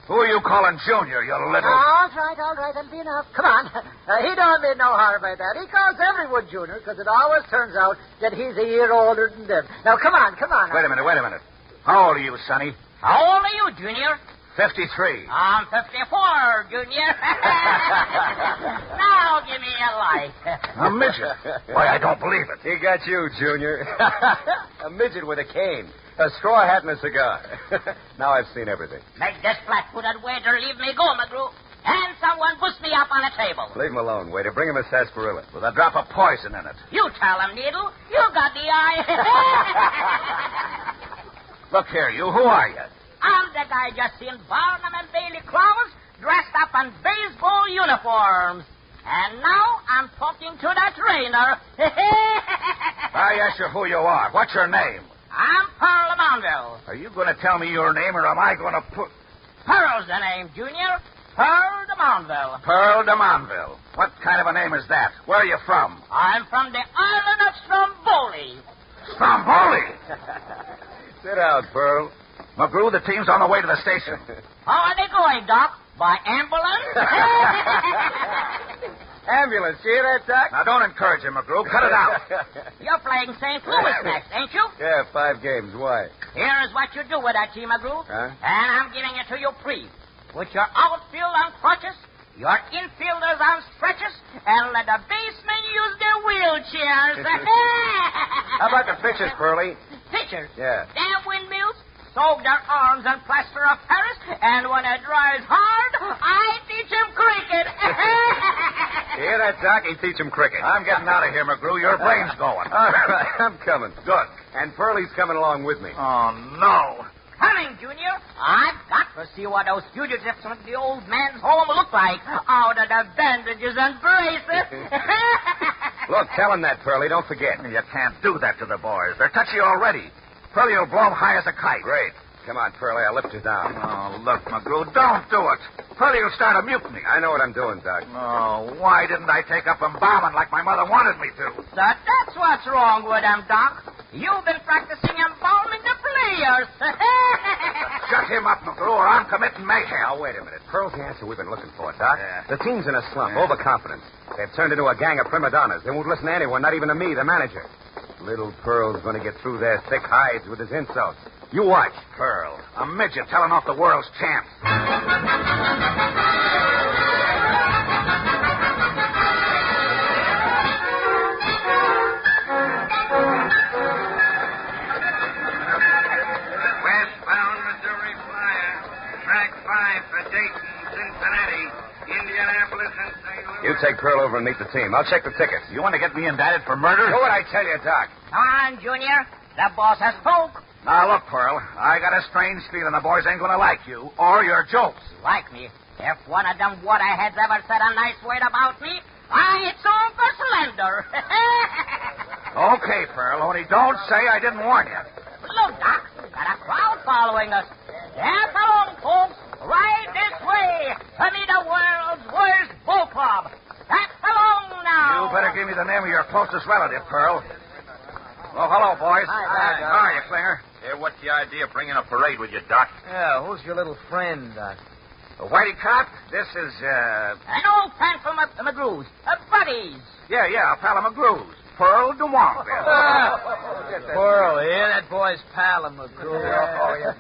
Speaker 18: Who are you calling Junior, you little...
Speaker 26: All right, that'll be enough. Come on. He don't mean no harm by that. He calls everyone Junior, because it always turns out that he's a year older than them. Now, come on.
Speaker 18: Wait a minute. How old are you, Sonny?
Speaker 26: How old are you, Junior?
Speaker 18: 53.
Speaker 3: I'm 54, Junior. Now give me a light.
Speaker 18: A midget? Why, I don't believe it.
Speaker 25: He got you, Junior. A midget with a cane, a straw hat, and a cigar. Now I've seen everything.
Speaker 3: Make this flat-footed waiter leave me go, McGrew. And someone boost me up on a table.
Speaker 25: Leave him alone, waiter. Bring him a sarsaparilla.
Speaker 18: With a drop of poison in it.
Speaker 3: You tell him, Needle. You got the eye.
Speaker 18: Look here, you. Who are you?
Speaker 3: I'm the guy just seen Barnum and Bailey clowns dressed up in baseball uniforms. And now I'm talking to the trainer.
Speaker 18: I asked you who you are. What's your name?
Speaker 3: I'm Pearl de Monville.
Speaker 18: Are you going to tell me your name, or am I going to put...
Speaker 3: Pearl's the name, Junior. Pearl de Monville.
Speaker 18: Pearl de Monville. What kind of a name is that? Where are you from?
Speaker 3: I'm from the island of Stromboli.
Speaker 18: Stromboli?
Speaker 25: Sit down, Pearl.
Speaker 18: McGrew, the team's on the way to the station.
Speaker 3: How are they going, Doc? By ambulance?
Speaker 25: Ambulance, you hear that, Doc?
Speaker 18: Now, don't encourage him, McGrew. Cut it out.
Speaker 3: You're playing St. Louis next, ain't you?
Speaker 25: Yeah, 5 games. Why?
Speaker 3: Here's what you do with that team, McGrew.
Speaker 25: Huh?
Speaker 3: And I'm giving it to you free. Put your outfield on crutches, your infielders on stretchers, and let the basemen use their wheelchairs.
Speaker 25: How about the pitchers, Pearlie?
Speaker 3: Pitchers?
Speaker 25: Yeah.
Speaker 3: Damn windmills. Soak their arms in plaster of Paris, and when it dries hard, I teach them cricket.
Speaker 25: You hear that, Doc? He teach him cricket.
Speaker 18: I'm getting out of here, McGrew. Your brain's going.
Speaker 25: All right, I'm coming.
Speaker 18: Good.
Speaker 25: And Pearlie's coming along with me.
Speaker 18: Oh, no.
Speaker 3: Coming, Junior. I've got to see what those fugitives from the old man's home look like out of the bandages and braces.
Speaker 25: Look, tell him that, Pearlie. Don't forget.
Speaker 18: You can't do that to the boys. They're touchy already. Pearlie will blow them high as a kite.
Speaker 25: Great. Come on, Pearlie. I'll lift you down.
Speaker 18: Oh, look, McGrew, don't do it. Pearlie will start a mutiny.
Speaker 25: I know what I'm doing, Doc.
Speaker 18: Oh, why didn't I take up embalming like my mother wanted me to?
Speaker 3: That's what's wrong with them, Doc. You've been practicing embalming the players.
Speaker 18: Shut him up, McGrew, or I'm committing mayhem.
Speaker 25: Now, wait a minute. Pearl's the answer we've been looking for, Doc.
Speaker 18: Yeah.
Speaker 25: The team's in a slump, overconfidence. They've turned into a gang of prima donnas. They won't listen to anyone, not even to me, the manager. Little Pearl's going to get through their thick hides with his insults. You watch.
Speaker 18: Pearl, a midget telling off the world's champs.
Speaker 4: Westbound Missouri Flyer, track 5 for Dayton, Cincinnati, Indianapolis, and St. Louis.
Speaker 25: You take Pearl over and meet the team. I'll check the tickets.
Speaker 18: You want to get me indicted for murder?
Speaker 25: Do what I tell you, Doc.
Speaker 3: Come on, Junior. The boss has spoke.
Speaker 18: Now, look, Pearl, I got a strange feeling the boys ain't going to like you or your jokes.
Speaker 3: Like me? If one of them waterheads ever said a nice word about me, I it's all for slender.
Speaker 18: Okay, Pearl, only don't say I didn't warn you.
Speaker 3: Look, Doc, got a crowd following us. Yes, along, folks. Right this way to meet the world's worst bull club. That's along now.
Speaker 18: You better give me the name of your closest relative, Pearl. Oh, hello, boys.
Speaker 26: Hi, Doc.
Speaker 18: How are you, Klinger?
Speaker 25: Hey, what's the idea of bringing a parade with you, Doc?
Speaker 26: Yeah, who's your little friend, Doc?
Speaker 18: Whitey Cop, this is,
Speaker 3: An old friend from McGrew's. Buddies.
Speaker 18: Yeah, a pal of McGrew's. Pearl de Monville.
Speaker 26: Pearl, yeah, that boy's pal of McGrew.
Speaker 18: Oh, yeah.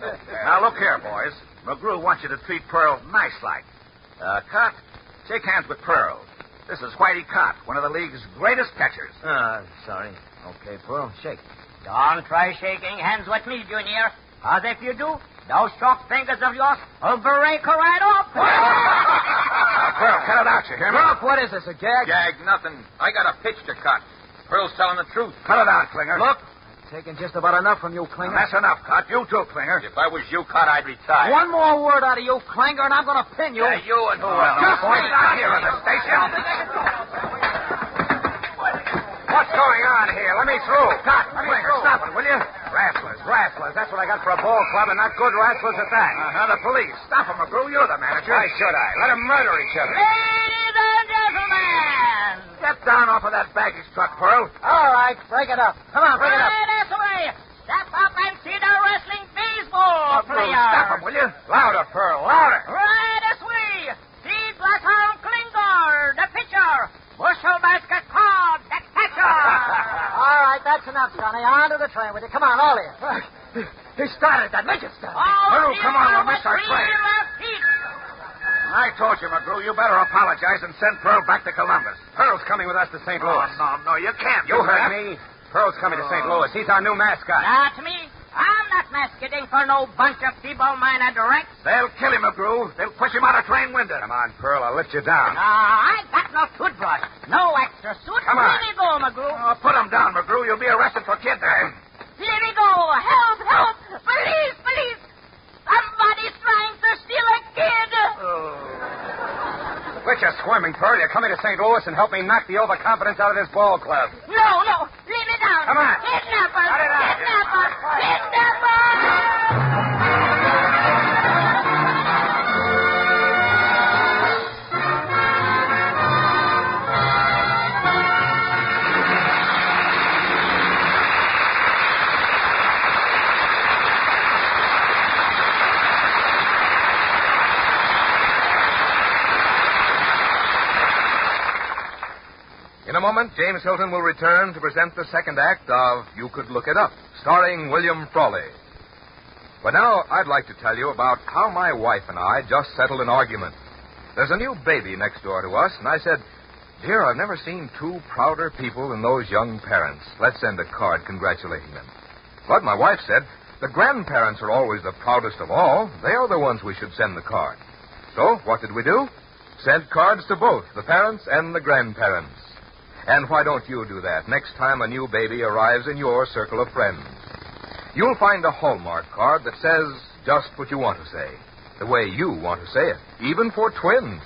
Speaker 18: Now, look here, boys. McGrew wants you to treat Pearl nice-like. Cop, shake hands with Pearl. This is Whitey Cop, one of the league's greatest catchers.
Speaker 26: Sorry. Okay, Pearl, shake.
Speaker 3: Don't try shaking hands with me, Junior. Because if you do, those short fingers of yours will break right off.
Speaker 18: Pearl, cut it out, you hear me?
Speaker 26: Look, what is this, a gag?
Speaker 25: Gag, nothing. I got a pitch to cut. Pearl's telling the truth.
Speaker 18: Cut it out, Klinger.
Speaker 26: Look, I'm taking just about enough from you, Klinger.
Speaker 18: That's enough, Cut. You too, Klinger.
Speaker 25: If I was you, Cut, I'd retire.
Speaker 26: One more word out of you, Klinger, and I'm going to pin you.
Speaker 25: Yeah, you and who else?
Speaker 18: Just wait out here in the station. What's going on here? Let me through. Cut. Klinger, stop it, will you? Rastlers. That's what I got for a ball club, and not good rastlers at that. The police. Stop them, McGrew. You're the manager. Why should I? Let them murder each other.
Speaker 3: Ladies and gentlemen.
Speaker 18: Get down off of that baggage truck, Pearl.
Speaker 26: All right, break it up. Come on, break it up.
Speaker 3: Right this way. Step up and see the wrestling baseball player.
Speaker 18: Stop them, will you? Louder, Pearl. Louder.
Speaker 3: Right this way. See Glassarm Klinger, the pitcher. Bushel basket Cobb, the catcher.
Speaker 26: All right, that's enough, Sonny. On to the train with you. Come on, all of you. He started. That midget started.
Speaker 3: Oh,
Speaker 18: Pearl, come on, we'll miss our train.
Speaker 3: Left
Speaker 18: I told you, McGrew, you better apologize and send Pearl back to Columbus.
Speaker 25: Pearl's coming with us to St. Louis.
Speaker 18: No, you can't.
Speaker 25: You heard me. Pearl's coming to St. Louis. He's our new mascot.
Speaker 3: Not me. I'm not masquerading for no bunch of feeble-minded wrecks.
Speaker 18: They'll kill him, McGrew. They'll push him out a train window.
Speaker 25: Come on, Pearl. I'll lift you down.
Speaker 3: I got no toothbrush. No extra suit.
Speaker 25: Come on.
Speaker 3: Let me go, McGrew.
Speaker 18: Oh, put him down, McGrew. You'll be arrested for kidnapping.
Speaker 3: Let me go. Help, help. Police, police. Somebody's trying to steal a kid.
Speaker 25: Quit your squirming, Pearl. You're coming to St. Louis and help me knock the overconfidence out of this ball club.
Speaker 3: No. Leave me down.
Speaker 25: Come on.
Speaker 3: Kidnappers.
Speaker 25: Cut it out.
Speaker 3: Kidnappers.
Speaker 12: In a moment, James Hilton will return to present the second act of You Could Look It Up, starring William Frawley. But now I'd like to tell you about how my wife and I just settled an argument. There's a new baby next door to us, and I said, "Dear, I've never seen two prouder people than those young parents. Let's send a card congratulating them." But my wife said, "The grandparents are always the proudest of all. They are the ones we should send the card." So what did we do? Sent cards to both the parents and the grandparents. And why don't you do that next time a new baby arrives in your circle of friends? You'll find a Hallmark card that says just what you want to say, the way you want to say it, even for twins.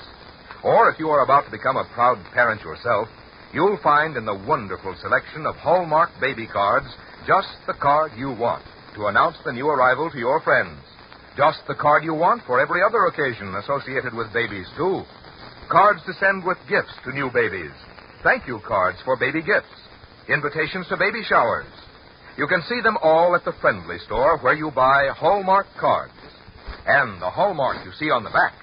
Speaker 12: Or if you are about to become a proud parent yourself, you'll find in the wonderful selection of Hallmark baby cards just the card you want to announce the new arrival to your friends. Just the card you want for every other occasion associated with babies, too. Cards to send with gifts to new babies. Thank you cards for baby gifts. Invitations to baby showers. You can see them all at the Friendly Store where you buy Hallmark cards. And the Hallmark you see on the back,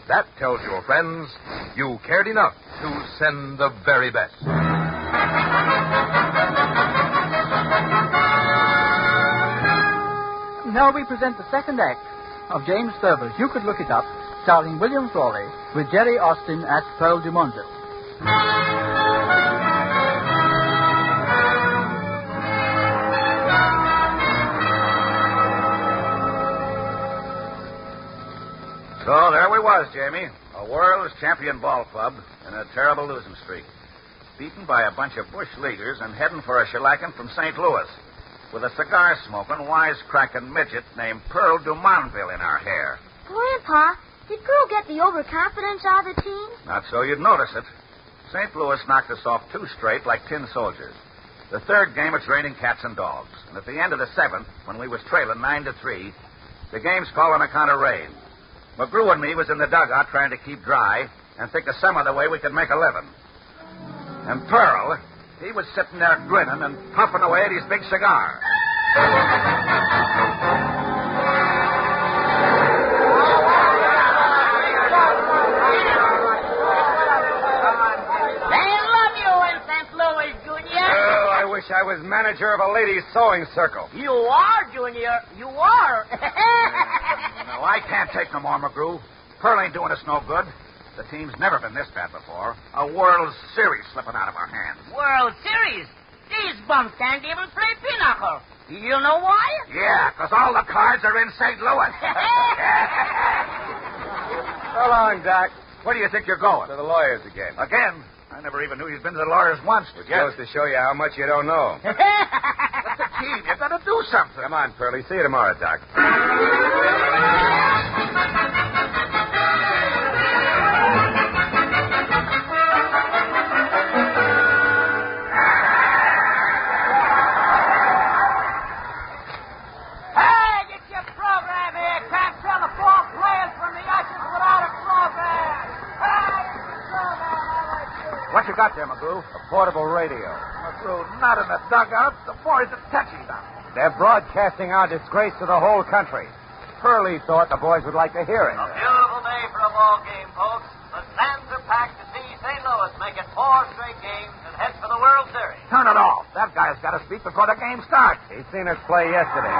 Speaker 12: that tells your friends you cared enough to send the very best.
Speaker 13: Now we present the second act of James Thurber's You Could Look It Up, starring William Frawley, with Jerry Austin as Pearl Dumont.
Speaker 18: So there we was, Jamie. A world's champion ball club in a terrible losing streak. Beaten by a bunch of bush leaguers and heading for a shellacking from St. Louis. With a cigar-smoking, wisecracking midget named Pearl Dumontville in our hair.
Speaker 17: Grandpa, did Pearl get the overconfidence out of the team?
Speaker 18: Not so you'd notice it. St. Louis knocked us off 2 straight like tin soldiers. The third game, it's raining cats and dogs. And at the end of the 7th, when we was trailing 9-3, the game's called on account of rain. McGrew and me was in the dugout trying to keep dry and think of some other way we could make 11. And Pearl, he was sitting there grinning and puffing away at his big cigar.
Speaker 25: I was manager of a ladies' sewing circle.
Speaker 3: You are, Junior. You are.
Speaker 18: No, I can't take no more, McGrew. Pearl ain't doing us no good. The team's never been this bad before. A World Series slipping out of our hands.
Speaker 3: World Series? These bums can't even play pinochle. You know why?
Speaker 18: Yeah, because all the cards are in St. Louis.
Speaker 25: So long, Doc.
Speaker 18: Where do you think you're going?
Speaker 25: To the lawyers again.
Speaker 18: Again? I never even knew you'd been to the lawyers once.
Speaker 25: It goes to show you how much you don't know.
Speaker 18: That's the team. You've got to do something.
Speaker 25: Come on, Pearlie. See you tomorrow, Doc.
Speaker 3: Hey, get your program here. Can't tell the 4 players from the ushers without a program. Hey, get your program.
Speaker 18: What you got there, McGrew?
Speaker 25: A portable radio.
Speaker 18: McGrew, not in the dugout. The boys are touching them.
Speaker 25: They're broadcasting our disgrace to the whole country. Pearlie thought the boys would like to hear it.
Speaker 7: A beautiful day for a ball game, folks. The stands are packed to see St. Louis make it 4 straight games and head for the World Series.
Speaker 18: Turn it off. That guy's got to speak before the game starts.
Speaker 25: He's seen us play yesterday.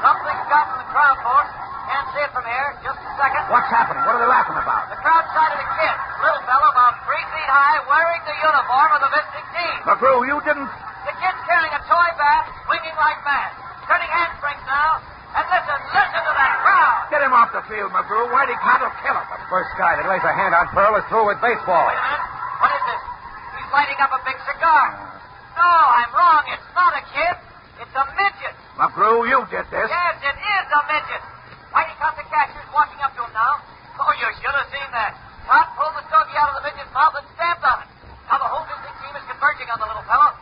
Speaker 7: Something's got in the crowd, folks. Can't see it from here. Just a
Speaker 3: second.
Speaker 25: What's happening? What are they laughing about?
Speaker 3: The crowd sighted a kid, little fellow about 3 feet high, wearing the uniform of the visiting team.
Speaker 25: McGrew, you didn't...
Speaker 3: The kid's carrying a toy bat, swinging like mad. Turning handsprings now. And listen to that crowd.
Speaker 25: Get him off the field, McGrew. Whitey Cott will kill him. The first guy that lays a hand on Pearl is through with baseball.
Speaker 3: Wait a minute. What is this? He's lighting up a big cigar. No, I'm wrong. It's not a kid. It's a midget.
Speaker 25: McGrew, you did this.
Speaker 3: Yes, it is a midget. Whitey Cott, the catcher's walking up to him now. Oh, you should have seen that. Cott pulled the stogie out of the midget's mouth and stamped on it. Now the whole visiting team is converging on the little fellow.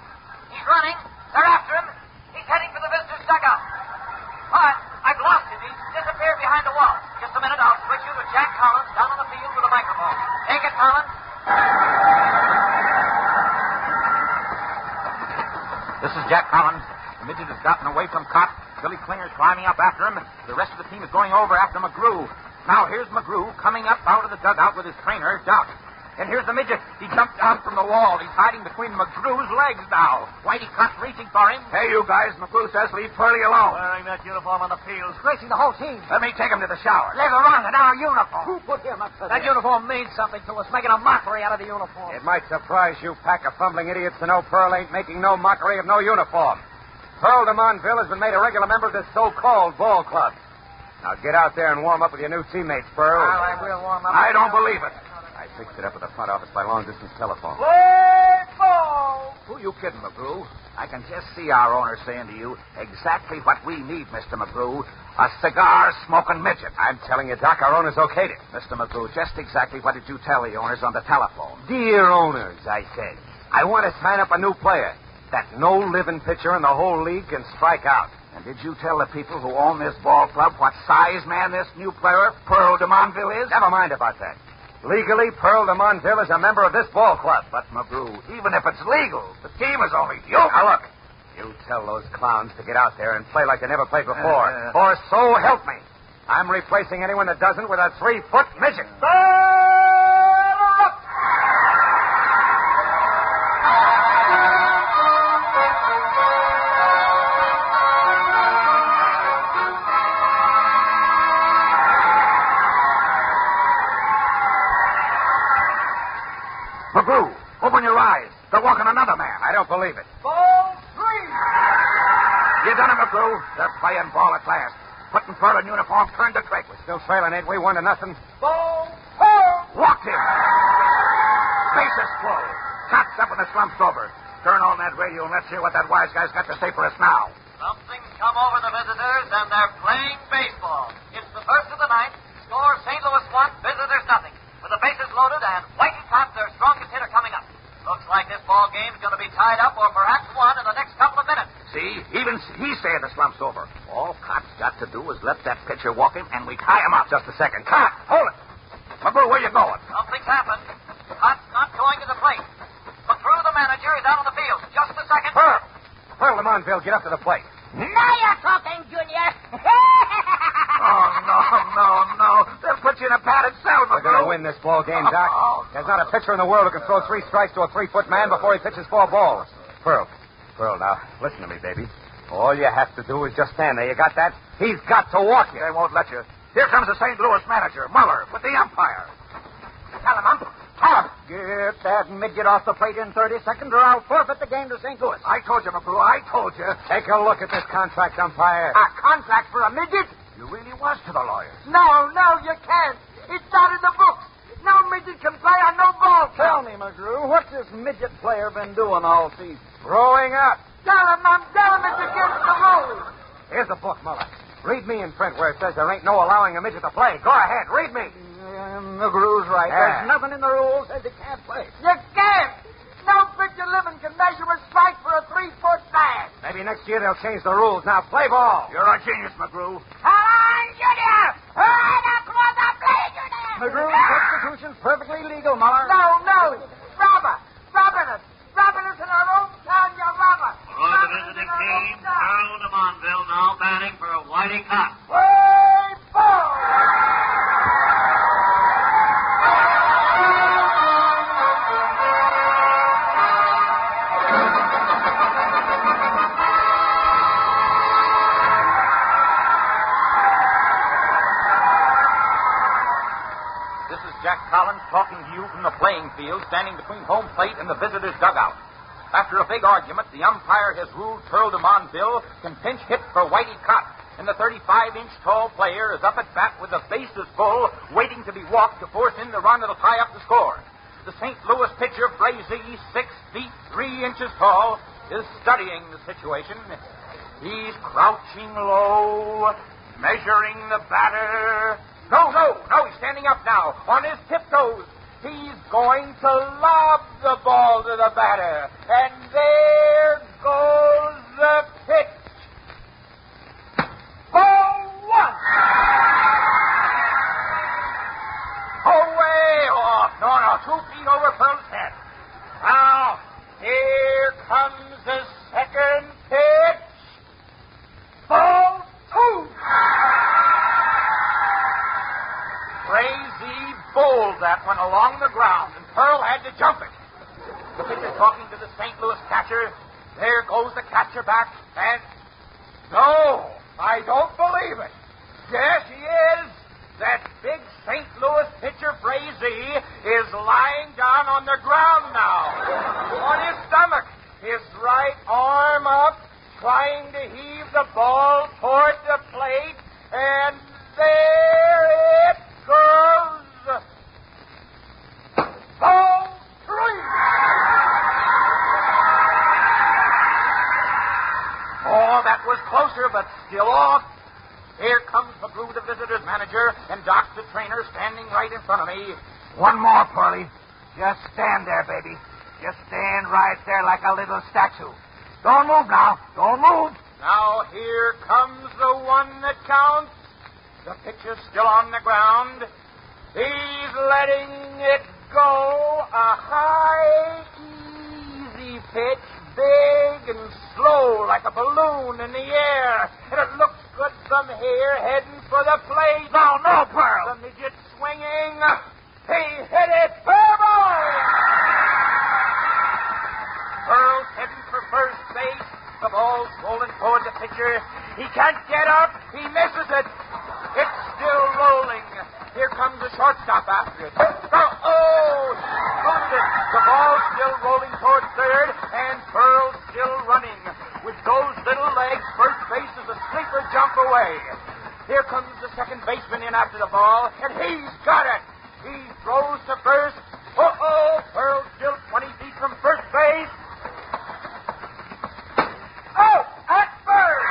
Speaker 3: He's running. They're after him. He's heading for the visitor's dugout. But I've lost him. He's disappeared behind the wall. Just a minute. I'll switch you to Jack Collins down on the field with a microphone. Take it, Collins.
Speaker 25: This is Jack Collins. The midget has gotten away from Cott. Billy Klinger's climbing up after him. The rest of the team is going over after McGrew. Now here's McGrew coming up out of the dugout with his trainer, Doc. And here's the midget. He jumped down from the wall. He's hiding between McGrew's legs now. Whitey Cott's reaching for him. Hey, you guys. McGrew says leave Pearlie alone.
Speaker 26: Wearing that uniform on the field. Disgracing the whole team.
Speaker 25: Let me take him to the shower.
Speaker 26: Later on in our uniform.
Speaker 25: Who put him up to
Speaker 26: That
Speaker 25: this?
Speaker 26: uniform means something to us, making a mockery out of the uniform.
Speaker 25: It might surprise you, pack of fumbling idiots, to know Pearl ain't making no mockery of no uniform. Pearl de Monville has been made a regular member of this so-called ball club. Now get out there and warm up with your new teammates, Pearl.
Speaker 26: All right, we'll warm up.
Speaker 25: I don't believe it. I fixed it up at the front office by long-distance telephone.
Speaker 26: Play ball!
Speaker 25: Who you kidding, McGrew? I can just see our owner saying to you exactly what we need, Mr. McGrew. A cigar-smoking midget. I'm telling you, Doc, our owners okayed it. Mr. McGrew, just exactly what did you tell the owners on the telephone? Dear owners, I said, I want to sign up a new player that no living pitcher in the whole league can strike out. And did you tell the people who own this ball club what size man this new player, Pearl de Monville, is? Never mind about that. Legally, Pearl de Monville is a member of this ball club. But, McGrew, even if it's legal, the team is only you. Now, look, you tell those clowns to get out there and play like they never played before. Or so help me. I'm replacing anyone that doesn't with a 3-foot midget. McGrew, open your eyes. They're walking another man. I don't believe it.
Speaker 26: Ball 3!
Speaker 25: You done it, McGrew. They're playing ball at last. Putting Pearl in uniform turned the trick. We're still trailing, ain't we? 1-0.
Speaker 26: Ball 4!
Speaker 25: Walked him. Bases full. Cops up and the slump's over. Turn on that radio and let's hear what that wise guy's got to say for us now.
Speaker 3: Something's come over the visitors, and they're playing baseball. It's the first of the ninth. Score St. Louis 1, visitors nothing. With the bases loaded and Whitey Cott, their strongest hitter, coming up. Looks like this ball game's going to be tied up or perhaps won in the next couple of minutes.
Speaker 25: See? Even he's saying the slump's over. All Cott's got to do is let that pitcher walk him, and we tie him up. Just a second. Cott, hold it. McGrew, where you going?
Speaker 3: Something's happened. Cott's not going to the plate. McGrew, the manager, is out on the field. Just a second.
Speaker 25: Pearl de Monville, get up to the plate.
Speaker 3: Now you're talking, Junior.
Speaker 25: No. They'll put you in a padded cell, McGrew. We're going to win this ball game, Doc. There's not a pitcher in the world who can throw 3 strikes to a 3-foot man before he pitches 4 balls. Pearl, now, listen to me, baby. All you have to do is just stand there. You got that? He's got to walk you. They won't let you. Here comes the St. Louis manager, Muller, with the umpire.
Speaker 26: Tell him, get that midget off the plate in 30 seconds, or I'll forfeit the game to St. Louis.
Speaker 25: I told you, McGrew. I told you. Take a look at this contract, umpire.
Speaker 26: A contract for a midget?
Speaker 25: You really was to the lawyers.
Speaker 26: No, you can't. It's not in the books. No midget can play on no ball.
Speaker 24: Tell me, McGrew, what's this midget player been doing all season?
Speaker 25: Growing up.
Speaker 26: Tell him it's against the rules.
Speaker 25: Here's the book, Muller. Read me in print where it says there ain't no allowing a midget to play. Go ahead, read me.
Speaker 24: McGrew's right.
Speaker 25: Yeah.
Speaker 24: There's nothing in the rules that says he can't play.
Speaker 26: You can't. No pitcher living can measure a strike for a 3-foot man.
Speaker 25: Maybe next year they'll change the rules. Now, play ball. You're a genius, McGrew.
Speaker 26: Come on, Junior. Right across the plate, Junior.
Speaker 24: McGrew's substitution's perfectly legal, Muller.
Speaker 26: No. Robbing us in our own town, you robber.
Speaker 3: For the visiting team, Pearl de Monville now batting for Whitey Cott.
Speaker 26: Play ball.
Speaker 9: Collins talking to you from the playing field, standing between home plate and the visitor's dugout. After a big argument, the umpire has ruled Pearl de Monville can pinch hit for Whitey Cott, and the 35-inch tall player is up at bat with the bases full, waiting to be walked to force in the run that'll tie up the score. The St. Louis pitcher, Frazee, 6 feet 3 inches tall, is studying the situation. He's crouching low, measuring the batter. No, he's standing up now, on his tiptoes. He's going to lob the ball to the batter. And there goes the pitch. Ball 1. Oh, way off. No, 2 feet over Pearl's head. Now, here comes the second pitch. Ball 2. Frazee bowled that one along the ground, and Pearl had to jump it. The pitcher talking to the St. Louis catcher. There goes the catcher back, and... No, I don't believe it. Yes, he is. That big St. Louis pitcher, Frazee, is lying down on the ground now, on his stomach, his right arm up, trying to heave the ball toward the plate, and there it goes. Ball 3. Oh, that was closer, but still off. Here comes McGrew, the visitor's manager, and Doc, the trainer, standing right in front of me.
Speaker 25: One more, Pearlie. Just stand there, baby. Just stand right there like a little statue. Don't move now. Don't move.
Speaker 9: Now here comes the one that counts. The pitcher's still on the ground. He's letting it go. A high, easy pitch, big and slow like a balloon in the air. And it looks good from here, heading for the plate.
Speaker 25: No, Pearl.
Speaker 9: The midget swinging. He hit it. Pearl! Pearl's heading for first base. The ball's rolling toward the pitcher. He can't get up. He misses it. It's still rolling. Here comes the shortstop after it. Oh, he scooted it. The ball's still rolling toward third, and Pearl's still running. With those little legs, first base is a sleeper jump away. Here comes the second baseman in after the ball, and he's got it. He throws to first. Pearl's still 20 feet from first base. Oh, at first!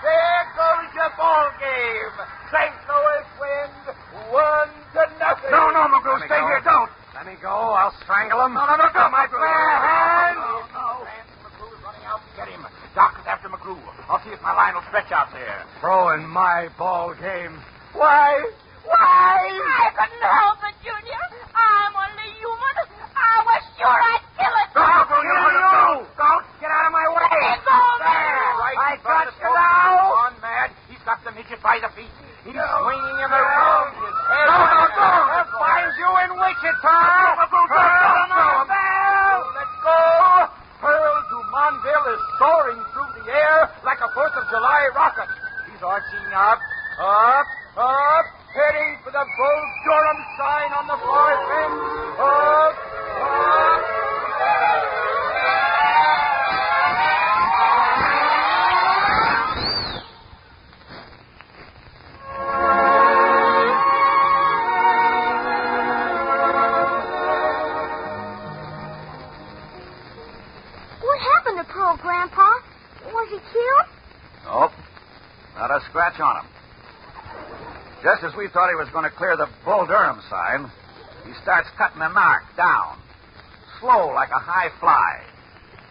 Speaker 9: There goes your ball game. St. Louis wins 1-0.
Speaker 25: No, McGrew, stay here. Don't. Let me go. I'll strangle him.
Speaker 9: No, don't. My hand. No. McGrew's running out to get him. Doc is after McGrew. I'll see if my line will stretch out there.
Speaker 25: Throwing my ball game.
Speaker 9: Why?
Speaker 10: I couldn't help it, Junior. I'm only human. I was sure I'd kill it.
Speaker 25: Don't get out of my way.
Speaker 10: It's all there.
Speaker 9: I got you now. On mad. He's got the midget by the feet. He's swinging him around his head.
Speaker 25: No. I'll find you in Wichita.
Speaker 9: Let's go. Pearl de Monville is soaring through the air like a 4th of July rocket. He's arching up, heading for the Bull Durham sign on the far fence.
Speaker 17: What happened to Pearl, Grandpa? Was he killed?
Speaker 25: Nope. Not a scratch on him. Just as we thought he was going to clear the Bull Durham sign, he starts cutting the narc down, slow like a high fly.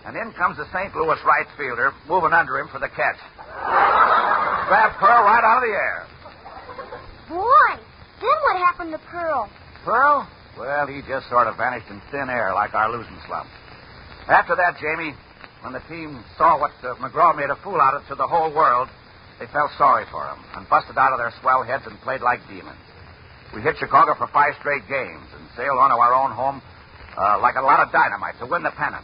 Speaker 25: And in comes the St. Louis right fielder, moving under him for the catch. Grabbed Pearl right out of the air.
Speaker 17: Boy, then what happened to Pearl?
Speaker 25: Pearl? Well, he just sort of vanished in thin air like our losing slump. After that, Jamie, when the team saw what McGraw made a fool out of to the whole world, they felt sorry for him and busted out of their swell heads and played like demons. We hit Chicago for 5 straight games and sailed on to our own home like a lot of dynamite to win the pennant.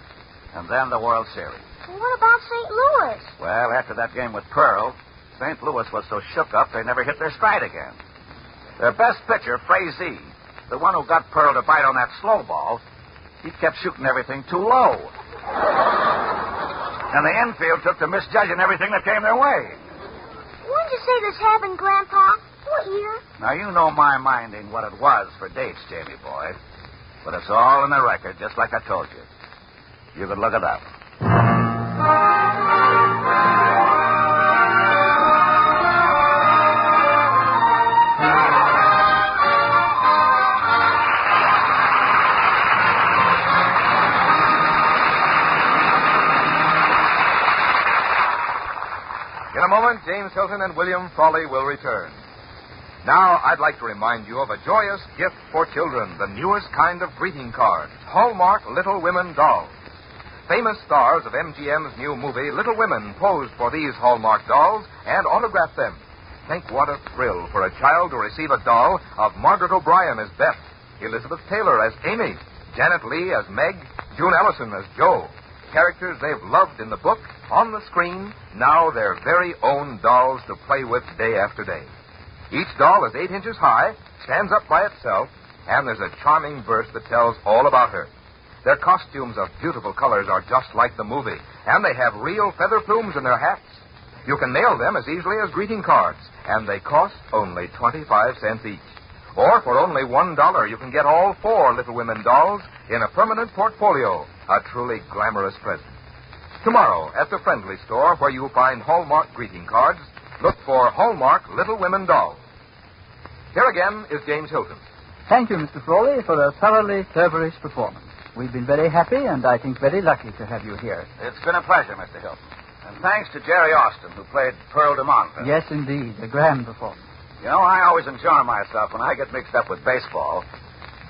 Speaker 25: And then the World Series.
Speaker 17: Well, what about St. Louis?
Speaker 25: Well, after that game with Pearl,
Speaker 18: St. Louis was so shook up they never hit their stride again. Their best pitcher, Frazee, the one who got Pearl to bite on that slow ball, he kept shooting everything too low. And the infield took to misjudging everything that came their way.
Speaker 17: When did you say this happened, Grandpa? What year?
Speaker 18: Now, you know my mind ain't what it was for dates, Jamie boy. But it's all in the record, just like I told you. You could look it up.
Speaker 23: In a moment, James Hilton and William Frawley will return. Now, I'd like to remind you of a joyous gift for children, the newest kind of greeting cards, Hallmark Little Women dolls. Famous stars of MGM's new movie, Little Women, posed for these Hallmark dolls and autographed them. Think what a thrill for a child to receive a doll of Margaret O'Brien as Beth, Elizabeth Taylor as Amy, Janet Leigh as Meg, June Ellison as Jo. Characters they've loved in the book, on the screen, now their very own dolls to play with day after day. Each doll is 8 inches high, stands up by itself, and there's a charming verse that tells all about her. Their costumes of beautiful colors are just like the movie, and they have real feather plumes in their hats. You can mail them as easily as greeting cards, and they cost only 25 cents each. Or for only $1, you can get all 4 Little Women dolls in a permanent portfolio, a truly glamorous present. Tomorrow, at the Friendly Store, where you'll find Hallmark greeting cards, look for Hallmark Little Women dolls. Here again is James Hilton.
Speaker 13: Thank you, Mr. Frawley, for a thoroughly fervorish performance. We've been very happy and I think very lucky to have you here.
Speaker 18: It's been a pleasure, Mr. Hilton. And thanks to Jerry Austin, who played Pearl de Montville.
Speaker 13: Yes, indeed. A grand performance.
Speaker 18: You know, I always enjoy myself when I get mixed up with baseball.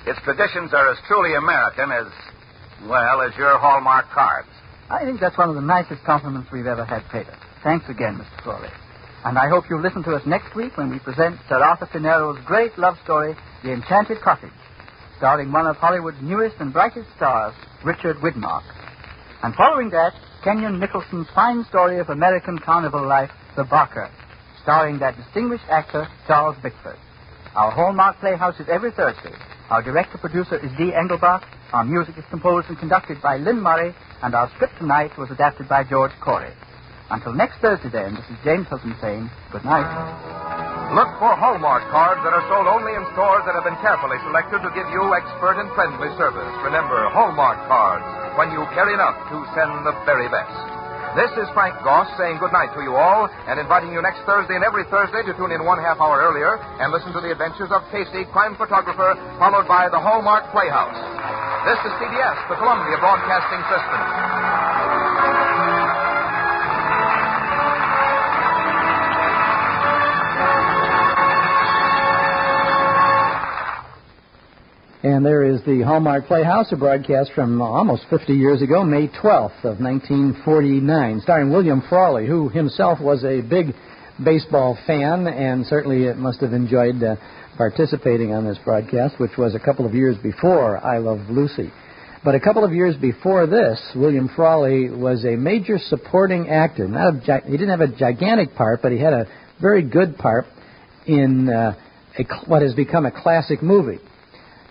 Speaker 18: Its traditions are as truly American as, well, as your Hallmark cards.
Speaker 13: I think that's one of the nicest compliments we've ever had paid us. Thanks again, Mr. Frawley. And I hope you'll listen to us next week when we present Sir Arthur Pinero's great love story, The Enchanted Cottage, starring one of Hollywood's newest and brightest stars, Richard Widmark. And following that, Kenyon Nicholson's fine story of American carnival life, The Barker, starring that distinguished actor, Charles Bickford. Our Hallmark Playhouse is every Thursday. Our director-producer is Dee Engelbart. Our music is composed and conducted by Lynn Murray, and our script tonight was adapted by George Corey. Until next Thursday, then, this is James Hilton saying good night.
Speaker 23: Look for Hallmark cards that are sold only in stores that have been carefully selected to give you expert and friendly service. Remember, Hallmark cards, when you care enough to send the very best. This is Frank Goss saying good night to you all and inviting you next Thursday and every Thursday to tune in 1/2 hour earlier and listen to the adventures of Casey, crime photographer, followed by the Hallmark Playhouse. This is CBS, the Columbia Broadcasting System.
Speaker 2: And there is the Hallmark Playhouse, a broadcast from almost 50 years ago, May 12th of 1949, starring William Frawley, who himself was a big baseball fan and certainly must have enjoyed participating on this broadcast, which was a couple of years before I Love Lucy. But a couple of years before this, William Frawley was a major supporting actor. He didn't have a gigantic part, but he had a very good part in what has become a classic movie.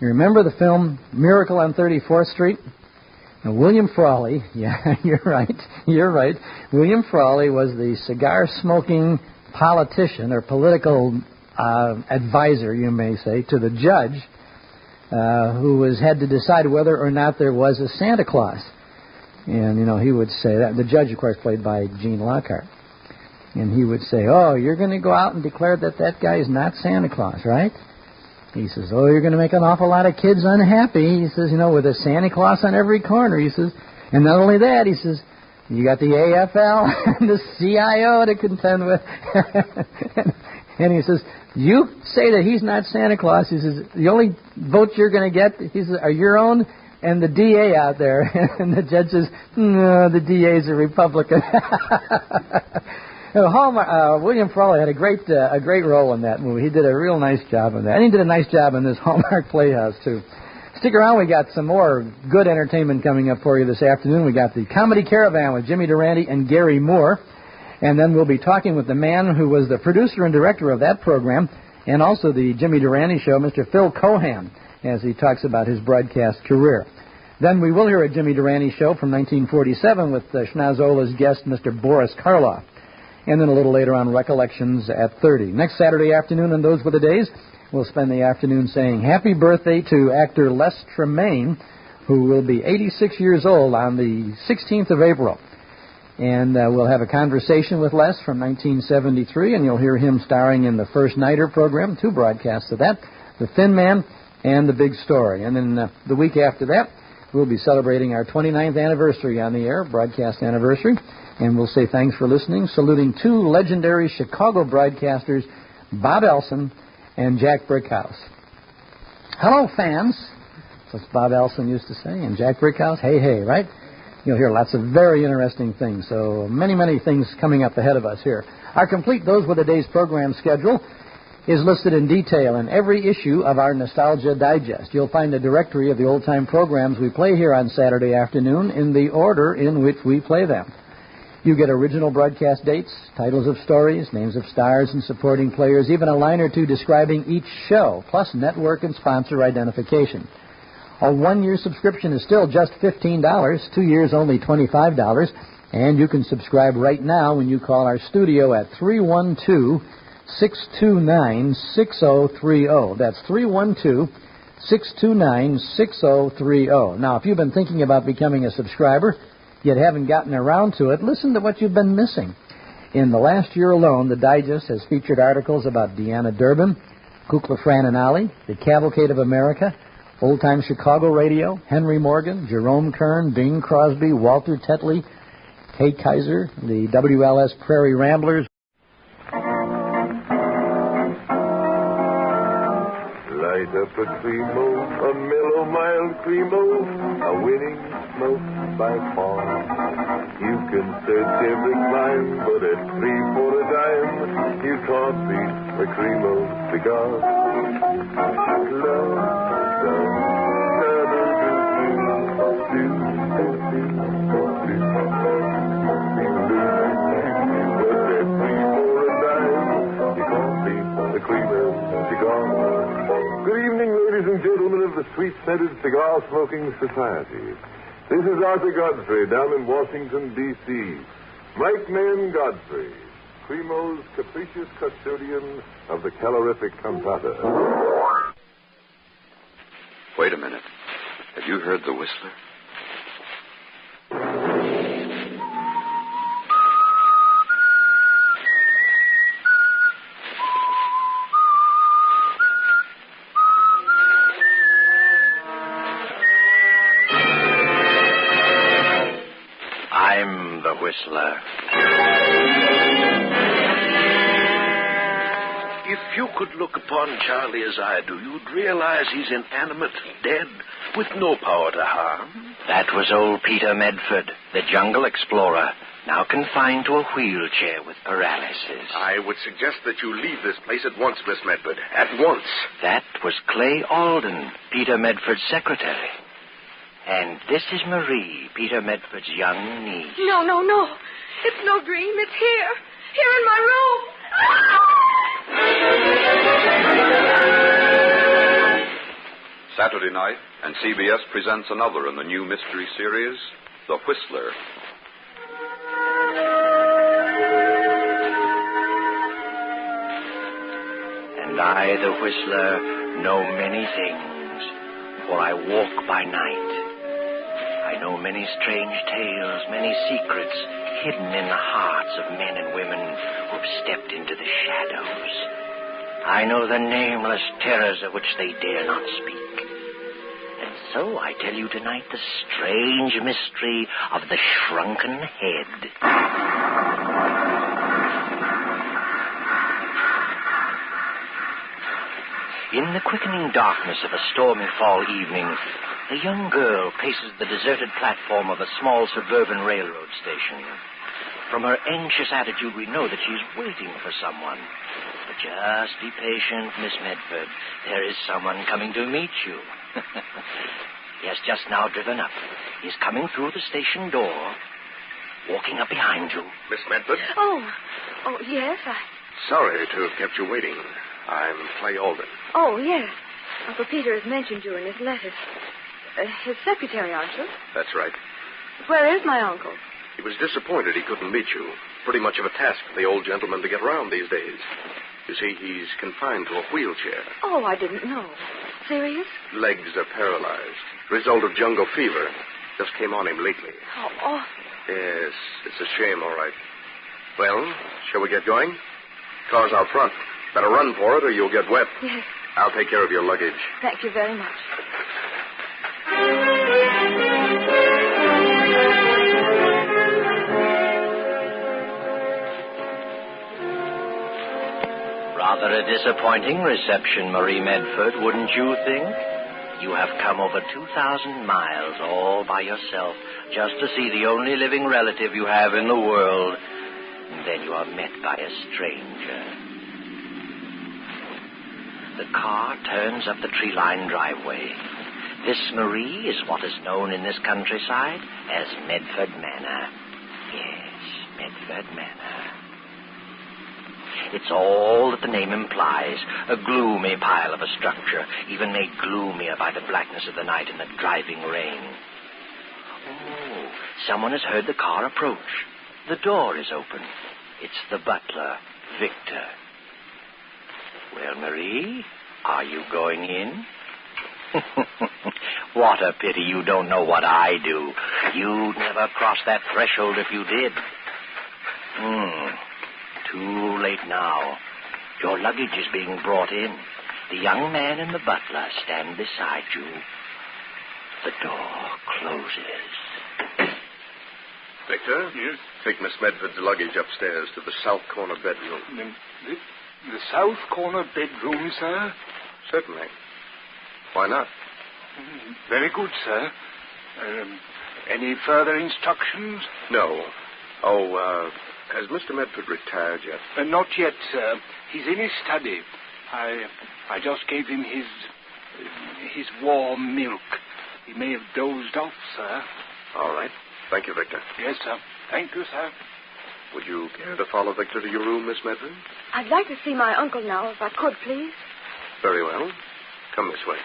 Speaker 2: You remember the film Miracle on 34th Street? Now, William Frawley, yeah, you're right. William Frawley was the cigar-smoking politician or political advisor, you may say, to the judge who had to decide whether or not there was a Santa Claus. And, he would say that. The judge, of course, played by Gene Lockhart. And he would say, oh, you're going to go out and declare that guy is not Santa Claus, right? He says, oh, you're going to make an awful lot of kids unhappy. He says, with a Santa Claus on every corner. He says, and not only that, he says, you got the AFL and the CIO to contend with. And he says, you say that he's not Santa Claus. He says, the only votes you're going to get, he says, are your own and the DA out there. And the judge says, no, the DA's a Republican. William Frawley had a great role in that movie. He did a real nice job in that. And he did a nice job in this Hallmark Playhouse, too. Stick around. We got some more good entertainment coming up for you this afternoon. We got the Comedy Caravan with Jimmy Durante and Gary Moore. And then we'll be talking with the man who was the producer and director of that program and also the Jimmy Durante Show, Mr. Phil Cohan, as he talks about his broadcast career. Then we will hear a Jimmy Durante Show from 1947 with Schnazzola's guest, Mr. Boris Karloff. And then a little later on, Recollections at 30. Next Saturday afternoon, and those were the days, we'll spend the afternoon saying happy birthday to actor Les Tremayne, who will be 86 years old on the 16th of April. And we'll have a conversation with Les from 1973, and you'll hear him starring in the First Nighter program, 2 broadcasts of that, The Thin Man and The Big Story. And then the week after that, we'll be celebrating our 29th anniversary on the air, broadcast anniversary, and we'll say thanks for listening, saluting 2 legendary Chicago broadcasters, Bob Elson and Jack Brickhouse. Hello, fans. That's what Bob Elson used to say, and Jack Brickhouse, hey, hey, right? You'll hear lots of very interesting things, so many, many things coming up ahead of us here. Our complete Those Were the Days program schedule is listed in detail in every issue of our Nostalgia Digest. You'll find a directory of the old-time programs we play here on Saturday afternoon in the order in which we play them. You get original broadcast dates, titles of stories, names of stars and supporting players, even a line or two describing each show, plus network and sponsor identification. A 1-year subscription is still just $15, 2 years only $25, and you can subscribe right now when you call our studio at 312-629-6030. That's 312-629-6030. Now, if you've been thinking about becoming a subscriber, yet haven't gotten around to it, listen to what you've been missing. In the last year alone, the Digest has featured articles about Deanna Durbin, Kukla, Fran and Ollie, the Cavalcade of America, Old Time Chicago Radio, Henry Morgan, Jerome Kern, Bing Crosby, Walter Tetley, Kay Kaiser, the WLS Prairie Ramblers.
Speaker 11: Light up a Cremo, a mellow, mild Cremo, a winning smoke by far. You can search every clime, but at 3 for a dime, you can't beat a Cremo cigar. Good evening, ladies and gentlemen of the Sweet-Scented Cigar Smoking Society. This is Arthur Godfrey down in Washington, D.C. Mike Mayen Godfrey, Cremo's capricious custodian of the calorific cantata.
Speaker 14: Wait a minute. Have you heard the whistler?
Speaker 15: I'm the whistler. If you could look upon Charlie as I do, you'd realize he's inanimate, dead, with no power to harm.
Speaker 19: That was old Peter Medford, the jungle explorer, now confined to a wheelchair with paralysis.
Speaker 14: I would suggest that you leave this place at once, Miss Medford. At once.
Speaker 19: That was Clay Alden, Peter Medford's secretary. And this is Marie, Peter Medford's young niece.
Speaker 10: No, no, no. It's no dream. It's here. Here in my room.
Speaker 14: Saturday night, and CBS presents another in the new mystery series, The Whistler.
Speaker 19: And I, the whistler, know many things, for I walk by night. I know many strange tales, many secrets hidden in the hearts of men and women who've stepped into the shadows. I know the nameless terrors of which they dare not speak. And so I tell you tonight the strange mystery of the shrunken head. In the quickening darkness of a stormy fall evening, a young girl paces the deserted platform of a small suburban railroad station. From her anxious attitude, we know that she's waiting for someone. But just be patient, Miss Medford. There is someone coming to meet you. He has just now driven up. He's coming through the station door. walking up behind you.
Speaker 15: Miss Medford?
Speaker 1: Oh, yes,
Speaker 15: Sorry to have kept you waiting. I'm Clay Alden.
Speaker 1: Oh, yes. Uncle Peter has mentioned you in his letters. His secretary, aren't you?
Speaker 15: That's right.
Speaker 1: Where is my uncle?
Speaker 15: He was disappointed he couldn't meet you. Pretty much of a task for the old gentleman to get around these days. You see, he's confined to a wheelchair.
Speaker 1: Oh, I didn't know. Serious?
Speaker 15: Legs are paralyzed. Result of jungle fever. Just came on him lately.
Speaker 1: How awful.
Speaker 15: Yes, it's a shame, all right. Well, shall we get going? Car's out front. Better run for it or you'll get wet.
Speaker 1: Yes.
Speaker 15: I'll take care of your luggage.
Speaker 1: Thank you very much.
Speaker 19: Rather a disappointing reception, Marie Medford, wouldn't you think? You have come over 2,000 miles all by yourself just to see the only living relative you have in the world. And then you are met by a stranger. The car turns up the tree-lined driveway. This, Marie, is what is known in this countryside as Medford Manor. Yes, Medford Manor. It's all that the name implies, a gloomy pile of a structure, even made gloomier by the blackness of the night and the driving rain. Oh, someone has heard the car approach. The door is open. It's the butler, Victor. Well, Marie, are you going in? What a pity you don't know what I do. You'd never cross that threshold if you did. Too late now. Your luggage is being brought in. The young man and the butler stand beside you. The door closes.
Speaker 15: Victor? Yes? Take Miss Medford's luggage upstairs to the south corner bedroom.
Speaker 5: The south corner bedroom, sir?
Speaker 15: Certainly. Why not?
Speaker 5: Very good, sir. Any further instructions?
Speaker 15: No. Has Mr. Medford retired yet?
Speaker 5: Not yet, sir. He's in his study. I just gave him his warm milk. He may have dozed off, sir.
Speaker 15: All right. Thank you, Victor.
Speaker 5: Yes, sir. Thank you, sir.
Speaker 15: Would you care to follow Victor to your room, Miss Medford?
Speaker 1: I'd like to see my uncle now, if I could, please.
Speaker 15: Very well. Come this way.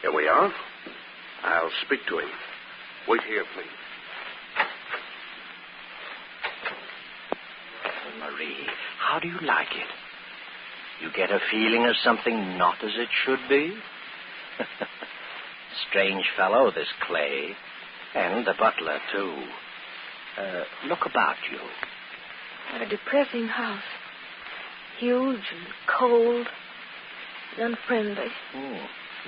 Speaker 15: Here we are. I'll speak to him. Wait here, please.
Speaker 19: Marie, how do you like it? You get a feeling of something not as it should be? Strange fellow, this Clay. And the butler, too. Look about you.
Speaker 1: What a depressing house. Huge and cold and unfriendly.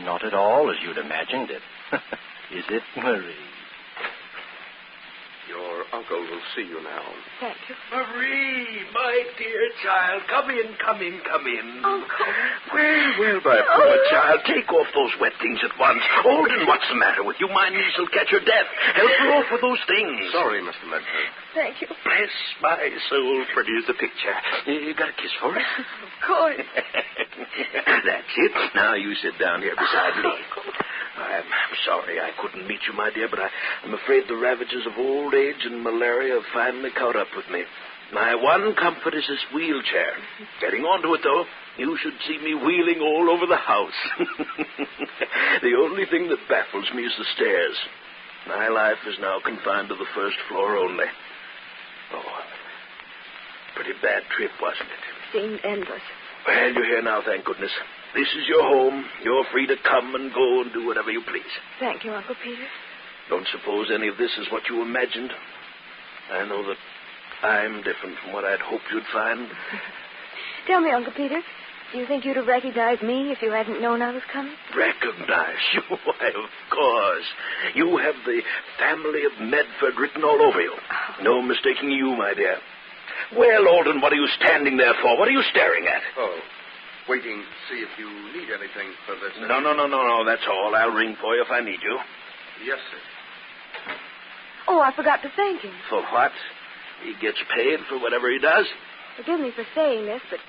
Speaker 19: Not at all as you'd imagined it. Is it, Marie?
Speaker 15: Your uncle will see you now.
Speaker 1: Thank you.
Speaker 15: Marie, my dear child, come in.
Speaker 1: Uncle.
Speaker 15: Well, my poor child, take off those wet things at once. Holden, what's the matter with you? My niece will catch her death. Help her off with those things. Sorry, Mr. Medford.
Speaker 1: Thank you.
Speaker 15: Bless my soul, pretty as the picture. You got a kiss for us?
Speaker 1: Of course.
Speaker 15: That's it. Now you sit down here beside me. I'm sorry I couldn't meet you, my dear, but I'm afraid the ravages of old age and malaria have finally caught up with me. My one comfort is this wheelchair. Getting onto it, though, you should see me wheeling all over the house. The only thing that baffles me is the stairs. My life is now confined to the first floor only. Oh, pretty bad trip, wasn't it?
Speaker 1: Seemed endless.
Speaker 15: Well, you're here now, thank goodness. This is your home. You're free to come and go and do whatever you please.
Speaker 1: Thank you, Uncle Peter.
Speaker 15: Don't suppose any of this is what you imagined. I know that I'm different from what I'd hoped you'd find.
Speaker 1: Tell me, Uncle Peter, do you think you'd have recognized me if you hadn't known I was coming?
Speaker 15: Recognize you? Why, of course. You have the family of Medford written all over you. No mistaking you, my dear. Well, Alden, what are you standing there for? What are you staring at? Oh, waiting to see if you need anything for this. No, that's all. I'll ring for you if I need you. Yes, sir.
Speaker 1: Oh, I forgot to thank him.
Speaker 15: For what? He gets paid for whatever he does?
Speaker 1: Forgive me for saying this, but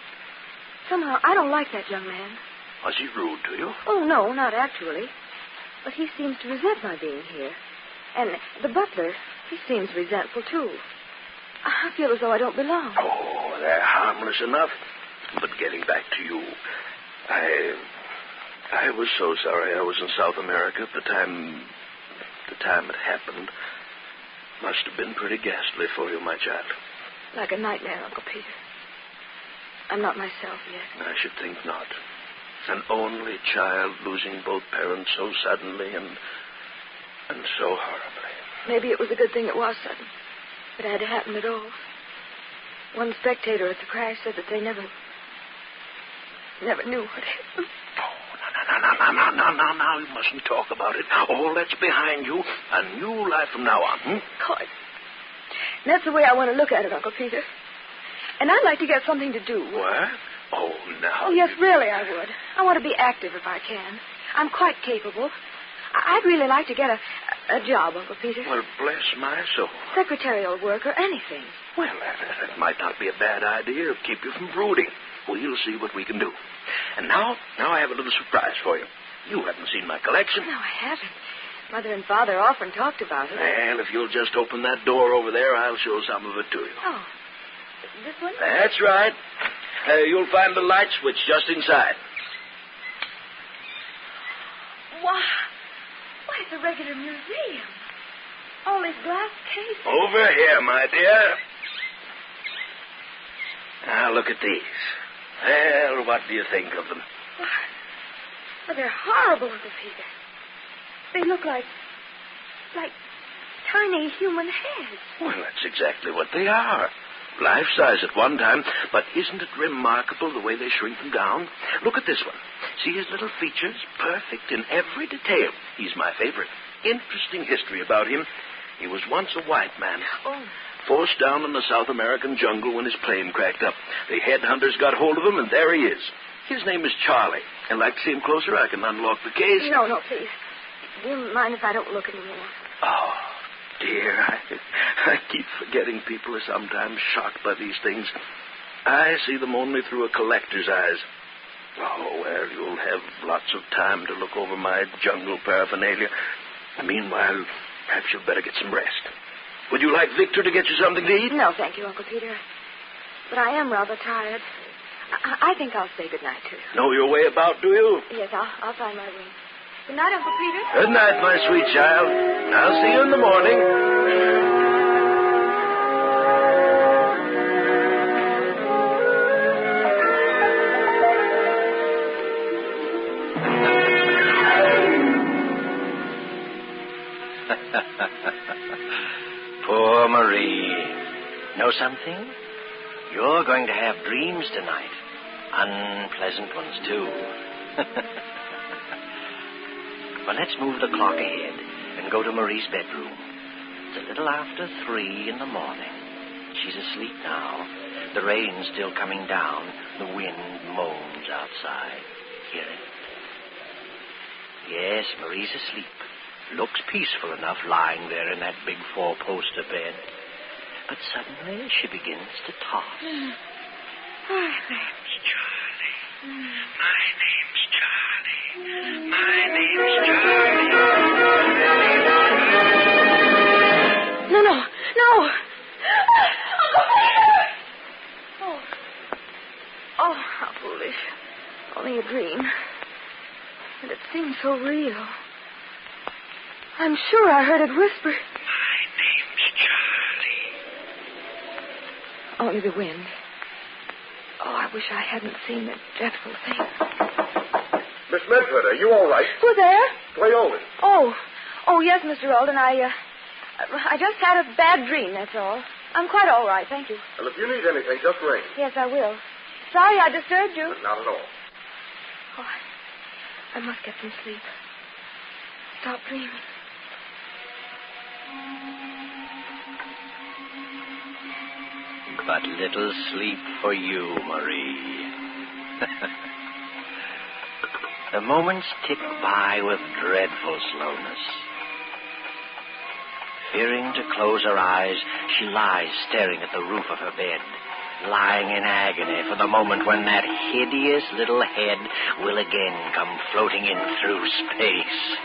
Speaker 1: somehow I don't like that young man.
Speaker 15: Was he rude to you?
Speaker 1: Oh, no, not actually. But he seems to resent my being here. And the butler, he seems resentful, too. I feel as though I don't belong.
Speaker 15: Oh, they're harmless enough. But getting back to you, I was so sorry I was in South America at the time it happened. Must have been pretty ghastly for you, my child.
Speaker 1: Like a nightmare, Uncle Peter. I'm not myself yet.
Speaker 15: I should think not. An only child losing both parents so suddenly and so horribly.
Speaker 1: Maybe it was a good thing it was sudden. It had to happen at all. One spectator at the crash said that they never knew what happened.
Speaker 15: Now, you mustn't talk about it. All that's behind you. A new life from now on,
Speaker 1: Coy. That's the way I want to look at it, Uncle Peter. And I'd like to get something to do.
Speaker 15: What? Oh, now.
Speaker 1: Oh, yes, really, I would. I want to be active if I can. I'm quite capable. I'd really like to get a job, Uncle Peter.
Speaker 15: Well, bless my soul.
Speaker 1: Secretarial work or anything.
Speaker 15: Well, that might not be a bad idea. It'll keep you from brooding. We'll see what we can do. And now I have a little surprise for you. You haven't seen my collection.
Speaker 1: No, I haven't. Mother and Father often talked about it.
Speaker 15: Well, if you'll just open that door over there, I'll show some of it to you.
Speaker 1: Oh, this one?
Speaker 15: That's right. You'll find the light switch just inside.
Speaker 1: Why, it's a regular museum. All these glass cases.
Speaker 15: Over here, my dear. Now, look at these. Well, what do you think of them?
Speaker 1: Well, they're horrible, Uncle Peter. They look like tiny human heads.
Speaker 15: Well, that's exactly what they are. Life-size at one time, but isn't it remarkable the way they shrink them down? Look at this one. See his little features? Perfect in every detail. He's my favorite. Interesting history about him. He was once a white man.
Speaker 1: Oh.
Speaker 15: Forced down in the South American jungle when his plane cracked up. The headhunters got hold of him, and there he is. His name is Charlie. And like to see him closer, I can unlock the case.
Speaker 1: No, please. Do you mind if I don't look anymore?
Speaker 15: Oh, dear. I keep forgetting people are sometimes shocked by these things. I see them only through a collector's eyes. Oh, well, you'll have lots of time to look over my jungle paraphernalia. Meanwhile, perhaps you'd better get some rest. Would you like Victor to get you something to eat?
Speaker 1: No, thank you, Uncle Peter. But I am rather tired. I think I'll say good night to you.
Speaker 15: Know your way about, do you?
Speaker 1: Yes, I'll find my way. Good night, Uncle Peter.
Speaker 15: Good night, my sweet child. I'll see you in the morning.
Speaker 19: Poor Marie. Know something? You're going to have dreams tonight. Unpleasant ones, too. Well, let's move the clock ahead and go to Marie's bedroom. It's a little after 3 in the morning. She's asleep now. The rain's still coming down. The wind moans outside. Hear it? Yes, Marie's asleep. Looks peaceful enough lying there in that big 4-poster bed. But suddenly she begins to toss.
Speaker 1: My name's
Speaker 19: Charlie. My name's Charlie. My name's Charlie.
Speaker 1: No. Oh, how foolish. Only a dream. And it seemed so real. I'm sure I heard it whisper.
Speaker 19: My name's Charlie.
Speaker 1: Only the wind. Oh, I wish I hadn't seen that dreadful thing.
Speaker 6: Miss Medford, are you all right?
Speaker 1: Who's there?
Speaker 6: Clay Olin.
Speaker 1: Oh, yes, Mr. Alden. I just had a bad dream, that's all. I'm quite all right, thank you.
Speaker 6: Well, if you need anything, just ring.
Speaker 1: Yes, I will. Sorry I disturbed you.
Speaker 6: Not at all.
Speaker 1: Oh, I must get some sleep. Stop dreaming.
Speaker 19: But little sleep for you, Marie. The moments tick by with dreadful slowness. Fearing to close her eyes, she lies staring at the roof of her bed, lying in agony for the moment when that hideous little head will again come floating in through space.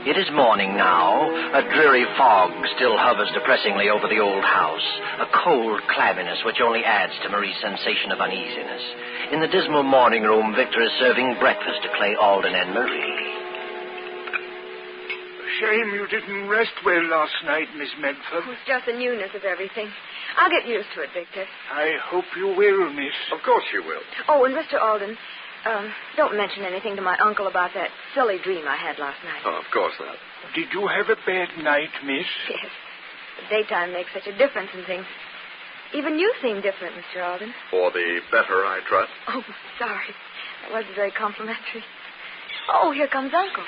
Speaker 19: It is morning now. A dreary fog still hovers depressingly over the old house, a cold clamminess which only adds to Marie's sensation of uneasiness. In the dismal morning room, Victor is serving breakfast to Clay, Alden, and Marie.
Speaker 5: Shame you didn't rest well last night, Miss Medford.
Speaker 1: It's just the newness of everything. I'll get used to it, Victor.
Speaker 5: I hope you will, miss.
Speaker 6: Of course you will.
Speaker 1: Oh, and Mr. Alden, don't mention anything to my uncle about that silly dream I had last night.
Speaker 6: Oh, of course not.
Speaker 5: Did you have a bad night, miss?
Speaker 1: Yes. The daytime makes such a difference in things. Even you seem different, Mr. Alden.
Speaker 6: For the better, I trust.
Speaker 1: Oh, sorry. That wasn't very complimentary. Oh, here comes Uncle.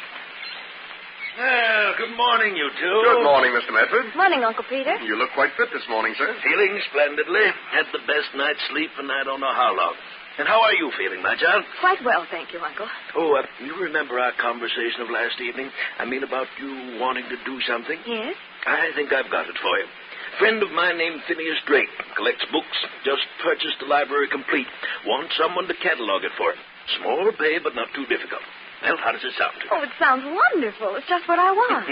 Speaker 15: Well, good morning, you two.
Speaker 6: Good morning, Mr. Medford.
Speaker 1: Morning, Uncle Peter.
Speaker 6: You look quite fit this morning, sir.
Speaker 15: Feeling splendidly. Had the best night's sleep, and I don't know how long. And how are you feeling, my child?
Speaker 1: Quite well, thank you, Uncle.
Speaker 15: Oh, you remember our conversation of last evening? I mean, about you wanting to do something?
Speaker 1: Yes?
Speaker 15: I think I've got it for you. Friend of mine named Phineas Drake. Collects books. Just purchased the library complete. Wants someone to catalog it for him. Small pay, but not too difficult. Well, how does it sound?
Speaker 1: Oh, it sounds wonderful. It's just what I want.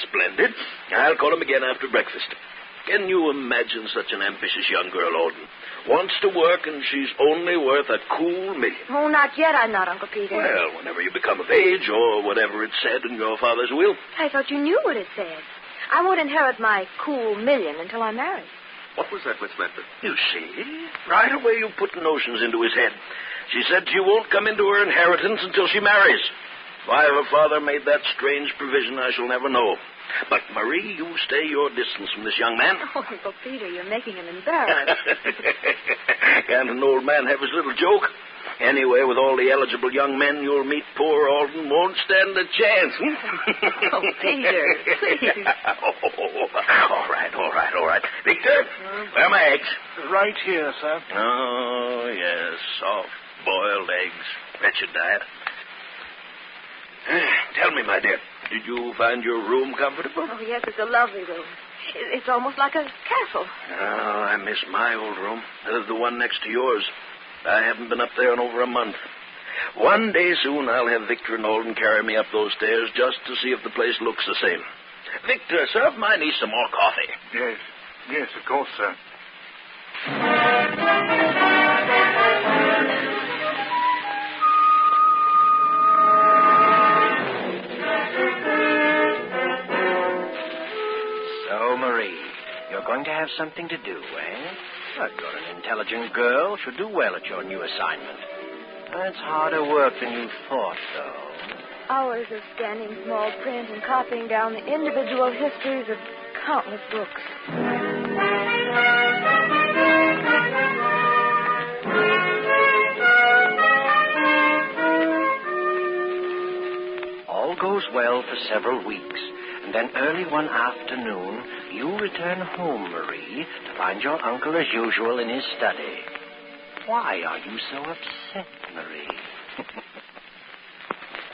Speaker 15: Splendid. I'll call him again after breakfast. Can you imagine such an ambitious young girl, Alden? Wants to work, and she's only worth a cool $1 million.
Speaker 1: Oh, not yet, I'm not, Uncle Peter.
Speaker 15: Well, whenever you become of age, or whatever it said in your father's will.
Speaker 1: I thought you knew what it said. I won't inherit my cool $1 million until I'm married.
Speaker 6: What was that, Miss Medford?
Speaker 15: You see, right away you put notions into his head. She said she won't come into her inheritance until she marries. Why her father made that strange provision, I shall never know. But, Marie, you stay your distance from this young man.
Speaker 1: Oh, Uncle Peter, you're making him embarrassed.
Speaker 15: Can't an old man have his little joke? Anyway, with all the eligible young men you'll meet, poor Alden won't stand a chance.
Speaker 1: Oh, Peter, please.
Speaker 15: All right. Victor, where are my eggs?
Speaker 5: Right here, sir.
Speaker 15: Oh, yes, soft-boiled eggs. Wretched diet. Tell me, my dear, did you find your room comfortable?
Speaker 1: Oh, yes, it's a lovely room. It's almost like a castle.
Speaker 15: Oh, I miss my old room. The one next to yours. I haven't been up there in over a month. One day soon I'll have Victor and Alden carry me up those stairs just to see if the place looks the same. Victor, serve my niece some more coffee.
Speaker 5: Yes, of course, sir.
Speaker 19: So, Marie, you're going to have something to do, eh? Well, you're an intelligent girl. Should do well at your new assignment. It's harder work than you thought, though.
Speaker 1: Hours of scanning small print and copying down the individual histories of countless books.
Speaker 19: All goes well for several weeks, and then early one afternoon, you return home, Marie, to find your uncle as usual in his study. Why are you so upset, Marie?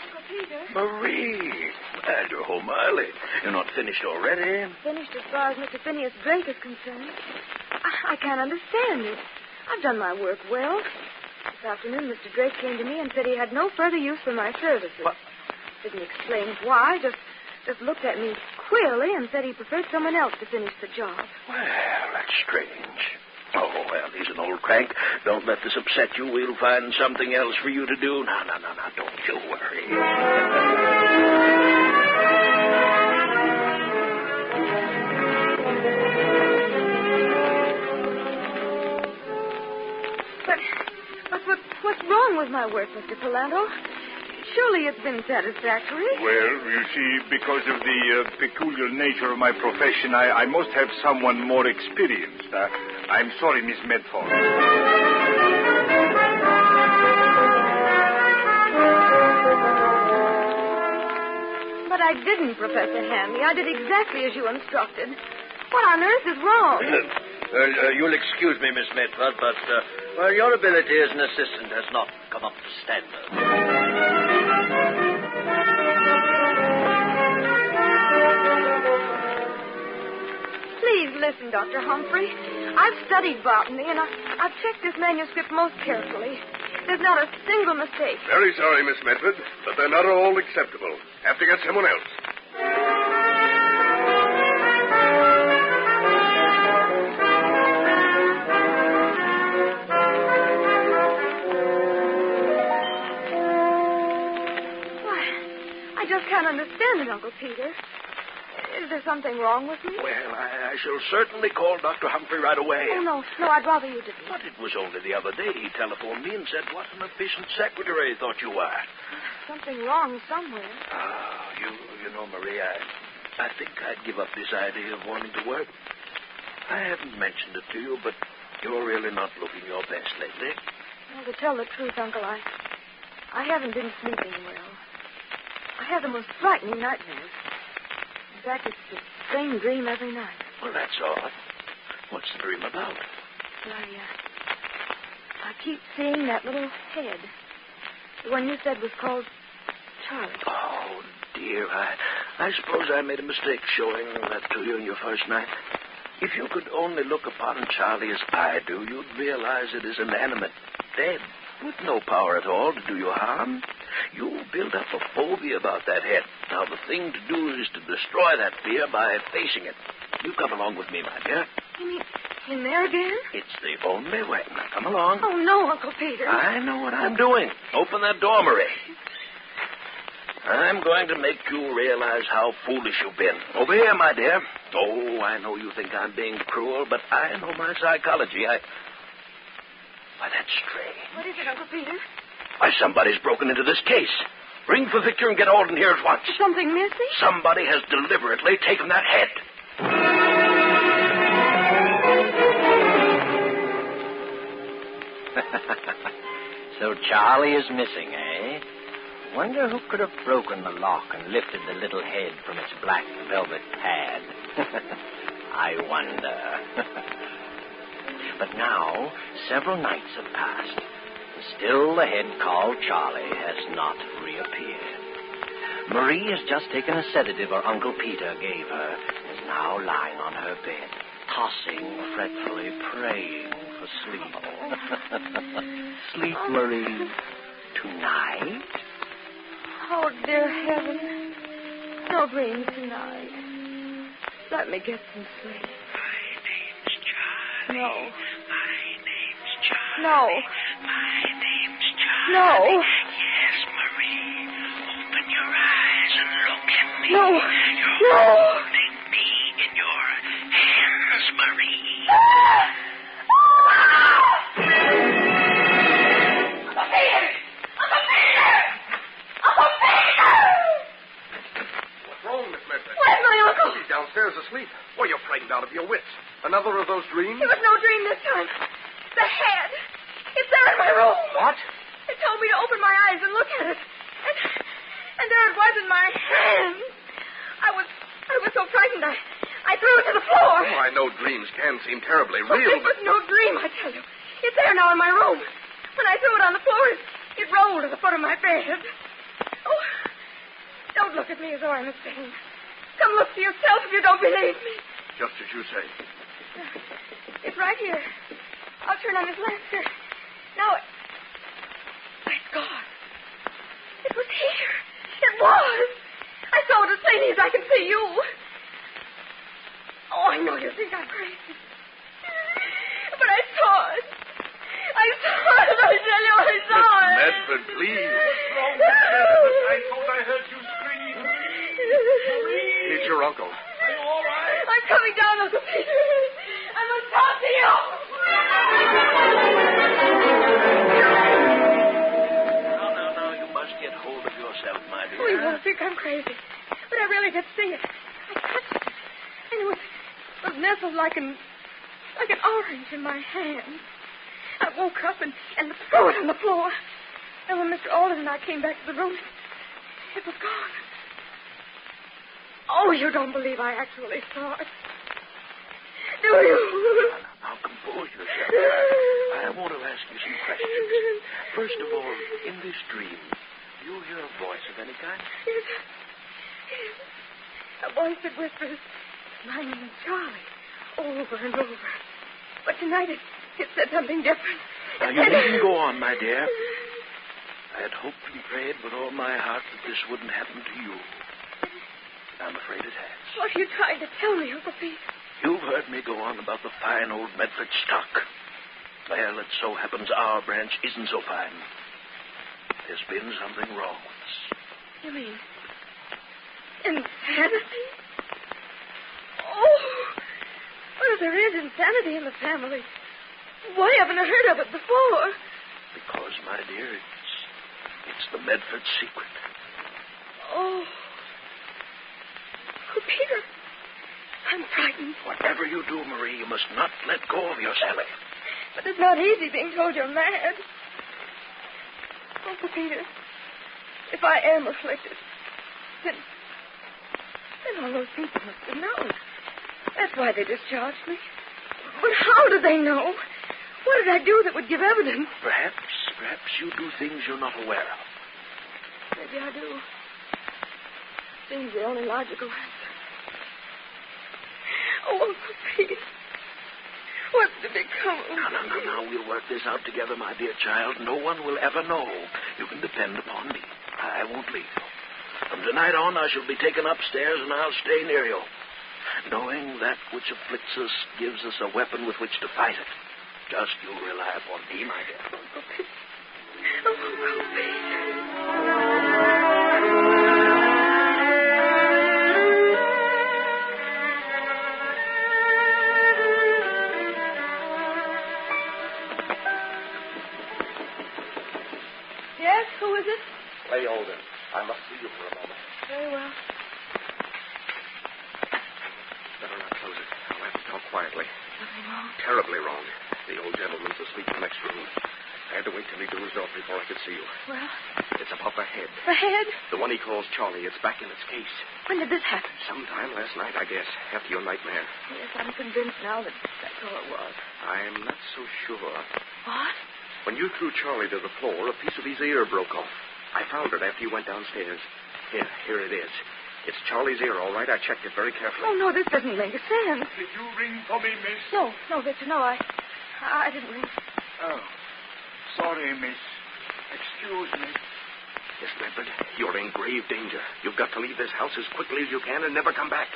Speaker 1: Uncle Peter?
Speaker 15: Marie, glad you're home early. You're not finished already?
Speaker 1: Finished as far as Mr. Phineas Drake is concerned. I can't understand it. I've done my work well. This afternoon, Mr. Drake came to me and said he had no further use for my services.
Speaker 15: What?
Speaker 1: Didn't explain why, just looked at me queerly and said he preferred someone else to finish the job.
Speaker 15: Well, that's strange. Oh, well, he's an old crank. Don't let this upset you. We'll find something else for you to do. No, don't you worry.
Speaker 1: But what's wrong with my work, Mr. Palando? Surely it's been satisfactory.
Speaker 5: Well, you see, because of the peculiar nature of my profession, I must have someone more experienced. I'm sorry, Miss Medford.
Speaker 1: But I didn't, Professor Hanley. I did exactly as you instructed. What on earth is wrong?
Speaker 19: You'll excuse me, Miss Medford, but, your ability as an assistant has not come up to standard.
Speaker 1: Please listen, Dr. Humphrey. I've studied botany, and I've checked this manuscript most carefully. There's not a single mistake.
Speaker 6: Very sorry, Miss Medford, but they're not all acceptable. Have to get someone else.
Speaker 1: I just can't understand it, Uncle Peter. Is there something wrong with me?
Speaker 15: Well, I shall certainly call Dr. Humphrey right away.
Speaker 1: Oh, no, I'd rather you didn't.
Speaker 15: But it was only the other day he telephoned me and said what an efficient secretary he thought you were.
Speaker 1: Something wrong somewhere.
Speaker 15: You know, Marie, I think I'd give up this idea of wanting to work. I haven't mentioned it to you, but you're really not looking your best lately.
Speaker 1: Well, to tell the truth, Uncle, I haven't been sleeping well. I have the most frightening nightmares. In fact, it's the same dream every night.
Speaker 15: Well, that's odd. What's the dream about?
Speaker 1: Well, I keep seeing that little head. The one you said was called Charlie.
Speaker 15: Oh, dear. I suppose I made a mistake showing that to you in your first night. If you could only look upon Charlie as I do, you'd realize it is inanimate, dead, with no power at all to do you harm. You build up a phobia about that head. Now, the thing to do is to destroy that fear by facing it. You come along with me, my dear.
Speaker 1: You mean in there again?
Speaker 15: It's the only way. Now, come along.
Speaker 1: Oh, no, Uncle Peter.
Speaker 15: I know what I'm doing. Open that door, Marie. I'm going to make you realize how foolish you've been. Over here, my dear. Oh, I know you think I'm being cruel, but I know my psychology. Why, that's strange.
Speaker 1: What is it, Uncle Peter?
Speaker 15: Why, somebody's broken into this case. Ring for Victor and get Alden here at once.
Speaker 1: Is something missing?
Speaker 15: Somebody has deliberately taken that head.
Speaker 19: So Charlie is missing, eh? Wonder who could have broken the lock and lifted the little head from its black velvet pad. I wonder. But now, several nights have passed. Still, the head called Charlie has not reappeared. Marie has just taken a sedative her Uncle Peter gave her and is now lying on her bed, tossing fretfully, praying for sleep. Sleep, Marie, tonight?
Speaker 1: Oh, dear heaven. No dreams tonight. Let me get some sleep.
Speaker 10: My name's Charlie.
Speaker 1: No.
Speaker 10: My name's Charlie.
Speaker 1: No.
Speaker 10: My name's Charlie.
Speaker 1: No.
Speaker 10: Yes, Marie. Open your eyes and look at me.
Speaker 1: No.
Speaker 10: You're
Speaker 1: No.
Speaker 10: holding me in your hands, Marie.
Speaker 1: Where's my uncle?
Speaker 6: He's downstairs asleep. Well, you're frightened out of your wits. Another of those dreams?
Speaker 1: It was no dream this time. The head. It's there in my room.
Speaker 6: What?
Speaker 1: It told me to open my eyes and look at it. And there it was in my hand. I was so frightened I threw it to the floor.
Speaker 6: Oh, I know dreams can seem terribly
Speaker 1: Oh,
Speaker 6: real.
Speaker 1: it was no dream, I tell you. It's there now in my room. When I threw it on the floor, it rolled at the foot of my bed. Oh, don't look at me as though I'm insane. Come look for yourself if you don't believe me.
Speaker 6: Just as you say.
Speaker 1: It's right here. I'll turn on this lamp, sir. Now, it's gone. It was here. It was. I saw it as plainly as I can see you. Oh, I know you think I'm crazy. But I saw it. I saw it. I tell you, I saw it.
Speaker 6: Medford, please.
Speaker 5: I thought I heard you scream.
Speaker 6: It's your uncle.
Speaker 5: Are you all right?
Speaker 1: I'm coming down, Uncle Peter. I must talk to you.
Speaker 15: Now, you must get hold of yourself, my dear.
Speaker 1: Oh, you won't think I'm crazy. But I really did see it. I touched it. And it was nestled like an orange in my hand. I woke up and threw it on the floor. And when Mr. Alden and I came back to the room, it was gone. Oh, you don't believe I actually saw it. Do you?
Speaker 15: Now, compose yourself. I want to ask you some questions. First of all, in this dream, do you hear a voice of any kind?
Speaker 1: Yes. A voice that whispers, my name is Charlie, over and over. But tonight it said something different.
Speaker 15: Now, you needn't go on, my dear. I had hoped and prayed with all my heart that this wouldn't happen to you. But I'm afraid it has.
Speaker 1: What are you trying to tell me, Uncle Pete?
Speaker 15: You've heard me go on about the fine old Medford stock. Well, it so happens our branch isn't so fine. There's been something wrong with us.
Speaker 1: You mean insanity? Oh, well, if there is insanity in the family, why haven't I heard of it before?
Speaker 15: Because, my dear, it's the Medford secret.
Speaker 1: Oh, Peter, I'm frightened.
Speaker 15: Whatever you do, Marie, you must not let go of yourself.
Speaker 1: But it's not easy being told you're mad. Uncle Peter, if I am afflicted, then all those people must have known. That's why they discharged me. But how did they know? What did I do that would give evidence?
Speaker 15: Perhaps you do things you're not aware of.
Speaker 1: Maybe I do. Seems the only logical answer. Oh, Uncle Pete. What's to become of me?
Speaker 15: Now, we'll work this out together, my dear child. No one will ever know. You can depend upon me. I won't leave you. From tonight on, I shall be taken upstairs, and I'll stay near you. Knowing that which afflicts us gives us a weapon with which to fight it. Just you rely upon me, my dear.
Speaker 1: Uncle Pete. Uncle Pete. Yes, who is it?
Speaker 4: Lay Olden. I must see you for a moment.
Speaker 1: Very well.
Speaker 4: Better not close it. I'll have to talk quietly.
Speaker 1: Nothing wrong?
Speaker 4: Terribly wrong. The old gentleman's asleep in the next room. I had to wait till he dozed off before I could see you.
Speaker 1: Well?
Speaker 4: It's about the head.
Speaker 1: The head?
Speaker 4: The one he calls Charlie. It's back in its case.
Speaker 1: When did this happen?
Speaker 4: Sometime last night, I guess, after your nightmare.
Speaker 1: Yes, I'm convinced now that that's all it was.
Speaker 4: I'm not so sure.
Speaker 1: What?
Speaker 4: When you threw Charlie to the floor, a piece of his ear broke off. I found it after you went downstairs. Here it is. It's Charlie's ear, all right. I checked it very carefully.
Speaker 1: Oh, no, this doesn't make sense.
Speaker 5: Did you ring for me, miss?
Speaker 1: No, Victor, no, I didn't ring.
Speaker 5: Oh, sorry, miss. Excuse me.
Speaker 4: Miss Medford, you're in grave danger. You've got to leave this house as quickly as you can and never come back.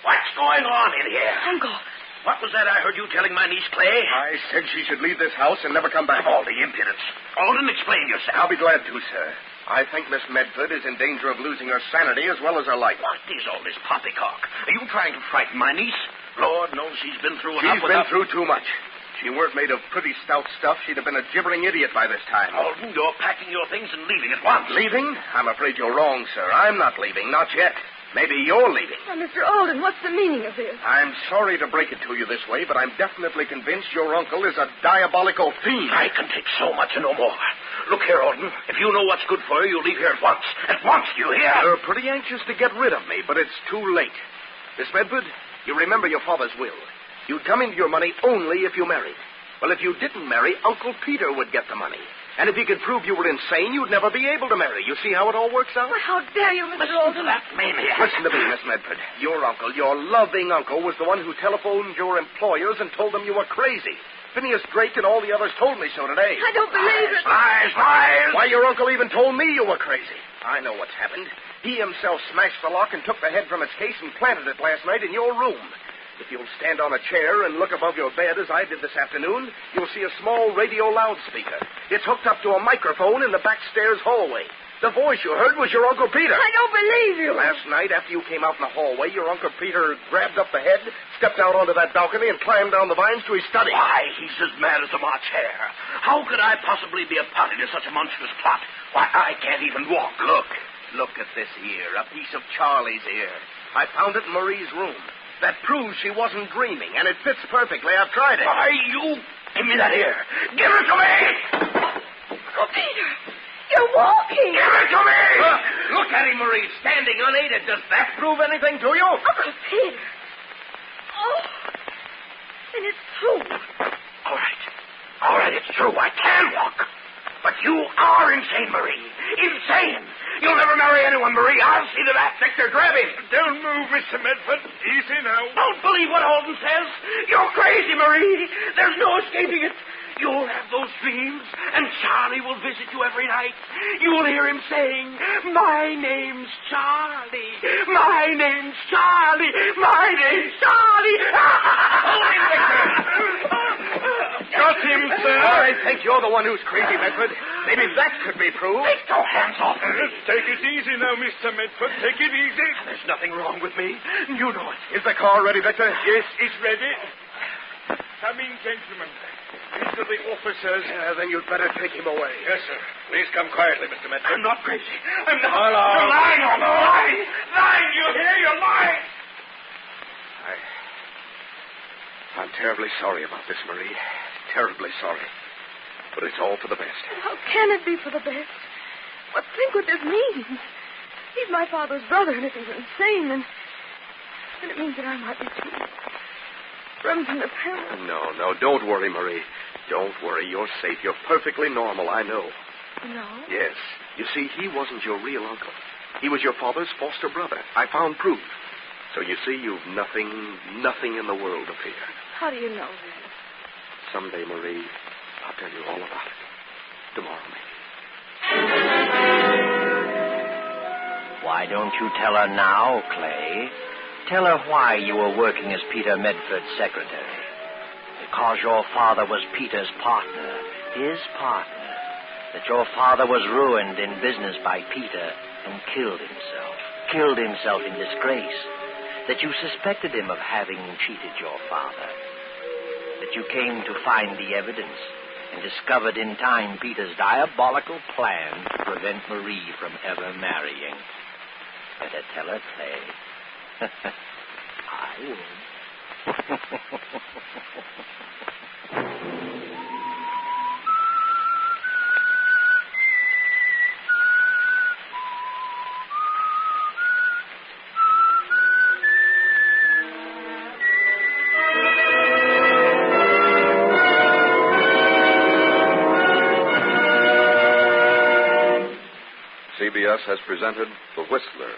Speaker 15: What's going on in here?
Speaker 1: Uncle.
Speaker 15: What was that I heard you telling my niece, Clay?
Speaker 4: I said she should leave this house and never come back.
Speaker 15: All the impudence. Alden, explain yourself.
Speaker 4: I'll be glad to, sir. I think Miss Medford is in danger of losing her sanity as well as her life.
Speaker 15: What is all this poppycock? Are you trying to frighten my niece? Lord knows she's been through enough.
Speaker 4: She's been through too much. If she weren't made of pretty stout stuff, she'd have been a gibbering idiot by this time.
Speaker 15: Alden, you're packing your things and leaving at once.
Speaker 4: Leaving? I'm afraid you're wrong, sir. I'm not leaving. Not yet. Maybe you're leaving.
Speaker 1: Now, Mr. Alden, what's the meaning of this?
Speaker 4: I'm sorry to break it to you this way, but I'm definitely convinced your uncle is a diabolical fiend.
Speaker 15: I can take so much and no more. Look here, Alden. If you know what's good for you, you'll leave here at once. At once, do you hear?
Speaker 4: You're pretty anxious to get rid of me, but it's too late. Miss Medford, you remember your father's will. You'd come into your money only if you married. Well, if you didn't marry, Uncle Peter would get the money. And if he could prove you were insane, you'd never be able to marry. You see how it all works out?
Speaker 1: Well, how dare you, Mr. Alden?
Speaker 15: That maniac.
Speaker 4: Listen to me, Miss Medford. Your uncle, your loving uncle, was the one who telephoned your employers and told them you were crazy. Phineas Drake and all the others told me so today.
Speaker 1: I don't believe it.
Speaker 15: Lies!
Speaker 4: Why, your uncle even told me you were crazy. I know what's happened. He himself smashed the lock and took the head from its case and planted it last night in your room. If you'll stand on a chair and look above your bed as I did this afternoon, you'll see a small radio loudspeaker. It's hooked up to a microphone in the back stairs hallway. The voice you heard was your Uncle Peter.
Speaker 1: I don't believe you.
Speaker 4: Last night, after you came out in the hallway, your Uncle Peter grabbed up the head, stepped out onto that balcony, and climbed down the vines to his study.
Speaker 15: Why, he's as mad as a March hare. How could I possibly be a party to such a monstrous plot? Why, I can't even walk.
Speaker 4: Look at this ear, a piece of Charlie's ear. I found it in Marie's room. That proves she wasn't dreaming, and it fits perfectly. I've tried it.
Speaker 15: Why, you... Give me that ear. Give it to me!
Speaker 1: Oh, Peter, you're walking.
Speaker 15: Give it to me!
Speaker 4: Look at him, Marie, standing unaided. Does that prove anything to you?
Speaker 1: Uncle Peter. Oh, and it's true.
Speaker 15: All right, it's true. I can walk. But you are insane, Marie. Insane.
Speaker 4: You'll never marry anyone, Marie. I'll see to that. Victor, grab him.
Speaker 5: Don't move, Mr. Medford. Easy now.
Speaker 4: Don't believe what Holden says. You're crazy, Marie. There's no escaping it. You'll have those dreams, and Charlie will visit you every night. You'll hear him saying, "My name's Charlie. My name's Charlie. My name's Charlie." Hold him, Victor.
Speaker 5: Got him, sir.
Speaker 4: I think you're the one who's crazy, Medford. Maybe that could be proved. Take your hands off me.
Speaker 5: Take it easy now, Mr. Medford. Take it easy.
Speaker 4: There's nothing wrong with me. You know it. Is the car ready, Victor?
Speaker 5: Yes, it's ready. Come in, gentlemen. These are the officers.
Speaker 4: Then you'd better take him away.
Speaker 6: Yes, sir. Please come quietly, Mr. Medford.
Speaker 4: I'm not crazy. I'm not.
Speaker 6: Hello.
Speaker 4: You're lying on me. Lying. Lying. You hear? You're lying.
Speaker 6: I'm terribly sorry about this, Marie. Terribly sorry. But it's all for the best.
Speaker 1: How can it be for the best? But think what this means. He's my father's brother, and if he's insane, then it means that I might be too. From the parents.
Speaker 6: No, don't worry, Marie. Don't worry. You're safe. You're perfectly normal, I know.
Speaker 1: No?
Speaker 6: Yes. You see, he wasn't your real uncle. He was your father's foster brother. I found proof. So you see, you've nothing in the world to fear.
Speaker 1: How do you know that?
Speaker 6: Someday, Marie, I'll tell you all about it. Tomorrow, maybe.
Speaker 19: Why don't you tell her now, Clay? Tell her why you were working as Peter Medford's secretary. Because your father was Peter's partner, his partner. That your father was ruined in business by Peter and killed himself in disgrace. That you suspected him of having cheated your father. That you came to find the evidence and discovered in time Peter's diabolical plan to prevent Marie from ever marrying. Better tell her, Clay. I would.
Speaker 14: CBS has presented The Whistler.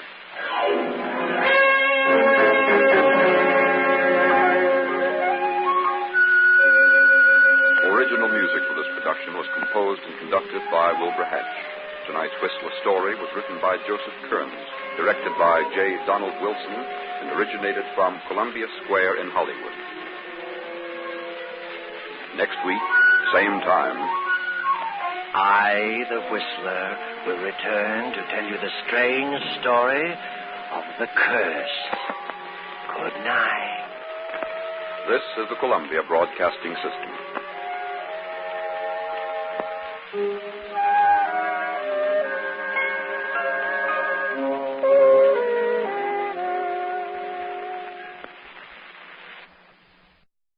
Speaker 14: Original music for this production was composed and conducted by Wilbur Hatch. Tonight's Whistler story was written by Joseph Kearns, directed by J. Donald Wilson, and originated from Columbia Square in Hollywood. Next week, same time,
Speaker 19: I, the Whistler, will return to tell you the strange story of the curse. Good night.
Speaker 14: This is the Columbia Broadcasting System.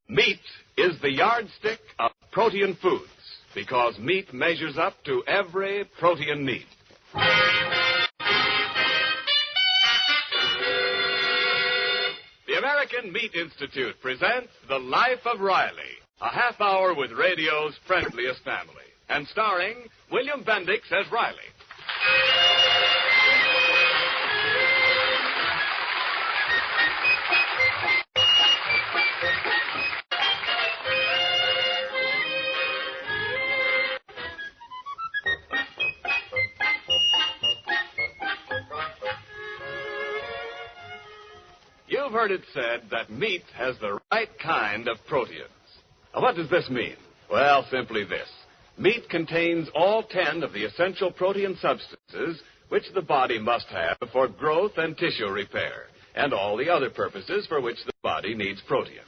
Speaker 8: Meat is the yardstick of protein foods because meat measures up to every protein need. The American Meat Institute presents The Life of Riley, a half hour with radio's friendliest family, and starring William Bendix as Riley. You've heard it said that meat has the right kind of proteins. Now, what does this mean? Well, simply this. Meat contains all 10 of the essential protein substances which the body must have for growth and tissue repair, and all the other purposes for which the body needs protein.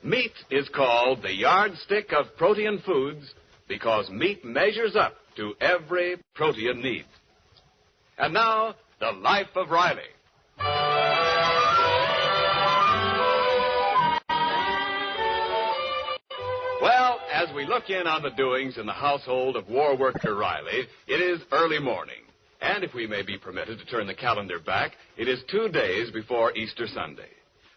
Speaker 8: Meat is called the yardstick of protein foods because meat measures up to every protein need. And now, The Life of Riley. Well, as we look in on the doings in the household of war worker Riley, it is early morning. And if we may be permitted to turn the calendar back, it is 2 days before Easter Sunday.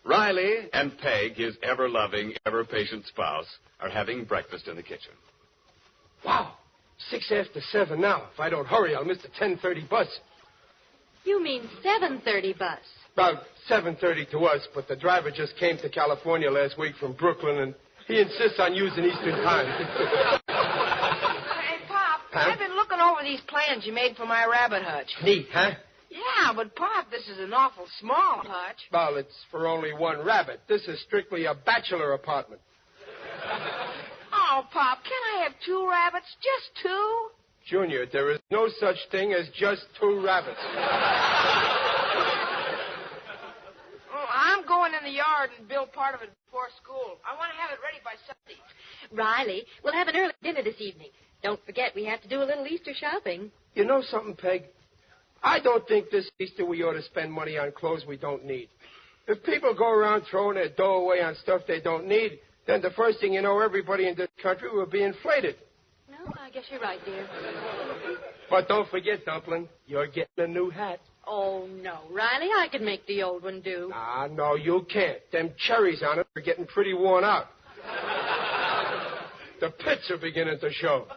Speaker 8: Riley and Peg, his ever-loving, ever-patient spouse, are having breakfast in the kitchen.
Speaker 12: Wow, 6 after 7 now. If I don't hurry, I'll miss the 10:30 bus.
Speaker 7: You mean 7:30 bus.
Speaker 12: About 7:30 to us, but the driver just came to California last week from Brooklyn, and he insists on using Eastern time.
Speaker 16: Hey, Pop, I've been looking over these plans you made for my rabbit hutch.
Speaker 12: Neat, huh?
Speaker 16: Yeah, but, Pop, this is an awful small hutch.
Speaker 12: Well, it's for only one rabbit. This is strictly a bachelor apartment.
Speaker 16: Oh, Pop, can I have 2 rabbits? Just 2?
Speaker 12: Junior, there is no such thing as just 2 rabbits.
Speaker 16: Oh, I'm going in the yard and build part of it before school. I want to have it ready by Sunday.
Speaker 7: Riley, we'll have an early dinner this evening. Don't forget, we have to do a little Easter shopping.
Speaker 12: You know something, Peg? I don't think this Easter we ought to spend money on clothes we don't need. If people go around throwing their dough away on stuff they don't need, then the first thing you know, everybody in this country will be inflated.
Speaker 7: No, I guess you're right, dear.
Speaker 12: But don't forget, Dumpling, you're getting a new hat.
Speaker 7: Oh, no, Riley, I could make the old one do.
Speaker 12: Ah, no, you can't. Them cherries on it are getting pretty worn out. The pits are beginning to show.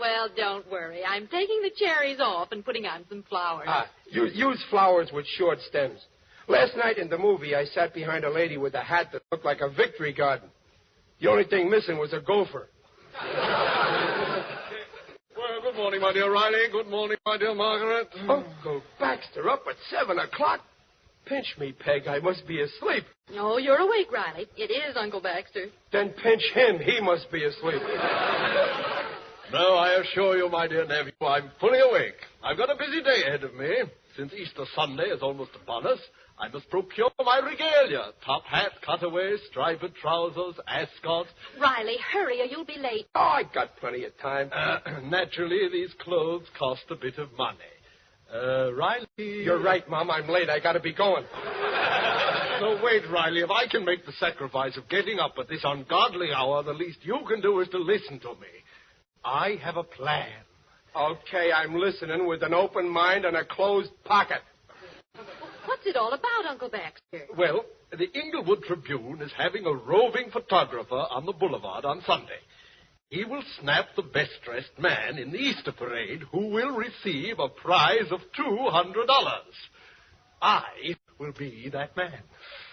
Speaker 7: Well, don't worry. I'm taking the cherries off and putting on some flowers.
Speaker 12: Use flowers with short stems. Last night in the movie, I sat behind a lady with a hat that looked like a victory garden. The only thing missing was a gopher.
Speaker 20: Well, good morning, my dear Riley. Good morning, my dear Margaret.
Speaker 12: Uncle Baxter up at 7 o'clock? Pinch me, Peg. I must be asleep.
Speaker 7: Oh, you're awake, Riley. It is Uncle Baxter.
Speaker 12: Then pinch him. He must be asleep.
Speaker 20: No, I assure you, my dear nephew, I'm fully awake. I've got a busy day ahead of me. Since Easter Sunday is almost upon us, I must procure my regalia. Top hat, cutaway, striped trousers, ascot.
Speaker 7: Riley, hurry or you'll be late.
Speaker 12: Oh, I got plenty of time.
Speaker 20: Naturally, these clothes cost a bit of money. Riley...
Speaker 12: You're right, Mom. I'm late. I got to be going.
Speaker 20: No, wait, Riley. If I can make the sacrifice of getting up at this ungodly hour, the least you can do is to listen to me. I have a plan.
Speaker 12: Okay, I'm listening with an open mind and a closed pocket.
Speaker 7: What's it all about, Uncle Baxter?
Speaker 20: Well, the Inglewood Tribune is having a roving photographer on the boulevard on Sunday. He will snap the best-dressed man in the Easter parade, who will receive a prize of $200. I will be that man.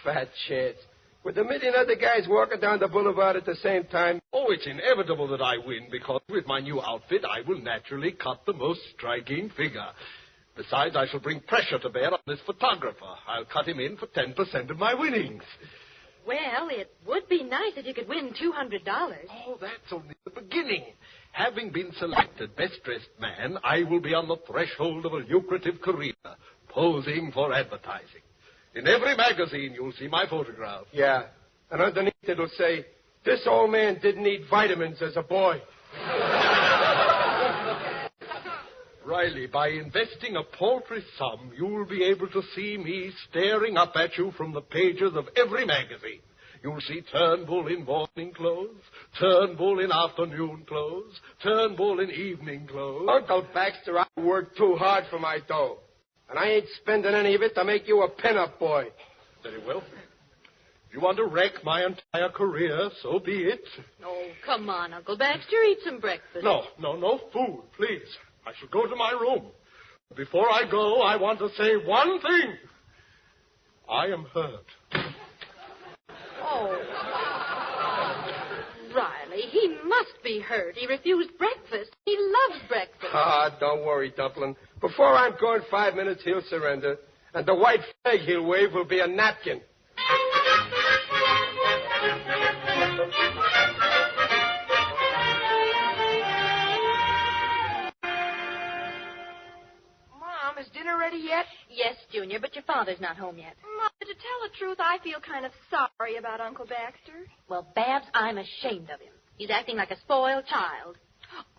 Speaker 12: Fat chance. With a million other guys walking down the boulevard at the same time.
Speaker 20: Oh, it's inevitable that I win, because with my new outfit, I will naturally cut the most striking figure. Besides, I shall bring pressure to bear on this photographer. I'll cut him in for 10% of my winnings.
Speaker 7: Well, it would be nice if you could win $200.
Speaker 20: Oh, that's only the beginning. Having been selected best-dressed man, I will be on the threshold of a lucrative career, posing for advertising. In every magazine, you'll see my photograph.
Speaker 12: Yeah, and underneath it'll say, this old man didn't eat vitamins as a boy.
Speaker 20: Riley, by investing a paltry sum, you'll be able to see me staring up at you from the pages of every magazine. You'll see Turnbull in morning clothes, Turnbull in afternoon clothes, Turnbull in evening clothes.
Speaker 12: Uncle Baxter, I worked too hard for my dough. And I ain't spending any of it to make you a pin-up boy.
Speaker 20: Very well. If you want to wreck my entire career, so be it.
Speaker 7: Oh, come on, Uncle Baxter. Eat some breakfast.
Speaker 20: No food, please. I shall go to my room. Before I go, I want to say one thing. I am hurt.
Speaker 7: Oh. Riley, he must be hurt. He refused breakfast. He loves breakfast.
Speaker 12: Don't worry, Dumpling. Before I'm gone 5 minutes, he'll surrender. And the white flag he'll wave will be a napkin.
Speaker 16: Mom, is dinner ready yet?
Speaker 7: Yes, Junior, but your father's not home yet.
Speaker 1: Mom, to tell the truth, I feel kind of sorry about Uncle Baxter.
Speaker 7: Well, Babs, I'm ashamed of him. He's acting like a spoiled child.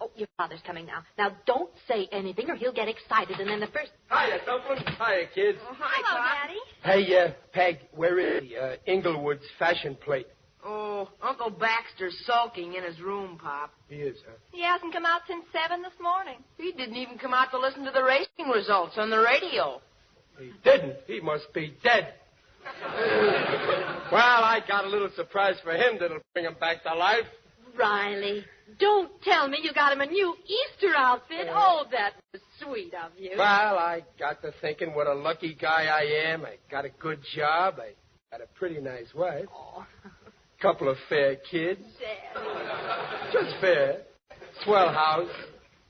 Speaker 7: Oh, your father's coming now. Now, don't say anything or he'll get excited, and then the first...
Speaker 12: Hiya, Dumpling. Hiya, kids.
Speaker 16: Oh, hi, Pop.
Speaker 1: Daddy.
Speaker 12: Hey, Peg, where is Inglewood's fashion plate?
Speaker 16: Oh, Uncle Baxter's sulking in his room, Pop.
Speaker 12: He is, huh?
Speaker 1: He hasn't come out since 7 this morning.
Speaker 16: He didn't even come out to listen to the racing results on the radio.
Speaker 12: He didn't. He must be dead. Well, I got a little surprise for him that'll bring him back to life.
Speaker 7: Riley, don't tell me you got him a new Easter outfit. Oh, that was sweet of you.
Speaker 12: Well, I got to thinking what a lucky guy I am. I got a good job. I got a pretty nice wife.
Speaker 7: Oh.
Speaker 12: Couple of fair kids.
Speaker 7: Daddy.
Speaker 12: Just fair. Swell house.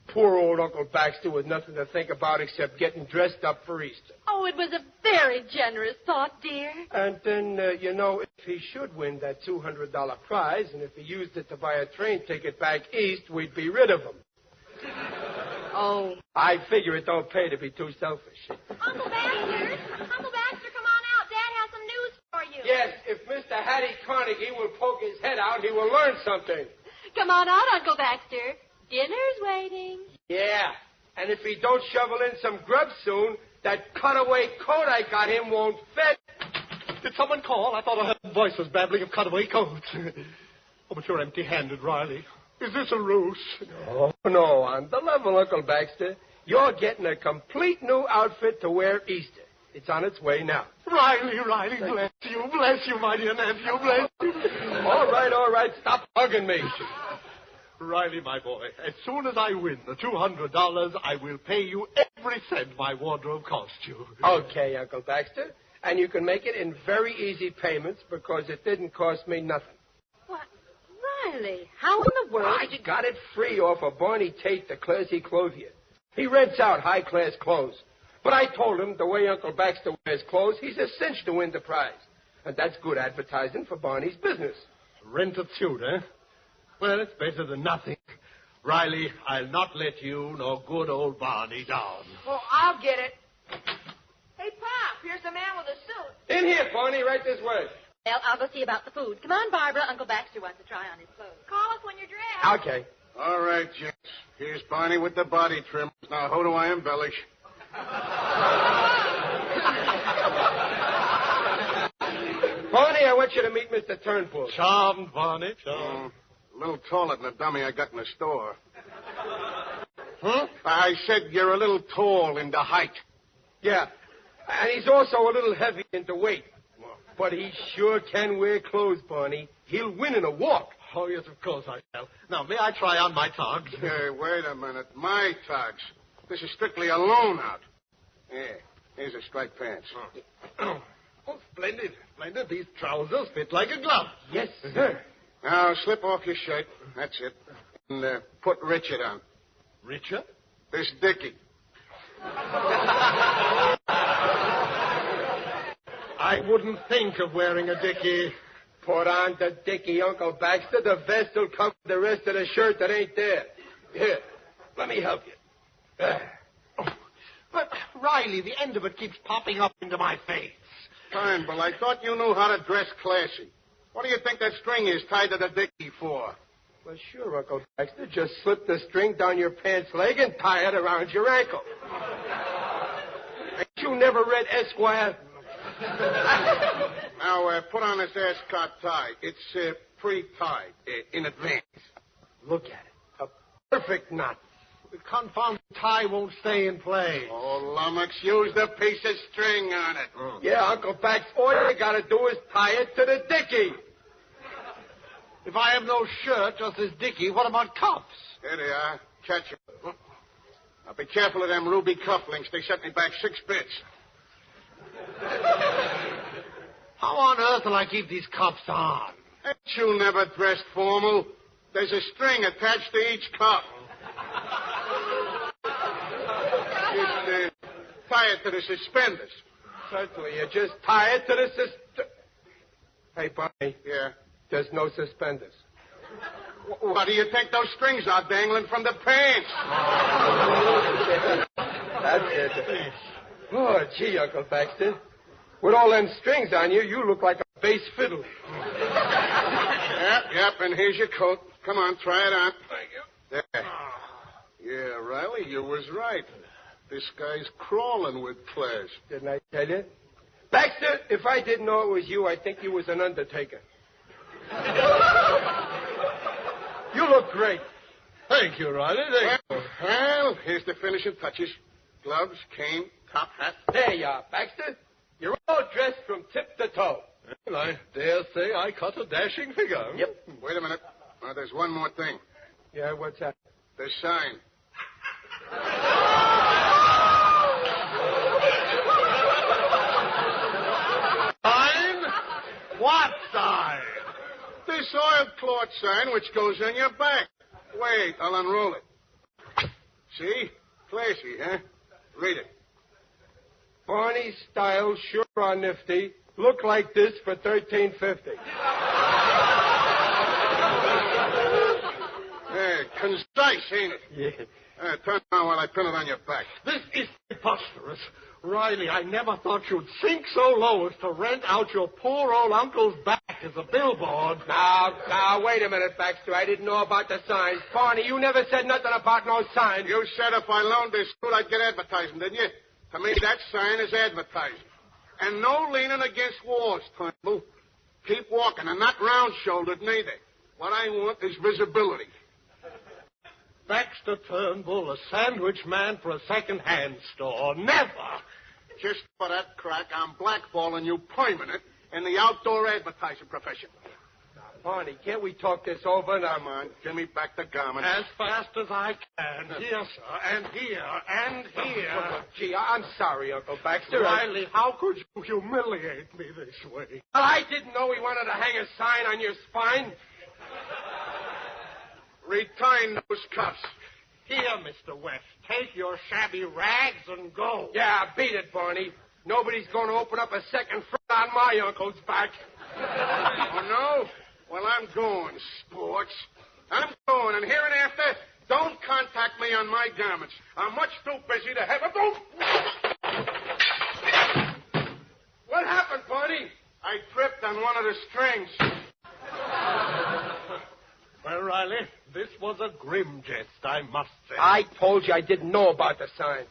Speaker 12: Poor old Uncle Baxter with nothing to think about except getting dressed up for Easter.
Speaker 7: Oh, it was a very generous thought, dear.
Speaker 12: And then, if he should win that $200 prize, and if he used it to buy a train ticket back east, we'd be rid of him.
Speaker 7: Oh.
Speaker 12: I figure it don't pay to be too selfish.
Speaker 17: Uncle Baxter, come on out. Dad has some news for you.
Speaker 12: Yes, if Mr. Hattie Carnegie will poke his head out, he will learn something.
Speaker 7: Come on out, Uncle Baxter. Dinner's waiting.
Speaker 12: Yeah, and if he don't shovel in some grub soon, that cutaway coat I got him won't fit.
Speaker 20: Did someone call? I thought I heard voices babbling of cutaway coats. Oh, but you're empty-handed, Riley. Is this a ruse?
Speaker 12: Oh, no, on the level, Uncle Baxter. You're getting a complete new outfit to wear Easter. It's on its way now.
Speaker 20: Riley, bless you, my dear nephew, bless you.
Speaker 12: All right, stop hugging me.
Speaker 20: Riley, my boy, as soon as I win the $200, I will pay you every cent my wardrobe cost you.
Speaker 12: Okay, Uncle Baxter. And you can make it in very easy payments because it didn't cost me nothing.
Speaker 7: What? Riley, how in the world
Speaker 12: I got it free off of Barney Tate, the classy clothier. He rents out high-class clothes. But I told him the way Uncle Baxter wears clothes, he's a cinch to win the prize. And that's good advertising for Barney's business.
Speaker 20: Rented suit, eh? Well, it's better than nothing. Riley, I'll not let you nor good old Barney down.
Speaker 16: Well, I'll get it. Hey, Pop, here's the man with the suit.
Speaker 12: In here, Barney, right this way.
Speaker 7: Well, I'll go see about the food. Come on, Barbara. Uncle Baxter wants to try on his clothes.
Speaker 17: Call us when you're dressed.
Speaker 12: Okay.
Speaker 3: All right, gents. Here's Barney with the body trimmers. Now, who do I embellish?
Speaker 12: Barney, I want you to meet Mr. Turnbull.
Speaker 20: Charmed, Barney, charmed.
Speaker 3: A little taller than the dummy I got in the store. Huh? I said you're a little tall in the height.
Speaker 12: Yeah, and he's also a little heavy into weight. But he sure can wear clothes, Barney. He'll win in a walk.
Speaker 20: Oh, yes, of course I shall. Now, may I try on my togs?
Speaker 3: Hey, wait a minute. My togs. This is strictly a loan out. Yeah, here's a striped pants.
Speaker 20: Oh, splendid, splendid. These trousers fit like a glove.
Speaker 12: Yes, sir.
Speaker 3: Now, slip off your shirt. That's it. And put Richard on.
Speaker 20: Richard?
Speaker 3: This Dickie.
Speaker 20: I wouldn't think of wearing a dickie.
Speaker 12: Put on the dickie, Uncle Baxter. The vest will cover the rest of the shirt that ain't there. Here, let me help you.
Speaker 20: But, Riley, the end of it keeps popping up into my face.
Speaker 3: Fine, but I thought you knew how to dress classy. What do you think that string is tied to the dickie for?
Speaker 12: Well, sure, Uncle Baxter. Just slip the string down your pants leg and tie it around your ankle. Ain't you never read Esquire?
Speaker 3: Now, put on this ascot tie. It's pre-tied in advance.
Speaker 12: Look at it. A perfect knot.
Speaker 20: The confounded tie won't stay in place.
Speaker 3: Oh, lummox, use the piece of string on it.
Speaker 12: Yeah, Uncle Bax, all you gotta do is tie it to the dickie.
Speaker 20: If I have no shirt, just this dickie, what about cuffs?
Speaker 3: There they are. Catch them. Now, be careful of them ruby cufflinks. They set me back 6 bits.
Speaker 20: How on earth will I keep these cuffs on?
Speaker 3: Ain't you never dressed formal? There's a string attached to each cuff. Just tie it to the suspenders.
Speaker 12: Certainly, you just tie it to the Hey, Barney.
Speaker 3: Yeah?
Speaker 12: There's no suspenders.
Speaker 3: What do you think those strings are dangling from the pants?
Speaker 12: That's it. Oh, gee, Uncle Baxter. With all them strings on you, you look like a bass fiddle.
Speaker 3: Yep, and here's your coat. Come on, try it on. Thank you. There. Yeah, Riley, you was right. This guy's crawling with class.
Speaker 12: Didn't I tell you? Baxter, if I didn't know it was you, I'd think you was an undertaker. You look great.
Speaker 20: Thank you, Riley. Thank you.
Speaker 3: Well, here's the finishing touches. Gloves, cane, top hat.
Speaker 12: There you are, Baxter. You're all dressed from tip to toe.
Speaker 20: Well, I dare say I cut a dashing figure.
Speaker 12: Yep.
Speaker 3: Wait a minute. Well, there's one more thing.
Speaker 12: Yeah, what's that?
Speaker 3: The sign.
Speaker 20: Sign? What sign?
Speaker 3: This oilcloth sign which goes on your back. Wait, I'll unroll it. See? Classy, huh? Read it.
Speaker 12: Barney style sure are nifty. Look like this for $13.50.
Speaker 3: Hey, concise, ain't it?
Speaker 12: Yeah.
Speaker 3: Turn around while I print it on your back.
Speaker 20: This is preposterous. Riley, I never thought you'd sink so low as to rent out your poor old uncle's back as a billboard.
Speaker 12: Now, wait a minute, Baxter. I didn't know about the sign. Barney, you never said nothing about no sign.
Speaker 3: You said if I loaned this suit, I'd get advertising, didn't you? To me, that sign is advertising. And no leaning against walls, Turnbull. Keep walking, and not round-shouldered, neither. What I want is visibility.
Speaker 20: Baxter Turnbull, a sandwich man for a second-hand store. Never!
Speaker 3: Just for that crack, I'm blackballing you permanent in the outdoor advertising profession.
Speaker 12: Now, Barney, can't we talk this over? Now,
Speaker 3: come on, give me back the garment.
Speaker 20: As fast as I can. Here, sir, and here, and here.
Speaker 12: Oh, gee, I'm sorry, Uncle Baxter.
Speaker 20: Riley, how could you humiliate me this way?
Speaker 12: Well, I didn't know he wanted to hang a sign on your spine.
Speaker 3: Retain those cuffs.
Speaker 20: Here, Mr. West, take your shabby rags and go.
Speaker 12: Yeah, beat it, Barney. Nobody's going to open up a second front on my uncle's back.
Speaker 3: Oh, no? Well, I'm going, sports. I'm going, and hereinafter, don't contact me on my garments. I'm much too busy to have a...
Speaker 12: What happened, Barney?
Speaker 3: I tripped on one of the strings.
Speaker 20: Well, Riley, this was a grim jest, I must say.
Speaker 12: I told you I didn't know about the sign.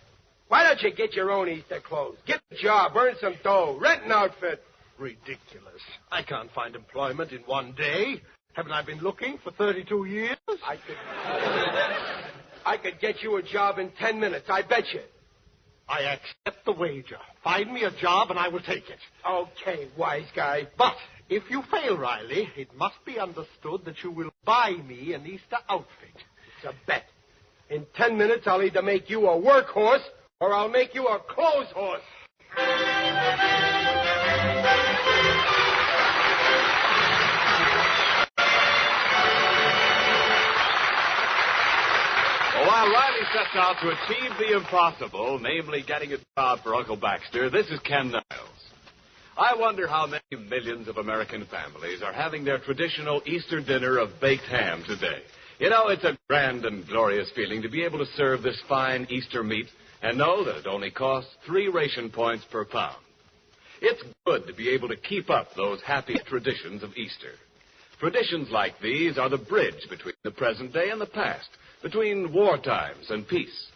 Speaker 12: Why don't you get your own Easter clothes? Get a job, earn some dough, rent an outfit.
Speaker 20: Ridiculous. I can't find employment in one day. Haven't I been looking for 32 years?
Speaker 12: I could get you a job in 10 minutes, I bet you.
Speaker 20: I accept the wager. Find me a job and I will take it.
Speaker 12: Okay, wise guy.
Speaker 20: But if you fail, Riley, it must be understood that you will buy me an Easter outfit.
Speaker 12: It's a bet. In 10 minutes, I'll either make you a workhorse or I'll make you a clothes horse.
Speaker 8: While Riley sets out to achieve the impossible, namely getting a job for Uncle Baxter, this is Ken Niles. I wonder how many millions of American families are having their traditional Easter dinner of baked ham today. You know, it's a grand and glorious feeling to be able to serve this fine Easter meat and know that it only costs 3 ration points per pound. It's good to be able to keep up those happy traditions of Easter. Traditions like these are the bridge between the present day and the past, between war times and peace.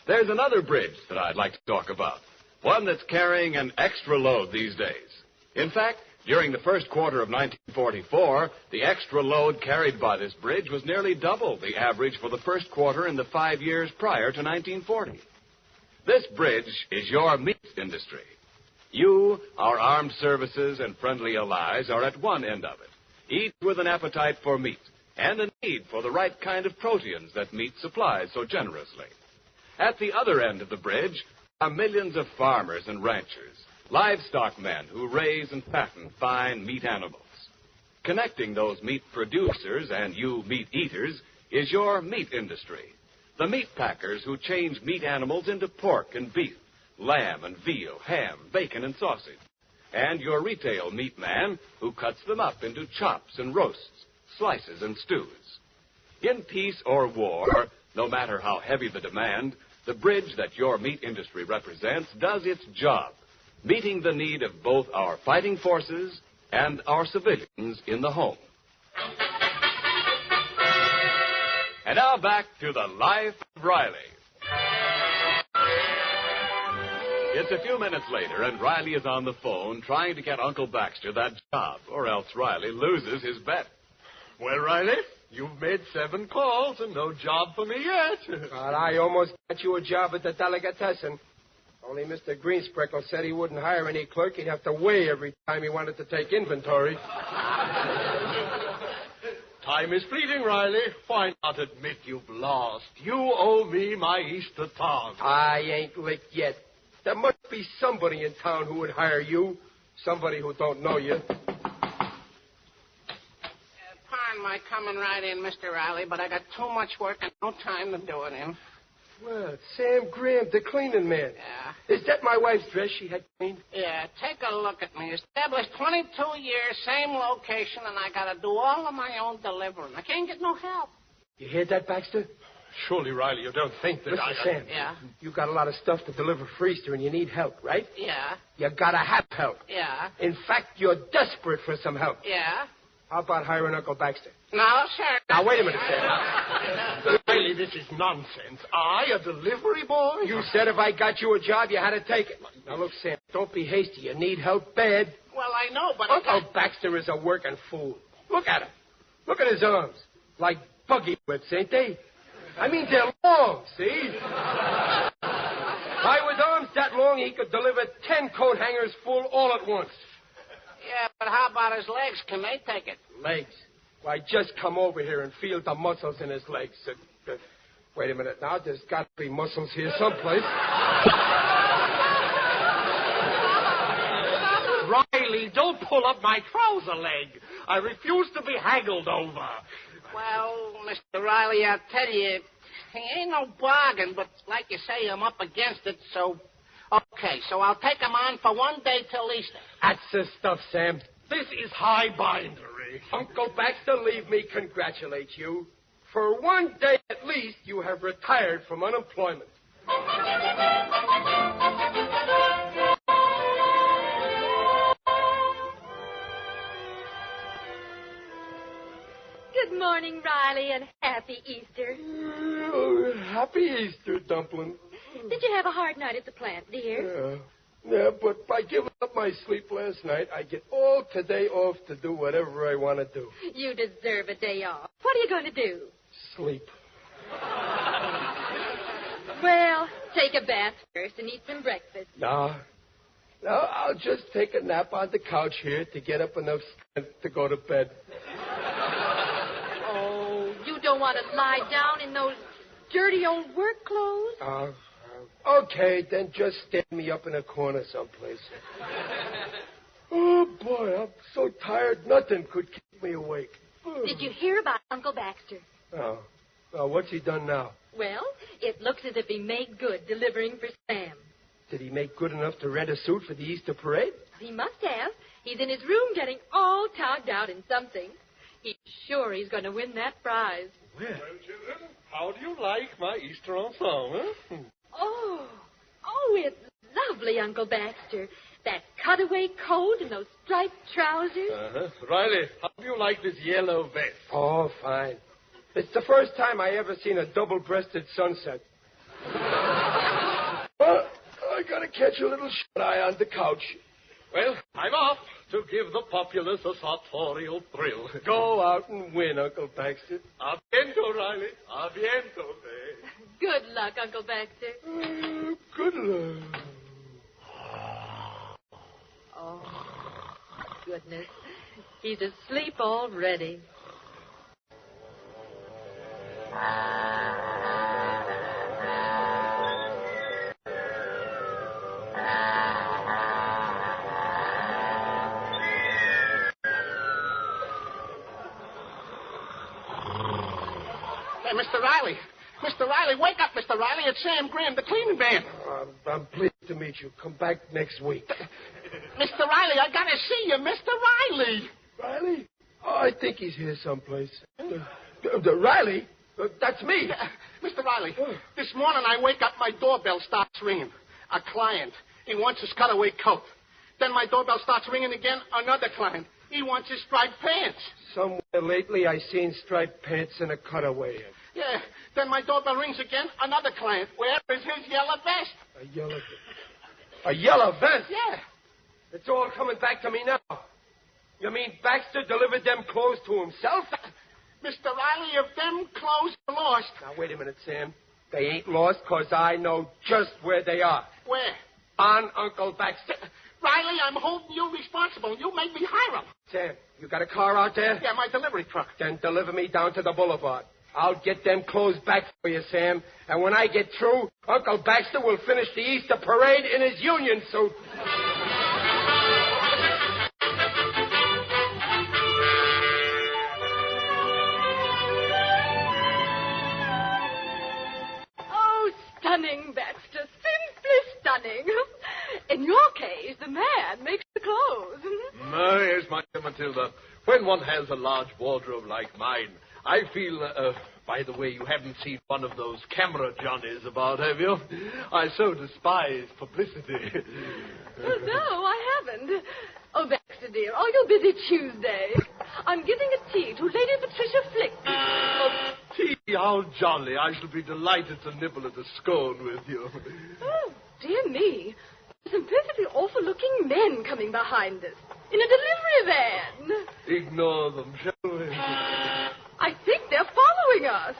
Speaker 8: There's another bridge that I'd like to talk about, one that's carrying an extra load these days. In fact, during the first quarter of 1944, the extra load carried by this bridge was nearly double the average for the first quarter in the 5 years prior to 1940. This bridge is your meat industry. You, our armed services and friendly allies, are at one end of it, each with an appetite for meat and a need for the right kind of proteins that meat supplies so generously. At the other end of the bridge are millions of farmers and ranchers, livestock men who raise and fatten fine meat animals. Connecting those meat producers and you meat eaters is your meat industry, the meat packers who change meat animals into pork and beef, lamb and veal, ham, bacon and sausage, and your retail meat man who cuts them up into chops and roasts, slices and stews. In peace or war, no matter how heavy the demand, the bridge that your meat industry represents does its job, meeting the need of both our fighting forces and our civilians in the home. And now back to the life of Riley. It's a few minutes later, and Riley is on the phone trying to get Uncle Baxter that job, or else Riley loses his bet.
Speaker 20: Well, Riley, you've made 7 calls and no job for me yet.
Speaker 12: Well, I almost got you a job at the delicatessen. Only Mr. Greensprickle said he wouldn't hire any clerk. He'd have to weigh every time he wanted to take inventory.
Speaker 20: Time is fleeting, Riley. Why not admit you've lost? You owe me my Easter tong.
Speaker 12: I ain't licked yet. There must be somebody in town who would hire you. Somebody who don't know you.
Speaker 16: Pardon my coming right in, Mr. Riley, but I got too much work and no time to do it in.
Speaker 12: Well, it's Sam Graham, the cleaning man.
Speaker 16: Yeah.
Speaker 12: Is that my wife's dress she had cleaned?
Speaker 16: Yeah, take a look at me. Established 22 years, same location, and I got to do all of my own delivering. I can't get no help.
Speaker 12: You hear that, Baxter?
Speaker 20: Surely, Riley, you don't think that
Speaker 12: Listen, Sam.
Speaker 16: Yeah?
Speaker 12: You got a lot of stuff to deliver for Easter, and you need help, right?
Speaker 16: Yeah.
Speaker 12: You gotta have help.
Speaker 16: Yeah.
Speaker 12: In fact, you're desperate for some help.
Speaker 16: Yeah.
Speaker 12: How about hiring Uncle Baxter?
Speaker 16: No, sir.
Speaker 12: Now, wait a minute, Sam.
Speaker 20: Riley, this is nonsense. I, a delivery boy?
Speaker 12: You said if I got you a job, you had to take it. Now, look, Sam, don't be hasty. You need help bad.
Speaker 16: Well, I know, but...
Speaker 12: Uncle Baxter is a working fool. Look at him. Look at his arms. Like buggy whips, ain't they? I mean, they're long, see? Why, with arms that long, he could deliver 10 coat hangers full all at once.
Speaker 16: Yeah, but how about his legs? Can they take it?
Speaker 12: Legs? Why, just come over here and feel the muscles in his legs. Wait a minute now. There's got to be muscles here someplace.
Speaker 20: Riley, don't pull up my trouser leg. I refuse to be haggled over.
Speaker 16: Well, Mr. Riley, I'll tell you, he ain't no bargain, but like you say, I'm up against it, so... Okay, so I'll take him on for one day till Easter.
Speaker 12: That's the stuff, Sam.
Speaker 20: This is high bindery.
Speaker 12: Uncle Baxter, leave me congratulate you. For one day at least, you have retired from unemployment.
Speaker 7: Good morning, Riley, and happy Easter.
Speaker 12: Oh, happy Easter, Dumpling.
Speaker 7: Did you have a hard night at the plant, dear?
Speaker 12: Yeah, but by giving up my sleep last night, I get all today off to do whatever I want to do.
Speaker 7: You deserve a day off. What are you going to do?
Speaker 12: Sleep.
Speaker 7: Well, take a bath first and eat some breakfast.
Speaker 12: No, I'll just take a nap on the couch here to get up enough strength to go to bed.
Speaker 7: Oh, you don't want to lie down in those dirty old work clothes?
Speaker 12: Okay, then just stand me up in a corner someplace. Oh, boy, I'm so tired, nothing could keep me awake.
Speaker 7: Did you hear about Uncle Baxter?
Speaker 12: Oh, what's he done now?
Speaker 7: Well, it looks as if he made good delivering for Sam.
Speaker 12: Did he make good enough to rent a suit for the Easter parade?
Speaker 7: He must have. He's in his room getting all togged out in something. He's sure he's going to win that prize.
Speaker 12: Well,
Speaker 20: children, how do you like my Easter ensemble?
Speaker 7: Oh, it's lovely, Uncle Baxter. That cutaway coat and those striped trousers.
Speaker 20: Riley, how do you like this yellow vest?
Speaker 12: Oh, fine. It's the first time I ever seen a double-breasted sunset. Well, I gotta catch a little shut-eye on the couch.
Speaker 20: Well, I'm off to give the populace a sartorial thrill.
Speaker 12: Go out and win, Uncle Baxter.
Speaker 20: A biento, Riley. A biento, eh?
Speaker 7: Good luck, Uncle Baxter.
Speaker 12: Good luck.
Speaker 7: Oh, goodness. He's asleep already.
Speaker 16: Hey, Mr. Riley. Mr. Riley, wake up, Mr. Riley. It's Sam Graham, the cleaning man.
Speaker 12: I'm pleased to meet you. Come back next week.
Speaker 16: Mr. Riley, I gotta see you, Mr. Riley.
Speaker 12: Riley? Oh, I think he's here someplace. Riley? That's me.
Speaker 16: Mr. Riley, this morning I wake up, my doorbell starts ringing. A client. He wants his cutaway coat. Then my doorbell starts ringing again. Another client. He wants his striped pants.
Speaker 12: Somewhere lately I seen striped pants and a cutaway.
Speaker 16: Yeah. Then my doorbell rings again. Another client. Where is his yellow vest?
Speaker 12: A yellow vest?
Speaker 16: Yeah.
Speaker 12: It's all coming back to me now. You mean Baxter delivered them clothes to himself?
Speaker 16: Mr. Riley, if them clothes are lost...
Speaker 12: Now, wait a minute, Sam. They ain't lost because I know just where they are.
Speaker 16: Where?
Speaker 12: On Uncle Baxter.
Speaker 16: Riley, I'm holding you responsible. You made me hire him.
Speaker 12: Sam, you got a car out there?
Speaker 16: Yeah, my delivery truck.
Speaker 12: Then deliver me down to the boulevard. I'll get them clothes back for you, Sam. And when I get through, Uncle Baxter will finish the Easter parade in his union suit.
Speaker 1: Oh, stunning, Baxter. Simply stunning. In your case, the man makes the clothes.
Speaker 20: Yes, my dear Matilda. When one has a large wardrobe like mine, I feel, by the way, you haven't seen one of those camera Johnnies about, have you? I so despise publicity.
Speaker 1: Oh, no, I haven't. Oh, Baxter, dear, are you busy Tuesday? I'm giving a tea to Lady Patricia Flick.
Speaker 20: Tea, how jolly. I shall be delighted to nibble at a scone with you.
Speaker 1: Oh, dear me. There's some perfectly awful-looking men coming behind us in a delivery van.
Speaker 20: Ignore them, shall we?
Speaker 1: I think they're following us.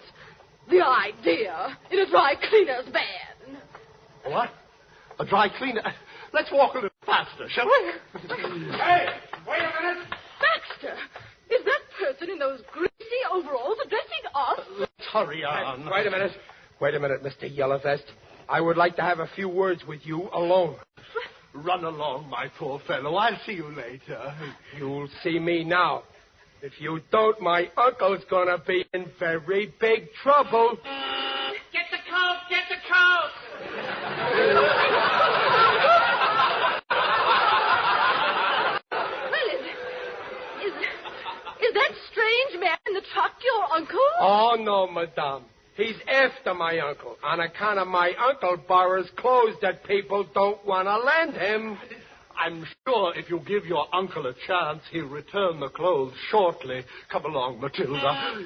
Speaker 1: The idea, in a dry cleaner's van.
Speaker 20: What? A dry cleaner? Let's walk a little faster, shall we?
Speaker 12: Hey, wait a minute.
Speaker 1: Baxter, is that person in those greasy overalls addressing us?
Speaker 20: Let's hurry on.
Speaker 12: Hey, wait a minute. Wait a minute, Mr. Yellowvest. I would like to have a few words with you alone.
Speaker 20: Run along, my poor fellow. I'll see you later.
Speaker 12: You'll see me now. If you don't, my uncle's gonna be in very big trouble.
Speaker 10: Get the coat! Get the coat!
Speaker 1: Well, is that strange man in the truck your uncle?
Speaker 12: Oh, no, madame. He's after my uncle on account of my uncle borrows clothes that people don't want to lend him.
Speaker 20: I'm sure if you give your uncle a chance, he'll return the clothes shortly. Come along, Matilda.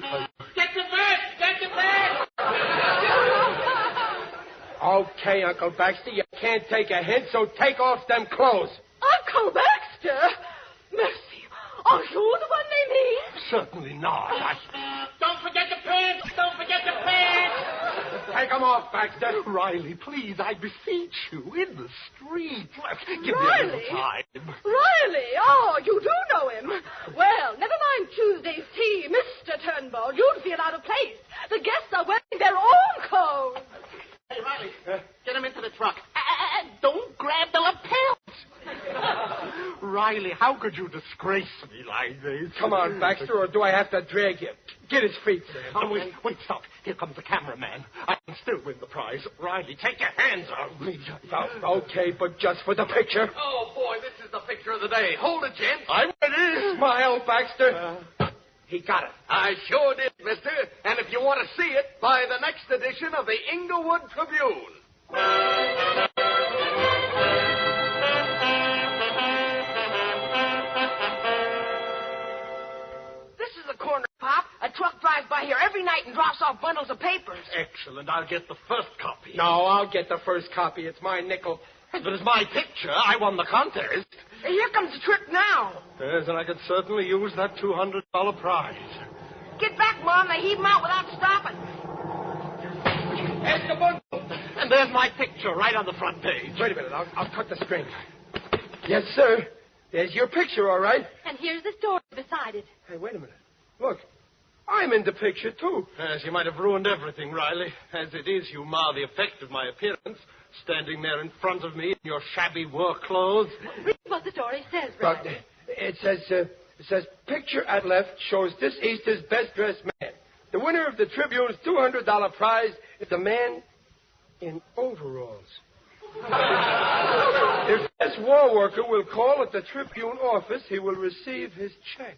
Speaker 10: Get the bed! Get the bed!
Speaker 12: Okay, Uncle Baxter, you can't take a hint, so take off them clothes.
Speaker 1: Uncle Baxter? Mercy, are you the one they mean?
Speaker 20: Certainly not.
Speaker 10: Don't forget the pants! Don't forget the pants!
Speaker 12: Take them off, Baxter.
Speaker 20: Riley, please, I beseech you, in the street. Give me a
Speaker 1: Riley?
Speaker 20: little time.
Speaker 1: Riley? Oh, you do know him. Well, never mind Tuesday's tea, Mr. Turnbull. You'd feel out of place. The guests are wearing their own clothes.
Speaker 16: Hey, Riley, get him into the truck. Don't grab the lapels.
Speaker 20: Riley, how could you disgrace me like this?
Speaker 12: Come on, Baxter, or do I have to drag you? Get his feet, Sam.
Speaker 20: Oh, wait, stop. Here comes the cameraman. I can still win the prize. Riley, take your hands off me.
Speaker 12: Okay, but just for the picture.
Speaker 4: Oh, boy, this is the picture of the day. Hold it, gents.
Speaker 20: I'm ready.
Speaker 12: Smile, Baxter.
Speaker 20: He got it.
Speaker 4: I sure did, mister. And if you want to see it, buy the next edition of the Inglewood Tribune.
Speaker 10: This is the corner, Pop. A truck drives by here every night and drops off bundles of papers.
Speaker 20: Excellent. I'll get the first copy.
Speaker 12: No, I'll get the first copy. It's my nickel.
Speaker 20: But it's my picture. I won the contest.
Speaker 10: Here comes the trick now.
Speaker 20: Yes, and I could certainly use that $200 prize.
Speaker 10: Get back, Mom. They heave 'em out without stopping.
Speaker 12: There's the bundle.
Speaker 20: And there's my picture right on the front page.
Speaker 12: Wait a minute. I'll cut the string. Yes, sir. There's your picture, all right.
Speaker 7: And here's the story beside it.
Speaker 12: Hey, wait a minute. Look, I'm in the picture, too.
Speaker 20: Yes, you might have ruined everything, Riley. As it is, you mar the effect of my appearance, standing there in front of me in your shabby work clothes.
Speaker 7: Read what the story says,
Speaker 12: But
Speaker 7: Brad.
Speaker 12: it says, picture at left shows this Easter's best-dressed man. The winner of the Tribune's $200 prize is a man in overalls. If this war worker will call at the Tribune office, he will receive his check.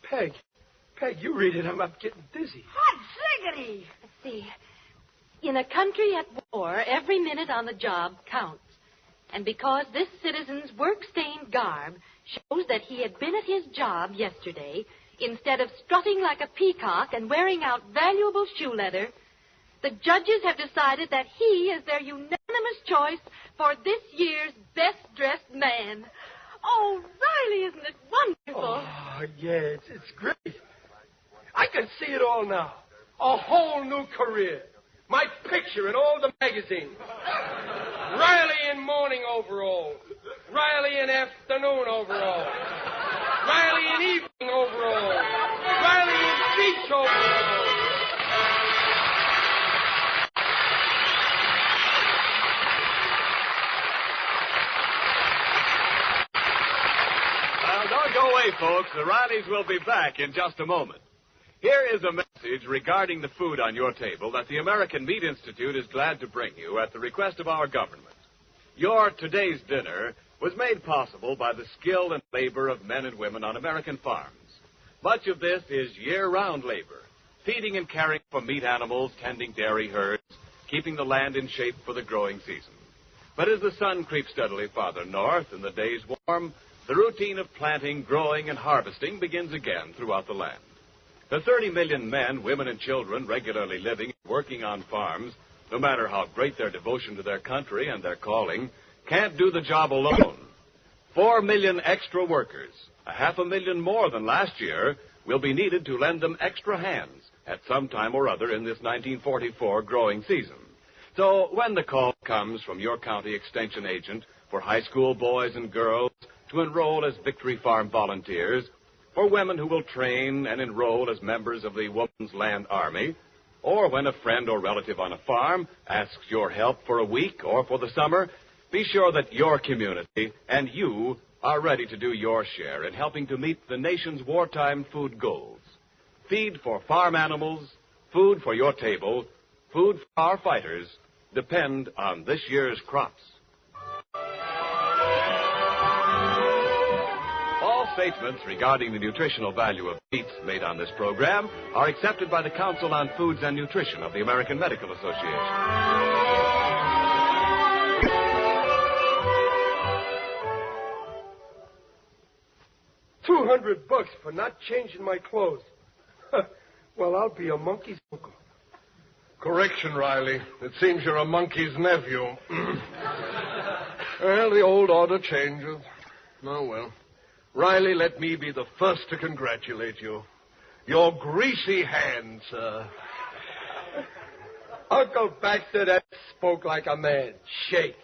Speaker 12: Peg, you read it. I'm getting dizzy.
Speaker 10: Hot ziggity!
Speaker 7: Let's see. In a country at war, every minute on the job counts. And because this citizen's work-stained garb shows that he had been at his job yesterday, instead of strutting like a peacock and wearing out valuable shoe leather, the judges have decided that he is their unanimous choice for this year's best-dressed man. Oh, Riley, isn't it wonderful?
Speaker 12: Oh, yeah, it's great. I can see it all now. A whole new career. My picture in all the magazines. Riley in morning overalls. Riley in afternoon overalls. Riley in evening overalls. Riley in beach overalls.
Speaker 8: Well, don't go away, folks. The Rileys will be back in just a moment. Here is a message regarding the food on your table that the American Meat Institute is glad to bring you at the request of our government. Your today's dinner was made possible by the skill and labor of men and women on American farms. Much of this is year-round labor, feeding and caring for meat animals, tending dairy herds, keeping the land in shape for the growing season. But as the sun creeps steadily farther north and the days warm, the routine of planting, growing, and harvesting begins again throughout the land. The 30 million men, women, and children regularly living and working on farms, no matter how great their devotion to their country and their calling, can't do the job alone. 4 million extra workers, 500,000 more than last year, will be needed to lend them extra hands at some time or other in this 1944 growing season. So when the call comes from your county extension agent for high school boys and girls to enroll as Victory Farm volunteers, for women who will train and enroll as members of the Woman's Land Army, or when a friend or relative on a farm asks your help for a week or for the summer, be sure that your community and you are ready to do your share in helping to meet the nation's wartime food goals. Feed for farm animals, food for your table, food for our fighters depend on this year's crops. All statements regarding the nutritional value of meats made on this program are accepted by the Council on Foods and Nutrition of the American Medical Association.
Speaker 12: $200 for not changing my clothes. Well, I'll be a monkey's uncle.
Speaker 20: Correction, Riley. It seems you're a monkey's nephew. Well, the old order changes. Oh, well. Riley, let me be the first to congratulate you. Your greasy hands, sir.
Speaker 12: Uncle Baxter, that spoke like a man. Shake.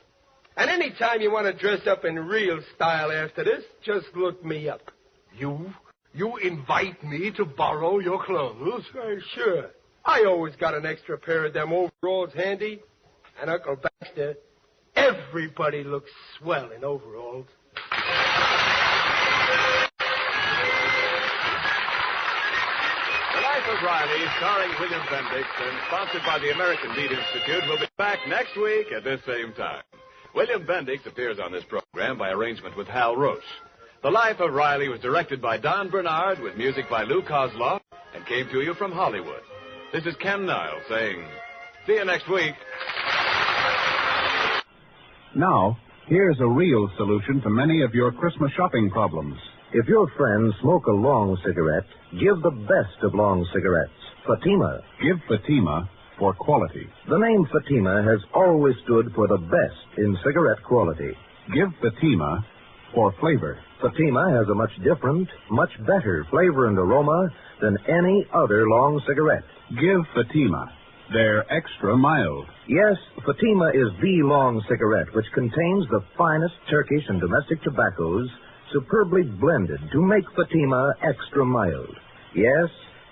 Speaker 12: And any time you want to dress up in real style after this, just look me up.
Speaker 20: You invite me to borrow your clothes?
Speaker 12: Sure. I always got an extra pair of them overalls handy. And Uncle Baxter, everybody looks swell in overalls.
Speaker 8: The Life of Riley, starring William Bendix and sponsored by the American Meat Institute, will be back next week at this same time. William Bendix appears on this program by arrangement with Hal Roach. The Life of Riley was directed by Don Bernard with music by Lou Kozloff and came to you from Hollywood. This is Ken Niles saying, see you next week.
Speaker 9: Now, here's a real solution to many of your Christmas shopping problems.
Speaker 21: If your friends smoke a long cigarette, give the best of long cigarettes, Fatima.
Speaker 9: Give Fatima for quality.
Speaker 21: The name Fatima has always stood for the best in cigarette quality.
Speaker 9: Give Fatima for flavor.
Speaker 21: Fatima has a much different, much better flavor and aroma than any other long cigarette.
Speaker 9: Give Fatima. They're extra mild.
Speaker 21: Yes, Fatima is the long cigarette which contains the finest Turkish and domestic tobaccos superbly blended to make Fatima extra mild. Yes,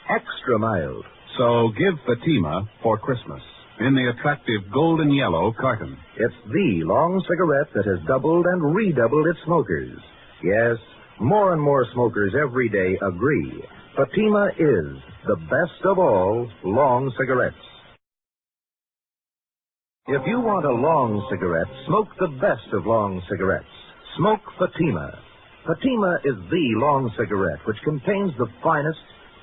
Speaker 21: extra mild.
Speaker 9: So give Fatima for Christmas in the attractive golden yellow carton.
Speaker 21: It's the long cigarette that has doubled and redoubled its smokers. Yes, more and more smokers every day agree Fatima is the best of all long cigarettes. If you want a long cigarette, smoke the best of long cigarettes. Smoke Fatima. Fatima is the long cigarette which contains the finest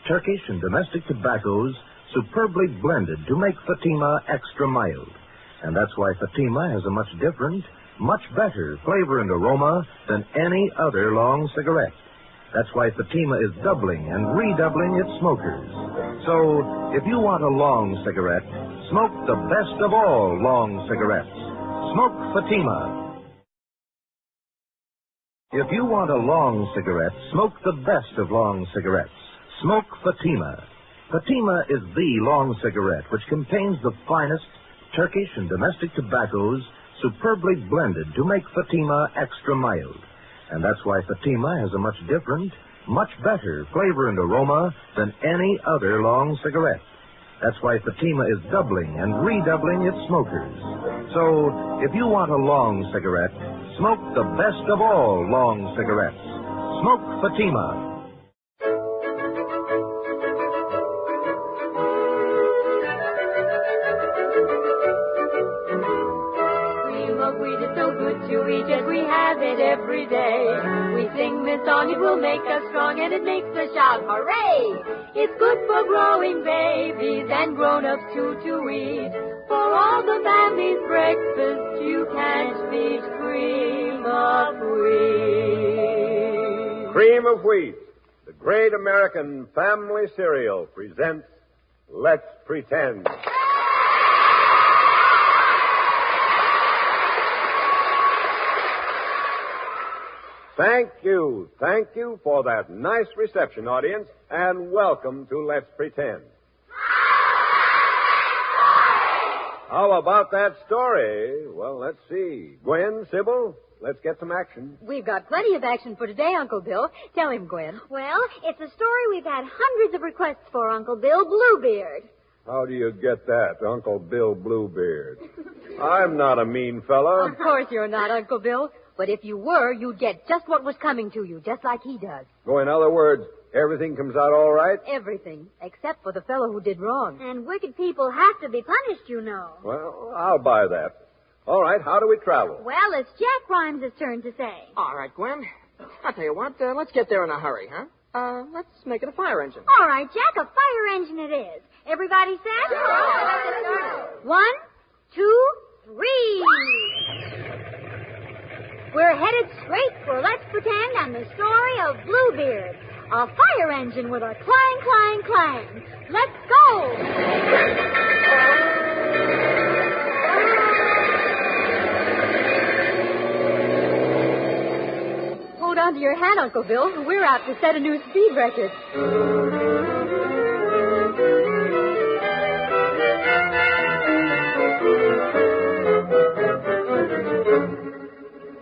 Speaker 21: Turkish and domestic tobaccos superbly blended to make Fatima extra mild. And that's why Fatima has a much different, much better flavor and aroma than any other long cigarette. That's why Fatima is doubling and redoubling its smokers. So, if you want a long cigarette, smoke the best of all long cigarettes. Smoke Fatima. If you want a long cigarette, smoke the best of long cigarettes. Smoke Fatima. Fatima is the long cigarette which contains the finest Turkish and domestic tobaccos superbly blended to make Fatima extra mild. And that's why Fatima has a much different, much better flavor and aroma than any other long cigarette. That's why Fatima is doubling and redoubling its smokers. So, if you want a long cigarette, smoke the best of all long cigarettes. Smoke Fatima.
Speaker 13: Cream of wheat is so good to eat, yet we have it every day. We sing this song, it will make us strong, and it makes us shout, hooray! It's good for growing babies and grown-ups too to eat. For all the family's breakfast, you can't beat cream of wheat.
Speaker 18: Cream of Wheat, the great American family cereal, presents Let's Pretend. Thank you for that nice reception, audience, and welcome to Let's Pretend. How about that story? Well, let's see. Gwen, Sybil, let's get some action.
Speaker 22: We've got plenty of action for today, Uncle Bill. Tell him, Gwen.
Speaker 17: Well, it's a story we've had hundreds of requests for, Uncle Bill. Bluebeard.
Speaker 18: How do you get that, Uncle Bill Bluebeard? I'm not a mean fella.
Speaker 22: Of course you're not, Uncle Bill. But if you were, you'd get just what was coming to you, just like he does.
Speaker 18: So in other words, everything comes out all right?
Speaker 22: Everything, except for the fellow who did wrong.
Speaker 17: And wicked people have to be punished, you know.
Speaker 18: Well, I'll buy that. All right, how do we travel?
Speaker 17: Well, it's Jack Grimes' turn to say.
Speaker 24: All right, Gwen. I'll tell you what, let's get there in a hurry, huh? Let's make it a fire engine.
Speaker 17: All right, Jack, a fire engine it is. Everybody set? Sure. 1, 2, 3. We're headed straight for Let's Pretend and the story of Bluebeard, a fire engine with a clang, clang, clang. Let's go!
Speaker 22: Hold on to your hat, Uncle Bill. We're out to set a new speed record.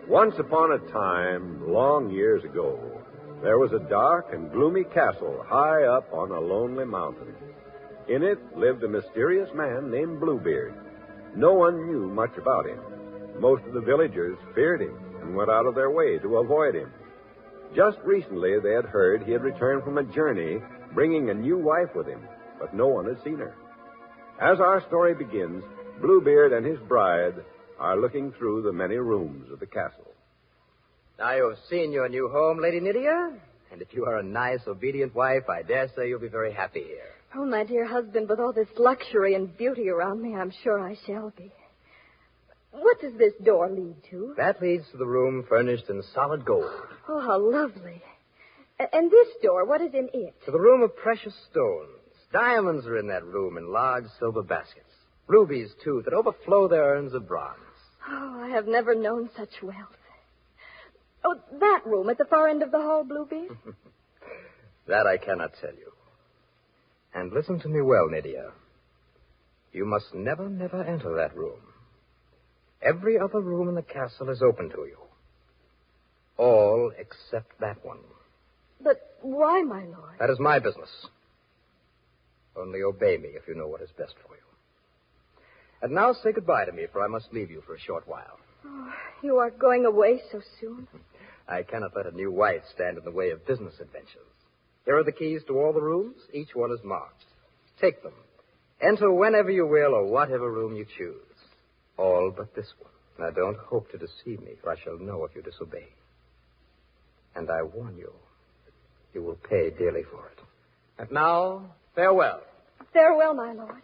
Speaker 18: Once upon a time, long years ago, there was a dark and gloomy castle high up on a lonely mountain. In it lived a mysterious man named Bluebeard. No one knew much about him. Most of the villagers feared him and went out of their way to avoid him. Just recently, they had heard he had returned from a journey, bringing a new wife with him, but no one had seen her. As our story begins, Bluebeard and his bride are looking through the many rooms of the castle.
Speaker 25: Now you've seen your new home, Lady Nydia, and if you are a nice, obedient wife, I dare say you'll be very happy here.
Speaker 22: Oh, my dear husband, with all this luxury and beauty around me, I'm sure I shall be. What does this door lead to?
Speaker 25: That leads to the room furnished in solid gold.
Speaker 22: Oh, how lovely. And this door, what is in it?
Speaker 25: To the room of precious stones. Diamonds are in that room in large silver baskets. Rubies, too, that overflow their urns of bronze.
Speaker 22: Oh, I have never known such wealth. Oh, that room at the far end of the hall, Bluebeard?
Speaker 25: That I cannot tell you. And listen to me well, Nydia. You must never, never enter that room. Every other room in the castle is open to you. All except that one.
Speaker 22: But why, my lord?
Speaker 25: That is my business. Only obey me if you know what is best for you. And now say goodbye to me, for I must leave you for a short while.
Speaker 22: Oh, you are going away so soon?
Speaker 25: I cannot let a new wife stand in the way of business adventures. Here are the keys to all the rooms. Each one is marked. Take them. Enter whenever you will or whatever room you choose. All but this one. Now, don't hope to deceive me, for I shall know if you disobey. And I warn you, you will pay dearly for it. And now, farewell.
Speaker 22: Farewell, my lord.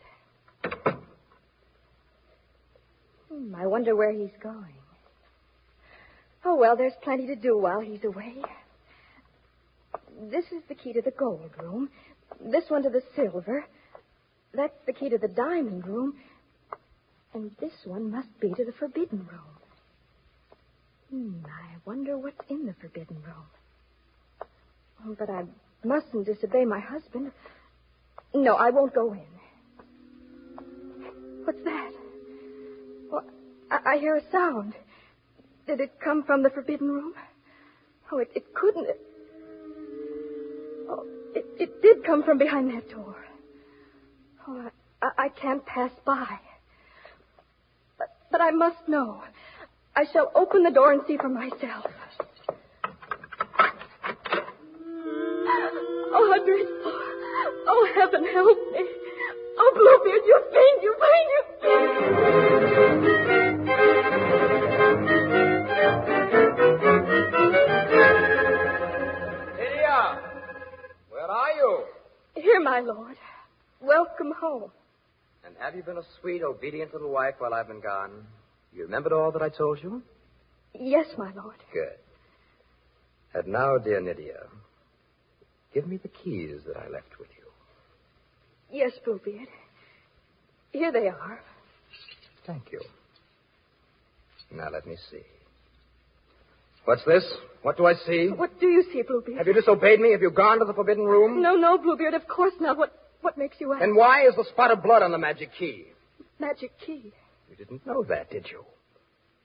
Speaker 22: I wonder where he's going. Oh, well, there's plenty to do while he's away. This is the key to the gold room. This one to the silver. That's the key to the diamond room. And this one must be to the forbidden room. I wonder what's in the forbidden room. Oh, but I mustn't disobey my husband. No, I won't go in. What's that? Well, I hear a sound. Did it come from the forbidden room? Oh, it couldn't. Oh, it did come from behind that door. Oh, I can't pass by. But I must know. I shall open the door and see for myself. Oh, how dreadful. Oh, heaven help me. Oh, Bluebeard, you faint, you faint, you
Speaker 25: Lydia! Where are you?
Speaker 22: Here, my lord. Welcome home.
Speaker 25: And have you been a sweet, obedient little wife while I've been gone? You remembered all that I told you?
Speaker 22: Yes, my lord.
Speaker 25: Good. And now, dear Nydia, give me the keys that I left with you.
Speaker 22: Yes, Bluebeard. Here they are.
Speaker 25: Thank you. Now, let me see. What's this? What do I see?
Speaker 22: What do you see, Bluebeard?
Speaker 25: Have you disobeyed me? Have you gone to the forbidden room?
Speaker 22: No, Bluebeard, of course not. What makes you ask?
Speaker 25: And why is the spot of blood on the magic key?
Speaker 22: Magic key?
Speaker 25: You didn't know that, did you?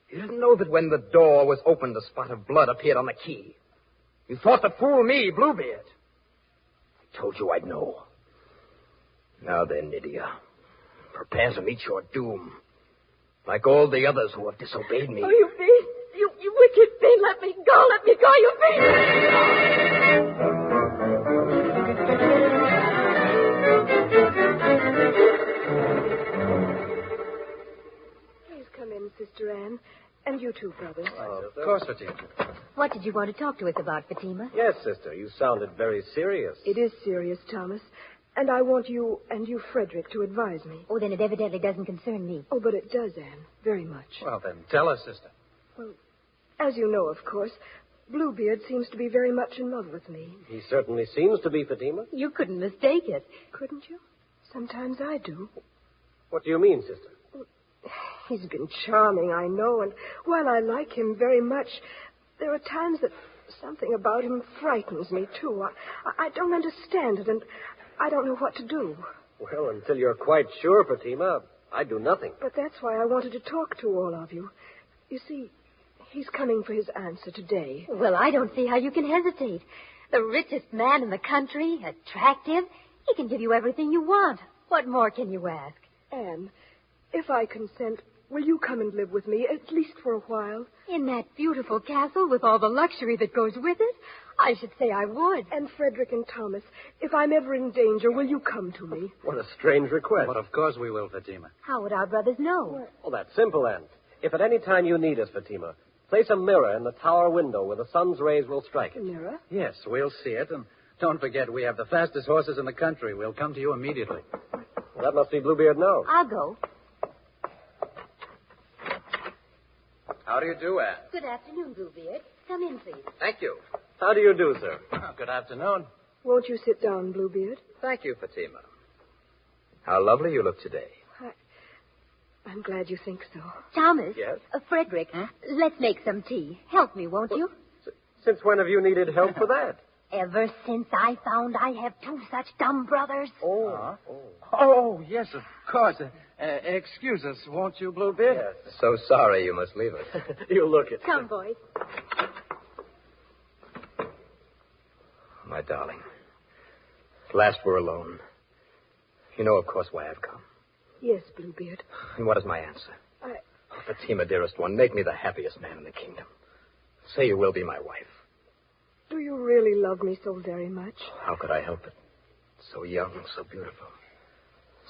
Speaker 25: You didn't know that when the door was opened, a spot of blood appeared on the key. You thought to fool me, Bluebeard. I told you I'd know. Now then, Nydia, prepare to meet your doom. Like all the others who have disobeyed me.
Speaker 22: Oh, you fiend! You wicked fiend! Let me go! Let me go, you fiend! Please come in, Sister Anne. And you too, brothers.
Speaker 2: Oh, of course, Fatima.
Speaker 5: What did you want to talk to us about, Fatima?
Speaker 2: Yes, sister. You sounded very serious.
Speaker 22: It is serious, Thomas. And I want you and you, Frederick, to advise me.
Speaker 5: Oh, then it evidently doesn't concern me.
Speaker 22: Oh, but it does, Anne. Very much.
Speaker 2: Well, then, tell us, sister.
Speaker 22: Well, as you know, of course, Bluebeard seems to be very much in love with me.
Speaker 2: He certainly seems to be, Fatima.
Speaker 5: You couldn't mistake it.
Speaker 22: Couldn't you? Sometimes I do.
Speaker 2: What do you mean, sister?
Speaker 22: He's been charming, I know, and while I like him very much, there are times that something about him frightens me, too. I don't understand it, and I don't know what to do.
Speaker 2: Well, until you're quite sure, Fatima, I'd do nothing.
Speaker 22: But that's why I wanted to talk to all of you. You see, he's coming for his answer today.
Speaker 5: Well, I don't see how you can hesitate. The richest man in the country, attractive. He can give you everything you want. What more can you ask?
Speaker 22: Anne, if I consent, will you come and live with me, at least for a while?
Speaker 5: In that beautiful castle with all the luxury that goes with it? I should say I would.
Speaker 22: And Frederick and Thomas, if I'm ever in danger, will you come to me?
Speaker 2: What a strange request.
Speaker 11: But of course we will, Fatima.
Speaker 5: How would our brothers know?
Speaker 2: Well, that's simple, Anne. If at any time you need us, Fatima, place a mirror in the tower window where the sun's rays will strike it.
Speaker 22: A mirror?
Speaker 11: Yes, we'll see it. And don't forget, we have the fastest horses in the country. We'll come to you immediately.
Speaker 2: Well, that must be Bluebeard now.
Speaker 5: I'll go.
Speaker 11: How do you do, Anne?
Speaker 5: Good afternoon, Bluebeard. Come in, please.
Speaker 25: Thank you.
Speaker 2: How do you do, sir?
Speaker 11: Oh, good afternoon.
Speaker 22: Won't you sit down, Bluebeard?
Speaker 25: Thank you, Fatima. How lovely you look today.
Speaker 22: I'm glad you think so.
Speaker 5: Thomas.
Speaker 2: Yes?
Speaker 5: Frederick, let's make some tea. Help me, won't you?
Speaker 2: Since when have you needed help for that?
Speaker 5: Ever since I found I have two such dumb brothers.
Speaker 11: Oh, yes, of course. Excuse us, won't you, Bluebeard?
Speaker 2: Yes.
Speaker 25: So sorry you must leave us.
Speaker 2: You look it.
Speaker 5: Come, boys.
Speaker 25: My darling. At last we're alone. You know, of course, why I've come.
Speaker 22: Yes, Bluebeard.
Speaker 25: And what is my answer? Oh, Fatima, dearest one, make me the happiest man in the kingdom. Say you will be my wife.
Speaker 22: Do you really love me so very much?
Speaker 25: How could I help it? So young, so beautiful.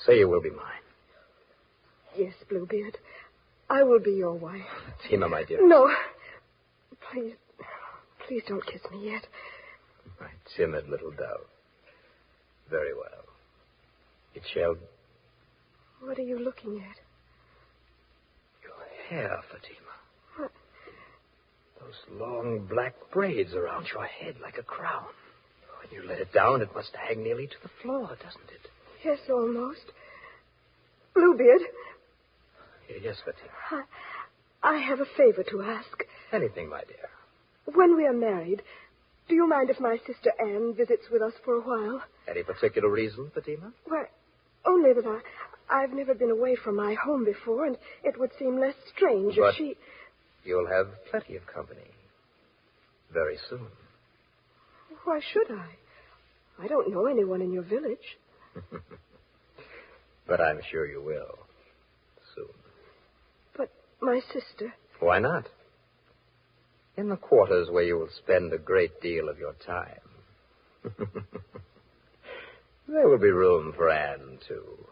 Speaker 25: Say you will be mine.
Speaker 22: Yes, Bluebeard. I will be your wife.
Speaker 25: Fatima, my dear.
Speaker 22: No. Please don't kiss me yet.
Speaker 25: My timid little dove. Very well. It shall...
Speaker 22: What are you looking at?
Speaker 25: Your hair, Fatima. What? Those long black braids around your head like a crown. When you let it down, it must hang nearly to the floor, doesn't it?
Speaker 22: Yes, almost. Bluebeard.
Speaker 25: Yes, Fatima.
Speaker 22: I have a favor to ask.
Speaker 25: Anything, my dear.
Speaker 22: When we are married, do you mind if my sister Anne visits with us for a while?
Speaker 25: Any particular reason, Fatima?
Speaker 22: Why, only that I've never been away from my home before, and it would seem less strange
Speaker 25: But
Speaker 22: if she...
Speaker 25: you'll have plenty of company. Very soon.
Speaker 22: Why should I? I don't know anyone in your village.
Speaker 25: But I'm sure you will. Soon.
Speaker 22: But my sister...
Speaker 25: Why not? In the quarters where you will spend a great deal of your time. There will be room for Anne, too.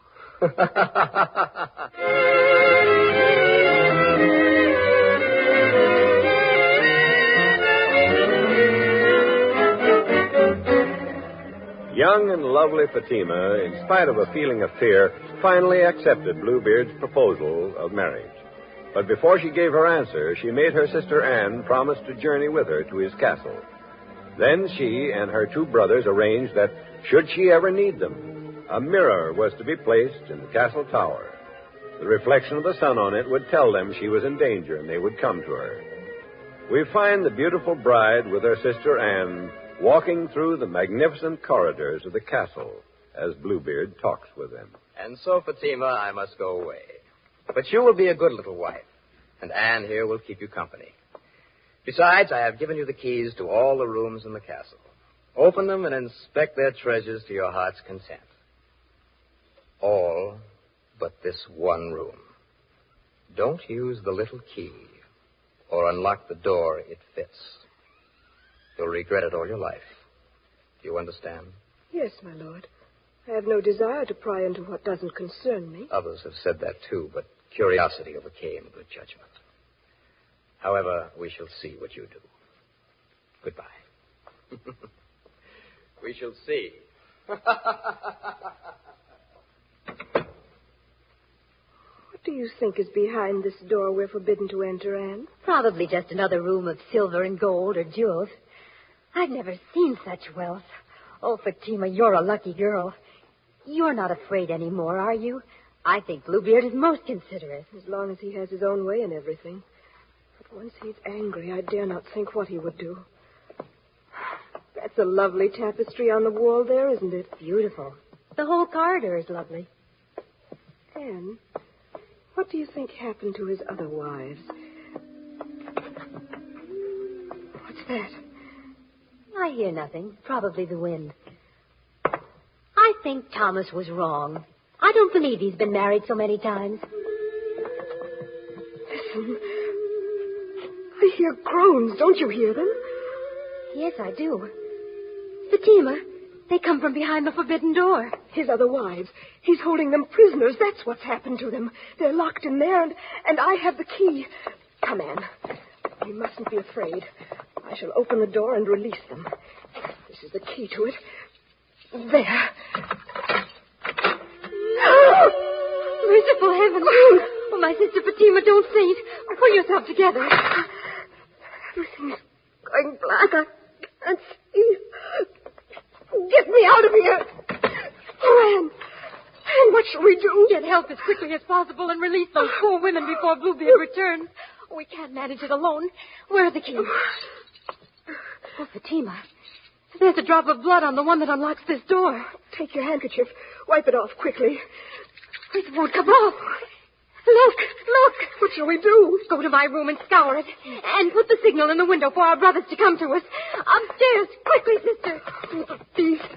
Speaker 18: Young and lovely Fatima, in spite of a feeling of fear, finally accepted Bluebeard's proposal of marriage. But before she gave her answer, she made her sister Anne promise to journey with her to his castle. Then she and her two brothers arranged that, should she ever need them, a mirror was to be placed in the castle tower. The reflection of the sun on it would tell them she was in danger, and they would come to her. We find the beautiful bride with her sister Anne walking through the magnificent corridors of the castle as Bluebeard talks with them.
Speaker 25: And so, Fatima, I must go away. But you will be a good little wife, and Anne here will keep you company. Besides, I have given you the keys to all the rooms in the castle. Open them and inspect their treasures to your heart's content. All but this one room. Don't use the little key or unlock the door it fits. You'll regret it all your life. Do you understand?
Speaker 22: Yes, my lord. I have no desire to pry into what doesn't concern me.
Speaker 25: Others have said that too, but curiosity overcame good judgment. However, we shall see what you do. Goodbye. We shall see.
Speaker 22: What do you think is behind this door we're forbidden to enter, Anne?
Speaker 5: Probably just another room of silver and gold or jewels. I've never seen such wealth. Oh, Fatima, you're a lucky girl. You're not afraid anymore, are you? I think Bluebeard is most considerate.
Speaker 22: As long as he has his own way in everything. But once he's angry, I dare not think what he would do. That's a lovely tapestry on the wall there, isn't it?
Speaker 5: Beautiful. The whole corridor is lovely.
Speaker 22: Anne, what do you think happened to his other wives? What's that?
Speaker 5: I hear nothing. Probably the wind. I think Thomas was wrong. I don't believe he's been married so many times.
Speaker 22: Listen. I hear groans. Don't you hear them?
Speaker 5: Yes, I do. Fatima, they come from behind the forbidden door.
Speaker 22: His other wives. He's holding them prisoners. That's what's happened to them. They're locked in there, and I have the key. Come, Anne. We mustn't be afraid. I shall open the door and release them. This is the key to it. There.
Speaker 5: Merciful heaven. Oh, my sister Fatima, don't faint. Pull yourself together.
Speaker 22: Everything's going black. I can't see. Get me out of here. Oh, Anne. Anne, what shall we do?
Speaker 5: Get help as quickly as possible and release those poor women before Bluebeard returns. We can't manage it alone. Where are the keys? Oh, Fatima. There's a drop of blood on the one that unlocks this door.
Speaker 22: Take your handkerchief. Wipe it off quickly.
Speaker 5: It won't come off. Look.
Speaker 22: What shall we do?
Speaker 5: Go to my room and scour it. And put the signal in the window for our brothers to come to us. Upstairs. Quickly, sister.
Speaker 22: Oh, the beast.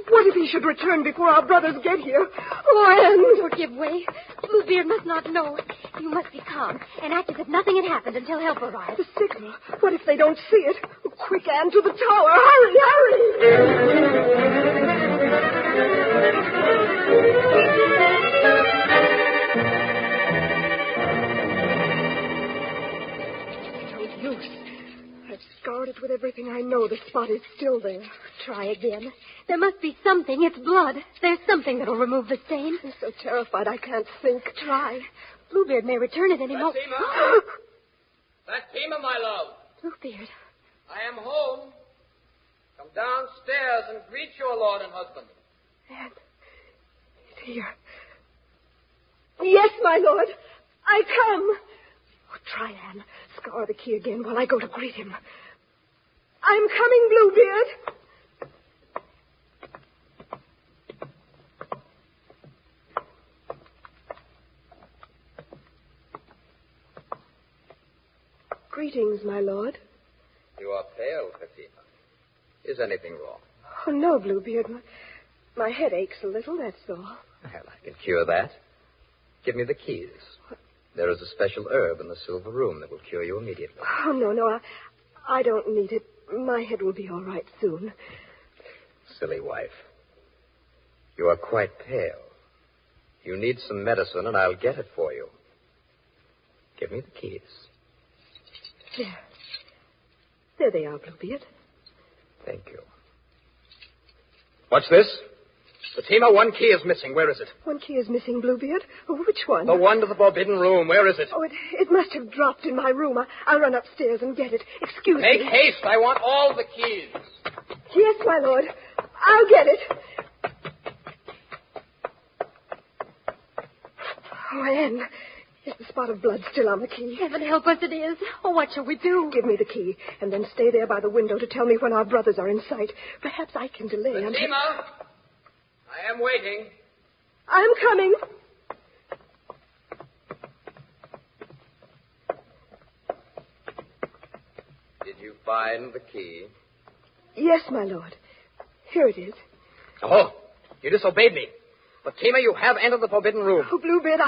Speaker 22: What if he should return before our brothers get here? Oh, Anne.
Speaker 5: Don't give way. Bluebeard must not know. You must be calm and act as if nothing had happened until help arrives.
Speaker 22: The signal. What if they don't see it? Quick, Anne, to the tower. Hurry. No use. I've scoured it with everything I know. The spot is still there.
Speaker 5: Try again. There must be something. It's blood. There's something that'll remove the stain.
Speaker 22: I'm so terrified I can't think.
Speaker 5: Try. Bluebeard may return at any moment.
Speaker 24: Fatima, my love.
Speaker 5: Bluebeard.
Speaker 24: I am home. Come downstairs and greet your lord and husband.
Speaker 22: Anne, he's here. Yes, my lord. I come. Oh, try, Anne. Scour the key again while I go to greet him. I'm coming, Bluebeard. Greetings, my lord.
Speaker 25: You are pale, Fatima. Is anything wrong?
Speaker 22: Oh, no, Bluebeard. My head aches a little, that's all.
Speaker 25: Well, I can cure that. Give me the keys. There is a special herb in the silver room that will cure you immediately.
Speaker 22: Oh, no, I don't need it. My head will be all right soon.
Speaker 25: Silly wife. You are quite pale. You need some medicine, and I'll get it for you. Give me the keys.
Speaker 22: There they are, Bluebeard.
Speaker 25: Thank you. What's this? Fatima, one key is missing. Where is it?
Speaker 22: One key is missing, Bluebeard. Oh, which one?
Speaker 25: The one to the forbidden room. Where is it?
Speaker 22: Oh, it must have dropped in my room. I'll run upstairs and get it. Excuse me.
Speaker 25: Make haste. I want all the keys.
Speaker 22: Yes, my lord. I'll get it. Oh, Anne, is the spot of blood still on the key?
Speaker 1: Heaven help us, it is. Oh, what shall we do?
Speaker 22: Give me the key, and then stay there by the window to tell me when our brothers are in sight. Perhaps I can delay until...
Speaker 25: Fatima, I am waiting.
Speaker 22: I'm coming.
Speaker 25: Did you find the key?
Speaker 22: Yes, my lord. Here it is.
Speaker 25: Oh, you disobeyed me. Fatima, you have entered the forbidden room.
Speaker 22: Oh, Bluebeard,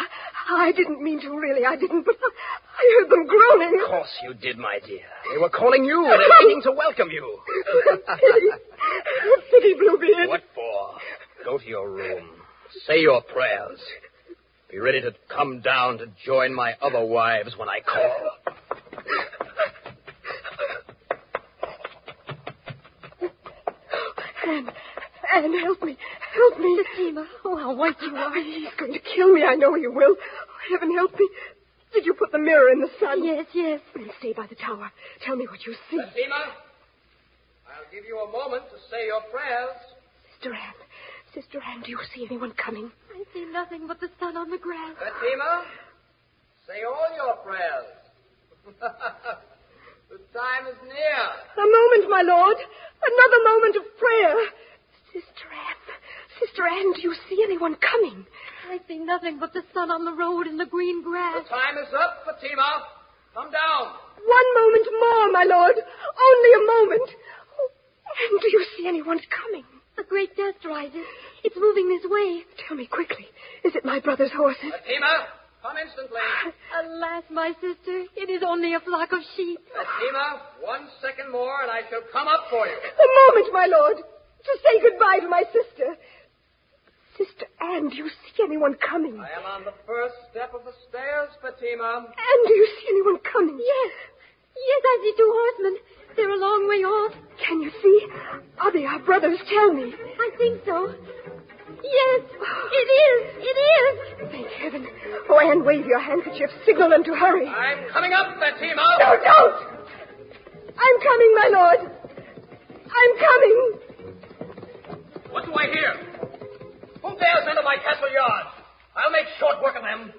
Speaker 22: I didn't mean to, really. I didn't, but I heard them groaning.
Speaker 25: Of course you did, my dear. They were calling you. They're waiting to welcome you.
Speaker 22: Pity, Bluebeard.
Speaker 25: What for? Go to your room. Say your prayers. Be ready to come down to join my other wives when I call.
Speaker 22: Anne, help me. Help me.
Speaker 1: Fatima, oh, how white you are.
Speaker 22: He's going to kill me. I know he will. Oh, heaven help me. Did you put the mirror in the sun?
Speaker 1: Yes.
Speaker 22: Then stay by the tower. Tell me what you see.
Speaker 25: Fatima, I'll give you a moment to say your prayers.
Speaker 22: Sister Anne, do you see anyone coming?
Speaker 1: I see nothing but the sun on the grass.
Speaker 25: Fatima, say all your prayers. The time is near.
Speaker 22: A moment, my lord. Another moment of prayer. Sister Anne, do you see anyone coming?
Speaker 1: I see nothing but the sun on the road and the green grass.
Speaker 25: The time is up, Fatima. Come down.
Speaker 22: One moment more, my lord. Only a moment. Oh, Anne, do you see anyone coming?
Speaker 1: A great dust rises. It's moving this way.
Speaker 22: Tell me quickly. Is it my brother's horses?
Speaker 25: Fatima, come instantly.
Speaker 1: Alas, my sister, it is only a flock of sheep.
Speaker 25: Fatima, 1 second more and I shall come up for you.
Speaker 22: A moment, my lord, to say goodbye to my sister. Sister Anne, do you see anyone coming?
Speaker 25: I am on the first step of the stairs, Fatima.
Speaker 22: Anne, do you see anyone coming?
Speaker 1: Yes, I see 2 horsemen. They're a long way off.
Speaker 22: Can you see? Are they our brothers? Tell me.
Speaker 1: I think so. Yes, it is.
Speaker 22: Thank heaven. Oh, Anne, wave your handkerchief. Signal them to hurry.
Speaker 25: I'm coming up, Fatima.
Speaker 22: No, don't. I'm coming, my lord. I'm coming.
Speaker 25: What do I hear? Who dares enter my castle yard? I'll make short work of them.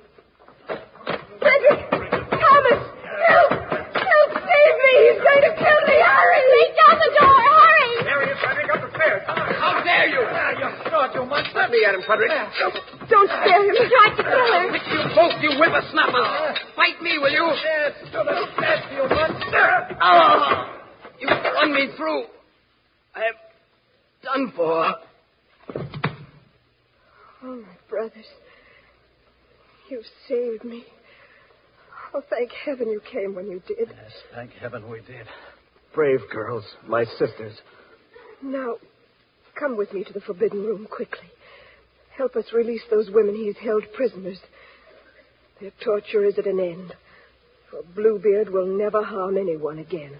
Speaker 22: Frederick! Thomas! Help! Help! Save me! He's going to kill me! Hurry!
Speaker 1: Break down the door! Hurry!
Speaker 25: There he is, Frederick, up the stairs. How dare you?
Speaker 12: You thought you must.
Speaker 25: Let me at him, Frederick.
Speaker 22: Don't scare him.
Speaker 1: He tried to kill her.
Speaker 25: Which you both, you whippersnappers. Fight me, will you?
Speaker 12: Yes, to the death, you monster.
Speaker 25: Oh, you run me through. I am done for.
Speaker 22: Oh, my brothers. You saved me. Oh, thank heaven you came when you did.
Speaker 11: Yes, thank heaven we did. Brave girls, my sisters.
Speaker 22: Now, come with me to the forbidden room quickly. Help us release those women he's held prisoners. Their torture is at an end. For Bluebeard will never harm anyone again.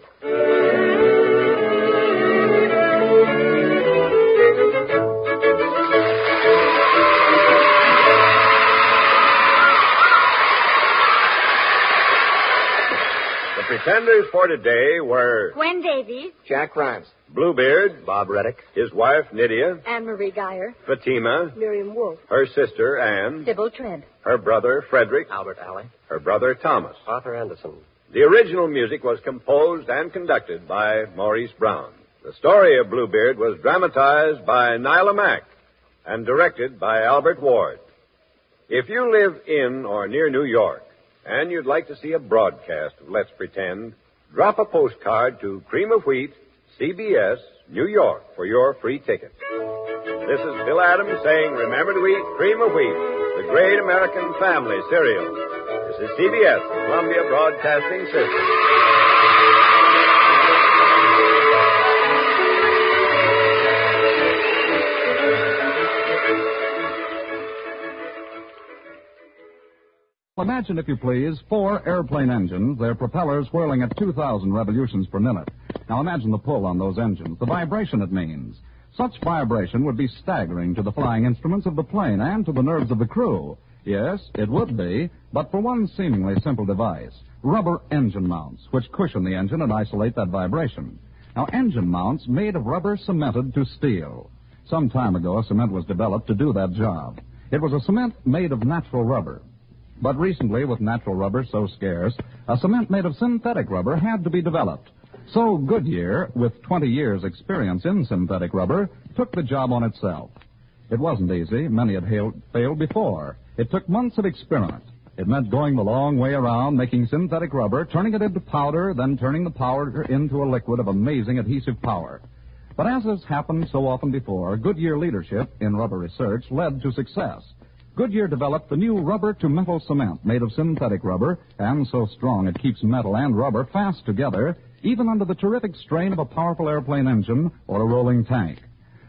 Speaker 18: The pretenders for today were
Speaker 17: Gwen Davies.
Speaker 25: Jack Grimes.
Speaker 18: Bluebeard,
Speaker 25: Bob Reddick.
Speaker 18: his wife Nydia,
Speaker 5: Anne-Marie Geyer.
Speaker 18: Fatima,
Speaker 22: Miriam Wolfe.
Speaker 18: her sister Anne,
Speaker 5: Sybil Trent.
Speaker 18: her brother Frederick,
Speaker 25: Albert Alley.
Speaker 18: her brother Thomas.
Speaker 2: Arthur Anderson.
Speaker 18: The original music was composed and conducted by Maurice Brown. The story of Bluebeard was dramatized by Nyla Mack and directed by Albert Ward. If you live in or near New York, and you'd like to see a broadcast of Let's Pretend, drop a postcard to Cream of Wheat, CBS, New York, for your free ticket. This is Bill Adams saying, remember to eat Cream of Wheat, the great American family cereal. This is CBS, the Columbia Broadcasting System.
Speaker 6: Imagine, if you please, 4 airplane engines, their propellers whirling at 2,000 revolutions per minute. Now imagine the pull on those engines, the vibration it means. Such vibration would be staggering to the flying instruments of the plane and to the nerves of the crew. Yes, it would be, but for one seemingly simple device, rubber engine mounts, which cushion the engine and isolate that vibration. Now, engine mounts made of rubber cemented to steel. Some time ago, a cement was developed to do that job. It was a cement made of natural rubber. But recently, with natural rubber so scarce, a cement made of synthetic rubber had to be developed. So Goodyear, with 20 years' experience in synthetic rubber, took the job on itself. It wasn't easy. Many had failed before. It took months of experiment. It meant going the long way around, making synthetic rubber, turning it into powder, then turning the powder into a liquid of amazing adhesive power. But as has happened so often before, Goodyear leadership in rubber research led to success. Goodyear developed the new rubber-to-metal cement made of synthetic rubber, and so strong it keeps metal and rubber fast together, even under the terrific strain of a powerful airplane engine or a rolling tank.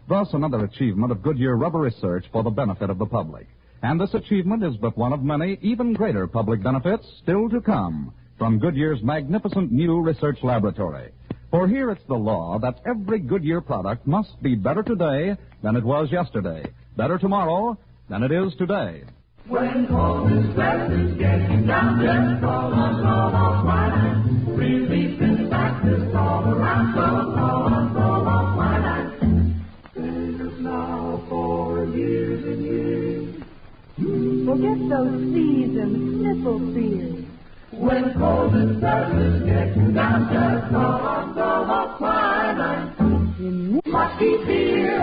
Speaker 6: Thus, another achievement of Goodyear rubber research for the benefit of the public. And this achievement is but one of many even greater public benefits still to come from Goodyear's magnificent new research laboratory. For here it's the law that every Goodyear product must be better today than it was yesterday, better tomorrow than it is today.
Speaker 10: When cold and stress is getting down, just call on quinine. Relief in practice all around, so call on quinine. Famous now for years and years.
Speaker 13: Forget those seasoned sniffle fears.
Speaker 10: When cold and stress is getting down, just call on quinine. Lucky beer,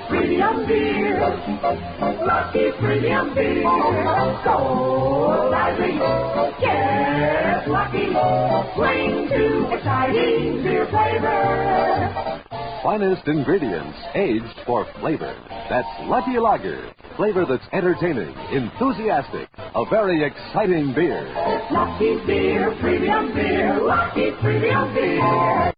Speaker 10: premium beer, lucky premium beer. So lively, get lucky, swing to exciting beer flavor.
Speaker 14: Finest ingredients, aged for flavor. That's Lucky Lager, flavor that's entertaining, enthusiastic, a very exciting beer.
Speaker 10: Lucky beer, premium beer, lucky premium beer.